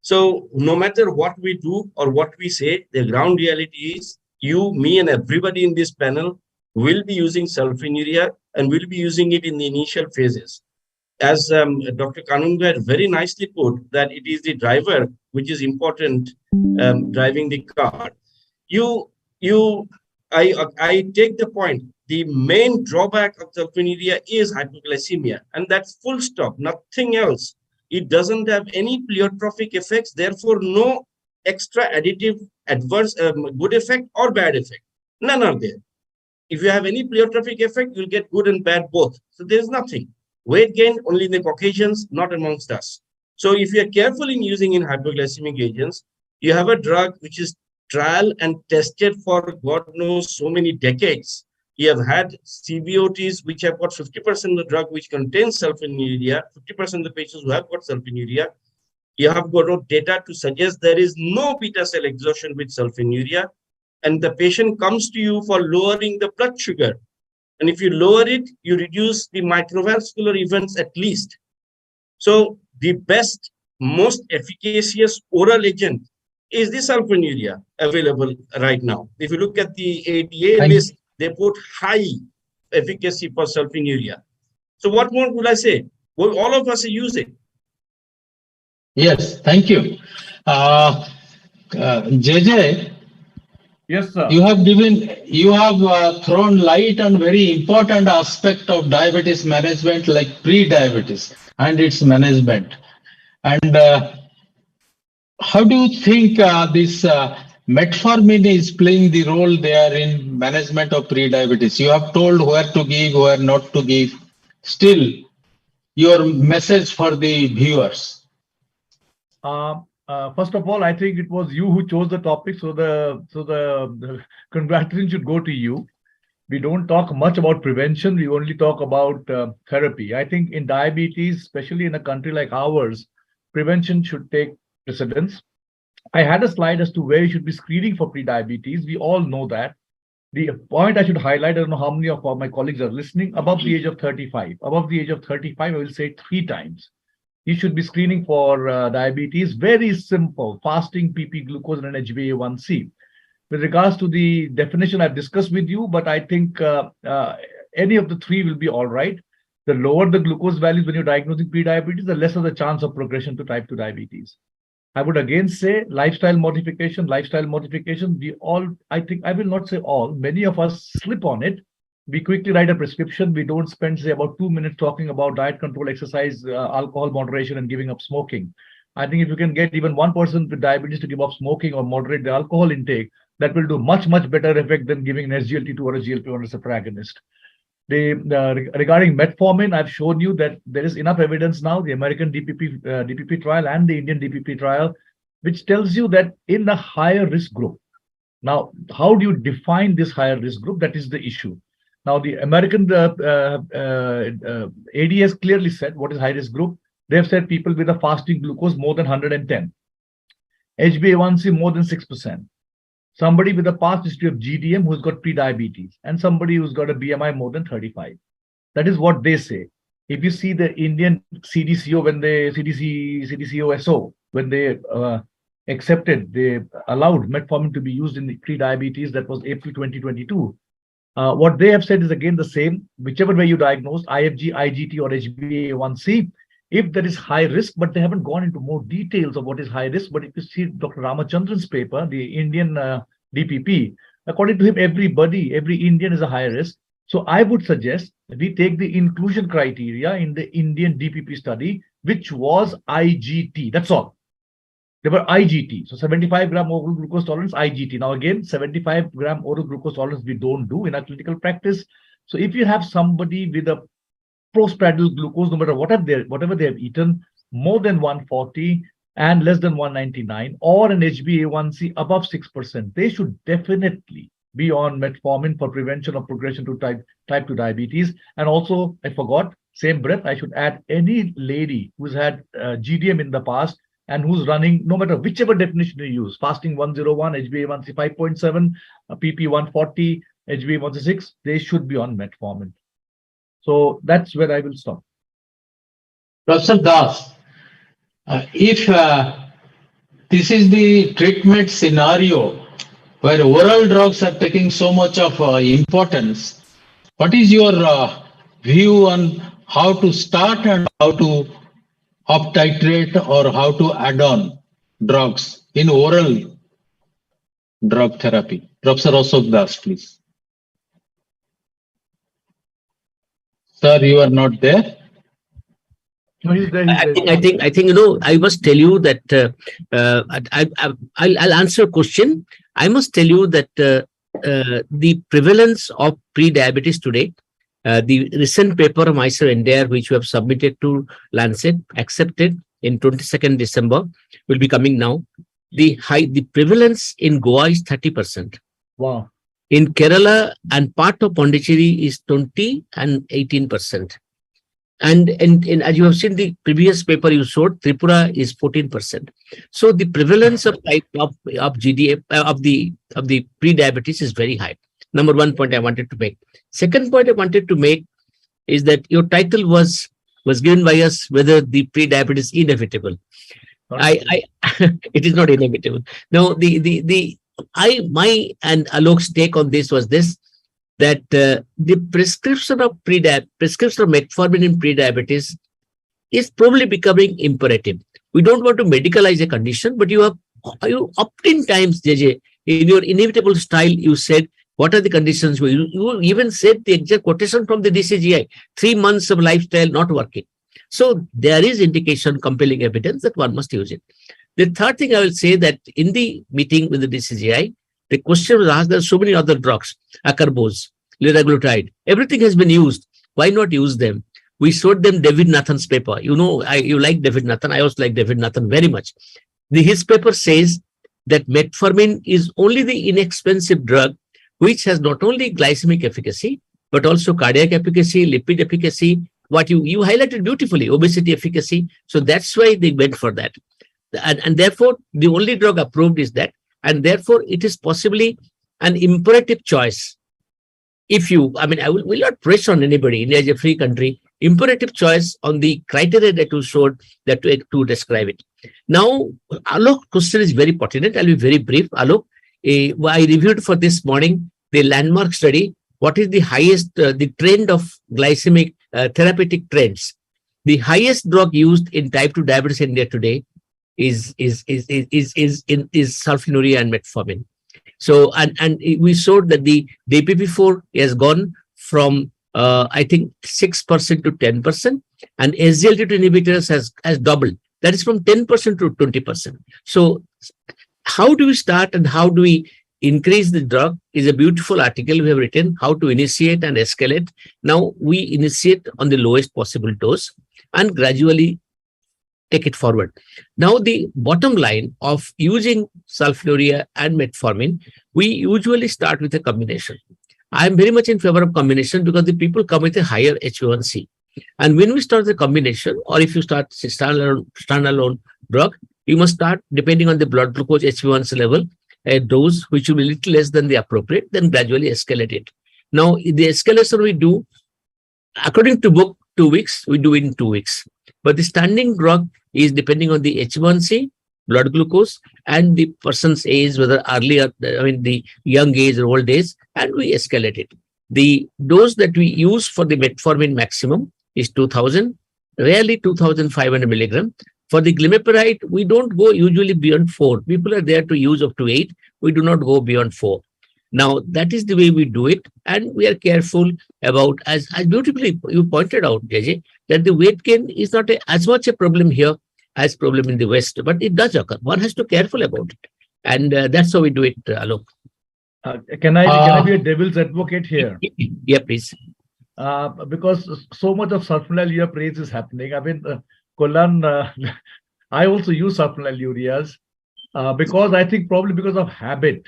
So no matter what we do or what we say, the ground reality is you, me, and everybody in this panel will be using sulfonylurea and will be using it in the initial phases. As Dr. Kanungo had very nicely put, that it is the driver which is important driving the car. I take the point. The main drawback of sulfonylurea is hypoglycemia, and that's full stop, nothing else. It doesn't have any pleiotropic effects, therefore no extra additive adverse good effect or bad effect. None are there. If you have any pleiotropic effect, you'll get good and bad both. So there's nothing. Weight gain only in the Caucasians, not amongst us. So if you're careful in using in hypoglycemic agents, you have a drug which is trial and tested for God knows so many decades. You have had CVOTs which have got 50% of the drug which contains sulfonylurea, 50% of the patients who have got sulfonylurea. You have got data to suggest there is no beta cell exhaustion with sulfonylurea, and the patient comes to you for lowering the blood sugar. And if you lower it, you reduce the microvascular events at least. So the best, most efficacious oral agent is the sulfonylurea available right now. If you look at the ADA list, they put high efficacy for sulfonylurea. So what more would I say? Well, all of us are using. Yes, thank you. JJ, yes, sir. You have thrown light on very important aspect of diabetes management, like pre-diabetes and its management. And how do you think this metformin is playing the role there in management of pre-diabetes? You have told where to give, where not to give. Still, your message for the viewers. First of all, I think it was you who chose the topic, so the congratulations should go to you. We don't talk much about prevention. We only talk about therapy. I think in diabetes, especially in a country like ours, prevention should take precedence. I had a slide as to where you should be screening for pre-diabetes. We all know that. The point I should highlight, I don't know how many of my colleagues are listening, above the age of 35. Above the age of 35, I will say 3 times. You should be screening for diabetes. Very simple, fasting, PP glucose, and an HbA1c. With regards to the definition I've discussed with you, but I think any of the 3 will be all right. The lower the glucose values when you're diagnosing pre-diabetes, the lesser the chance of progression to type 2 diabetes. I would again say lifestyle modification. We all, I think, I will not say all, many of us slip on it. We quickly write a prescription. We don't spend, say, about 2 minutes talking about diet control, exercise, alcohol moderation, and giving up smoking. I think if you can get even one person with diabetes to give up smoking or moderate the alcohol intake, that will do much, much better effect than giving an SGLT2 or a GLP-1 receptor agonist. Regarding metformin, I've shown you that there is enough evidence now, the American DPP trial and the Indian DPP trial, which tells you that in the higher risk group. Now, how do you define this higher risk group? That is the issue. Now, the American ADS clearly said what is high risk group. They have said people with a fasting glucose more than 110, HbA1c more than 6%. Somebody with a past history of GDM who's got pre-diabetes, and somebody who's got a BMI more than 35. That is what they say. If you see the Indian CDCO, CDCOSO, when they they allowed metformin to be used in the pre-diabetes, that was April 2022. What they have said is again the same, whichever way you diagnose, IFG, IGT, or HbA1c, if there is high risk, but they haven't gone into more details of what is high risk. But if you see Dr. Ramachandran's paper, the Indian DPP, according to him, every Indian is a high risk. So I would suggest that we take the inclusion criteria in the Indian DPP study, which was IGT. That's all. They were IGT. So 75 gram oral glucose tolerance, IGT. Now again, 75 gram oral glucose tolerance we don't do in our clinical practice. So if you have somebody with a postprandial glucose, no matter whatever they have eaten, more than 140, and less than 199, or an HbA1c above 6%, they should definitely be on metformin for prevention of progression to type 2 diabetes. And also, I forgot, same breath, I should add any lady who's had GDM in the past and who's running, no matter whichever definition you use, fasting 101, HbA1c 5.7, PP 140, HbA1c 6, they should be on metformin. So that's where I will stop. Professor Das, if this is the treatment scenario where oral drugs are taking so much of importance, what is your view on how to start and how to up titrate or how to add on drugs in oral drug therapy? Professor Ashok Das, please. Sir, you are not there. No, he's there. I think I must tell you that I'll answer a question. I must tell you that the prevalence of pre-diabetes today, the recent paper of myself India, which we have submitted to Lancet, accepted in 22nd December, will be coming now. The prevalence in Goa is 30%. Wow. In Kerala and part of Pondicherry is 20 and 18%. And as you have seen the previous paper you showed, Tripura is 14%. So the prevalence of GDM of the pre-diabetes is very high. Number one point I wanted to make. Second point I wanted to make is that your title was given by us whether the pre-diabetes is inevitable. It is not inevitable. No, my and Alok's take on this was this, that the prescription of metformin in pre-diabetes is probably becoming imperative. We don't want to medicalize a condition, but you oftentimes, JJ, in your inevitable style, you said, what are the conditions? You even said the exact quotation from the DCGI, 3 months of lifestyle not working. So there is indication, compelling evidence that one must use it. The third thing I will say that in the meeting with the DCGI, the question was asked, there are so many other drugs, acarbose, liraglutide, everything has been used. Why not use them? We showed them David Nathan's paper. You like David Nathan. I also like David Nathan very much. His paper says that metformin is only the inexpensive drug which has not only glycemic efficacy, but also cardiac efficacy, lipid efficacy, what you highlighted beautifully, obesity efficacy. So that's why they went for that. And therefore, the only drug approved is that. And therefore, it is possibly an imperative choice. I will not press on anybody. India is a free country. Imperative choice on the criteria that you showed that to describe it. Now, Alok's question is very pertinent. I'll be very brief. Alok, I reviewed for this morning the landmark study. What is the highest, the trend of glycemic therapeutic trends? The highest drug used in type 2 diabetes in India today is sulfonylurea and metformin. So, and we showed that the DPP4 has gone from, I think, 6% to 10%, and SGLT2 inhibitors has doubled. That is from 10% to 20%. So, how do we start and how do we increase the drug is a beautiful article we have written, how to initiate and escalate. Now, we initiate on the lowest possible dose and gradually take it forward. Now, the bottom line of using sulfonylurea and metformin, we usually start with a combination. I am very much in favor of combination because the people come with a higher HbA1c. And when we start the combination, or if you start standalone drug, you must start, depending on the blood glucose HbA1c level, a dose which will be a little less than the appropriate, then gradually escalate it. Now, the escalation we do, according to book, 2 weeks, we do it in 2 weeks. But the standing drug is depending on the HbA1c, blood glucose, and the person's age, whether earlier, the young age or old age, and we escalate it. The dose that we use for the metformin maximum is 2000, rarely 2500 milligram. For the glimepiride, we don't go usually beyond 4. People are there to use up to 8. We do not go beyond 4. Now, that is the way we do it. And we are careful about, as beautifully you pointed out, JJ, that the weight gain is not as much a problem here as problem in the West, but it does occur. One has to be careful about it. And that's how we do it, Alok. Can I be a devil's advocate here? Yeah, please. Because so much of sulfonylurea praise is happening. I mean, Kolan I also use sulfonylureas because I think probably because of habit.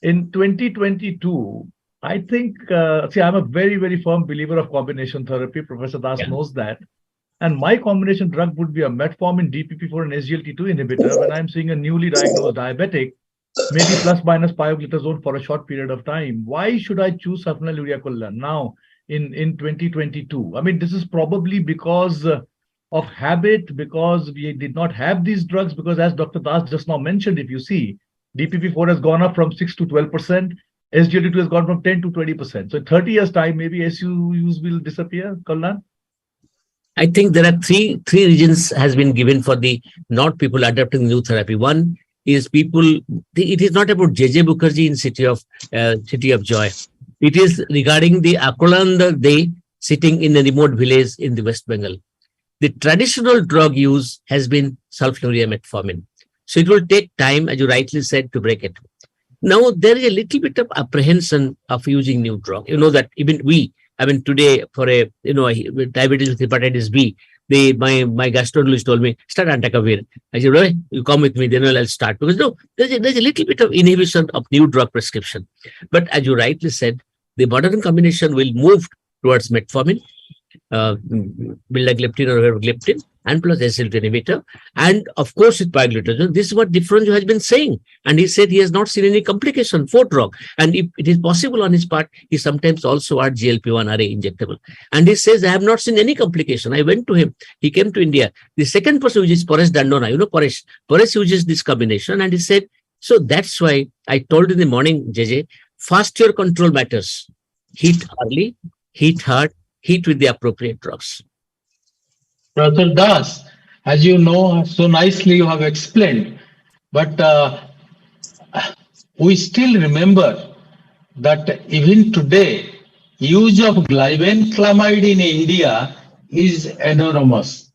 In 2022, I think, see, I'm a very, very firm believer of combination therapy. Professor Das knows that. And my combination drug would be a metformin, DPP4, and SGLT2 inhibitor when I'm seeing a newly diagnosed diabetic, maybe plus minus pioglitazone for a short period of time. Why should I choose sulfonylurea now in 2022? I mean, this is probably because of habit, because we did not have these drugs, because as Dr. Das just now mentioned, if you see, DPP4 has gone up from 6 to 12%, SGLT2 has gone from 10 to 20%. So in 30 years' time, maybe SUs will disappear, Kalyan? I think there are three reasons has been given for the not people adopting new therapy. One is people, it is not about JJ Mukherjee in City of Joy. It is regarding the Akoland Day sitting in a remote village in the West Bengal. The traditional drug use has been sulfonylurea metformin. So it will take time, as you rightly said, to break it. Now, there is a little bit of apprehension of using new drug. You know that even we, I mean, today for a, diabetes with hepatitis B, my gastroenterologist told me, start Antakavir. I said, Roy, you come with me, then I'll start. Because no, there's a little bit of inhibition of new drug prescription. But as you rightly said, the modern combination will move towards metformin, vildagliptin or gliptin, and plus SGLT inhibitor, and of course with pioglitazone. This is what Differencio has been saying, and he said he has not seen any complication for drug, and if it is possible on his part, he sometimes also adds GLP-1 RA injectable, and he says I have not seen any complication. I went to him, he came to India. The second person, which is Paresh Dandona, Paresh uses this combination, and he said, so that's why I told in the morning, JJ, fast your control matters. Heat early, heat hard, heat with the appropriate drugs. Professor Das, as you know, so nicely you have explained, but we still remember that even today, use of glibenclamide in India is enormous.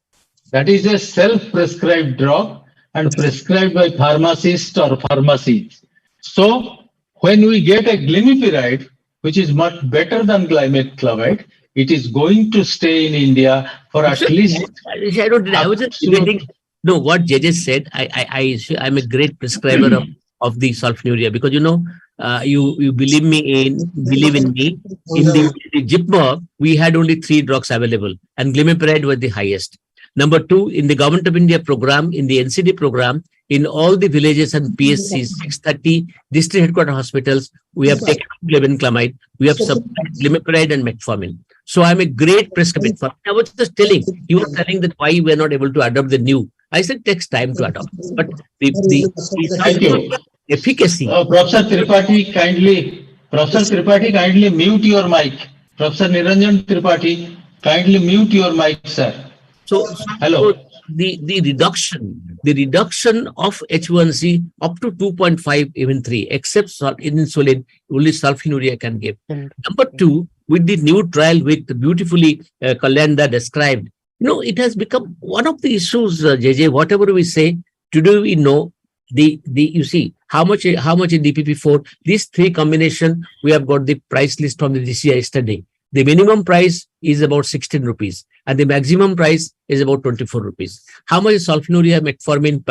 That is a self-prescribed drug and prescribed by pharmacists or pharmacies. So when we get a glimepiride, which is much better than glibenclamide, it is going to stay in India for at least. I was just getting, no, what JJ said. I'm a great prescriber of the sulfonylurea because you believe in me. In the JIPMA, we had only 3 drugs available, and glimepiride was the highest. Number 2, in the Government of India program, in the NCD program, in all the villages and PSCs, 630 district headquarter hospitals, we have taken glibenclamide, we have supplied glimepiride and metformin. So I'm a great prescriber. I was just telling, he was telling that why we are not able to adopt the new. I said it takes time to adopt, but the efficacy. Professor Tripathi, kindly mute your mic. Professor Niranjan Tripathi, kindly mute your mic, sir. So hello. The reduction of H1C up to 2.5, even 3, except insulin, only sulfonylurea can give. Number 2, with the new trial with beautifully Kalenda described, it has become one of the issues, JJ, whatever we say, today we know you see how much in DPP4, these 3 combination, we have got the price list from the DCI yesterday. The minimum price is about 16 rupees and the maximum price is about 24 rupees. How much is sulfonylurea, metformin,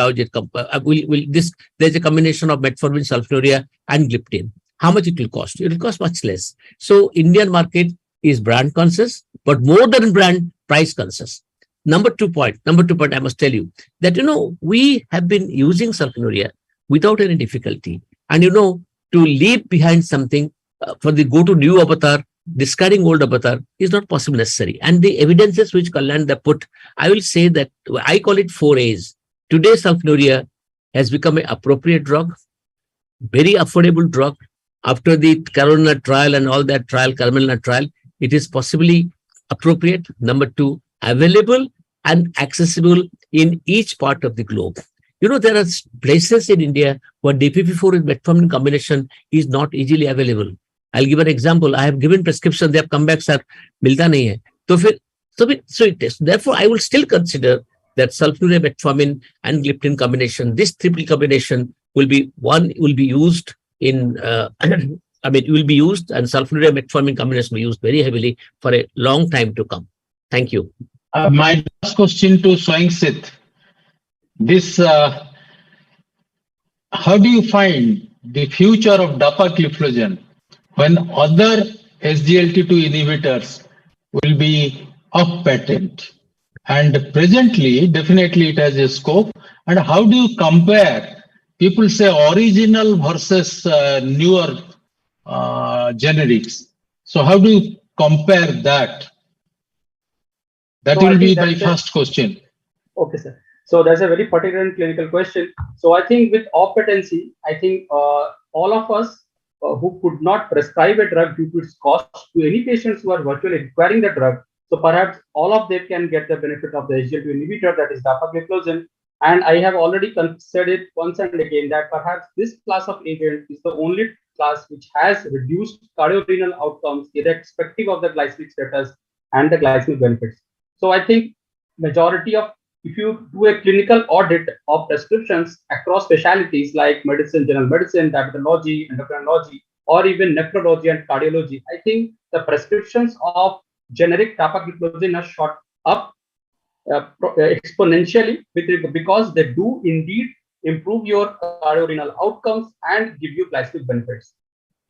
there's a combination of metformin, sulfonylurea and gliptin. How much it will cost? It will cost much less. So Indian market is brand conscious, but more than brand, price conscious. Number two point, I must tell you that, we have been using sulfonylurea without any difficulty. And, to leave behind something for the go to new avatar, discarding old avatar is not possible necessary. And the evidences which Kalyan put, I will say that I call it 4 A's. Today, sulfonylurea has become an appropriate drug, very affordable drug. After the Carolina trial and all that trial, Carolina trial, it is possibly appropriate. Number 2, available and accessible in each part of the globe. There are places in India where DPP4 with metformin combination is not easily available. I'll give an example. I have given prescription, they have come back, sir, milta nahi hai. So it is. Therefore, I will still consider that sulfonylurea, metformin and gliptin combination, this triple combination will be used in, it will be used, and sulfonylurea metformin combination will be used very heavily for a long time to come. Thank you. My last question to Swayam Sith. this how do you find the future of dapagliflozin when other SGLT2 inhibitors will be off patent? And presently, definitely it has a scope. And how do you compare? People say original versus newer generics. So how do you compare that? That So I will be think my that's a first question. okay, sir. So that's a very pertinent clinical question. So I think with oppetency, I think all of us who could not prescribe a drug due to its cost to any patients who are virtually requiring the drug. So perhaps all of them can get the benefit of the SGLT2 inhibitor, that is dapagliflozin. And I have already said it once and again that perhaps this class of agent is the only class which has reduced cardiorenal outcomes irrespective of the glycemic status and the glycemic benefits. So I think majority of, if you do a clinical audit of prescriptions across specialties like medicine, general medicine, diabetology, endocrinology, or even nephrology and cardiology, I think the prescriptions of generic dapagliflozin are shot up exponentially because they do indeed improve your cardiorenal outcomes and give you glycemic benefits.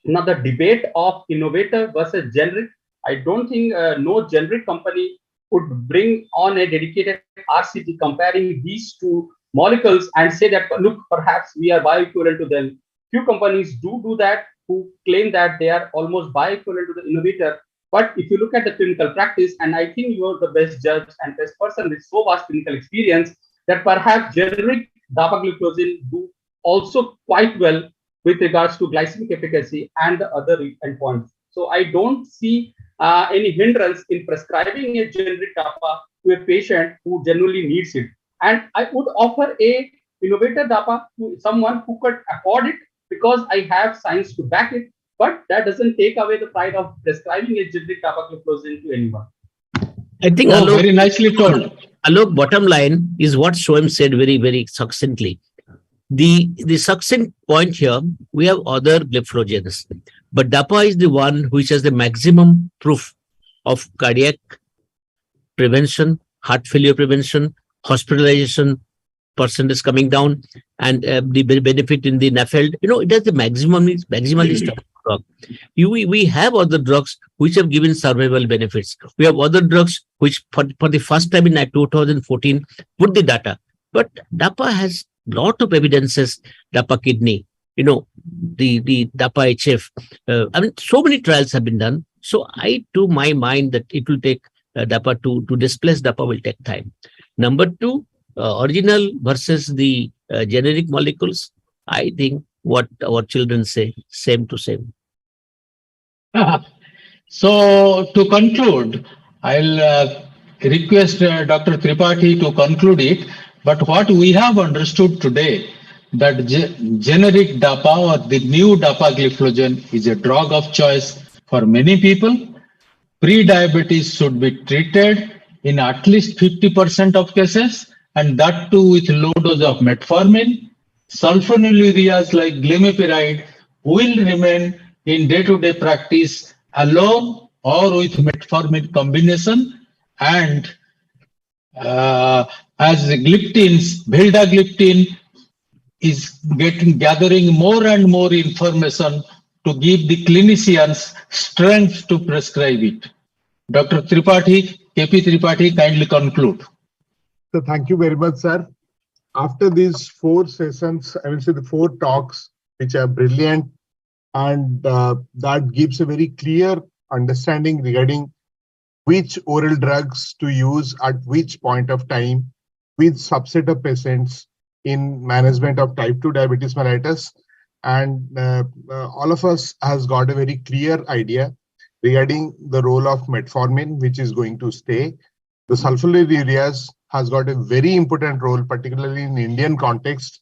Now, the debate of innovator versus generic, I don't think no generic company would bring on a dedicated RCT comparing these two molecules and say that, look, perhaps we are bioequivalent to them. Few companies do that who claim that they are almost bioequivalent to the innovator. But if you look at the clinical practice, and I think you're the best judge and best person with so vast clinical experience, that perhaps generic dapagliflozin do also quite well with regards to glycemic efficacy and the other endpoints. So I don't see any hindrance in prescribing a generic DAPA to a patient who genuinely needs it. And I would offer a innovator DAPA to someone who could afford it because I have science to back it. But that doesn't take away the pride of prescribing a generic dapagliflozin to anyone. I think Alok, very nicely told. Alok, bottom line is what Soham said very, very succinctly. The succinct point here, we have other gliflozins, but DAPA is the one which has the maximum proof of cardiac prevention, heart failure prevention, hospitalization percentage coming down, and the benefit in the NAFLD. It has the maximalist drug. We have other drugs which have given survival benefits. We have other drugs which, for the first time in 2014, put the data. But DAPA has lot of evidences, DAPA kidney, the DAPA HF. So many trials have been done. So to my mind, that it will take DAPA to displace DAPA will take time. Number two, original versus the generic molecules. I think what our children say, same to same. So to conclude, I'll request Dr. Tripathi to conclude it. But what we have understood today, that generic DAPA or the new dapagliflozin is a drug of choice for many people. Pre-diabetes should be treated in at least 50% of cases, and that too with low dose of metformin. Sulfonylureas like glimepiride will remain in day-to-day practice alone or with metformin combination. And as gliptins, vildagliptin is gathering more and more information to give the clinicians strength to prescribe it. Dr. Tripathi, KP Tripathi, kindly conclude. So thank you very much, sir. After these 4 sessions, I will say the 4 talks, which are brilliant, and that gives a very clear understanding regarding which oral drugs to use at which point of time with subset of patients in management of type 2 diabetes mellitus. And all of us has got a very clear idea regarding the role of metformin, which is going to stay. The sulfonylureas has got a very important role, particularly in Indian context,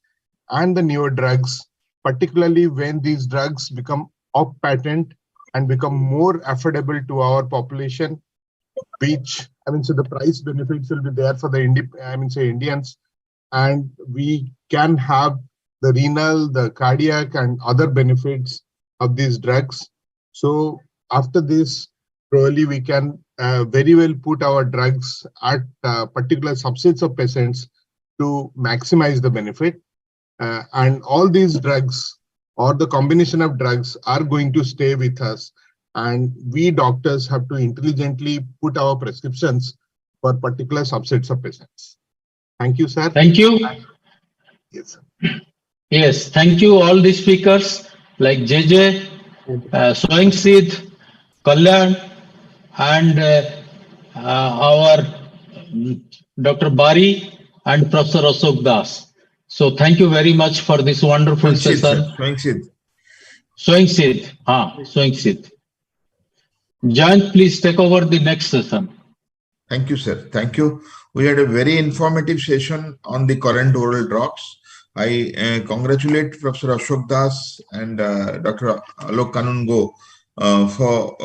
and the newer drugs, particularly when these drugs become off patent and become more affordable to our population, which, so the price benefits will be there for the Indians, and we can have the renal, the cardiac, and other benefits of these drugs. So after this, probably we can very well put our drugs at particular subsets of patients to maximize the benefit. And all these drugs or the combination of drugs are going to stay with us. And we doctors have to intelligently put our prescriptions for particular subsets of patients. Thank you, sir. Thank you. Yes, Yes, thank you all the speakers like JJ, Soingsid, Kalyan, and our Dr. Bari and Professor Ashok Das. So thank you very much for this wonderful session. Soingsid. Soingsid. Jayant, please take over the next session. Thank you, sir. Thank you. We had a very informative session on the current oral drugs. I congratulate Professor Ashok Das and Dr. Alok Kanungo for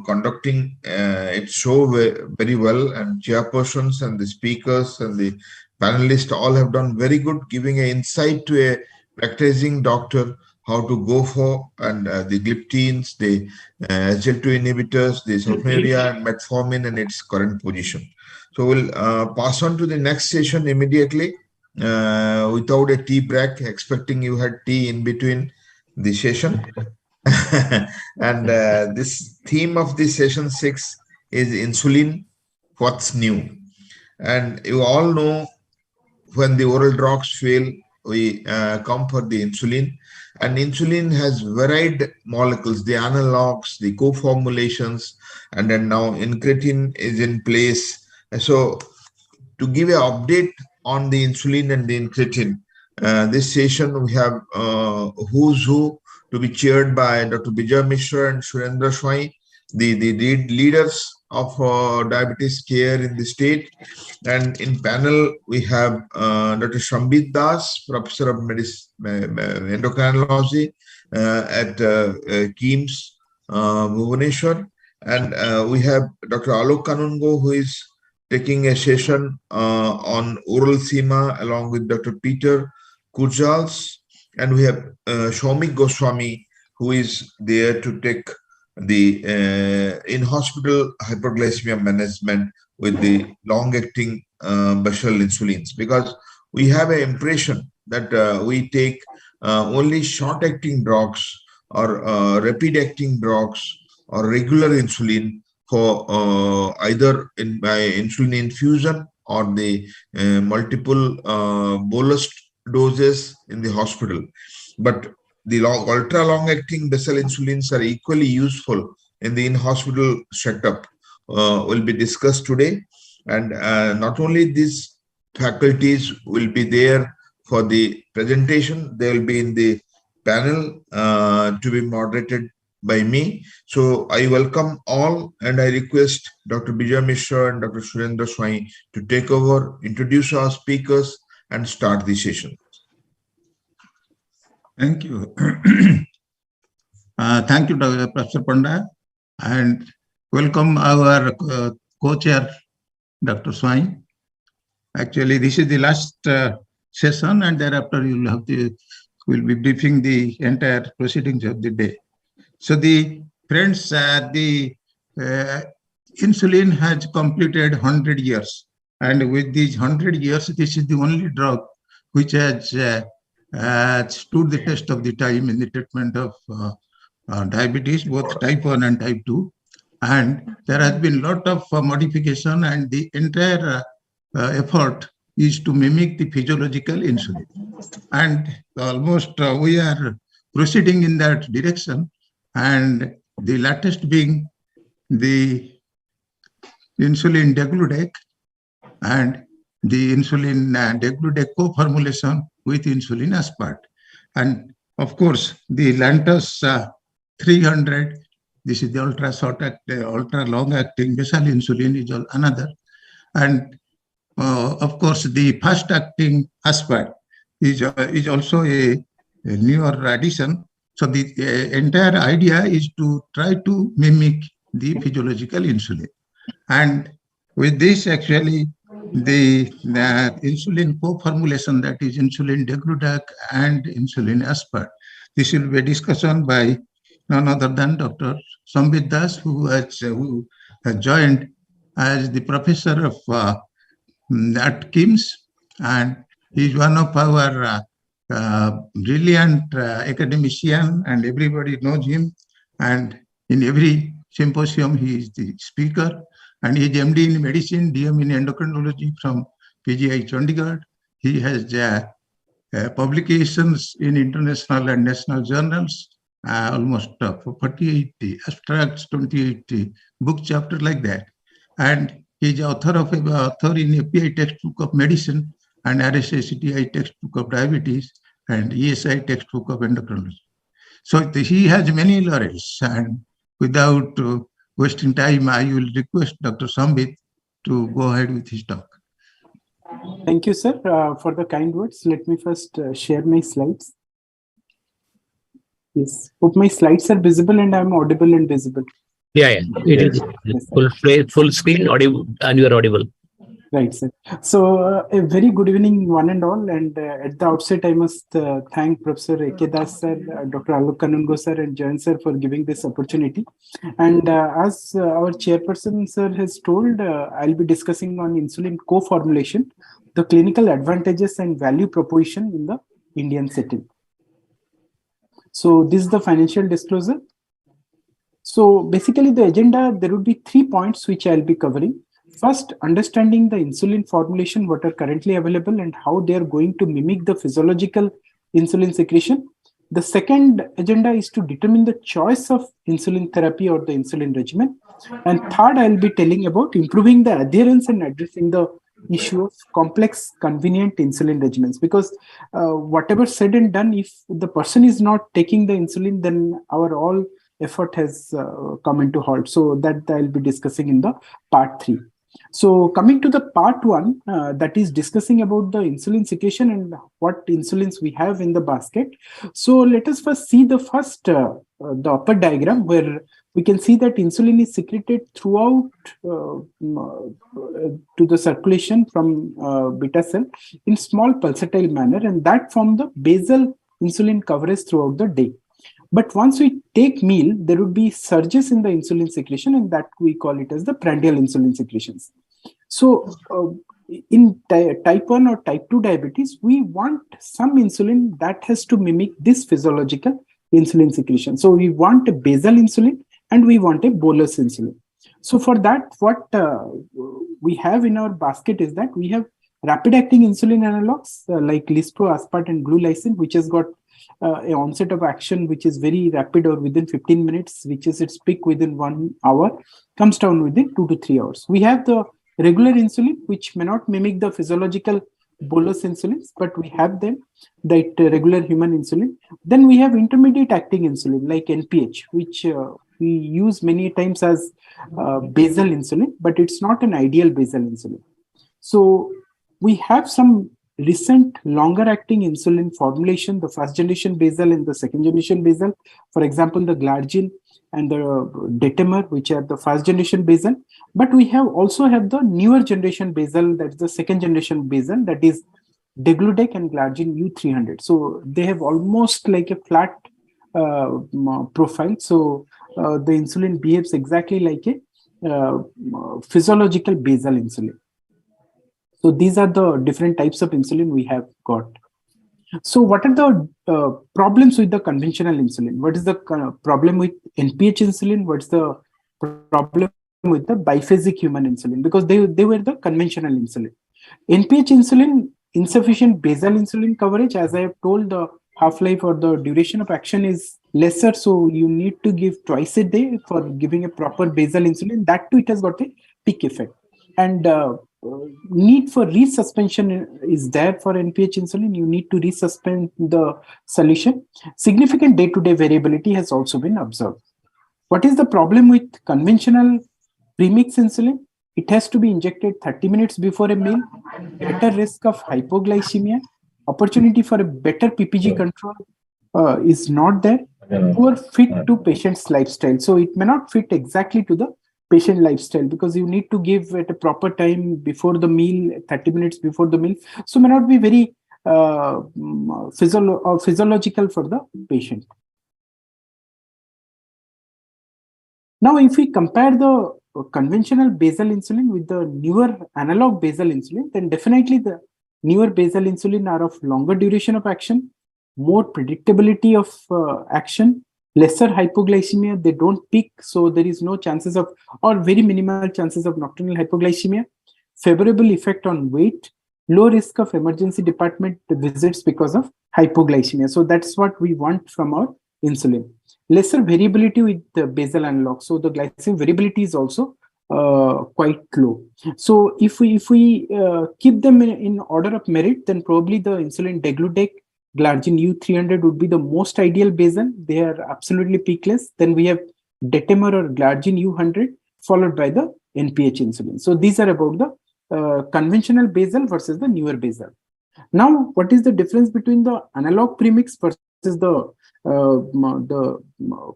conducting it so very well, and chairpersons and the speakers and the panelists all have done very good, giving an insight to a practicing doctor how to go for and the gliptins, the SGL2 inhibitors, the sulfonylurea and metformin and its current position. So we'll pass on to the next session immediately without a tea break, expecting you had tea in between the session. And this theme of the session 6 is insulin, what's new? And you all know when the oral drugs fail, we come for the insulin. And insulin has varied molecules, the analogs, the co-formulations, and then now incretin is in place. So to give an update on the insulin and the incretin, this session we have who's who to be chaired by Dr. Bijay Mishra and Surendra Swai, the leaders of diabetes care in the state. And in panel, we have Dr. Shambit Das, Professor of Endocrinology at KIMS, Bhubaneswar. And we have Dr. Alok Kanungo, who is taking a session on oral SEMA along with Dr. Peter Kurjals. And we have Shomik Goswami, who is there to take the in-hospital hyperglycemia management with the long-acting basal insulins, because we have an impression that we take only short-acting drugs or rapid-acting drugs or regular insulin for either by insulin infusion or the multiple bolus doses in the hospital. But the ultra long-acting basal insulins are equally useful in the in-hospital setup. Will be discussed today, and not only these faculties will be there for the presentation, they will be in the panel to be moderated by me. So I welcome all, and I request Dr. Bijay Mishra and Dr. Surendra Swai to take over, introduce our speakers, and start the session. Thank you. Thank you, Dr. Professor Panda, and welcome our co-chair, Dr. Swai. Actually, this is the last session, and thereafter we'll be briefing the entire proceedings of the day. So the friends, the insulin has completed 100 years, and with these 100 years, this is the only drug which has stood the test of the time in the treatment of diabetes, both type 1 and type 2. And there has been a lot of modification, and the entire effort is to mimic the physiological insulin. And almost we are proceeding in that direction. And the latest being the insulin degludec and the insulin degludec co-formulation with insulin aspart. And of course, the Lantus 300, this is the ultra short acting, ultra long acting basal insulin is another. And of course, the fast acting aspart is also a newer addition. So the entire idea is to try to mimic the physiological insulin. And with this, actually, the insulin co-formulation, that is insulin degludec and insulin aspart, this will be a discussion by none other than Dr. Shambit Das, who has joined as the professor of at KIMS, and He is one of our brilliant academician, and everybody knows him. And in every symposium, he is the speaker. And he is MD in medicine, DM in endocrinology from PGI Chandigarh. He has publications in international and national journals, almost 48 abstracts, 28 book chapter like that. And he is author in API textbook of medicine and RSACTI textbook of diabetes and ESI textbook of endocrinology. So he has many laurels, and without wasting time, I will request Dr. Sambit to go ahead with his talk. Thank you, sir, for the kind words. Let me first share my slides. Yes, hope my slides are visible and I'm audible and visible. Yeah. It is full screen, audible, and you are audible. Right, sir. So a very good evening, one and all. And at the outset, I must thank Professor A.K. Das sir, Dr. Alok Kanungo sir, and Jayan sir for giving this opportunity. And as our chairperson sir has told, I'll be discussing on insulin co-formulation, the clinical advantages and value proposition in the Indian setting. So this is the financial disclosure. So basically the agenda, there would be 3 points which I'll be covering. First, understanding the insulin formulation, what are currently available and how they are going to mimic the physiological insulin secretion. The second agenda is to determine the choice of insulin therapy or the insulin regimen. And third, I'll be telling about improving the adherence and addressing the issue of complex, convenient insulin regimens. Because whatever said and done, if the person is not taking the insulin, then our all effort has come into halt. So that I'll be discussing in the part 3. So coming to the part 1, that is discussing about the insulin secretion and what insulins we have in the basket. So let us first see the first, the upper diagram, where we can see that insulin is secreted throughout to the circulation from beta cell in small pulsatile manner, and that form the basal insulin coverage throughout the day. But once we take meal, there would be surges in the insulin secretion, and that we call it as the prandial insulin secretions. So in type 1 or type 2 diabetes, we want some insulin that has to mimic this physiological insulin secretion. So we want a basal insulin and we want a bolus insulin. So for that, what we have in our basket is that we have rapid acting insulin analogs like Lispro, Aspart and Glulysin, which has got an onset of action which is very rapid or within 15 minutes, which is its peak within 1 hour, comes down within 2 to 3 hours. We have the regular insulin, which may not mimic the physiological bolus insulins, but we have them, that regular human insulin. Then we have intermediate acting insulin like NPH, which we use many times as basal insulin, but it's not an ideal basal insulin. So we have some recent longer acting insulin formulation, the first generation basal and the second generation basal. For example, the Glargine and the Detemer, which are the first generation basal. But we have also have the newer generation basal, that's the second generation basal, that is Degludec and Glargine U300. So they have almost like a flat profile. So the insulin behaves exactly like a physiological basal insulin. So these are the different types of insulin we have got. So what are the problems with the conventional insulin? What is the problem with NPH insulin? What's the problem with the biphasic human insulin? Because they were the conventional insulin. NPH insulin, insufficient basal insulin coverage. As I have told, the half-life or the duration of action is lesser. So you need to give twice a day for giving a proper basal insulin. That too, it has got a peak effect. And need for resuspension is there for NPH insulin. You need to resuspend the solution. Significant day-to-day variability has also been observed. What is the problem with conventional premix insulin? It has to be injected 30 minutes before a meal, better risk of hypoglycemia, opportunity for a better PPG control is not there, poor fit to patient's lifestyle. So it may not fit exactly to the patient lifestyle because you need to give at a proper time before the meal, 30 minutes before the meal. So may not be very physiological for the patient. Now, if we compare the conventional basal insulin with the newer analog basal insulin, then definitely the Newer basal insulin are of longer duration of action, more predictability of action, lesser hypoglycemia. They don't peak, so there is no chances of, or very minimal chances of nocturnal hypoglycemia. Favorable effect on weight, low risk of emergency department visits because of hypoglycemia. So that's what we want from our insulin. Lesser variability with the basal analog. So the glycemic variability is also quite low. So if we keep them in order of merit, then probably the insulin degludec, glargine U300 would be the most ideal basal. They are absolutely peakless. Then we have detemir or glargine U100, followed by the NPH insulin. So these are about the conventional basal versus the newer basal. Now, what is the difference between the analog premix versus the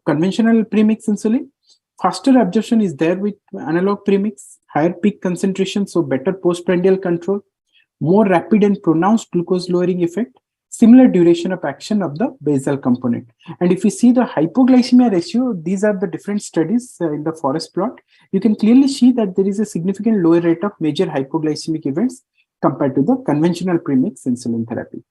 conventional premix insulin? Faster absorption is there with analog premix, higher peak concentration, so better postprandial control, more rapid and pronounced glucose lowering effect, similar duration of action of the basal component. And if you see the hypoglycemia ratio, these are the different studies in the forest plot. You can clearly see that there is a significant lower rate of major hypoglycemic events compared to the conventional premix insulin therapy.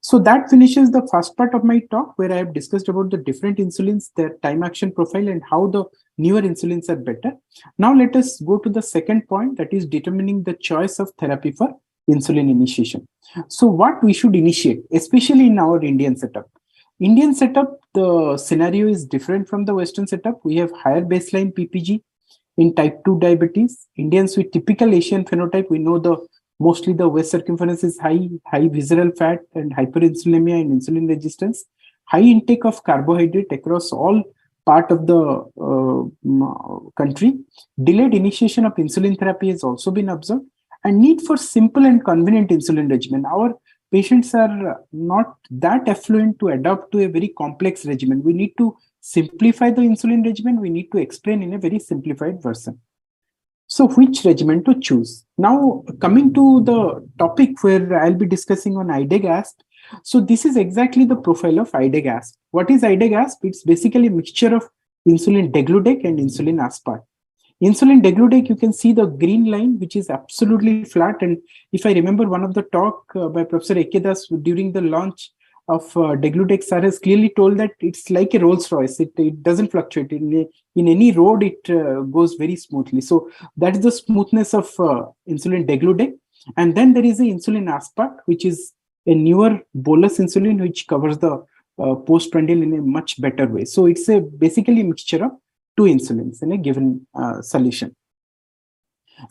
So that finishes the first part of my talk, where I have discussed about the different insulins, their time action profile, and how the newer insulins are better. Now let us go to the second point, that is determining the choice of therapy for insulin initiation. So what we should initiate, especially in our Indian setup. Indian setup, the scenario is different from the Western setup. We have higher baseline PPG in type 2 diabetes. Indians with typical Asian phenotype, we know mostly the waist circumference is high visceral fat and hyperinsulinemia and insulin resistance, high intake of carbohydrate across all part of the country. Delayed initiation of insulin therapy has also been observed, and need for simple and convenient insulin regimen. Our patients are not that affluent to adapt to a very complex regimen. We need to simplify the insulin regimen. We need to explain in a very simplified version. So which regimen to choose? Now coming to the topic where I'll be discussing on IDEGASP. So this is exactly the profile of IDEGASP. What is IDEGASP? It's basically a mixture of insulin degludec and insulin aspart. Insulin degludec, you can see the green line, which is absolutely flat. And if I remember one of the talk by Professor Ekedas during the launch of degludec, sir has clearly told that it's like a Rolls Royce. It doesn't fluctuate. In any road, it goes very smoothly. So that's the smoothness of insulin degludec. And then there is the insulin aspart, which is a newer bolus insulin, which covers the postprandial in a much better way. So it's basically a mixture of two insulins in a given solution.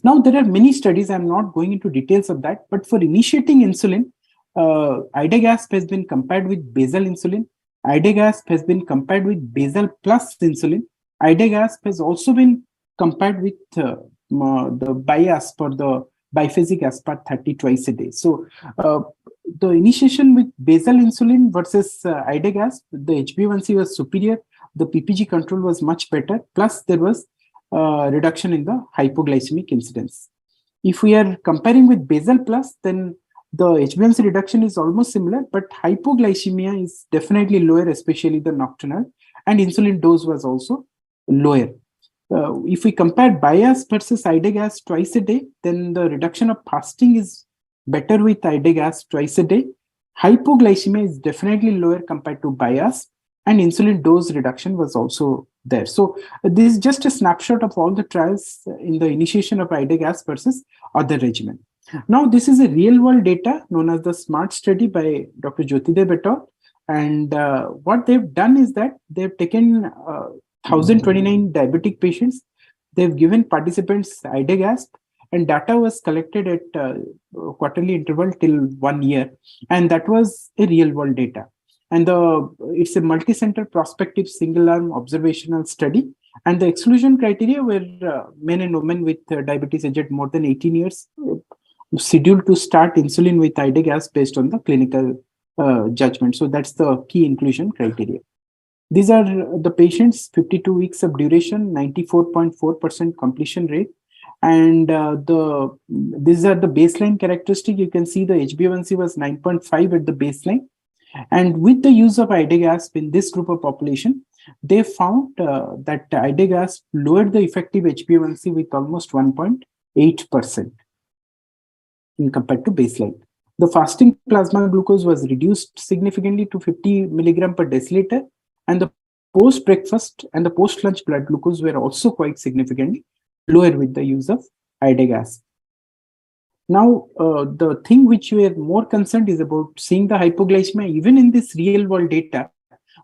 Now, there are many studies. I'm not going into details of that, but for initiating insulin, IDEGASP has been compared with basal insulin. IDEGASP has been compared with basal plus insulin. IDEGASP has also been compared with the BiAsp or the biphasic aspart 30 twice a day. So the initiation with basal insulin versus IDEGASP, the HbA1c was superior. The PPG control was much better. Plus, there was reduction in the hypoglycemic incidence. If we are comparing with basal plus, then the HbA1c reduction is almost similar, but hypoglycemia is definitely lower, especially the nocturnal, and insulin dose was also lower. If we compare BiAsp versus IDEGASP twice a day, then the reduction of fasting is better with IDEGASP twice a day. Hypoglycemia is definitely lower compared to BiAsp, and insulin dose reduction was also there. So this is just a snapshot of all the trials in the initiation of IDEGASP versus other regimen. Now, this is a real-world data known as the SMART study by Dr. Jyotidev et al. And what they've done is that they've taken 1,029 diabetic patients. They've given participants IDEGASP, and data was collected at quarterly interval till 1 year. And that was a real-world data. And it's a multi-center prospective single-arm observational study. And the exclusion criteria were men and women with diabetes aged more than 18 years, scheduled to start insulin with IDEGASP based on the clinical judgment. So that's the key inclusion criteria. These are the patients, 52 weeks of duration, 94.4% completion rate. And these are the baseline characteristic. You can see the HbA1c was 9.5 at the baseline. And with the use of IDEGASP in this group of population, they found that IDEGASP lowered the effective HbA1c with almost 1.8%. in compared to baseline. The fasting plasma glucose was reduced significantly to 50 milligram per deciliter, and the post-breakfast and the post-lunch blood glucose were also quite significantly lower with the use of ide-gas. Now, the thing which we are more concerned is about seeing the hypoglycemia. Even in this real-world data,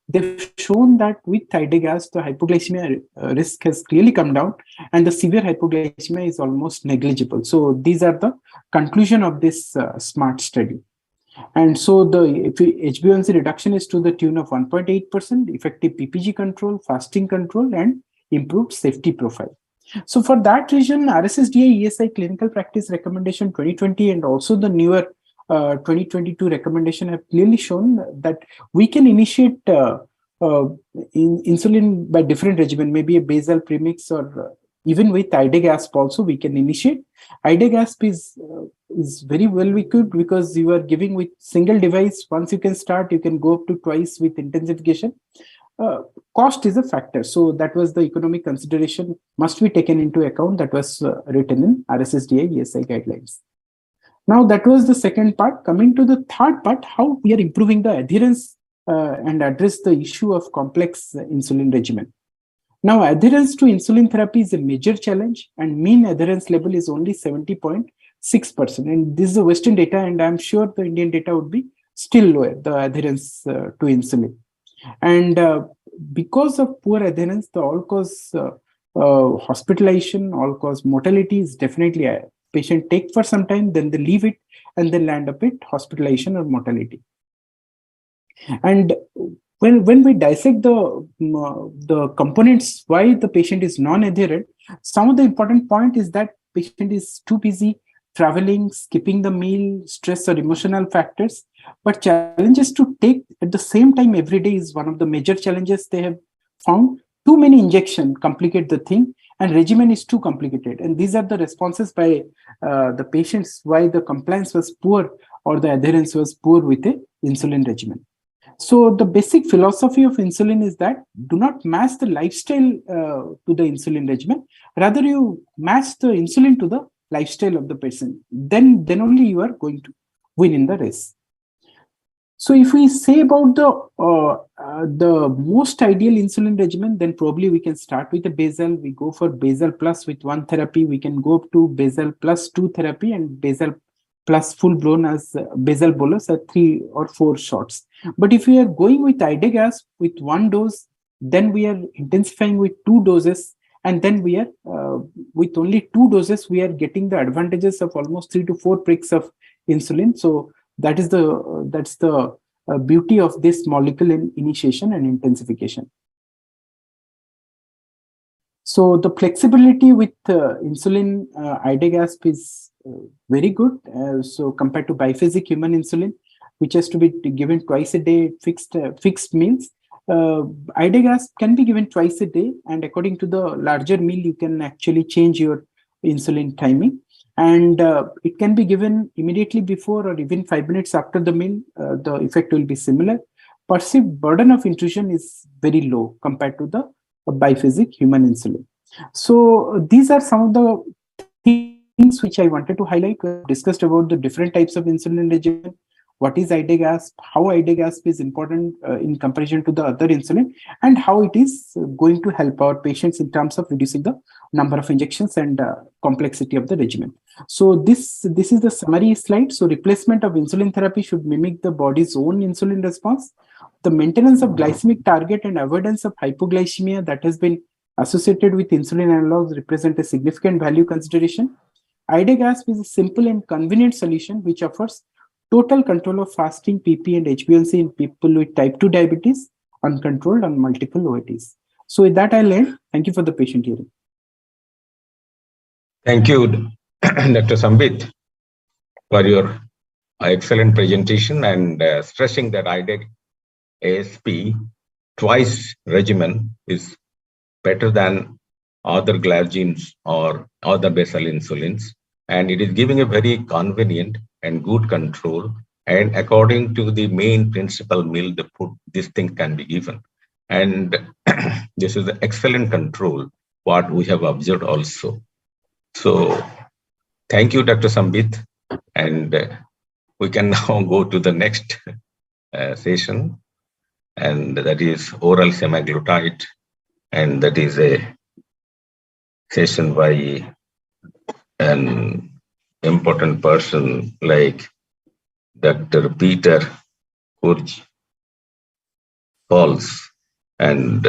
they've shown that with ide-gas, the hypoglycemia risk has clearly come down, and the severe hypoglycemia is almost negligible. So these are the conclusion of this SMART study. And so the HbA1c reduction is to the tune of 1.8%, effective PPG control, fasting control, and improved safety profile. So for that reason, RSSDI ESI clinical practice recommendation 2020 and also the newer 2022 recommendation have clearly shown that we can initiate insulin by different regimen, maybe a basal premix, or even with ide-gasp also we can initiate. Ide-gasp is very well equipped because you are giving with single device. Once you can start, you can go up to twice with intensification. Cost is a factor. So that was the economic consideration must be taken into account that was written in RSSDI ESI guidelines. Now that was the second part. Coming to the third part, how we are improving the adherence and address the issue of complex insulin regimen. Now adherence to insulin therapy is a major challenge, and mean adherence level is only 70.6%. And this is the Western data, and I'm sure the Indian data would be still lower, the adherence to insulin. And because of poor adherence, the all-cause hospitalization, all-cause mortality is definitely a patient take for some time, then they leave it, and then land up with hospitalization or mortality. And when we dissect the components why the patient is non-adherent, some of the important point is that patient is too busy traveling, skipping the meal, stress or emotional factors. But challenges to take at the same time every day is one of the major challenges they have found. Too many injections complicate the thing, and regimen is too complicated. And these are the responses by the patients why the compliance was poor or the adherence was poor with a insulin regimen. So the basic philosophy of insulin is that do not match the lifestyle to the insulin regimen. Rather, you match the insulin to the lifestyle of the person. Then only you are going to win in the race. So if we say about the most ideal insulin regimen, then probably we can start with a basal. We go for basal plus with one therapy. We can go up to basal plus 2 therapy and basal plus full blown as basal bolus at 3 or 4 shots. But if we are going with ide-gas with 1 dose, then we are intensifying with 2 doses, and then we are with only 2 doses, we are getting the advantages of almost 3 to 4 pricks of insulin. So that's the beauty of this molecule in initiation and intensification. So the flexibility with insulin ide-gasp is very good. So compared to biphasic human insulin, which has to be given twice a day, fixed meals, ide-gasp can be given twice a day, and according to the larger meal, you can actually change your insulin timing. And it can be given immediately before or even 5 minutes after the meal. The effect will be similar. Perceived burden of infusion is very low compared to the biphasic human insulin. So these are some of the things which I wanted to highlight. We have discussed about the different types of insulin regimen, what is ide-gasp, how ide-gasp is important in comparison to the other insulin, and how it is going to help our patients in terms of reducing the number of injections and complexity of the regimen. So this is the summary slide. So replacement of insulin therapy should mimic the body's own insulin response. The maintenance of glycemic target and avoidance of hypoglycemia that has been associated with insulin analogs represent a significant value consideration. Ide-gasp is a simple and convenient solution which offers total control of fasting, PP, and HbA1c in people with type 2 diabetes, uncontrolled on multiple OATs. So with that, I'll end. Thank you for the patient hearing. Thank you, Dr. Sambit, for your excellent presentation and stressing that ide-ASP twice regimen is better than other glargines or other basal insulins. And it is giving a very convenient and good control. And according to the main principal meal, this thing can be given. And this is the excellent control, what we have observed also. So thank you, Dr. Sambit, And we can now go to the next session, and that is oral semaglutide, and that is a session by an important person like Dr. Peter Kurj Falls and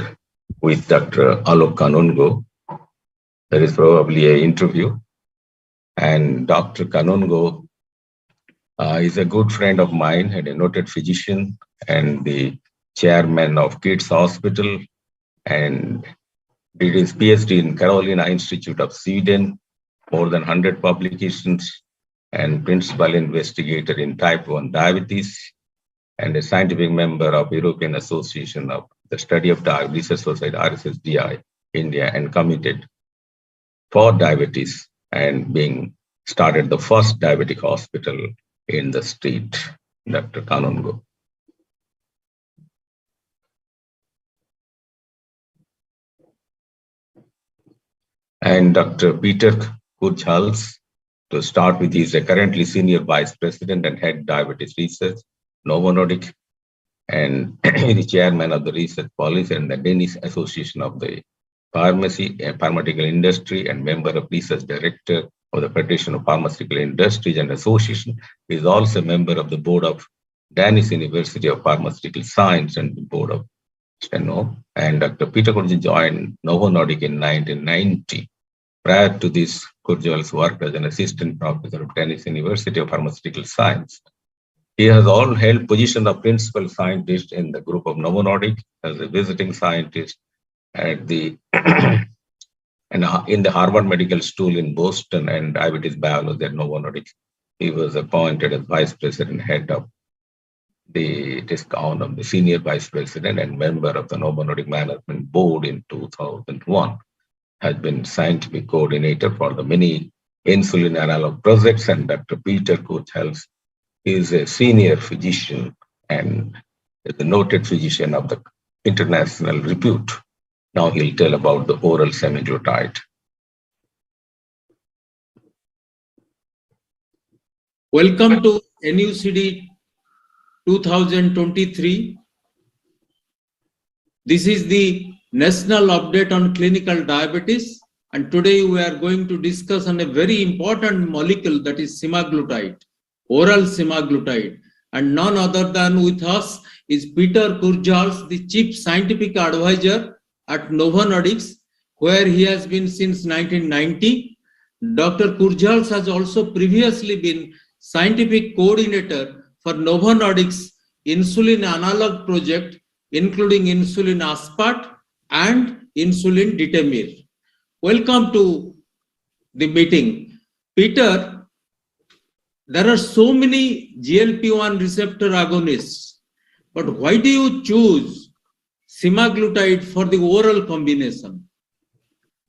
with Dr. Alok Kanungo. There is probably an interview, and Dr. Kanungo is a good friend of mine and a noted physician and the chairman of Kids Hospital, and did his PhD in Carolina Institute of Sweden, more than 100 publications, and principal investigator in type 1 diabetes, and a scientific member of European Association of the Study of Diabetes Society, RSSDI, India, and committed for diabetes and being started the first diabetic hospital in the state, Dr. Kanungo. And Dr. Peter Kurchals, to start with, he is currently Senior Vice President and Head Diabetes Research, Novo Nordisk, and the Chairman of the Research Policy and the Danish Association of the Pharmacy and Pharmaceutical Industry, and member of Research Director of the Federation of Pharmaceutical Industries and Association. He is also a member of the Board of Danish University of Pharmaceutical Science and the Board of Steno. And Dr. Peter Kurchals joined Novo Nordisk in 1990. Prior to this, Kurchals worked as an assistant professor of Danish University of Pharmaceutical Science. He has all held position of principal scientist in the group of Novo Nordisk as a visiting scientist at the and in the Harvard Medical School in Boston and diabetes biology at Novo Nordisk. He was appointed as vice president, head of the discount of the senior vice president and member of the Novo Nordisk Management Board in 2001. Has been scientific coordinator for the many insulin analog projects, and Dr. Peter Kurchals is a senior physician and is a noted physician of the international repute. Now he'll tell about the oral semaglutide. Welcome to NUCD 2023. This is the National Update on Clinical Diabetes, and today we are going to discuss on a very important molecule, that is semaglutide, oral semaglutide, and none other than with us is Peter Kurchals, the Chief Scientific Advisor at Novo Nordisk, where he has been since 1990. Dr. Kurchals has also previously been Scientific Coordinator for Novo Nordisk's insulin analog project, including insulin aspart and insulin detemir. Welcome to the meeting. Peter, there are so many GLP-1 receptor agonists, but why do you choose semaglutide for the oral combination?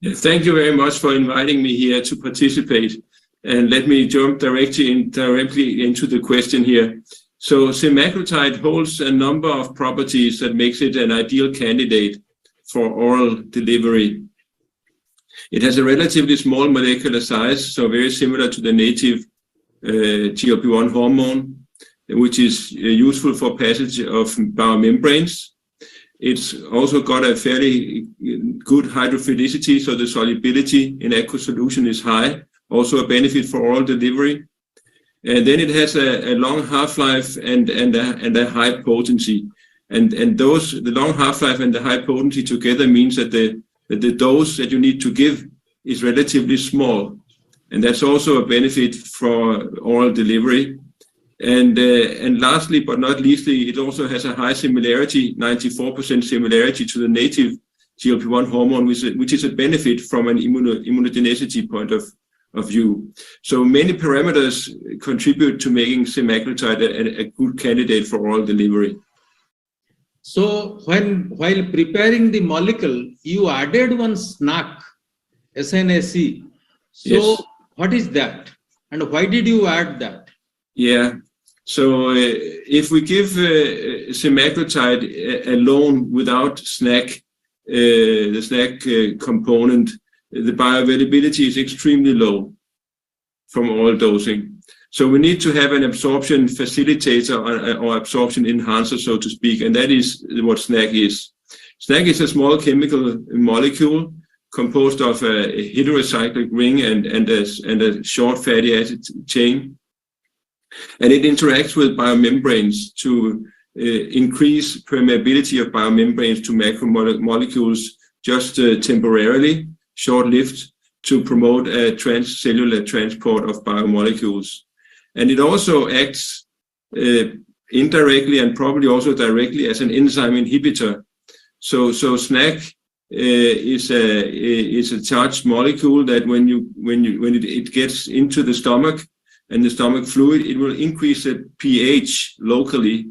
Thank you very much for inviting me here to participate. And let me jump directly into the question here. So semaglutide holds a number of properties that makes it an ideal candidate for oral delivery. It has a relatively small molecular size, so very similar to the native GLP-1 hormone, which is useful for passage of bowel membranes. It's also got a fairly good hydrophilicity, so the solubility in aqueous solution is high, also a benefit for oral delivery. And then it has a long half-life and a high potency. And the long half-life and the high potency together means that the dose that you need to give is relatively small. And that's also a benefit for oral delivery. And lastly, but not leastly, it also has a high similarity, 94% similarity to the native GLP-1 hormone, which is a benefit from an immunogenicity point of view. So many parameters contribute to making semaglutide a good candidate for oral delivery. So while preparing the molecule, you added one SNAC, SNAC. So yes. What is that? And why did you add that? Yeah. So if we give semaglutide alone without SNAC, the SNAC component, the bioavailability is extremely low from oral dosing. So we need to have an absorption facilitator or absorption enhancer, so to speak, and that is what SNAC is. SNAC is a small chemical molecule composed of a heterocyclic ring and a short fatty acid chain, and it interacts with biomembranes to increase permeability of biomembranes to macromolecules just temporarily, short-lived, to promote a transcellular transport of biomolecules. And it also acts indirectly and probably also directly as an enzyme inhibitor. So SNAC is a charged molecule that when it gets into the stomach and the stomach fluid, it will increase the pH locally,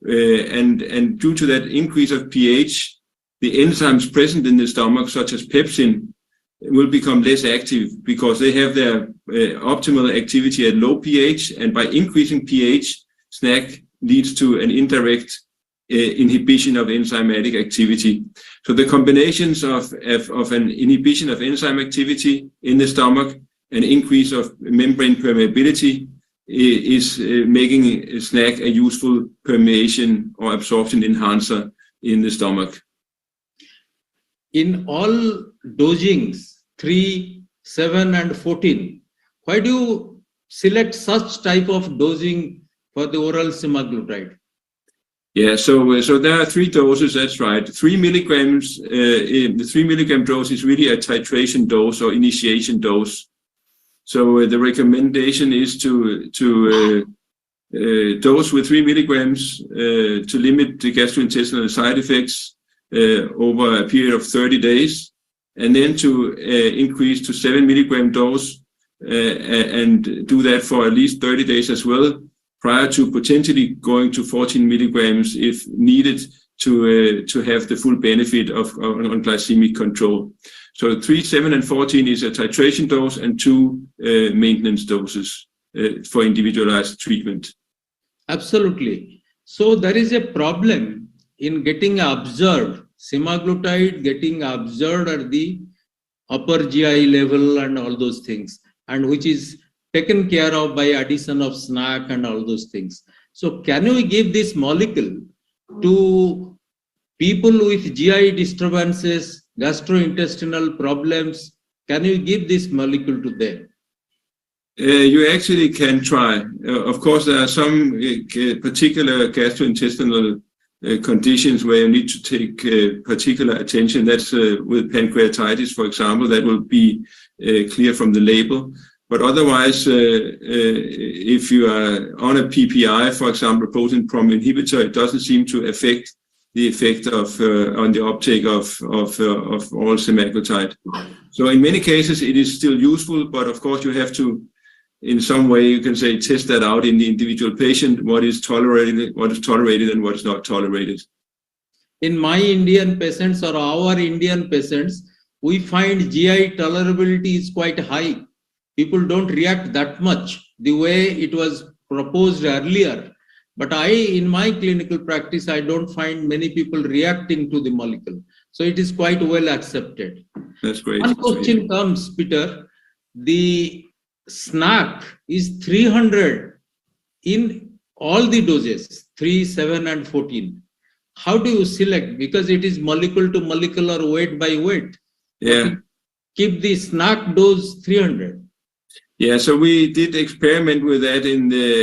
and due to that increase of pH, the enzymes present in the stomach, such as pepsin, will become less active because they have their optimal activity at low pH, and by increasing pH, SNAC leads to an indirect inhibition of enzymatic activity. So the combinations of an inhibition of enzyme activity in the stomach, an increase of membrane permeability, is making SNAC a useful permeation or absorption enhancer in the stomach. In all dosings, 3, 7, and 14, why do you select such type of dosing for the oral semaglutide? Yeah, so there are 3 doses, that's right. 3 milligrams, the 3 milligram dose is really a titration dose or initiation dose. So the recommendation is to dose with 3 milligrams to limit the gastrointestinal side effects over a period of 30 days, and then to increase to 7 milligram dose and do that for at least 30 days as well, prior to potentially going to 14 milligrams if needed to have the full benefit on glycemic control. So 3, 7, and 14 is a titration dose and 2 maintenance doses for individualized treatment. Absolutely. So there is a problem in getting observed, semaglutide getting observed at the upper GI level and all those things, and which is taken care of by addition of SNAC and all those things. So can we give this molecule to people with GI disturbances, gastrointestinal problems? Can you give this molecule to them? You actually can try. Of course, there are some particular gastrointestinal conditions where you need to take particular attention. That's with pancreatitis, for example, that will be clear from the label. But otherwise, if you are on a PPI, for example, protein pump inhibitor, it doesn't seem to affect the effect of on the uptake of oral semaglutide. So in many cases, it is still useful, but of course you have to, in some way, you can say, test that out in the individual patient, what is tolerated and what is not tolerated. In my Indian patients or our Indian patients, we find GI tolerability is quite high. People don't react that much the way it was proposed earlier. But in my clinical practice, I don't find many people reacting to the molecule. So it is quite well accepted. That's great. One question comes, Peter. The SNAC is 300 in all the doses, 3, 7, and 14. How do you select? Because it is molecule to molecule or weight by weight. Yeah. Keep the SNAC dose 300. Yeah, so we did experiment with that in the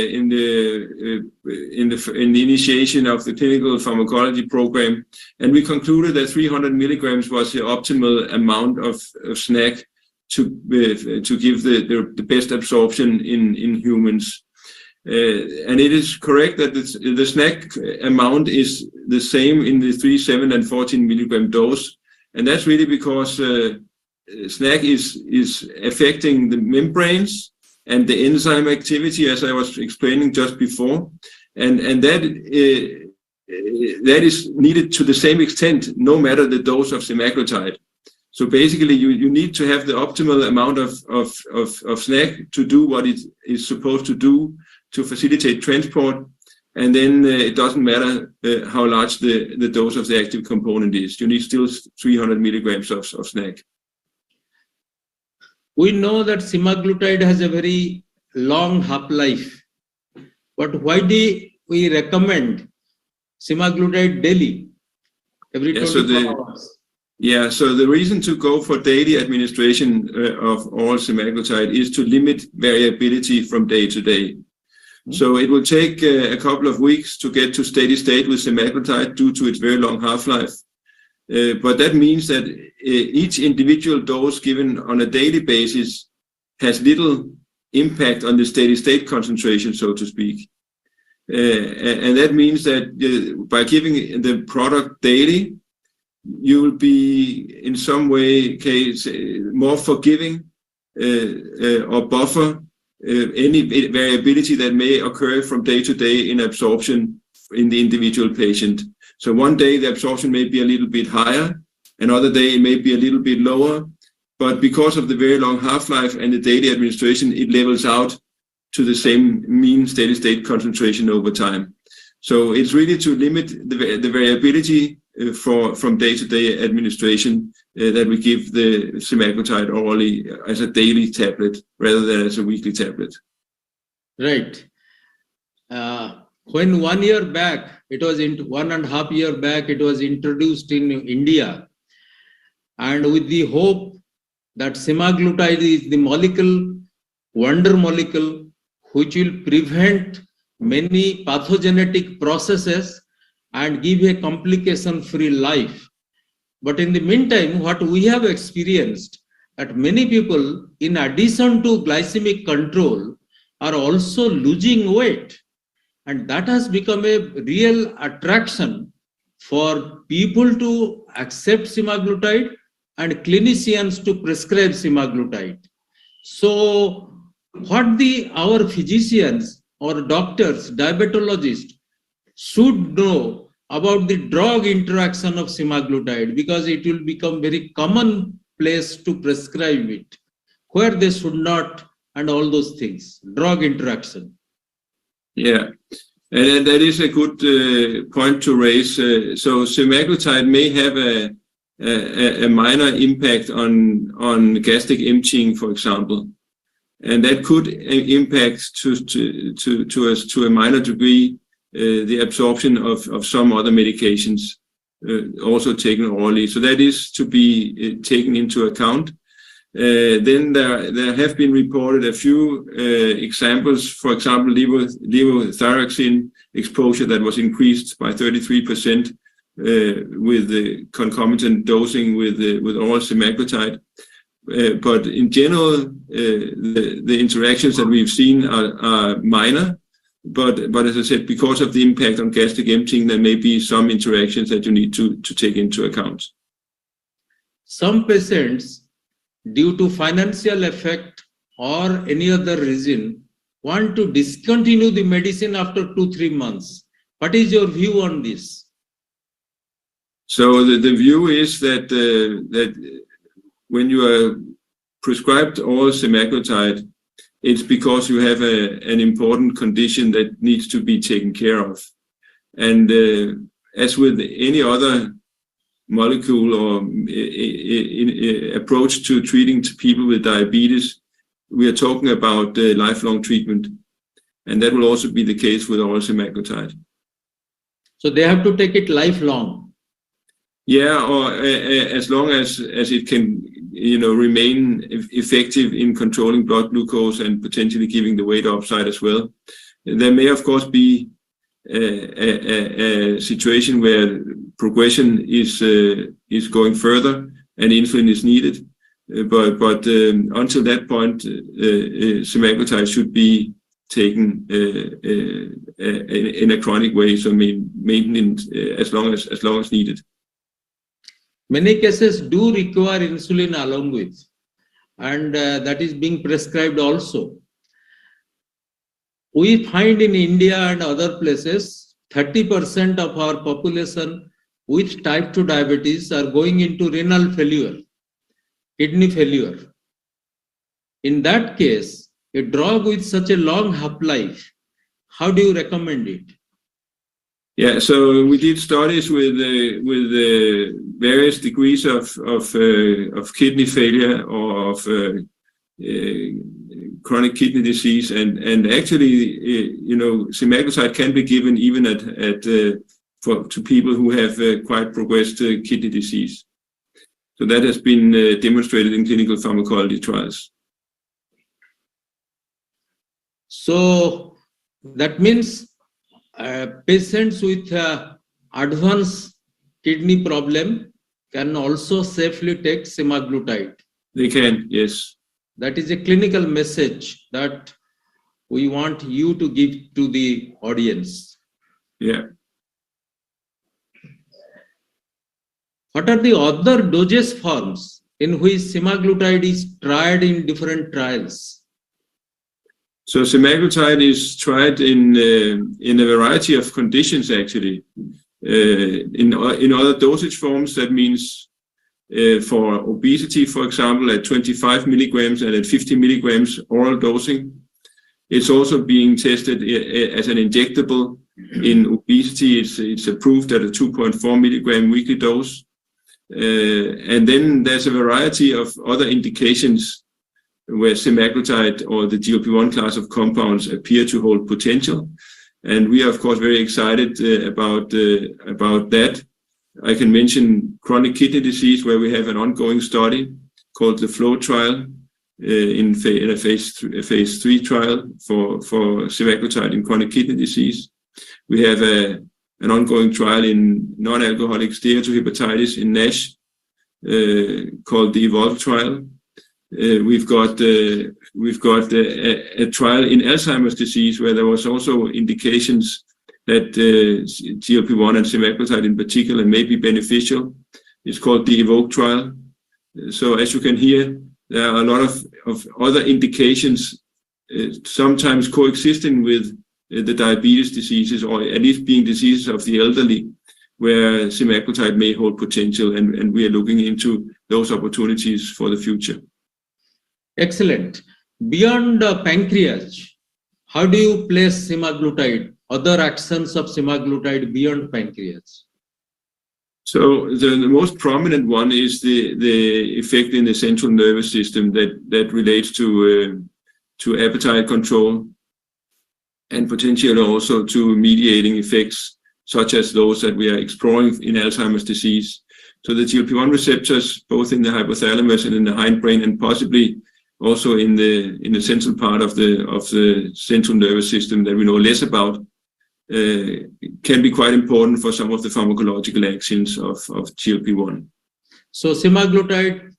initiation of the clinical pharmacology program, and we concluded that 300 milligrams was the optimal amount of SNAC to give the best absorption in humans. And it is correct that the SNAC amount is the same in the 3, 7, and 14 milligram dose, and that's really because SNAC is affecting the membranes and the enzyme activity, as I was explaining just before, and that is needed to the same extent, no matter the dose of semaglutide. So basically, you need to have the optimal amount of SNAC to do what it is supposed to do to facilitate transport, and then it doesn't matter how large the dose of the active component is. You need still 300 milligrams of SNAC. We know that semaglutide has a very long half-life. But why do we recommend semaglutide daily, every 24 hours? Yeah, so the reason to go for daily administration of oral semaglutide is to limit variability from day to day. So it will take a couple of weeks to get to steady state with semaglutide due to its very long half-life. But that means that each individual dose given on a daily basis has little impact on the steady state concentration, so to speak. And that means that by giving the product daily, you will be in some way more forgiving or buffer any variability that may occur from day to day in absorption in the individual patient. So one day the absorption may be a little bit higher, another day it may be a little bit lower, but because of the very long half-life and the daily administration, it levels out to the same mean steady state concentration over time. So it's really to limit the variability from day-to-day administration that we give the semaglutide orally as a daily tablet rather than as a weekly tablet. Right. When 1 year back, it was 1.5 years back, it was introduced in India, and with the hope that semaglutide is the wonder molecule, which will prevent many pathogenetic processes and give a complication-free life. But in the meantime, what we have experienced, that many people, in addition to glycemic control, are also losing weight. And that has become a real attraction for people to accept semaglutide and clinicians to prescribe semaglutide. So what our physicians or doctors, diabetologists should know about the drug interaction of semaglutide, because it will become very commonplace to prescribe it, where they should not, and all those things, drug interaction. Yeah, and that is a good point to raise. So semaglutide may have a minor impact on gastric emptying, for example, and that could impact to a minor degree the absorption of some other medications also taken orally. So that is to be taken into account. Then there have been reported a few examples, for example, levothyroxine exposure that was increased by 33% with the concomitant dosing with oral semaglutide. But in general, the interactions that we've seen are minor. But as I said, because of the impact on gastric emptying, there may be some interactions that you need to take into account. Some patients, due to financial effect or any other reason, want to discontinue the medicine after 2-3 months. What is your view on this? So the view is that when you are prescribed oral semaglutide, it's because you have an important condition that needs to be taken care of. And as with any other molecule or approach to treating people with diabetes, we are talking about lifelong treatment. And that will also be the case with oral semaglutide. So they have to take it lifelong? Yeah, or as long as it can, remain effective in controlling blood glucose and potentially giving the weight upside as well. There may, of course, be a situation where progression is going further and insulin is needed. But until that point, semaglutide should be taken in a chronic way, so maintained as long as needed. Many cases do require insulin along with, and that is being prescribed also. We find in India and other places, 30% of our population with type 2 diabetes are going into renal failure, kidney failure. In that case, a drug with such a long half-life, how do you recommend it? Yeah, so we did studies with various degrees of kidney failure or of chronic kidney disease, and actually, semaglutide can be given even to people who have quite progressed kidney disease. So that has been demonstrated in clinical pharmacology trials. So that means patients with advanced kidney problem can also safely take semaglutide. They can, yes. That is a clinical message that we want you to give to the audience. Yeah. What are the other dosage forms in which semaglutide is tried in different trials? So semaglutide is tried in a variety of conditions, actually. In other dosage forms, that means for obesity, for example, at 25 milligrams and at 50 milligrams oral dosing. It's also being tested as an injectable. In obesity, it's approved at a 2.4 milligram weekly dose. And then there's a variety of other indications where semaglutide or the GLP-1 class of compounds appear to hold potential. And we are, of course, very excited about that. I can mention chronic kidney disease, where we have an ongoing study called the FLOW trial, in a phase 3 trial for semaglutide in chronic kidney disease. We have an ongoing trial in non-alcoholic steatohepatitis in NASH called the EVOLVE trial. We've got a trial in Alzheimer's disease where there was also indications that GLP-1 and semaglutide in particular may be beneficial. It's called the EVOKE trial. So as you can hear, there are a lot of other indications, sometimes coexisting with the diabetes diseases, or at least being diseases of the elderly, where semaglutide may hold potential, and we are looking into those opportunities for the future. Excellent. Beyond pancreas, how do you place semaglutide, other actions of semaglutide beyond pancreas? So the most prominent one is the effect in the central nervous system that relates to appetite control, and potentially also to mediating effects such as those that we are exploring in Alzheimer's disease. So the GLP-1 receptors, both in the hypothalamus and in the hindbrain, and possibly also in the central part of the central nervous system that we know less about, can be quite important for some of the pharmacological actions of GLP-1. So semaglutide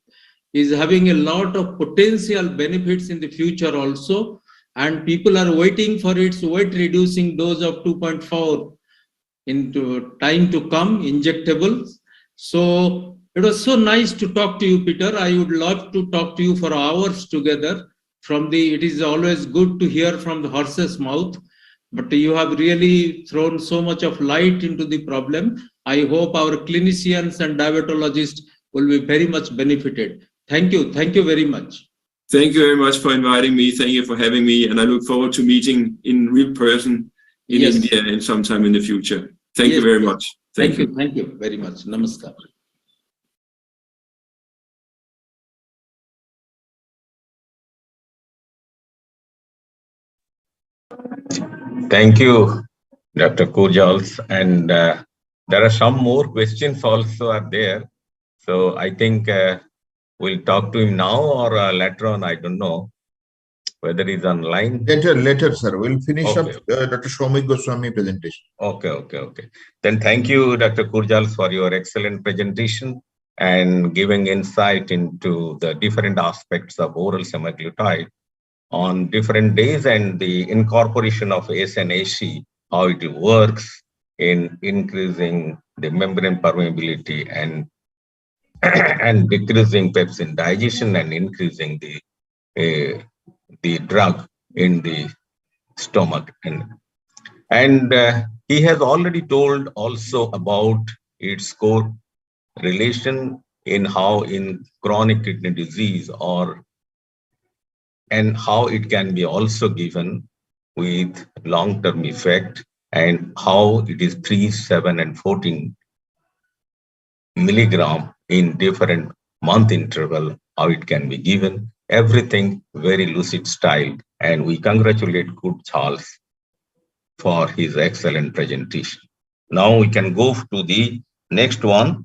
is having a lot of potential benefits in the future also, and people are waiting for its weight-reducing dose of 2.4 into time to come, injectables. So it was so nice to talk to you, Peter. I would love to talk to you for hours together. It is always good to hear from the horse's mouth, but you have really thrown so much of light into the problem. I hope our clinicians and diabetologists will be very much benefited. Thank you. Thank you very much. Thank you very much for inviting me. Thank you for having me. And I look forward to meeting in real person in India and sometime in the future. Thank you very much. Thank you. Thank you very much. Namaskar. Thank you, Dr. Kurjals. And there are some more questions also are there. So I think we'll talk to him now or later on. I don't know whether he's online. Later, sir. We'll finish up Dr. Shomik Goswami presentation. Okay. Then thank you, Dr. Kurjals, for your excellent presentation and giving insight into the different aspects of oral semaglutide on different days and the incorporation of SNAC, how it works in increasing the membrane permeability and decreasing pepsin digestion and increasing the drug in the stomach. And he has already told also about its core relation in how in chronic kidney disease and how it can be also given with long-term effect, and how it is 3, 7, and 14 milligram in different month interval, how it can be given. everything very lucid style. And we congratulate good Charles for his excellent presentation. Now we can go to the next one,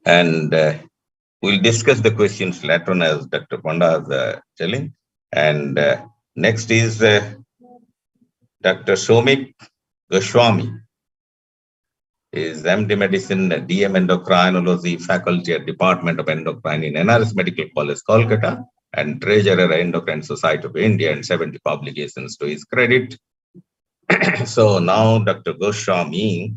and we'll discuss the questions later on, as Dr. Panda is telling. And next is Dr. Somik Goswami, is MD Medicine, DM Endocrinology, Faculty at Department of Endocrine in NRS Medical College, Kolkata, and Treasurer Endocrine Society of India, and 70 publications to his credit. So now Dr. Goswami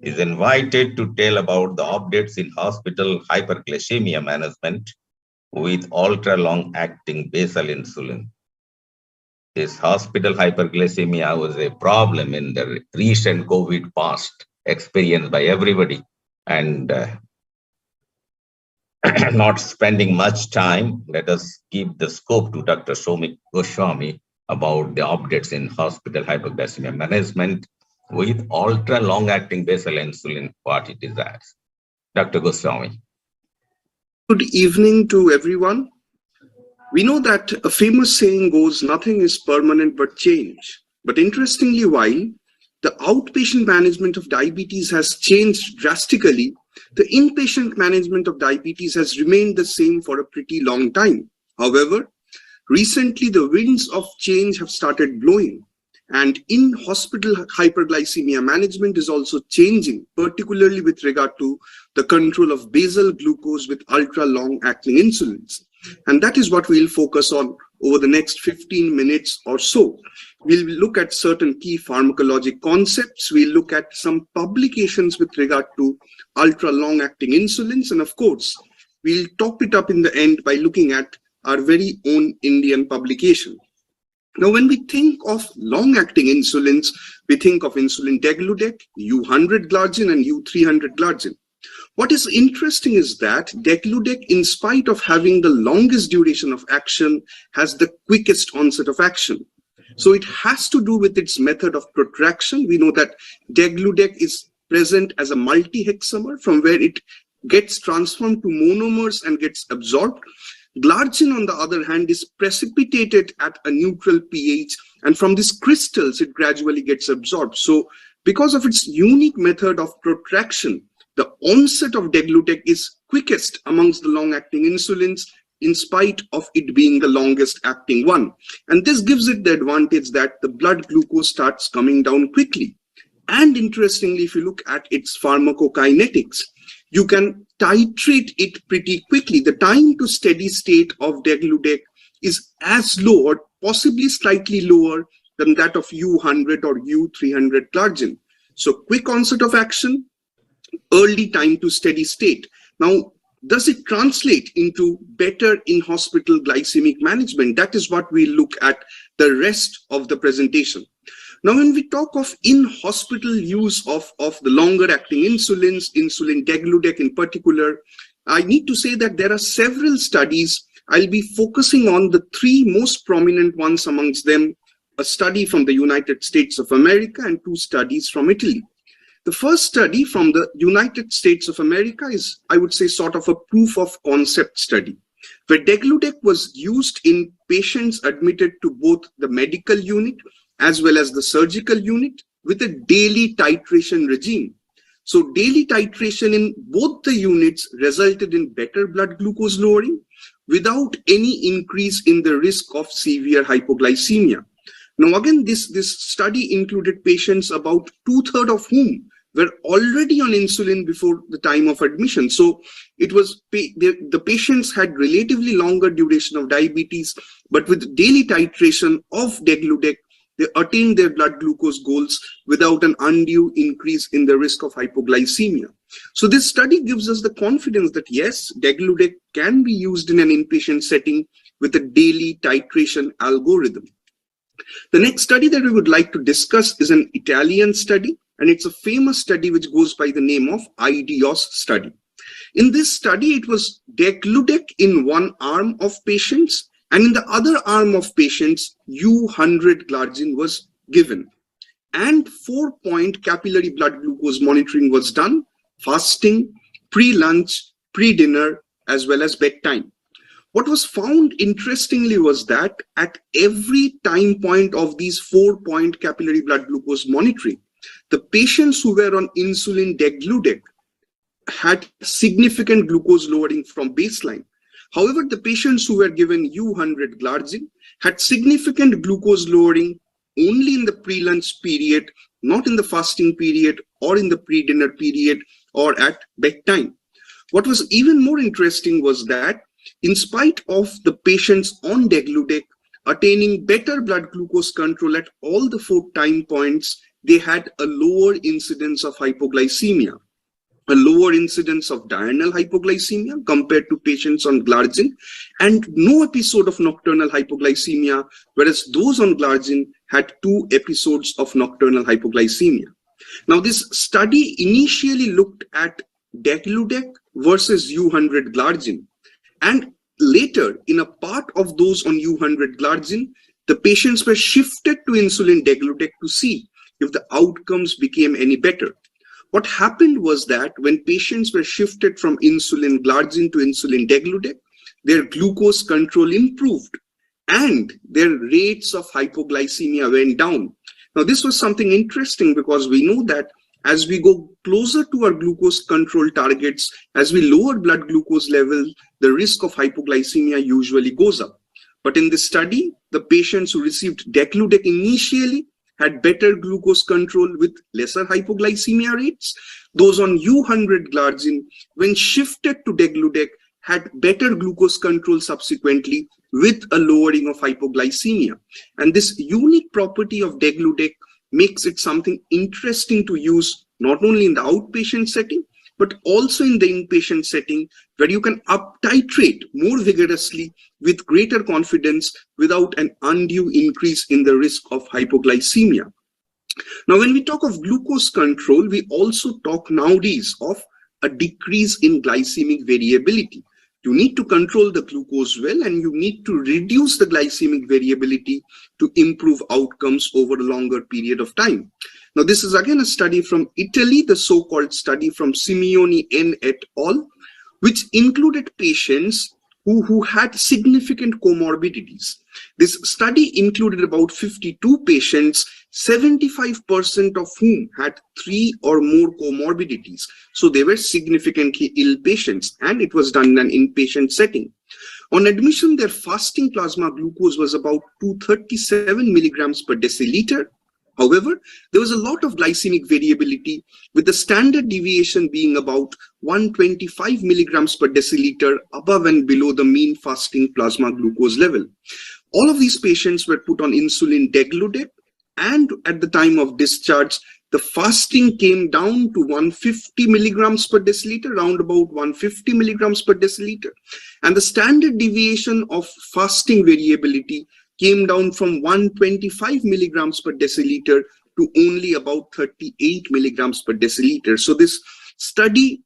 is invited to tell about the updates in hospital hyperglycemia management with ultra-long-acting basal insulin. This hospital hyperglycemia was a problem in the recent COVID past, experienced by everybody, and not spending much time, let us give the scope to Dr. Somik Goswami about the updates in hospital hyperglycemia management with ultra long-acting basal insulin, what it desires. Dr. Goswami. Good evening to everyone. We know that a famous saying goes, nothing is permanent but change. But interestingly, while the outpatient management of diabetes has changed drastically, the inpatient management of diabetes has remained the same for a pretty long time. However, recently the winds of change have started blowing, and in-hospital hyperglycemia management is also changing, particularly with regard to the control of basal glucose with ultra-long-acting insulins. And that is what we'll focus on over the next 15 minutes or so. We'll look at certain key pharmacologic concepts. We'll look at some publications with regard to ultra-long-acting insulins. And of course, we'll top it up in the end by looking at our very own Indian publication. Now, when we think of long-acting insulins, we think of insulin degludec, U100 glargine, and U300 glargine. What is interesting is that degludec, in spite of having the longest duration of action, has the quickest onset of action. So it has to do with its method of protraction. We know that degludec is present as a multi-hexamer from where it gets transformed to monomers and gets absorbed. Glargine, on the other hand, is precipitated at a neutral pH, and from these crystals, it gradually gets absorbed. So because of its unique method of protraction, the onset of degludec is quickest amongst the long-acting insulins, in spite of it being the longest acting one. And this gives it the advantage that the blood glucose starts coming down quickly. And interestingly, if you look at its pharmacokinetics, you can titrate it pretty quickly. The time to steady state of degludec is as low or possibly slightly lower than that of U100 or U300 glargine. So quick onset of action, early time to steady state. Now, does it translate into better in-hospital glycemic management? That is what we look at the rest of the presentation. Now, when we talk of in-hospital use of the longer-acting insulins, insulin degludec in particular, I need to say that there are several studies. I'll be focusing on the three most prominent ones amongst them, a study from the United States of America and two studies from Italy. The first study from the United States of America is, I would say, sort of a proof of concept study, where degludec was used in patients admitted to both the medical unit as well as the surgical unit with a daily titration regime. So daily titration in both the units resulted in better blood glucose lowering without any increase in the risk of severe hypoglycemia. Now, again, this study included patients, about 2/3 of whom were already on insulin before the time of admission. So it was the patients had relatively longer duration of diabetes, but with daily titration of degludec, they attained their blood glucose goals without an undue increase in the risk of hypoglycemia. So this study gives us the confidence that yes, degludec can be used in an inpatient setting with a daily titration algorithm. The next study that we would like to discuss is an Italian study, and it's a famous study which goes by the name of IDIOS study. In this study, it was degludec in one arm of patients, and in the other arm of patients, U100 glargine was given. And 4-point capillary blood glucose monitoring was done, fasting, pre-lunch, pre-dinner, as well as bedtime. What was found interestingly was that at every time point of these 4-point capillary blood glucose monitoring, the patients who were on insulin degludec had significant glucose lowering from baseline. However, the patients who were given U100 glargine had significant glucose lowering only in the pre-lunch period, not in the fasting period or in the pre-dinner period or at bedtime. What was even more interesting was that in spite of the patients on degludec attaining better blood glucose control at all the 4 time points, they had a lower incidence of hypoglycemia, a lower incidence of diurnal hypoglycemia compared to patients on glargine, and no episode of nocturnal hypoglycemia, whereas those on glargine had 2 episodes of nocturnal hypoglycemia. Now, this study initially looked at degludec versus U100 glargine, and later in a part of those on U100 glargine, the patients were shifted to insulin degludec to see if the outcomes became any better. What happened was that when patients were shifted from insulin glargine to insulin degludec, their glucose control improved and their rates of hypoglycemia went down. Now, this was something interesting because we know that as we go closer to our glucose control targets, as we lower blood glucose level, the risk of hypoglycemia usually goes up. But in this study, the patients who received degludec initially had better glucose control with lesser hypoglycemia rates. Those on U100 glargine, when shifted to degludec, had better glucose control subsequently with a lowering of hypoglycemia. And this unique property of degludec makes it something interesting to use not only in the outpatient setting, but also in the inpatient setting, where you can up-titrate more vigorously with greater confidence without an undue increase in the risk of hypoglycemia. Now, when we talk of glucose control, we also talk nowadays of a decrease in glycemic variability. You need to control the glucose well, and you need to reduce the glycemic variability to improve outcomes over a longer period of time. Now, this is again a study from Italy, the so-called study from Simeoni N et al., which included patients who had significant comorbidities. This study included about 52 patients, 75% of whom had 3 or more comorbidities. So they were significantly ill patients, and it was done in an inpatient setting. On admission, their fasting plasma glucose was about 237 milligrams per deciliter. However, there was a lot of glycemic variability, with the standard deviation being about 125 milligrams per deciliter above and below the mean fasting plasma glucose level. All of these patients were put on insulin degludec, and at the time of discharge, the fasting came down to 150 milligrams per deciliter, around about 150 milligrams per deciliter. And the standard deviation of fasting variability came down from 125 milligrams per deciliter to only about 38 milligrams per deciliter. So this study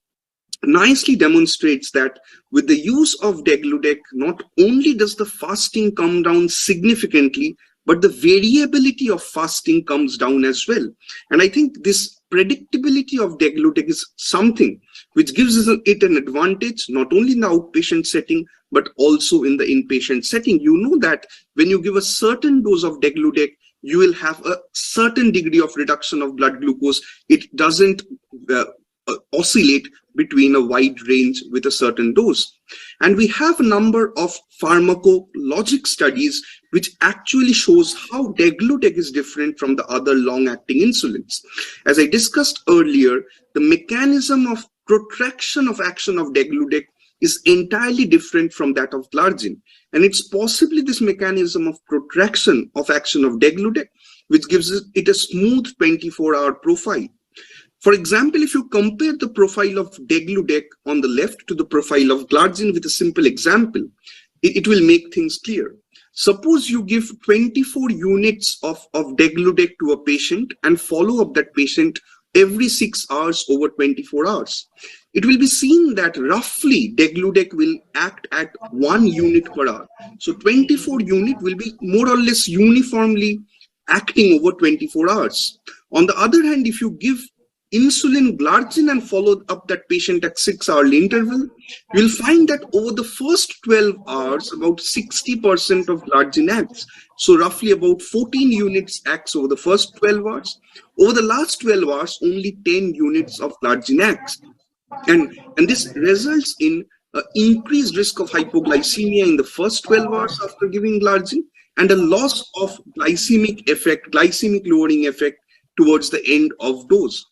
nicely demonstrates that with the use of degludec, not only does the fasting come down significantly, but the variability of fasting comes down as well. And I think this predictability of degludec is something which gives it an advantage, not only in the outpatient setting, but also in the inpatient setting. You know that when you give a certain dose of degludec, you will have a certain degree of reduction of blood glucose. It doesn't oscillate between a wide range with a certain dose. And we have a number of pharmacologic studies which actually shows how degludec is different from the other long-acting insulins. As I discussed earlier, the mechanism of protraction of action of degludec is entirely different from that of glargine. And it's possibly this mechanism of protraction of action of degludec which gives it a smooth 24-hour profile. For example, if you compare the profile of degludec on the left to the profile of glargine with a simple example, it will make things clear. Suppose you give 24 units of degludec to a patient and follow up that patient every 6 hours over 24 hours. It will be seen that roughly degludec will act at 1 unit per hour. So 24 unit will be more or less uniformly acting over 24 hours. On the other hand, if you give insulin glargine and followed up that patient at 6-hourly interval, you'll find that over the first 12 hours, about 60% of glargine acts. So roughly about 14 units acts over the first 12 hours. Over the last 12 hours, only 10 units of glargine acts. And this results in increased risk of hypoglycemia in the first 12 hours after giving glargine, and a loss of glycemic effect, glycemic lowering effect towards the end of dose.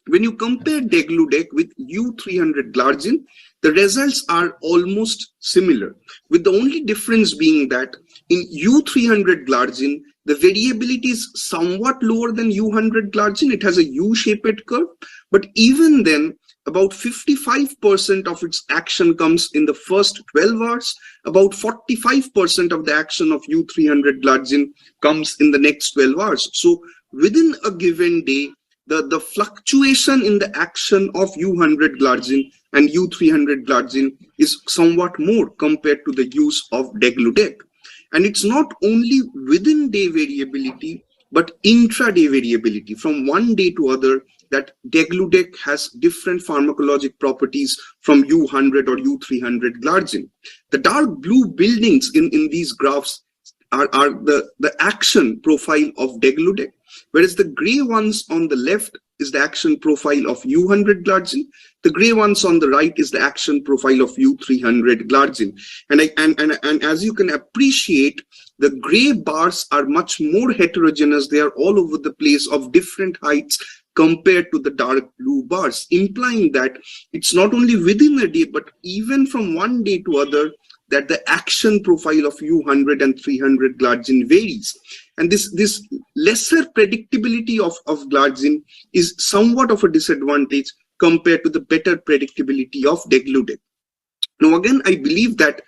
When you compare degludec with U300 glargine, the results are almost similar, with the only difference being that in U300 glargine, the variability is somewhat lower than U100 glargine. It has a U-shaped curve, but even then, about 55% of its action comes in the first 12 hours. About 45% of the action of U300 glargine comes in the next 12 hours. So within a given day, the fluctuation in the action of U100 glargine and U300 glargine is somewhat more compared to the use of degludec. And it's not only within day variability, but intraday variability from one day to other, that degludec has different pharmacologic properties from U100 or U300 glargine. The dark blue buildings in these graphs are the action profile of degludec, whereas the gray ones on the left is the action profile of U100 glargine. The gray ones on the right is the action profile of U300 glargine. And as you can appreciate, the gray bars are much more heterogeneous. They are all over the place of different heights compared to the dark blue bars, implying that it's not only within a day, but even from one day to other, that the action profile of U100 and 300 glargine varies. And this lesser predictability of glargine is somewhat of a disadvantage compared to the better predictability of degludec. Now, again, I believe that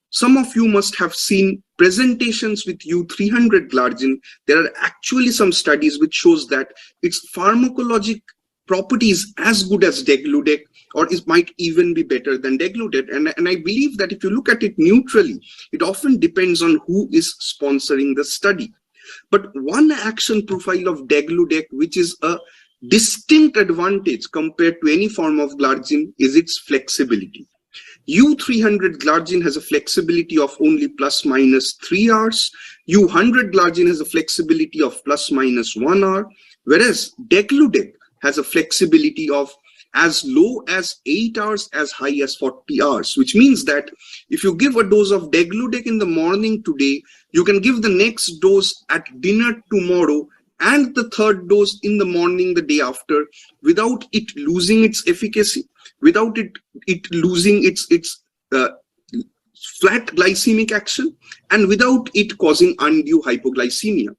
some of you must have seen presentations with U300 glargine. There are actually some studies which shows that its pharmacologic property is as good as degludec, or it might even be better than degludec. And I believe that if you look at it neutrally, it often depends on who is sponsoring the study. But one action profile of degludec, which is a distinct advantage compared to any form of glargine, is its flexibility. U300 glargine has a flexibility of only ±3 hours. U100 glargine has a flexibility of ±1 hour, whereas degludec has a flexibility of as low as 8 hours, as high as 40 hours, which means that if you give a dose of degludec in the morning today, you can give the next dose at dinner tomorrow and the third dose in the morning the day after, without it losing its efficacy, without it losing its flat glycemic action, and without it causing undue hypoglycemia.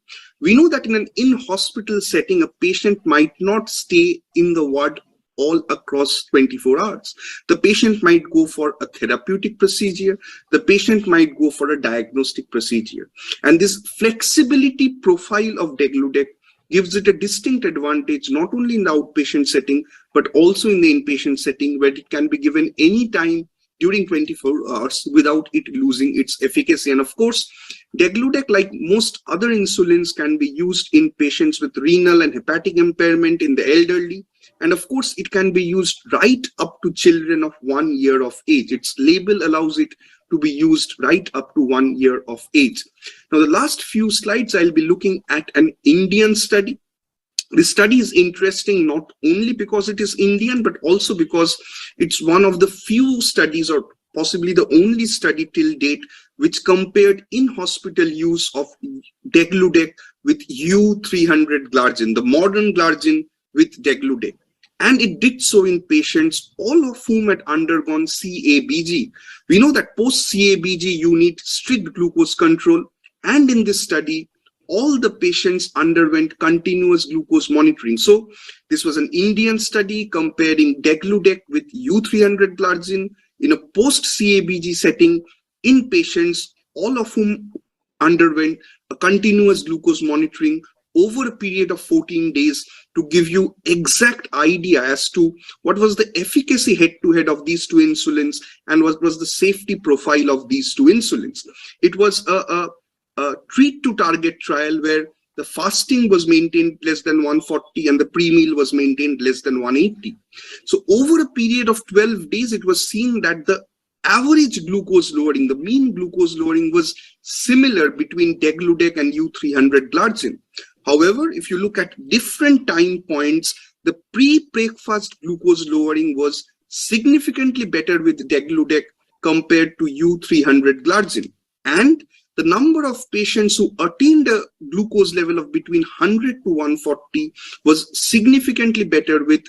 We know that in an in-hospital setting, a patient might not stay in the ward all across 24 hours. The patient might go for a therapeutic procedure. The patient might go for a diagnostic procedure. And this flexibility profile of degludec gives it a distinct advantage, not only in the outpatient setting, but also in the inpatient setting, where it can be given any time during 24 hours without it losing its efficacy. And of course, degludec, like most other insulins, can be used in patients with renal and hepatic impairment, in the elderly. And of course, it can be used right up to children of 1 year of age. Its label allows it to be used right up to 1 year of age. Now, the last few slides, I'll be looking at an Indian study. This study is interesting not only because it is Indian, but also because it's one of the few studies, or possibly the only study till date, which compared in-hospital use of degludec with U300 glargine, the modern glargine, with degludec. And it did so in patients, all of whom had undergone CABG. We know that post-CABG, you need strict glucose control. And in this study, all the patients underwent continuous glucose monitoring. So this was an Indian study comparing degludec with U300 glargine in a post-CABG setting in patients, all of whom underwent a continuous glucose monitoring over a period of 14 days, to give you exact idea as to what was the efficacy head-to-head of these two insulins and what was the safety profile of these two insulins. It was a treat-to-target trial where the fasting was maintained less than 140 and the pre-meal was maintained less than 180. So over a period of 12 days, it was seen that the average glucose lowering, the mean glucose lowering, was similar between degludec and U300 glargine. However, if you look at different time points, the pre-breakfast glucose lowering was significantly better with degludec compared to U300 glargine. And the number of patients who attained a glucose level of between 100 to 140 was significantly better with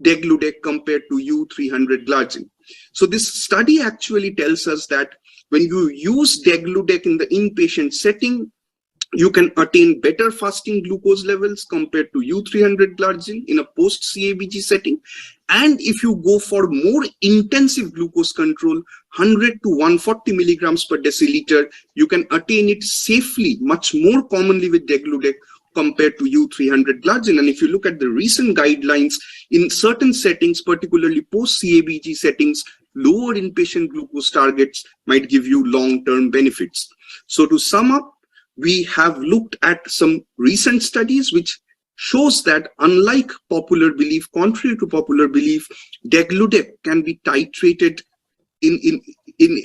degludec compared to U300 glargine. So this study actually tells us that when you use degludec in the inpatient setting, you can attain better fasting glucose levels compared to U300 glargine in a post-CABG setting. And if you go for more intensive glucose control, 100 to 140 milligrams per deciliter, you can attain it safely, much more commonly with degludec compared to U300 glargine. And if you look at the recent guidelines, in certain settings, particularly post-CABG settings, lower inpatient glucose targets might give you long-term benefits. So to sum up, we have looked at some recent studies which shows that unlike popular belief, contrary to popular belief, degludec can be titrated in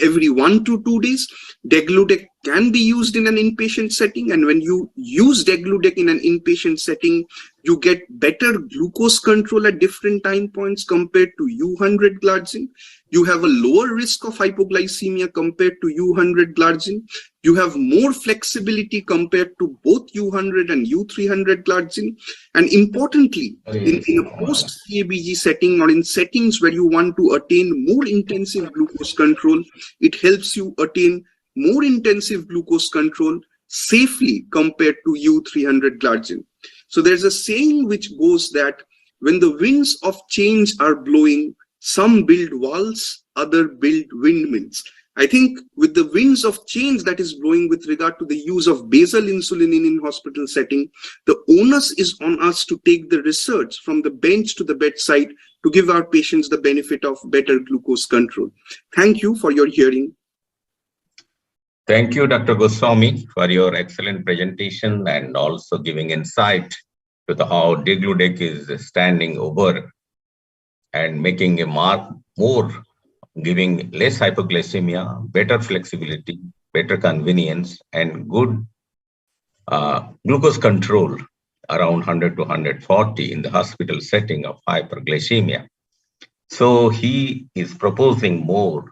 every 1 to 2 days. Degludec can be used in an inpatient setting, and when you use degludec in an inpatient setting, you get better glucose control at different time points compared to U100 glargine. You have a lower risk of hypoglycemia compared to U100 glargine. You have more flexibility compared to both U100 and U300 glargine. And importantly, in a post-CABG setting or in settings where you want to attain more intensive glucose control, it helps you attain more intensive glucose control safely compared to U300 glargine. So there's a saying which goes that when the winds of change are blowing, some build walls, other build windmills. I think with the winds of change that is blowing with regard to the use of basal insulin in hospital setting, the onus is on us to take the research from the bench to the bedside to give our patients the benefit of better glucose control. Thank you for your hearing. Thank you, Dr. Goswami, for your excellent presentation and also giving insight to the how degludec is standing over and making a mark more, giving less hypoglycemia, better flexibility, better convenience, and good glucose control around 100 to 140 in the hospital setting of hyperglycemia. So he is proposing more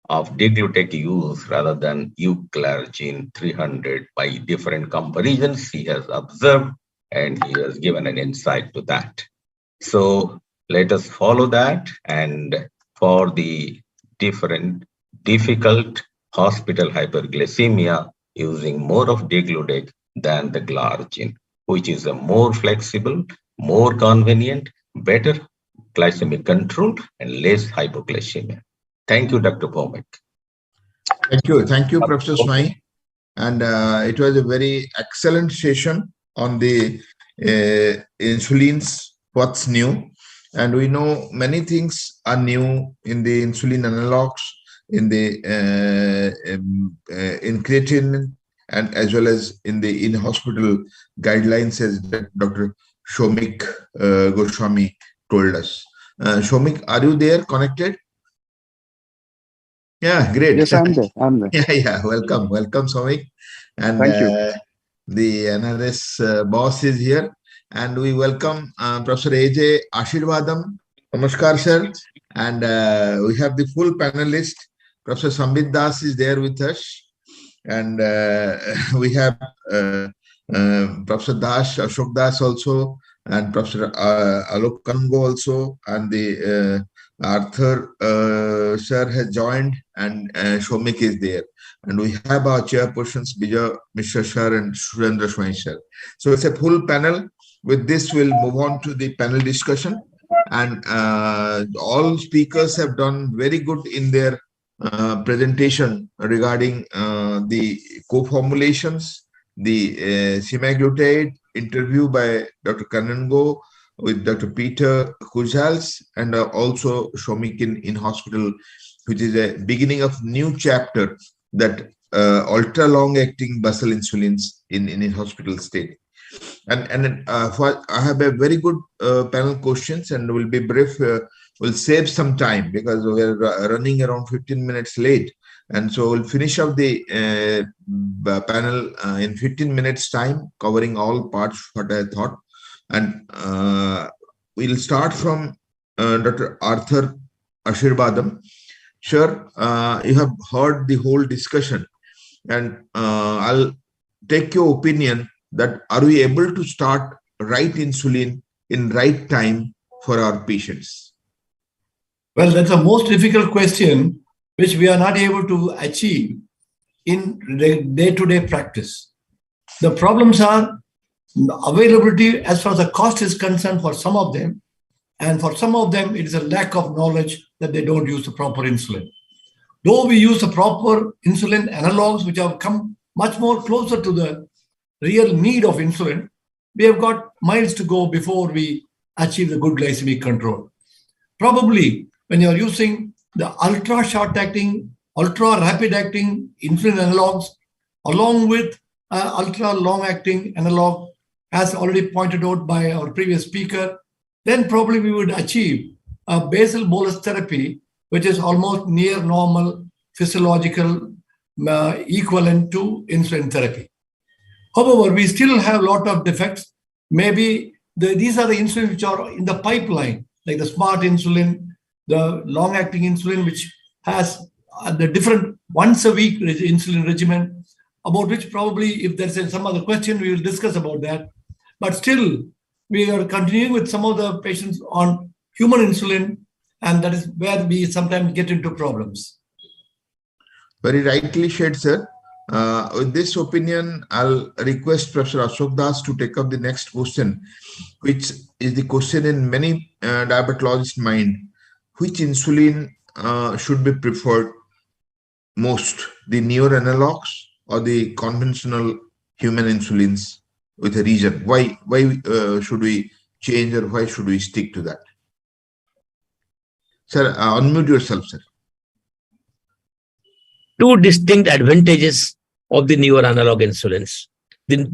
of degludec use rather than U-glargine 300 by different comparisons he has observed, and he has given an insight to that. So let us follow that, and for the different difficult hospital hyperglycemia, using more of degludec than the glargine, which is a more flexible, more convenient, better glycemic control, and less hypoglycemia. Thank you, Dr. Bhowmick. Thank you, Professor Swai. And it was a very excellent session on the insulins, what's new. And we know many things are new in the insulin analogs, in the incretin, and as well as in the in-hospital guidelines, as Dr. Soumik Goswami told us. Soumik, are you there, connected? Yeah, great. Yes, I'm there. Yeah. Welcome, Soumik. And thank you. The NRS boss is here. And we welcome Professor A.J. Ashirvadam. Namaskar, sir. And we have the full panelist. Professor Sambit Das is there with us. And we have Professor Das, Ashok Das also, and Professor Alok Kanungo also, and the Arthur sir has joined, and Soumik is there. And we have our chairpersons, Bija Mishra sir and Surendra Swai sir. So it's a full panel. With this, we'll move on to the panel discussion. And all speakers have done very good in their presentation regarding the co-formulations, the semaglutide interview by Dr. Kanungo with Dr. Peter Kujals, and also Soumik in hospital, which is a beginning of new chapter that ultra long acting basal insulins in hospital state. And I have a very good panel questions, and will be brief. We'll save some time because we're running around 15 minutes late. And so we'll finish up the panel in 15 minutes time, covering all parts what I thought. And we'll start from Dr. Arthur Ashirvadam. Sure, you have heard the whole discussion, and I'll take your opinion that are we able to start right insulin in right time for our patients? Well, that's the most difficult question, which we are not able to achieve in day-to-day practice. The problems are availability as far as the cost is concerned for some of them, and for some of them, it is a lack of knowledge that they don't use the proper insulin. Though we use the proper insulin analogs, which have come much more closer to the real need of insulin, we have got miles to go before we achieve the good glycemic control. Probably when you are using the ultra short-acting, ultra rapid-acting insulin analogs, along with ultra long-acting analog, as already pointed out by our previous speaker, then probably we would achieve a basal bolus therapy, which is almost near normal physiological equivalent to insulin therapy. However, we still have a lot of defects. Maybe these are the insulins which are in the pipeline, like the smart insulin, the long-acting insulin, which has the different once-a-week insulin regimen, about which probably if there's some other question, we will discuss about that. But still, we are continuing with some of the patients on human insulin, and that is where we sometimes get into problems. Very rightly said, sir. With this opinion, I'll request Professor Ashok Das to take up the next question, which is the question in many diabetologists' mind. Which insulin should be preferred most, the newer analogs or the conventional human insulins with a reason? Why should we change, or why should we stick to that? Sir, unmute yourself, sir. Two distinct advantages of the newer analog insulins. The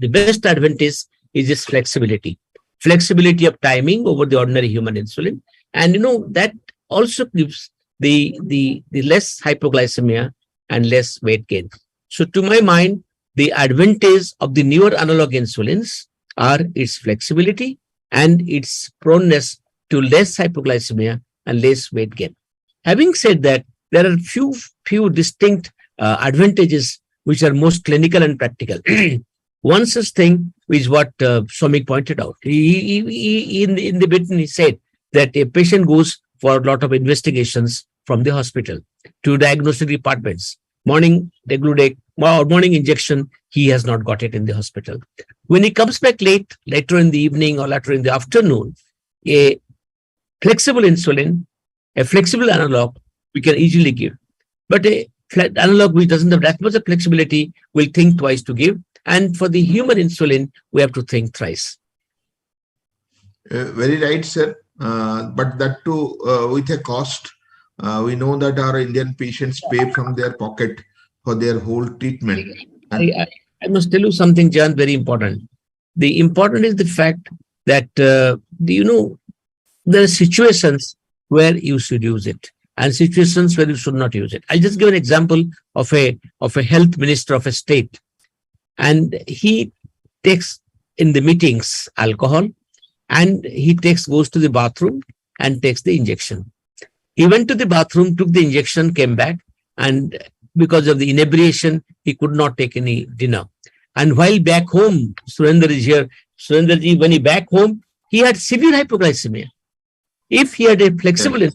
best advantage is its flexibility of timing over the ordinary human insulin, and that also gives the less hypoglycemia and less weight gain. So to my mind, the advantage of the newer analog insulins are its flexibility and its proneness to less hypoglycemia and less weight gain. Having said that, there are few distinct advantages which are most clinical and practical. One such thing is what Somik pointed out. He in the beginning he said that a patient goes for a lot of investigations from the hospital to diagnostic departments. Morning degludec, morning injection, he has not got it in the hospital. When he comes back later in the evening or later in the afternoon, a flexible insulin, a flexible analog, we can easily give. But a analog which doesn't have that much of flexibility will think twice to give. And for the human insulin, we have to think thrice. Very right, sir. But that too with a cost. We know that our Indian patients pay from their pocket for their whole treatment. I must tell you something, Jan, very important. The important is the fact that, there are situations where you should use it and situations where you should not use it. I'll just give an example of a health minister of a state. And he takes in the meetings alcohol, and he goes to the bathroom and takes the injection. He went to the bathroom, took the injection, came back, and because of the inebriation, he could not take any dinner. And while back home, Surendra is here. Surendraji, when he back home, he had severe hypoglycemia. If he had a flexible,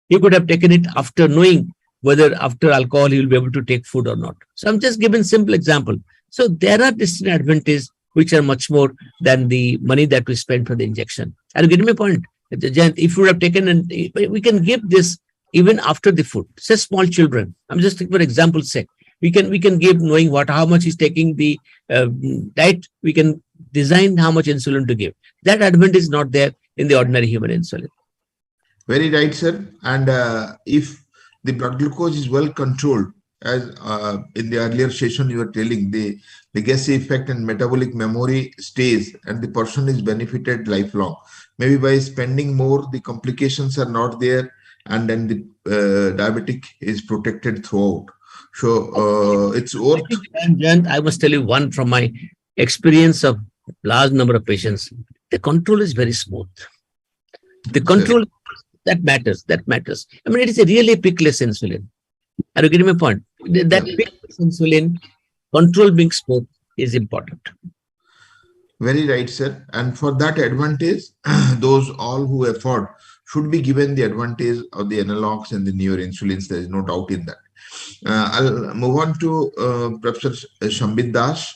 he could have taken it after knowing whether after alcohol he will be able to take food or not. So I'm just giving simple example. So there are distinct advantages which are much more than the money that we spend for the injection. And getting my point, if you would have taken, and we can give this even after the food. Say small children. I'm just taking for example's sake. We can give knowing how much he's taking the diet. We can design how much insulin to give. That advantage is not there in the ordinary human insulin. Very right, sir. And if the blood glucose is well controlled, as in the earlier session you were telling, the legacy effect and metabolic memory stays, and the person is benefited lifelong. Maybe by spending more, the complications are not there, and then the diabetic is protected throughout. So it's worth. And I must tell you one from my experience of large number of patients. The control is very smooth. The control that matters. That matters. I mean, it is a really pickless insulin. Are you getting my point? That pickless insulin control being smooth is important. Very right, sir. And for that advantage, those all who afford should be given the advantage of the analogs and the newer insulins. There is no doubt in that. I'll move on to Professor Shambit Das.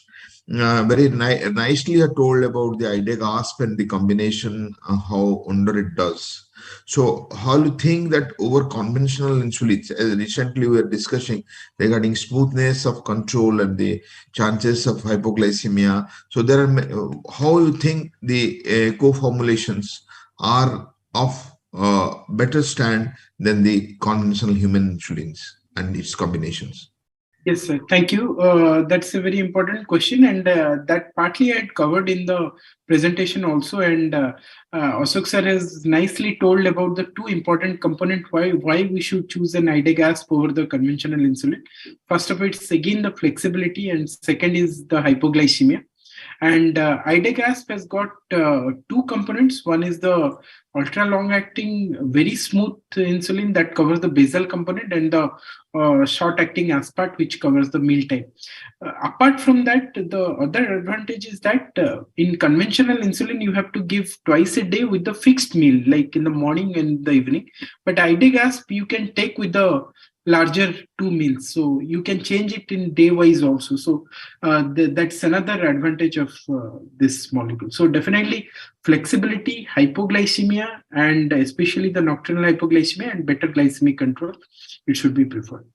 Very nicely told about the IDEG-ASP and the combination, how wonder it does. So how do you think that over conventional insulins, as recently we were discussing regarding smoothness of control and the chances of hypoglycemia. So there are, how you think the co-formulations are of better stand than the conventional human insulins and its combinations? Yes, sir. Thank you. That's a very important question, and that partly I had covered in the presentation also. And Ashok sir has nicely told about the two important components why we should choose an IDEG-ASP over the conventional insulin. First of it is again the flexibility, and second is the hypoglycemia. And IDEG-ASP has got two components. One is the ultra long acting, very smooth insulin that covers the basal component, and the short acting aspart, which covers the meal time. Apart from that, the other advantage is that in conventional insulin, you have to give twice a day with the fixed meal, like in the morning and the evening. But IDEG-ASP you can take with the larger 2 meals, so you can change it in day wise also. So that's another advantage of this molecule. So definitely flexibility, hypoglycemia, and especially the nocturnal hypoglycemia and better glycemic control, it should be preferred.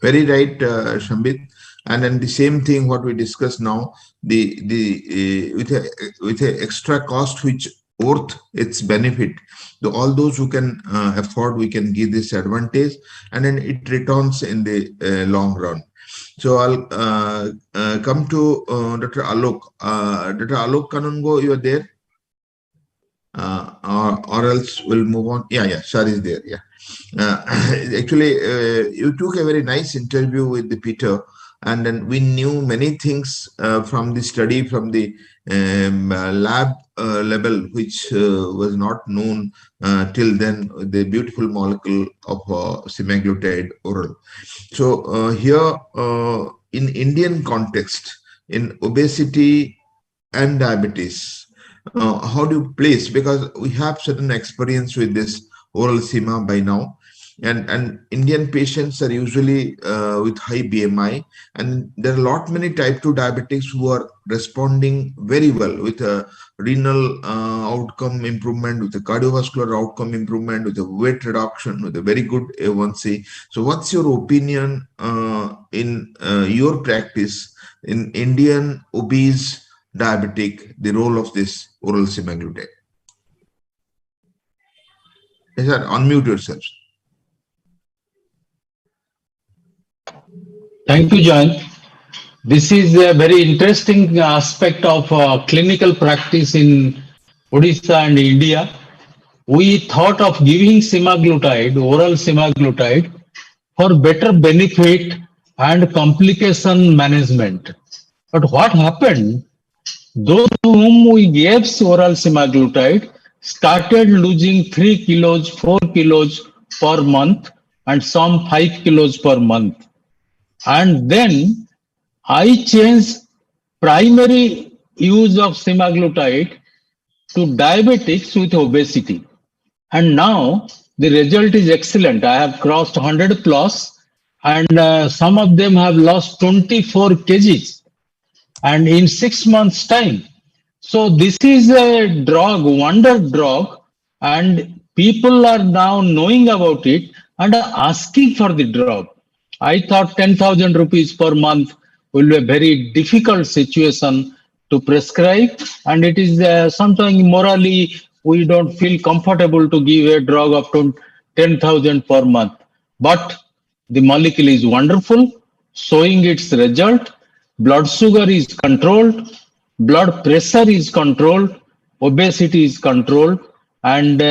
Very right, Shambit. And then the same thing what we discussed now, with a extra cost which worth its benefit. All those who can afford, we can give this advantage, and then it returns in the long run. So I'll come to Dr. Alok. Dr. Alok Kanungo, you are there? Or else we'll move on. Yeah, Shar is there. Yeah. Actually, you took a very nice interview with the Peter, and then we knew many things from the study, from the lab level, which was not known till then, the beautiful molecule of semaglutide oral. So here in Indian context, in obesity and diabetes, how do you place, because we have certain experience with this oral sema by now, and Indian patients are usually with high BMI, and there are a lot many type 2 diabetics who are responding very well with a renal outcome improvement, with a cardiovascular outcome improvement, with a weight reduction, with a very good A1C. So what's your opinion in your practice in Indian obese diabetic, the role of this oral semaglutide? Yes, sir, unmute yourself. Thank you, John. This is a very interesting aspect of clinical practice in Odisha and India. We thought of giving semaglutide, oral semaglutide, for better benefit and complication management. But what happened? Those to whom we gave oral semaglutide started losing 3 kilos, 4 kilos per month, and some 5 kilos per month. And then I changed primary use of semaglutide to diabetics with obesity. And now the result is excellent. I have crossed 100 plus, and some of them have lost 24 kgs, and in 6 months' time. So this is a drug, wonder drug, and people are now knowing about it and are asking for the drug. I thought 10,000 rupees per month will be a very difficult situation to prescribe, and it is sometimes morally we don't feel comfortable to give a drug up to 10,000 per month. But the molecule is wonderful, showing its result, blood sugar is controlled, blood pressure is controlled, obesity is controlled, and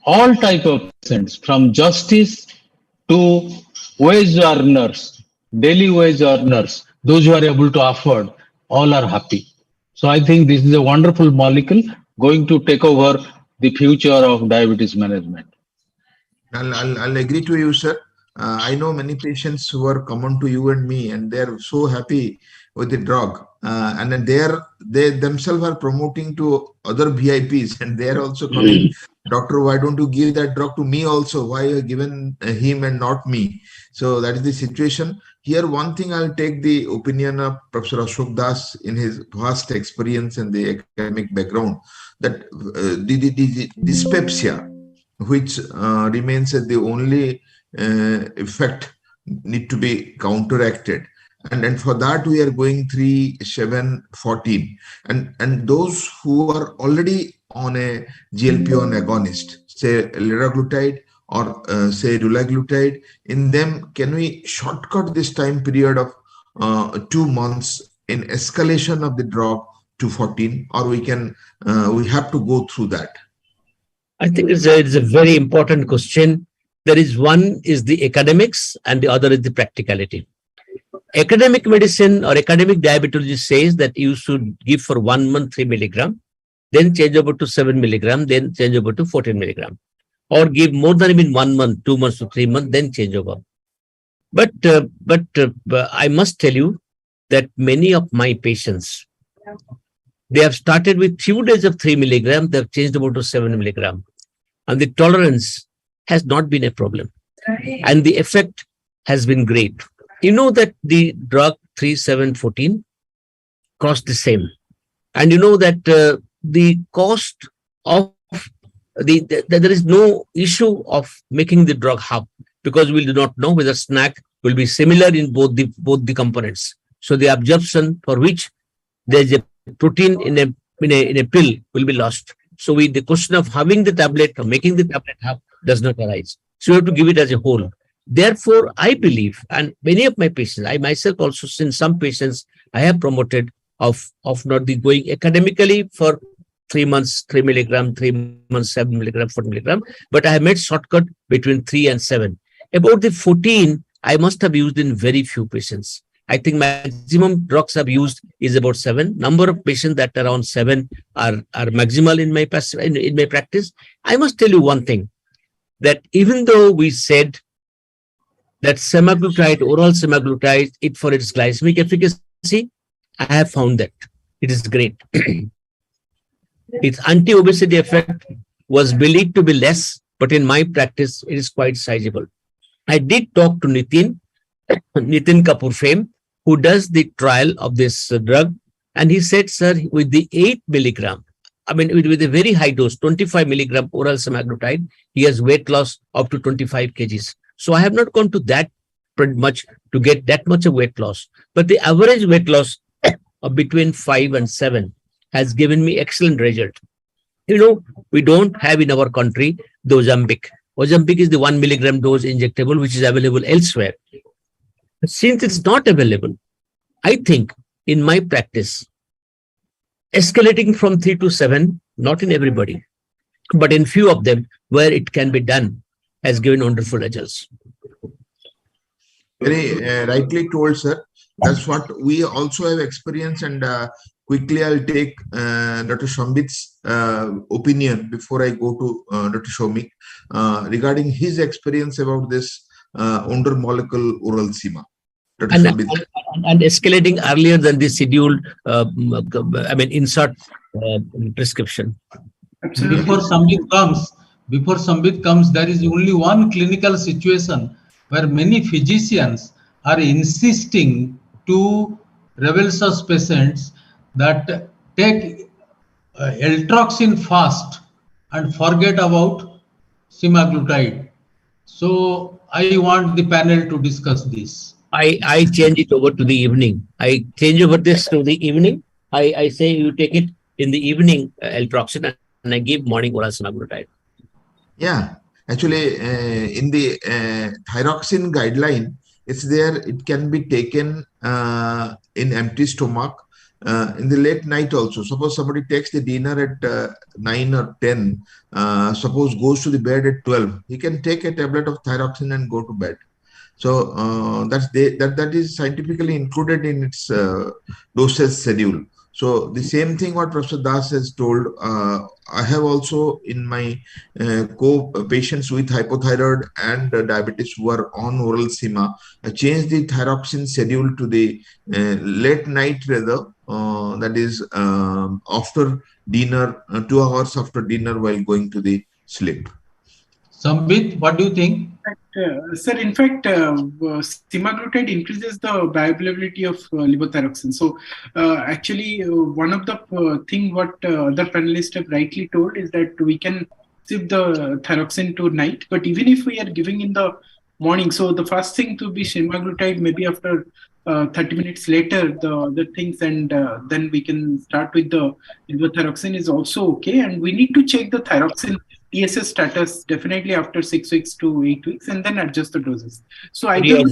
all type of patients from justice to wage earners, daily wage earners, those who are able to afford, all are happy. So I think this is a wonderful molecule going to take over the future of diabetes management. I'll agree to you, sir. I know many patients who are common to you and me, and they're so happy with the drug. And then they themselves are promoting to other VIPs, and they're also coming, doctor, why don't you give that drug to me also? Why you given him and not me? So that is the situation. Here, one thing I'll take the opinion of Professor Ashok Das in his vast experience and the academic background, that the dyspepsia, which remains as the only effect, need to be counteracted, and for that we are going 3, 7, 14, and those who are already on a GLP-1 agonist, say liraglutide or say dulaglutide, in them can we shortcut this time period of 2 months in escalation of the drug to 14, or we have to go through that? I think it's a very important question. There is one is the academics and the other is the practicality. Academic medicine or academic diabetology says that you should give for 1 month 3 milligram, then change over to 7 milligram, then change over to 14 milligram, or give more than even 1 month, 2 months to 3 months, then change over. But I must tell you that many of my patients, they have started with few days of 3 milligram, they have changed over to 7 milligram, and the tolerance has not been a problem, and the effect has been great. You know that the drug 3, 7, 14 cost the same, and you know that the cost of there is no issue of making the drug half, because we do not know whether snack will be similar in both the components. So the absorption for which there is a protein in a pill will be lost. So the question of having the tablet or making the tablet half does not arise. So you have to give it as a whole. Therefore, I believe, and many of my patients, I myself also, since some patients I have promoted of not the going academically for 3 months 3 milligram, 3 months 7 milligram, 4 milligram, but I have made shortcut between 3 and 7. About the 14, I must have used in very few patients. I think maximum drugs I've used is about 7. Number of patients that are on 7 are maximal in my practice. I must tell you one thing, that even though we said that semaglutide, oral semaglutide, it for its glycemic efficacy, I have found that it is great. Its anti-obesity effect was believed to be less, but in my practice, it is quite sizable. I did talk to Nitin Kapoor fame, who does the trial of this drug, and he said, sir, with the 8 milligram, I mean, with a very high dose, 25 milligram oral semaglutide, he has weight loss up to 25 kgs. So I have not gone to that pretty much to get that much of weight loss, but the average weight loss of between 5 and 7 has given me excellent result. You know, we don't have in our country the Ozempic. Ozempic is the 1 milligram dose injectable, which is available elsewhere. Since it's not available, I think in my practice, escalating from 3 to 7, not in everybody, but in few of them where it can be done, has given wonderful results. Very rightly told, sir. That's what we also have experienced, and quickly I'll take Dr. Shambit's opinion before I go to Dr. Shomik regarding his experience about this under molecule oral sema. And escalating earlier than the scheduled, insert prescription. Before Sambit comes, there is only one clinical situation where many physicians are insisting to Revels's patients that take L-troxin fast and forget about semaglutide. So I want the panel to discuss this. I change it over to the evening. I change over this to the evening. I say you take it in the evening, L-troxin, and I give morning oral semaglutide. Yeah, actually, in the thyroxine guideline, it's there. It can be taken in empty stomach. In the late night also, suppose somebody takes the dinner at 9 or 10, suppose goes to the bed at 12, he can take a tablet of thyroxine and go to bed. So that is scientifically included in its dosage schedule. So the same thing what Professor Das has told, I have also in my co-patients with hypothyroid and diabetes who are on oral SEMA, I changed the thyroxine schedule to the late night rather, that is after dinner, 2 hours after dinner while going to the sleep. Sambit, what do you think? Sir, in fact, semaglutide increases the bioavailability of levothyroxine. So, actually, one of the thing what other panelists have rightly told is that we can shift the thyroxine to night. But even if we are giving in the morning, so the first thing to be semaglutide, maybe after 30 minutes later, the other things, and then we can start with the levothyroxine is also okay. And we need to check the thyroxine TSS status definitely after 6 weeks to 8 weeks, and then adjust the doses. So either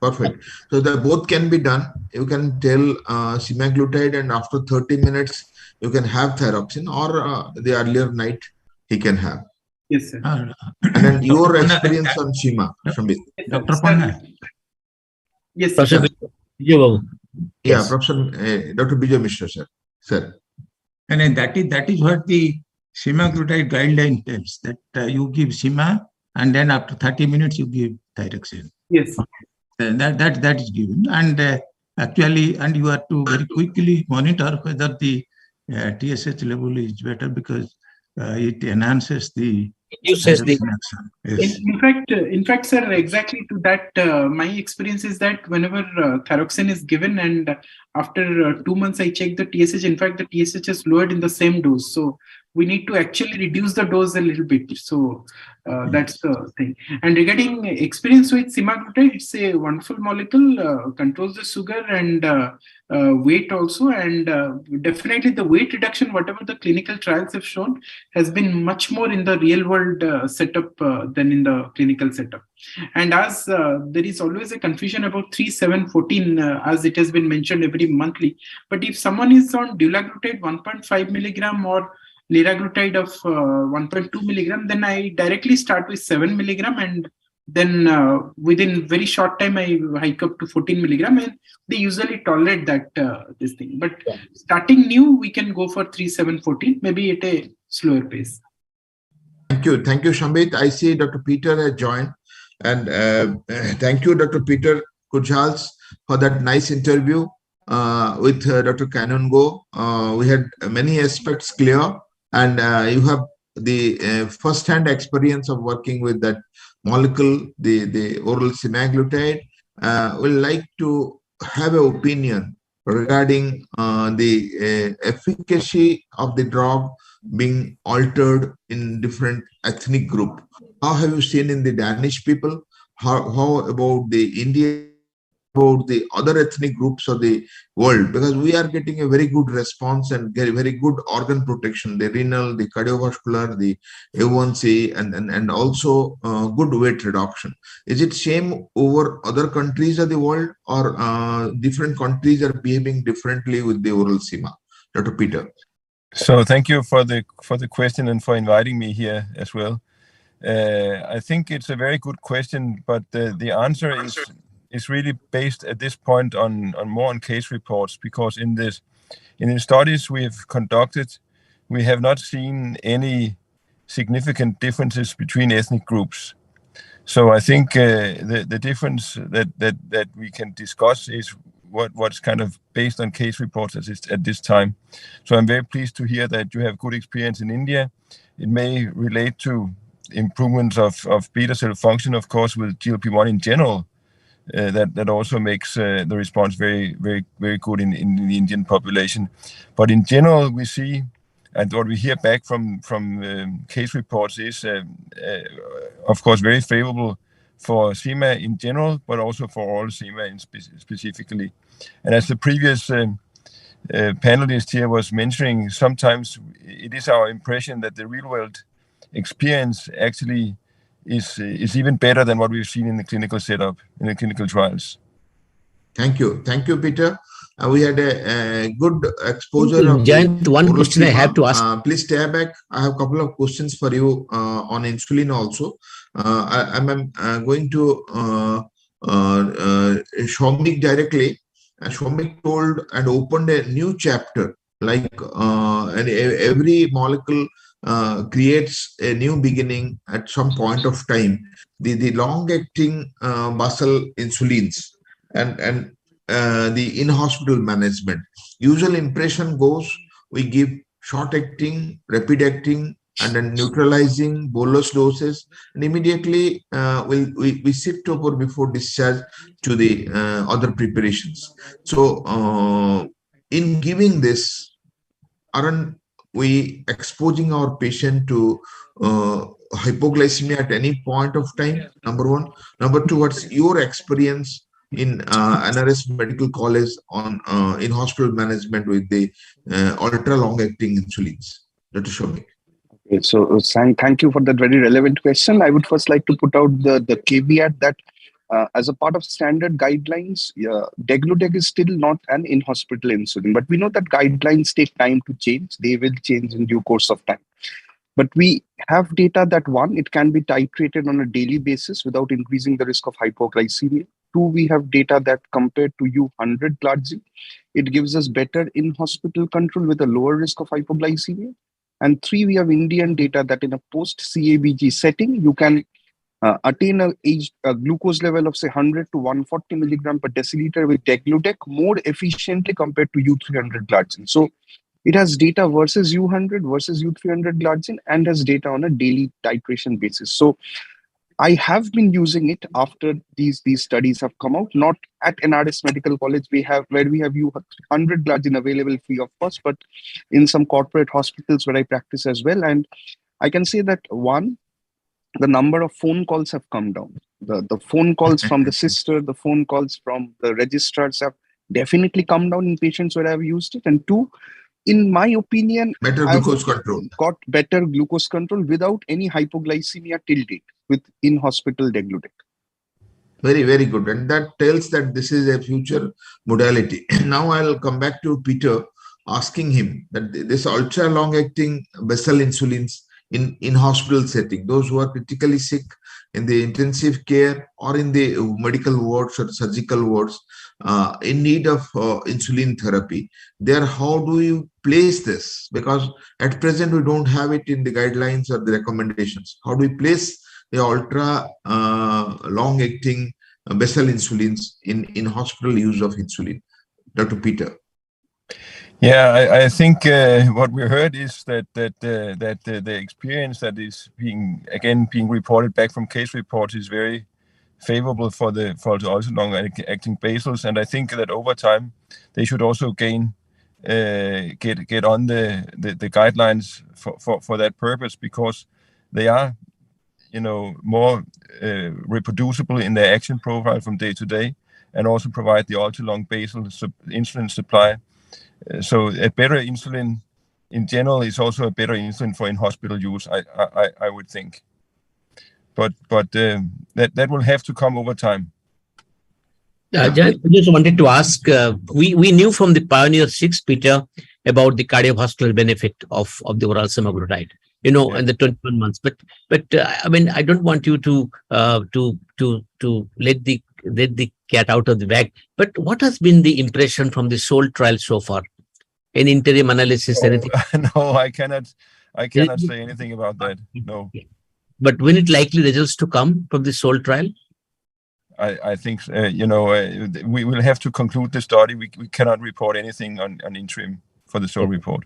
perfect. So the both can be done. You can tell semaglutide, and after 30 minutes you can have thyroxine, or the earlier night he can have. Yes, sir. And then your experience on SEMA, Shambit. Dr. Panna. Yes, sir. Yes. Professor Dr. Bijay Mishra, sir. And that is what the semaglutide guideline tells, that you give SEMA and then after 30 minutes you give thyroxine. Yes. That is given, and actually, and you have to very quickly monitor whether the TSH level is better, because it enhances the action. Yes. In fact, sir, exactly to that, my experience is that whenever thyroxine is given and after 2 months I check the TSH, in fact, the TSH is lowered in the same dose. So we need to actually reduce the dose a little bit. So that's the thing. And regarding experience with semaglutide, it's a wonderful molecule, controls the sugar and weight also. And definitely the weight reduction, whatever the clinical trials have shown, has been much more in the real world setup than in the clinical setup. And as there is always a confusion about 3, 7, 14, as it has been mentioned every monthly. But if someone is on dulaglutide 1.5 milligram or liraglutide of 1.2 milligram, then I directly start with 7 milligram, and then within very short time I hike up to 14 milligram, and they usually tolerate that this thing. But starting new, we can go for 3, 7, 14, maybe at a slower pace. Thank you, Shambit. I see Dr. Peter has joined, and thank you, Dr. Peter Kujals, for that nice interview with Dr. Kanungo. We had many aspects clear, and you have the first-hand experience of working with that molecule, the oral semaglutide. We'd like to have an opinion regarding the efficacy of the drug being altered in different ethnic group. How have you seen in the Danish people? How about the Indian, about the other ethnic groups of the world? Because we are getting a very good response and very good organ protection, the renal, the cardiovascular, the A1C, and also good weight reduction. Is it same over other countries of the world, or different countries are behaving differently with the oral SEMA? Dr. Peter. So thank you for the question and for inviting me here as well. I think it's a very good question, but the answer is really based at this point on more on case reports, because in the studies we have conducted, we have not seen any significant differences between ethnic groups. So I think the difference that we can discuss is what's kind of based on case reports at this time. So I'm very pleased to hear that you have good experience in India. It may relate to improvements of beta cell function, of course, with GLP-1 in general. That also makes the response very, very, very good in the Indian population. But in general, we see, and what we hear back from case reports is, of course, very favorable for SEMA in general, but also for oral SEMA specifically. And as the previous panelist here was mentioning, sometimes it is our impression that the real-world experience actually is even better than what we've seen in the clinical setup, in the clinical trials. Thank you, Peter. We had a good exposure of Jayant, one question I have to ask. Please stay back. I have a couple of questions for you on insulin also. I'm going to Shomik directly. Shomik told and opened a new chapter. Like and every molecule creates a new beginning at some point of time. The long-acting basal insulins and the in-hospital management. Usual impression goes, we give short-acting, rapid-acting, and then neutralizing bolus doses, and immediately we sit over before discharge to the other preparations. So in giving this, aren't we exposing our patient to hypoglycemia at any point of time? Number one. Number two, what's your experience in NRS Medical College on in-hospital management with the ultra long-acting insulins? Dr. Shomik. Okay, so thank you for that very relevant question. I would first like to put out the caveat that as a part of standard guidelines, degludec is still not an in-hospital insulin, but we know that guidelines take time to change. They will change in due course of time. But we have data that one, it can be titrated on a daily basis without increasing the risk of hypoglycemia. Two, we have data that compared to U100 glargine, it gives us better in-hospital control with a lower risk of hypoglycemia. And three, we have Indian data that in a post-CABG setting, you can attain a glucose level of say 100 to 140 milligram per deciliter with degludec more efficiently compared to U300 glargine. So it has data versus U100 versus U300 glargine and has data on a daily titration basis. So I have been using it after these studies have come out, not at NRS Medical College where we have U100 glargine available free of cost, but in some corporate hospitals where I practice as well. And I can say that one, the number of phone calls have come down. The phone calls from the sister, the phone calls from the registrars have definitely come down in patients where I've used it. And two, in my opinion, better glucose control. Got better glucose control without any hypoglycemia till date with in-hospital degludec. Very, very good. And that tells that this is a future modality. Now I'll come back to Peter, asking him that this ultra long-acting basal insulins in hospital setting, those who are critically sick in the intensive care or in the medical wards or surgical wards in need of insulin therapy, there, how do you place this? Because at present we don't have it in the guidelines or the recommendations. How do we place the ultra long-acting basal insulins in hospital use of insulin? Dr. Peter. Yeah, I think what we heard is that the experience that is being reported back from case reports is very favorable for the ultra long acting basals, and I think that over time they should also get on the guidelines for that purpose, because they are more reproducible in their action profile from day to day, and also provide the ultra long basal insulin supply. So a better insulin in general is also a better insulin for in-hospital use, I would think. But that will have to come over time. I just wanted to ask, we knew from the Pioneer 6, Peter, about the cardiovascular benefit of the oral semaglutide, in the 21 months. But I mean, I don't want you to let the cat out of the bag. But what has been the impression from the SOUL trial so far? Any interim analysis, anything? No, I cannot say anything about that. No. But when it likely results to come from the SOUL trial? I think we will have to conclude the study. We cannot report anything on interim for the SOUL report.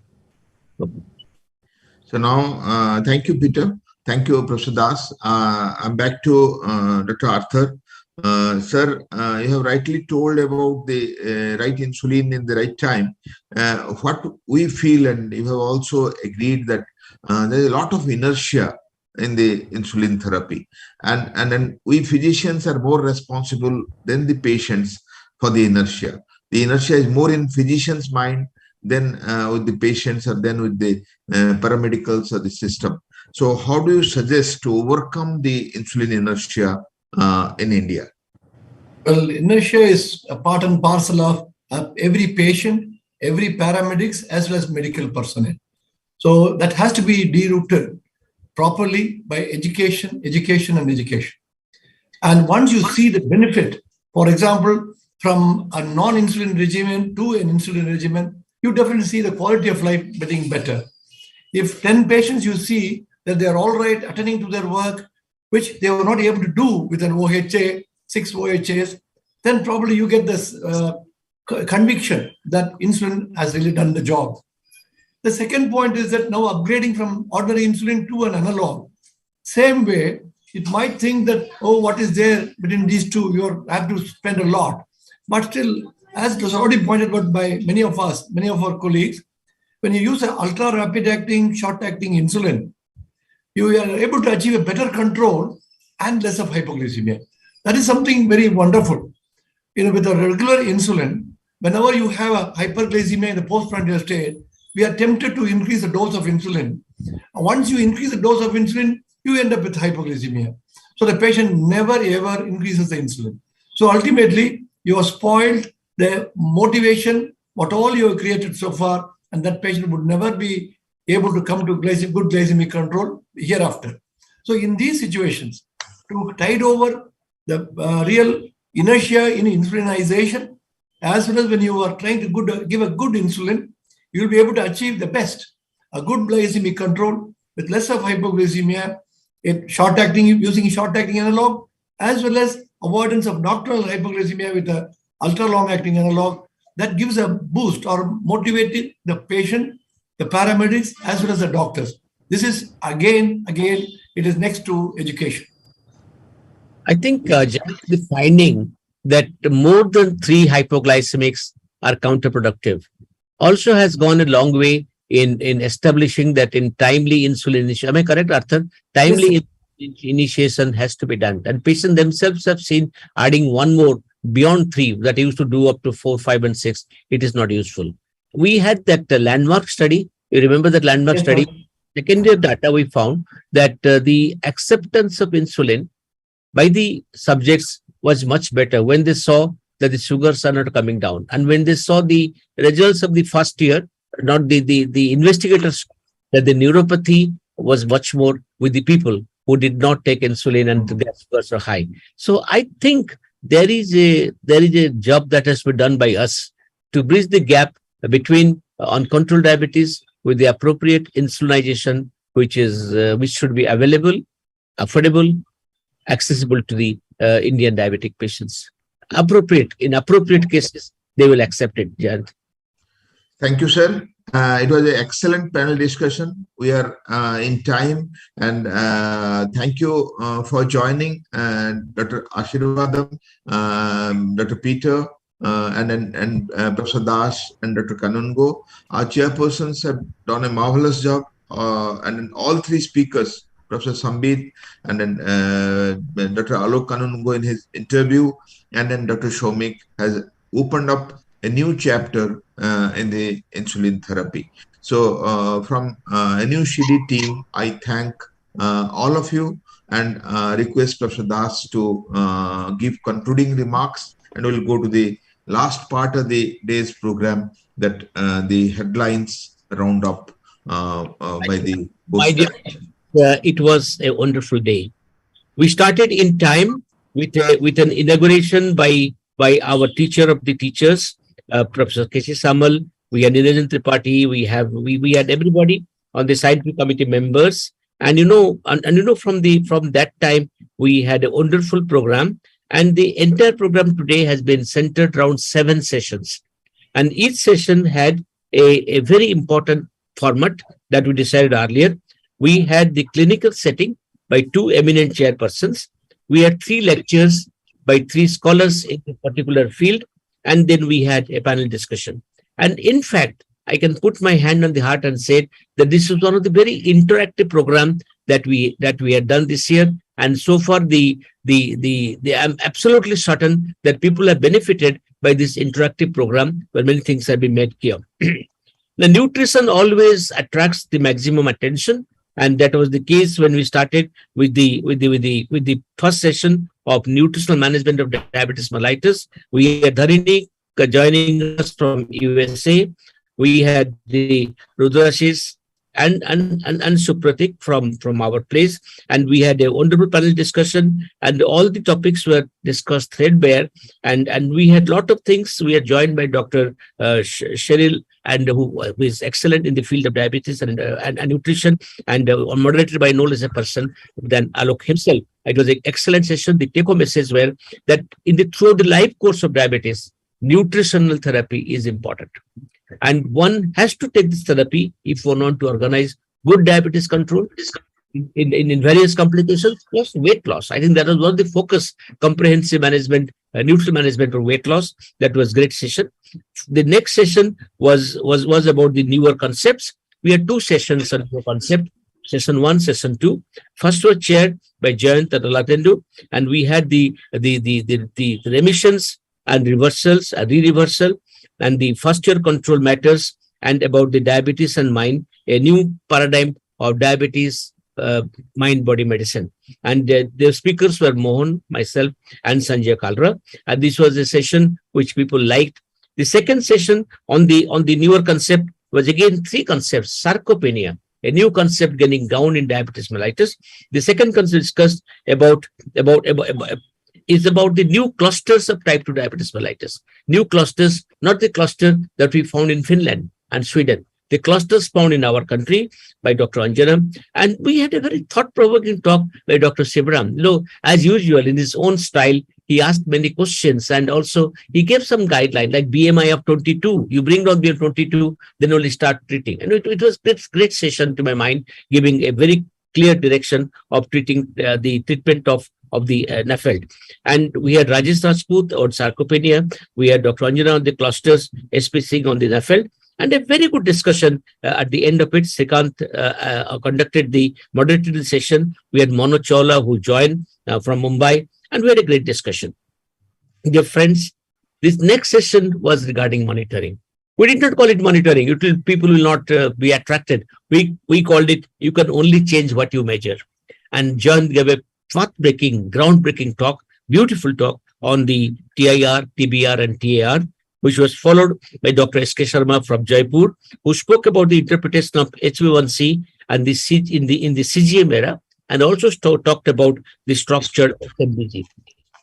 So now, thank you, Peter. Thank you, Professor Das. I'm back to Dr. Arthur. Sir, you have rightly told about the right insulin in the right time. What we feel, and you have also agreed that there is a lot of inertia in the insulin therapy, and then we physicians are more responsible than the patients for the inertia. The inertia is more in physicians' mind than with the patients, or then with the paramedicals or the system. So how do you suggest to overcome the insulin inertia in India? Well, inertia is a part and parcel of every patient, every paramedics, as well as medical personnel. So that has to be derooted properly by education, education, and education. And once you see the benefit, for example, from a non-insulin regimen to an insulin regimen, you definitely see the quality of life getting better. If 10 patients you see that they are all right attending to their work, which they were not able to do with an OHA, 6 OHAs, then probably you get this conviction that insulin has really done the job. The second point is that now upgrading from ordinary insulin to an analog, same way, it might think that, oh, what is there between these two? You have to spend a lot. But still, as was already pointed out by many of us, many of our colleagues, when you use an ultra rapid acting, short acting insulin, you are able to achieve a better control and less of hypoglycemia. That is something very wonderful. With a regular insulin, whenever you have a hyperglycemia in the postprandial state, we are tempted to increase the dose of insulin. Once you increase the dose of insulin, you end up with hypoglycemia. So the patient never ever increases the insulin. So ultimately, you have spoiled the motivation, what all you have created so far, and that patient would never be able to come to good glycemic control hereafter. So in these situations, to tide over the real inertia in insulinization, as well as when you are trying to give a good insulin, you will be able to achieve the best, a good glycemic control with less of hypoglycemia, using short-acting analog, as well as avoidance of nocturnal hypoglycemia with a ultra-long-acting analog. That gives a boost or motivated the patient, the paramedics, as well as the doctors. This is again, it is next to education. I think the finding that more than 3 hypoglycemics are counterproductive also has gone a long way in establishing that in timely insulin initiation. Am I correct, Arthur? Timely initiation has to be done. And patients themselves have seen adding one more beyond 3 that used to do up to 4, 5, and 6. It is not useful. We had that landmark study. You remember that landmark study? Second year data, we found that the acceptance of insulin by the subjects was much better when they saw that the sugars are not coming down. And when they saw the results of the first year, not the investigators, that the neuropathy was much more with the people who did not take insulin and their sugars are high. So I think there is a job that has been done by us to bridge the gap between uncontrolled diabetes with the appropriate insulinization, which should be available, affordable, accessible to the Indian diabetic patients. In appropriate cases, they will accept it. Jayant. Thank you, sir. It was an excellent panel discussion. We are in time, and thank you for joining Dr. Ashirvadam, Dr. Peter, and Professor Das and Dr. Kanungo. Our chairpersons have done a marvelous job, and all 3 speakers, Professor Sambit, and then Dr. Alok Kanungo in his interview, and then Dr. Shomik has opened up a new chapter in the insulin therapy. So from NUCD team, I thank all of you and request Professor Das to give concluding remarks, and we'll go to the last part of the day's program, that the headlines round up by the host. It was a wonderful day. We started in time with an inauguration by our teacher of the teachers, Professor K.C. Samal. We had Niranjan Tripathi. We had everybody on the scientific committee members, and from that time we had a wonderful program, and the entire program today has been centered around 7 sessions, and each session had a very important format that we decided earlier. We had the clinical setting by 2 eminent chairpersons. We had 3 lectures by 3 scholars in a particular field, and then we had a panel discussion. And in fact, I can put my hand on the heart and say that this is one of the very interactive programs that we had done this year. And so far, I'm absolutely certain that people have benefited by this interactive program, where many things have been made clear. The nutrition always attracts the maximum attention, And that was the case when we started with the first session of nutritional management of diabetes mellitus. We had Dharini joining us from USA. We had the Rudrashis and Supratik from our place, and we had a wonderful panel discussion, and all the topics were discussed threadbare, and we had a lot of things. We are joined by Dr. Cheryl, and who is excellent in the field of diabetes and nutrition, and moderated by no less a person than Alok himself. It was an excellent session. The take-home message were that throughout the life course of diabetes, nutritional therapy is important. And one has to take this therapy if one want to organize good diabetes control in various complications, plus weight loss. I think that was one of the focus, comprehensive management, nutritional management for weight loss. That was great session. The next session was about the newer concepts. We had two sessions on the concept, session 1, session 2. First was chaired by Jayant Latendu, and we had the remissions and reversals, re-reversal, and the first year control matters, and about the diabetes and mind, a new paradigm of diabetes, mind body medicine. And the speakers were Mohan, myself, and Sanjay Kalra. And this was a session which people liked. The second session on the newer concept was again 3 concepts: sarcopenia, a new concept gaining ground in diabetes mellitus. The second concept discussed is about the new clusters of type 2 diabetes mellitus. New clusters, not the cluster that we found in Finland and Sweden. The clusters found in our country by Dr. Anjana. And we had a very thought-provoking talk by Dr. Sivaram. You know, as usual, in his own style, he asked many questions, and also he gave some guideline like BMI of 22. You bring down BMI 22, then only start treating. And it was a great session to my mind, giving a very clear direction of treating the treatment of the NAFLD. And we had Rajesh Rajput on sarcopenia. We had Dr. Anjana on the clusters, SP Singh on the NAFLD. And a very good discussion at the end of it. Srikant moderated the session. We had Mano Chawla who joined from Mumbai, and we had a great discussion. Dear friends, this next session was regarding monitoring. We did not call it monitoring. People will not be attracted. We called it, you can only change what you measure. And John gave a groundbreaking talk, beautiful talk on the TIR, TBR, and TAR, which was followed by Dr. S.K. Sharma from Jaipur, who spoke about the interpretation of HbA1c and in the CGM era, and also talked about the structured FMBG.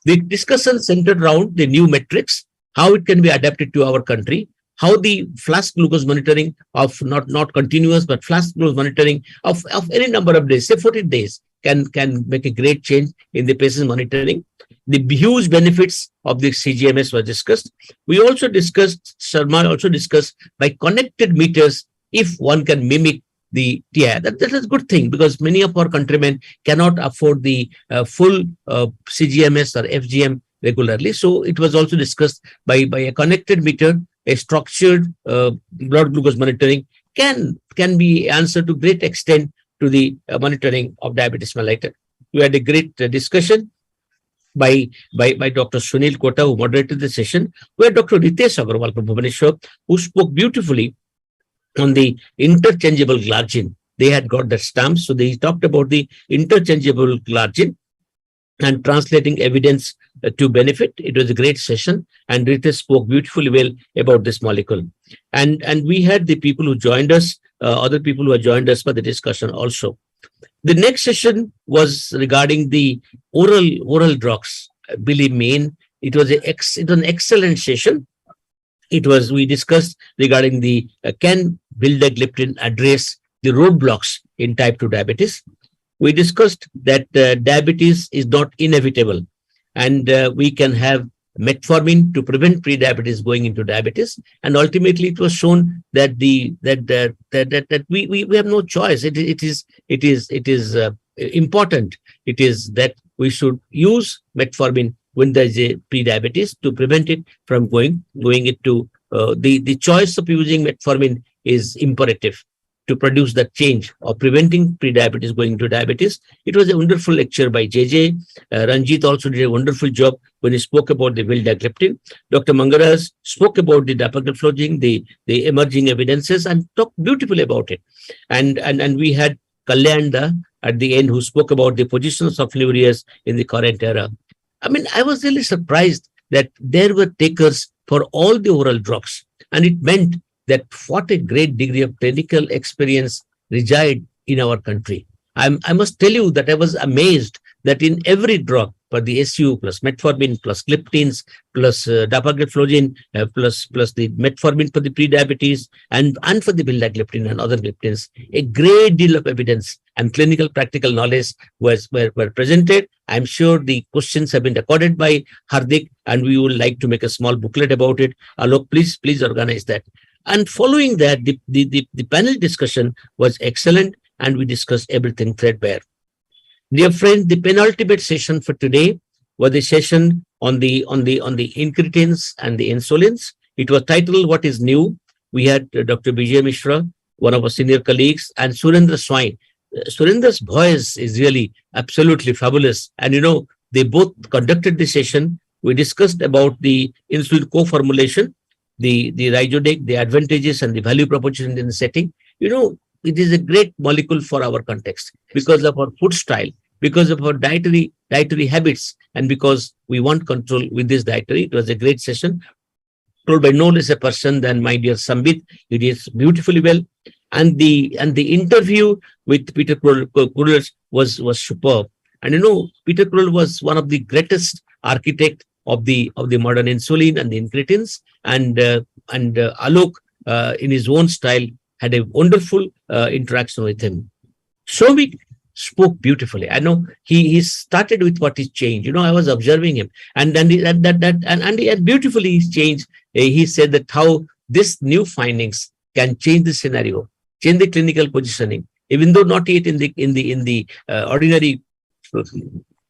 The discussion centered around the new metrics, how it can be adapted to our country, how the flash glucose monitoring of not continuous, but flash glucose monitoring of any number of days, say 40 days, can make a great change in the patient monitoring. The huge benefits of the CGMS were discussed. We also discussed, Sharma also discussed, by connected meters, if one can mimic the TI. That is a good thing, because many of our countrymen cannot afford the full CGMS or FGM regularly. So it was also discussed by a connected meter, a structured blood glucose monitoring can be answered to great extent to the monitoring of diabetes mellitus. We had a great discussion by Dr. Sunil Kota, who moderated the session. We had Dr. Ritesh Agarwal from Bhubaneswar, who spoke beautifully on the interchangeable glargine. They had got that stamp, so they talked about the interchangeable glargine and translating evidence to benefit. It was a great session, and Ritesh spoke beautifully well about this molecule. And we had the people who joined us, other people who have joined us for the discussion also. The next session was regarding the oral drugs. Believe me, it was an excellent session. We discussed regarding the can vildagliptin address the roadblocks in type 2 diabetes. We discussed that diabetes is not inevitable, and we can have metformin to prevent pre-diabetes going into diabetes. And ultimately, it was shown that we have no choice. It is important. It is that we should use metformin when there is a pre-diabetes to prevent it from going into the choice of using metformin is imperative to produce that change of preventing pre-diabetes going into diabetes. It was a wonderful lecture by JJ. Ranjit also did a wonderful job when he spoke about the vildagliptin. Dr. Mangaras spoke about the dapagliflozin, the emerging evidences, and talked beautifully about it. And we had Kalyanda at the end, who spoke about the positions of sulfonylureas in the current era. I mean, I was really surprised that there were takers for all the oral drugs. And it meant that what a great degree of clinical experience reside in our country. I must tell you that I was amazed that in every drug, for the SU plus metformin plus gliptins plus dapagliflozin plus the metformin for the pre-diabetes and for the vildagliptin and other gliptins, a great deal of evidence and clinical practical knowledge were presented. I'm sure the questions have been recorded by Hardik, and we would like to make a small booklet about it. Alok, please organize that. And following that, the panel discussion was excellent, and we discussed everything threadbare. Dear friends, the penultimate session for today was the session on the incretins and the insulins. It was titled "What is New?" We had Dr. Vijay Mishra, one of our senior colleagues, and Surendra Swain. Surendra's voice is really absolutely fabulous, and they both conducted the session. We discussed about the insulin co-formulation, the Ryzodec, the advantages and the value proposition in the setting. It is a great molecule for our context because of our food style, because of our dietary habits, and because we want control with this dietary. It was a great session, told by no less a person than my dear Sambit. He did beautifully well, and the interview with Peter Krull was superb. And Peter Krull was one of the greatest architect of the modern insulin and the incretins, and Alok in his own style had a wonderful interaction with him. Soumik spoke beautifully. I know he started with what is change. I was observing him, and he had beautifully changed. He said that how this new findings can change the scenario, change the clinical positioning, even though not yet in the ordinary,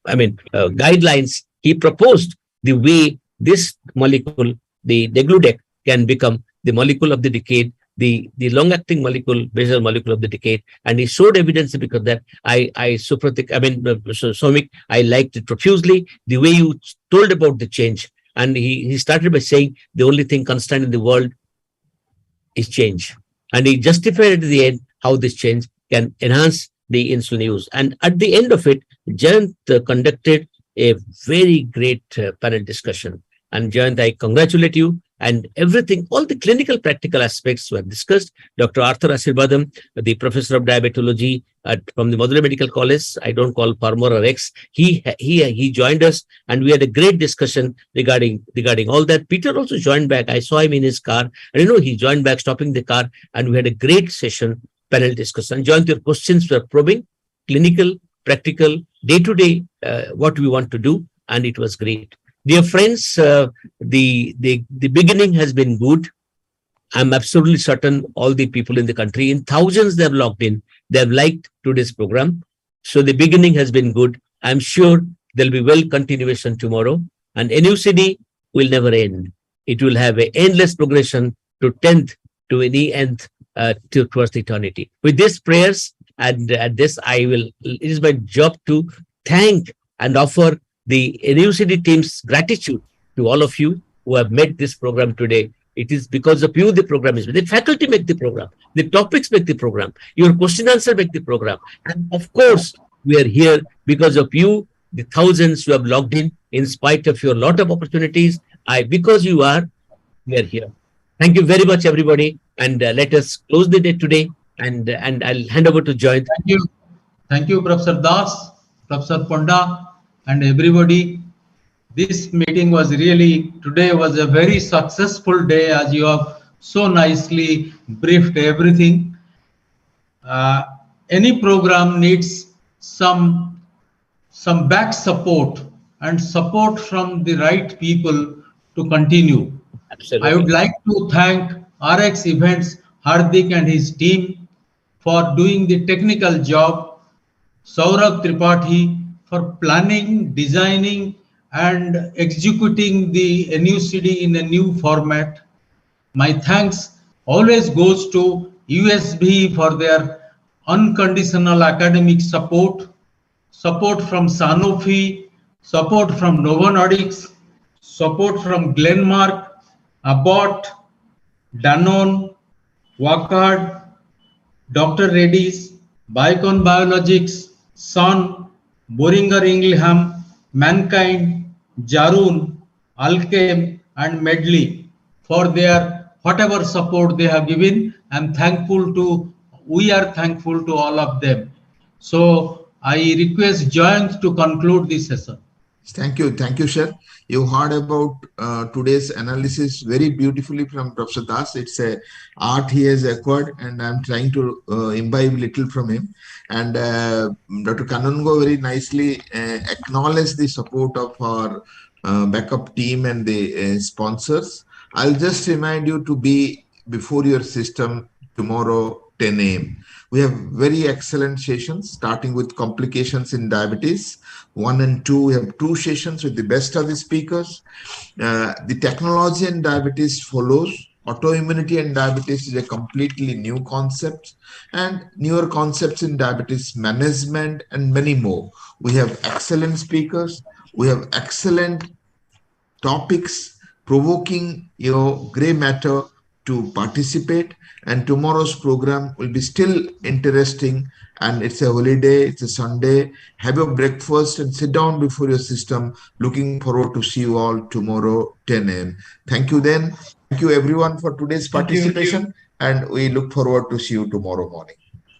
guidelines. He proposed the way this molecule, the degludec, can become the molecule of the decade, the long-acting molecule, basal molecule of the decade, and he showed evidence because that Soumik, I liked it profusely, the way you told about the change. And he started by saying the only thing constant in the world is change. And he justified at the end how this change can enhance the insulin use. And at the end of it, Jayant conducted a very great panel discussion. And Jayant, I congratulate you. And everything, all the clinical practical aspects were discussed. Dr. Arthur Asirvadam, the professor of diabetology from the Madurai Medical College, I don't call Parmor or X, he joined us, and we had a great discussion regarding all that. Peter also joined back. I saw him in his car, and he joined back, stopping the car, and we had a great session, panel discussion. Joint, your questions were probing, clinical, practical, day-to-day, what we want to do, and it was great. Dear friends, the beginning has been good. I'm absolutely certain all the people in the country, in thousands, they have logged in. They have liked today's program. So the beginning has been good. I'm sure there'll be well continuation tomorrow. And NUCD will never end. It will have an endless progression to 10th, to any nth, towards eternity. With these prayers and this, it is my job to thank and offer the NUCD team's gratitude to all of you who have made this program today. It is because of you the program is made. The faculty make the program. The topics make the program. Your question answer make the program. And of course, we are here because of you, the thousands who have logged in spite of your lot of opportunities. Because you are, we are here. Thank you very much, everybody. And let us close the day today. And I'll hand over to Jayant. Thank you. Thank you, Professor Das, Professor Ponda, and everybody. This meeting today was a very successful day, as you have so nicely briefed everything. Any program needs some back support and support from the right people to continue. Absolutely. I would like to thank RX Events, Hardik and his team for doing the technical job, Saurabh Tripathi for planning, designing, and executing the NUCD in a new format. My thanks always goes to USB for their unconditional academic support from Sanofi, support from Novo Nordisk, support from Glenmark, Abbott, Danone, Wockhardt, Dr. Reddy's, Bicon Biologics, Sun, Boehringer Ingelheim, Mankind, Jarun, Alchem, and Medley for their whatever support they have given. We are thankful to all of them. So I request Jayant to conclude this session. Thank you, sir. You heard about today's analysis very beautifully from Professor Das. It's a art he has acquired, and I'm trying to imbibe little from him. And Dr. Kanungo very nicely acknowledged the support of our backup team and the sponsors. I'll just remind you to be before your system tomorrow 10 a.m. We have very excellent sessions, starting with complications in diabetes. 1 and 2, we have 2 sessions with the best of the speakers. The technology in diabetes follows. Autoimmunity and diabetes is a completely new concept, and newer concepts in diabetes management and many more. We have excellent speakers. We have excellent topics provoking your gray matter to participate, and tomorrow's program will be still interesting, and it's a holiday, it's a Sunday. Have your breakfast and sit down before your system. Looking forward to see you all tomorrow 10 a.m. Thank you then. Thank you everyone for today's participation, and we look forward to see you tomorrow morning.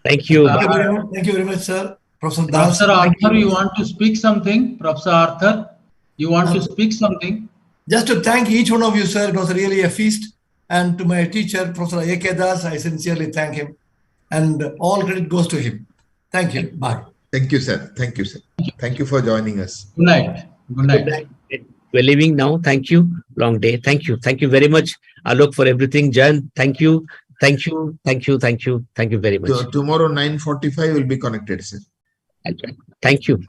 Thank you. Thank you very much, sir. Professor Das. Professor Arthur, you want to speak something? Professor Arthur, you want to speak something? Just to thank each one of you, sir. It was really a feast. And to my teacher, Professor A.K. Das, I sincerely thank him. And all credit goes to him. Thank you. Bye. Thank you, sir. Thank you, sir. Thank you for joining us. Good night. Good night. We're leaving now. Thank you. Long day. Thank you. Thank you very much, Alok, for everything. Jan, thank you. Thank you. Thank you. Thank you. Thank you very much. So tomorrow 9:45 will be connected, sir. Thank you.